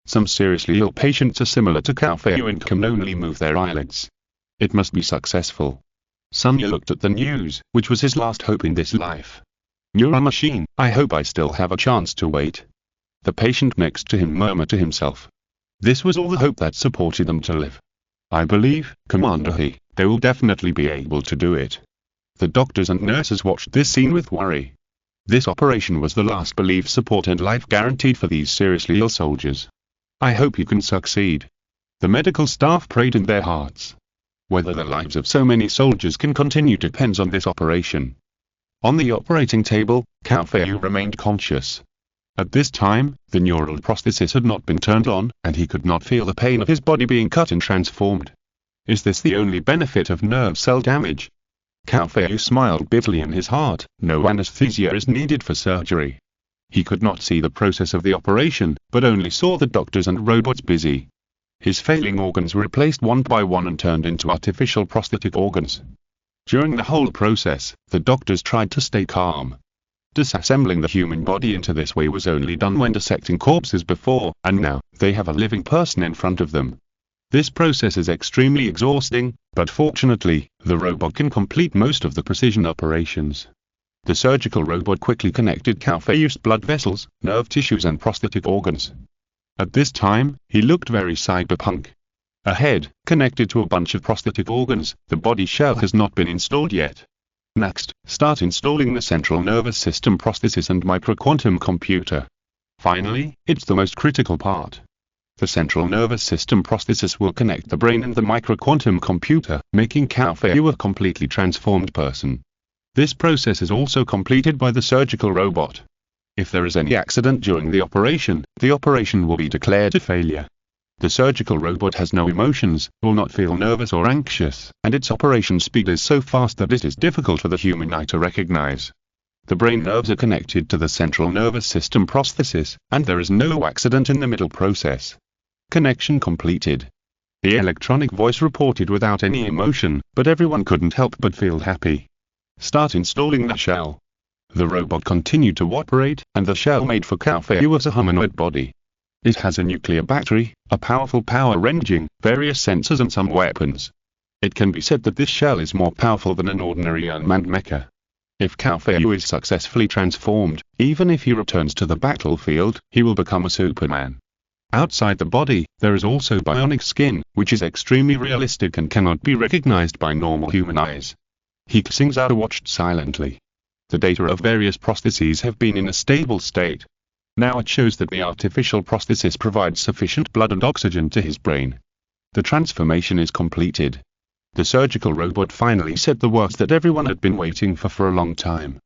Some seriously ill patients are similar to Cao Feiyu and can only move their eyelids. It must be successful. Sun Yi looked at the news, which was his last hope in this life. "Neural machine, I hope I still have a chance to wait." The patient next to him murmured to himself. This was all the hope that supported them to live. "I believe, Commander He, they will definitely be able to do it." The doctors and nurses watched this scene with worry. This operation was the last belief support and life guaranteed for these seriously ill soldiers. "I hope you can succeed." The medical staff prayed in their hearts. Whether the lives of so many soldiers can continue depends on this operation. On the operating table, Cao Feiyu remained conscious. At this time, the neural prosthesis had not been turned on, and he could not feel the pain of his body being cut and transformed. Is this the only benefit of nerve cell damage? Cao Feiyu smiled bitterly in his heart. No anesthesia is needed for surgery. He could not see the process of the operation, but only saw the doctors and robots busy. His failing organs were replaced one by one and turned into artificial prosthetic organs. During the whole process, the doctors tried to stay calm. Disassembling the human body into this way was only done when dissecting corpses before, and now, they have a living person in front of them. This process is extremely exhausting, but fortunately, the robot can complete most of the precision operations. The surgical robot quickly connected Cao Feiyu's blood vessels, nerve tissues and prosthetic organs. At this time, he looked very cyberpunk. A head, connected to a bunch of prosthetic organs, the body shell has not been installed yet. Next, start installing the central nervous system prosthesis and microquantum computer. Finally, it's the most critical part. The central nervous system prosthesis will connect the brain and the microquantum computer, making Cao Feiyu a completely transformed person. This process is also completed by the surgical robot. If there is any accident during the operation will be declared a failure. The surgical robot has no emotions, will not feel nervous or anxious, and its operation speed is so fast that it is difficult for the human eye to recognize. The brain nerves are connected to the central nervous system prosthesis, and there is no accident in the middle process. Connection completed. The electronic voice reported without any emotion, but everyone couldn't help but feel happy. Start installing the shell. The robot continued to operate, and the shell made for Cao Feiyu was a humanoid body. It has a nuclear battery, a powerful power engine, various sensors and some weapons. It can be said that this shell is more powerful than an ordinary unmanned mecha. If Cao Feiyu is successfully transformed, even if he returns to the battlefield, he will become a Superman. Outside the body, there is also bionic skin, which is extremely realistic and cannot be recognized by normal human eyes. He Xingzhou watched silently. The data of various prostheses have been in a stable state. Now it shows that the artificial prosthesis provides sufficient blood and oxygen to his brain. The transformation is completed. The surgical robot finally said the words that everyone had been waiting for a long time.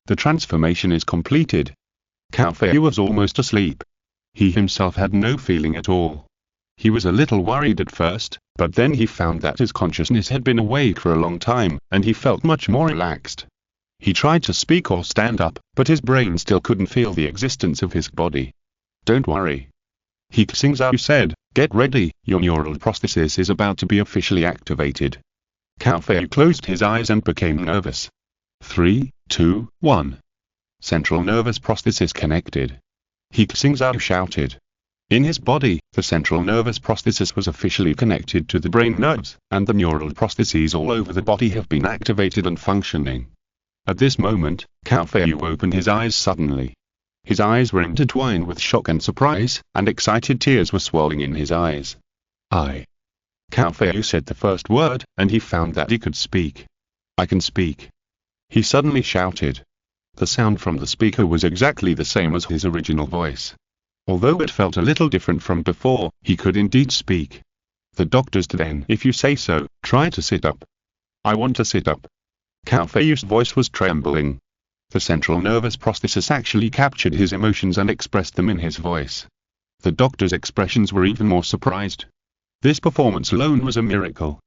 The transformation is completed. Cao Feiyu was almost asleep. He himself had no feeling at all. He was a little worried at first, but then he found that his consciousness had been awake for a long time, and he felt much more relaxed. He tried to speak or stand up, but his brain still couldn't feel the existence of his body. Don't worry. He Xingzhou said, get ready, your neural prosthesis is about to be officially activated. Cao Feiyu closed his eyes and became nervous. 3, 2, 1. Central nervous prosthesis connected. He Xingzhou shouted. In his body, the central nervous prosthesis was officially connected to the brain nerves, and the neural prostheses all over the body have been activated and functioning. At this moment, Cao Feiyu opened his eyes suddenly. His eyes were intertwined with shock and surprise, and excited tears were swelling in his eyes. Cao Feiyu said the first word, and he found that he could speak. I can speak. He suddenly shouted. The sound from the speaker was exactly the same as his original voice. Although it felt a little different from before, he could indeed speak. The doctors then, if you say so, try to sit up. I want to sit up. Cao Feiyu's voice was trembling. The central nervous prosthesis actually captured his emotions and expressed them in his voice. The doctor's expressions were even more surprised. This performance alone was a miracle.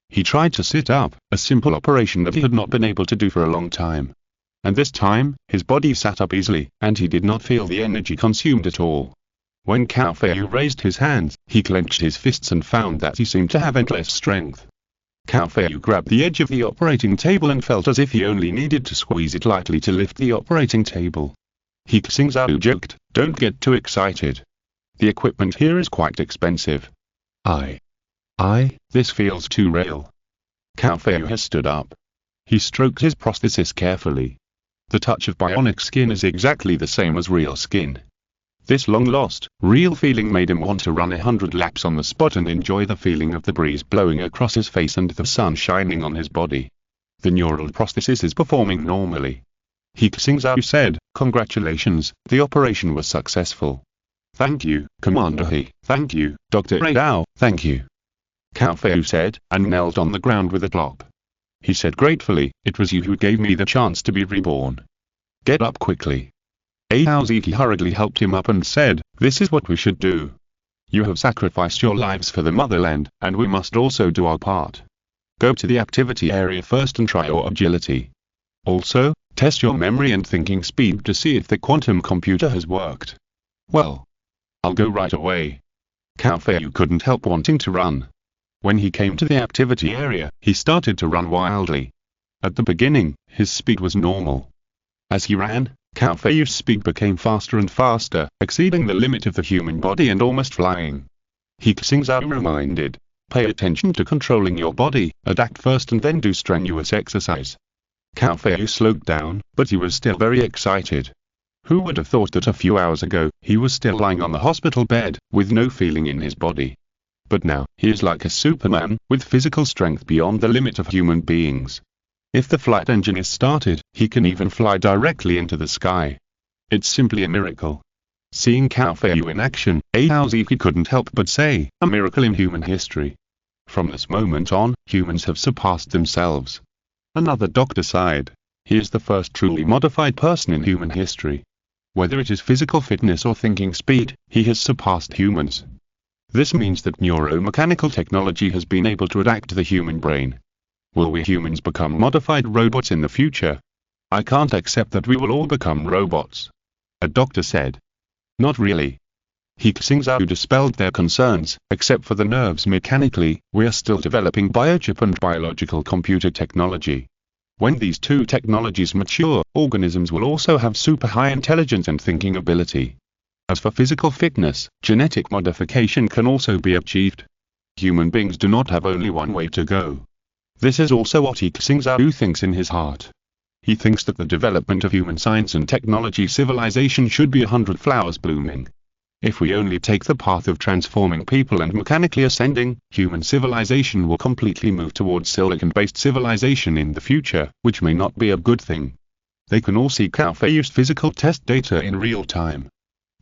He tried to sit up, a simple operation that he had not been able to do for a long time. And this time, his body sat up easily, and he did not feel the energy consumed at all. When Cao Feiyu raised his hands, he clenched his fists and found that he seemed to have endless strength. Cao Feiyu grabbed the edge of the operating table and felt as if he only needed to squeeze it lightly to lift the operating table. He Xingzhou joked, don't get too excited. The equipment here is quite expensive. This feels too real. Cao Feiyu has stood up. He stroked his prosthesis carefully. The touch of bionic skin is exactly the same as real skin. This long-lost, real feeling made him want to run 100 laps on the spot and enjoy the feeling of the breeze blowing across his face and the sun shining on his body. The neural prosthesis is performing normally. He Xingzhou said, congratulations, the operation was successful. Thank you, Commander He, thank you, Dr. Dao, thank you. Cao Feiyu said, and knelt on the ground with a plop. He said gratefully, it was you who gave me the chance to be reborn. Get up quickly. Hao Ziki hurriedly helped him up and said, this is what we should do. You have sacrificed your lives for the motherland, and we must also do our part. Go to the activity area first and try your agility. Also, test your memory and thinking speed to see if the quantum computer has worked. Well, I'll go right away. Cao Feiyu couldn't help wanting to run. When he came to the activity area, he started to run wildly. At the beginning, his speed was normal. As he ran, Cao Feiyu's speed became faster and faster, exceeding the limit of the human body and almost flying. He Xingzhou reminded, pay attention to controlling your body, adapt first and then do strenuous exercise. Cao Feiyu slowed down, but he was still very excited. Who would have thought that a few hours ago, he was still lying on the hospital bed, with no feeling in his body. But now, he is like a Superman, with physical strength beyond the limit of human beings. If the flight engine is started, he can even fly directly into the sky. It's simply a miracle. Seeing Cao Feiyu in action, Aouziki couldn't help but say, a miracle in human history. From this moment on, humans have surpassed themselves. Another doctor sighed. He is the first truly modified person in human history. Whether it is physical fitness or thinking speed, he has surpassed humans. This means that neuromechanical technology has been able to adapt to the human brain. Will we humans become modified robots in the future? I can't accept that we will all become robots. A doctor said. Not really. He Xingzhou dispelled their concerns, except for the nerves mechanically, we are still developing biochip and biological computer technology. When these two technologies mature, organisms will also have super high intelligence and thinking ability. As for physical fitness, genetic modification can also be achieved. Human beings do not have only one way to go. This is also what He Xingzhou thinks in his heart. He thinks that the development of human science and technology civilization should be 100 flowers blooming. If we only take the path of transforming people and mechanically ascending, human civilization will completely move towards silicon-based civilization in the future, which may not be a good thing. They can all see Cao Feiyu's physical test data in real time.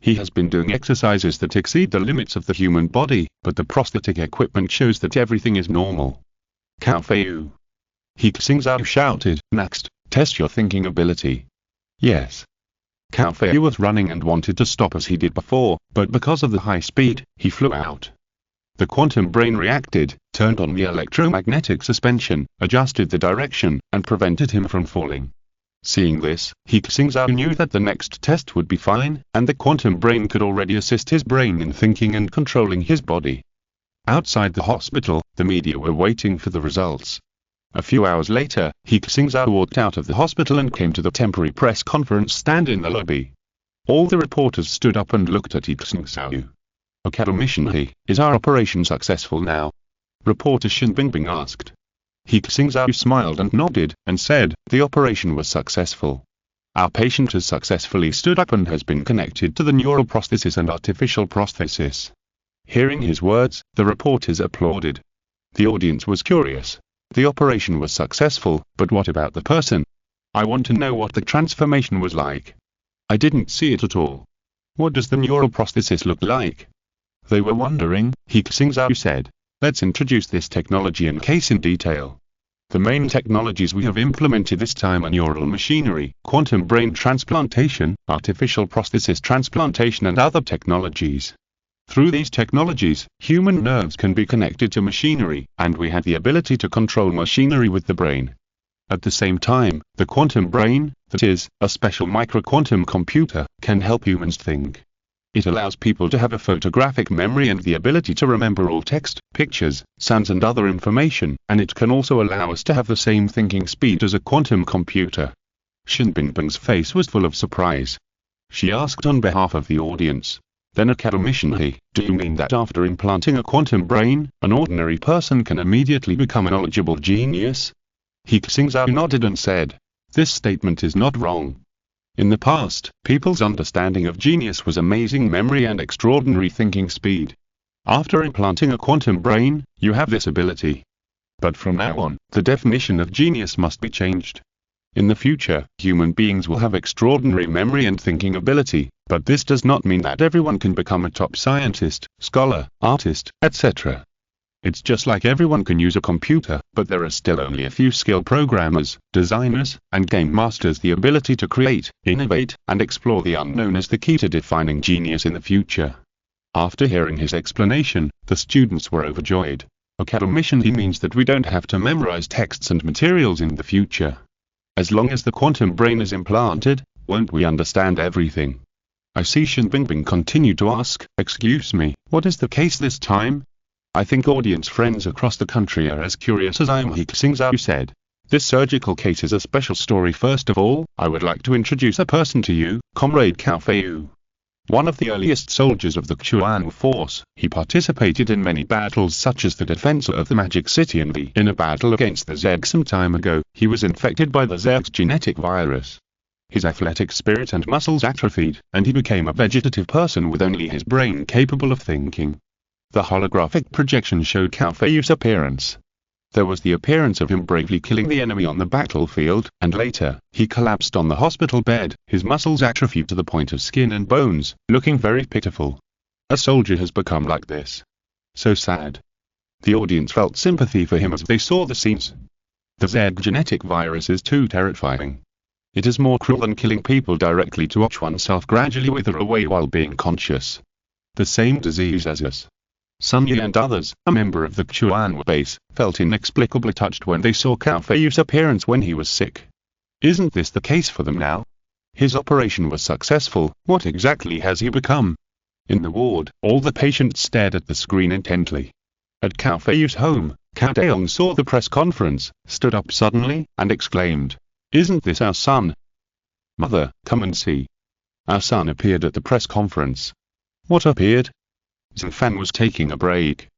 He has been doing exercises that exceed the limits of the human body, but the prosthetic equipment shows that everything is normal. Cao Feiyu. He Xingzhou shouted, next, test your thinking ability. Yes. Cao Feiyu was running and wanted to stop as he did before, but because of the high speed, he flew out. The quantum brain reacted, turned on the electromagnetic suspension, adjusted the direction, and prevented him from falling. Seeing this, He Xingzhou knew that the next test would be fine, and the quantum brain could already assist his brain in thinking and controlling his body. Outside the hospital, the media were waiting for the results. A few hours later, He Xingzhou walked out of the hospital and came to the temporary press conference stand in the lobby. All the reporters stood up and looked at He Xingzhou. Academician, is our operation successful now? Reporter Shen Bingbing asked. He Xingzhou smiled and nodded, and said, the operation was successful. Our patient has successfully stood up and has been connected to the neural prosthesis and artificial prosthesis. Hearing his words, the reporters applauded. The audience was curious. The operation was successful, but what about the person? I want to know what the transformation was like. I didn't see it at all. What does the neural prosthesis look like? They were wondering, He Xingzhou said. Let's introduce this technology in case in detail. The main technologies we have implemented this time are neural machinery, quantum brain transplantation, artificial prosthesis transplantation and other technologies. Through these technologies, human nerves can be connected to machinery, and we have the ability to control machinery with the brain. At the same time, the quantum brain, that is, a special microquantum computer, can help humans think. It allows people to have a photographic memory and the ability to remember all text, pictures, sounds and other information, and it can also allow us to have the same thinking speed as a quantum computer. Shen Bingbing's face was full of surprise. She asked on behalf of the audience. Then academician, do you mean that after implanting a quantum brain, an ordinary person can immediately become a knowledgeable genius? He Xingzhou nodded and said, this statement is not wrong. In the past, people's understanding of genius was amazing memory and extraordinary thinking speed. After implanting a quantum brain, you have this ability. But from now on, the definition of genius must be changed. In the future, human beings will have extraordinary memory and thinking ability, but this does not mean that everyone can become a top scientist, scholar, artist, etc. It's just like everyone can use a computer, but there are still only a few skilled programmers, designers, and game masters. The ability to create, innovate, and explore the unknown is the key to defining genius in the future. After hearing his explanation, the students were overjoyed. Academician, he means that we don't have to memorize texts and materials in the future. As long as the quantum brain is implanted, won't we understand everything? I see Shen Bingbing continued to ask, excuse me, what is the case this time? I think audience friends across the country are as curious as I am, He Xingzhou said. This surgical case is a special story. First of all, I would like to introduce a person to you, Comrade Cao Feiyu. One of the earliest soldiers of the Chuan force, he participated in many battles such as the defense of the Magic City and in a battle against the Zerg some time ago, he was infected by the Zerg's genetic virus. His athletic spirit and muscles atrophied, and he became a vegetative person with only his brain capable of thinking. The holographic projection showed Cao Feiyu's appearance. There was the appearance of him bravely killing the enemy on the battlefield, and later, he collapsed on the hospital bed, his muscles atrophied to the point of skin and bones, looking very pitiful. A soldier has become like this. So sad. The audience felt sympathy for him as they saw the scenes. The Zerg genetic virus is too terrifying. It is more cruel than killing people directly to watch oneself gradually wither away while being conscious. The same disease as us. Sun Yi and others, a member of the Chuan base, felt inexplicably touched when they saw Cao Feiyu's appearance when he was sick. Isn't this the case for them now? His operation was successful. What exactly has he become? In the ward, all the patients stared at the screen intently. At Cao Feiyu's home, Cao Daong saw the press conference, stood up suddenly, and exclaimed, "Isn't this our son? Mother, come and see." Our son appeared at the press conference. What appeared? Zhang was taking a break.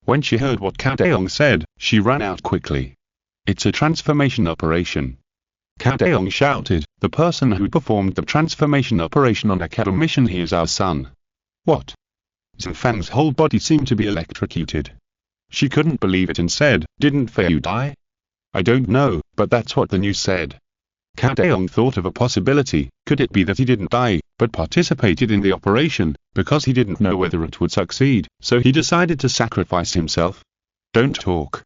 When she heard what Cao Daong said, she ran out quickly. "It's a transformation operation." Cao Daong shouted, "The person who performed the transformation operation on Academy mission, he is our son." What? Zhang's whole body seemed to be electrocuted. She couldn't believe it and said, "Didn't Feiyu die?" "I don't know, but that's what the news said." Cao Daong thought of a possibility. Could it be that he didn't die, but participated in the operation, because he didn't know whether it would succeed, so he decided to sacrifice himself? Don't talk.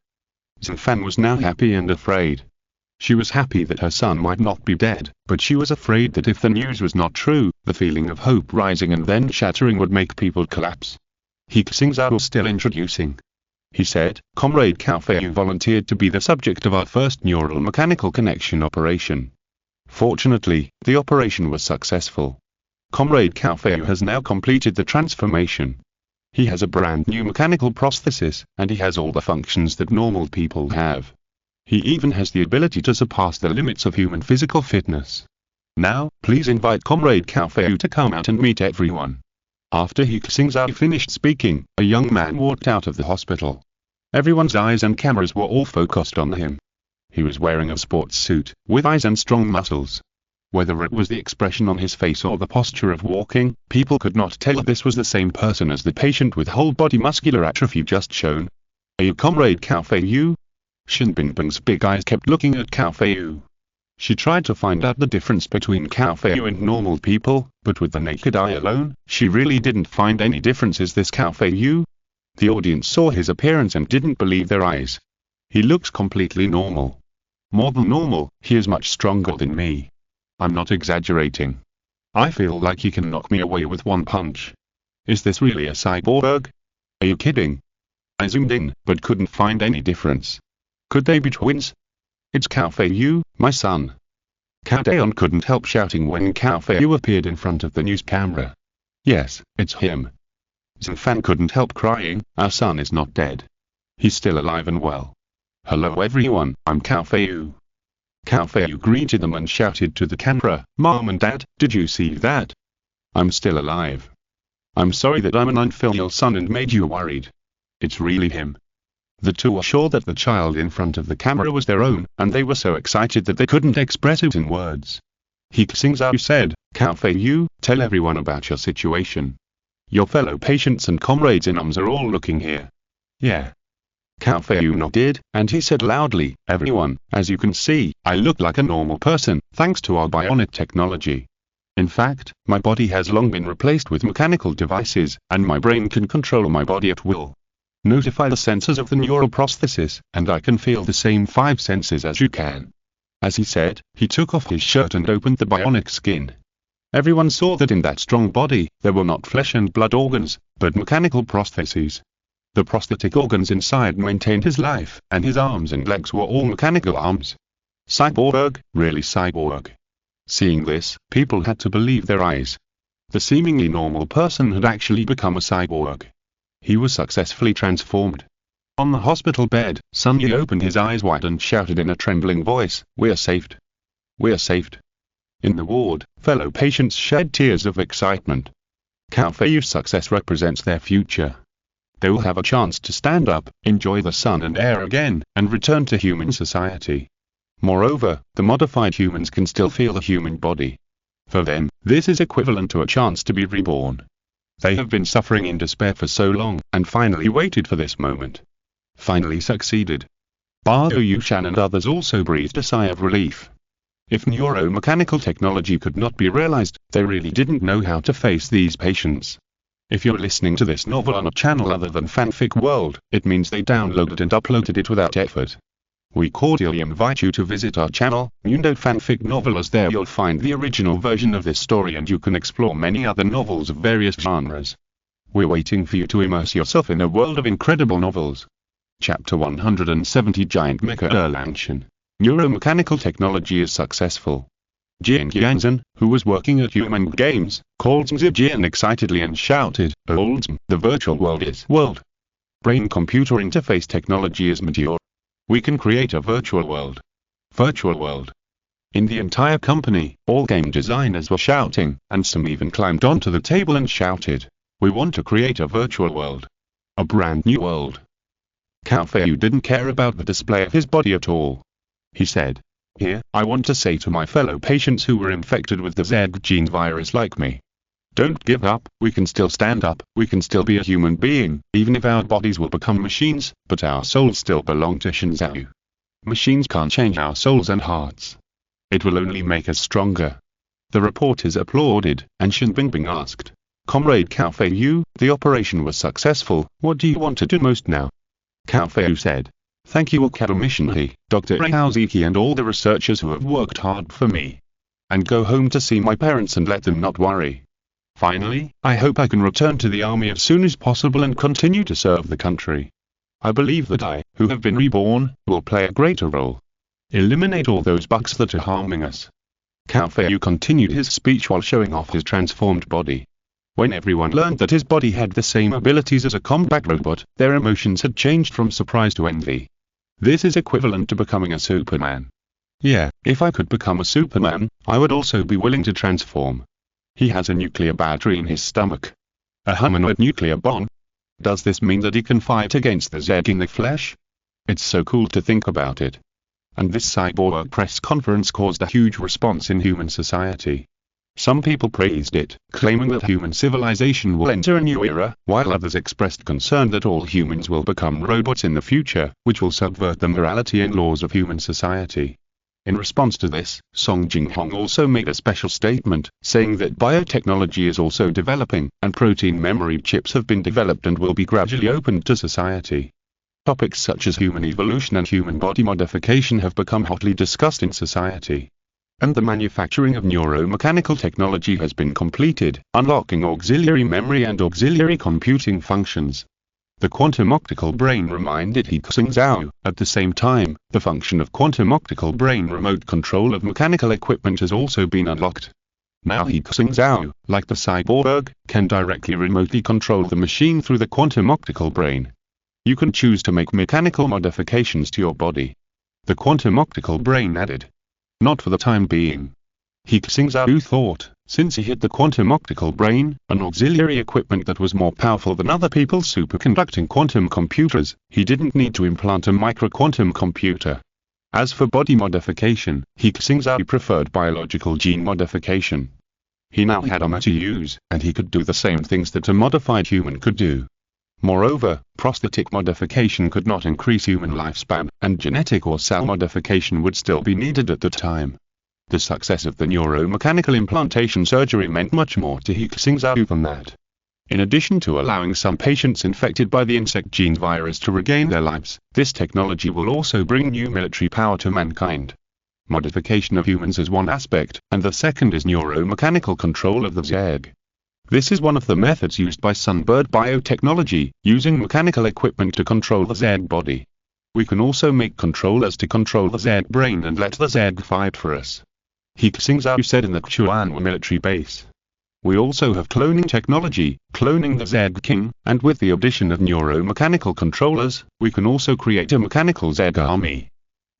Zhang was now happy and afraid. She was happy that her son might not be dead, but she was afraid that if the news was not true, the feeling of hope rising and then shattering would make people collapse. He Xingzhou was still introducing. He said, "Comrade Cao Feiyu volunteered to be the subject of our first neural mechanical connection operation. Fortunately, the operation was successful. Comrade Cao Feiyu has now completed the transformation. He has a brand new mechanical prosthesis, and he has all the functions that normal people have. He even has the ability to surpass the limits of human physical fitness. Now, please invite Comrade Cao Feiyu to come out and meet everyone." After He Xingzhou finished speaking, a young man walked out of the hospital. Everyone's eyes and cameras were all focused on him. He was wearing a sports suit, with eyes and strong muscles. Whether it was the expression on his face or the posture of walking, people could not tell if this was the same person as the patient with whole body muscular atrophy just shown. "Are you Comrade Cao Feiyu?" Shen Bingbing's big eyes kept looking at Cao Feiyu. She tried to find out the difference between Cao Feiyu and normal people, but with the naked eye alone, she really didn't find any difference. "Is this Cao Feiyu?" The audience saw his appearance and didn't believe their eyes. "He looks completely normal. More than normal, he is much stronger than me. I'm not exaggerating. I feel like he can knock me away with one punch. Is this really a cyborg? Are you kidding?" I zoomed in, but couldn't find any difference. Could they be twins? "It's Cao Feiyu, my son." Cao Daong couldn't help shouting when Cao Feiyu appeared in front of the news camera. "Yes, it's him." Zhang couldn't help crying. "Our son is not dead. He's still alive and well. Hello everyone, I'm Cao Feiyu." Cao Feiyu greeted them and shouted to the camera, "Mom and Dad, did you see that? I'm still alive. I'm sorry that I'm an unfilial son and made you worried. It's really him." The two were sure that the child in front of the camera was their own, and they were so excited that they couldn't express it in words. He Xingzhou said, "Cao Feiyu, tell everyone about your situation. Your fellow patients and comrades in arms are all looking here." "Yeah." Cao Feiyu nodded, and he said loudly, "Everyone, as you can see, I look like a normal person, thanks to our bionic technology. In fact, my body has long been replaced with mechanical devices, and my brain can control my body at will. Notify the sensors of the neural prosthesis, and I can feel the same 5 senses as you can." As he said, he took off his shirt and opened the bionic skin. Everyone saw that in that strong body, there were not flesh and blood organs, but mechanical prostheses. The prosthetic organs inside maintained his life, and his arms and legs were all mechanical arms. Cyborg, really cyborg. Seeing this, people had to believe their eyes. The seemingly normal person had actually become a cyborg. He was successfully transformed. On the hospital bed, Sun Yi opened his eyes wide and shouted in a trembling voice, "We're saved. We're saved." In the ward, fellow patients shed tears of excitement. Cao Feiyu's success represents their future. They will have a chance to stand up, enjoy the sun and air again, and return to human society. Moreover, the modified humans can still feel the human body. For them, this is equivalent to a chance to be reborn. They have been suffering in despair for so long, and finally waited for this moment. Finally succeeded. Bao Yushan and others also breathed a sigh of relief. If neuromechanical technology could not be realized, they really didn't know how to face these patients. If you're listening to this novel on a channel other than Fanfic World, it means they downloaded and uploaded it without effort. We cordially invite you to visit our channel, Mundo Fanfic Novel, as there you'll find the original version of this story and you can explore many other novels of various genres. We're waiting for you to immerse yourself in a world of incredible novels. Chapter 170, Giant Mecha Erlangen. Neuromechanical technology is successful. He Xingzhou, who was working at Human Games, called Zhijian excitedly and shouted, "Oh, the virtual world is world. Brain-computer interface technology is mature. We can create a virtual world. Virtual world." In the entire company, all game designers were shouting, and some even climbed onto the table and shouted, "We want to create a virtual world. A brand new world." Cao Feiyu didn't care about the display of his body at all. He said, "Here, I want to say to my fellow patients who were infected with the Z gene virus like me. Don't give up, we can still stand up, we can still be a human being, even if our bodies will become machines, but our souls still belong to Xingzhou. Machines can't change our souls and hearts. It will only make us stronger." The reporters applauded, and Shen Bingbing asked, "Comrade Cao Feiyu, the operation was successful, what do you want to do most now?" Cao Feiyu said, "Thank you Academician Dr. Aoziki and all the researchers who have worked hard for me. And go home to see my parents and let them not worry. Finally, I hope I can return to the army as soon as possible and continue to serve the country. I believe that I, who have been reborn, will play a greater role. Eliminate all those bugs that are harming us." Cao Feiyu continued his speech while showing off his transformed body. When everyone learned that his body had the same abilities as a combat robot, their emotions had changed from surprise to envy. This is equivalent to becoming a Superman. Yeah, if I could become a Superman, I would also be willing to transform. He has a nuclear battery in his stomach. A humanoid nuclear bomb. Does this mean that he can fight against the Zerg in the flesh? It's so cool to think about it. And this cyborg press conference caused a huge response in human society. Some people praised it, claiming that human civilization will enter a new era, while others expressed concern that all humans will become robots in the future, which will subvert the morality and laws of human society. In response to this, Song Jinghong also made a special statement, saying that biotechnology is also developing, and protein memory chips have been developed and will be gradually opened to society. Topics such as human evolution and human body modification have become hotly discussed in society. And the manufacturing of neuromechanical technology has been completed, unlocking auxiliary memory and auxiliary computing functions. The quantum optical brain reminded He Xingzhou. At the same time, the function of quantum optical brain remote control of mechanical equipment has also been unlocked. Now He Xingzhou, like the cyborg, can directly remotely control the machine through the quantum optical brain. You can choose to make mechanical modifications to your body. The quantum optical brain added. Not for the time being. He Xingzhou thought, since he hit the quantum optical brain, an auxiliary equipment that was more powerful than other people's superconducting quantum computers, he didn't need to implant a micro-quantum computer. As for body modification, He Xingzhou preferred biological gene modification. He now had armor to use, and he could do the same things that a modified human could do. Moreover, prosthetic modification could not increase human lifespan, and genetic or cell modification would still be needed at the time. The success of the neuromechanical implantation surgery meant much more to He Xingzhou than that. In addition to allowing some patients infected by the insect gene virus to regain their lives, this technology will also bring new military power to mankind. Modification of humans is one aspect, and the second is neuromechanical control of the Zerg. This is one of the methods used by Sunbird Biotechnology, using mechanical equipment to control the Zerg body. We can also make controllers to control the Zerg brain and let the Zerg fight for us. He Xingzhou said in the Chuan military base. We also have cloning technology, cloning the Zed King, and with the addition of neuromechanical controllers, we can also create a mechanical Zed army.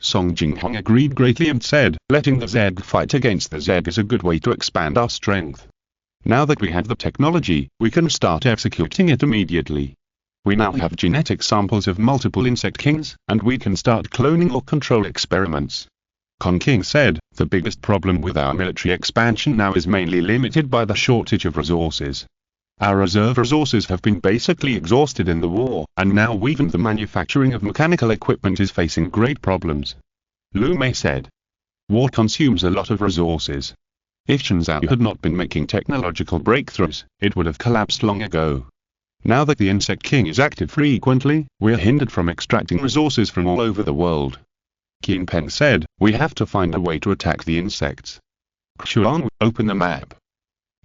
Song Jinghong agreed greatly and said, letting the Zed fight against the Zed is a good way to expand our strength. Now that we have the technology, we can start executing it immediately. We now have genetic samples of multiple insect kings, and we can start cloning or control experiments. Kong King said, the biggest problem with our military expansion now is mainly limited by the shortage of resources. Our reserve resources have been basically exhausted in the war, and now even the manufacturing of mechanical equipment is facing great problems. Lu Mei said, war consumes a lot of resources. If Xingzhou had not been making technological breakthroughs, it would have collapsed long ago. Now that the Insect King is active frequently, we're hindered from extracting resources from all over the world. Qin Pen said, we have to find a way to attack the insects. Xuan, open the map.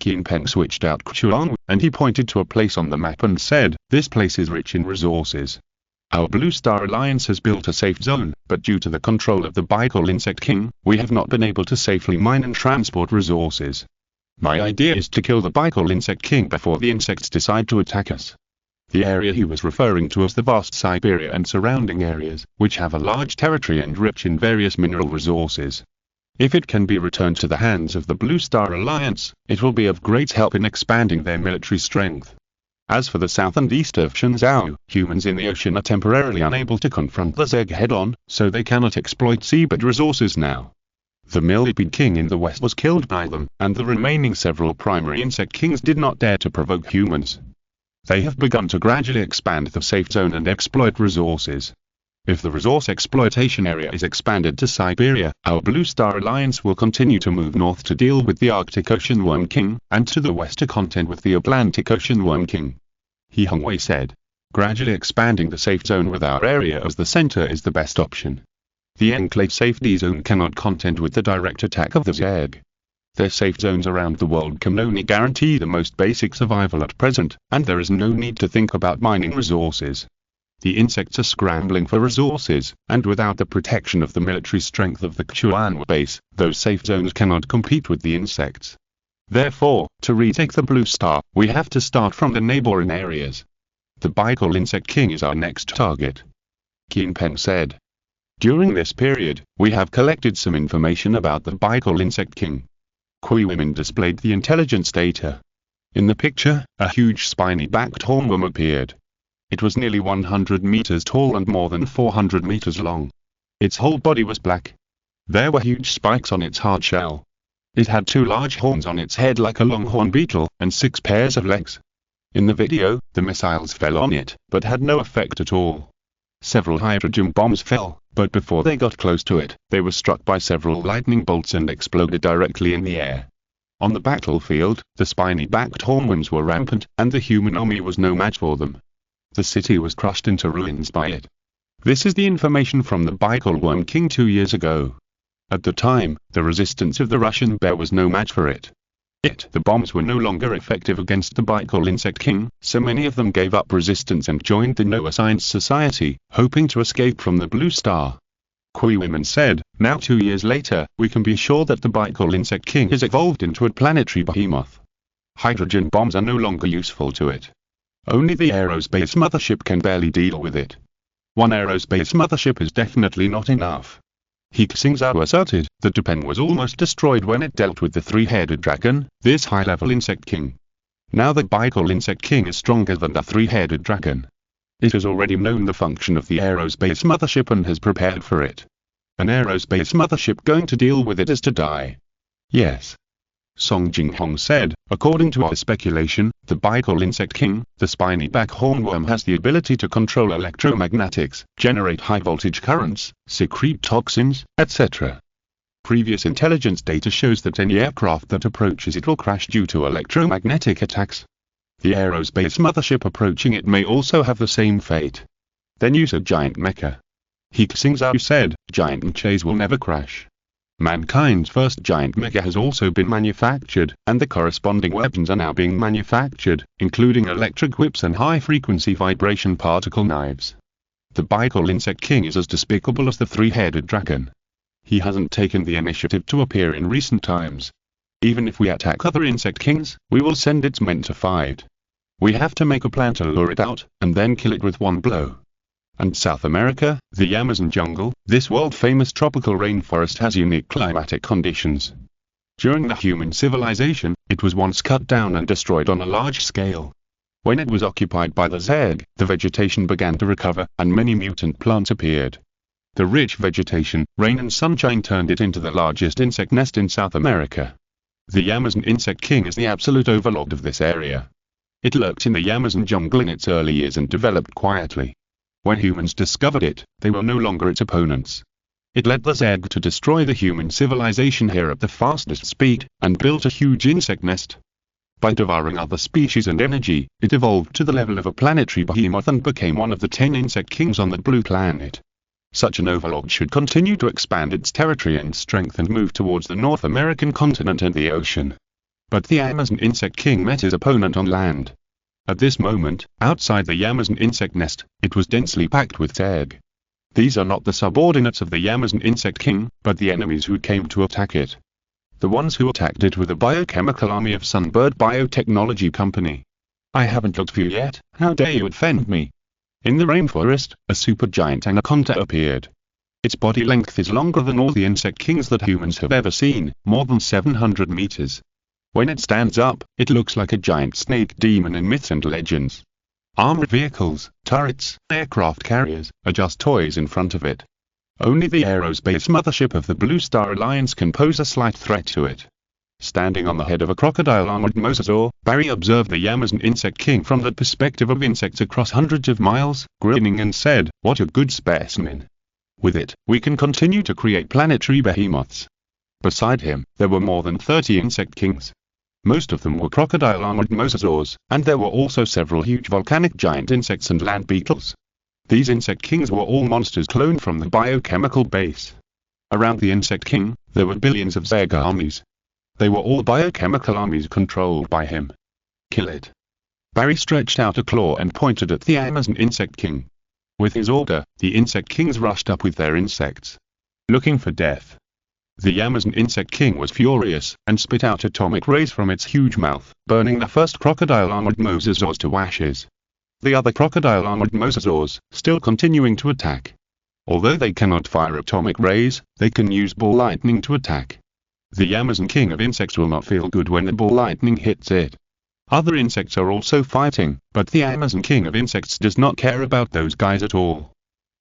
Qin Pen switched out Xuan, and he pointed to a place on the map and said, this place is rich in resources. Our Blue Star Alliance has built a safe zone, but due to the control of the Bicol Insect King, we have not been able to safely mine and transport resources. My idea is to kill the Bicol Insect King before the insects decide to attack us. The area he was referring to was the vast Siberia and surrounding areas, which have a large territory and rich in various mineral resources. If it can be returned to the hands of the Blue Star Alliance, it will be of great help in expanding their military strength. As for the south and east of Xingzhou, humans in the ocean are temporarily unable to confront the Zeg head-on, so they cannot exploit seabed resources now. The Millipede King in the west was killed by them, and the remaining several primary insect kings did not dare to provoke humans. They have begun to gradually expand the safe zone and exploit resources. If the resource exploitation area is expanded to Siberia, our Blue Star Alliance will continue to move north to deal with the Arctic Ocean Worm King, and to the west to contend with the Atlantic Ocean Worm King. He Hongwei said, gradually expanding the safe zone with our area as the center is the best option. The Enclave Safety Zone cannot contend with the direct attack of the Zeg. Their safe zones around the world can only guarantee the most basic survival at present, and there is no need to think about mining resources. The insects are scrambling for resources, and without the protection of the military strength of the Chuan base, those safe zones cannot compete with the insects. Therefore, to retake the Blue Star, we have to start from the neighboring areas. The Bicol Insect King is our next target. Qin Pen said. During this period, we have collected some information about the Bicol Insect King. Kui women displayed the intelligence data. In the picture, a huge spiny-backed hornworm appeared. It was nearly 100 meters tall and more than 400 meters long. Its whole body was black. There were huge spikes on its hard shell. It had 2 large horns on its head like a longhorn beetle, and 6 pairs of legs. In the video, the missiles fell on it, but had no effect at all. Several hydrogen bombs fell, but before they got close to it, they were struck by several lightning bolts and exploded directly in the air. On the battlefield, the spiny-backed hornworms were rampant, and the human army was no match for them. The city was crushed into ruins by it. This is the information from the Bicol Worm King 2 years ago. At the time, the resistance of the Russian bear was no match for it. The bombs were no longer effective against the Bicol Insect King, so many of them gave up resistance and joined the Noah Science Society, hoping to escape from the Blue Star. Kui women said, now 2 years later, we can be sure that the Bicol Insect King has evolved into a planetary behemoth. Hydrogen bombs are no longer useful to it. Only the aerospace mothership can barely deal with it. One aerospace mothership is definitely not enough. He Xingzhou asserted that Japan was almost destroyed when it dealt with the 3-headed dragon, this high-level insect king. Now the Bicol Insect King is stronger than the 3-headed dragon. It has already known the function of the aerospace mothership and has prepared for it. An aerospace mothership going to deal with it is to die. Yes. Song Jinghong said, according to our speculation, the Bicol Insect King, the spiny-back hornworm has the ability to control electromagnetics, generate high-voltage currents, secrete toxins, etc. Previous intelligence data shows that any aircraft that approaches it will crash due to electromagnetic attacks. The aerospace mothership approaching it may also have the same fate. Then use a giant mecha. He Xingzhou said, giant mechas will never crash. Mankind's first giant mecha has also been manufactured, and the corresponding weapons are now being manufactured, including electric whips and high-frequency vibration particle knives. The Bicol Insect King is as despicable as the 3-headed dragon. He hasn't taken the initiative to appear in recent times. Even if we attack other insect kings, we will send its men to fight. We have to make a plan to lure it out, and then kill it with one blow. And South America, the Amazon jungle, this world-famous tropical rainforest has unique climatic conditions. During the human civilization, it was once cut down and destroyed on a large scale. When it was occupied by the Zerg, the vegetation began to recover, and many mutant plants appeared. The rich vegetation, rain and sunshine turned it into the largest insect nest in South America. The Amazon insect king is the absolute overlord of this area. It lurked in the Amazon jungle in its early years and developed quietly. When humans discovered it, they were no longer its opponents. It led the Zerg to destroy the human civilization here at the fastest speed, and built a huge insect nest. By devouring other species and energy, it evolved to the level of a planetary behemoth and became one of the 10 insect kings on the blue planet. Such an overlord should continue to expand its territory and strength and move towards the North American continent and the ocean. But the Amazon insect king met his opponent on land. At this moment, outside the Amazon insect nest, it was densely packed with Zerg. These are not the subordinates of the Amazon insect king, but the enemies who came to attack it. The ones who attacked it were the biochemical army of Sunbird Biotechnology Company. I haven't looked for you yet, how dare you offend me? In the rainforest, a supergiant anaconda appeared. Its body length is longer than all the insect kings that humans have ever seen, more than 700 meters. When it stands up, it looks like a giant snake demon in myths and legends. Armored vehicles, turrets, aircraft carriers, are just toys in front of it. Only the aerospace mothership of the Blue Star Alliance can pose a slight threat to it. Standing on the head of a crocodile-armored mosasaur, Barry observed the Amazon insect king from the perspective of insects across hundreds of miles, grinning and said, "What a good specimen. With it, we can continue to create planetary behemoths." Beside him, there were more than 30 insect kings. Most of them were crocodile-armored mosasaurs, and there were also several huge volcanic giant insects and land beetles. These insect kings were all monsters cloned from the biochemical base. Around the insect king, there were billions of Zerg armies. They were all biochemical armies controlled by him. "Kill it." Barry stretched out a claw and pointed at the Amazon insect king. With his order, the insect kings rushed up with their insects, looking for death. The Amazon insect king was furious, and spit out atomic rays from its huge mouth, burning the first crocodile-armored mosasaurs to ashes. The other crocodile-armored mosasaurs, still continuing to attack. Although they cannot fire atomic rays, they can use ball lightning to attack. The Amazon king of insects will not feel good when the ball lightning hits it. Other insects are also fighting, but the Amazon king of insects does not care about those guys at all.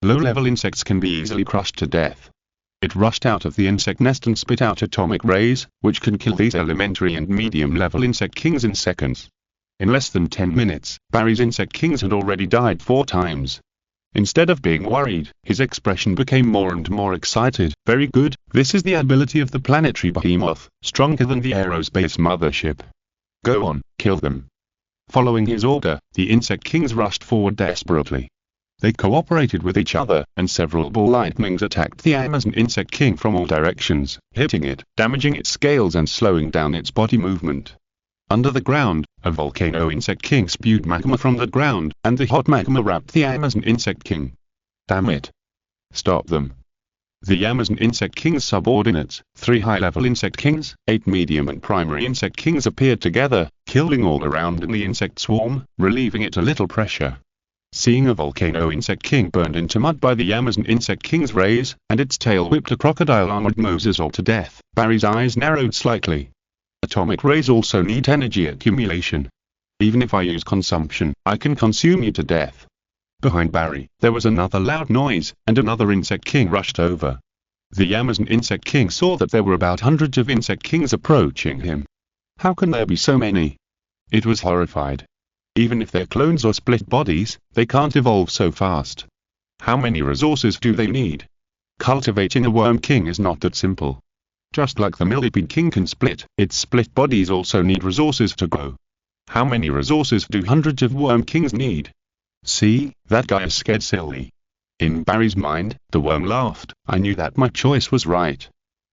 Low-level insects can be easily crushed to death. It rushed out of the insect nest and spit out atomic rays, which can kill these elementary and medium-level insect kings in seconds. In less than 10 minutes, Barry's insect kings had already died 4 times. Instead of being worried, his expression became more and more excited. "Very good, this is the ability of the planetary behemoth, stronger than the aerospace mothership. Go on, kill them." Following his order, the insect kings rushed forward desperately. They cooperated with each other, and several ball lightnings attacked the Amazon insect king from all directions, hitting it, damaging its scales and slowing down its body movement. Under the ground, a volcano insect king spewed magma from the ground, and the hot magma wrapped the Amazon insect king. "Damn it. Stop them." The Amazon insect king's subordinates, 3 high-level insect kings, 8 medium and primary insect kings appeared together, killing all around in the insect swarm, relieving it a little pressure. Seeing a volcano insect king burned into mud by the Amazon insect king's rays, and its tail whipped a crocodile-armored mosasaur to death, Barry's eyes narrowed slightly. Atomic rays also need energy accumulation. Even if I use consumption, I can consume you to death. Behind Barry, there was another loud noise, and another insect king rushed over. The Amazon insect king saw that there were about hundreds of insect kings approaching him. How can there be so many? It was horrified. Even if they're clones or split bodies, they can't evolve so fast. How many resources do they need? Cultivating a worm king is not that simple. Just like the millipede king can split, its split bodies also need resources to grow. How many resources do hundreds of worm kings need? "See, that guy is scared silly." In Barry's mind, the worm laughed. "I knew that my choice was right."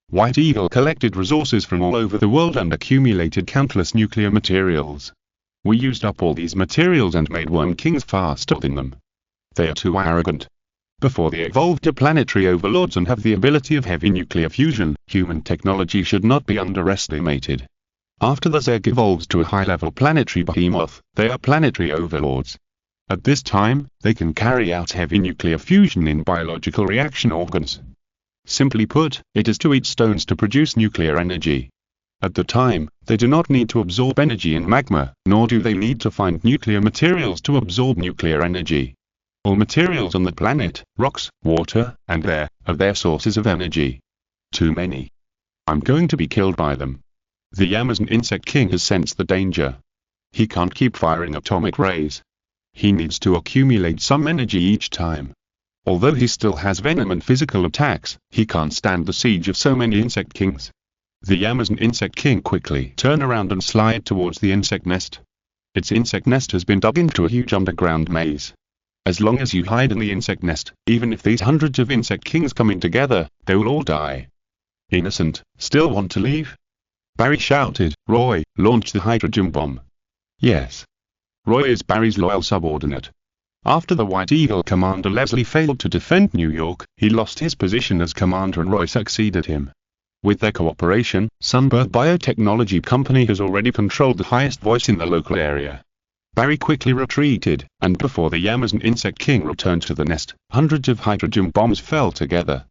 White Eagle collected resources from all over the world and accumulated countless nuclear materials. "We used up all these materials and made worm kings faster than them. They are too arrogant. Before they evolved to planetary overlords and have the ability of heavy nuclear fusion, human technology should not be underestimated. After the Zerg evolves to a high-level planetary behemoth, they are planetary overlords. At this time, they can carry out heavy nuclear fusion in biological reaction organs. Simply put, it is to eat stones to produce nuclear energy. At the time, they do not need to absorb energy in magma, nor do they need to find nuclear materials to absorb nuclear energy. All materials on the planet, rocks, water, and air, are their sources of energy. Too many. I'm going to be killed by them. The Amazon Insect King has sensed the danger. He can't keep firing atomic rays. He needs to accumulate some energy each time. Although he still has venom and physical attacks, he can't stand the siege of so many Insect Kings. The Amazon Insect King quickly turns around and slides towards the insect nest. Its insect nest has been dug into a huge underground maze. As long as you hide in the insect nest, even if these hundreds of Insect Kings come in together, they will all die. Innocent, still want to leave? Barry shouted. Roy, launch the hydrogen bomb. Yes. Roy is Barry's loyal subordinate. After the White Eagle commander Leslie failed to defend New York, he lost his position as commander and Roy succeeded him. With their cooperation, Sunbird Biotechnology Company has already controlled the highest voice in the local area. Barry quickly retreated, and before the Amazon Insect King returned to the nest, hundreds of hydrogen bombs fell together.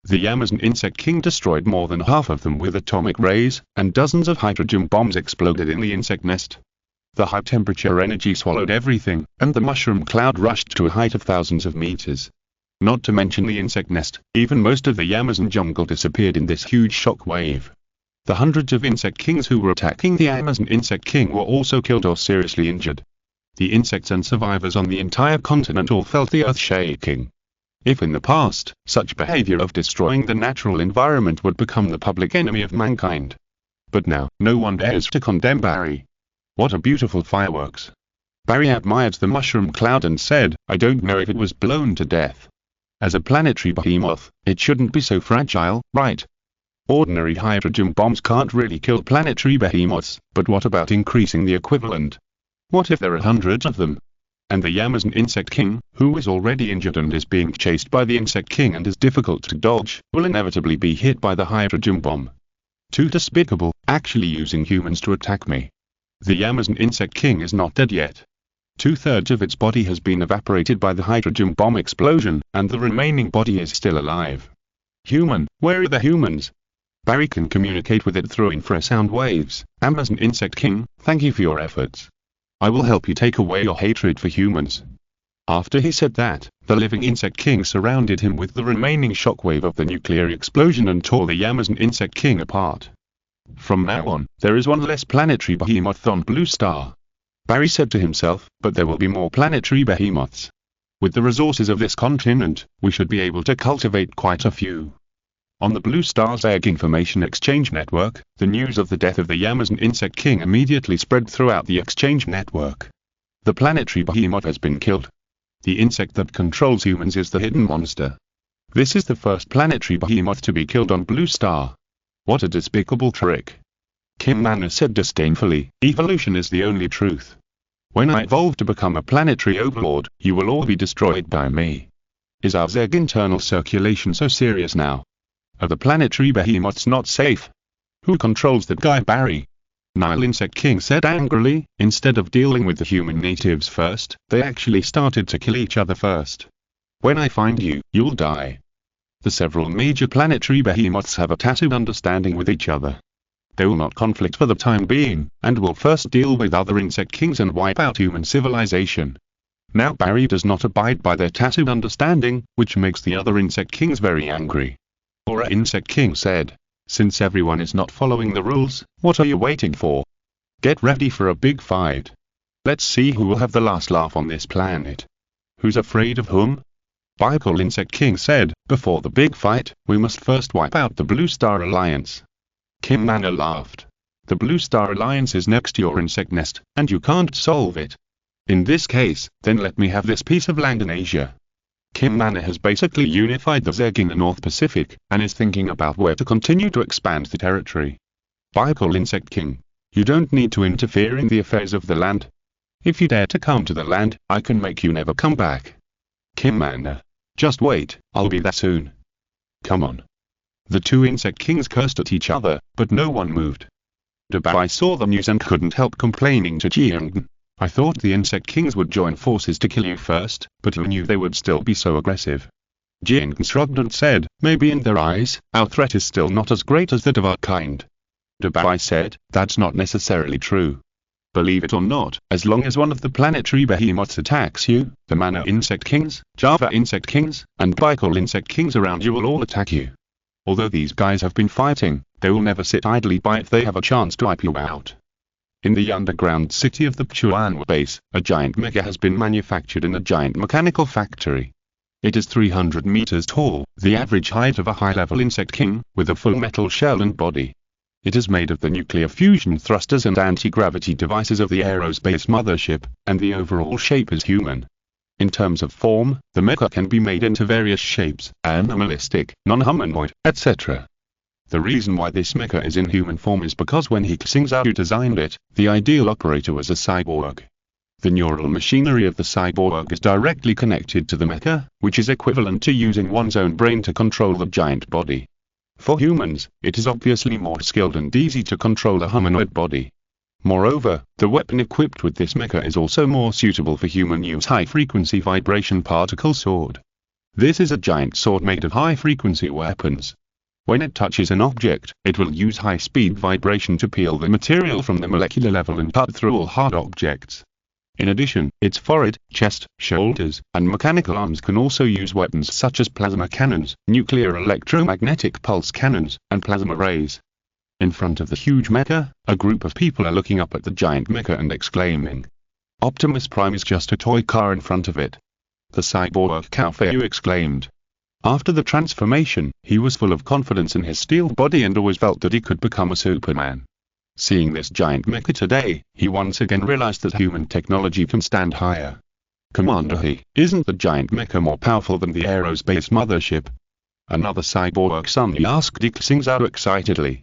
The Amazon Insect King destroyed more than half of them with atomic rays, and dozens of hydrogen bombs exploded in the insect nest. The high-temperature energy swallowed everything, and the mushroom cloud rushed to a height of thousands of meters. Not to mention the insect nest, even most of the Amazon jungle disappeared in this huge shock wave. The hundreds of Insect Kings who were attacking the Amazon Insect King were also killed or seriously injured. The insects and survivors on the entire continent all felt the earth shaking. If in the past, such behavior of destroying the natural environment would become the public enemy of mankind. But now, no one dares to condemn Barry. What a beautiful fireworks. Barry admired the mushroom cloud and said, I don't know if it was blown to death. As a planetary behemoth, it shouldn't be so fragile, right? Ordinary hydrogen bombs can't really kill planetary behemoths, but what about increasing the equivalent? What if there are hundreds of them? And the Amazon Insect King, who is already injured and is being chased by the Insect King and is difficult to dodge, will inevitably be hit by the hydrogen bomb. Too despicable, actually using humans to attack me. The Amazon Insect King is not dead yet. 2/3 of its body has been evaporated by the hydrogen bomb explosion, and the remaining body is still alive. Human, where are the humans? Barry can communicate with it through infrasound waves. Amazon Insect King, thank you for your efforts. I will help you take away your hatred for humans. After he said that, the living Insect King surrounded him with the remaining shockwave of the nuclear explosion and tore the Amazon Insect King apart. From now on, there is one less planetary behemoth on Blue Star. Barry said to himself, but there will be more planetary behemoths. With the resources of this continent, we should be able to cultivate quite a few. On the Blue Star's Egg Information Exchange Network, the news of the death of the Amazon Insect King immediately spread throughout the exchange network. The planetary behemoth has been killed. The insect that controls humans is the hidden monster. This is the first planetary behemoth to be killed on Blue Star. What a despicable trick. Kim Manor said disdainfully, evolution is the only truth. When I evolve to become a planetary overlord, you will all be destroyed by me. Is our Zerg internal circulation so serious now? Are the planetary behemoths not safe? Who controls that guy Barry? Nile Insect King said angrily. Instead of dealing with the human natives first, they actually started to kill each other first. When I find you, you'll die. The several major planetary behemoths have a tacit understanding with each other. They will not conflict for the time being, and will first deal with other Insect Kings and wipe out human civilization. Now Barry does not abide by their tacit understanding, which makes the other Insect Kings very angry. Aura Insect King said, since everyone is not following the rules, what are you waiting for? Get ready for a big fight. Let's see who will have the last laugh on this planet. Who's afraid of whom? Bicol Insect King said, before the big fight, we must first wipe out the Blue Star Alliance. Kim Manor laughed. The Blue Star Alliance is next to your insect nest, and you can't solve it. In this case, then let me have this piece of land in Asia. Kim Manor has basically unified the Zerg in the North Pacific, and is thinking about where to continue to expand the territory. Bicol Insect King, you don't need to interfere in the affairs of the land. If you dare to come to the land, I can make you never come back. Kim Manor, just wait, I'll be there soon. Come on. The two Insect Kings cursed at each other, but no one moved. I saw the news and couldn't help complaining to Jiang. I thought the insect kings would join forces to kill you first, but who knew they would still be so aggressive? Jiang shrugged and said, maybe in their eyes, our threat is still not as great as that of our kind. I said, that's not necessarily true. Believe it or not, as long as one of the planetary behemoths attacks you, the Mana insect kings, Java insect kings, and Baikal insect kings around you will all attack you. Although these guys have been fighting, they will never sit idly by if they have a chance to wipe you out. In the underground city of the Chuan base, a giant mecha has been manufactured in a giant mechanical factory. It is 300 meters tall, the average height of a high-level insect king, with a full metal shell and body. It is made of the nuclear fusion thrusters and anti-gravity devices of the aerospace mothership, and the overall shape is human. In terms of form, the mecha can be made into various shapes, animalistic, non-humanoid, etc. The reason why this mecha is in human form is because when He Xingzhou designed it, the ideal operator was a cyborg. The neural machinery of the cyborg is directly connected to the mecha, which is equivalent to using one's own brain to control the giant body. For humans, it is obviously more skilled and easy to control a humanoid body. Moreover, the weapon equipped with this mecha is also more suitable for human use: high-frequency vibration particle sword. This is a giant sword made of high-frequency weapons. When it touches an object, it will use high-speed vibration to peel the material from the molecular level and cut through all hard objects. In addition, its forehead, chest, shoulders, and mechanical arms can also use weapons such as plasma cannons, nuclear electromagnetic pulse cannons, and plasma rays. In front of the huge mecha, a group of people are looking up at the giant mecha and exclaiming, "Optimus Prime is just a toy car in front of it." The cyborg Cao Feiyu exclaimed. After the transformation, he was full of confidence in his steel body and always felt that he could become a Superman. Seeing this giant mecha today, he once again realized that human technology can stand higher. Commander He, isn't the giant mecha more powerful than the aerospace mothership? Another cyborg suddenly asked He Xingzhou excitedly.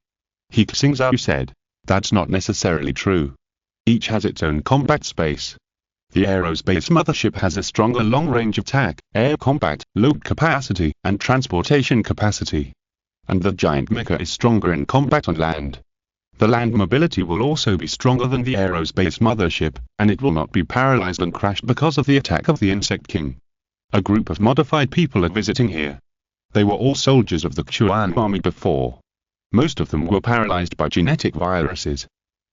He Xingzhou said, that's not necessarily true. Each has its own combat space. The aerospace mothership has a stronger long-range attack, air combat, load capacity, and transportation capacity. And the giant mecha is stronger in combat on land. The land mobility will also be stronger than the aerospace mothership, and it will not be paralyzed and crashed because of the attack of the Insect King. A group of modified people are visiting here. They were all soldiers of the Chuan army before. Most of them were paralyzed by genetic viruses.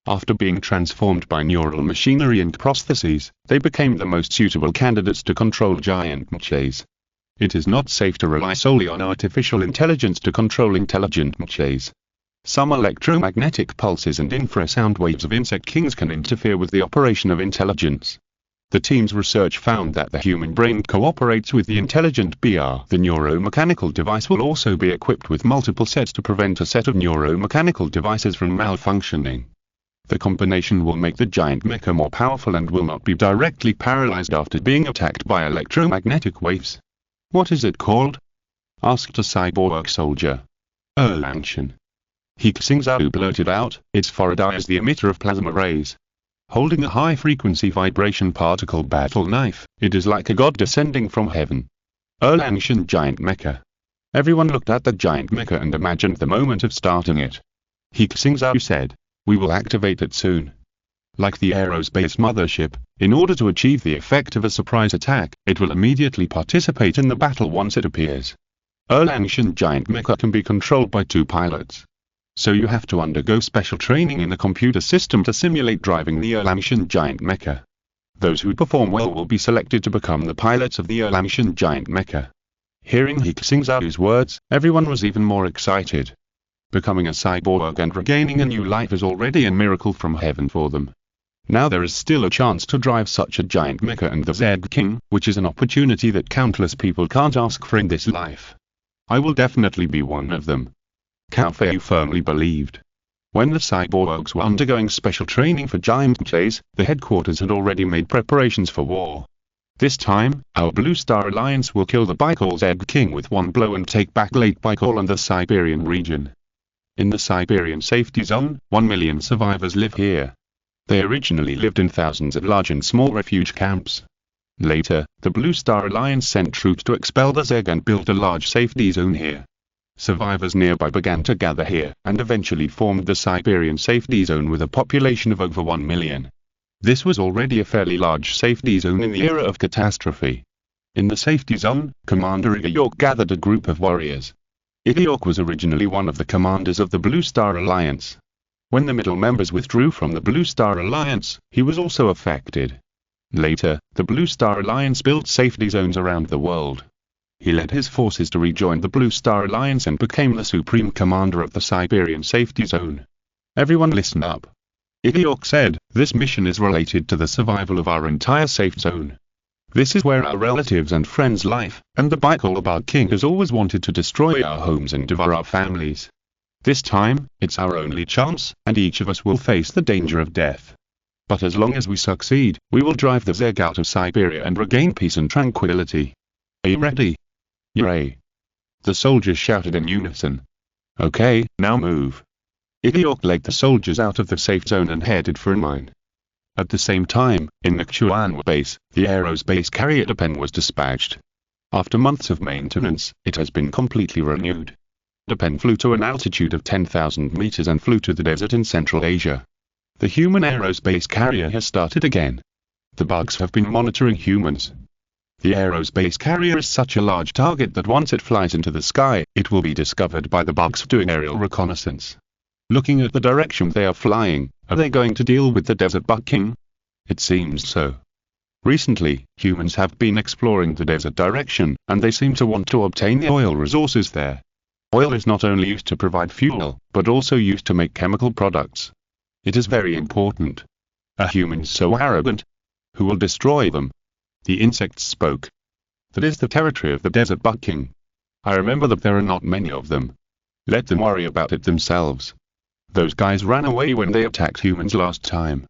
After being transformed by neural machinery and prostheses, they became the most suitable candidates to control giant mechas. It is not safe to rely solely on artificial intelligence to control intelligent mechas. Some electromagnetic pulses and infrasound waves of insect kings can interfere with the operation of intelligence. The team's research found that the human brain cooperates with the intelligent BR. The neuromechanical device will also be equipped with multiple sets to prevent a set of neuromechanical devices from malfunctioning. The combination will make the giant mecha more powerful and will not be directly paralyzed after being attacked by electromagnetic waves. What is it called? Asked a cyborg soldier. Erlangen. He Xingzhou blurted out, its forehead eye is the emitter of plasma rays. Holding a high-frequency vibration particle battle knife, it is like a god descending from heaven. Erlangen giant mecha. Everyone looked at the giant mecha and imagined the moment of starting it. He Xingzhou said, we will activate it soon. Like the aerospace mothership, in order to achieve the effect of a surprise attack, it will immediately participate in the battle once it appears. Erlangen giant mecha can be controlled by 2 pilots. So you have to undergo special training in a computer system to simulate driving the Erlangen giant mecha. Those who perform well will be selected to become the pilots of the Erlangen giant mecha. Hearing He Xingzhou's words, everyone was even more excited. Becoming a cyborg and regaining a new life is already a miracle from heaven for them. Now there is still a chance to drive such a giant mecha and the Zed King, which is an opportunity that countless people can't ask for in this life. I will definitely be one of them. Cao Feiyu firmly believed. When the cyborgs were undergoing special training for giant mechas, the headquarters had already made preparations for war. This time, our Blue Star Alliance will kill the Baikal Zed King with one blow and take back Lake Baikal and the Siberian region. In the Siberian Safety Zone, 1 million survivors live here. They originally lived in thousands of large and small refuge camps. Later, the Blue Star Alliance sent troops to expel the Zeg and built a large safety zone here. Survivors nearby began to gather here, and eventually formed the Siberian Safety Zone with a population of over 1 million. This was already a fairly large safety zone in the era of catastrophe. In the safety zone, Commander He Xingzhou gathered a group of warriors. He Xingzhou was originally one of the commanders of the Blue Star Alliance. When the middle members withdrew from the Blue Star Alliance, he was also affected. Later, the Blue Star Alliance built safety zones around the world. He led his forces to rejoin the Blue Star Alliance and became the supreme commander of the Siberian Safety Zone. Everyone listen up. He Xingzhou said, "This mission is related to the survival of our entire safe zone. This is where our relatives and friends live, and the Baikalabad King has always wanted to destroy our homes and devour our families. This time, it's our only chance, and each of us will face the danger of death. But as long as we succeed, we will drive the Zeg out of Siberia and regain peace and tranquility. Are you ready?" "Yay!" the soldiers shouted in unison. "Okay, now move." He Xingzhou led the soldiers out of the safe zone and headed for a mine. At the same time, in the Chuan base, the aerospace carrier Dyson was dispatched. After months of maintenance, it has been completely renewed. Dyson flew to an altitude of 10,000 meters and flew to the desert in Central Asia. The human aerospace carrier has started again. The bugs have been monitoring humans. The aerospace carrier is such a large target that once it flies into the sky, it will be discovered by the bugs doing aerial reconnaissance. Looking at the direction they are flying, are they going to deal with the desert bug king? It seems so. Recently, humans have been exploring the desert direction, and they seem to want to obtain the oil resources there. Oil is not only used to provide fuel, but also used to make chemical products. It is very important. Are humans so arrogant? Who will destroy them? The insects spoke. That is the territory of the desert bug king. I remember that there are not many of them. Let them worry about it themselves. Those guys ran away when they attacked humans last time.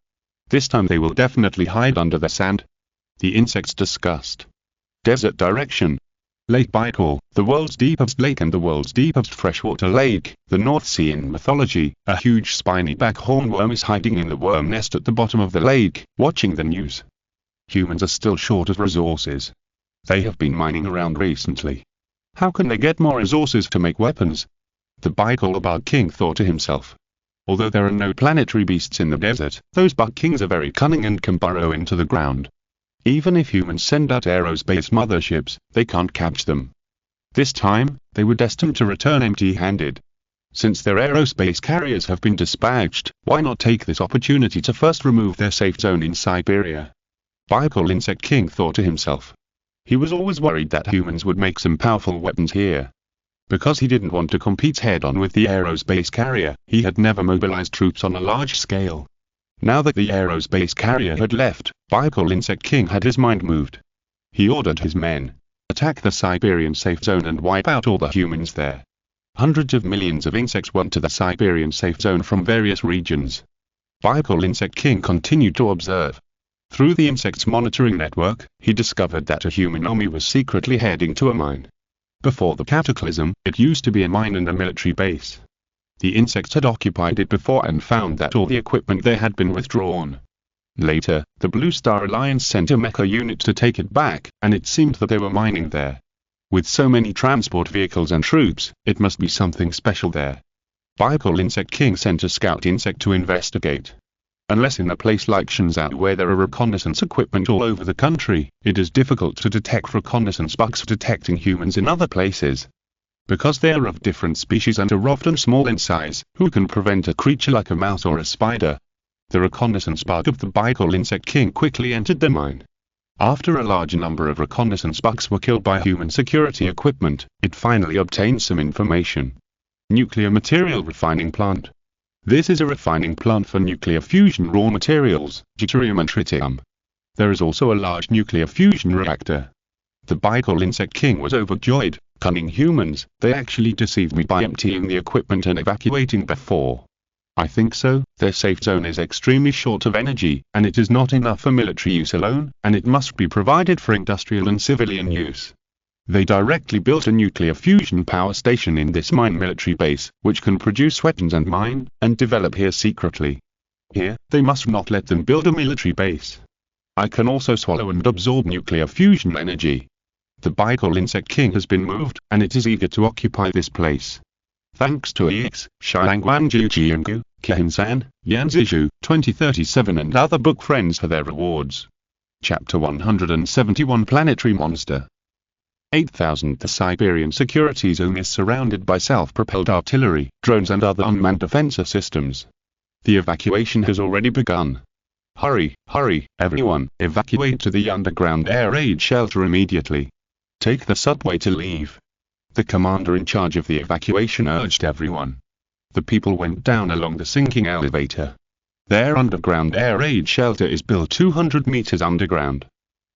This time they will definitely hide under the sand. The insects discussed. Desert direction. Lake Baikal, the world's deepest lake and the world's deepest freshwater lake, the North Sea in mythology, a huge spiny back hornworm is hiding in the worm nest at the bottom of the lake, watching the news. Humans are still short of resources. They have been mining around recently. How can they get more resources to make weapons? The Baikalabad king thought to himself. Although there are no planetary beasts in the desert, those bug kings are very cunning and can burrow into the ground. Even if humans send out aerospace motherships, they can't catch them. This time, they were destined to return empty-handed. Since their aerospace carriers have been dispatched, why not take this opportunity to first remove their safe zone in Siberia? Baikal Insect King thought to himself. He was always worried that humans would make some powerful weapons here. Because he didn't want to compete head-on with the aerospace carrier, he had never mobilized troops on a large scale. Now that the aerospace carrier had left, Baikal Insect King had his mind moved. He ordered his men, attack the Siberian safe zone and wipe out all the humans there. Hundreds of millions of insects went to the Siberian safe zone from various regions. Baikal Insect King continued to observe. Through the insects monitoring network, he discovered that a human army was secretly heading to a mine. Before the cataclysm, it used to be a mine and a military base. The insects had occupied it before and found that all the equipment there had been withdrawn. Later, the Blue Star Alliance sent a mecha unit to take it back, and it seemed that they were mining there. With so many transport vehicles and troops, it must be something special there. Baikal Insect King sent a scout insect to investigate. Unless in a place like Xingzhou where there are reconnaissance equipment all over the country, it is difficult to detect reconnaissance bugs detecting humans in other places. Because they are of different species and are often small in size, who can prevent a creature like a mouse or a spider? The reconnaissance bug of the Baikal Insect King quickly entered the mine. After a large number of reconnaissance bugs were killed by human security equipment, it finally obtained some information. Nuclear material refining plant. This is a refining plant for nuclear fusion raw materials, deuterium and tritium. There is also a large nuclear fusion reactor. The Baikal Insect King was overjoyed. Cunning humans, they actually deceived me by emptying the equipment and evacuating before. I think so, their safe zone is extremely short of energy, and it is not enough for military use alone, and it must be provided for industrial and civilian use. They directly built a nuclear fusion power station in this mine military base, which can produce weapons and mine, and develop here secretly. Here, they must not let them build a military base. I can also swallow and absorb nuclear fusion energy. The Bicol Insect King has been moved, and it is eager to occupy this place. Thanks to He Xingzhou, He Xingzhou, 2037 and other book friends for their rewards. Chapter 171 Planetary Monster 8000 The Siberian Security Zone is surrounded by self-propelled artillery, drones and other unmanned defensive systems. The evacuation has already begun. Hurry, hurry, everyone, evacuate to the underground air raid shelter immediately. Take the subway to leave. The commander in charge of the evacuation urged everyone. The people went down along the sinking elevator. Their underground air raid shelter is built 200 meters underground.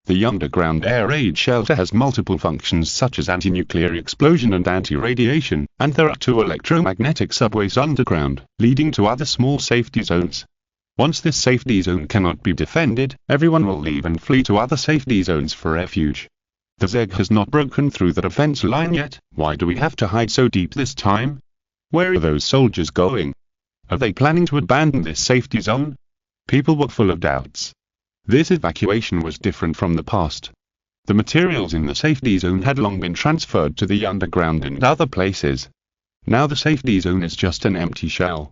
The underground air raid shelter has multiple functions such as anti-nuclear explosion and anti-radiation, and there are 2 electromagnetic subways underground, leading to other small safety zones. Once this safety zone cannot be defended, everyone will leave and flee to other safety zones for refuge. The Zeg has not broken through the defense line yet. Why do we have to hide so deep this time? Where are those soldiers going? Are they planning to abandon this safety zone? People were full of doubts. This evacuation was different from the past. The materials in the safety zone had long been transferred to the underground and other places. Now the safety zone is just an empty shell.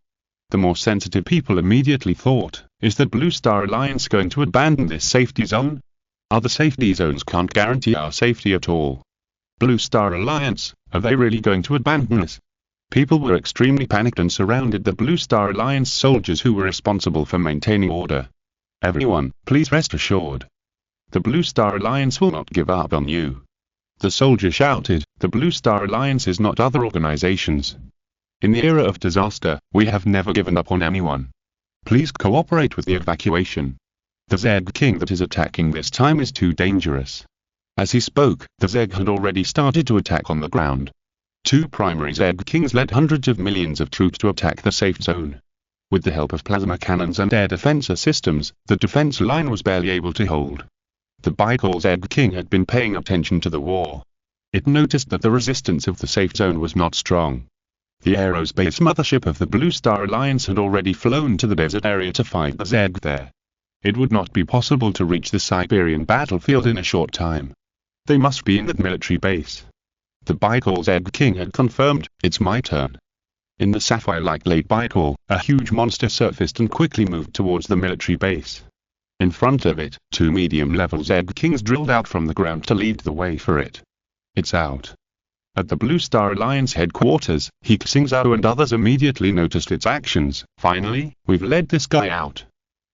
The more sensitive people immediately thought, is that Blue Star Alliance going to abandon this safety zone? Other safety zones can't guarantee our safety at all. Blue Star Alliance, are they really going to abandon us? People were extremely panicked and surrounded the Blue Star Alliance soldiers who were responsible for maintaining order. Everyone, please rest assured. The Blue Star Alliance will not give up on you. The soldier shouted, the Blue Star Alliance is not other organizations. In the era of disaster, we have never given up on anyone. Please cooperate with the evacuation. The Zeg King that is attacking this time is too dangerous. As he spoke, the Zeg had already started to attack on the ground. 2 primary Zeg Kings led hundreds of millions of troops to attack the safe zone. With the help of plasma cannons and air defense systems, the defense line was barely able to hold. The Bicol Zeg King had been paying attention to the war. It noticed that the resistance of the safe zone was not strong. The aerospace mothership of the Blue Star Alliance had already flown to the desert area to fight the Zeg there. It would not be possible to reach the Siberian battlefield in a short time. They must be in the military base. The Bicol Zeg King had confirmed, it's my turn. In the sapphire-like Lake Bicol, a huge monster surfaced and quickly moved towards the military base. In front of it, 2 medium-level Zeg Kings drilled out from the ground to lead the way for it. It's out. At the Blue Star Alliance headquarters, He Xingzhou and others immediately noticed its actions. Finally, we've led this guy out.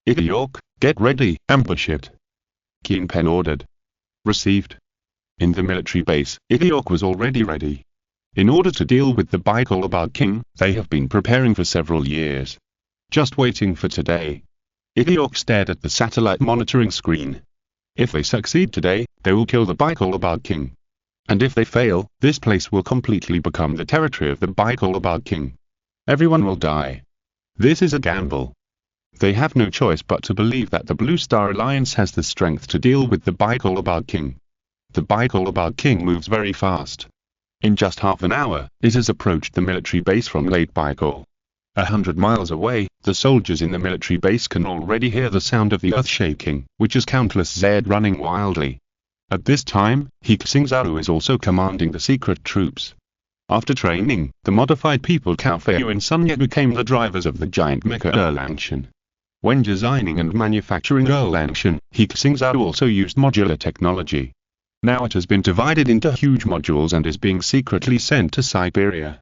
Idiok, get ready, ambush it. Kingpen ordered. Received. In the military base, Idiok was already ready. In order to deal with the Bicol King, they have been preparing for several years. Just waiting for today. Idiok stared at the satellite monitoring screen. If they succeed today, they will kill the Bicol King. And if they fail, this place will completely become the territory of the Bicol King. Everyone will die. This is a gamble. They have no choice but to believe that the Blue Star Alliance has the strength to deal with the Bicol King. The Bicol King moves very fast. In just half an hour, it has approached the military base from Lake Bicol. 100 miles away, the soldiers in the military base can already hear the sound of the earth shaking, which is countless Zed running wildly. At this time, He Xingzhou is also commanding the secret troops. After training, the modified people Kaofeu and Sunya became the drivers of the giant mecha Erlangchen. When designing and manufacturing Erlangchen, He Xingzhou also used modular technology. Now it has been divided into huge modules and is being secretly sent to Siberia.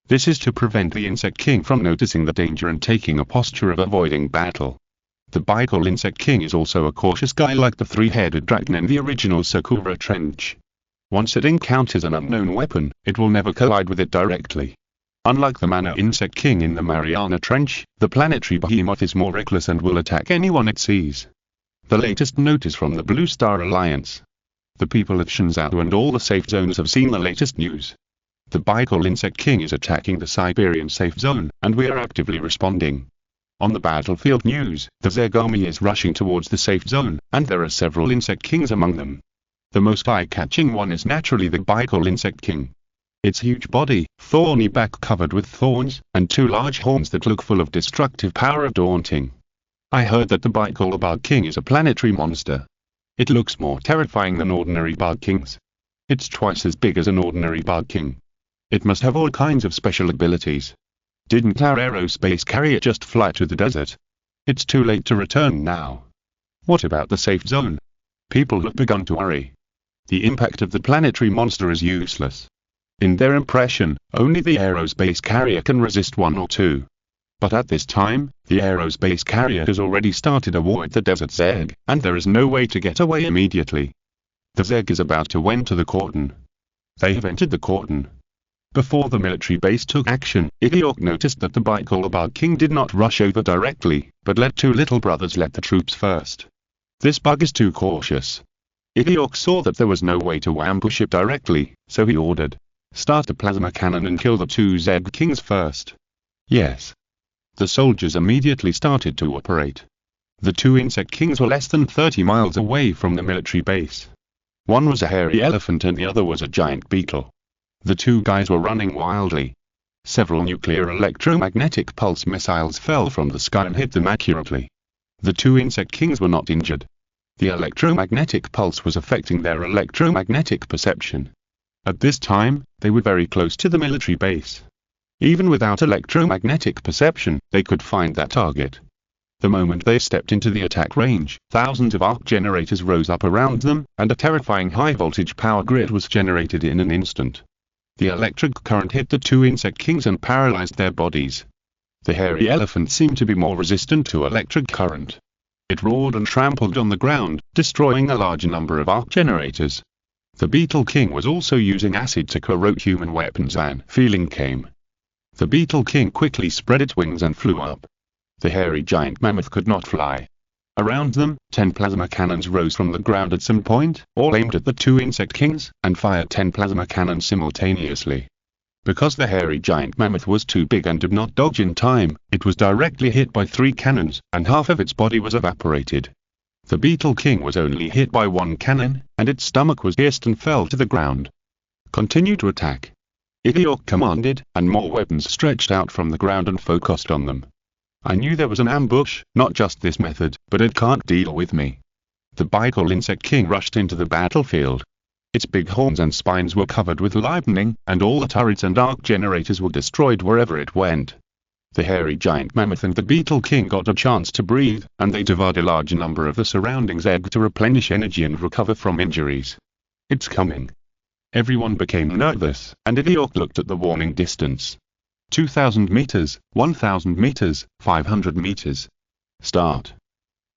This is to prevent the Insect King from noticing the danger and taking a posture of avoiding battle. The Bicol Insect King is also a cautious guy like the 3-headed dragon in the original Sakura Trench. Once it encounters an unknown weapon, it will never collide with it directly. Unlike the Mana Insect King in the Mariana Trench, the planetary behemoth is more reckless and will attack anyone it sees. The latest notice from the Blue Star Alliance. The people of Xingzhou and all the safe zones have seen the latest news. The Bicol Insect King is attacking the Siberian safe zone, and we are actively responding. On the battlefield news, the Zeg army is rushing towards the safe zone, and there are several Insect Kings among them. The most eye-catching one is naturally the Bicol Insect King. Its huge body, thorny back covered with thorns, and 2 large horns that look full of destructive power are daunting. I heard that the Bicol King is a planetary monster. It looks more terrifying than ordinary bug kings. It's twice as big as an ordinary bug king. It must have all kinds of special abilities. Didn't our aerospace carrier just fly to the desert? It's too late to return now. What about the safe zone? People have begun to worry. The impact of the planetary monster is useless. In their impression, only the aerospace carrier can resist 1 or 2. But at this time, the aerospace carrier has already started a war with the desert Zeg, and there is no way to get away immediately. The Zeg is about to enter the cordon. They have entered the cordon. Before the military base took action, Idiok noticed that the Bug King did not rush over directly, but let 2 little brothers let the troops first. This bug is too cautious. Idiok saw that there was no way to ambush it directly, so he ordered, "Start the plasma cannon and kill the 2 Zeg Kings first." Yes. The soldiers immediately started to operate. The 2 insect kings were less than 30 miles away from the military base. One was a hairy elephant and the other was a giant beetle. The 2 guys were running wildly. Several nuclear electromagnetic pulse missiles fell from the sky and hit them accurately. The 2 insect kings were not injured. The electromagnetic pulse was affecting their electromagnetic perception. At this time, they were very close to the military base. Even without electromagnetic perception, they could find that target. The moment they stepped into the attack range, thousands of arc generators rose up around them, and a terrifying high-voltage power grid was generated in an instant. The electric current hit the 2 insect kings and paralyzed their bodies. The hairy elephant seemed to be more resistant to electric current. It roared and trampled on the ground, destroying a large number of arc generators. The beetle king was also using acid to corrode human weapons and feeling came. The beetle king quickly spread its wings and flew up. The hairy giant mammoth could not fly. Around them, 10 plasma cannons rose from the ground at some point, all aimed at the 2 insect kings, and fired 10 plasma cannons simultaneously. Because the hairy giant mammoth was too big and did not dodge in time, it was directly hit by 3 cannons, and half of its body was evaporated. The beetle king was only hit by 1 cannon, and its stomach was pierced and fell to the ground. "Continue to attack," Idiok commanded, and more weapons stretched out from the ground and focused on them. I knew there was an ambush, not just this method, but it can't deal with me. The beetle insect king rushed into the battlefield. Its big horns and spines were covered with lightning, and all the turrets and arc generators were destroyed wherever it went. The hairy giant mammoth and the beetle king got a chance to breathe, and they devoured a large number of the surrounding Zeg to replenish energy and recover from injuries. "It's coming." Everyone became nervous, and Idiok looked at the warning distance. 2,000 meters, 1,000 meters, 500 meters. Start.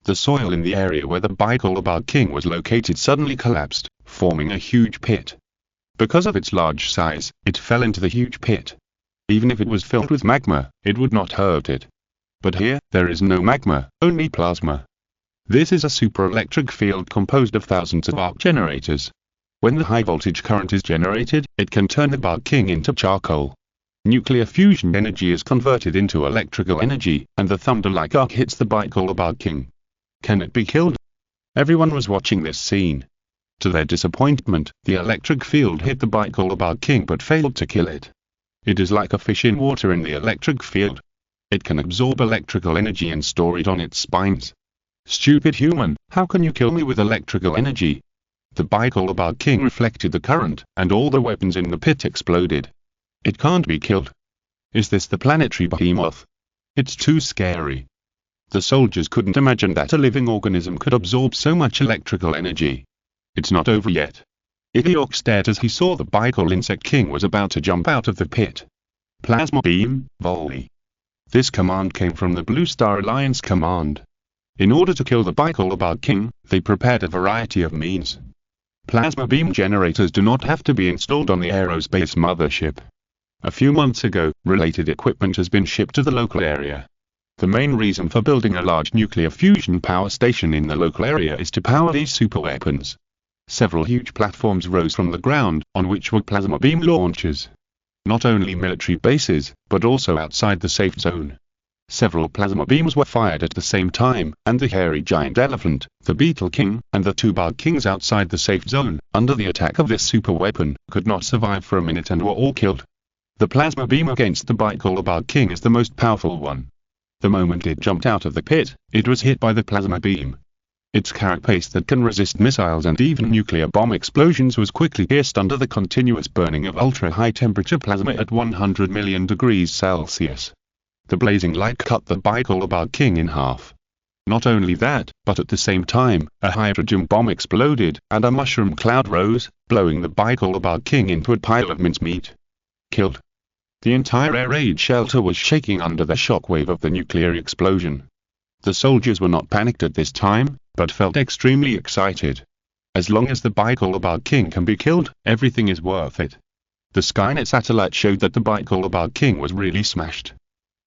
The soil in the area where the bug king was located suddenly collapsed, forming a huge pit. Because of its large size, it fell into the huge pit. Even if it was filled with magma, it would not hurt it. But here, there is no magma, only plasma. This is a super-electric field composed of thousands of arc generators. When the high-voltage current is generated, it can turn the bug king into charcoal. Nuclear fusion energy is converted into electrical energy, and the thunder-like arc hits the bug king. Can it be killed? Everyone was watching this scene. To their disappointment, the electric field hit the bug king but failed to kill it. It is like a fish in water in the electric field. It can absorb electrical energy and store it on its spines. "Stupid human, how can you kill me with electrical energy?" The bug king reflected the current, and all the weapons in the pit exploded. "It can't be killed. Is this the planetary behemoth? It's too scary." The soldiers couldn't imagine that a living organism could absorb so much electrical energy. "It's not over yet." Idiok stared as he saw the bug insect king was about to jump out of the pit. "Plasma beam, volley." This command came from the Blue Star Alliance command. In order to kill the bug king, they prepared a variety of means. Plasma beam generators do not have to be installed on the aerospace mothership. A few months ago, related equipment has been shipped to the local area. The main reason for building a large nuclear fusion power station in the local area is to power these superweapons. Several huge platforms rose from the ground, on which were plasma beam launchers. Not only military bases, but also outside the safe zone. Several plasma beams were fired at the same time, and the hairy giant elephant, the beetle king, and the 2 bug kings outside the safe zone, under the attack of this superweapon, could not survive for a minute and were all killed. The plasma beam against the bug king is the most powerful one. The moment it jumped out of the pit, it was hit by the plasma beam. Its carapace that can resist missiles and even nuclear bomb explosions was quickly pierced under the continuous burning of ultra-high temperature plasma at 100 million degrees Celsius. The blazing light cut the bicolor bug king in half. Not only that, but at the same time, a hydrogen bomb exploded, and a mushroom cloud rose, blowing the bicolor bug king into a pile of mincemeat. Killed. The entire air raid shelter was shaking under the shockwave of the nuclear explosion. The soldiers were not panicked at this time, but felt extremely excited. As long as the bicolor bug king can be killed, everything is worth it. The Skynet satellite showed that the bicolor bug king was really smashed.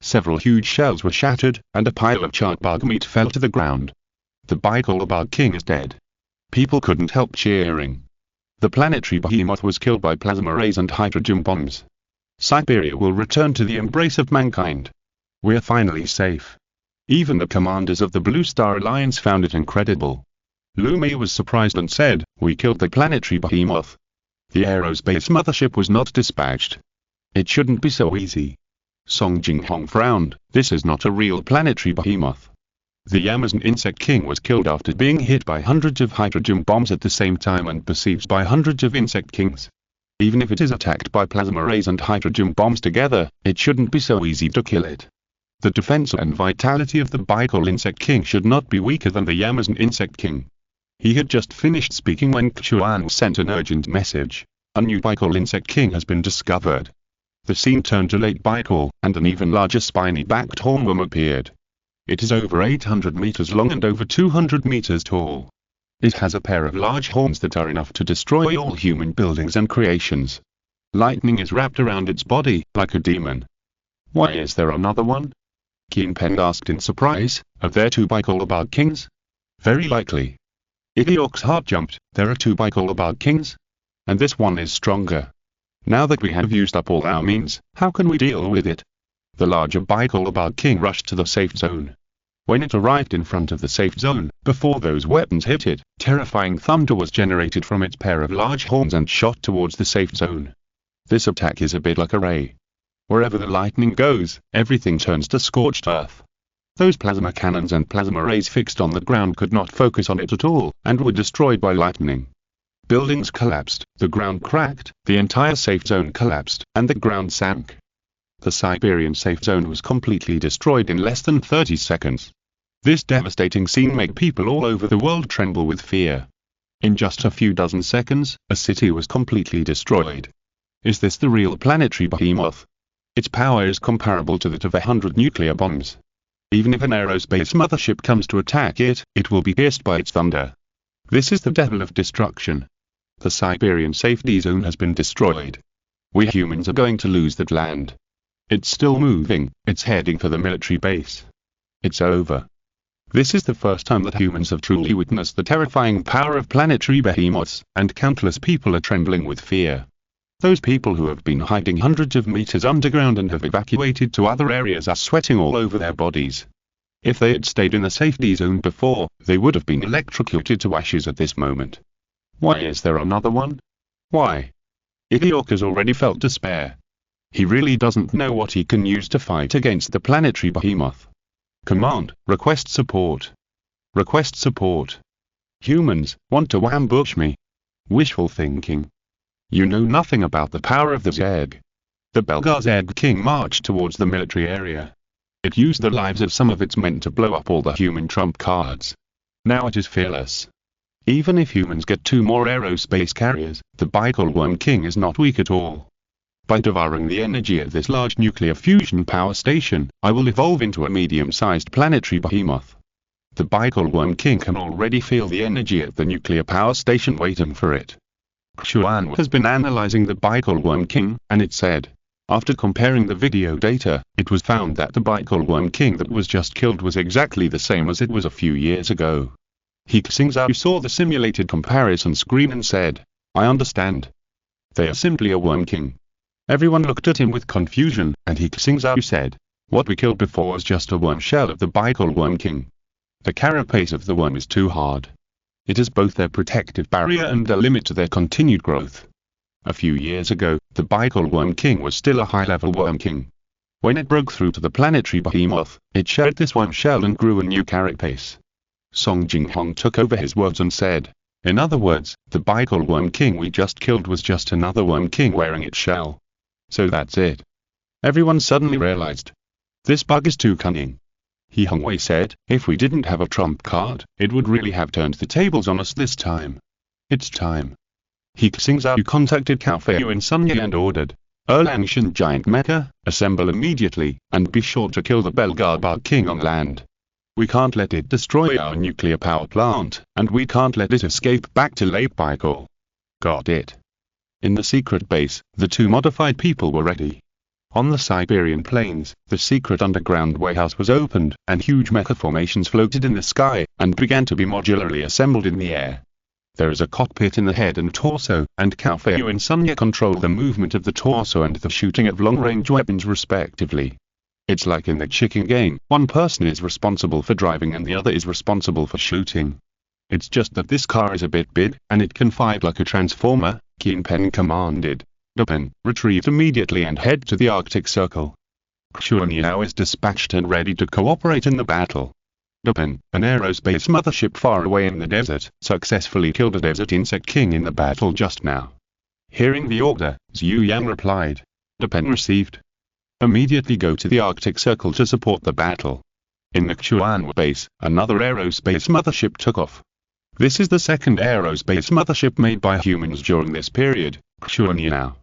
Several huge shells were shattered, and a pile of charred bug meat fell to the ground. The bicolor bug king is dead. People couldn't help cheering. The planetary behemoth was killed by plasma rays and hydrogen bombs. Siberia will return to the embrace of mankind. We're finally safe. Even the commanders of the Blue Star Alliance found it incredible. Lumia was surprised and said, "We killed the planetary behemoth." The aerospace mothership was not dispatched. It shouldn't be so easy. Song Jinghong frowned. This is not a real planetary behemoth. The Amazon insect king was killed after being hit by hundreds of hydrogen bombs at the same time and besieged by hundreds of insect kings. Even if it is attacked by plasma rays and hydrogen bombs together, it shouldn't be so easy to kill it. The defense and vitality of the bicolor insect king should not be weaker than the Amazon insect king. He had just finished speaking when Chuan sent an urgent message. A new bicolor insect king has been discovered. The scene turned to late bicolor, and an even larger spiny-backed hornworm appeared. It is over 800 meters long and over 200 meters tall. It has a pair of large horns that are enough to destroy all human buildings and creations. Lightning is wrapped around its body, like a demon. Why is there another one? Keen Pen asked in surprise. Are there two bicolor bug kings? Very likely. Idiok's heart jumped. There are two bicolor bug kings? And this one is stronger. Now that we have used up all our means, how can we deal with it? The larger bicolor bug king rushed to the safe zone. When it arrived in front of the safe zone, before those weapons hit it, terrifying thunder was generated from its pair of large horns and shot towards the safe zone. This attack is a bit like a ray. Wherever the lightning goes, everything turns to scorched earth. Those plasma cannons and plasma rays fixed on the ground could not focus on it at all, and were destroyed by lightning. Buildings collapsed, the ground cracked, the entire safe zone collapsed, and the ground sank. The Siberian safe zone was completely destroyed in less than 30 seconds. This devastating scene made people all over the world tremble with fear. In just a few dozen seconds, a city was completely destroyed. Is this the real planetary behemoth? Its power is comparable to that of 100 nuclear bombs. Even if an aerospace mothership comes to attack it, it will be pierced by its thunder. This is the devil of destruction. The Siberian safety zone has been destroyed. We humans are going to lose that land. It's still moving, it's heading for the military base. It's over. This is the first time that humans have truly witnessed the terrifying power of planetary behemoths, and countless people are trembling with fear. Those people who have been hiding hundreds of meters underground and have evacuated to other areas are sweating all over their bodies. If they had stayed in the safety zone before, they would have been electrocuted to ashes at this moment. Why is there another one? Why? Idiok has already felt despair. He really doesn't know what he can use to fight against the planetary behemoth. Command, request support. Request support. Humans want to ambush me. Wishful thinking. You know nothing about the power of the Zerg. The Belgar Zerg king marched towards the military area. It used the lives of some of its men to blow up all the human trump cards. Now it is fearless. Even if humans get 2 more aerospace carriers, the bicolor worm king is not weak at all. By devouring the energy at this large nuclear fusion power station, I will evolve into a medium-sized planetary behemoth. The bicolor worm king can already feel the energy at the nuclear power station waiting for it. Chuan has been analyzing the bicolor worm king, and it said, after comparing the video data, it was found that the bicolor worm king that was just killed was exactly the same as it was a few years ago. He Xingzhou saw the simulated comparison screen and said, I understand. They are simply a worm king. Everyone looked at him with confusion, and He Xingzhou said, what we killed before was just a worm shell of the bicolor worm king. The carapace of the worm is too hard. It is both their protective barrier and a limit to their continued growth. A few years ago, the bicolor worm king was still a high-level worm king. When it broke through to the planetary behemoth, it shed this worm shell and grew a new carapace. Song Jinghong took over his words and said, "In other words, the Bicol Worm King we just killed was just another Worm King wearing its shell. So that's it." Everyone suddenly realized. This bug is too cunning. He Xingzhou said, "If we didn't have a trump card, it would really have turned the tables on us this time. It's time." He Xingzhou contacted Cao Feiyu in Sunya and ordered, "Erlangshan giant mecha, assemble immediately, and be sure to kill the Belgar Bug King on land. We can't let it destroy our nuclear power plant, and we can't let it escape back to Lake Baikal." Got it. In the secret base, the two modified people were ready. On the Siberian plains, the secret underground warehouse was opened, and huge mecha formations floated in the sky, and began to be modularly assembled in the air. There is a cockpit in the head and torso, and Cao Feiyu and Sunya control the movement of the torso and the shooting of long-range weapons respectively. It's like in the chicken game, one person is responsible for driving and the other is responsible for shooting. It's just that this car is a bit big, and it can fight like a transformer, Qin Pen commanded. Dupen, retrieve immediately and head to the Arctic Circle. Xuan Yao is dispatched and ready to cooperate in the battle. Dupen, an aerospace mothership far away in the desert, successfully killed a desert insect king in the battle just now. Hearing the order, Zhu Yang replied. Dupen received. Immediately go to the Arctic Circle to support the battle. In the Xuan base, another aerospace mothership took off. This is the second aerospace mothership made by humans during this period, Xuan Yao.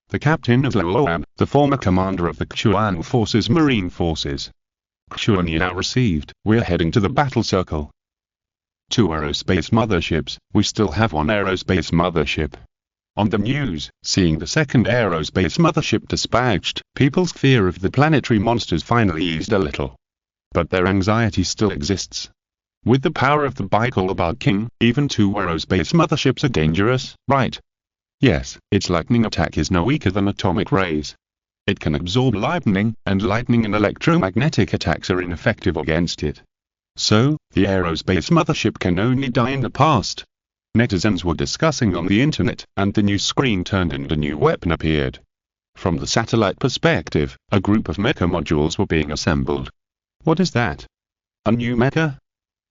The captain of Luoab, the former commander of the Xuan Forces Marine Forces. Xuan Yao received, we're heading to the battle circle. 2 aerospace motherships, we still have 1 aerospace mothership. On the news, seeing the second aerospace mothership dispatched, people's fear of the planetary monsters finally eased a little. But their anxiety still exists. With the power of the Bicol Bug King, even 2 aerospace motherships are dangerous, right? Yes, its lightning attack is no weaker than atomic rays. It can absorb lightning, and lightning and electromagnetic attacks are ineffective against it. So, the aerospace mothership can only die in the past. Netizens were discussing on the internet, and the new screen turned and a new weapon appeared. From the satellite perspective, a group of mecha modules were being assembled. What is that? A new mecha?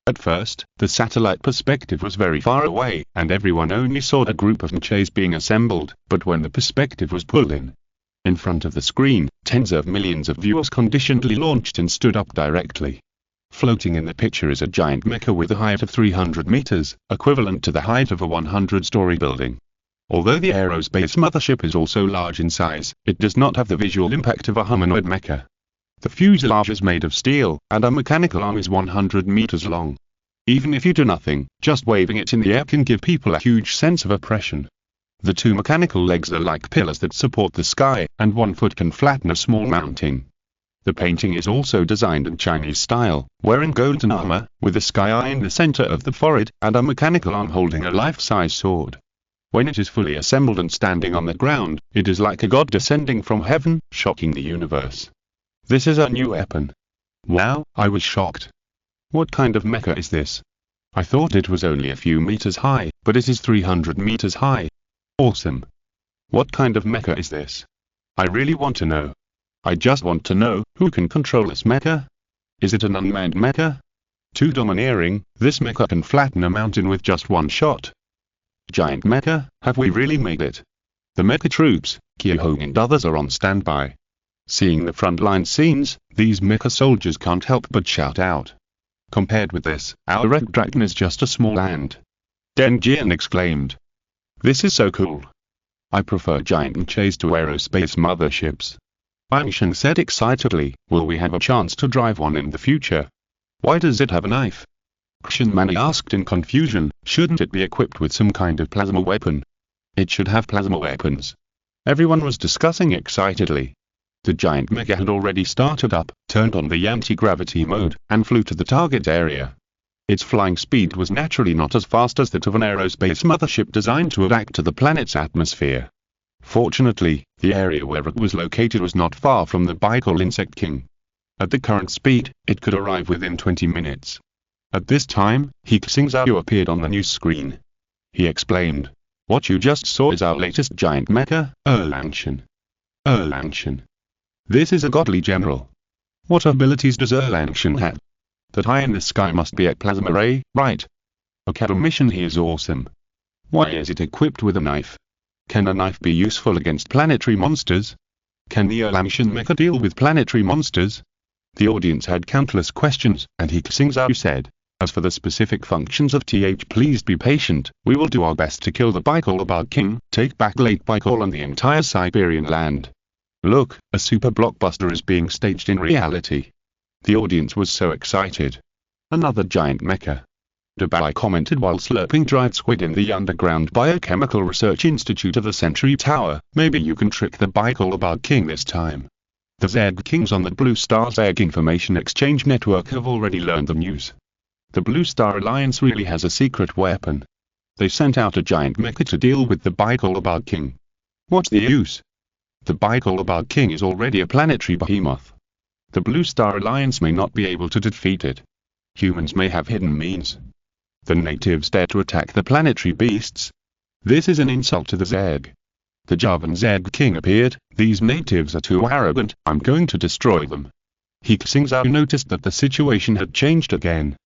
At first, the satellite perspective was very far away, and everyone only saw a group of mechas being assembled, but when the perspective was pulled in front of the screen, tens of millions of viewers conditionally launched and stood up directly. Floating in the picture is a giant mecha with a height of 300 meters, equivalent to the height of a 100-story building. Although the aerospace mothership is also large in size, it does not have the visual impact of a humanoid mecha. The fuselage is made of steel, and a mechanical arm is 100 meters long. Even if you do nothing, just waving it in the air can give people a huge sense of oppression. The 2 mechanical legs are like pillars that support the sky, and 1 foot can flatten a small mountain. The painting is also designed in Chinese style, wearing golden armor, with a sky eye in the center of the forehead, and a mechanical arm holding a life-size sword. When it is fully assembled and standing on the ground, it is like a god descending from heaven, shocking the universe. This is a new weapon. Wow, I was shocked. What kind of mecha is this? I thought it was only a few meters high, but it is 300 meters high. Awesome. What kind of mecha is this? I really want to know. I just want to know, who can control this mecha? Is it an unmanned mecha? Too domineering, this mecha can flatten a mountain with just 1 shot. Giant mecha, have we really made it? The mecha troops, Kyohong and others are on standby. Seeing the frontline scenes, these mecha soldiers can't help but shout out. Compared with this, our Red Dragon is just a small ant. Deng Jian exclaimed. This is so cool. I prefer giant mechas to aerospace motherships. Wang Shen said excitedly, will we have a chance to drive one in the future? Why does it have a knife? Xian Mani asked in confusion, shouldn't it be equipped with some kind of plasma weapon? It should have plasma weapons. Everyone was discussing excitedly. The giant mecha had already started up, turned on the anti-gravity mode, and flew to the target area. Its flying speed was naturally not as fast as that of an aerospace mothership designed to adapt to the planet's atmosphere. Fortunately, the area where it was located was not far from the Bicol Insect King. At the current speed, it could arrive within 20 minutes. At this time, He Xingzhou appeared on the news screen. He explained, what you just saw is our latest giant mecha, Erlangshan. Erlangshan. This is a godly general. What abilities does Erlangshan have? That high in the sky must be a plasma ray, right? Okay, the mission here is awesome. Why is it equipped with a knife? Can a knife be useful against planetary monsters? Can the Erlangen mecha deal with planetary monsters? The audience had countless questions, and He Xingzhou said, as for the specific functions of TH, please be patient, we will do our best to kill the bipolar bug king, take back Lake Baikal and the entire Siberian land. Look, a super blockbuster is being staged in reality. The audience was so excited. Another giant mecha. Dubai commented while slurping dried squid in the underground biochemical research institute of the Century Tower, maybe you can trick the bipolar bug king this time. The Zed Kings on the Blue Star's Egg Information Exchange Network have already learned the news. The Blue Star Alliance really has a secret weapon. They sent out a giant mecha to deal with the bipolar bug king. What's the use? The bipolar bug king is already a planetary behemoth. The Blue Star Alliance may not be able to defeat it. Humans may have hidden means. The natives dare to attack the planetary beasts. This is an insult to the Zeg. The Javan Zed King appeared, these natives are too arrogant, I'm going to destroy them. He Xingzhou noticed that the situation had changed again.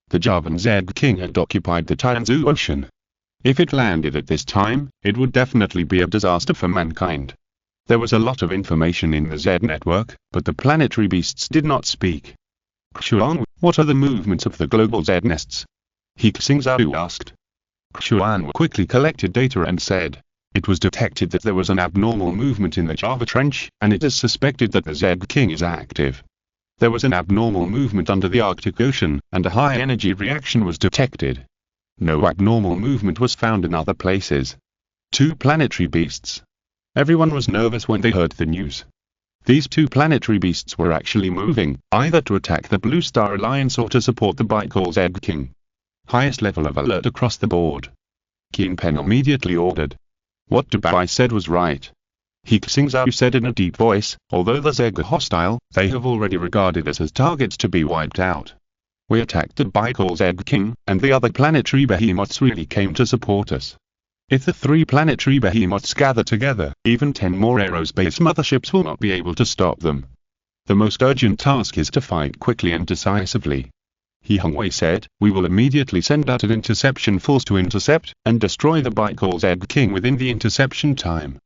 The Javan Zed King had occupied the Tianzhu Ocean. If it landed at this time, it would definitely be a disaster for mankind. There was a lot of information in the Zed network, but the planetary beasts did not speak. Xuan, what are the movements of the global Zed nests? He Xingzhou asked. Xuan quickly collected data and said, it was detected that there was an abnormal movement in the Java Trench, and it is suspected that the Zed King is active. There was an abnormal movement under the Arctic Ocean, and a high-energy reaction was detected. No abnormal movement was found in other places. 2 planetary beasts. Everyone was nervous when they heard the news. These 2 planetary beasts were actually moving, either to attack the Blue Star Alliance or to support the Baikal Zed King. Highest level of alert across the board. Keen Pen immediately ordered. What Dubai said was right. He Xingzhou said in a deep voice, although the Zeg are hostile, they have already regarded us as targets to be wiped out. We attacked the Baikal Zed King, and the other planetary behemoths really came to support us. If the 3 planetary behemoths gather together, even 10 more aerospace motherships will not be able to stop them. The most urgent task is to fight quickly and decisively. He Xingzhou said, we will immediately send out an interception force to intercept and destroy the Baikal Zed King within the interception time.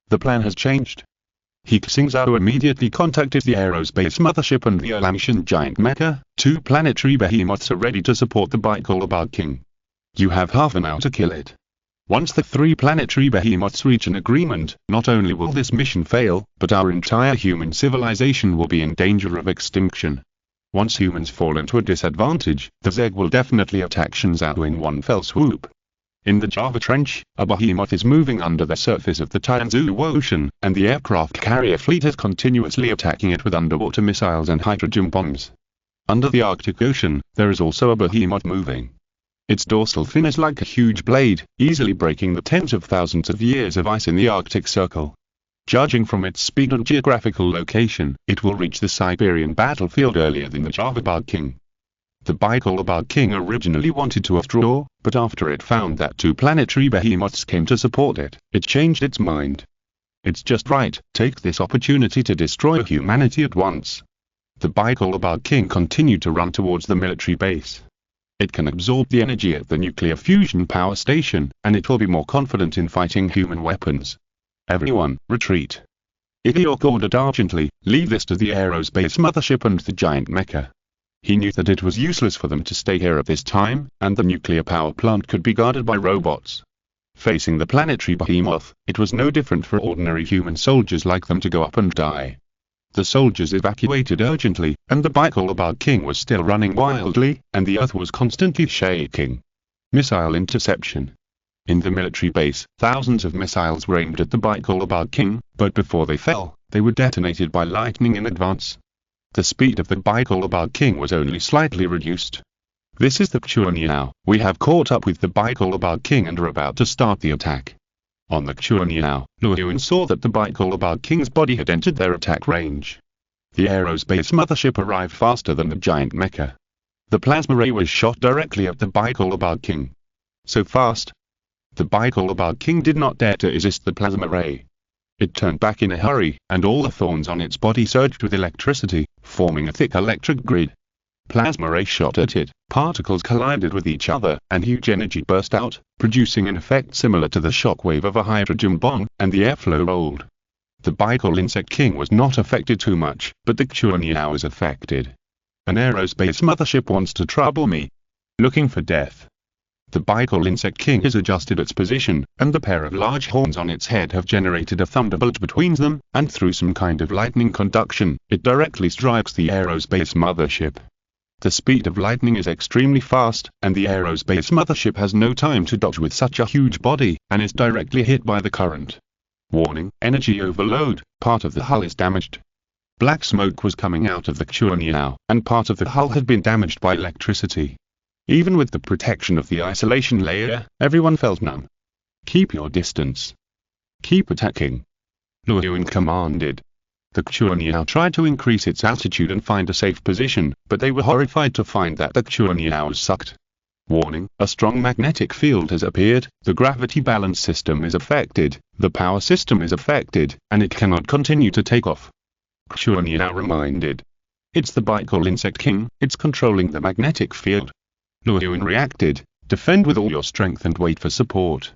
The plan has changed. He Xingzhou immediately contacted the aerospace mothership and the Erlangen giant mecha. 2 planetary behemoths are ready to support the bipolar bug king. You have half an hour to kill it. Once the 3 planetary behemoths reach an agreement, not only will this mission fail, but our entire human civilization will be in danger of extinction. Once humans fall into a disadvantage, the Zeg will definitely attack Xingzhou in one fell swoop. In the Java Trench, a behemoth is moving under the surface of the Tianzhu Ocean, and the aircraft carrier fleet is continuously attacking it with underwater missiles and hydrogen bombs. Under the Arctic Ocean, there is also a behemoth moving. Its dorsal fin is like a huge blade, easily breaking the tens of thousands of years of ice in the Arctic Circle. Judging from its speed and geographical location, it will reach the Siberian battlefield earlier than the Java Bug King. The bipolar bug king originally wanted to withdraw, but after it found that 2 planetary behemoths came to support it, it changed its mind. It's just right, take this opportunity to destroy humanity at once. The bipolar bug king continued to run towards the military base. It can absorb the energy at the nuclear fusion power station, and it will be more confident in fighting human weapons. Everyone, retreat. Idiok ordered urgently, leave this to the aerospace mothership and the giant mecha. He knew that it was useless for them to stay here at this time, and the nuclear power plant could be guarded by robots. Facing the planetary behemoth, it was no different for ordinary human soldiers like them to go up and die. The soldiers evacuated urgently, and the bipolar bug king was still running wildly, and the earth was constantly shaking. Missile interception. In the military base, thousands of missiles were aimed at the bipolar bug king, but before they fell, they were detonated by lightning in advance. The speed of the bipolar bug king was only slightly reduced. This is the Chuan now. We have caught up with the bipolar bug king and are about to start the attack. On the Chuan now, Lu Yuan saw that the bipolar bug king's body had entered their attack range. The aerospace mothership arrived faster than the giant mecha. The plasma ray was shot directly at the bipolar bug king. So fast. The bipolar bug king did not dare to resist the plasma ray. It turned back in a hurry, and all the thorns on its body surged with electricity, forming a thick electric grid. plasma ray shot at it, particles collided with each other, and huge energy burst out, producing an effect similar to the shockwave of a hydrogen bomb, and the airflow rolled. The Bicol Insect King was not affected too much, but the Chuanyao was affected. An aerospace mothership wants to trouble me. Looking for death. The Bicol Insect King has adjusted its position, and the pair of large horns on its head have generated a thunderbolt between them, and through some kind of lightning conduction, it directly strikes the aerospace mothership. The speed of lightning is extremely fast, and the aerospace mothership has no time to dodge with such a huge body, and is directly hit by the current. Warning, energy overload, part of the hull is damaged. Black smoke was coming out of the Chuanyao, and part of the hull had been damaged by electricity. Even with the protection of the isolation layer, everyone felt numb. Keep your distance. Keep attacking. Luo Yuan commanded. The Chuanyao tried to increase its altitude and find a safe position, but they were horrified to find that the Chuanyao sucked. Warning, a strong magnetic field has appeared, the gravity balance system is affected, the power system is affected, and it cannot continue to take off. Chuanyao reminded. It's the Bicol Insect King, it's controlling the magnetic field. Luo Yuan reacted, defend with all your strength and wait for support.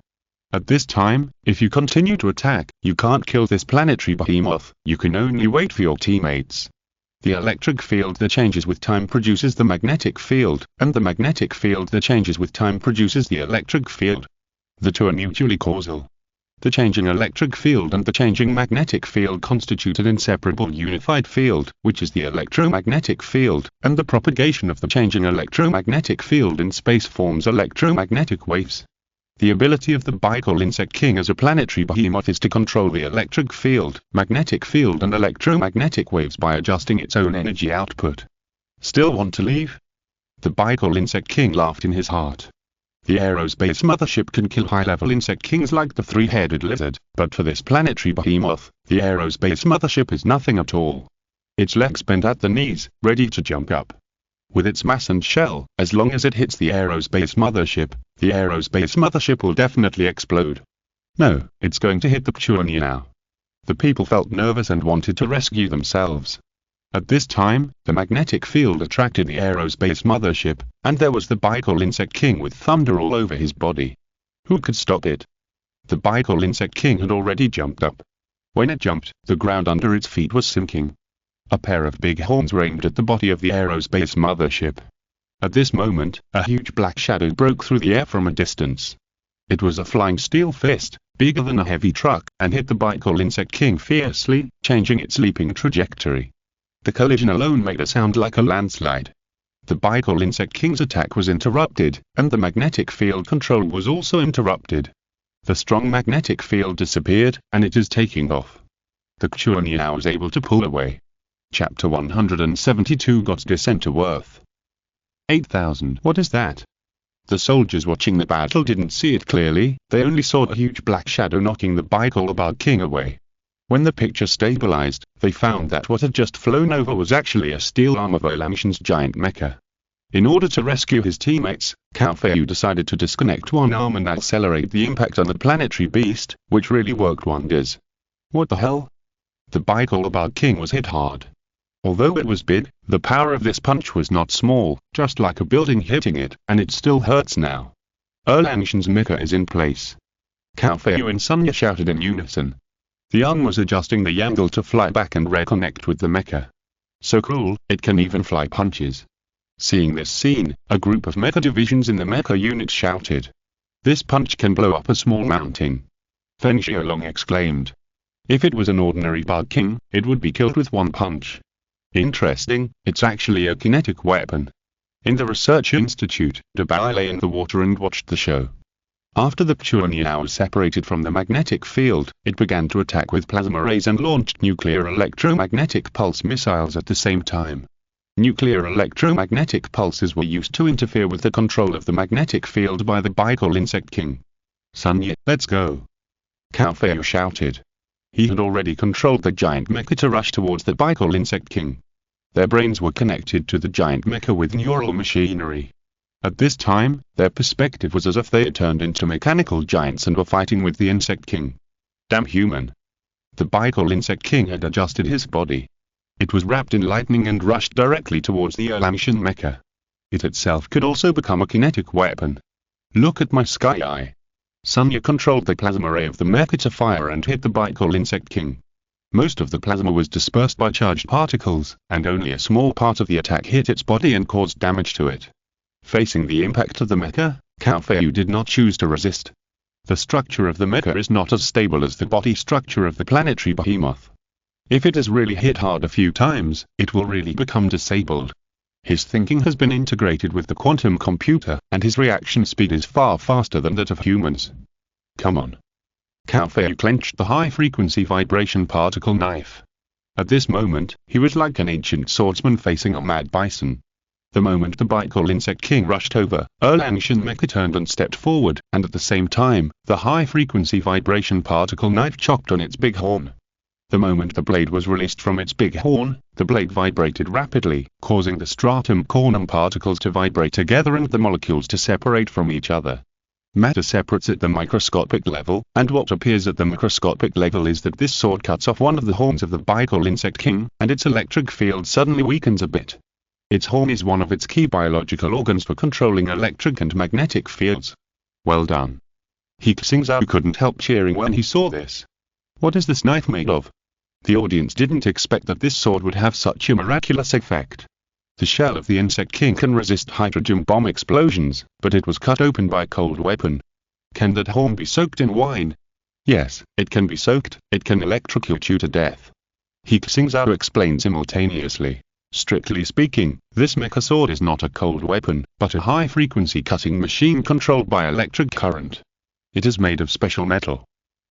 At this time, if you continue to attack, you can't kill this planetary behemoth, you can only wait for your teammates. The electric field that changes with time produces the magnetic field, and the magnetic field that changes with time produces the electric field. The two are mutually causal. The changing electric field and the changing magnetic field constitute an inseparable unified field, which is the electromagnetic field, and the propagation of the changing electromagnetic field in space forms electromagnetic waves. The ability of the Bicol Insect King as a planetary behemoth is to control the electric field, magnetic field and electromagnetic waves by adjusting its own energy output. Still want to leave? The Bicol Insect King laughed in his heart. The aerospace mothership can kill high-level insect kings like the three-headed lizard, but for this planetary behemoth, the aerospace mothership is nothing at all. Its legs bent at the knees, ready to jump up. With its mass and shell, as long as it hits the aerospace mothership will definitely explode. No, it's going to hit the Chuanyao. The people felt nervous and wanted to rescue themselves. At this time, the magnetic field attracted the aerospace mothership, and there was the Bicol Insect King with thunder all over his body. Who could stop it? The Bicol Insect King had already jumped up. When it jumped, the ground under its feet was sinking. A pair of big horns were aimed at the body of the aerospace mothership. At this moment, a huge black shadow broke through the air from a distance. It was a flying steel fist, bigger than a heavy truck, and hit the Bicol Insect King fiercely, changing its leaping trajectory. The collision alone made a sound like a landslide. The Bicol Insect King's attack was interrupted, and the magnetic field control was also interrupted. The strong magnetic field disappeared, and it is taking off. The Chuanyao was able to pull away. Chapter 172 God's Descent to Earth. 8,000. What is that? The soldiers watching the battle didn't see it clearly, they only saw a huge black shadow knocking the Bicol King away. When the picture stabilized, they found that what had just flown over was actually a steel arm of Olamshan's giant mecha. In order to rescue his teammates, Cao Feiyu decided to disconnect one arm and accelerate the impact on the planetary beast, which really worked wonders. What the hell? The Bicol King was hit hard. Although it was big, the power of this punch was not small, just like a building hitting it, and it still hurts now. Olamshan's mecha is in place. Cao Feiyu and Sunya shouted in unison. The young was adjusting the angle to fly back and reconnect with the mecha. So cool, it can even fly punches. Seeing this scene, a group of mecha divisions in the mecha unit shouted. This punch can blow up a small mountain. Feng Xiaolong exclaimed. If it was an ordinary bug king, it would be killed with one punch. Interesting, it's actually a kinetic weapon. In the research institute, Debao lay in the water and watched the show. After the Chuanyao was separated from the magnetic field, it began to attack with plasma rays and launched nuclear electromagnetic pulse missiles at the same time. Nuclear electromagnetic pulses were used to interfere with the control of the magnetic field by the Bicol Insect King. Sunya, let's go. Cao Feiyu shouted. He had already controlled the giant mecha to rush towards the Bicol Insect King. Their brains were connected to the giant mecha with neural machinery. At this time, their perspective was as if they had turned into mechanical giants and were fighting with the Insect King. Damn human. The Bicol Insect King had adjusted his body. It was wrapped in lightning and rushed directly towards the Erlangen mecha. It itself could also become a kinetic weapon. Look at my sky eye. Sunya controlled the plasma ray of the mecha to fire and hit the Bicol Insect King. Most of the plasma was dispersed by charged particles, and only a small part of the attack hit its body and caused damage to it. Facing the impact of the mecha, Cao Feiyu did not choose to resist. The structure of the mecha is not as stable as the body structure of the planetary behemoth. If it is really hit hard a few times, it will really become disabled. His thinking has been integrated with the quantum computer, and his reaction speed is far faster than that of humans. Come on. Cao Feiyu clenched the high-frequency vibration particle knife. At this moment, he was like an ancient swordsman facing a mad bison. The moment the Bicol Insect King rushed over, Erlangen mecha turned and stepped forward, and at the same time, the high-frequency vibration particle knife chopped on its big horn. The moment the blade was released from its big horn, the blade vibrated rapidly, causing the stratum cornum particles to vibrate together and the molecules to separate from each other. Matter separates at the microscopic level, and what appears at the macroscopic level is that this sword cuts off one of the horns of the Bicol Insect King, and its electric field suddenly weakens a bit. Its horn is one of its key biological organs for controlling electric and magnetic fields. Well done. He Xingzhou couldn't help cheering when he saw this. What is this knife made of? The audience didn't expect that this sword would have such a miraculous effect. The shell of the Insect King can resist hydrogen bomb explosions, but it was cut open by a cold weapon. Can that horn be soaked in wine? Yes, it can be soaked, it can electrocute you to death. He Xingzhou explained simultaneously. Strictly speaking, this mecha sword is not a cold weapon, but a high-frequency cutting machine controlled by electric current. It is made of special metal.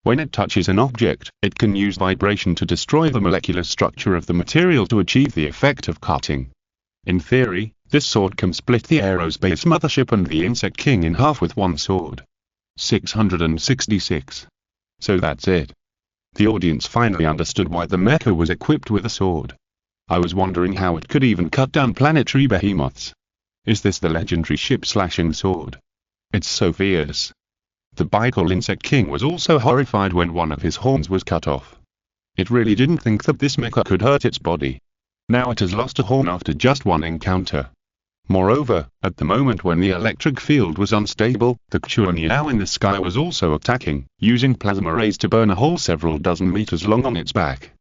When it touches an object, it can use vibration to destroy the molecular structure of the material to achieve the effect of cutting. In theory, this sword can split the aerospace mothership and the Insect King in half with one sword. 666. So that's it. The audience finally understood why the mecha was equipped with a sword. I was wondering how it could even cut down planetary behemoths. Is this the legendary ship-slashing sword? It's so fierce. The Bicol Insect King was also horrified when one of his horns was cut off. It really didn't think that this mecha could hurt its body. Now it has lost a horn after just one encounter. Moreover, at the moment when the electric field was unstable, the Chuanyao in the sky was also attacking, using plasma rays to burn a hole several dozen meters long on its back.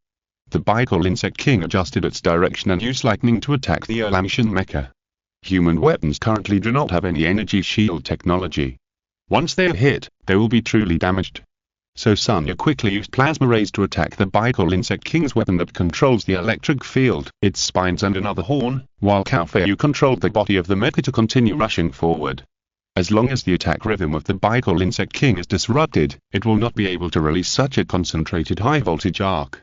The Bicol Insect King adjusted its direction and used lightning to attack the Erlangen mecha. Human weapons currently do not have any energy shield technology. Once they are hit, they will be truly damaged. So Sunya quickly used plasma rays to attack the Bicol Insect King's weapon that controls the electric field, its spines and another horn, while Cao Feiyu controlled the body of the mecha to continue rushing forward. As long as the attack rhythm of the Bicol Insect King is disrupted, it will not be able to release such a concentrated high-voltage arc.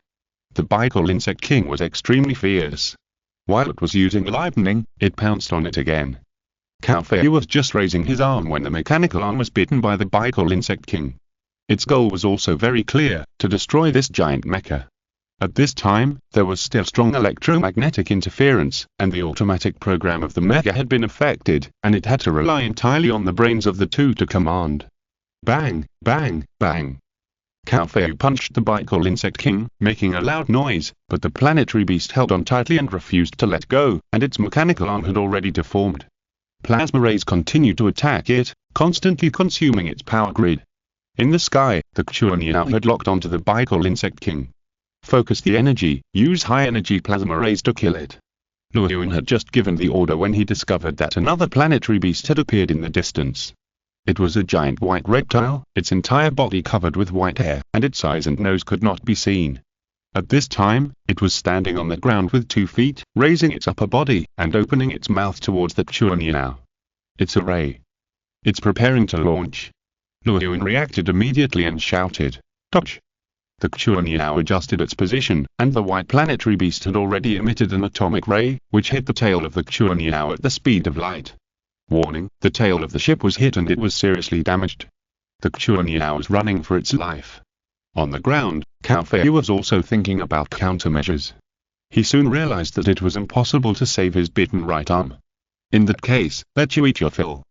The Bicol Insect King was extremely fierce. While it was using lightning, it pounced on it again. Cao Feiyu was just raising his arm when the mechanical arm was bitten by the Bicol Insect King. Its goal was also very clear, to destroy this giant mecha. At this time, there was still strong electromagnetic interference, and the automatic program of the mecha had been affected, and it had to rely entirely on the brains of the two to command. Bang, bang, bang. Cao Feiyu punched the Bicol Insect King, making a loud noise, but the planetary beast held on tightly and refused to let go, and its mechanical arm had already deformed. Plasma rays continued to attack it, constantly consuming its power grid. In the sky, the Chuanyao had locked onto the Bicol Insect King. Focus the energy, use high-energy plasma rays to kill it. Luo Yuan had just given the order when he discovered that another planetary beast had appeared in the distance. It was a giant white reptile, its entire body covered with white hair, and its eyes and nose could not be seen. At this time, it was standing on the ground with 2 feet, raising its upper body, and opening its mouth towards the Chuanyao. It's a ray. It's preparing to launch. Luo Yuan reacted immediately and shouted, "Touch!" The Chuanyao adjusted its position, and the white planetary beast had already emitted an atomic ray, which hit the tail of the Chuanyao at the speed of light. Warning, the tail of the ship was hit and it was seriously damaged. The Chuanyao was running for its life. On the ground, Cao Feiyu was also thinking about countermeasures. He soon realized that it was impossible to save his bitten right arm. In that case, let you eat your fill.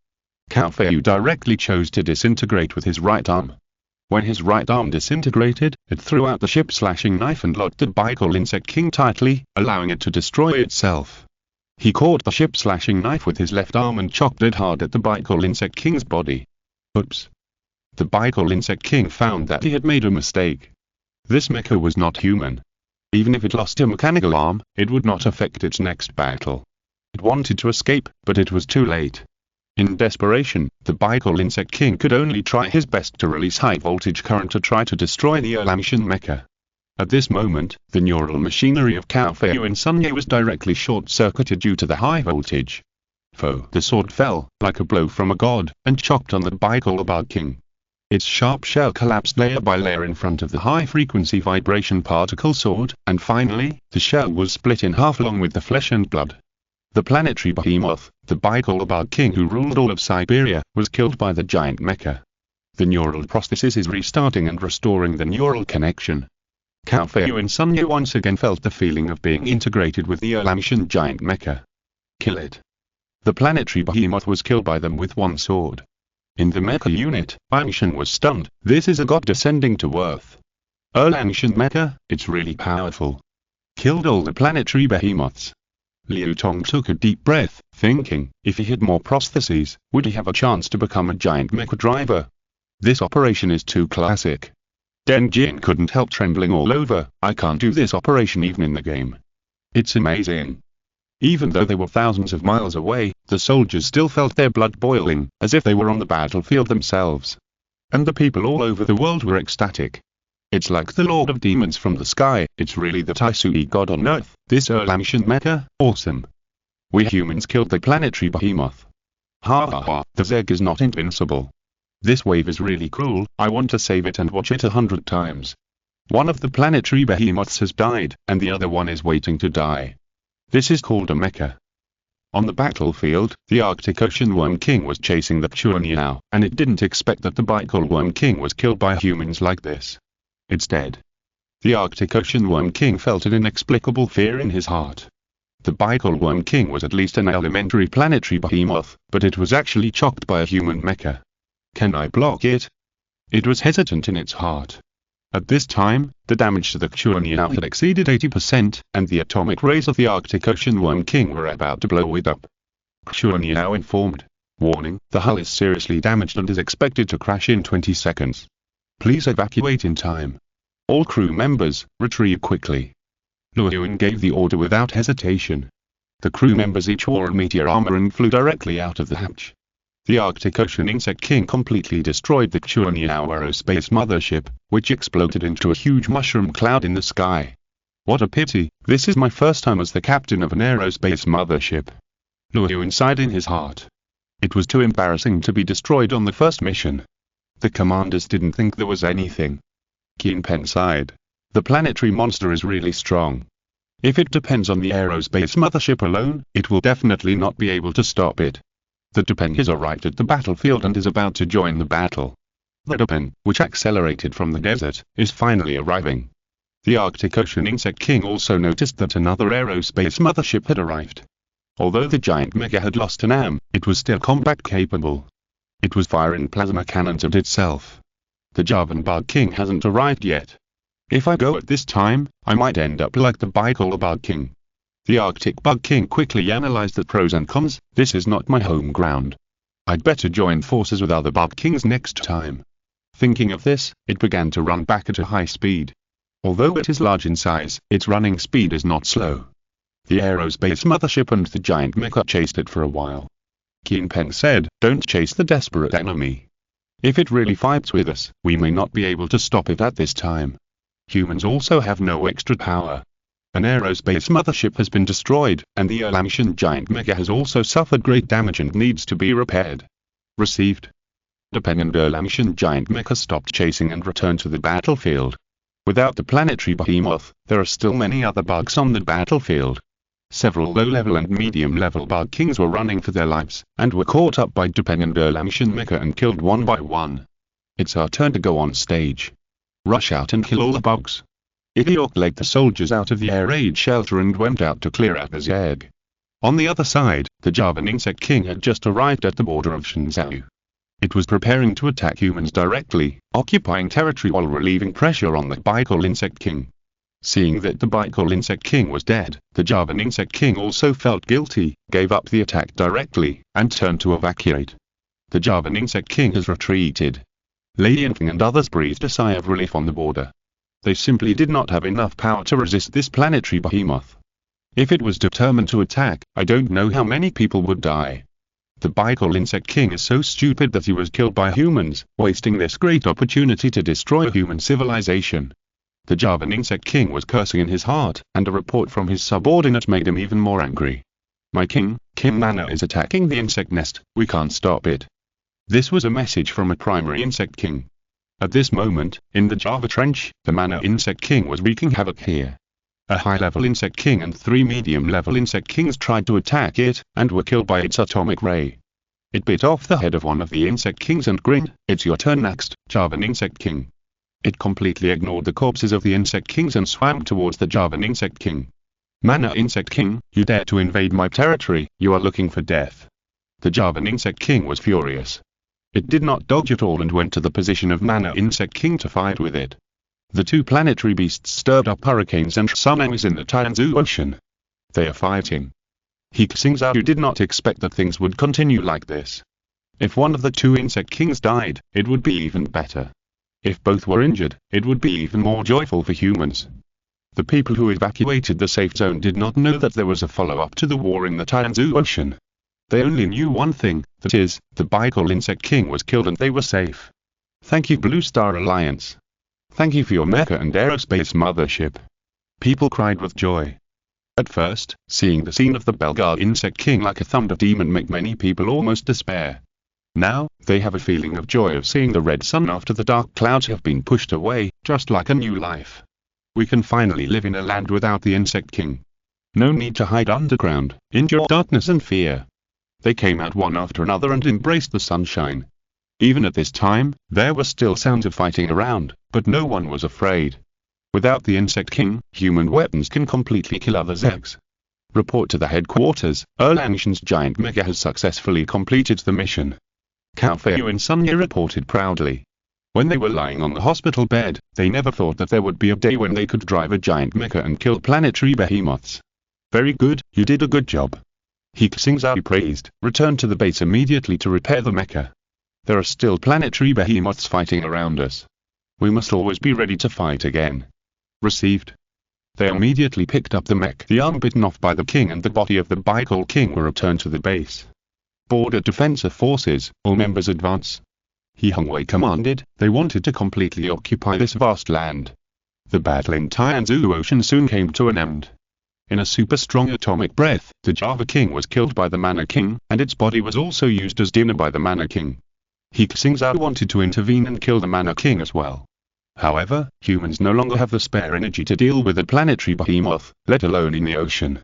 Cao Feiyu directly chose to disintegrate with his right arm. When his right arm disintegrated, it threw out the ship-slashing knife and locked the Bicol Insect King ticely, allowing it to destroy itself. He caught the ship-slashing knife with his left arm and chopped it hard at the Bicol Insect King's body. Oops. The Bicol Insect King found that he had made a mistake. This mecha was not human. Even if it lost a mechanical arm, it would not affect its next battle. It wanted to escape, but it was too late. In desperation, the Bicol Insect King could only try his best to release high-voltage current to try to destroy the Erlamshan mecha. At this moment, the neural machinery of He Xingzhou was directly short-circuited due to the high voltage. The sword fell, like a blow from a god, and chopped on the Bicol Bug King. Its sharp shell collapsed layer by layer in front of the high-frequency vibration particle sword, and finally, the shell was split in half along with the flesh and blood. The planetary behemoth, the Bicol Bug King who ruled all of Siberia, was killed by the giant mecha. The neural prosthesis is restarting and restoring the neural connection. He Xingzhou once again felt the feeling of being integrated with the Erlamshan giant mecha. Kill it. The planetary behemoth was killed by them with one sword. In the mecha unit, Erlamshan was stunned. This is a god descending to earth. Erlamshan mecha, it's really powerful. Killed all the planetary behemoths. Liu Tong took a deep breath, thinking, if he had more prostheses, would he have a chance to become a giant mecha driver? This operation is too classic. Deng Jin couldn't help trembling all over. I can't do this operation even in the game. It's amazing. Even though they were thousands of miles away, the soldiers still felt their blood boiling, as if they were on the battlefield themselves. And the people all over the world were ecstatic. It's like the Lord of Demons from the sky. It's really the Taisui god on earth. This Erlamshan mecha, awesome. We humans killed the planetary behemoth. Ha ha ha, the Zeg is not invincible. This wave is really cruel. I want to save it and watch it 100 times. One of the planetary behemoths has died, and the other one is waiting to die. This is called a mecha. On the battlefield, the Arctic Ocean Worm King was chasing the Chuanyao, and it didn't expect that the Bicol Worm King was killed by humans like this. It's dead. The Arctic Ocean Worm King felt an inexplicable fear in his heart. The Bicol Worm King was at least an elementary planetary behemoth, but it was actually chopped by a human mecha. Can I block it? It was hesitant in its heart. At this time, the damage to the Chuanyao had exceeded 80%, and the atomic rays of the Arctic Ocean Worm King were about to blow it up. Chuanyao informed. Warning, the hull is seriously damaged and is expected to crash in 20 seconds. Please evacuate in time. All crew members, retrieve quickly. Luo Yuan gave the order without hesitation. The crew members each wore a meteor armor and flew directly out of the hatch. The Arctic Ocean Insect King completely destroyed the Chuanyao aerospace mothership, which exploded into a huge mushroom cloud in the sky. What a pity, this is my first time as the captain of an aerospace mothership. Luo Yuan sighed in his heart. It was too embarrassing to be destroyed on the first mission. The commanders didn't think there was anything. Qin Pen sighed. The planetary monster is really strong. If it depends on the aerospace mothership alone, it will definitely not be able to stop it. The Dupen has arrived at the battlefield and is about to join the battle. The Dupen, which accelerated from the desert, is finally arriving. The Arctic Ocean Insect King also noticed that another aerospace mothership had arrived. Although the giant mecha had lost an arm, it was still combat capable. It was firing plasma cannons at itself. The Javan Bug King hasn't arrived yet. If I go at this time, I might end up like the Bicol Bug King. The Arctic Bug King quickly analyzed the pros and cons. This is not my home ground. I'd better join forces with other Bug Kings next time. Thinking of this, it began to run back at a high speed. Although it is large in size, its running speed is not slow. The aerospace mothership and the giant mecha chased it for a while. Qin Pen said, "Don't chase the desperate enemy. If it really fights with us, we may not be able to stop it at this time. Humans also have no extra power. An aerospace mothership has been destroyed, and the Erlamshan giant mecha has also suffered great damage and needs to be repaired." Received. Dupen and Erlamshan giant mecha stopped chasing and returned to the battlefield. Without the planetary behemoth, there are still many other bugs on the battlefield. Several low-level and medium-level Bug Kings were running for their lives, and were caught up by Dupen and Erlamshan mecha and killed one by one. It's our turn to go on stage. Rush out and kill all the bugs. Idiok led the soldiers out of the air raid shelter and went out to clear out the Zeg. On the other side, the Javan Insect King had just arrived at the border of Xingzhou. It was preparing to attack humans directly, occupying territory while relieving pressure on the Bicol Insect King. Seeing that the Bicol Insect King was dead, the Javan Insect King also felt guilty, gave up the attack directly, and turned to evacuate. The Javan Insect King has retreated. Lady Enfing and others breathed a sigh of relief on the border. They simply did not have enough power to resist this planetary behemoth. If it was determined to attack, I don't know how many people would die. The Bicol Insect King is so stupid that he was killed by humans, wasting this great opportunity to destroy human civilization. The Javan Insect King was cursing in his heart, and a report from his subordinate made him even more angry. My king, King Mana is attacking the insect nest, we can't stop it. This was a message from a primary insect king. At this moment, in the Java Trench, the Mana Insect King was wreaking havoc here. A high-level insect king and 3 medium-level insect kings tried to attack it, and were killed by its atomic ray. It bit off the head of one of the insect kings and grinned, "It's your turn next, Javan Insect King." It completely ignored the corpses of the insect kings and swam towards the Javan Insect King. "Mana Insect King, you dare to invade my territory, you are looking for death." The Javan Insect King was furious. It did not dodge at all and went to the position of Mana Insect King to fight with it. The two planetary beasts stirred up hurricanes and tsunamis in the Tianzu Ocean. They are fighting. He Xingzhou did not expect that things would continue like this. If one of the two insect kings died, it would be even better. If both were injured, it would be even more joyful for humans. The people who evacuated the safe zone did not know that there was a follow-up to the war in the Tianzu Ocean. They only knew one thing, that is, the Bicol Insect King was killed and they were safe. Thank you Blue Star Alliance. Thank you for your mecha and aerospace mothership. People cried with joy. At first, seeing the scene of the Belgard Insect King like a thunder demon made many people almost despair. Now, they have a feeling of joy of seeing the red sun after the dark clouds have been pushed away, just like a new life. We can finally live in a land without the Insect King. No need to hide underground, endure darkness and fear. They came out one after another and embraced the sunshine. Even at this time, there were still sounds of fighting around, but no one was afraid. Without the Insect King, human weapons can completely kill other Zegs. Report to the headquarters, Erlangshan's giant mecha has successfully completed the mission. Cao Feiyu and Sun Ye reported proudly. When they were lying on the hospital bed, they never thought that there would be a day when they could drive a giant mecha and kill planetary behemoths. Very good, you did a good job. He Xingzhou praised, returned to the base immediately to repair the mecha. There are still planetary behemoths fighting around us. We must always be ready to fight again. Received. They immediately picked up the mech. The arm bitten off by the king and the body of the Bicol King were returned to the base. Border Defensive Forces, all members advance. He Xingzhou commanded, they wanted to completely occupy this vast land. The battle in Tianzu Ocean soon came to an end. In a super strong atomic breath, the Java King was killed by the Mana King, and its body was also used as dinner by the Mana King. He Xingzhou wanted to intervene and kill the Mana King as well. However, humans no longer have the spare energy to deal with a planetary behemoth, let alone in the ocean.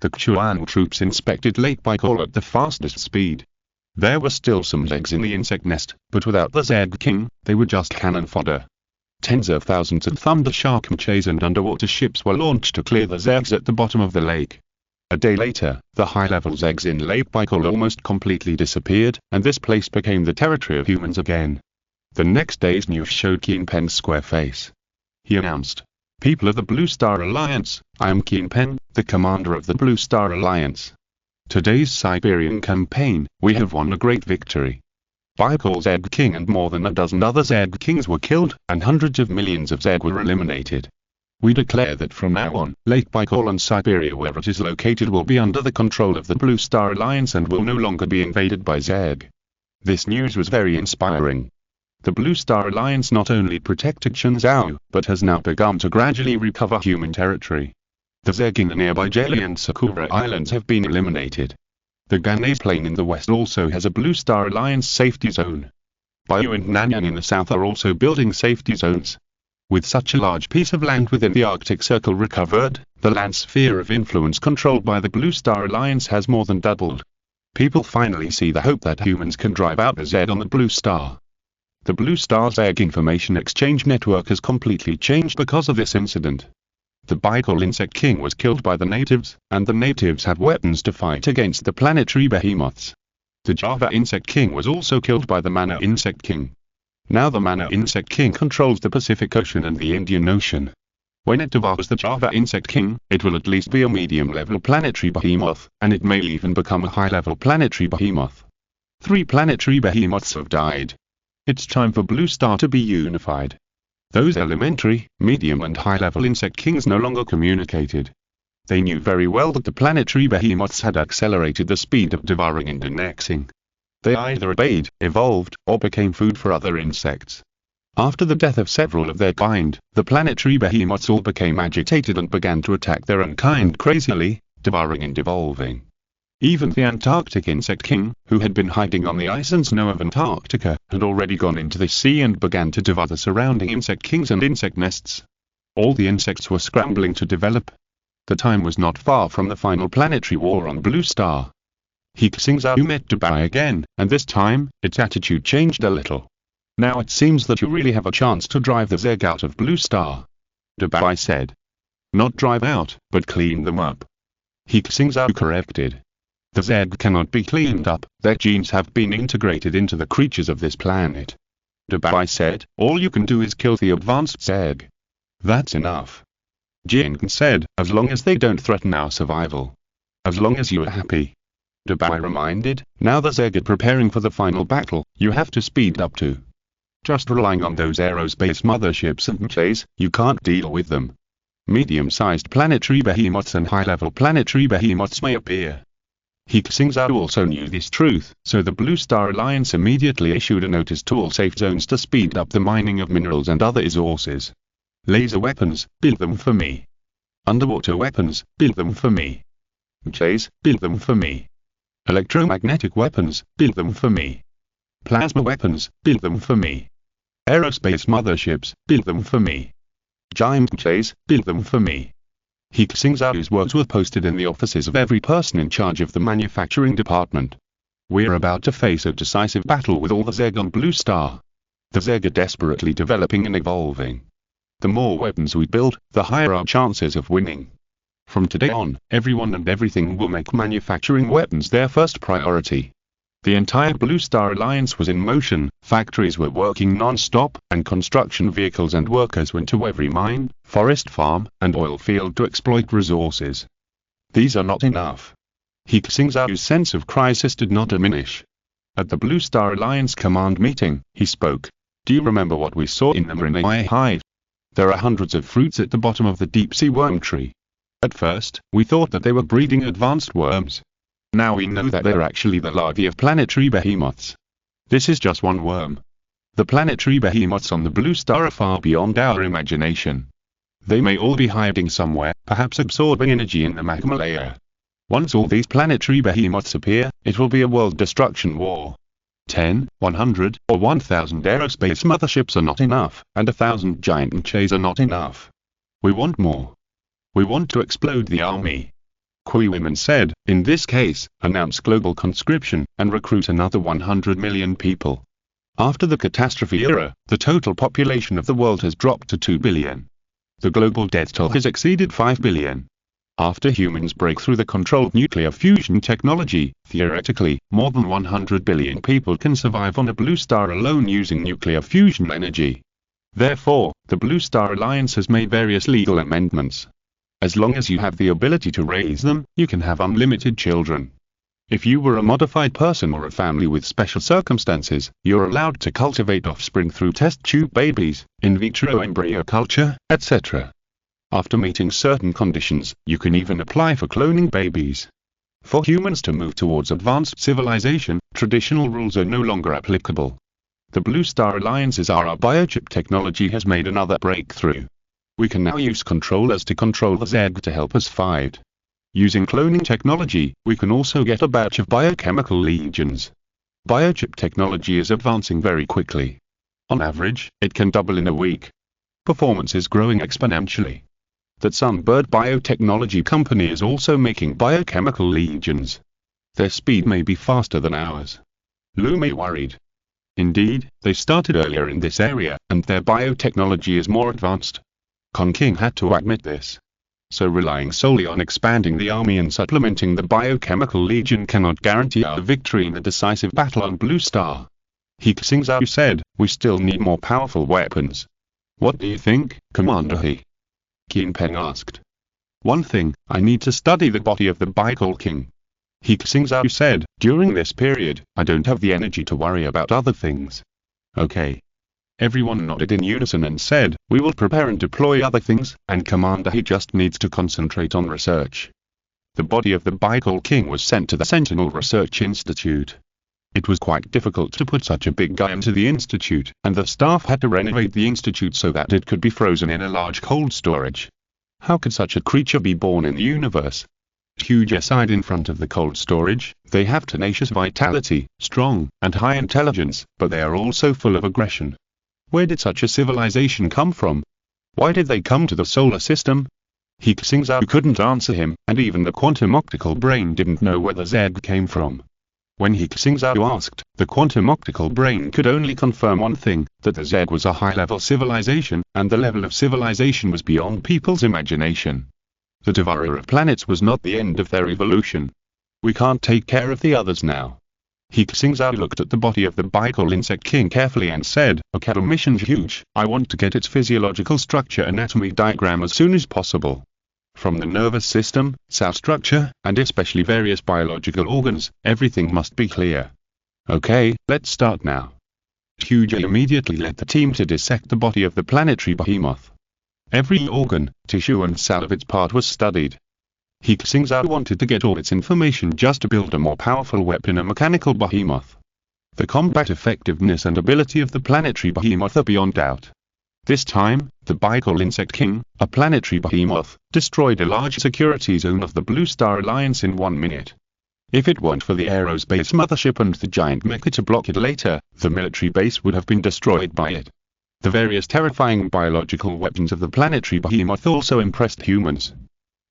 The Chuan troops inspected Lake Bicol at the fastest speed. There were still some Zegs in the insect nest, but without the Zeg King, they were just cannon fodder. Tens of thousands of Thunder Shark mechas and underwater ships were launched to clear the Zegs at the bottom of the lake. A day later, the high-level Zegs in Lake Bicol almost completely disappeared, and this place became the territory of humans again. The next day's news showed Qin Pen's square face. He announced, "People of the Blue Star Alliance, I am Qin Pen, the commander of the Blue Star Alliance. Today's Siberian campaign, we have won a great victory. Bicol Zed King and more than a dozen other Zed Kings were killed, and hundreds of millions of Zed were eliminated. We declare that from now on, Lake Bicol and Siberia where it is located will be under the control of the Blue Star Alliance and will no longer be invaded by Zeg." This news was very inspiring. The Blue Star Alliance not only protected Xingzhou, but has now begun to gradually recover human territory. The Zeg in the nearby Jeli and Sakura Islands have been eliminated. The Ganei Plain in the west also has a Blue Star Alliance safety zone. Bayu and Nanyang in the south are also building safety zones. With such a large piece of land within the Arctic Circle recovered, the land sphere of influence controlled by the Blue Star Alliance has more than doubled. People finally see the hope that humans can drive out the Zed on the Blue Star. The Blue Star Zeg information exchange network has completely changed because of this incident. The Bicol Insect King was killed by the natives, and the natives had weapons to fight against the planetary behemoths. The Java Insect King was also killed by the Mana Insect King. Now the Mana Insect King controls the Pacific Ocean and the Indian Ocean. When it devours the Java Insect King, it will at least be a medium-level planetary behemoth, and it may even become a high-level planetary behemoth. 3 planetary behemoths have died. It's time for Blue Star to be unified. Those elementary, medium and high-level insect kings no longer communicated. They knew very well that the planetary behemoths had accelerated the speed of devouring and annexing. They either obeyed, evolved, or became food for other insects. After the death of several of their kind, the planetary behemoths all became agitated and began to attack their own kind crazily, devouring and evolving. Even the Antarctic Insect King, who had been hiding on the ice and snow of Antarctica, had already gone into the sea and began to devour the surrounding insect kings and insect nests. All the insects were scrambling to develop. The time was not far from the final planetary war on Blue Star. He Xingzhou met Dubai again, and this time, its attitude changed a little. Now it seems that you really have a chance to drive the Zeg out of Blue Star. Dubai said. Not drive out, but clean them up. He Xingzhou corrected. The Zeg cannot be cleaned up, their genes have been integrated into the creatures of this planet. Dubai said, all you can do is kill the advanced Zeg. That's enough. Jiang said, as long as they don't threaten our survival. As long as you are happy. Dubai reminded, now the Zeg are preparing for the final battle, you have to speed up too. Just relying on those aerospace motherships and mechas, you can't deal with them. Medium-sized planetary behemoths and high-level planetary behemoths may appear. He Xingzhou also knew this truth, so the Blue Star Alliance immediately issued a notice to all safe zones to speed up the mining of minerals and other resources. Laser weapons, build them for me. Underwater weapons, build them for me. Mechas, build them for me. Electromagnetic weapons, build them for me. Plasma weapons, build them for me. Aerospace motherships, build them for me. Giant mechas, build them for me. He Xingzhou's words were posted in the offices of every person in charge of the manufacturing department. We're about to face a decisive battle with all the Zeg on Blue Star. The Zeg are desperately developing and evolving. The more weapons we build, the higher our chances of winning. From today on, everyone and everything will make manufacturing weapons their first priority. The entire Blue Star Alliance was in motion, factories were working non-stop, and construction vehicles and workers went to every mine, forest farm, and oil field to exploit resources. These are not enough. He Xingzhou's sense of crisis did not diminish. At the Blue Star Alliance command meeting, he spoke. Do you remember what we saw in the Marine hive? There are hundreds of fruits at the bottom of the deep-sea worm tree. At first, we thought that they were breeding advanced worms. Now we know that they're actually the larvae of planetary behemoths. This is just one worm. The planetary behemoths on the Blue Star are far beyond our imagination. They may all be hiding somewhere, perhaps absorbing energy in the magma layer. Once all these planetary behemoths appear, it will be a world destruction war. 10, 100, or 1,000 aerospace motherships are not enough, and 1,000 giant mechas are not enough. We want more. We want to explode the army. Kui women said, in this case, announce global conscription, and recruit another 100 million people. After the catastrophe era, the total population of the world has dropped to 2 billion. The global death toll has exceeded 5 billion. After humans break through the controlled nuclear fusion technology, theoretically, more than 100 billion people can survive on a Blue Star alone using nuclear fusion energy. Therefore, the Blue Star Alliance has made various legal amendments. As long as you have the ability to raise them, you can have unlimited children. If you were a modified person or a family with special circumstances, you're allowed to cultivate offspring through test tube babies, in vitro embryo culture, etc. After meeting certain conditions, you can even apply for cloning babies. For humans to move towards advanced civilization, traditional rules are no longer applicable. The Blue Star Alliance's RR biochip technology has made another breakthrough. We can now use controllers to control the Zeg to help us fight. Using cloning technology, we can also get a batch of biochemical legions. Biochip technology is advancing very quickly. On average, it can double in a week. Performance is growing exponentially. That Sunbird Biotechnology Company is also making biochemical legions. Their speed may be faster than ours. Lu Mei worried. Indeed, they started earlier in this area, and their biotechnology is more advanced. Kong King had to admit this. So relying solely on expanding the army and supplementing the biochemical legion cannot guarantee our victory in the decisive battle on Blue Star. He Xingzhou said, we still need more powerful weapons. What do you think, Commander He? Qin Peng asked. One thing, I need to study the body of the Bicol King. He Xingzhou said, during this period, I don't have the energy to worry about other things. Okay. Everyone nodded in unison and said, we will prepare and deploy other things, and Commander He just needs to concentrate on research. The body of the Bicol King was sent to the Sentinel Research Institute. It was quite difficult to put such a big guy into the institute, and the staff had to renovate the institute so that it could be frozen in a large cold storage. How could such a creature be born in the universe? Huge aside in front of the cold storage, they have tenacious vitality, strong, and high intelligence, but they are also full of aggression. Where did such a civilization come from? Why did they come to the solar system? He Xingzhou couldn't answer him, and even the quantum optical brain didn't know where the Z came from. When He Xingzhou asked, the quantum optical brain could only confirm one thing, that the Z was a high-level civilization, and the level of civilization was beyond people's imagination. The devourer of planets was not the end of their evolution. We can't take care of the others now. He Xingzhou looked at the body of the Bicol insect king carefully and said, okay, the mission's huge, I want to get its physiological structure anatomy diagram as soon as possible. From the nervous system, cell structure, and especially various biological organs, everything must be clear. Okay, let's start now. Huge immediately led the team to dissect the body of the planetary behemoth. Every organ, tissue and cell of its part was studied. He Xingzhou wanted to get all its information just to build a more powerful weapon, a mechanical behemoth. The combat effectiveness and ability of the planetary behemoth are beyond doubt. This time, the Bicol insect king, a planetary behemoth, destroyed a large security zone of the Blue Star Alliance in 1 minute. If it weren't for the aerospace mothership and the giant mecha to block it later, the military base would have been destroyed by it. The various terrifying biological weapons of the planetary behemoth also impressed humans.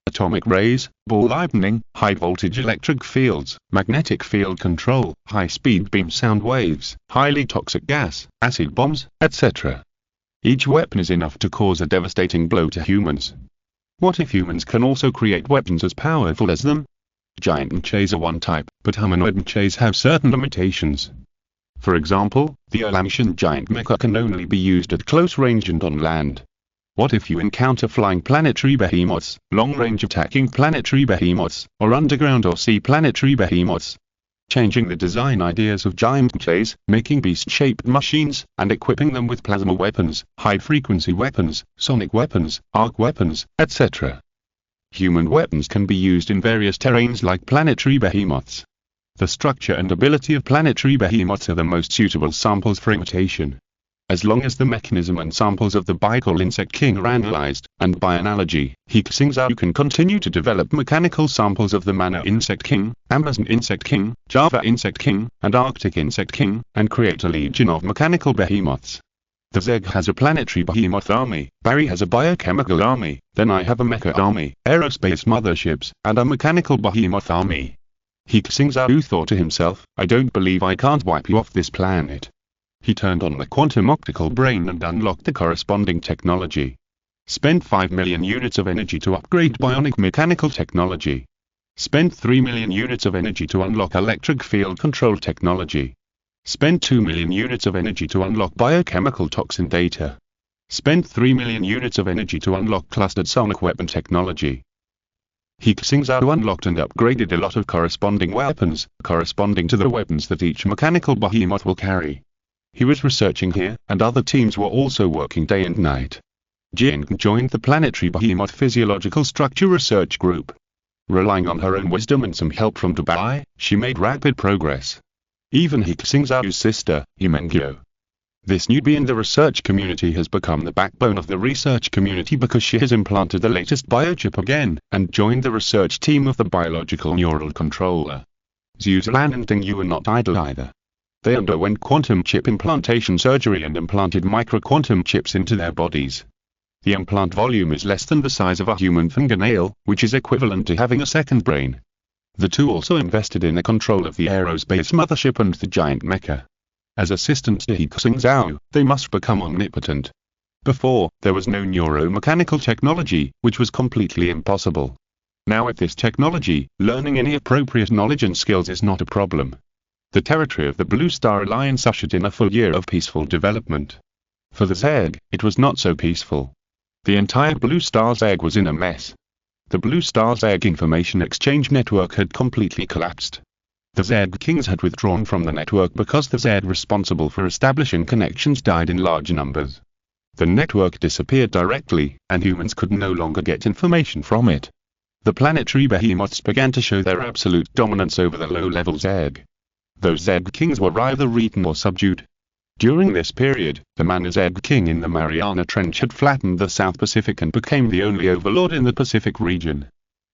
Atomic rays, ball lightning, high-voltage electric fields, magnetic field control, high-speed beam sound waves, highly toxic gas, acid bombs, etc. Each weapon is enough to cause a devastating blow to humans. What if humans can also create weapons as powerful as them? Giant mechas are one type, but humanoid mechas have certain limitations. For example, the Olamshan giant mecha can only be used at close range and on land. What if you encounter flying planetary behemoths, long-range attacking planetary behemoths, or underground or sea planetary behemoths? Changing the design ideas of giant mechas, making beast-shaped machines, and equipping them with plasma weapons, high-frequency weapons, sonic weapons, arc weapons, etc. Human weapons can be used in various terrains like planetary behemoths. The structure and ability of planetary behemoths are the most suitable samples for imitation. As long as the mechanism and samples of the Bicol insect king are analyzed, and by analogy, He Xingzhou can continue to develop mechanical samples of the Mana insect king, Amazon insect king, Java insect king, and Arctic insect king, and create a legion of mechanical behemoths. The Zeg has a planetary behemoth army, Barry has a biochemical army, then I have a mecha army, aerospace motherships, and a mechanical behemoth army. He Xingzhou thought to himself, I don't believe I can't wipe you off this planet. He turned on the quantum optical brain and unlocked the corresponding technology. Spent 5 million units of energy to upgrade bionic mechanical technology. Spent 3 million units of energy to unlock electric field control technology. Spent 2 million units of energy to unlock biochemical toxin data. Spent 3 million units of energy to unlock clustered sonic weapon technology. He Xingzhou unlocked and upgraded a lot of corresponding weapons, corresponding to the weapons that each mechanical behemoth will carry. He was researching here, and other teams were also working day and night. Jing joined the planetary behemoth physiological structure research group. Relying on her own wisdom and some help from Dubai, she made rapid progress. Even He Xingzhou's sister, He Xingzhou. This newbie in the research community has become the backbone of the research community because she has implanted the latest biochip again, and joined the research team of the biological neural controller. Zhuzilan and Ding Yu are not idle either. They underwent quantum chip implantation surgery and implanted micro-quantum chips into their bodies. The implant volume is less than the size of a human fingernail, which is equivalent to having a second brain. The two also invested in the control of the aerospace mothership and the giant mecha. As assistants to He Xingzhou, they must become omnipotent. Before, there was no neuromechanical technology, which was completely impossible. Now with this technology, learning any appropriate knowledge and skills is not a problem. The territory of the Blue Star Alliance ushered in a full year of peaceful development. For the Zeg, it was not so peaceful. The entire Blue Star Zeg was in a mess. The Blue Star Zeg information exchange network had completely collapsed. The Zed Kings had withdrawn from the network because the Zed responsible for establishing connections died in large numbers. The network disappeared directly, and humans could no longer get information from it. The planetary behemoths began to show their absolute dominance over the low-level Zed. Those Zed Kings were either eaten or subdued. During this period, the Man Zed King in the Mariana Trench had flattened the South Pacific and became the only overlord in the Pacific region.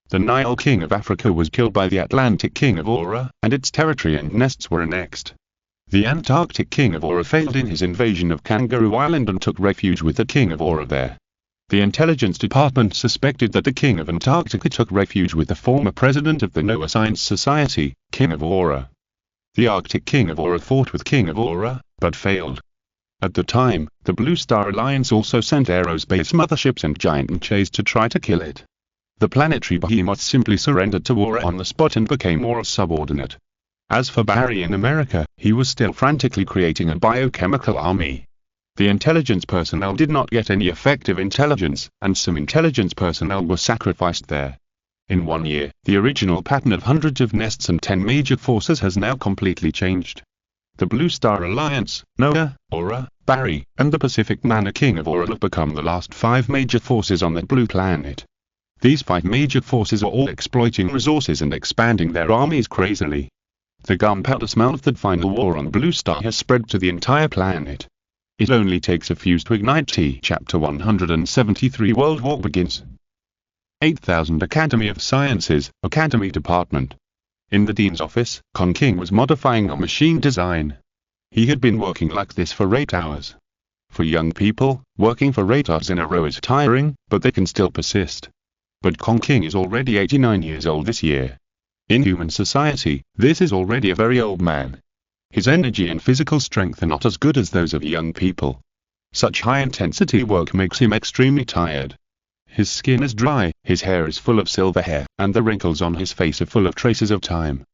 The Nile King of Africa was killed by the Atlantic King of Aura, and its territory and nests were annexed. The Antarctic King of Aura failed in his invasion of Kangaroo Island and took refuge with the King of Aura there. The Intelligence Department suspected that the King of Antarctica took refuge with the former president of the Noah Science Society, King of Aura. The Arctic King of Aura fought with King of Aura, but failed. At the time, the Blue Star Alliance also sent aerospace motherships and giant mechas to try to kill it. The planetary behemoths simply surrendered to Aura on the spot and became Aura's subordinate. As for Barry in America, he was still frantically creating a biochemical army. The intelligence personnel did not get any effective intelligence, and some intelligence personnel were sacrificed there. In 1 year, the original pattern of hundreds of nests and 10 major forces has now completely changed. The Blue Star Alliance, Noah, Aura, Barry, and the Pacific Mana King of Aura have become the last 5 major forces on the blue planet. These 5 major forces are all exploiting resources and expanding their armies crazily. The gunpowder smell of the final war on Blue Star has spread to the entire planet. It only takes a fuse to ignite T. Chapter 173 World War begins. 8000 Academy of Sciences, Academy Department. In the Dean's office, Con King was modifying a machine design. He had been working like this for 8 hours. For young people, working for 8 hours in a row is tiring, but they can still persist. But Con King is already 89 years old this year. In human society, this is already a very old man. His energy and physical strength are not as good as those of young people. Such high-intensity work makes him extremely tired. His skin is dry, his hair is full of silver hair, and the wrinkles on his face are full of traces of time.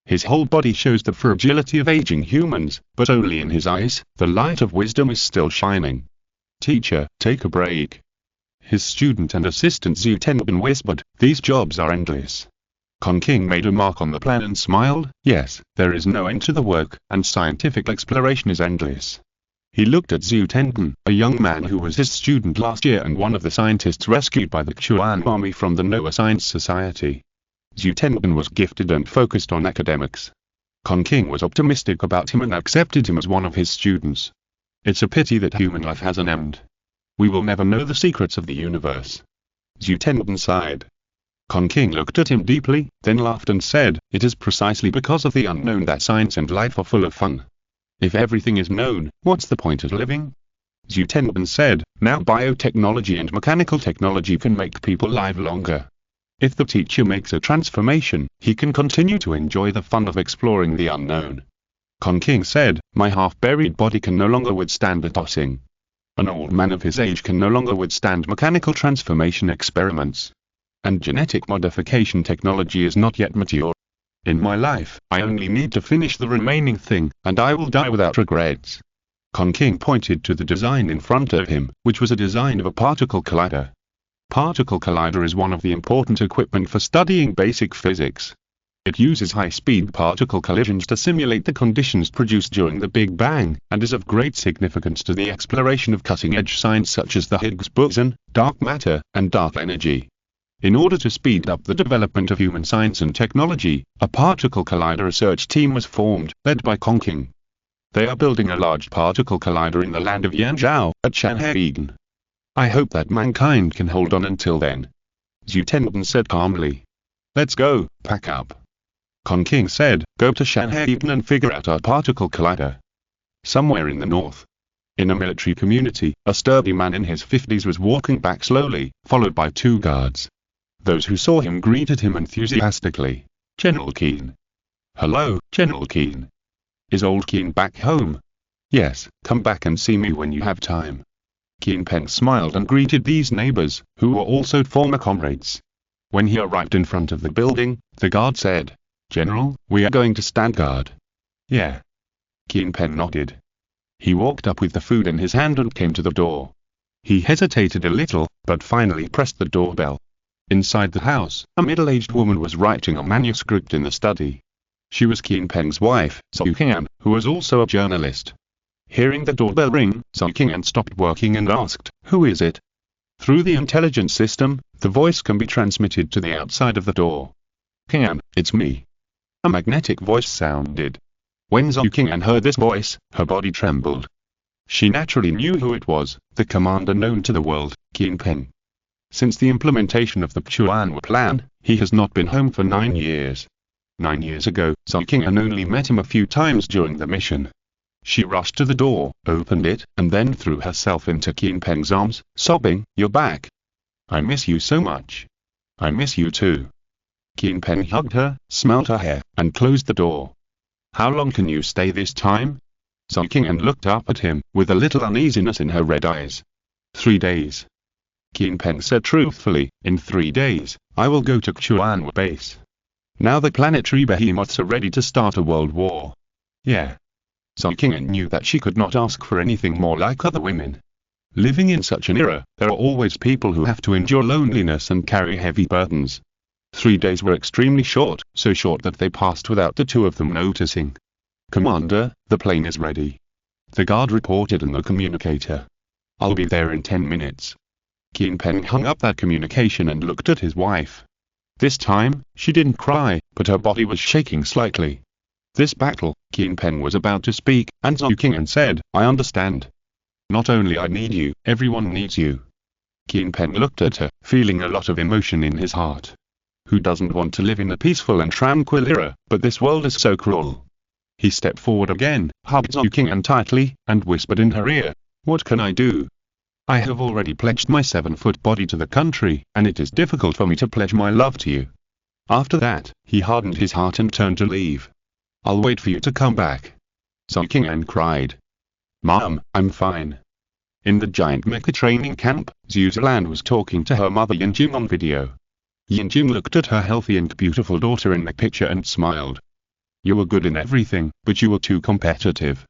His whole body shows the fragility of aging humans, but only in his eyes, the light of wisdom is still shining. Teacher, take a break. His student and assistant Zhu Tenbin whispered, these jobs are endless. Con King made a mark on the plan and smiled, yes, there is no end to the work, and scientific exploration is endless. He looked at Zhu Tenbin, a young man who was his student last year and one of the scientists rescued by the Chuan army from the Noah Science Society. Zhu Tenbin was gifted and focused on academics. Con King was optimistic about him and accepted him as one of his students. It's a pity that human life has an end. We will never know the secrets of the universe. Zhu Tenbin sighed. Con King looked at him deeply, then laughed and said, it is precisely because of the unknown that science and life are full of fun. If everything is known, what's the point of living? Zhu Tenbin said, now biotechnology and mechanical technology can make people live longer. If the teacher makes a transformation, he can continue to enjoy the fun of exploring the unknown. Con King said, my half-buried body can no longer withstand the tossing. An old man of his age can no longer withstand mechanical transformation experiments. And genetic modification technology is not yet mature. In my life, I only need to finish the remaining thing, and I will die without regrets. Con King pointed to the design in front of him, which was a design of a particle collider. Particle collider is one of the important equipment for studying basic physics. It uses high-speed particle collisions to simulate the conditions produced during the Big Bang, and is of great significance to the exploration of cutting-edge science such as the Higgs boson, dark matter, and dark energy. In order to speed up the development of human science and technology, a particle collider research team was formed, led by Con King. They are building a large particle collider in the land of Yanzhou, at Shanhae. I hope that mankind can hold on until then. Zhu Tenbin said calmly. Let's go, pack up. Con King said, go to Shanhae and figure out our particle collider. Somewhere in the north. In a military community, a sturdy man in his 50s was walking back slowly, followed by 2 guards. Those who saw him greeted him enthusiastically. General Keen. Hello, General Keen. Is old Keen back home? Yes, come back and see me when you have time. Qin Peng smiled and greeted these neighbors, who were also former comrades. When he arrived in front of the building, the guard said, "General, we are going to stand guard." "Yeah." Qin Peng nodded. He walked up with the food in his hand and came to the door. He hesitated a little, but finally pressed the doorbell. Inside the house, a middle-aged woman was writing a manuscript in the study. She was Qin Peng's wife, Zhou Qing'an, who was also a journalist. Hearing the doorbell ring, Zhou Qing'an stopped working and asked, "Who is it?" Through the intelligence system, the voice can be transmitted to the outside of the door. "Qing'an, it's me." A magnetic voice sounded. When Zhou Qing'an heard this voice, her body trembled. She naturally knew who it was, the commander known to the world, Qin Peng. Since the implementation of the Chuanwu plan, he has not been home for 9 years. 9 years ago, Zhou Qing'an only met him a few times during the mission. She rushed to the door, opened it, and then threw herself into Qin Peng's arms, sobbing, "You're back. I miss you so much." "I miss you too." Qin Peng hugged her, smelled her hair, and closed the door. "How long can you stay this time?" Zhou Qing'an looked up at him, with a little uneasiness in her red eyes. 3 days. Qin Peng said truthfully, "In 3 days, I will go to Chuanwu base. Now the planetary behemoths are ready to start a world war." "Yeah." Zhou Qing'an knew that she could not ask for anything more like other women. Living in such an era, there are always people who have to endure loneliness and carry heavy burdens. 3 days were extremely short, so short that they passed without the two of them noticing. "Commander, the plane is ready," the guard reported in the communicator. "I'll be there in 10 minutes. Qin Peng hung up that communication and looked at his wife. This time, she didn't cry, but her body was shaking slightly. "This battle," Qin Peng was about to speak, and Zhou Qing'an said, "I understand. Not only I need you, everyone needs you." Qin Peng looked at her, feeling a lot of emotion in his heart. Who doesn't want to live in a peaceful and tranquil era, but this world is so cruel. He stepped forward again, hugged Zhou Qing'an tightly, and whispered in her ear, "What can I do? I have already pledged my 7-foot body to the country, and it is difficult for me to pledge my love to you." After that, he hardened his heart and turned to leave. "I'll wait for you to come back." Zhou Qing'an cried. "Mom, I'm fine." In the giant mecha training camp, Zhu Zilan was talking to her mother Yinjing on video. Yinjing looked at her healthy and beautiful daughter in the picture and smiled. "You were good in everything, but you were too competitive.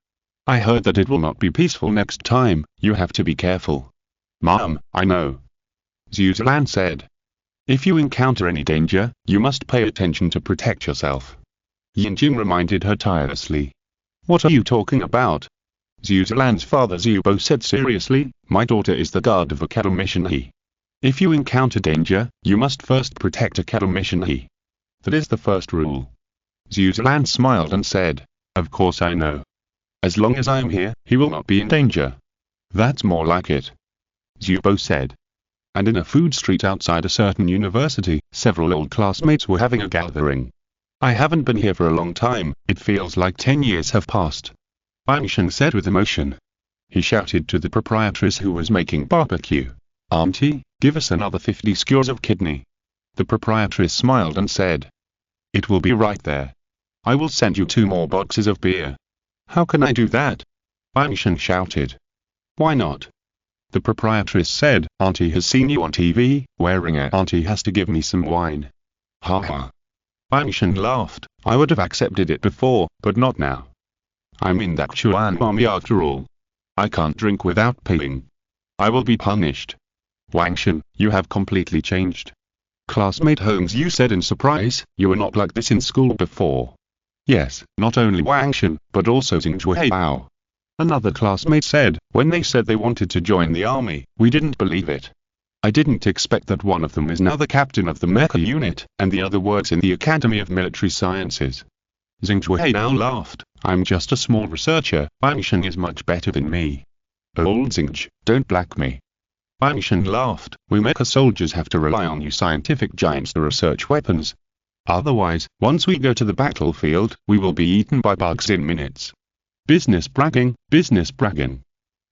I heard that it will not be peaceful next time, you have to be careful." "Mom, I know," Zhu Zilan said. "If you encounter any danger, you must pay attention to protect yourself." Yinjing reminded her tirelessly. "What are you talking about?" Zhu Zilan's father Zubo said seriously, "My daughter is the guard of a cattle mission He. If you encounter danger, you must first protect a cattle mission He. That is the first rule." Zhu Zilan smiled and said, "Of course I know. As long as I am here, he will not be in danger." "That's more like it," Zubo said. And in a food street outside a certain university, several old classmates were having a gathering. "I haven't been here for a long time, it feels like 10 years have passed," Wang Shen said with emotion. He shouted to the proprietress who was making barbecue, "Auntie, give us another 50 skewers of kidney." The proprietress smiled and said, "It will be right there. I will send you 2 more boxes of beer." "How can I do that?" Wang Shen shouted. "Why not?" The proprietress said, "Auntie has seen you on TV, wearing it. Auntie has to give me some wine." "Ha ha." Wang Shen laughed, "I would have accepted it before, but not now. I'm in that Chuan army after all. I can't drink without paying. I will be punished." "Wang Shen, you have completely changed." Classmate Holmes, you said in surprise, "You were not like this in school before." Yes, not only Wang Shen, but also Xingzhou. Another classmate said, "When they said they wanted to join the army, we didn't believe it. I didn't expect that one of them is now the captain of the mecha unit, and the other works in the Academy of Military Sciences." Xingzhou now laughed, "I'm just a small researcher, Wang Shen is much better than me." "Old Xingzhou, don't black me." Wang Shen laughed, "We mecha soldiers have to rely on you scientific giants to research weapons. Otherwise, once we go to the battlefield, we will be eaten by bugs in minutes." Business bragging, business bragging.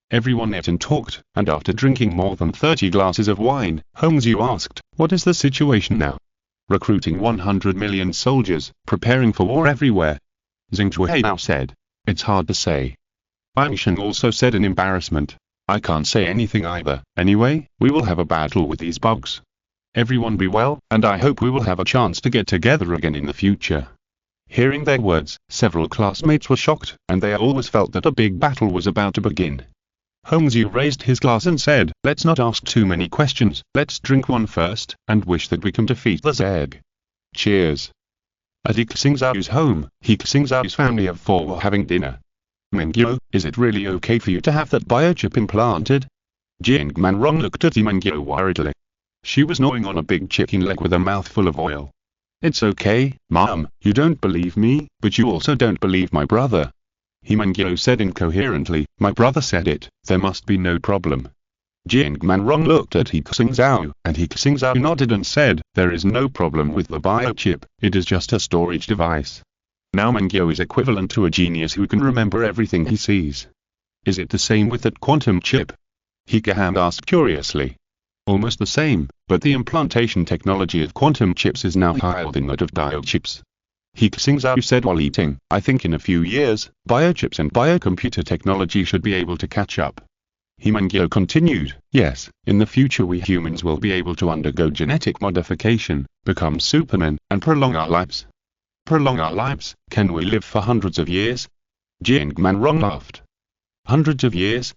Everyone ate and talked, and after drinking more than 30 glasses of wine, Hongzhu asked, "What is the situation now?" "Recruiting 100 million soldiers, preparing for war everywhere." Xingzhou now said, "It's hard to say." Wang Shen also said in embarrassment, I can't say anything either. Anyway, we will have a battle with these bugs. Everyone be well, and I hope we will have a chance to get together again in the future. Hearing their words, several classmates were shocked, and they always felt that a big battle was about to begin. Xingzhou raised his glass and said, "Let's not ask too many questions, let's drink one first, and wish that we can defeat the Zerg. Cheers." At He Xingzhou's home, He Xingzhou's family of 4 were having dinner. "Mengyo, is it really okay for you to have that biochip implanted?" Jiang Manrong looked at Mengyo worriedly. She was gnawing on a big chicken leg with a mouthful of oil. "It's okay, Mom, you don't believe me, but you also don't believe my brother." He Mengyo said incoherently, "My brother said it, there must be no problem." Jiang Manrong looked at He Xingzhou, and He Xingzhou nodded and said, "There is no problem with the biochip, it is just a storage device." Now Mengyo is equivalent to a genius who can remember everything he sees. "Is it the same with that quantum chip?" He Xingzhou asked curiously. "Almost the same, but the implantation technology of quantum chips is now higher than that of biochips." He Xingzhou said while eating, "I think in a few years, biochips and biocomputer technology should be able to catch up." He Mengyo continued, "Yes, in the future we humans will be able to undergo genetic modification, become supermen, and prolong our lives." "Prolong our lives? Can we live for hundreds of years?" Jiang Manrong laughed. "Hundreds of years?"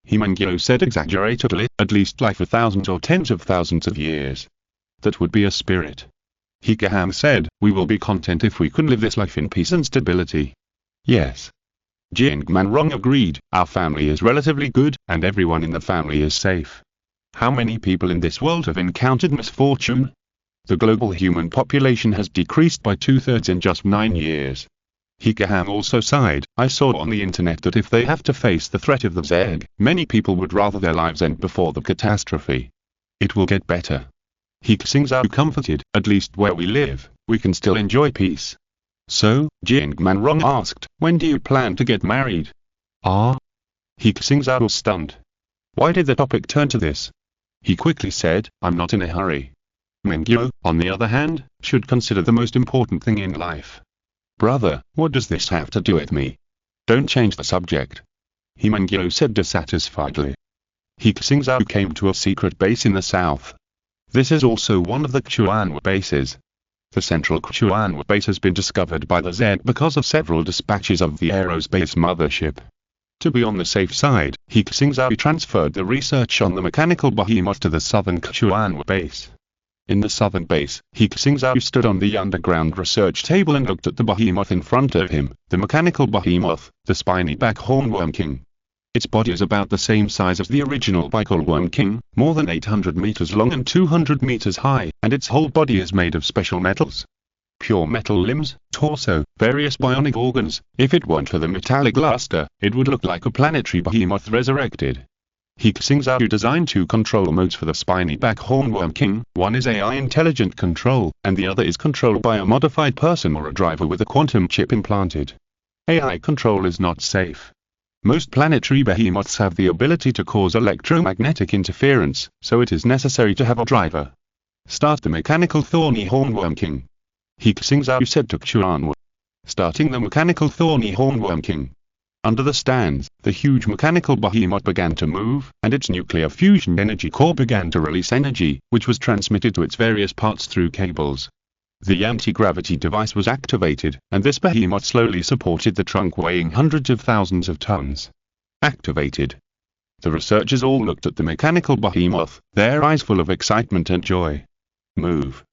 He Mengyo said exaggeratedly, "At least like for thousands or tens of thousands of years. That would be a spirit." He Xingzhou said, "We will be content if we can live this life in peace and stability." "Yes." Jiang Manrong agreed, "Our family is relatively good, and everyone in the family is safe." "How many people in this world have encountered misfortune?" "The global human population has decreased by 2/3 in just 9 years." He Xingzhou also sighed, "I saw on the internet that if they have to face the threat of the Zerg, many people would rather their lives end before the catastrophe. It will get better." He Xingzhou comforted, "At least where we live, we can still enjoy peace." "So," Jiang Manrong asked, "when do you plan to get married?" "Ah?" He Xingzhou was stunned. Why did the topic turn to this? He quickly said, "I'm not in a hurry." Mengyo, on the other hand, should consider the most important thing in life. "Brother, what does this have to do with me?" "Don't change the subject," He Mengyo said dissatisfiedly. He Xingzhou came to a secret base in the south. This is also one of the Chuanwu bases. The central Chuanwu base has been discovered by the Zerg because of several dispatches of the aerospace mothership. To be on the safe side, He Xingzhou transferred the research on the mechanical behemoth to the southern Chuanwu base. In the southern base, He Xingzhou stood on the underground research table and looked at the behemoth in front of him, the mechanical behemoth, the spiny back hornworm king. Its body is about the same size as the original Bicholworm King, more than 800 meters long and 200 meters high, and its whole body is made of special metals. Pure metal limbs, torso, various bionic organs. If it weren't for the metallic luster, it would look like a planetary behemoth resurrected. He Xingzhou designed 2 control modes for the spiny back hornworm king. One is AI intelligent control, and the other is controlled by a modified person or a driver with a quantum chip implanted. AI control is not safe. Most planetary behemoths have the ability to cause electromagnetic interference, so it is necessary to have a driver. Start the mechanical thorny hornworm king. He Xingzhou said to Chuanwu. Starting the mechanical thorny hornworm king. Under the stands, the huge mechanical behemoth began to move, and its nuclear fusion energy core began to release energy, which was transmitted to its various parts through cables. The anti-gravity device was activated, and this behemoth slowly supported the trunk weighing hundreds of thousands of tons. Activated. The researchers all looked at the mechanical behemoth, their eyes full of excitement and joy. Move.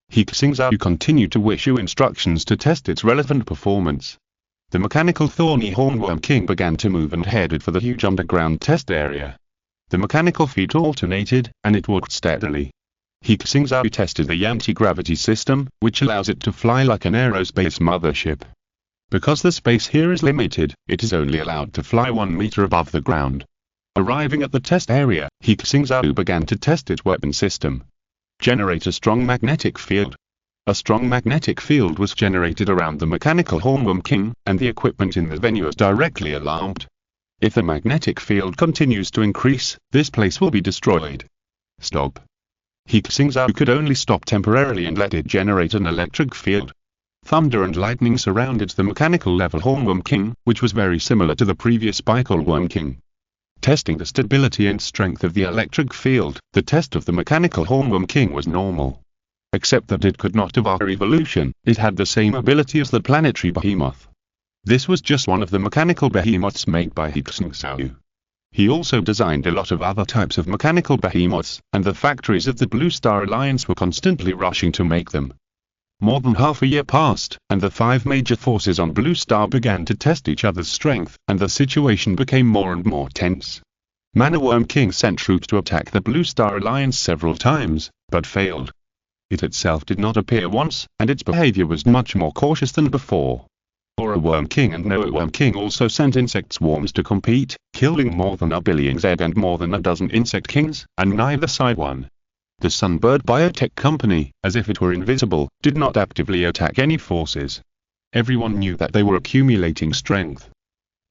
He Xingzhou continued to issue instructions to test its relevant performance. The mechanical thorny hornworm king began to move and headed for the huge underground test area. The mechanical feet alternated, and it walked steadily. He Xingzhou tested the anti-gravity system, which allows it to fly like an aerospace mothership. Because the space here is limited, it is only allowed to fly 1 meter above the ground. Arriving at the test area, He Xingzhou began to test its weapon system. Generate a strong magnetic field. A strong magnetic field was generated around the mechanical hornworm king, and the equipment in the venue is directly alarmed. If the magnetic field continues to increase, this place will be destroyed. Stop. He Xingzhou could only stop temporarily and let it generate an electric field. Thunder and lightning surrounded the mechanical level hornworm king, which was very similar to the previous Bicholworm king. Testing the stability and strength of the electric field, the test of the mechanical Hornworm King was normal. Except that it could not devour evolution, it had the same ability as the planetary behemoth. This was just one of the mechanical behemoths made by He Xingzhou. He also designed a lot of other types of mechanical behemoths, and the factories of the Blue Star Alliance were constantly rushing to make them. More than half a year passed, and the 5 major forces on Blue Star began to test each other's strength, and the situation became more and more tense. Worm King sent troops to attack the Blue Star Alliance several times, but failed. It itself did not appear once, and its behavior was much more cautious than before. Worm King and Worm King also sent insect swarms to compete, killing more than a billion egg and more than a dozen insect kings, and neither side won. The Sunbird Biotech Company, as if it were invisible, did not actively attack any forces. Everyone knew that they were accumulating strength.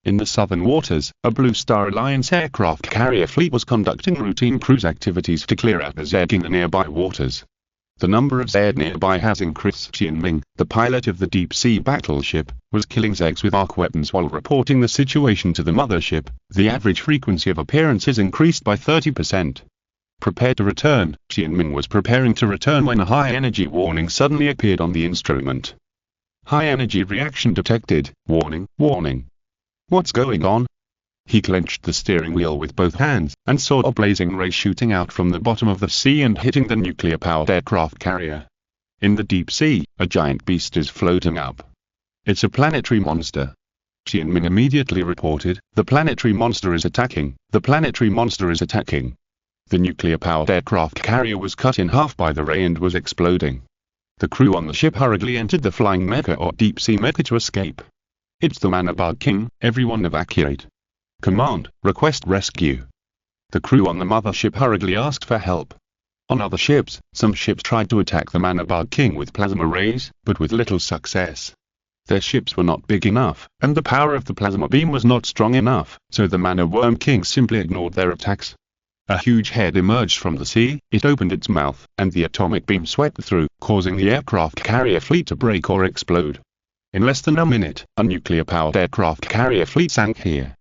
In the southern waters, a Blue Star Alliance aircraft carrier fleet was conducting routine cruise activities to clear out the Zerg in the nearby waters. The number of Zerg nearby has increased. Xianming, the pilot of the deep-sea battleship, was killing Zergs with arc weapons while reporting the situation to the mothership. The average frequency of appearances increased by 30%. Prepared to return, Xianming was preparing to return when a high-energy warning suddenly appeared on the instrument. High-energy reaction detected. Warning, warning. What's going on? He clenched the steering wheel with both hands, and saw a blazing ray shooting out from the bottom of the sea and hitting the nuclear-powered aircraft carrier. In the deep sea, a giant beast is floating up. It's a planetary monster. Xianming immediately reported, "The planetary monster is attacking, the planetary monster is attacking." The nuclear-powered aircraft carrier was cut in half by the ray and was exploding. The crew on the ship hurriedly entered the flying mecha or deep-sea mecha to escape. "It's the Manabug King, everyone evacuate. Command, request rescue." The crew on the mothership hurriedly asked for help. On other ships, some ships tried to attack the Manabug King with plasma rays, but with little success. Their ships were not big enough, and the power of the plasma beam was not strong enough, so the Worm King simply ignored their attacks. A huge head emerged from the sea, it opened its mouth, and the atomic beam swept through, causing the aircraft carrier fleet to break or explode. In less than a minute, a nuclear-powered aircraft carrier fleet sank here.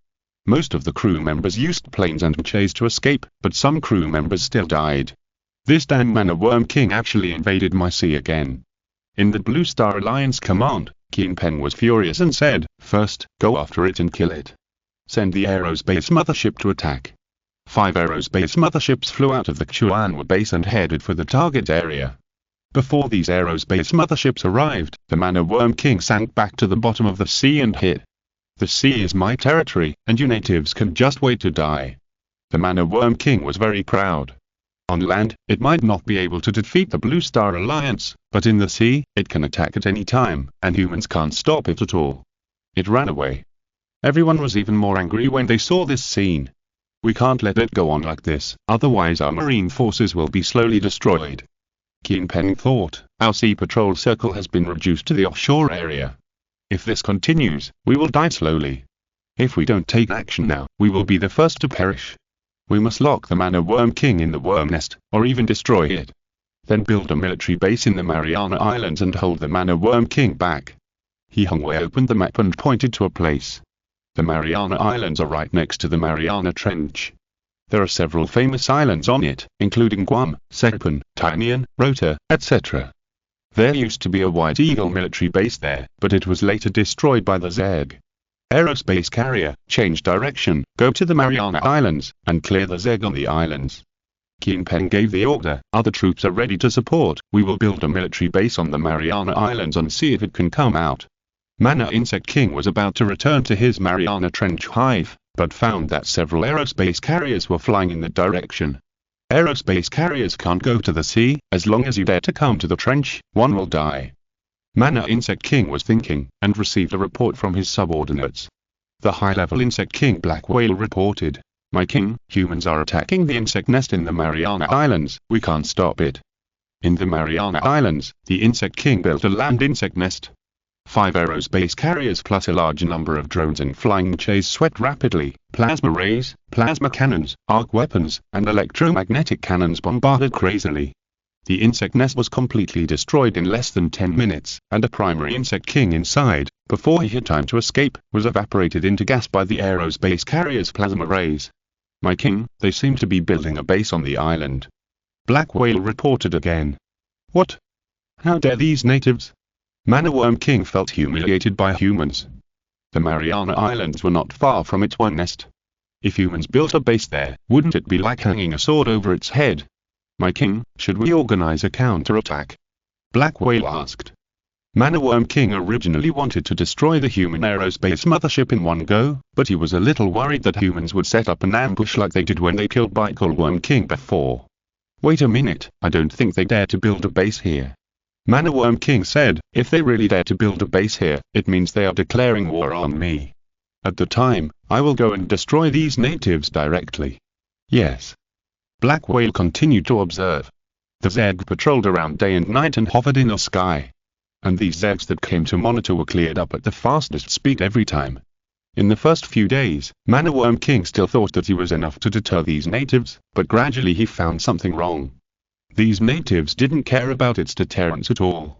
Most of the crew members used planes and mechas to escape, but some crew members still died. This damn Worm King actually invaded my sea again. In the Blue Star Alliance command, Qianpeng was furious and said, "First, go after it and kill it. Send the aerospace mothership to attack." 5 aerospace motherships flew out of the Chuanwa base and headed for the target area. Before these aerospace motherships arrived, the Worm King sank back to the bottom of the sea and hid. "The sea is my territory, and you natives can just wait to die." The Worm King was very proud. On land, it might not be able to defeat the Blue Star Alliance, but in the sea, it can attack at any time, and humans can't stop it at all. It ran away. Everyone was even more angry when they saw this scene. "We can't let it go on like this, otherwise our marine forces will be slowly destroyed." Qianpeng thought, "Our sea patrol circle has been reduced to the offshore area. If this continues, we will die slowly. If we don't take action now, we will be the first to perish. We must lock the Worm King in the worm nest, or even destroy it. Then build a military base in the Mariana Islands and hold the Worm King back." He Hongwei opened the map and pointed to a place. The Mariana Islands are right next to the Mariana Trench. There are several famous islands on it, including Guam, Saipan, Tinian, Rota, etc. There used to be a White Eagle military base there, but it was later destroyed by the Zerg. Aerospace carrier, change direction, go to the Mariana Islands, and clear the Zerg on the islands. Qianpeng gave the order, "Other troops are ready to support, we will build a military base on the Mariana Islands and see if it can come out." Insect King was about to return to his Mariana Trench hive, but found that several aerospace carriers were flying in that direction. Aerospace carriers can't go to the sea, as long as you dare to come to the trench, one will die. Insect King was thinking, and received a report from his subordinates. The high-level Insect King Black Whale reported, "My king, humans are attacking the insect nest in the Mariana Islands, we can't stop it." In the Mariana Islands, the Insect King built a land insect nest. 5 aerospace carriers plus a large number of drones and flying mechas swept rapidly. Plasma rays, plasma cannons, arc weapons, and electromagnetic cannons bombarded crazily. The insect nest was completely destroyed in less than 10 minutes, and a primary Insect King inside, before he had time to escape, was evaporated into gas by the aerospace carrier's plasma rays. My king, they seem to be building a base on the island. Black Whale reported again. What? How dare these natives? Man-worm King felt humiliated by humans. The Mariana Islands were not far from its one nest. If humans built a base there, wouldn't it be like hanging a sword over its head? My king, should we organize a counterattack? Black Whale asked. Man-worm King originally wanted to destroy the human aerospace mothership in one go, but he was a little worried that humans would set up an ambush like they did when they killed Worm King before. Wait a minute, I don't think they dare to build a base here. Man-worm King said, if they really dare to build a base here, it means they are declaring war on me. At the time, I will go and destroy these natives directly. Yes. Black Whale continued to observe. The Zerg patrolled around day and night and hovered in the sky. And these Zergs that came to monitor were cleared up at the fastest speed every time. In the first few days, Man-worm King still thought that he was enough to deter these natives, but gradually he found something wrong. These natives didn't care about its deterrence at all.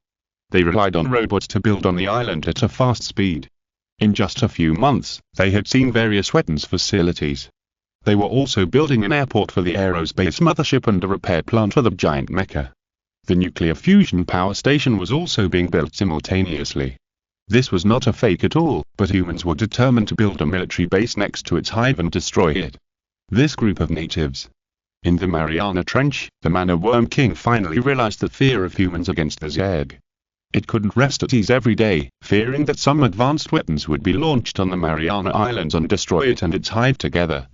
They relied on robots to build on the island at a fast speed. In just a few months, they had seen various weapons facilities. They were also building an airport for the aerospace mothership and a repair plant for the giant mecha. The nuclear fusion power station was also being built simultaneously. This was not a fake at all, but humans were determined to build a military base next to its hive and destroy it. This group of natives. In the Mariana Trench, the Man-worm King finally realized the fear of humans against the Zerg. It couldn't rest at ease every day, fearing that some advanced weapons would be launched on the Mariana Islands and destroy it and its hive together.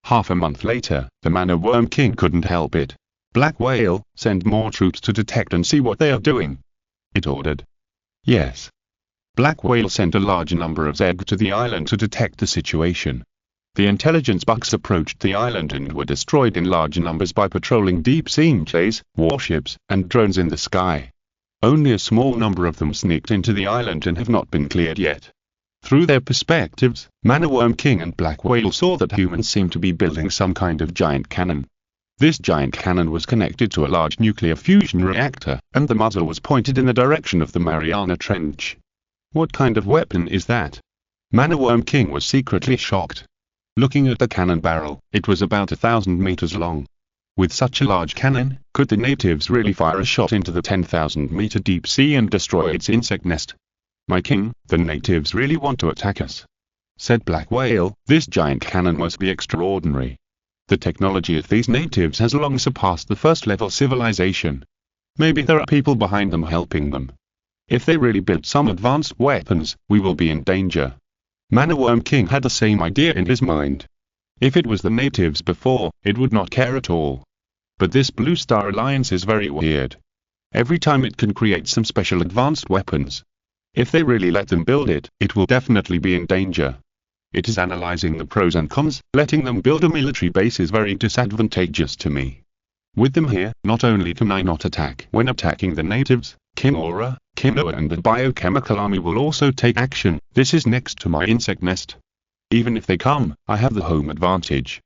Half a month later, the Man-worm King couldn't help it. Black Whale, send more troops to detect and see what they are doing. It ordered. Yes. Black Whale sent a large number of Zerg to the island to detect the situation. The intelligence bugs approached the island and were destroyed in large numbers by patrolling deep-sea mechas, warships, and drones in the sky. Only a small number of them sneaked into the island and have not been cleared yet. Through their perspectives, Man-worm King and Black Whale saw that humans seemed to be building some kind of giant cannon. This giant cannon was connected to a large nuclear fusion reactor, and the muzzle was pointed in the direction of the Mariana Trench. What kind of weapon is that? Man-worm King was secretly shocked. Looking at the cannon barrel, it was about 1,000 meters long. With such a large cannon, could the natives really fire a shot into the 10,000-meter deep sea and destroy its insect nest? My king, the natives really want to attack us. Said Black Whale, this giant cannon must be extraordinary. The technology of these natives has long surpassed the first-level civilization. Maybe there are people behind them helping them. If they really build some advanced weapons, we will be in danger. Man-worm King had the same idea in his mind. If it was the natives before, it would not care at all. But this Blue Star Alliance is very weird. Every time it can create some special advanced weapons. If they really let them build it, it will definitely be in danger. It is analyzing the pros and cons. Letting them build a military base is very disadvantageous to me. With them here, not only can I not attack when attacking the natives, Kimura, Kinoa and the biochemical army will also take action. This is next to my insect nest. Even if they come, I have the home advantage.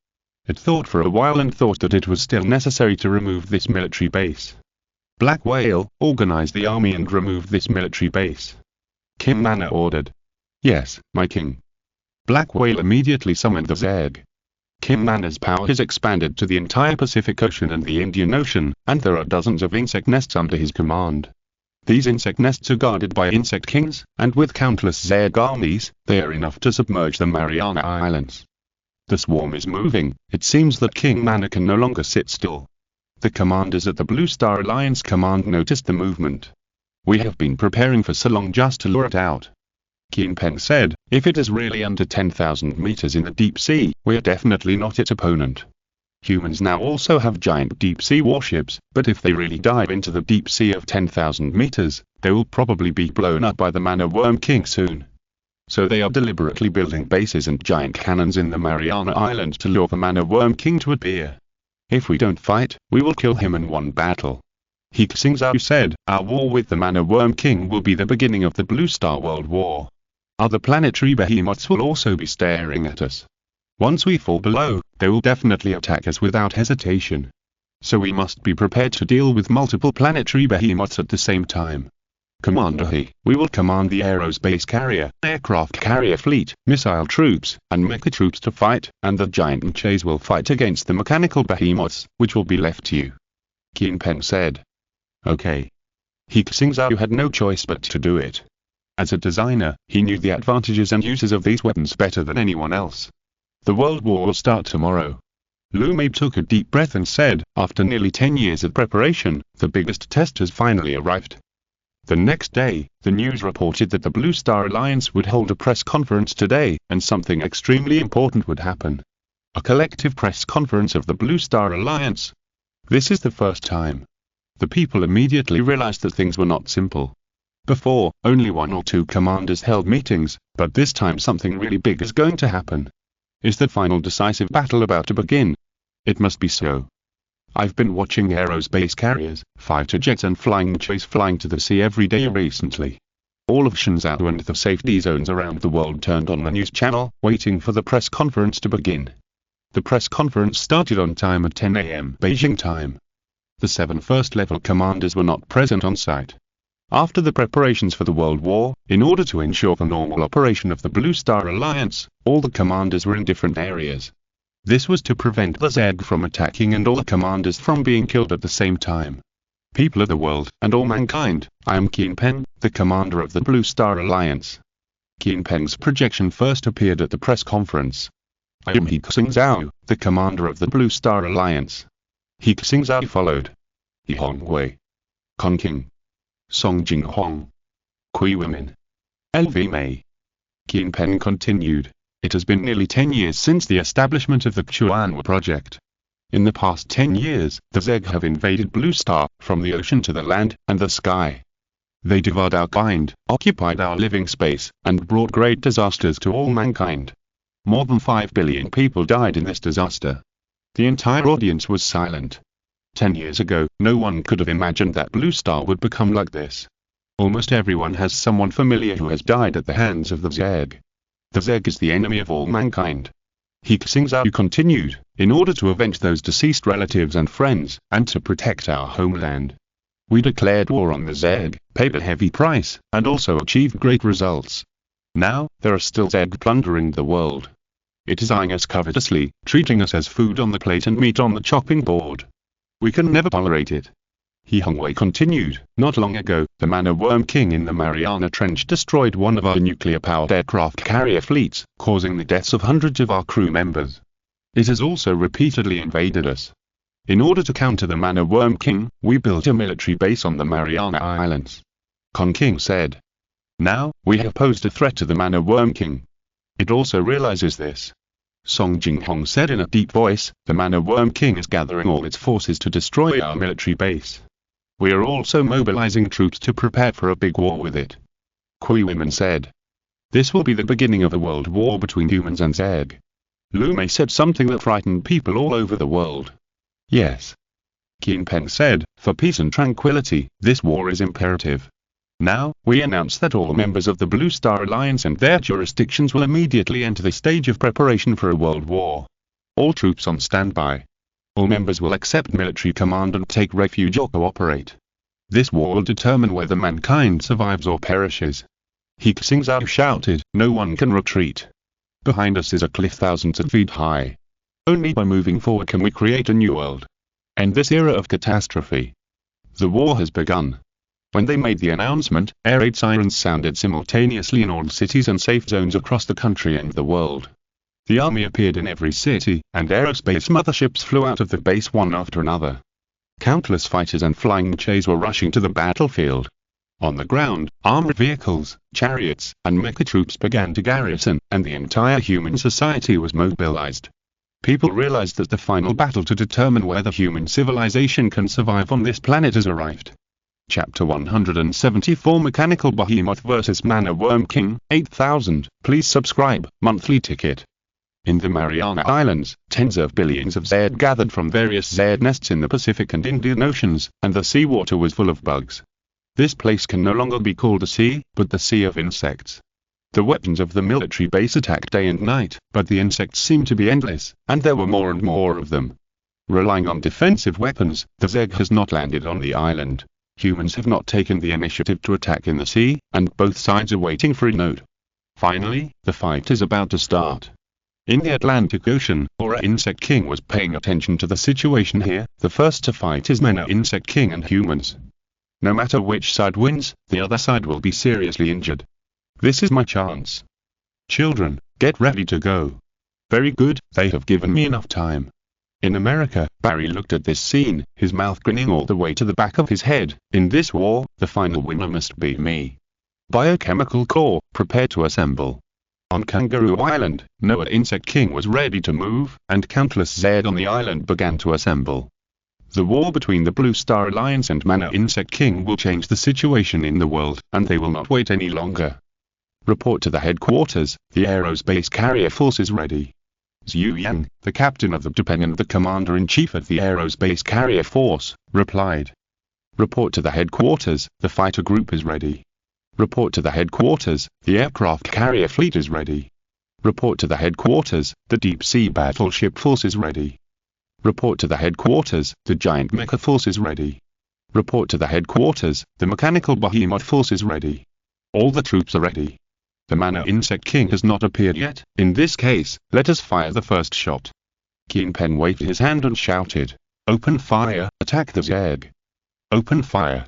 It thought for a while and thought that it was still necessary to remove this military base. Black Whale, organize the army and remove this military base. Kim Mana ordered. Yes, my king. Black Whale immediately summoned the Zerg. Kim Mana's power has expanded to the entire Pacific Ocean and the Indian Ocean, and there are dozens of insect nests under his command. These insect nests are guarded by insect kings, and with countless Zerg armies, they are enough to submerge the Mariana Islands. The swarm is moving. It seems that King Mana can no longer sit still. The commanders at the Blue Star Alliance command noticed the movement. We have been preparing for so long just to lure it out. Keen Peng said, if it is really under 10,000 meters in the deep sea, we are definitely not its opponent. Humans now also have giant deep sea warships, but if they really dive into the deep sea of 10,000 meters, they will probably be blown up by the Man-worm King soon. So they are deliberately building bases and giant cannons in the Mariana Islands to lure the Man-worm King to appear. If we don't fight, we will kill him in one battle. He Xingzhou said, our war with the Man-worm King will be the beginning of the Blue Star World War. Other planetary behemoths will also be staring at us. Once we fall below, they will definitely attack us without hesitation. So we must be prepared to deal with multiple planetary behemoths at the same time. Commander He, we will command the aerospace carrier, aircraft carrier fleet, missile troops, and mecha troops to fight, and the giant mechas will fight against the mechanical behemoths, which will be left to you. Qin said. Okay. He Xingzhou had no choice but to do it. As a designer, he knew the advantages and uses of these weapons better than anyone else. The World War will start tomorrow. Lu Mei took a deep breath and said, after nearly 10 years of preparation, the biggest test has finally arrived. The next day, the news reported that the Blue Star Alliance would hold a press conference today, and something extremely important would happen. A collective press conference of the Blue Star Alliance. This is the first time. The people immediately realized that things were not simple. Before, only 1 or 2 commanders held meetings, but this time something really big is going to happen. Is the final decisive battle about to begin? It must be so. I've been watching aerospace carriers, fighter jets and flying mechas flying to the sea every day recently. All of Xingzhou and the safety zones around the world turned on the news channel, waiting for the press conference to begin. The press conference started on time at 10 a.m. Beijing time. The 7 first-level commanders were not present on site. After the preparations for the World War, in order to ensure the normal operation of the Blue Star Alliance, all the commanders were in different areas. This was to prevent the Zerg from attacking and all the commanders from being killed at the same time. People of the world, and all mankind, I am Qin, the commander of the Blue Star Alliance. Qin's projection first appeared at the press conference. I am He Xingzhou, the commander of the Blue Star Alliance. He Xingzhou followed. He Hongwei. King. Song Jinghong. Kui Women. LV Mei. Qin continued. It has been nearly 10 years since the establishment of the Chuanwa project. In the past 10 years, the Zerg have invaded Blue Star, from the ocean to the land, and the sky. They devoured our kind, occupied our living space, and brought great disasters to all mankind. More than 5 billion people died in this disaster. The entire audience was silent. 10 years ago, no one could have imagined that Blue Star would become like this. Almost everyone has someone familiar who has died at the hands of the Zerg. The Zerg is the enemy of all mankind. He Xingzhou continued, in order to avenge those deceased relatives and friends, and to protect our homeland. We declared war on the Zerg, paid a heavy price, and also achieved great results. Now, there are still Zerg plundering the world. It is eyeing us covetously, treating us as food on the plate and meat on the chopping board. We can never tolerate it. He Hongwei continued, not long ago, the Man of Worm King in the Mariana Trench destroyed one of our nuclear-powered aircraft carrier fleets, causing the deaths of hundreds of our crew members. It has also repeatedly invaded us. In order to counter the Man of Worm King, we built a military base on the Mariana Islands. King said. Now, we have posed a threat to the Man of Worm King. It also realizes this. Song Jinghong said in a deep voice, the Man of Worm King is gathering all its forces to destroy our military base. We are also mobilizing troops to prepare for a big war with it. Kui Women said. This will be the beginning of a world war between humans and Zerg. Lu Mei said something that frightened people all over the world. Yes. Qin said, for peace and tranquility, this war is imperative. Now, we announce that all members of the Blue Star Alliance and their jurisdictions will immediately enter the stage of preparation for a world war. All troops on standby. All members will accept military command and take refuge or cooperate. This war will determine whether mankind survives or perishes. He Xingzhou shouted, no one can retreat. Behind us is a cliff thousands of feet high. Only by moving forward can we create a new world. End this era of catastrophe. The war has begun. When they made the announcement, air raid sirens sounded simultaneously in all cities and safe zones across the country and the world. The army appeared in every city, and aerospace motherships flew out of the base one after another. Countless fighters and flying mechas were rushing to the battlefield. On the ground, armored vehicles, chariots, and mecha troops began to garrison, and the entire human society was mobilized. People realized that the final battle to determine whether human civilization can survive on this planet has arrived. Chapter 174 Mechanical Behemoth vs. Man of Worm King, 8000, please subscribe, monthly ticket. In the Mariana Islands, tens of billions of Zerg gathered from various Zerg nests in the Pacific and Indian Oceans, and the seawater was full of bugs. This place can no longer be called a sea, but the sea of insects. The weapons of the military base attacked day and night, but the insects seemed to be endless, and there were more and more of them. Relying on defensive weapons, the Zerg has not landed on the island. Humans have not taken the initiative to attack in the sea, and both sides are waiting for a note. Finally, the fight is about to start. In the Atlantic Ocean, Aura Insect King was paying attention to the situation here. The first to fight is Mena Insect King and humans. No matter which side wins, the other side will be seriously injured. This is my chance. Children, get ready to go. Very good, they have given me enough time. In America, Barry looked at this scene, his mouth grinning all the way to the back of his head. In this war, the final winner must be me. Biochemical core, prepare to assemble. On Kangaroo Island, Noah Insect King was ready to move, and countless Zed on the island began to assemble. The war between the Blue Star Alliance and Mana Insect King will change the situation in the world, and they will not wait any longer. Report to the headquarters, the Aerospace Carrier Force is ready. Zhu Yang, the captain of the Japan and the commander-in-chief of the Aerospace Carrier Force, replied. Report to the headquarters, the fighter group is ready. Report to the headquarters, the aircraft carrier fleet is ready. Report to the headquarters, the deep-sea battleship force is ready. Report to the headquarters, the giant mecha force is ready. Report to the headquarters, the mechanical behemoth force is ready. All the troops are ready. The Mana Insect King has not appeared yet. In this case, let us fire the first shot. Keen Pen waved his hand and shouted, "Open fire, attack the Zerg. Open fire."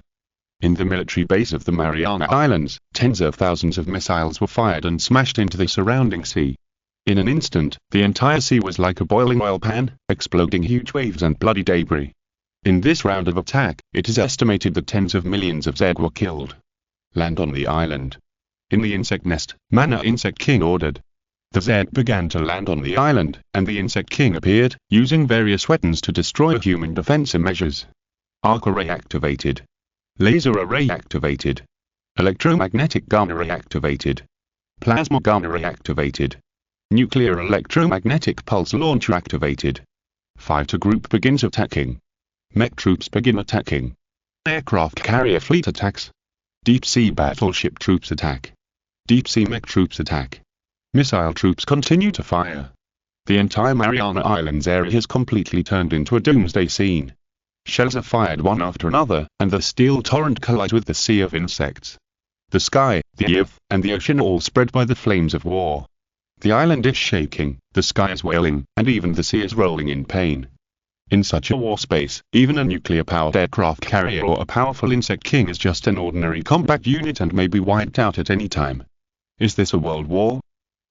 In the military base of the Mariana Islands, tens of thousands of missiles were fired and smashed into the surrounding sea. In an instant, the entire sea was like a boiling oil pan, exploding huge waves and bloody debris. In this round of attack, it is estimated that tens of millions of Zed were killed. Land on the island. In the insect nest, Mana Insect King ordered. The Zed began to land on the island, and the Insect King appeared, using various weapons to destroy human defensive measures. Arc array activated. Laser array activated. Electromagnetic gamma ray activated. Plasma gamma ray activated. Nuclear electromagnetic pulse launcher activated. Fighter group begins attacking. Mech troops begin attacking. Aircraft carrier fleet attacks. Deep sea battleship troops attack. Deep sea mech troops attack. Missile troops continue to fire. The entire Mariana Islands area has completely turned into a doomsday scene. Shells are fired one after another, and the steel torrent collides with the sea of insects. The sky, the earth, and the ocean all spread by the flames of war. The island is shaking, the sky is wailing, and even the sea is rolling in pain. In such a war space, even a nuclear-powered aircraft carrier or a powerful insect king is just an ordinary combat unit and may be wiped out at any time. Is this a world war?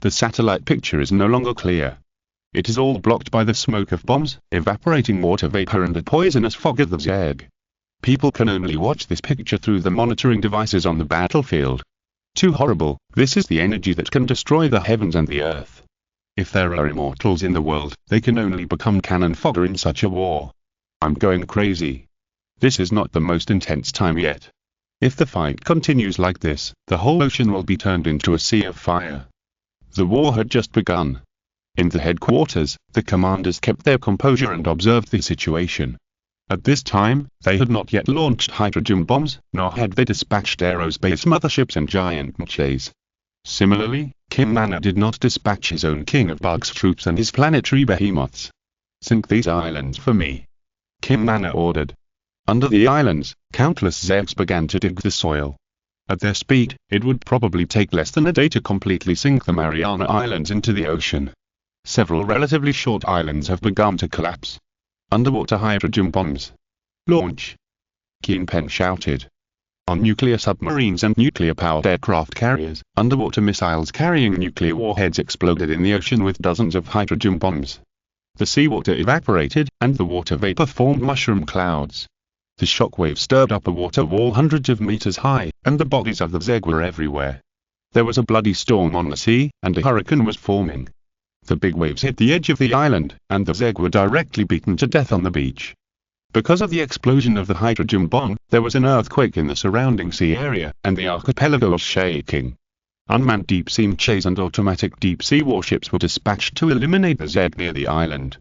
The satellite picture is no longer clear. It is all blocked by the smoke of bombs, evaporating water vapor and the poisonous fog of the Zerg. People can only watch this picture through the monitoring devices on the battlefield. Too horrible, this is the energy that can destroy the heavens and the earth. If there are immortals in the world, they can only become cannon fodder in such a war. I'm going crazy. This is not the most intense time yet. If the fight continues like this, the whole ocean will be turned into a sea of fire. The war had just begun. In the headquarters, the commanders kept their composure and observed the situation. At this time, they had not yet launched hydrogen bombs, nor had they dispatched aerospace motherships and giant mechas. Similarly, King Mana did not dispatch his own king of bugs troops and his planetary behemoths. Sink these islands for me. King Mana ordered. Under the islands, countless Zergs began to dig the soil. At their speed, it would probably take less than a day to completely sink the Mariana Islands into the ocean. Several relatively short islands have begun to collapse. Underwater hydrogen bombs. Launch! Keen Pen shouted. On nuclear submarines and nuclear-powered aircraft carriers, underwater missiles carrying nuclear warheads exploded in the ocean with dozens of hydrogen bombs. The seawater evaporated, and the water vapor formed mushroom clouds. The shockwave stirred up a water wall hundreds of meters high, and the bodies of the Zerg were everywhere. There was a bloody storm on the sea, and a hurricane was forming. The big waves hit the edge of the island, and the Zerg were directly beaten to death on the beach. Because of the explosion of the hydrogen bomb, there was an earthquake in the surrounding sea area, and the archipelago was shaking. Unmanned deep-sea mechas and automatic deep-sea warships were dispatched to eliminate the Zerg near the island.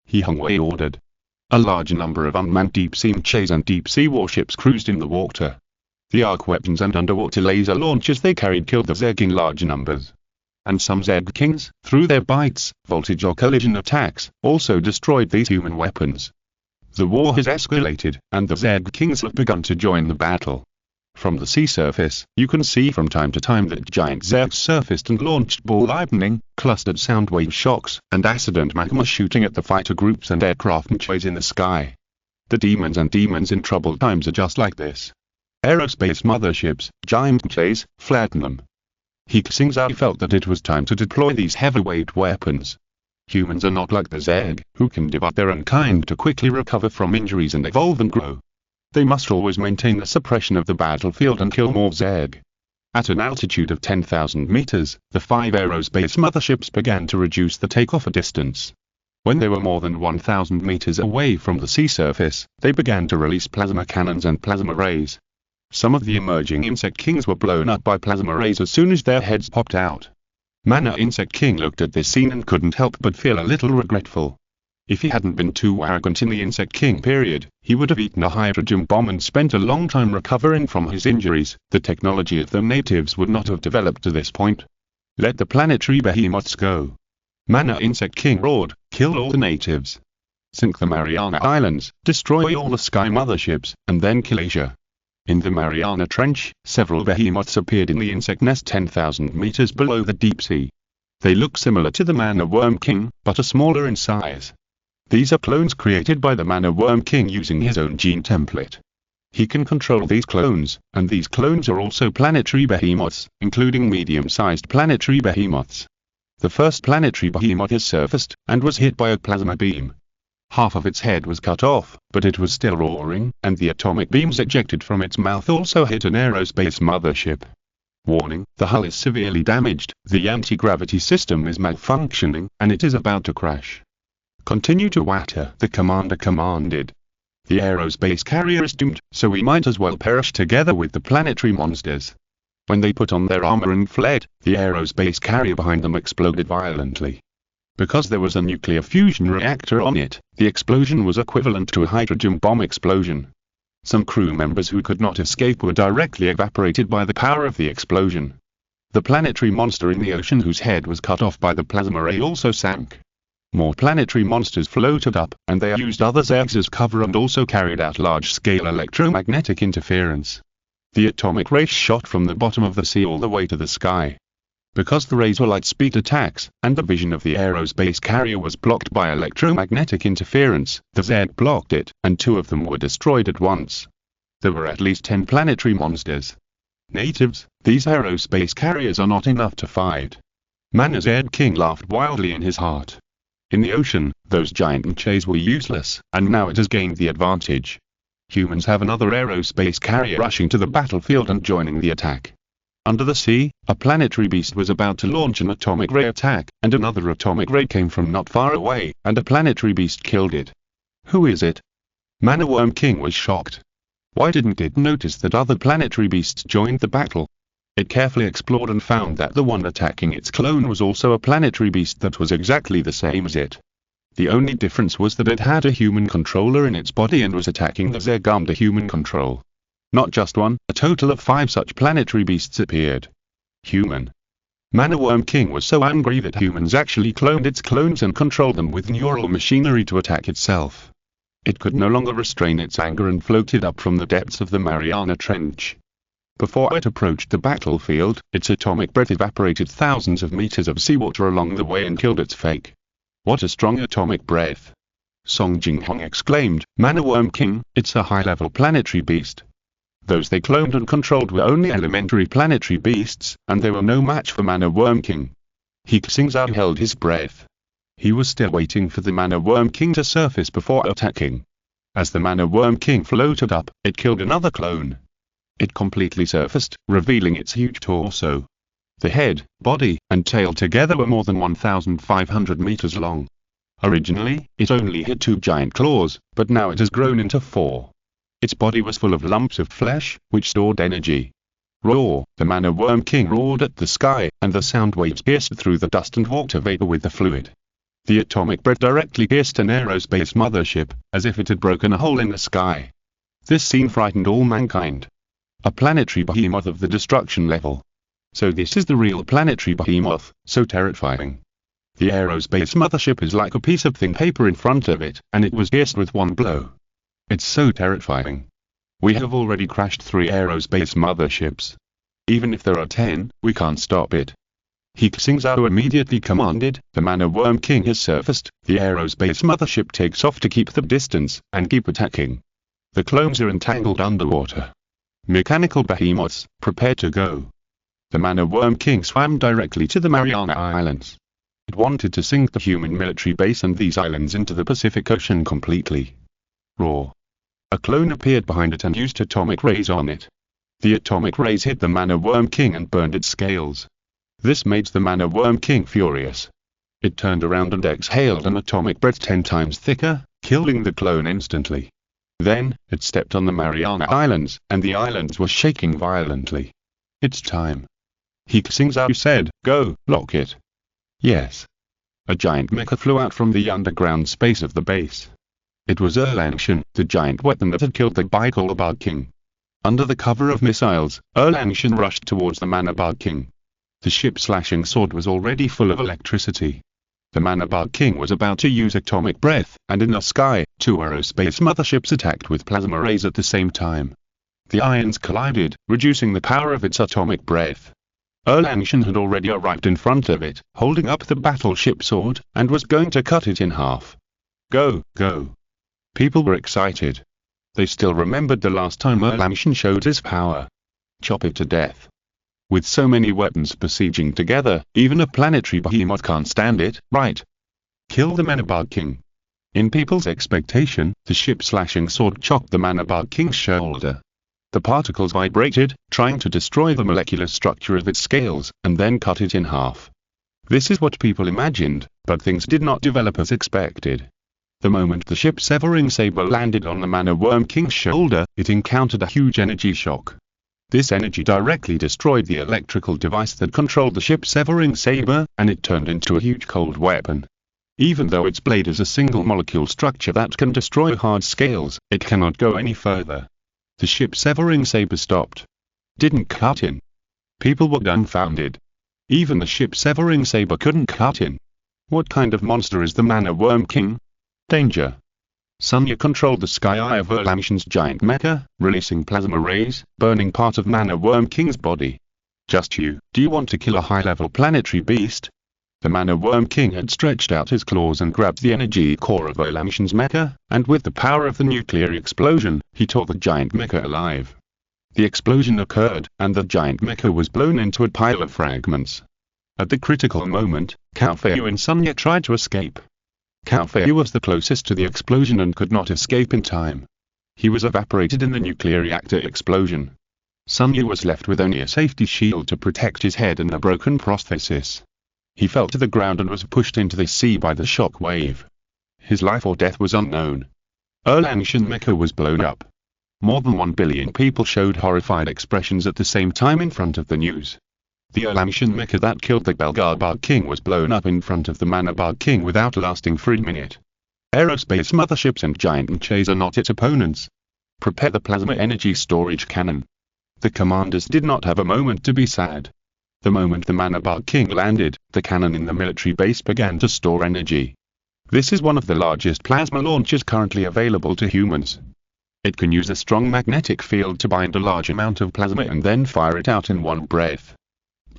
He Xingzhou ordered. A large number of unmanned deep-sea mechas and deep-sea warships cruised in the water. The arc weapons and underwater laser launchers they carried killed the Zerg in large numbers. And some Zerg kings, through their bites, voltage or collision attacks, also destroyed these human weapons. The war has escalated, and the Zerg Kings have begun to join the battle. From the sea surface, you can see from time to time that giant Zergs surfaced and launched ball lightning, clustered sound wave shocks, and acid and magma shooting at the fighter groups and aircraft mechas in the sky. The demons in troubled times are just like this. Aerospace motherships, giant mechas, flatten them. He Xingzhou felt that it was time to deploy these heavyweight weapons. Humans are not like the Zerg, who can divide their own kind to quickly recover from injuries and evolve and grow. They must always maintain the suppression of the battlefield and kill more Zerg. At an altitude of 10,000 meters, the 5 aerospace motherships began to reduce the takeoff distance. When they were more than 1,000 meters away from the sea surface, they began to release plasma cannons and plasma rays. Some of the emerging insect kings were blown up by plasma rays as soon as their heads popped out. Mana Insect King looked at this scene and couldn't help but feel a little regretful. If he hadn't been too arrogant in the Insect King period, he would have eaten a hydrogen bomb and spent a long time recovering from his injuries. The technology of the natives would not have developed to this point. Let the planetary behemoths go. Mana Insect King roared, kill all the natives. Sink the Mariana Islands, destroy all the sky motherships, and then kill Asia. In the Mariana Trench, several behemoths appeared in the insect nest 10,000 meters below the deep sea. They look similar to the Mana Worm King, but are smaller in size. These are clones created by the Mana Worm King using his own gene template. He can control these clones, and these clones are also planetary behemoths, including medium-sized planetary behemoths. The first planetary behemoth has surfaced, and was hit by a plasma beam. Half of its head was cut off, but it was still roaring, and the atomic beams ejected from its mouth also hit an aerospace mothership. Warning, the hull is severely damaged, the anti-gravity system is malfunctioning, and it is about to crash. Continue to water, the commander commanded. The aerospace carrier is doomed, so we might as well perish together with the planetary monsters. When they put on their armor and fled, the aerospace carrier behind them exploded violently. Because there was a nuclear fusion reactor on it, the explosion was equivalent to a hydrogen bomb explosion. Some crew members who could not escape were directly evaporated by the power of the explosion. The planetary monster in the ocean whose head was cut off by the plasma ray also sank. More planetary monsters floated up, and they used other Zergs as cover and also carried out large-scale electromagnetic interference. The atomic rays shot from the bottom of the sea all the way to the sky. Because the rays were light-speed attacks, and the vision of the aerospace carrier was blocked by electromagnetic interference, the Zerg blocked it, and 2 of them were destroyed at once. There were at least 10 planetary monsters. Natives, these aerospace carriers are not enough to fight. Mana Zerg King laughed wildly in his heart. In the ocean, those giant mechas were useless, and now it has gained the advantage. Humans have another aerospace carrier rushing to the battlefield and joining the attack. Under the sea, a planetary beast was about to launch an atomic ray attack, and another atomic ray came from not far away, and a planetary beast killed it. Who is it? Mana Worm King was shocked. Why didn't it notice that other planetary beasts joined the battle? It carefully explored and found that the one attacking its clone was also a planetary beast that was exactly the same as it. The only difference was that it had a human controller in its body and was attacking the Zerg under human control. Not just one, a total of 5 such planetary beasts appeared. Human. Mana Worm King was so angry that humans actually cloned its clones and controlled them with neural machinery to attack itself. It could no longer restrain its anger and floated up from the depths of the Mariana Trench. Before it approached the battlefield, its atomic breath evaporated thousands of meters of seawater along the way and killed its fake. What a strong atomic breath! Song Jinghong exclaimed, Mana Worm King, it's a high-level planetary beast. Those they cloned and controlled were only elementary planetary beasts, and they were no match for Mana Worm King. He Xingzhou held his breath. He was still waiting for the Mana Worm King to surface before attacking. As the Mana Worm King floated up, it killed another clone. It completely surfaced, revealing its huge torso. The head, body, and tail together were more than 1,500 meters long. Originally, it only had 2 giant claws, but now it has grown into 4. Its body was full of lumps of flesh, which stored energy. Roar! The Mana Worm King roared at the sky, and the sound waves pierced through the dust and water vapor with the fluid. The atomic breath directly pierced an aerospace mothership, as if it had broken a hole in the sky. This scene frightened all mankind. A planetary behemoth of the destruction level. So this is the real planetary behemoth, so terrifying. The aerospace mothership is like a piece of thin paper in front of it, and it was pierced with one blow. It's so terrifying. We have already crashed 3 aerospace motherships. Even if there are 10, we can't stop it. He Xingzhou immediately commanded, the mana worm king has surfaced, the aerospace mothership takes off to keep the distance, and keep attacking. The clones are entangled underwater. Mechanical behemoths, prepare to go. The mana worm king swam directly to the Mariana Islands. It wanted to sink the human military base and these islands into the Pacific Ocean completely. Roar. A clone appeared behind it and used atomic rays on it. The atomic rays hit the mana worm king and burned its scales. This made the mana worm king furious. It turned around and exhaled an atomic breath 10 times thicker, killing the clone instantly. Then, it stepped on the Mariana Islands, and the islands were shaking violently. It's time. He Xingzhou said, go, lock it. Yes. A giant mecha flew out from the underground space of the base. It was Erlangshan, the giant weapon that had killed the bicolor bug king. Under the cover of missiles, Erlangshan rushed towards the mana bug king. The ship's slashing sword was already full of electricity. The mana bug king was about to use atomic breath, and in the sky, 2 aerospace motherships attacked with plasma rays at the same time. The ions collided, reducing the power of its atomic breath. Erlangshan had already arrived in front of it, holding up the battleship sword, and was going to cut it in half. Go, go. People were excited. They still remembered the last time Erlangshan showed his power. Chop it to death. With so many weapons besieging together, even a planetary behemoth can't stand it, right? Kill the mana bug king. In people's expectation, the ship's slashing sword chopped the mana bug king's shoulder. The particles vibrated, trying to destroy the molecular structure of its scales, and then cut it in half. This is what people imagined, but things did not develop as expected. The moment the ship's severing saber landed on the mana worm king's shoulder, it encountered a huge energy shock. This energy directly destroyed the electrical device that controlled the ship's severing saber, and it turned into a huge cold weapon. Even though its blade is a single molecule structure that can destroy hard scales, it cannot go any further. The ship's severing saber stopped. Didn't cut in. People were dumbfounded. Even the ship's severing saber couldn't cut in. What kind of monster is the mana worm king? Danger. Sunya controlled the sky eye of Erlangshan's giant mecha, releasing plasma rays, burning part of mana worm king's body. Just you, do you want to kill a high-level planetary beast? The mana worm king had stretched out his claws and grabbed the energy core of Erlangshan's mecha, and with the power of the nuclear explosion, he tore the giant mecha alive. The explosion occurred, and the giant mecha was blown into a pile of fragments. At the critical moment, Cao Feiyu and Sunya tried to escape. Cao Feiyu was the closest to the explosion and could not escape in time. He was evaporated in the nuclear reactor explosion. Sunya was left with only a safety shield to protect his head and a broken prosthesis. He fell to the ground and was pushed into the sea by the shock wave. His life or death was unknown. Erlangshan mecha was blown up. More than 1 billion people showed horrified expressions at the same time in front of the news. The Erlangshan mecha that killed the Belgar bug king was blown up in front of the mana bug king without lasting for a minute. Aerospace motherships and giant mechas are not its opponents. Prepare the plasma energy storage cannon. The commanders did not have a moment to be sad. The moment the mana bug king landed, the cannon in the military base began to store energy. This is one of the largest plasma launchers currently available to humans. It can use a strong magnetic field to bind a large amount of plasma and then fire it out in one breath.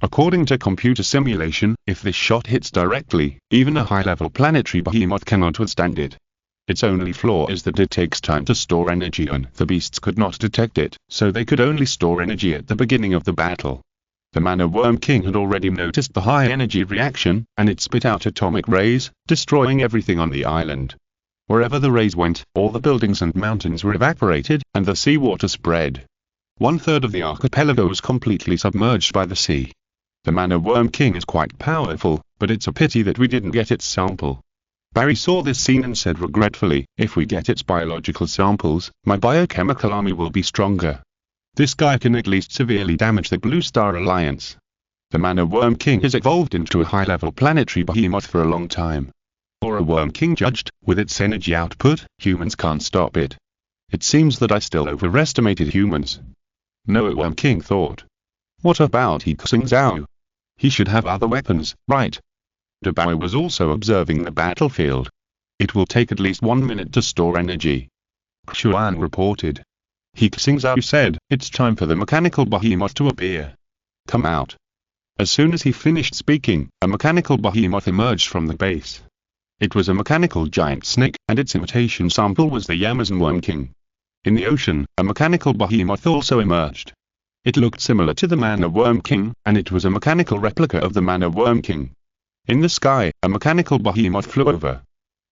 According to computer simulation, if this shot hits directly, even a high-level planetary behemoth cannot withstand it. Its only flaw is that it takes time to store energy and the beasts could not detect it, so they could only store energy at the beginning of the battle. The mana worm king had already noticed the high energy reaction, and it spit out atomic rays, destroying everything on the island. Wherever the rays went, all the buildings and mountains were evaporated, and the seawater spread. 1/3 of the archipelago was completely submerged by the sea. The mana worm king is quite powerful, but it's a pity that we didn't get its sample. Barry saw this scene and said regretfully, if we get its biological samples, my biochemical army will be stronger. This guy can at least severely damage the Blue Star Alliance. The mana worm king has evolved into a high-level planetary behemoth for a long time. Or a worm king judged, with its energy output, humans can't stop it. It seems that I still overestimated humans. No, worm king thought. What about He Xingzhou? He should have other weapons, right? Dabao was also observing the battlefield. It will take at least 1 minute to store energy. Xuan reported. He Xingzhou said, "It's time for the mechanical behemoth to appear. Come out." As soon as he finished speaking, a mechanical behemoth emerged from the base. It was a mechanical giant snake, and its imitation sample was the Amazon Worm King. In the ocean, a mechanical behemoth also emerged. It looked similar to the Mana Worm King, and it was a mechanical replica of the Mana Worm King. In the sky, a mechanical behemoth flew over.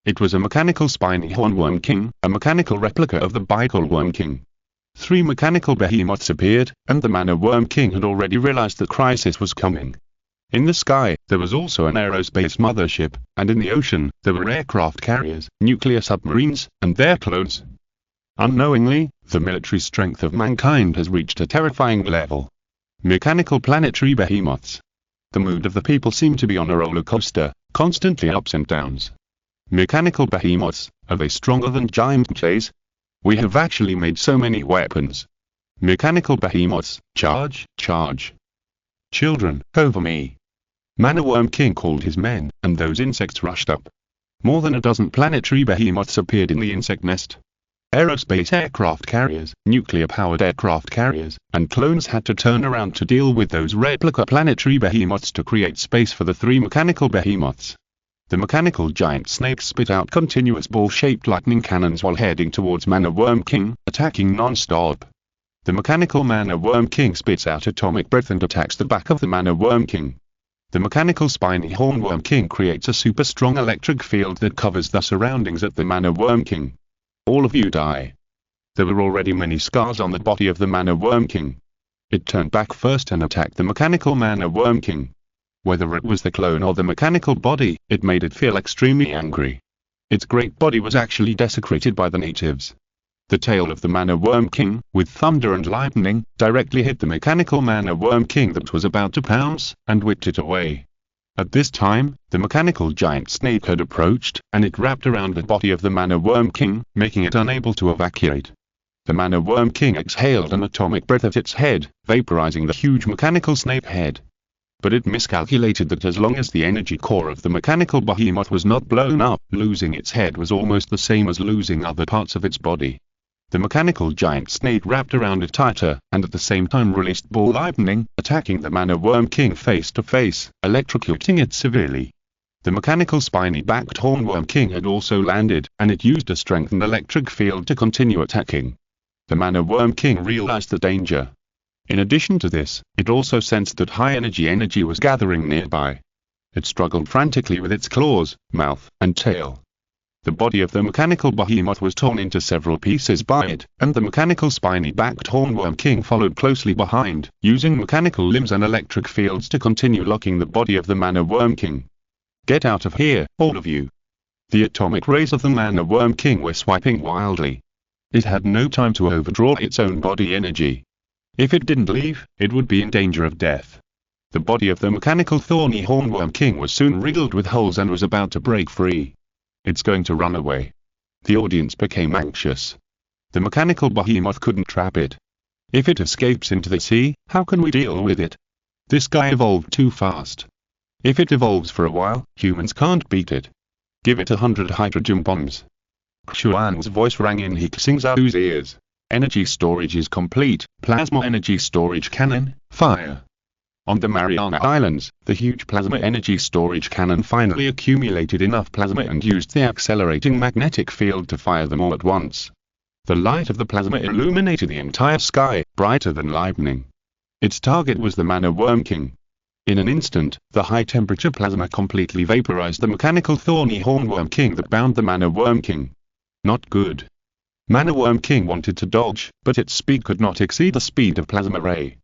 It was a mechanical spiny horn worm king, a mechanical replica of the Bicol Worm King. 3 mechanical behemoths appeared, and the Mana Worm King had already realized the crisis was coming. In the sky, there was also an aerospace mothership, and in the ocean, there were aircraft carriers, nuclear submarines, and their clones. Unknowingly, the military strength of mankind has reached a terrifying level. Mechanical planetary behemoths. The mood of the people seemed to be on a roller coaster, constantly ups and downs. Mechanical behemoths, are they stronger than giant mechas? We have actually made so many weapons. Mechanical behemoths, charge, charge. Children, over me. Mana Worm King called his men, and those insects rushed up. More than a dozen planetary behemoths appeared in the insect nest. Aerospace aircraft carriers, nuclear-powered aircraft carriers, and clones had to turn around to deal with those replica planetary behemoths to create space for the 3 mechanical behemoths. The mechanical giant snakes spit out continuous ball-shaped lightning cannons while heading towards Mana Worm King, attacking non-stop. The mechanical Mana Worm King spits out atomic breath and attacks the back of the Mana Worm King. The mechanical spiny hornworm king creates a super strong electric field that covers the surroundings at the Mana Worm King. All of you die. There were already many scars on the body of the Mana Worm King. It turned back first and attacked the mechanical Mana Worm King. Whether it was the clone or the mechanical body, it made it feel extremely angry. Its great body was actually desecrated by the natives. The tail of the Mana Worm King, with thunder and lightning, directly hit the mechanical Mana Worm King that was about to pounce, and whipped it away. At this time, the mechanical giant snake had approached, and it wrapped around the body of the Mana Worm King, making it unable to evacuate. The Mana Worm King exhaled an atomic breath at its head, vaporizing the huge mechanical snake head. But it miscalculated that as long as the energy core of the mechanical behemoth was not blown up, losing its head was almost the same as losing other parts of its body. The mechanical giant snake wrapped around it tighter, and at the same time released ball lightning, attacking the Mana Worm King face to face, electrocuting it severely. The mechanical spiny-backed hornworm king had also landed, and it used a strengthened electric field to continue attacking. The Mana Worm King realized the danger. In addition to this, it also sensed that high-energy energy was gathering nearby. It struggled frantically with its claws, mouth, and tail. The body of the mechanical behemoth was torn into several pieces by it, and the mechanical spiny-backed hornworm king followed closely behind, using mechanical limbs and electric fields to continue locking the body of the Mana Worm King. Get out of here, all of you. The atomic rays of the Mana Worm King were swiping wildly. It had no time to overdraw its own body energy. If it didn't leave, it would be in danger of death. The body of the mechanical thorny hornworm king was soon riddled with holes and was about to break free. It's going to run away. The audience became anxious. The mechanical behemoth couldn't trap it. If it escapes into the sea, how can we deal with it? This guy evolved too fast. If it evolves for a while, humans can't beat it. Give it 100 hydrogen bombs. Xuan's voice rang in He Xingzhou's ears. Energy storage is complete. Plasma energy storage cannon, fire. On the Mariana Islands, the huge plasma energy storage cannon finally accumulated enough plasma and used the accelerating magnetic field to fire them all at once. The light of the plasma illuminated the entire sky, brighter than lightning. Its target was the Mana Worm King. In an instant, the high-temperature plasma completely vaporized the mechanical thorny hornworm king that bound the Mana Worm King. Not good. Mana Worm King wanted to dodge, but its speed could not exceed the speed of plasma ray.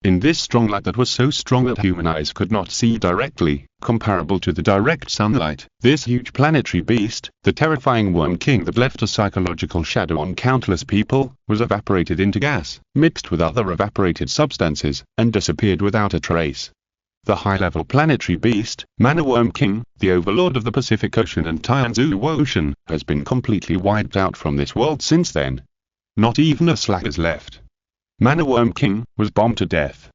In this strong light that was so strong that human eyes could not see directly, comparable to the direct sunlight, this huge planetary beast, the terrifying Worm King that left a psychological shadow on countless people, was evaporated into gas, mixed with other evaporated substances, and disappeared without a trace. The high-level planetary beast, Mana Worm King, the overlord of the Pacific Ocean and Tianzhu Ocean, has been completely wiped out from this world since then. Not even a slack is left. Mana Worm King was bombed to death.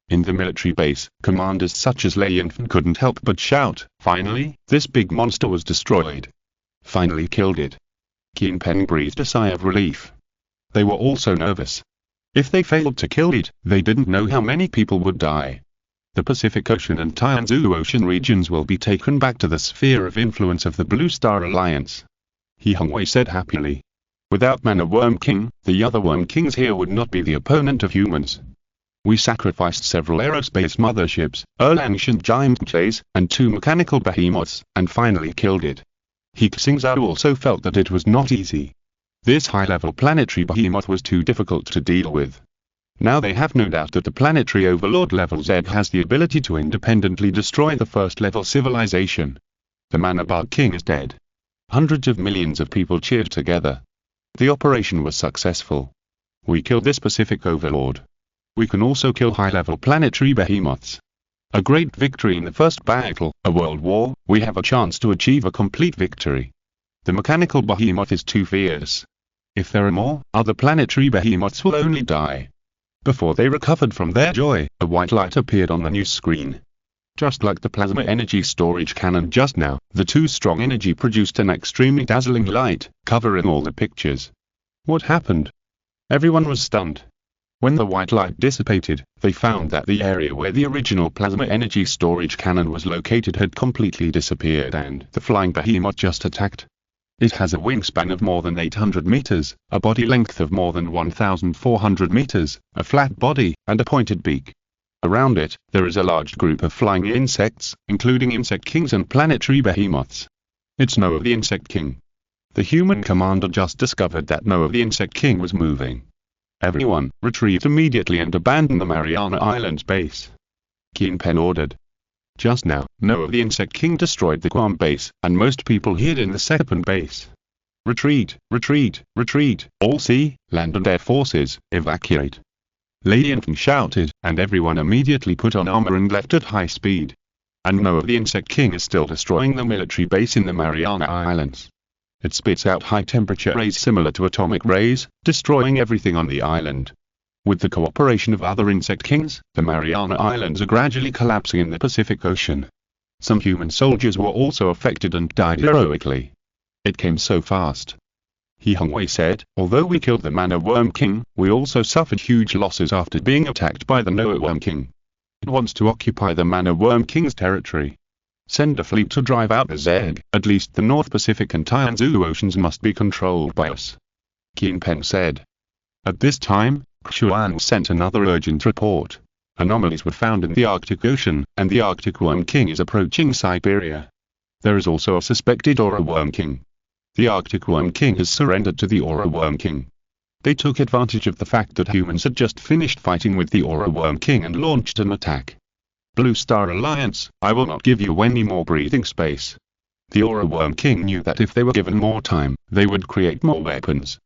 In the military base, commanders such as Lei Yinfen couldn't help but shout, "Finally, this big monster was destroyed. Finally killed it." Qin Peng breathed a sigh of relief. They were also nervous. If they failed to kill it, they didn't know how many people would die. The Pacific Ocean and Tianzhu Ocean regions will be taken back to the sphere of influence of the Blue Star Alliance. He Xingzhou said happily. Without Man Worm King, the other Worm Kings here would not be the opponent of humans. We sacrificed several aerospace motherships, ancient giant mechas, and 2 mechanical behemoths, and finally killed it. He Xingzhou also felt that it was not easy. This high-level planetary behemoth was too difficult to deal with. Now they have no doubt that the planetary overlord level Z has the ability to independently destroy the first-level civilization. The Manabard King is dead. Hundreds of millions of people cheered together. The operation was successful. We killed this Pacific overlord. We can also kill high-level planetary behemoths. A great victory in the first battle, a world war. We have a chance to achieve a complete victory. The mechanical behemoth is too fierce. If there are more, other planetary behemoths will only die. Before they recovered from their joy, a white light appeared on the news screen. Just like the plasma energy storage cannon just now, the too strong energy produced an extremely dazzling light, covering all the pictures. What happened? Everyone was stunned. When the white light dissipated, they found that the area where the original plasma energy storage cannon was located had completely disappeared and the flying behemoth just attacked. It has a wingspan of more than 800 meters, a body length of more than 1,400 meters, a flat body, and a pointed beak. Around it, there is a large group of flying insects, including insect kings and planetary behemoths. It's Noah the Insect King. The human commander just discovered that Noah the Insect King was moving. Everyone, retrieve immediately and abandon the Mariana Islands base. Qin Peng ordered. Just now, Noah the Insect King destroyed the Guam base, and most people hid in the second base. Retreat, retreat, retreat, all sea, land and air forces, evacuate. Lady Infant shouted, and everyone immediately put on armor and left at high speed. And Noah the Insect King is still destroying the military base in the Mariana Islands. It spits out high-temperature rays similar to atomic rays, destroying everything on the island. With the cooperation of other insect kings, the Mariana Islands are gradually collapsing in the Pacific Ocean. Some human soldiers were also affected and died heroically. It came so fast. He Xingzhou said, although we killed the Mana Worm King, we also suffered huge losses after being attacked by the Noah Worm King. It wants to occupy the Mana Worm King's territory. Send a fleet to drive out the Zeg, at least the North Pacific and Tianzhu Oceans must be controlled by us. Qin Peng said. At this time, Xuan sent another urgent report. Anomalies were found in the Arctic Ocean, and the Arctic Worm King is approaching Siberia. There is also a suspected Aura Worm King. The Arctic Worm King has surrendered to the Aura Worm King. They took advantage of the fact that humans had just finished fighting with the Aura Worm King and launched an attack. Blue Star Alliance, I will not give you any more breathing space. The Aura Worm King knew that if they were given more time, they would create more weapons.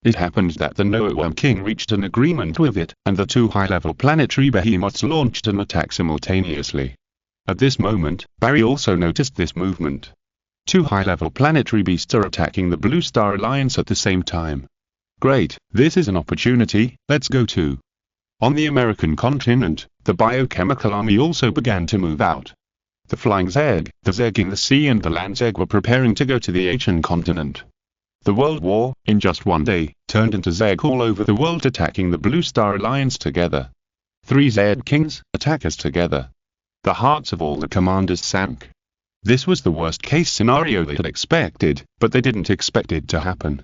It happened that the Noah Worm King reached an agreement with it, and the 2 high-level planetary behemoths launched an attack simultaneously. At this moment, Barry also noticed this movement. 2 high-level planetary beasts are attacking the Blue Star Alliance at the same time. Great, this is an opportunity, let's go too. On the American continent, the biochemical army also began to move out. The flying Zeg, the Zeg in the sea and the land Zeg were preparing to go to the Asian continent. The World War, in just one day, turned into Zeg all over the world attacking the Blue Star Alliance together. 3 Zeg kings, attackers together. The hearts of all the commanders sank. This was the worst-case scenario they had expected, but they didn't expect it to happen.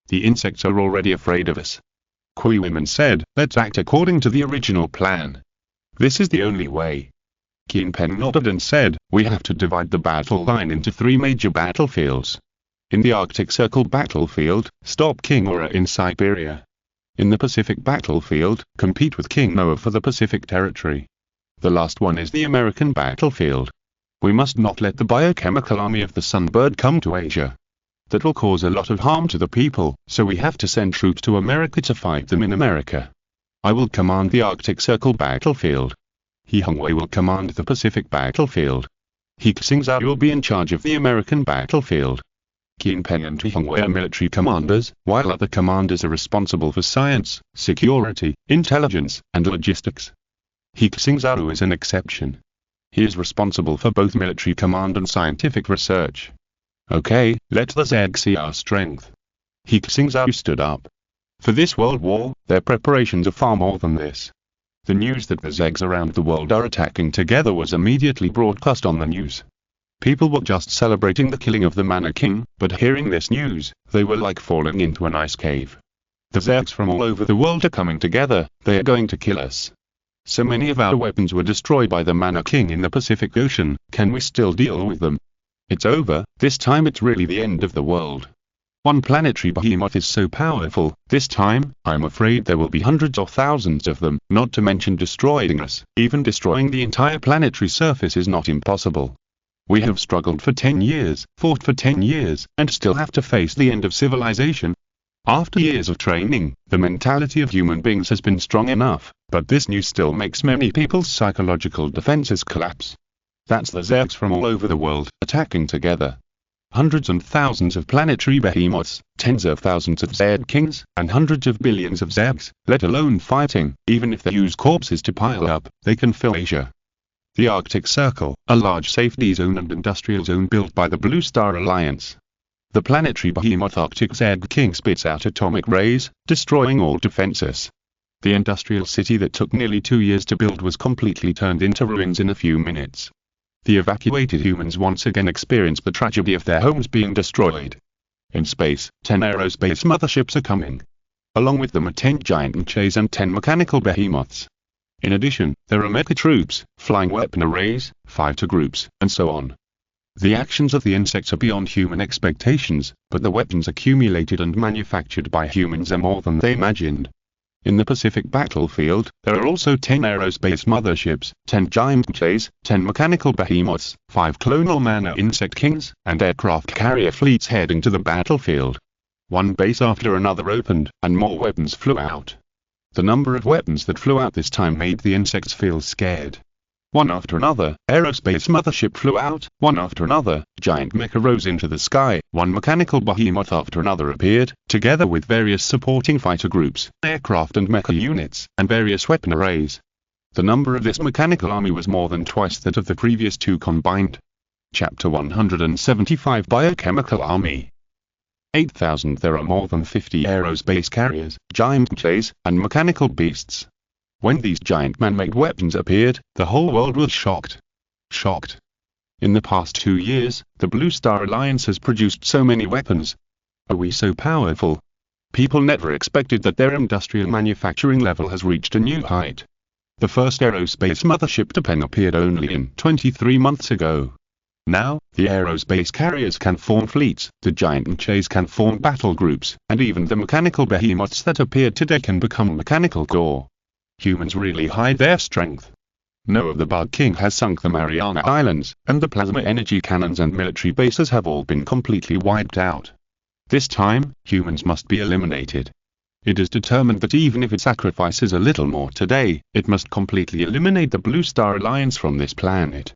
The insects are already afraid of us. Kui women said, let's act according to the original plan. This is the only way. Qin Peng nodded and said, we have to divide the battle line into 3 major battlefields. In the Arctic Circle battlefield, stop King Aura in Siberia. In the Pacific battlefield, compete with King Noah for the Pacific territory. The last one is the American battlefield. We must not let the biochemical army of the Sunbird come to Asia. That will cause a lot of harm to the people, so we have to send troops to America to fight them in America. I will command the Arctic Circle battlefield. He Xingzhou will command the Pacific battlefield. He Xingzhou will be in charge of the American battlefield. Qin Peng and He Xingzhou are military commanders, while other commanders are responsible for science, security, intelligence, and logistics. He Xingzhou is an exception. He is responsible for both military command and scientific research. Okay, let the Zeg see our strength. He Xingzhou stood up. For this world war, their preparations are far more than this. The news that the Zegs around the world are attacking together was immediately broadcast on the news. People were just celebrating the killing of the Mana King, but hearing this news, they were like falling into an ice cave. The Zegs from all over the world are coming together, they are going to kill us. So many of our weapons were destroyed by the Mana King in the Pacific Ocean, can we still deal with them? It's over, this time it's really the end of the world. One planetary behemoth is so powerful, this time, I'm afraid there will be hundreds or thousands of them, not to mention destroying us. Even destroying the entire planetary surface is not impossible. We have struggled for 10 years, fought for 10 years, and still have to face the end of civilization. After years of training, the mentality of human beings has been strong enough, but this news still makes many people's psychological defenses collapse. That's the Zergs from all over the world, attacking together. Hundreds and thousands of planetary behemoths, tens of thousands of Zed kings, and hundreds of billions of Zergs, let alone fighting. Even if they use corpses to pile up, they can fill Asia. The Arctic Circle, a large safety zone and industrial zone built by the Blue Star Alliance. The planetary behemoth Arctic Zed King spits out atomic rays, destroying all defenses. The industrial city that took nearly 2 years to build was completely turned into ruins in a few minutes. The evacuated humans once again experienced the tragedy of their homes being destroyed. In space, 10 aerospace motherships are coming. Along with them are 10 giant mechas and 10 mechanical behemoths. In addition, there are mecha troops, flying weapon arrays, fighter groups, and so on. The actions of the insects are beyond human expectations, but the weapons accumulated and manufactured by humans are more than they imagined. In the Pacific battlefield, there are also 10 aerospace motherships, 10 giant mechas, 10 mechanical behemoths, 5 clonal mana insect kings, and aircraft carrier fleets heading to the battlefield. One base after another opened, and more weapons flew out. The number of weapons that flew out this time made the insects feel scared. One after another, aerospace mothership flew out, one after another, giant mecha rose into the sky, one mechanical behemoth after another appeared, together with various supporting fighter groups, aircraft and mecha units, and various weapon arrays. The number of this mechanical army was more than twice that of the previous two combined. Chapter 175 Biochemical Army 8,000 There are more than 50 aerospace carriers, giant mechas, and mechanical beasts. When these giant man-made weapons appeared, the whole world was shocked. Shocked. In the past 2 years, the Blue Star Alliance has produced so many weapons. Are we so powerful? People never expected that their industrial manufacturing level has reached a new height. The first aerospace mothership to pen appeared only in 23 months ago. Now, the aerospace carriers can form fleets, the giant mechas can form battle groups, and even the mechanical behemoths that appeared today can become mechanical core. Humans really hide their strength. No, the Bug King has sunk the Mariana Islands, and the plasma energy cannons and military bases have all been completely wiped out. This time, humans must be eliminated. It is determined that even if it sacrifices a little more today, it must completely eliminate the Blue Star Alliance from this planet.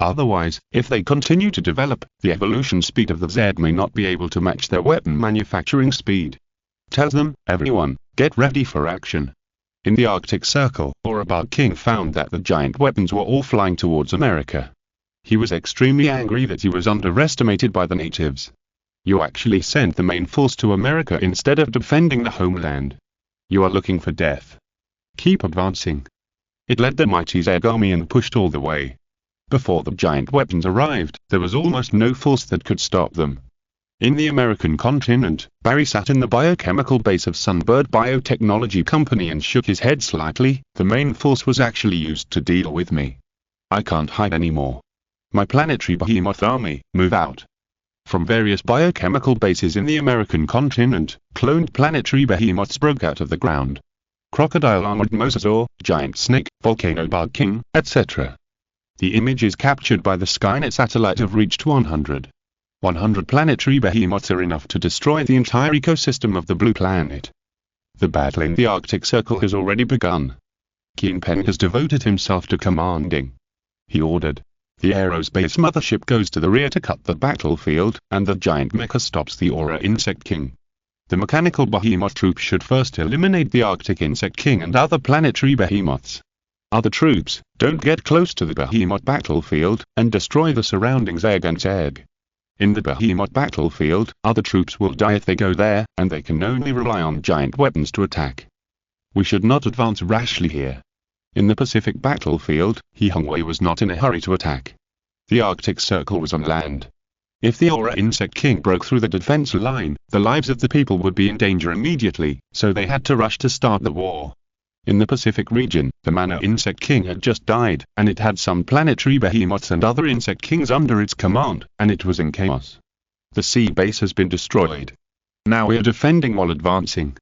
Otherwise, if they continue to develop, the evolution speed of the Zed may not be able to match their weapon manufacturing speed. Tell them, everyone, get ready for action. In the Arctic Circle, Bug King found that the giant weapons were all flying towards America. He was extremely angry that he was underestimated by the natives. You actually sent the main force to America instead of defending the homeland. You are looking for death. Keep advancing. It led the mighty Zed army and pushed all the way. Before the giant weapons arrived, there was almost no force that could stop them. In the American continent, Barry sat in the biochemical base of Sunbird Biotechnology Company and shook his head slightly. The main force was actually used to deal with me. I can't hide anymore. My planetary behemoth army, move out. From various biochemical bases in the American continent, cloned planetary behemoths broke out of the ground. Crocodile armored mosasaur, giant snake, volcano bug king, etc. The images captured by the Skynet satellite have reached 100. 100 planetary behemoths are enough to destroy the entire ecosystem of the blue planet. The battle in the Arctic Circle has already begun. Kingpin has devoted himself to commanding. He ordered. The aerospace mothership goes to the rear to cut the battlefield, and the giant mecha stops the Aura Insect King. The mechanical behemoth troops should first eliminate the Arctic Insect King and other planetary behemoths. Other troops, don't get close to the behemoth battlefield, and destroy the surrounding Zeg and Zeg. In the behemoth battlefield, other troops will die if they go there, and they can only rely on giant weapons to attack. We should not advance rashly here. In the Pacific battlefield, He Xingzhou was not in a hurry to attack. The Arctic Circle was on land. If the Aura Insect King broke through the defense line, the lives of the people would be in danger immediately, so they had to rush to start the war. In the Pacific region, the Mana Insect King had just died, and it had some planetary behemoths and other insect kings under its command, and it was in chaos. The sea base has been destroyed. Now we are defending while advancing.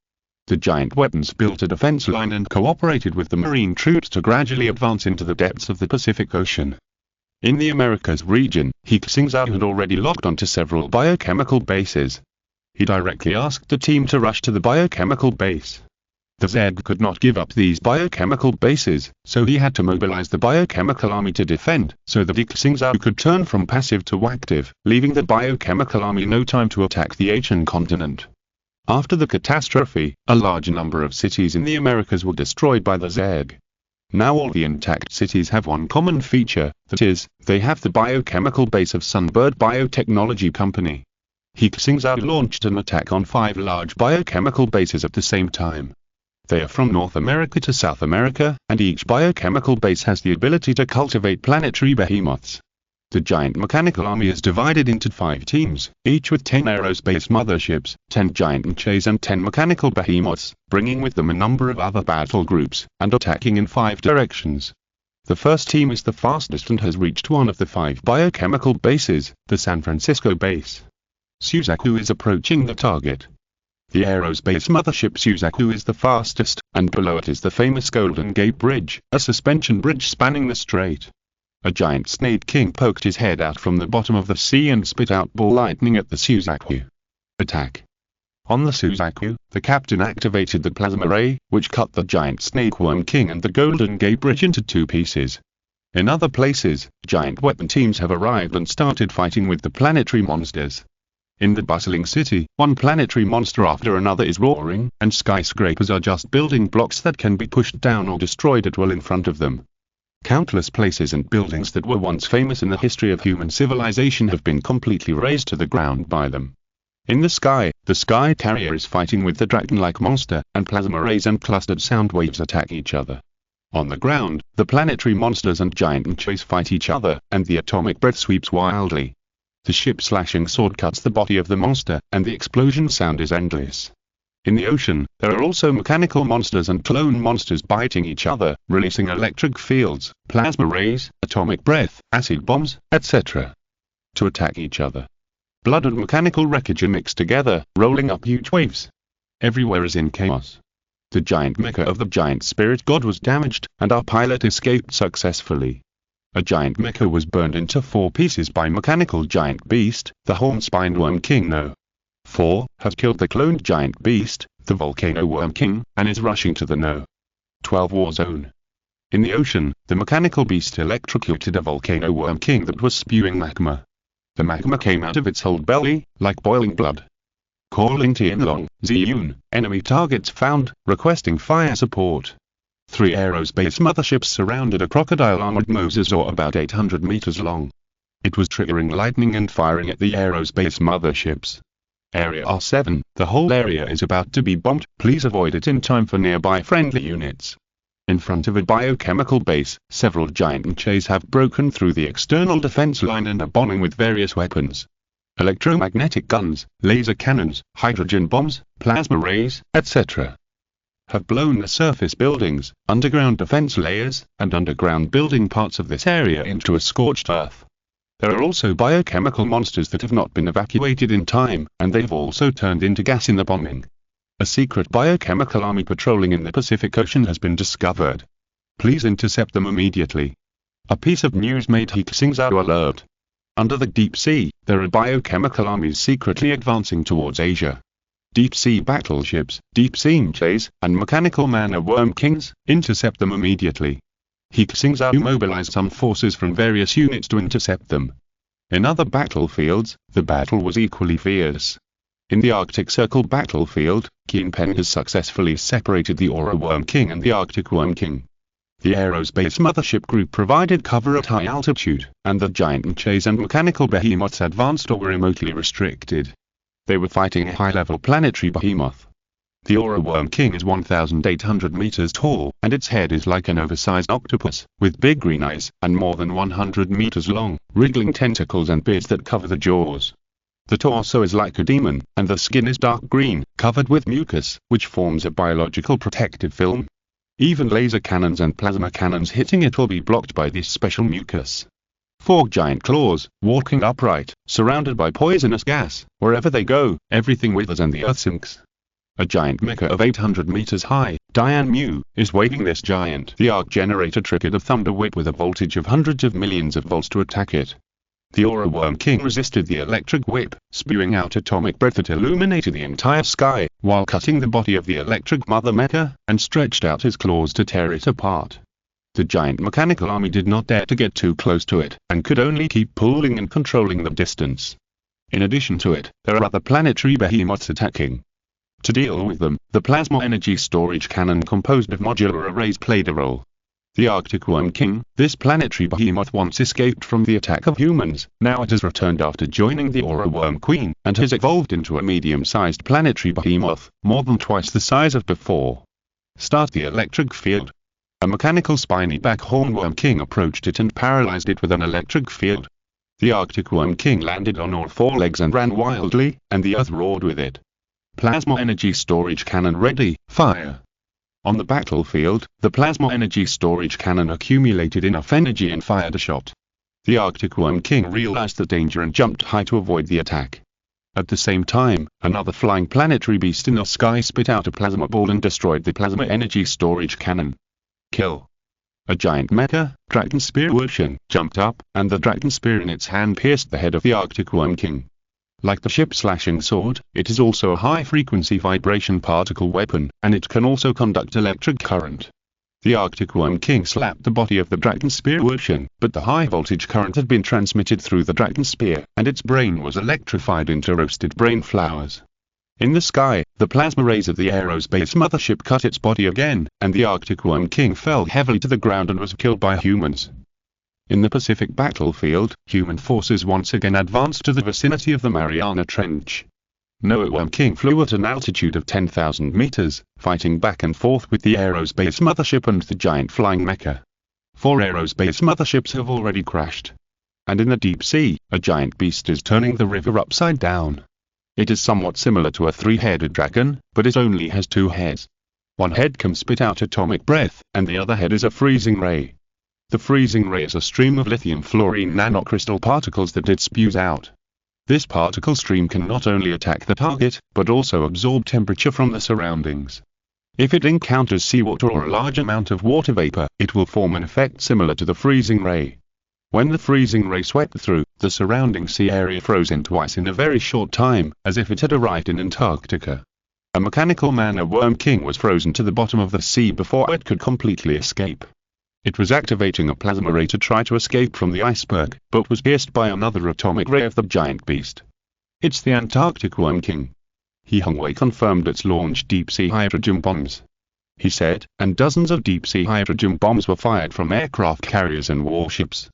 The giant weapons built a defense line and cooperated with the marine troops to gradually advance into the depths of the Pacific Ocean. In the Americas region, He Xingzhou had already locked onto several biochemical bases. He directly asked the team to rush to the biochemical base. The Zed could not give up these biochemical bases, so he had to mobilize the biochemical army to defend, so that He Xingzhou could turn from passive to active, leaving the biochemical army no time to attack the Asian continent. After the catastrophe, a large number of cities in the Americas were destroyed by the Zed. Now all the intact cities have one common feature, that is, they have the biochemical base of Sunbird Biotechnology Company. He Xingzhou launched an attack on 5 large biochemical bases at the same time. They are from North America to South America, and each biochemical base has the ability to cultivate planetary behemoths. The giant mechanical army is divided into 5 teams, each with 10 aerospace motherships, 10 giant mechas and 10 mechanical behemoths, bringing with them a number of other battle groups, and attacking in 5 directions. The first team is the fastest and has reached one of the 5 biochemical bases, the San Francisco base. Suzaku is approaching the target. The aerospace mothership Suzaku is the fastest, and below it is the famous Golden Gate Bridge, a suspension bridge spanning the strait. A giant Snake King poked his head out from the bottom of the sea and spit out ball lightning at the Suzaku. Attack. On the Suzaku, the captain activated the plasma ray, which cut the giant Snake Worm King and the Golden Gate Bridge into 2 pieces. In other places, giant weapon teams have arrived and started fighting with the planetary monsters. In the bustling city, one planetary monster after another is roaring, and skyscrapers are just building blocks that can be pushed down or destroyed at will in front of them. Countless places and buildings that were once famous in the history of human civilization have been completely razed to the ground by them. In the sky carrier is fighting with the dragon-like monster, and plasma rays and clustered sound waves attack each other. On the ground, the planetary monsters and giant mechas fight each other, and the atomic breath sweeps wildly. The ship-slashing sword cuts the body of the monster, and the explosion sound is endless. In the ocean, there are also mechanical monsters and clone monsters biting each other, releasing electric fields, plasma rays, atomic breath, acid bombs, etc. to attack each other. Blood and mechanical wreckage are mixed together, rolling up huge waves. Everywhere is in chaos. The giant mecha of the giant spirit god was damaged, and our pilot escaped successfully. A giant mecha was burned into 4 pieces by mechanical giant beast, the horn-spined worm king No. 4, has killed the cloned giant beast, the volcano worm king, and is rushing to the No. 12 war zone. In the ocean, the mechanical beast electrocuted a volcano worm king that was spewing magma. The magma came out of its whole belly, like boiling blood. Calling Tianlong, Ziyun, enemy targets found, requesting fire support. 3 aerospace motherships surrounded a crocodile-armored mosasaur about 800 meters long. It was triggering lightning and firing at the aerospace motherships. Area R7, the whole area is about to be bombed, please avoid it in time for nearby friendly units. In front of a biochemical base, several giant mechas have broken through the external defense line and are bombing with various weapons. Electromagnetic guns, laser cannons, hydrogen bombs, plasma rays, etc. have blown the surface buildings, underground defense layers, and underground building parts of this area into a scorched earth. There are also biochemical monsters that have not been evacuated in time, and they've also turned into gas in the bombing. A secret biochemical army patrolling in the Pacific Ocean has been discovered. Please intercept them immediately. A piece of news made He Xingzhou alert. Under the deep sea, there are biochemical armies secretly advancing towards Asia. Deep-sea battleships, deep-sea mechas, and mechanical mana worm kings, intercept them immediately. He Xingzhou mobilized some forces from various units to intercept them. In other battlefields, the battle was equally fierce. In the Arctic Circle battlefield, Qianpeng has successfully separated the Aura Worm King and the Arctic Worm King. The aerospace mothership group provided cover at high altitude, and the giant mechas and mechanical behemoths advanced or were remotely restricted. They were fighting a high-level planetary behemoth. The Aura Worm King is 1,800 meters tall, and its head is like an oversized octopus, with big green eyes, and more than 100 meters long, wriggling tentacles and beards that cover the jaws. The torso is like a demon, and the skin is dark green, covered with mucus, which forms a biological protective film. Even laser cannons and plasma cannons hitting it will be blocked by this special mucus. 4 giant claws, walking upright, surrounded by poisonous gas. Wherever they go, everything withers and the earth sinks. A giant mecha of 800 meters high, Dian Mu, is waving this giant. The arc generator triggered a thunder whip with a voltage of hundreds of millions of volts to attack it. The Aura Worm King resisted the electric whip, spewing out atomic breath that illuminated the entire sky, while cutting the body of the electric mother mecha, and stretched out his claws to tear it apart. The giant mechanical army did not dare to get too close to it, and could only keep pulling and controlling the distance. In addition to it, there are other planetary behemoths attacking. To deal with them, the plasma energy storage cannon composed of modular arrays played a role. The Arctic Worm King, this planetary behemoth once escaped from the attack of humans, now it has returned after joining the Aura Worm Queen, and has evolved into a medium-sized planetary behemoth, more than twice the size of before. Start the electric field. A mechanical spiny back hornworm king approached it and paralyzed it with an electric field. The Arctic Worm King landed on all 4 legs and ran wildly, and the earth roared with it. Plasma energy storage cannon ready, fire. On the battlefield, the plasma energy storage cannon accumulated enough energy and fired a shot. The Arctic Worm King realized the danger and jumped high to avoid the attack. At the same time, another flying planetary beast in the sky spit out a plasma ball and destroyed the plasma energy storage cannon. Kill. A giant mecha, Dyson Sphere, jumped up, and the Dyson Sphere in its hand pierced the head of the Arctic Worm King. Like the ship's slashing sword, it is also a high-frequency vibration particle weapon, and it can also conduct electric current. The Arctic Worm King slapped the body of the Dyson Sphere, but the high-voltage current had been transmitted through the Dyson Sphere, and its brain was electrified into roasted brain flowers. In the sky, the plasma rays of the aerospace mothership cut its body again, and the Arctic Worm King fell heavily to the ground and was killed by humans. In the Pacific battlefield, human forces once again advanced to the vicinity of the Mariana Trench. Noah Worm King flew at an altitude of 10,000 meters, fighting back and forth with the aerospace mothership and the giant flying mecha. 4 aerospace motherships have already crashed. And in the deep sea, a giant beast is turning the river upside down. It is somewhat similar to a 3-headed dragon, but it only has 2 heads. One head can spit out atomic breath, and the other head is a freezing ray. The freezing ray is a stream of lithium fluorine nanocrystal particles that it spews out. This particle stream can not only attack the target, but also absorb temperature from the surroundings. If it encounters seawater or a large amount of water vapor, it will form an effect similar to the freezing ray. When the freezing ray swept through, the surrounding sea area froze into ice in a very short time, as if it had arrived in Antarctica. A mechanical mana worm king was frozen to the bottom of the sea before it could completely escape. It was activating a plasma ray to try to escape from the iceberg, but was pierced by another atomic ray of the giant beast. It's the Antarctic Worm King. He Xingzhou confirmed its launched deep-sea hydrogen bombs. He said, and dozens of deep-sea hydrogen bombs were fired from aircraft carriers and warships.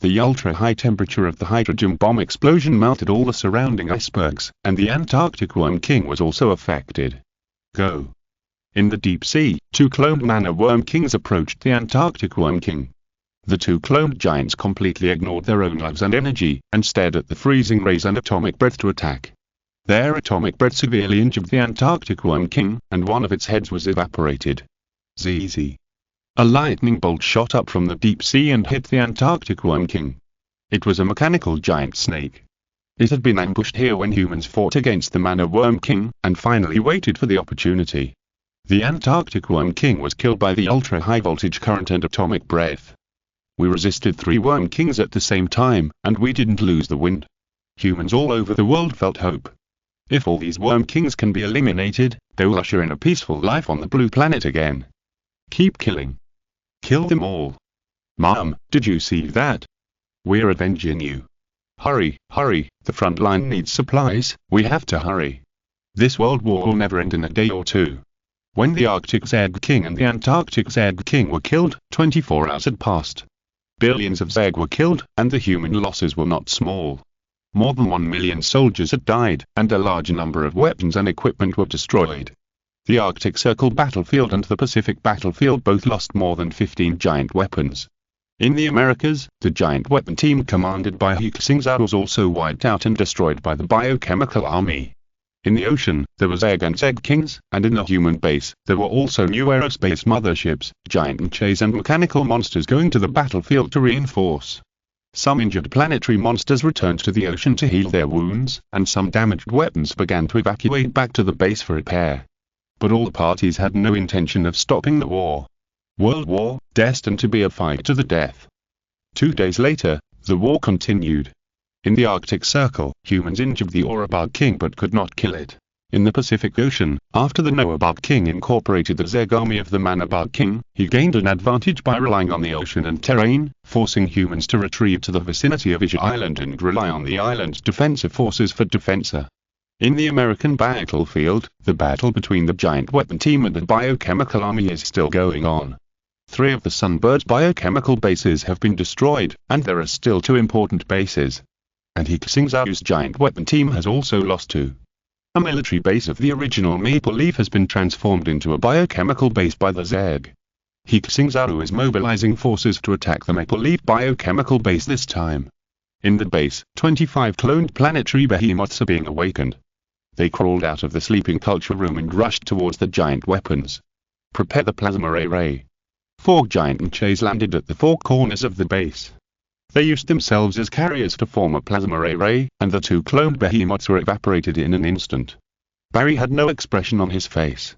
The ultra-high temperature of the hydrogen bomb explosion melted all the surrounding icebergs, and the Antarctic Worm King was also affected. Go. In the deep sea, 2 cloned mana worm kings approached the Antarctic Worm King. The 2 cloned giants completely ignored their own lives and energy, and stared at the freezing rays and atomic breath to attack. Their atomic breath severely injured the Antarctic Worm King, and one of its heads was evaporated. ZZ. A lightning bolt shot up from the deep sea and hit the Antarctic Worm King. It was a mechanical giant snake. It had been ambushed here when humans fought against the mana worm king, and finally waited for the opportunity. The Antarctic Worm King was killed by the ultra-high voltage current and atomic breath. We resisted 3 Worm Kings at the same time, and we didn't lose the wind. Humans all over the world felt hope. If all these Worm Kings can be eliminated, they will usher in a peaceful life on the blue planet again. Keep killing. Kill them all. Mom, did you see that? We're avenging you. Hurry, hurry, the front line needs supplies, we have to hurry. This world war will never end in a day or 2. When the Arctic Zeg King and the Antarctic Zeg King were killed, 24 hours had passed. Billions of Zeg were killed, and the human losses were not small. More than 1 million soldiers had died, and a large number of weapons and equipment were destroyed. The Arctic Circle battlefield and the Pacific battlefield both lost more than 15 giant weapons. In the Americas, the giant weapon team commanded by He Xingzhou was also wiped out and destroyed by the biochemical army. In the ocean, there were Zeg and Zeg Kings, and in the human base, there were also new aerospace motherships, giant mechas and mechanical monsters going to the battlefield to reinforce. Some injured planetary monsters returned to the ocean to heal their wounds, and some damaged weapons began to evacuate back to the base for repair. But all parties had no intention of stopping the war. World War, destined to be a fight to the death. 2 days later, the war continued. In the Arctic Circle, humans injured the Orabug King but could not kill it. In the Pacific Ocean, after the Noabug King incorporated the Zeg army of the Manabug King, he gained an advantage by relying on the ocean and terrain, forcing humans to retreat to the vicinity of Asia Island and rely on the island's defensive forces for defense. In the American battlefield, the battle between the giant weapon team and the biochemical army is still going on. 3 of the Sunbird's biochemical bases have been destroyed, and there are still 2 important bases. And He Xingzhou's giant weapon team has also lost 2. A military base of the original Maple Leaf has been transformed into a biochemical base by the Zeg. He Xingzhou is mobilizing forces to attack the Maple Leaf biochemical base this time. In the base, 25 cloned planetary behemoths are being awakened. They crawled out of the sleeping culture room and rushed towards the giant weapons. Prepare the plasma array. 4 giant mechas landed at the 4 corners of the base. They used themselves as carriers to form a plasma array, and the 2 cloned behemoths were evaporated in an instant. Barry had no expression on his face.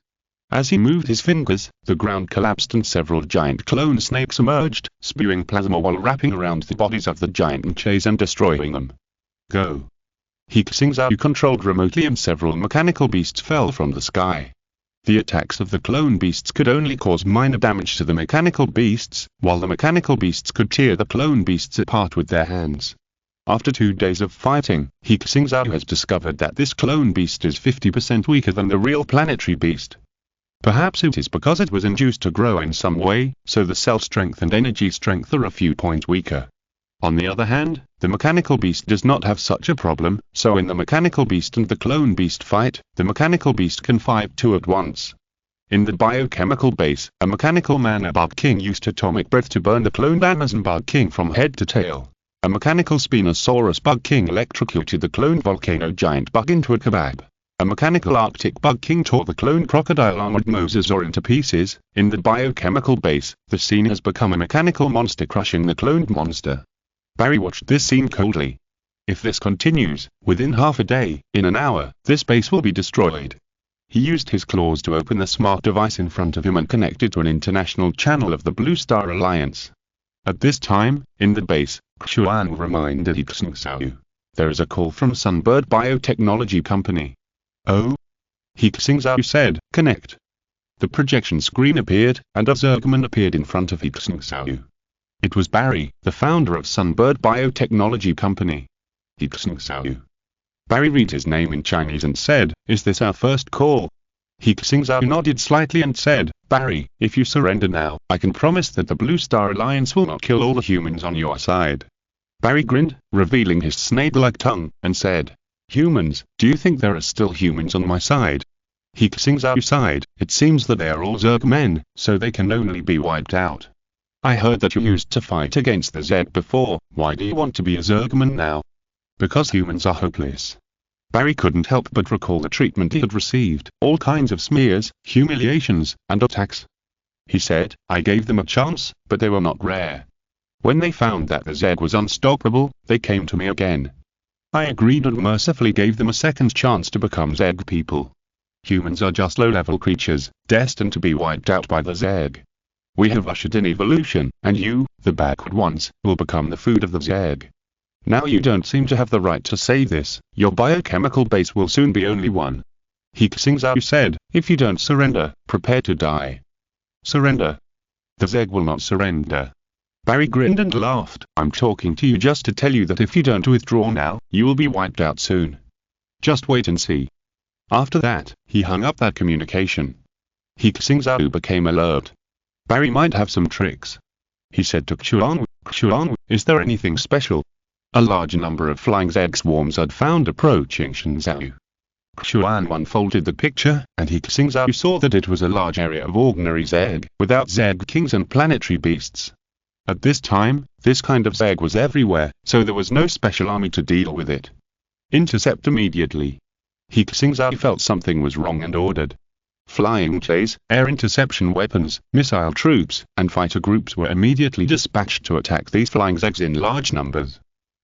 As he moved his fingers, the ground collapsed and several giant clone snakes emerged, spewing plasma while wrapping around the bodies of the giant mechas and destroying them. Go. He Xingzhou controlled remotely and several mechanical beasts fell from the sky. The attacks of the clone beasts could only cause minor damage to the mechanical beasts, while the mechanical beasts could tear the clone beasts apart with their hands. After 2 days of fighting, He Xingzhou has discovered that this clone beast is 50% weaker than the real planetary beast. Perhaps it is because it was induced to grow in some way, so the cell strength and energy strength are a few points weaker. On the other hand, the mechanical beast does not have such a problem, so in the mechanical beast and the clone beast fight, the mechanical beast can fight 2 at once. In the biochemical base, a mechanical Manabug King used atomic breath to burn the cloned Amazon Bug King from head to tail. A mechanical Spinosaurus Bug King electrocuted the cloned volcano giant bug into a kebab. A mechanical Arctic Bug King tore the cloned crocodile armored mosasaur into pieces. In the biochemical base, the scene has become a mechanical monster crushing the cloned monster. Barry watched this scene coldly. If this continues, within half a day, in an hour, this base will be destroyed. He used his claws to open the smart device in front of him and connected to an international channel of the Blue Star Alliance. At this time, in the base, Xuan reminded He Xingzhou. There is a call from Sunbird Biotechnology Company. Oh? He Xingzhou said, connect. The projection screen appeared, and a Zergman appeared in front of He Xingzhou. It was Barry, the founder of Sunbird Biotechnology Company. He Xingzhou. Barry read his name in Chinese and said, "Is this our first call?" He Xingzhou nodded slightly and said, "Barry, if you surrender now, I can promise that the Blue Star Alliance will not kill all the humans on your side." Barry grinned, revealing his snake-like tongue, and said, "Humans, do you think there are still humans on my side?" He Xingzhou sighed, "It seems that they are all Zerg men, so they can only be wiped out. I heard that you used to fight against the Zed before. Why do you want to be a Zergman now?" "Because humans are hopeless." Barry couldn't help but recall the treatment he had received, all kinds of smears, humiliations, and attacks. He said, "I gave them a chance, but they were not rare. When they found that the Zed was unstoppable, they came to me again. I agreed and mercifully gave them a second chance to become Zed people. Humans are just low-level creatures, destined to be wiped out by the Zeg. We have ushered in evolution, and you, the backward ones, will become the food of the Zeg. Now you don't seem to have the right to say this. Your biochemical base will soon be only one." He Xingzhou said, "If you don't surrender, prepare to die." "Surrender? The Zeg will not surrender." Barry grinned and laughed. "I'm talking to you just to tell you that if you don't withdraw now, you will be wiped out soon. Just wait and see." After that, he hung up that communication. He Xingzhou became alert. Barry might have some tricks. He said to Xuan, is there anything special? A large number of flying Zeg swarms had found approaching Xingzhou. Xuan unfolded the picture, and He Xingzhou saw that it was a large area of ordinary Zeg, without Zeg kings and planetary beasts. At this time, this kind of Zeg was everywhere, so there was no special army to deal with it. Intercept immediately. He Xingzhou felt something was wrong and ordered. Flying planes, air interception weapons, missile troops, and fighter groups were immediately dispatched to attack these flying Zegs in large numbers.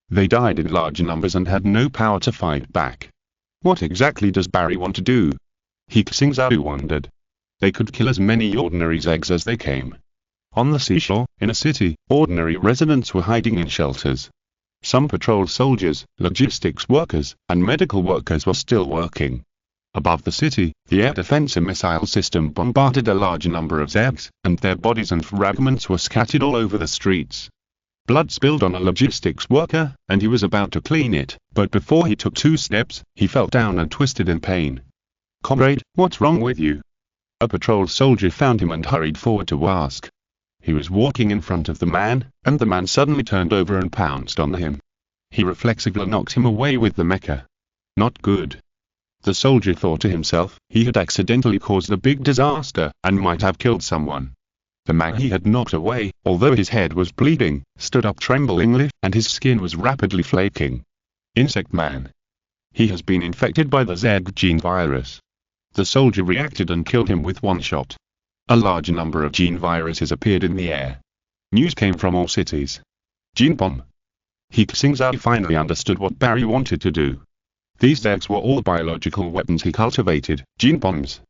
They died in large numbers and had no power to fight back. What exactly does Barry want to do? He Xingzhou wondered. They could kill as many ordinary Zegs as they came. On the seashore, in a city, ordinary residents were hiding in shelters. Some patrol soldiers, logistics workers, and medical workers were still working. Above the city, the air defense missile system bombarded a large number of Zegs, and their bodies and fragments were scattered all over the streets. Blood spilled on a logistics worker, and he was about to clean it, but before he took 2 steps, he fell down and twisted in pain. Comrade, what's wrong with you? A patrol soldier found him and hurried forward to ask. He was walking in front of the man, and the man suddenly turned over and pounced on him. He reflexively knocked him away with the mecha. Not good. The soldier thought to himself, he had accidentally caused a big disaster, and might have killed someone. The man he had knocked away, although his head was bleeding, stood up tremblingly, and his skin was rapidly flaking. Insect Man. He has been infected by the Zeg gene virus. The soldier reacted and killed him with one shot. A large number of gene viruses appeared in the air. News came from all cities. Gene bomb. He Xingzhou finally understood what Barry wanted to do. These Zegs were all biological weapons he cultivated, gene bombs.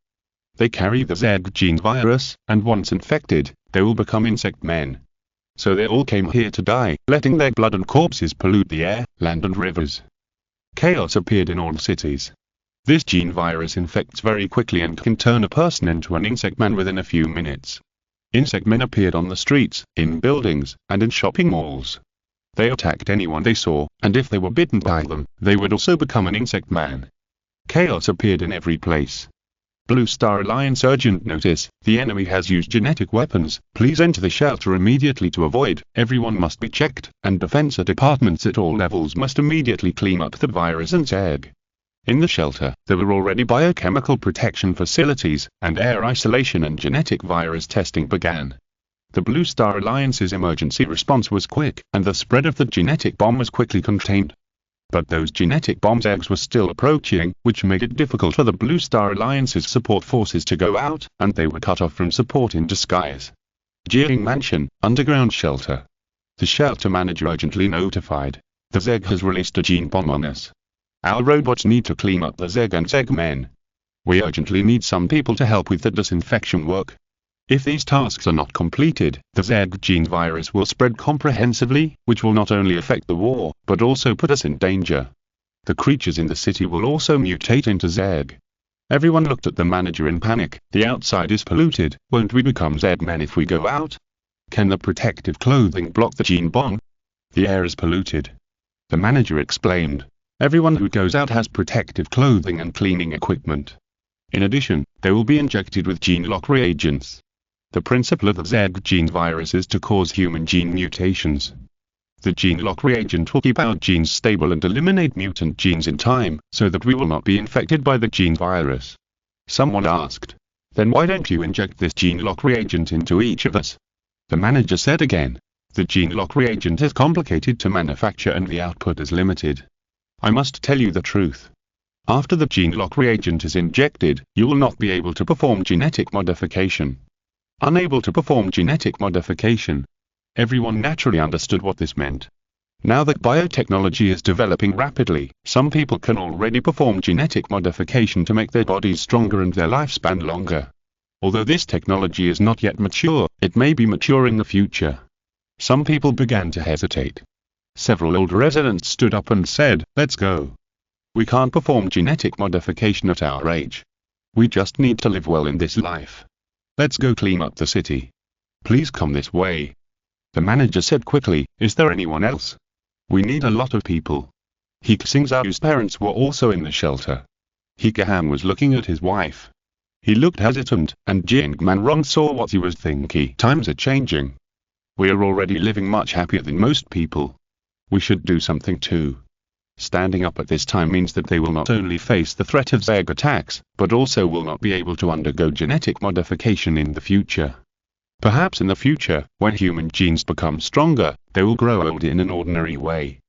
They carry the Zeg gene virus, and once infected, they will become insect men. So they all came here to die, letting their blood and corpses pollute the air, land and rivers. Chaos appeared in all cities. This gene virus infects very quickly and can turn a person into an insect man within a few minutes. Insect men appeared on the streets, in buildings, and in shopping malls. They attacked anyone they saw, and if they were bitten by them, they would also become an insect man. Chaos appeared in every place. Blue Star Alliance urgent notice, the enemy has used genetic weapons, please enter the shelter immediately to avoid, everyone must be checked, and defense departments at all levels must immediately clean up the virus and Zeg. In the shelter, there were already biochemical protection facilities, and air isolation and genetic virus testing began. The Blue Star Alliance's emergency response was quick, and the spread of the genetic bomb was quickly contained. But those genetic bomb eggs were still approaching, which made it difficult for the Blue Star Alliance's support forces to go out, and they were cut off from support in disguise. Jiang Mansion, underground shelter. The shelter manager urgently notified. The Zeg has released a gene bomb on us. Our robots need to clean up the Zeg and Zeg men. We urgently need some people to help with the disinfection work. If these tasks are not completed, the Zeg gene virus will spread comprehensively, which will not only affect the war, but also put us in danger. The creatures in the city will also mutate into Zeg. Everyone looked at the manager in panic. The outside is polluted, won't we become Zeg men if we go out? Can the protective clothing block the gene bomb? The air is polluted. The manager explained. Everyone who goes out has protective clothing and cleaning equipment. In addition, they will be injected with gene lock reagents. The principle of the Zeg gene virus is to cause human gene mutations. The gene lock reagent will keep our genes stable and eliminate mutant genes in time, so that we will not be infected by the gene virus. Someone asked, then why don't you inject this gene lock reagent into each of us? The manager said again, the gene lock reagent is complicated to manufacture and the output is limited. I must tell you the truth. After the gene lock reagent is injected, you will not be able to perform genetic modification. Unable to perform genetic modification. Everyone naturally understood what this meant. Now that biotechnology is developing rapidly, some people can already perform genetic modification to make their bodies stronger and their lifespan longer. Although this technology is not yet mature, it may be mature in the future. Some people began to hesitate. Several older residents stood up and said, let's go. We can't perform genetic modification at our age. We just need to live well in this life. Let's go clean up the city. Please come this way. The manager said quickly, is there anyone else? We need a lot of people. He Xingzhou's parents were also in the shelter. He Gahan was looking at his wife. He looked hesitant, and Jingman saw what he was thinking. Times are changing. We're already living much happier than most people. We should do something too. Standing up at this time means that they will not only face the threat of Zerg attacks, but also will not be able to undergo genetic modification in the future. Perhaps in the future, when human genes become stronger, they will grow old in an ordinary way.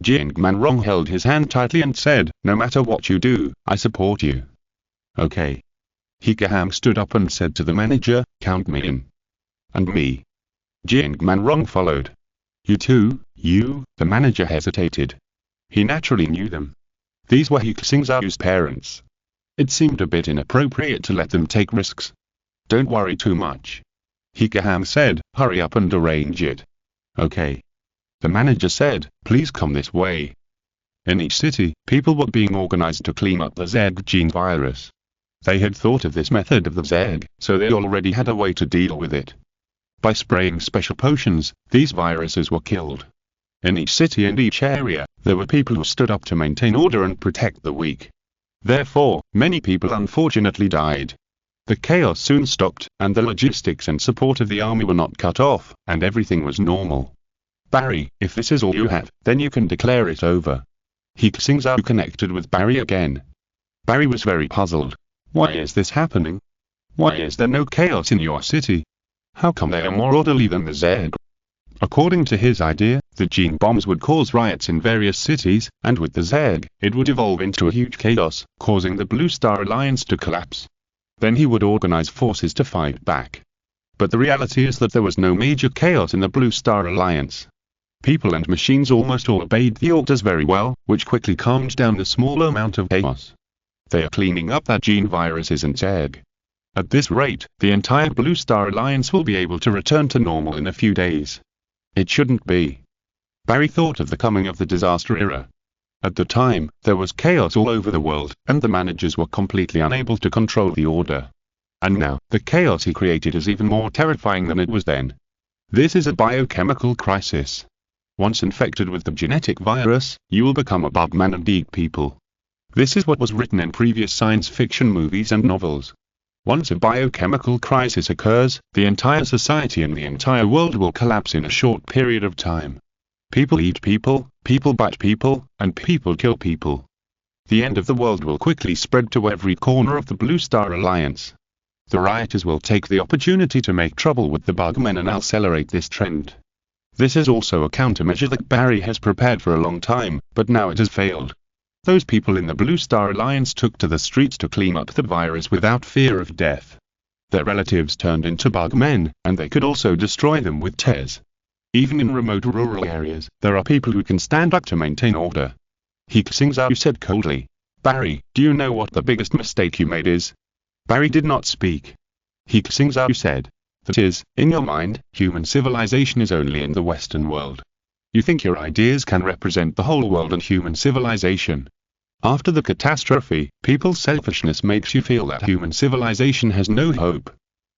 Jingman held his hand tightly and said, "No matter what you do, I support you." Okay. He stood up and said to the manager, "Count me in." "And me." Jingman followed. "You too, you?" The manager hesitated. He naturally knew them. These were He Xingzhou's parents. It seemed a bit inappropriate to let them take risks. "Don't worry too much," He said, "hurry up and arrange it." "Okay." The manager said, "Please come this way." In each city, people were being organized to clean up the Zerg gene virus. They had thought of this method of the Zerg, so they already had a way to deal with it. By spraying special potions, these viruses were killed. In each city and each area, there were people who stood up to maintain order and protect the weak. Therefore, many people unfortunately died. The chaos soon stopped, and the logistics and support of the army were not cut off, and everything was normal. "Barry, if this is all you have, then you can declare it over." He Xingzhou connected with Barry again. Barry was very puzzled. Why is this happening? Why is there no chaos in your city? How come they are more orderly than the Zerg? According to his idea, the gene bombs would cause riots in various cities, and with the Zerg, it would evolve into a huge chaos, causing the Blue Star Alliance to collapse. Then he would organize forces to fight back. But the reality is that there was no major chaos in the Blue Star Alliance. People and machines almost all obeyed the orders very well, which quickly calmed down the small amount of chaos. They are cleaning up that gene viruses and Zerg. At this rate, the entire Blue Star Alliance will be able to return to normal in a few days. It shouldn't be. Barry thought of the coming of the disaster era. At the time, there was chaos all over the world, and the managers were completely unable to control the order. And now, the chaos he created is even more terrifying than it was then. This is a biochemical crisis. Once infected with the genetic virus, you will become a bugman and eat people. This is what was written in previous science fiction movies and novels. Once a biochemical crisis occurs, the entire society and the entire world will collapse in a short period of time. People eat people, people bite people, and people kill people. The end of the world will quickly spread to every corner of the Blue Star Alliance. The rioters will take the opportunity to make trouble with the bugmen and accelerate this trend. This is also a countermeasure that Barry has prepared for a long time, but now it has failed. Those people in the Blue Star Alliance took to the streets to clean up the virus without fear of death. Their relatives turned into bugmen, and they could also destroy them with tears. Even in remote rural areas, there are people who can stand up to maintain order. He Xingzhou said coldly. "Barry, do you know what the biggest mistake you made is?" Barry did not speak. He Xingzhou said. "That is, in your mind, human civilization is only in the Western world. You think your ideas can represent the whole world and human civilization. After the catastrophe, people's selfishness makes you feel that human civilization has no hope.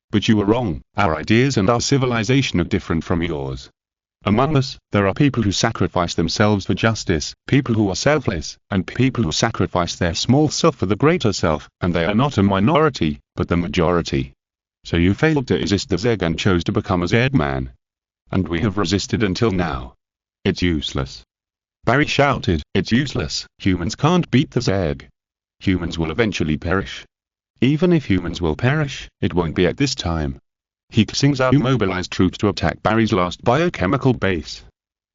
But you were wrong, our ideas and our civilization are different from yours. Among us, there are people who sacrifice themselves for justice, people who are selfless, and people who sacrifice their small self for the greater self, and they are not a minority, but the majority. So you failed to resist the Zerg and chose to become a Zerg man. And we have resisted until now. It's useless." Barry shouted, "It's useless, humans can't beat the Zerg. Humans will eventually perish. Even if humans will perish, it won't be at this time." He Xingzhou mobilized troops to attack Barry's last biochemical base.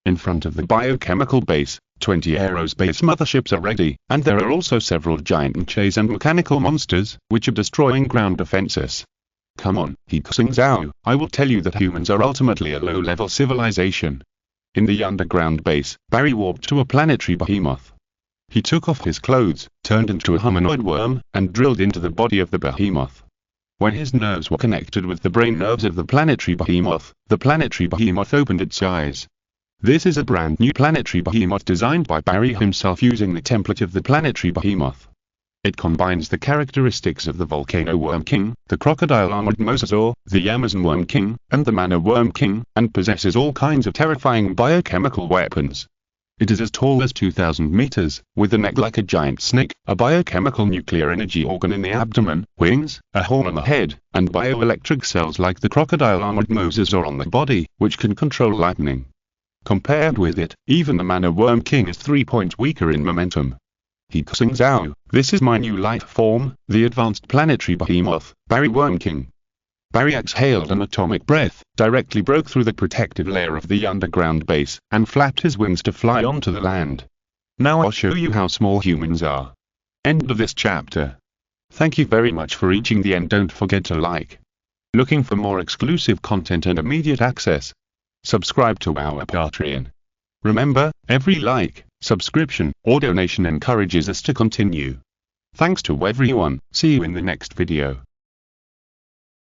In front of the biochemical base, 20 aerospace motherships are ready, and there are also several giant mechas and mechanical monsters, which are destroying ground defenses. "Come on, He Xingzhou, I will tell you that humans are ultimately a low-level civilization." In the underground base, Barry warped to a planetary behemoth. He took off his clothes, turned into a humanoid worm, and drilled into the body of the behemoth. When his nerves were connected with the brain nerves of the planetary behemoth opened its eyes. This is a brand new planetary behemoth designed by Barry himself using the template of the planetary behemoth. It combines the characteristics of the volcano worm king, the crocodile armored mosasaur, the Amazon worm king, and the mana worm king, and possesses all kinds of terrifying biochemical weapons. It is as tall as 2,000 meters, with a neck like a giant snake, a biochemical nuclear energy organ in the abdomen, wings, a horn on the head, and bioelectric cells like the crocodile armored Moses or on the body, which can control lightning. Compared with it, even the mana worm king is 3 points weaker in momentum. He Xingzhou, this is my new life form, the advanced planetary behemoth, Barry Worm King. Barry exhaled an atomic breath, directly broke through the protective layer of the underground base, and flapped his wings to fly onto the land. Now I'll show you how small humans are. End of this chapter. Thank you very much for reaching the end. Don't forget to like. Looking for more exclusive content and immediate access? Subscribe to our Patreon. Remember, every like, subscription, or donation encourages us to continue. Thanks to everyone. See you in the next video.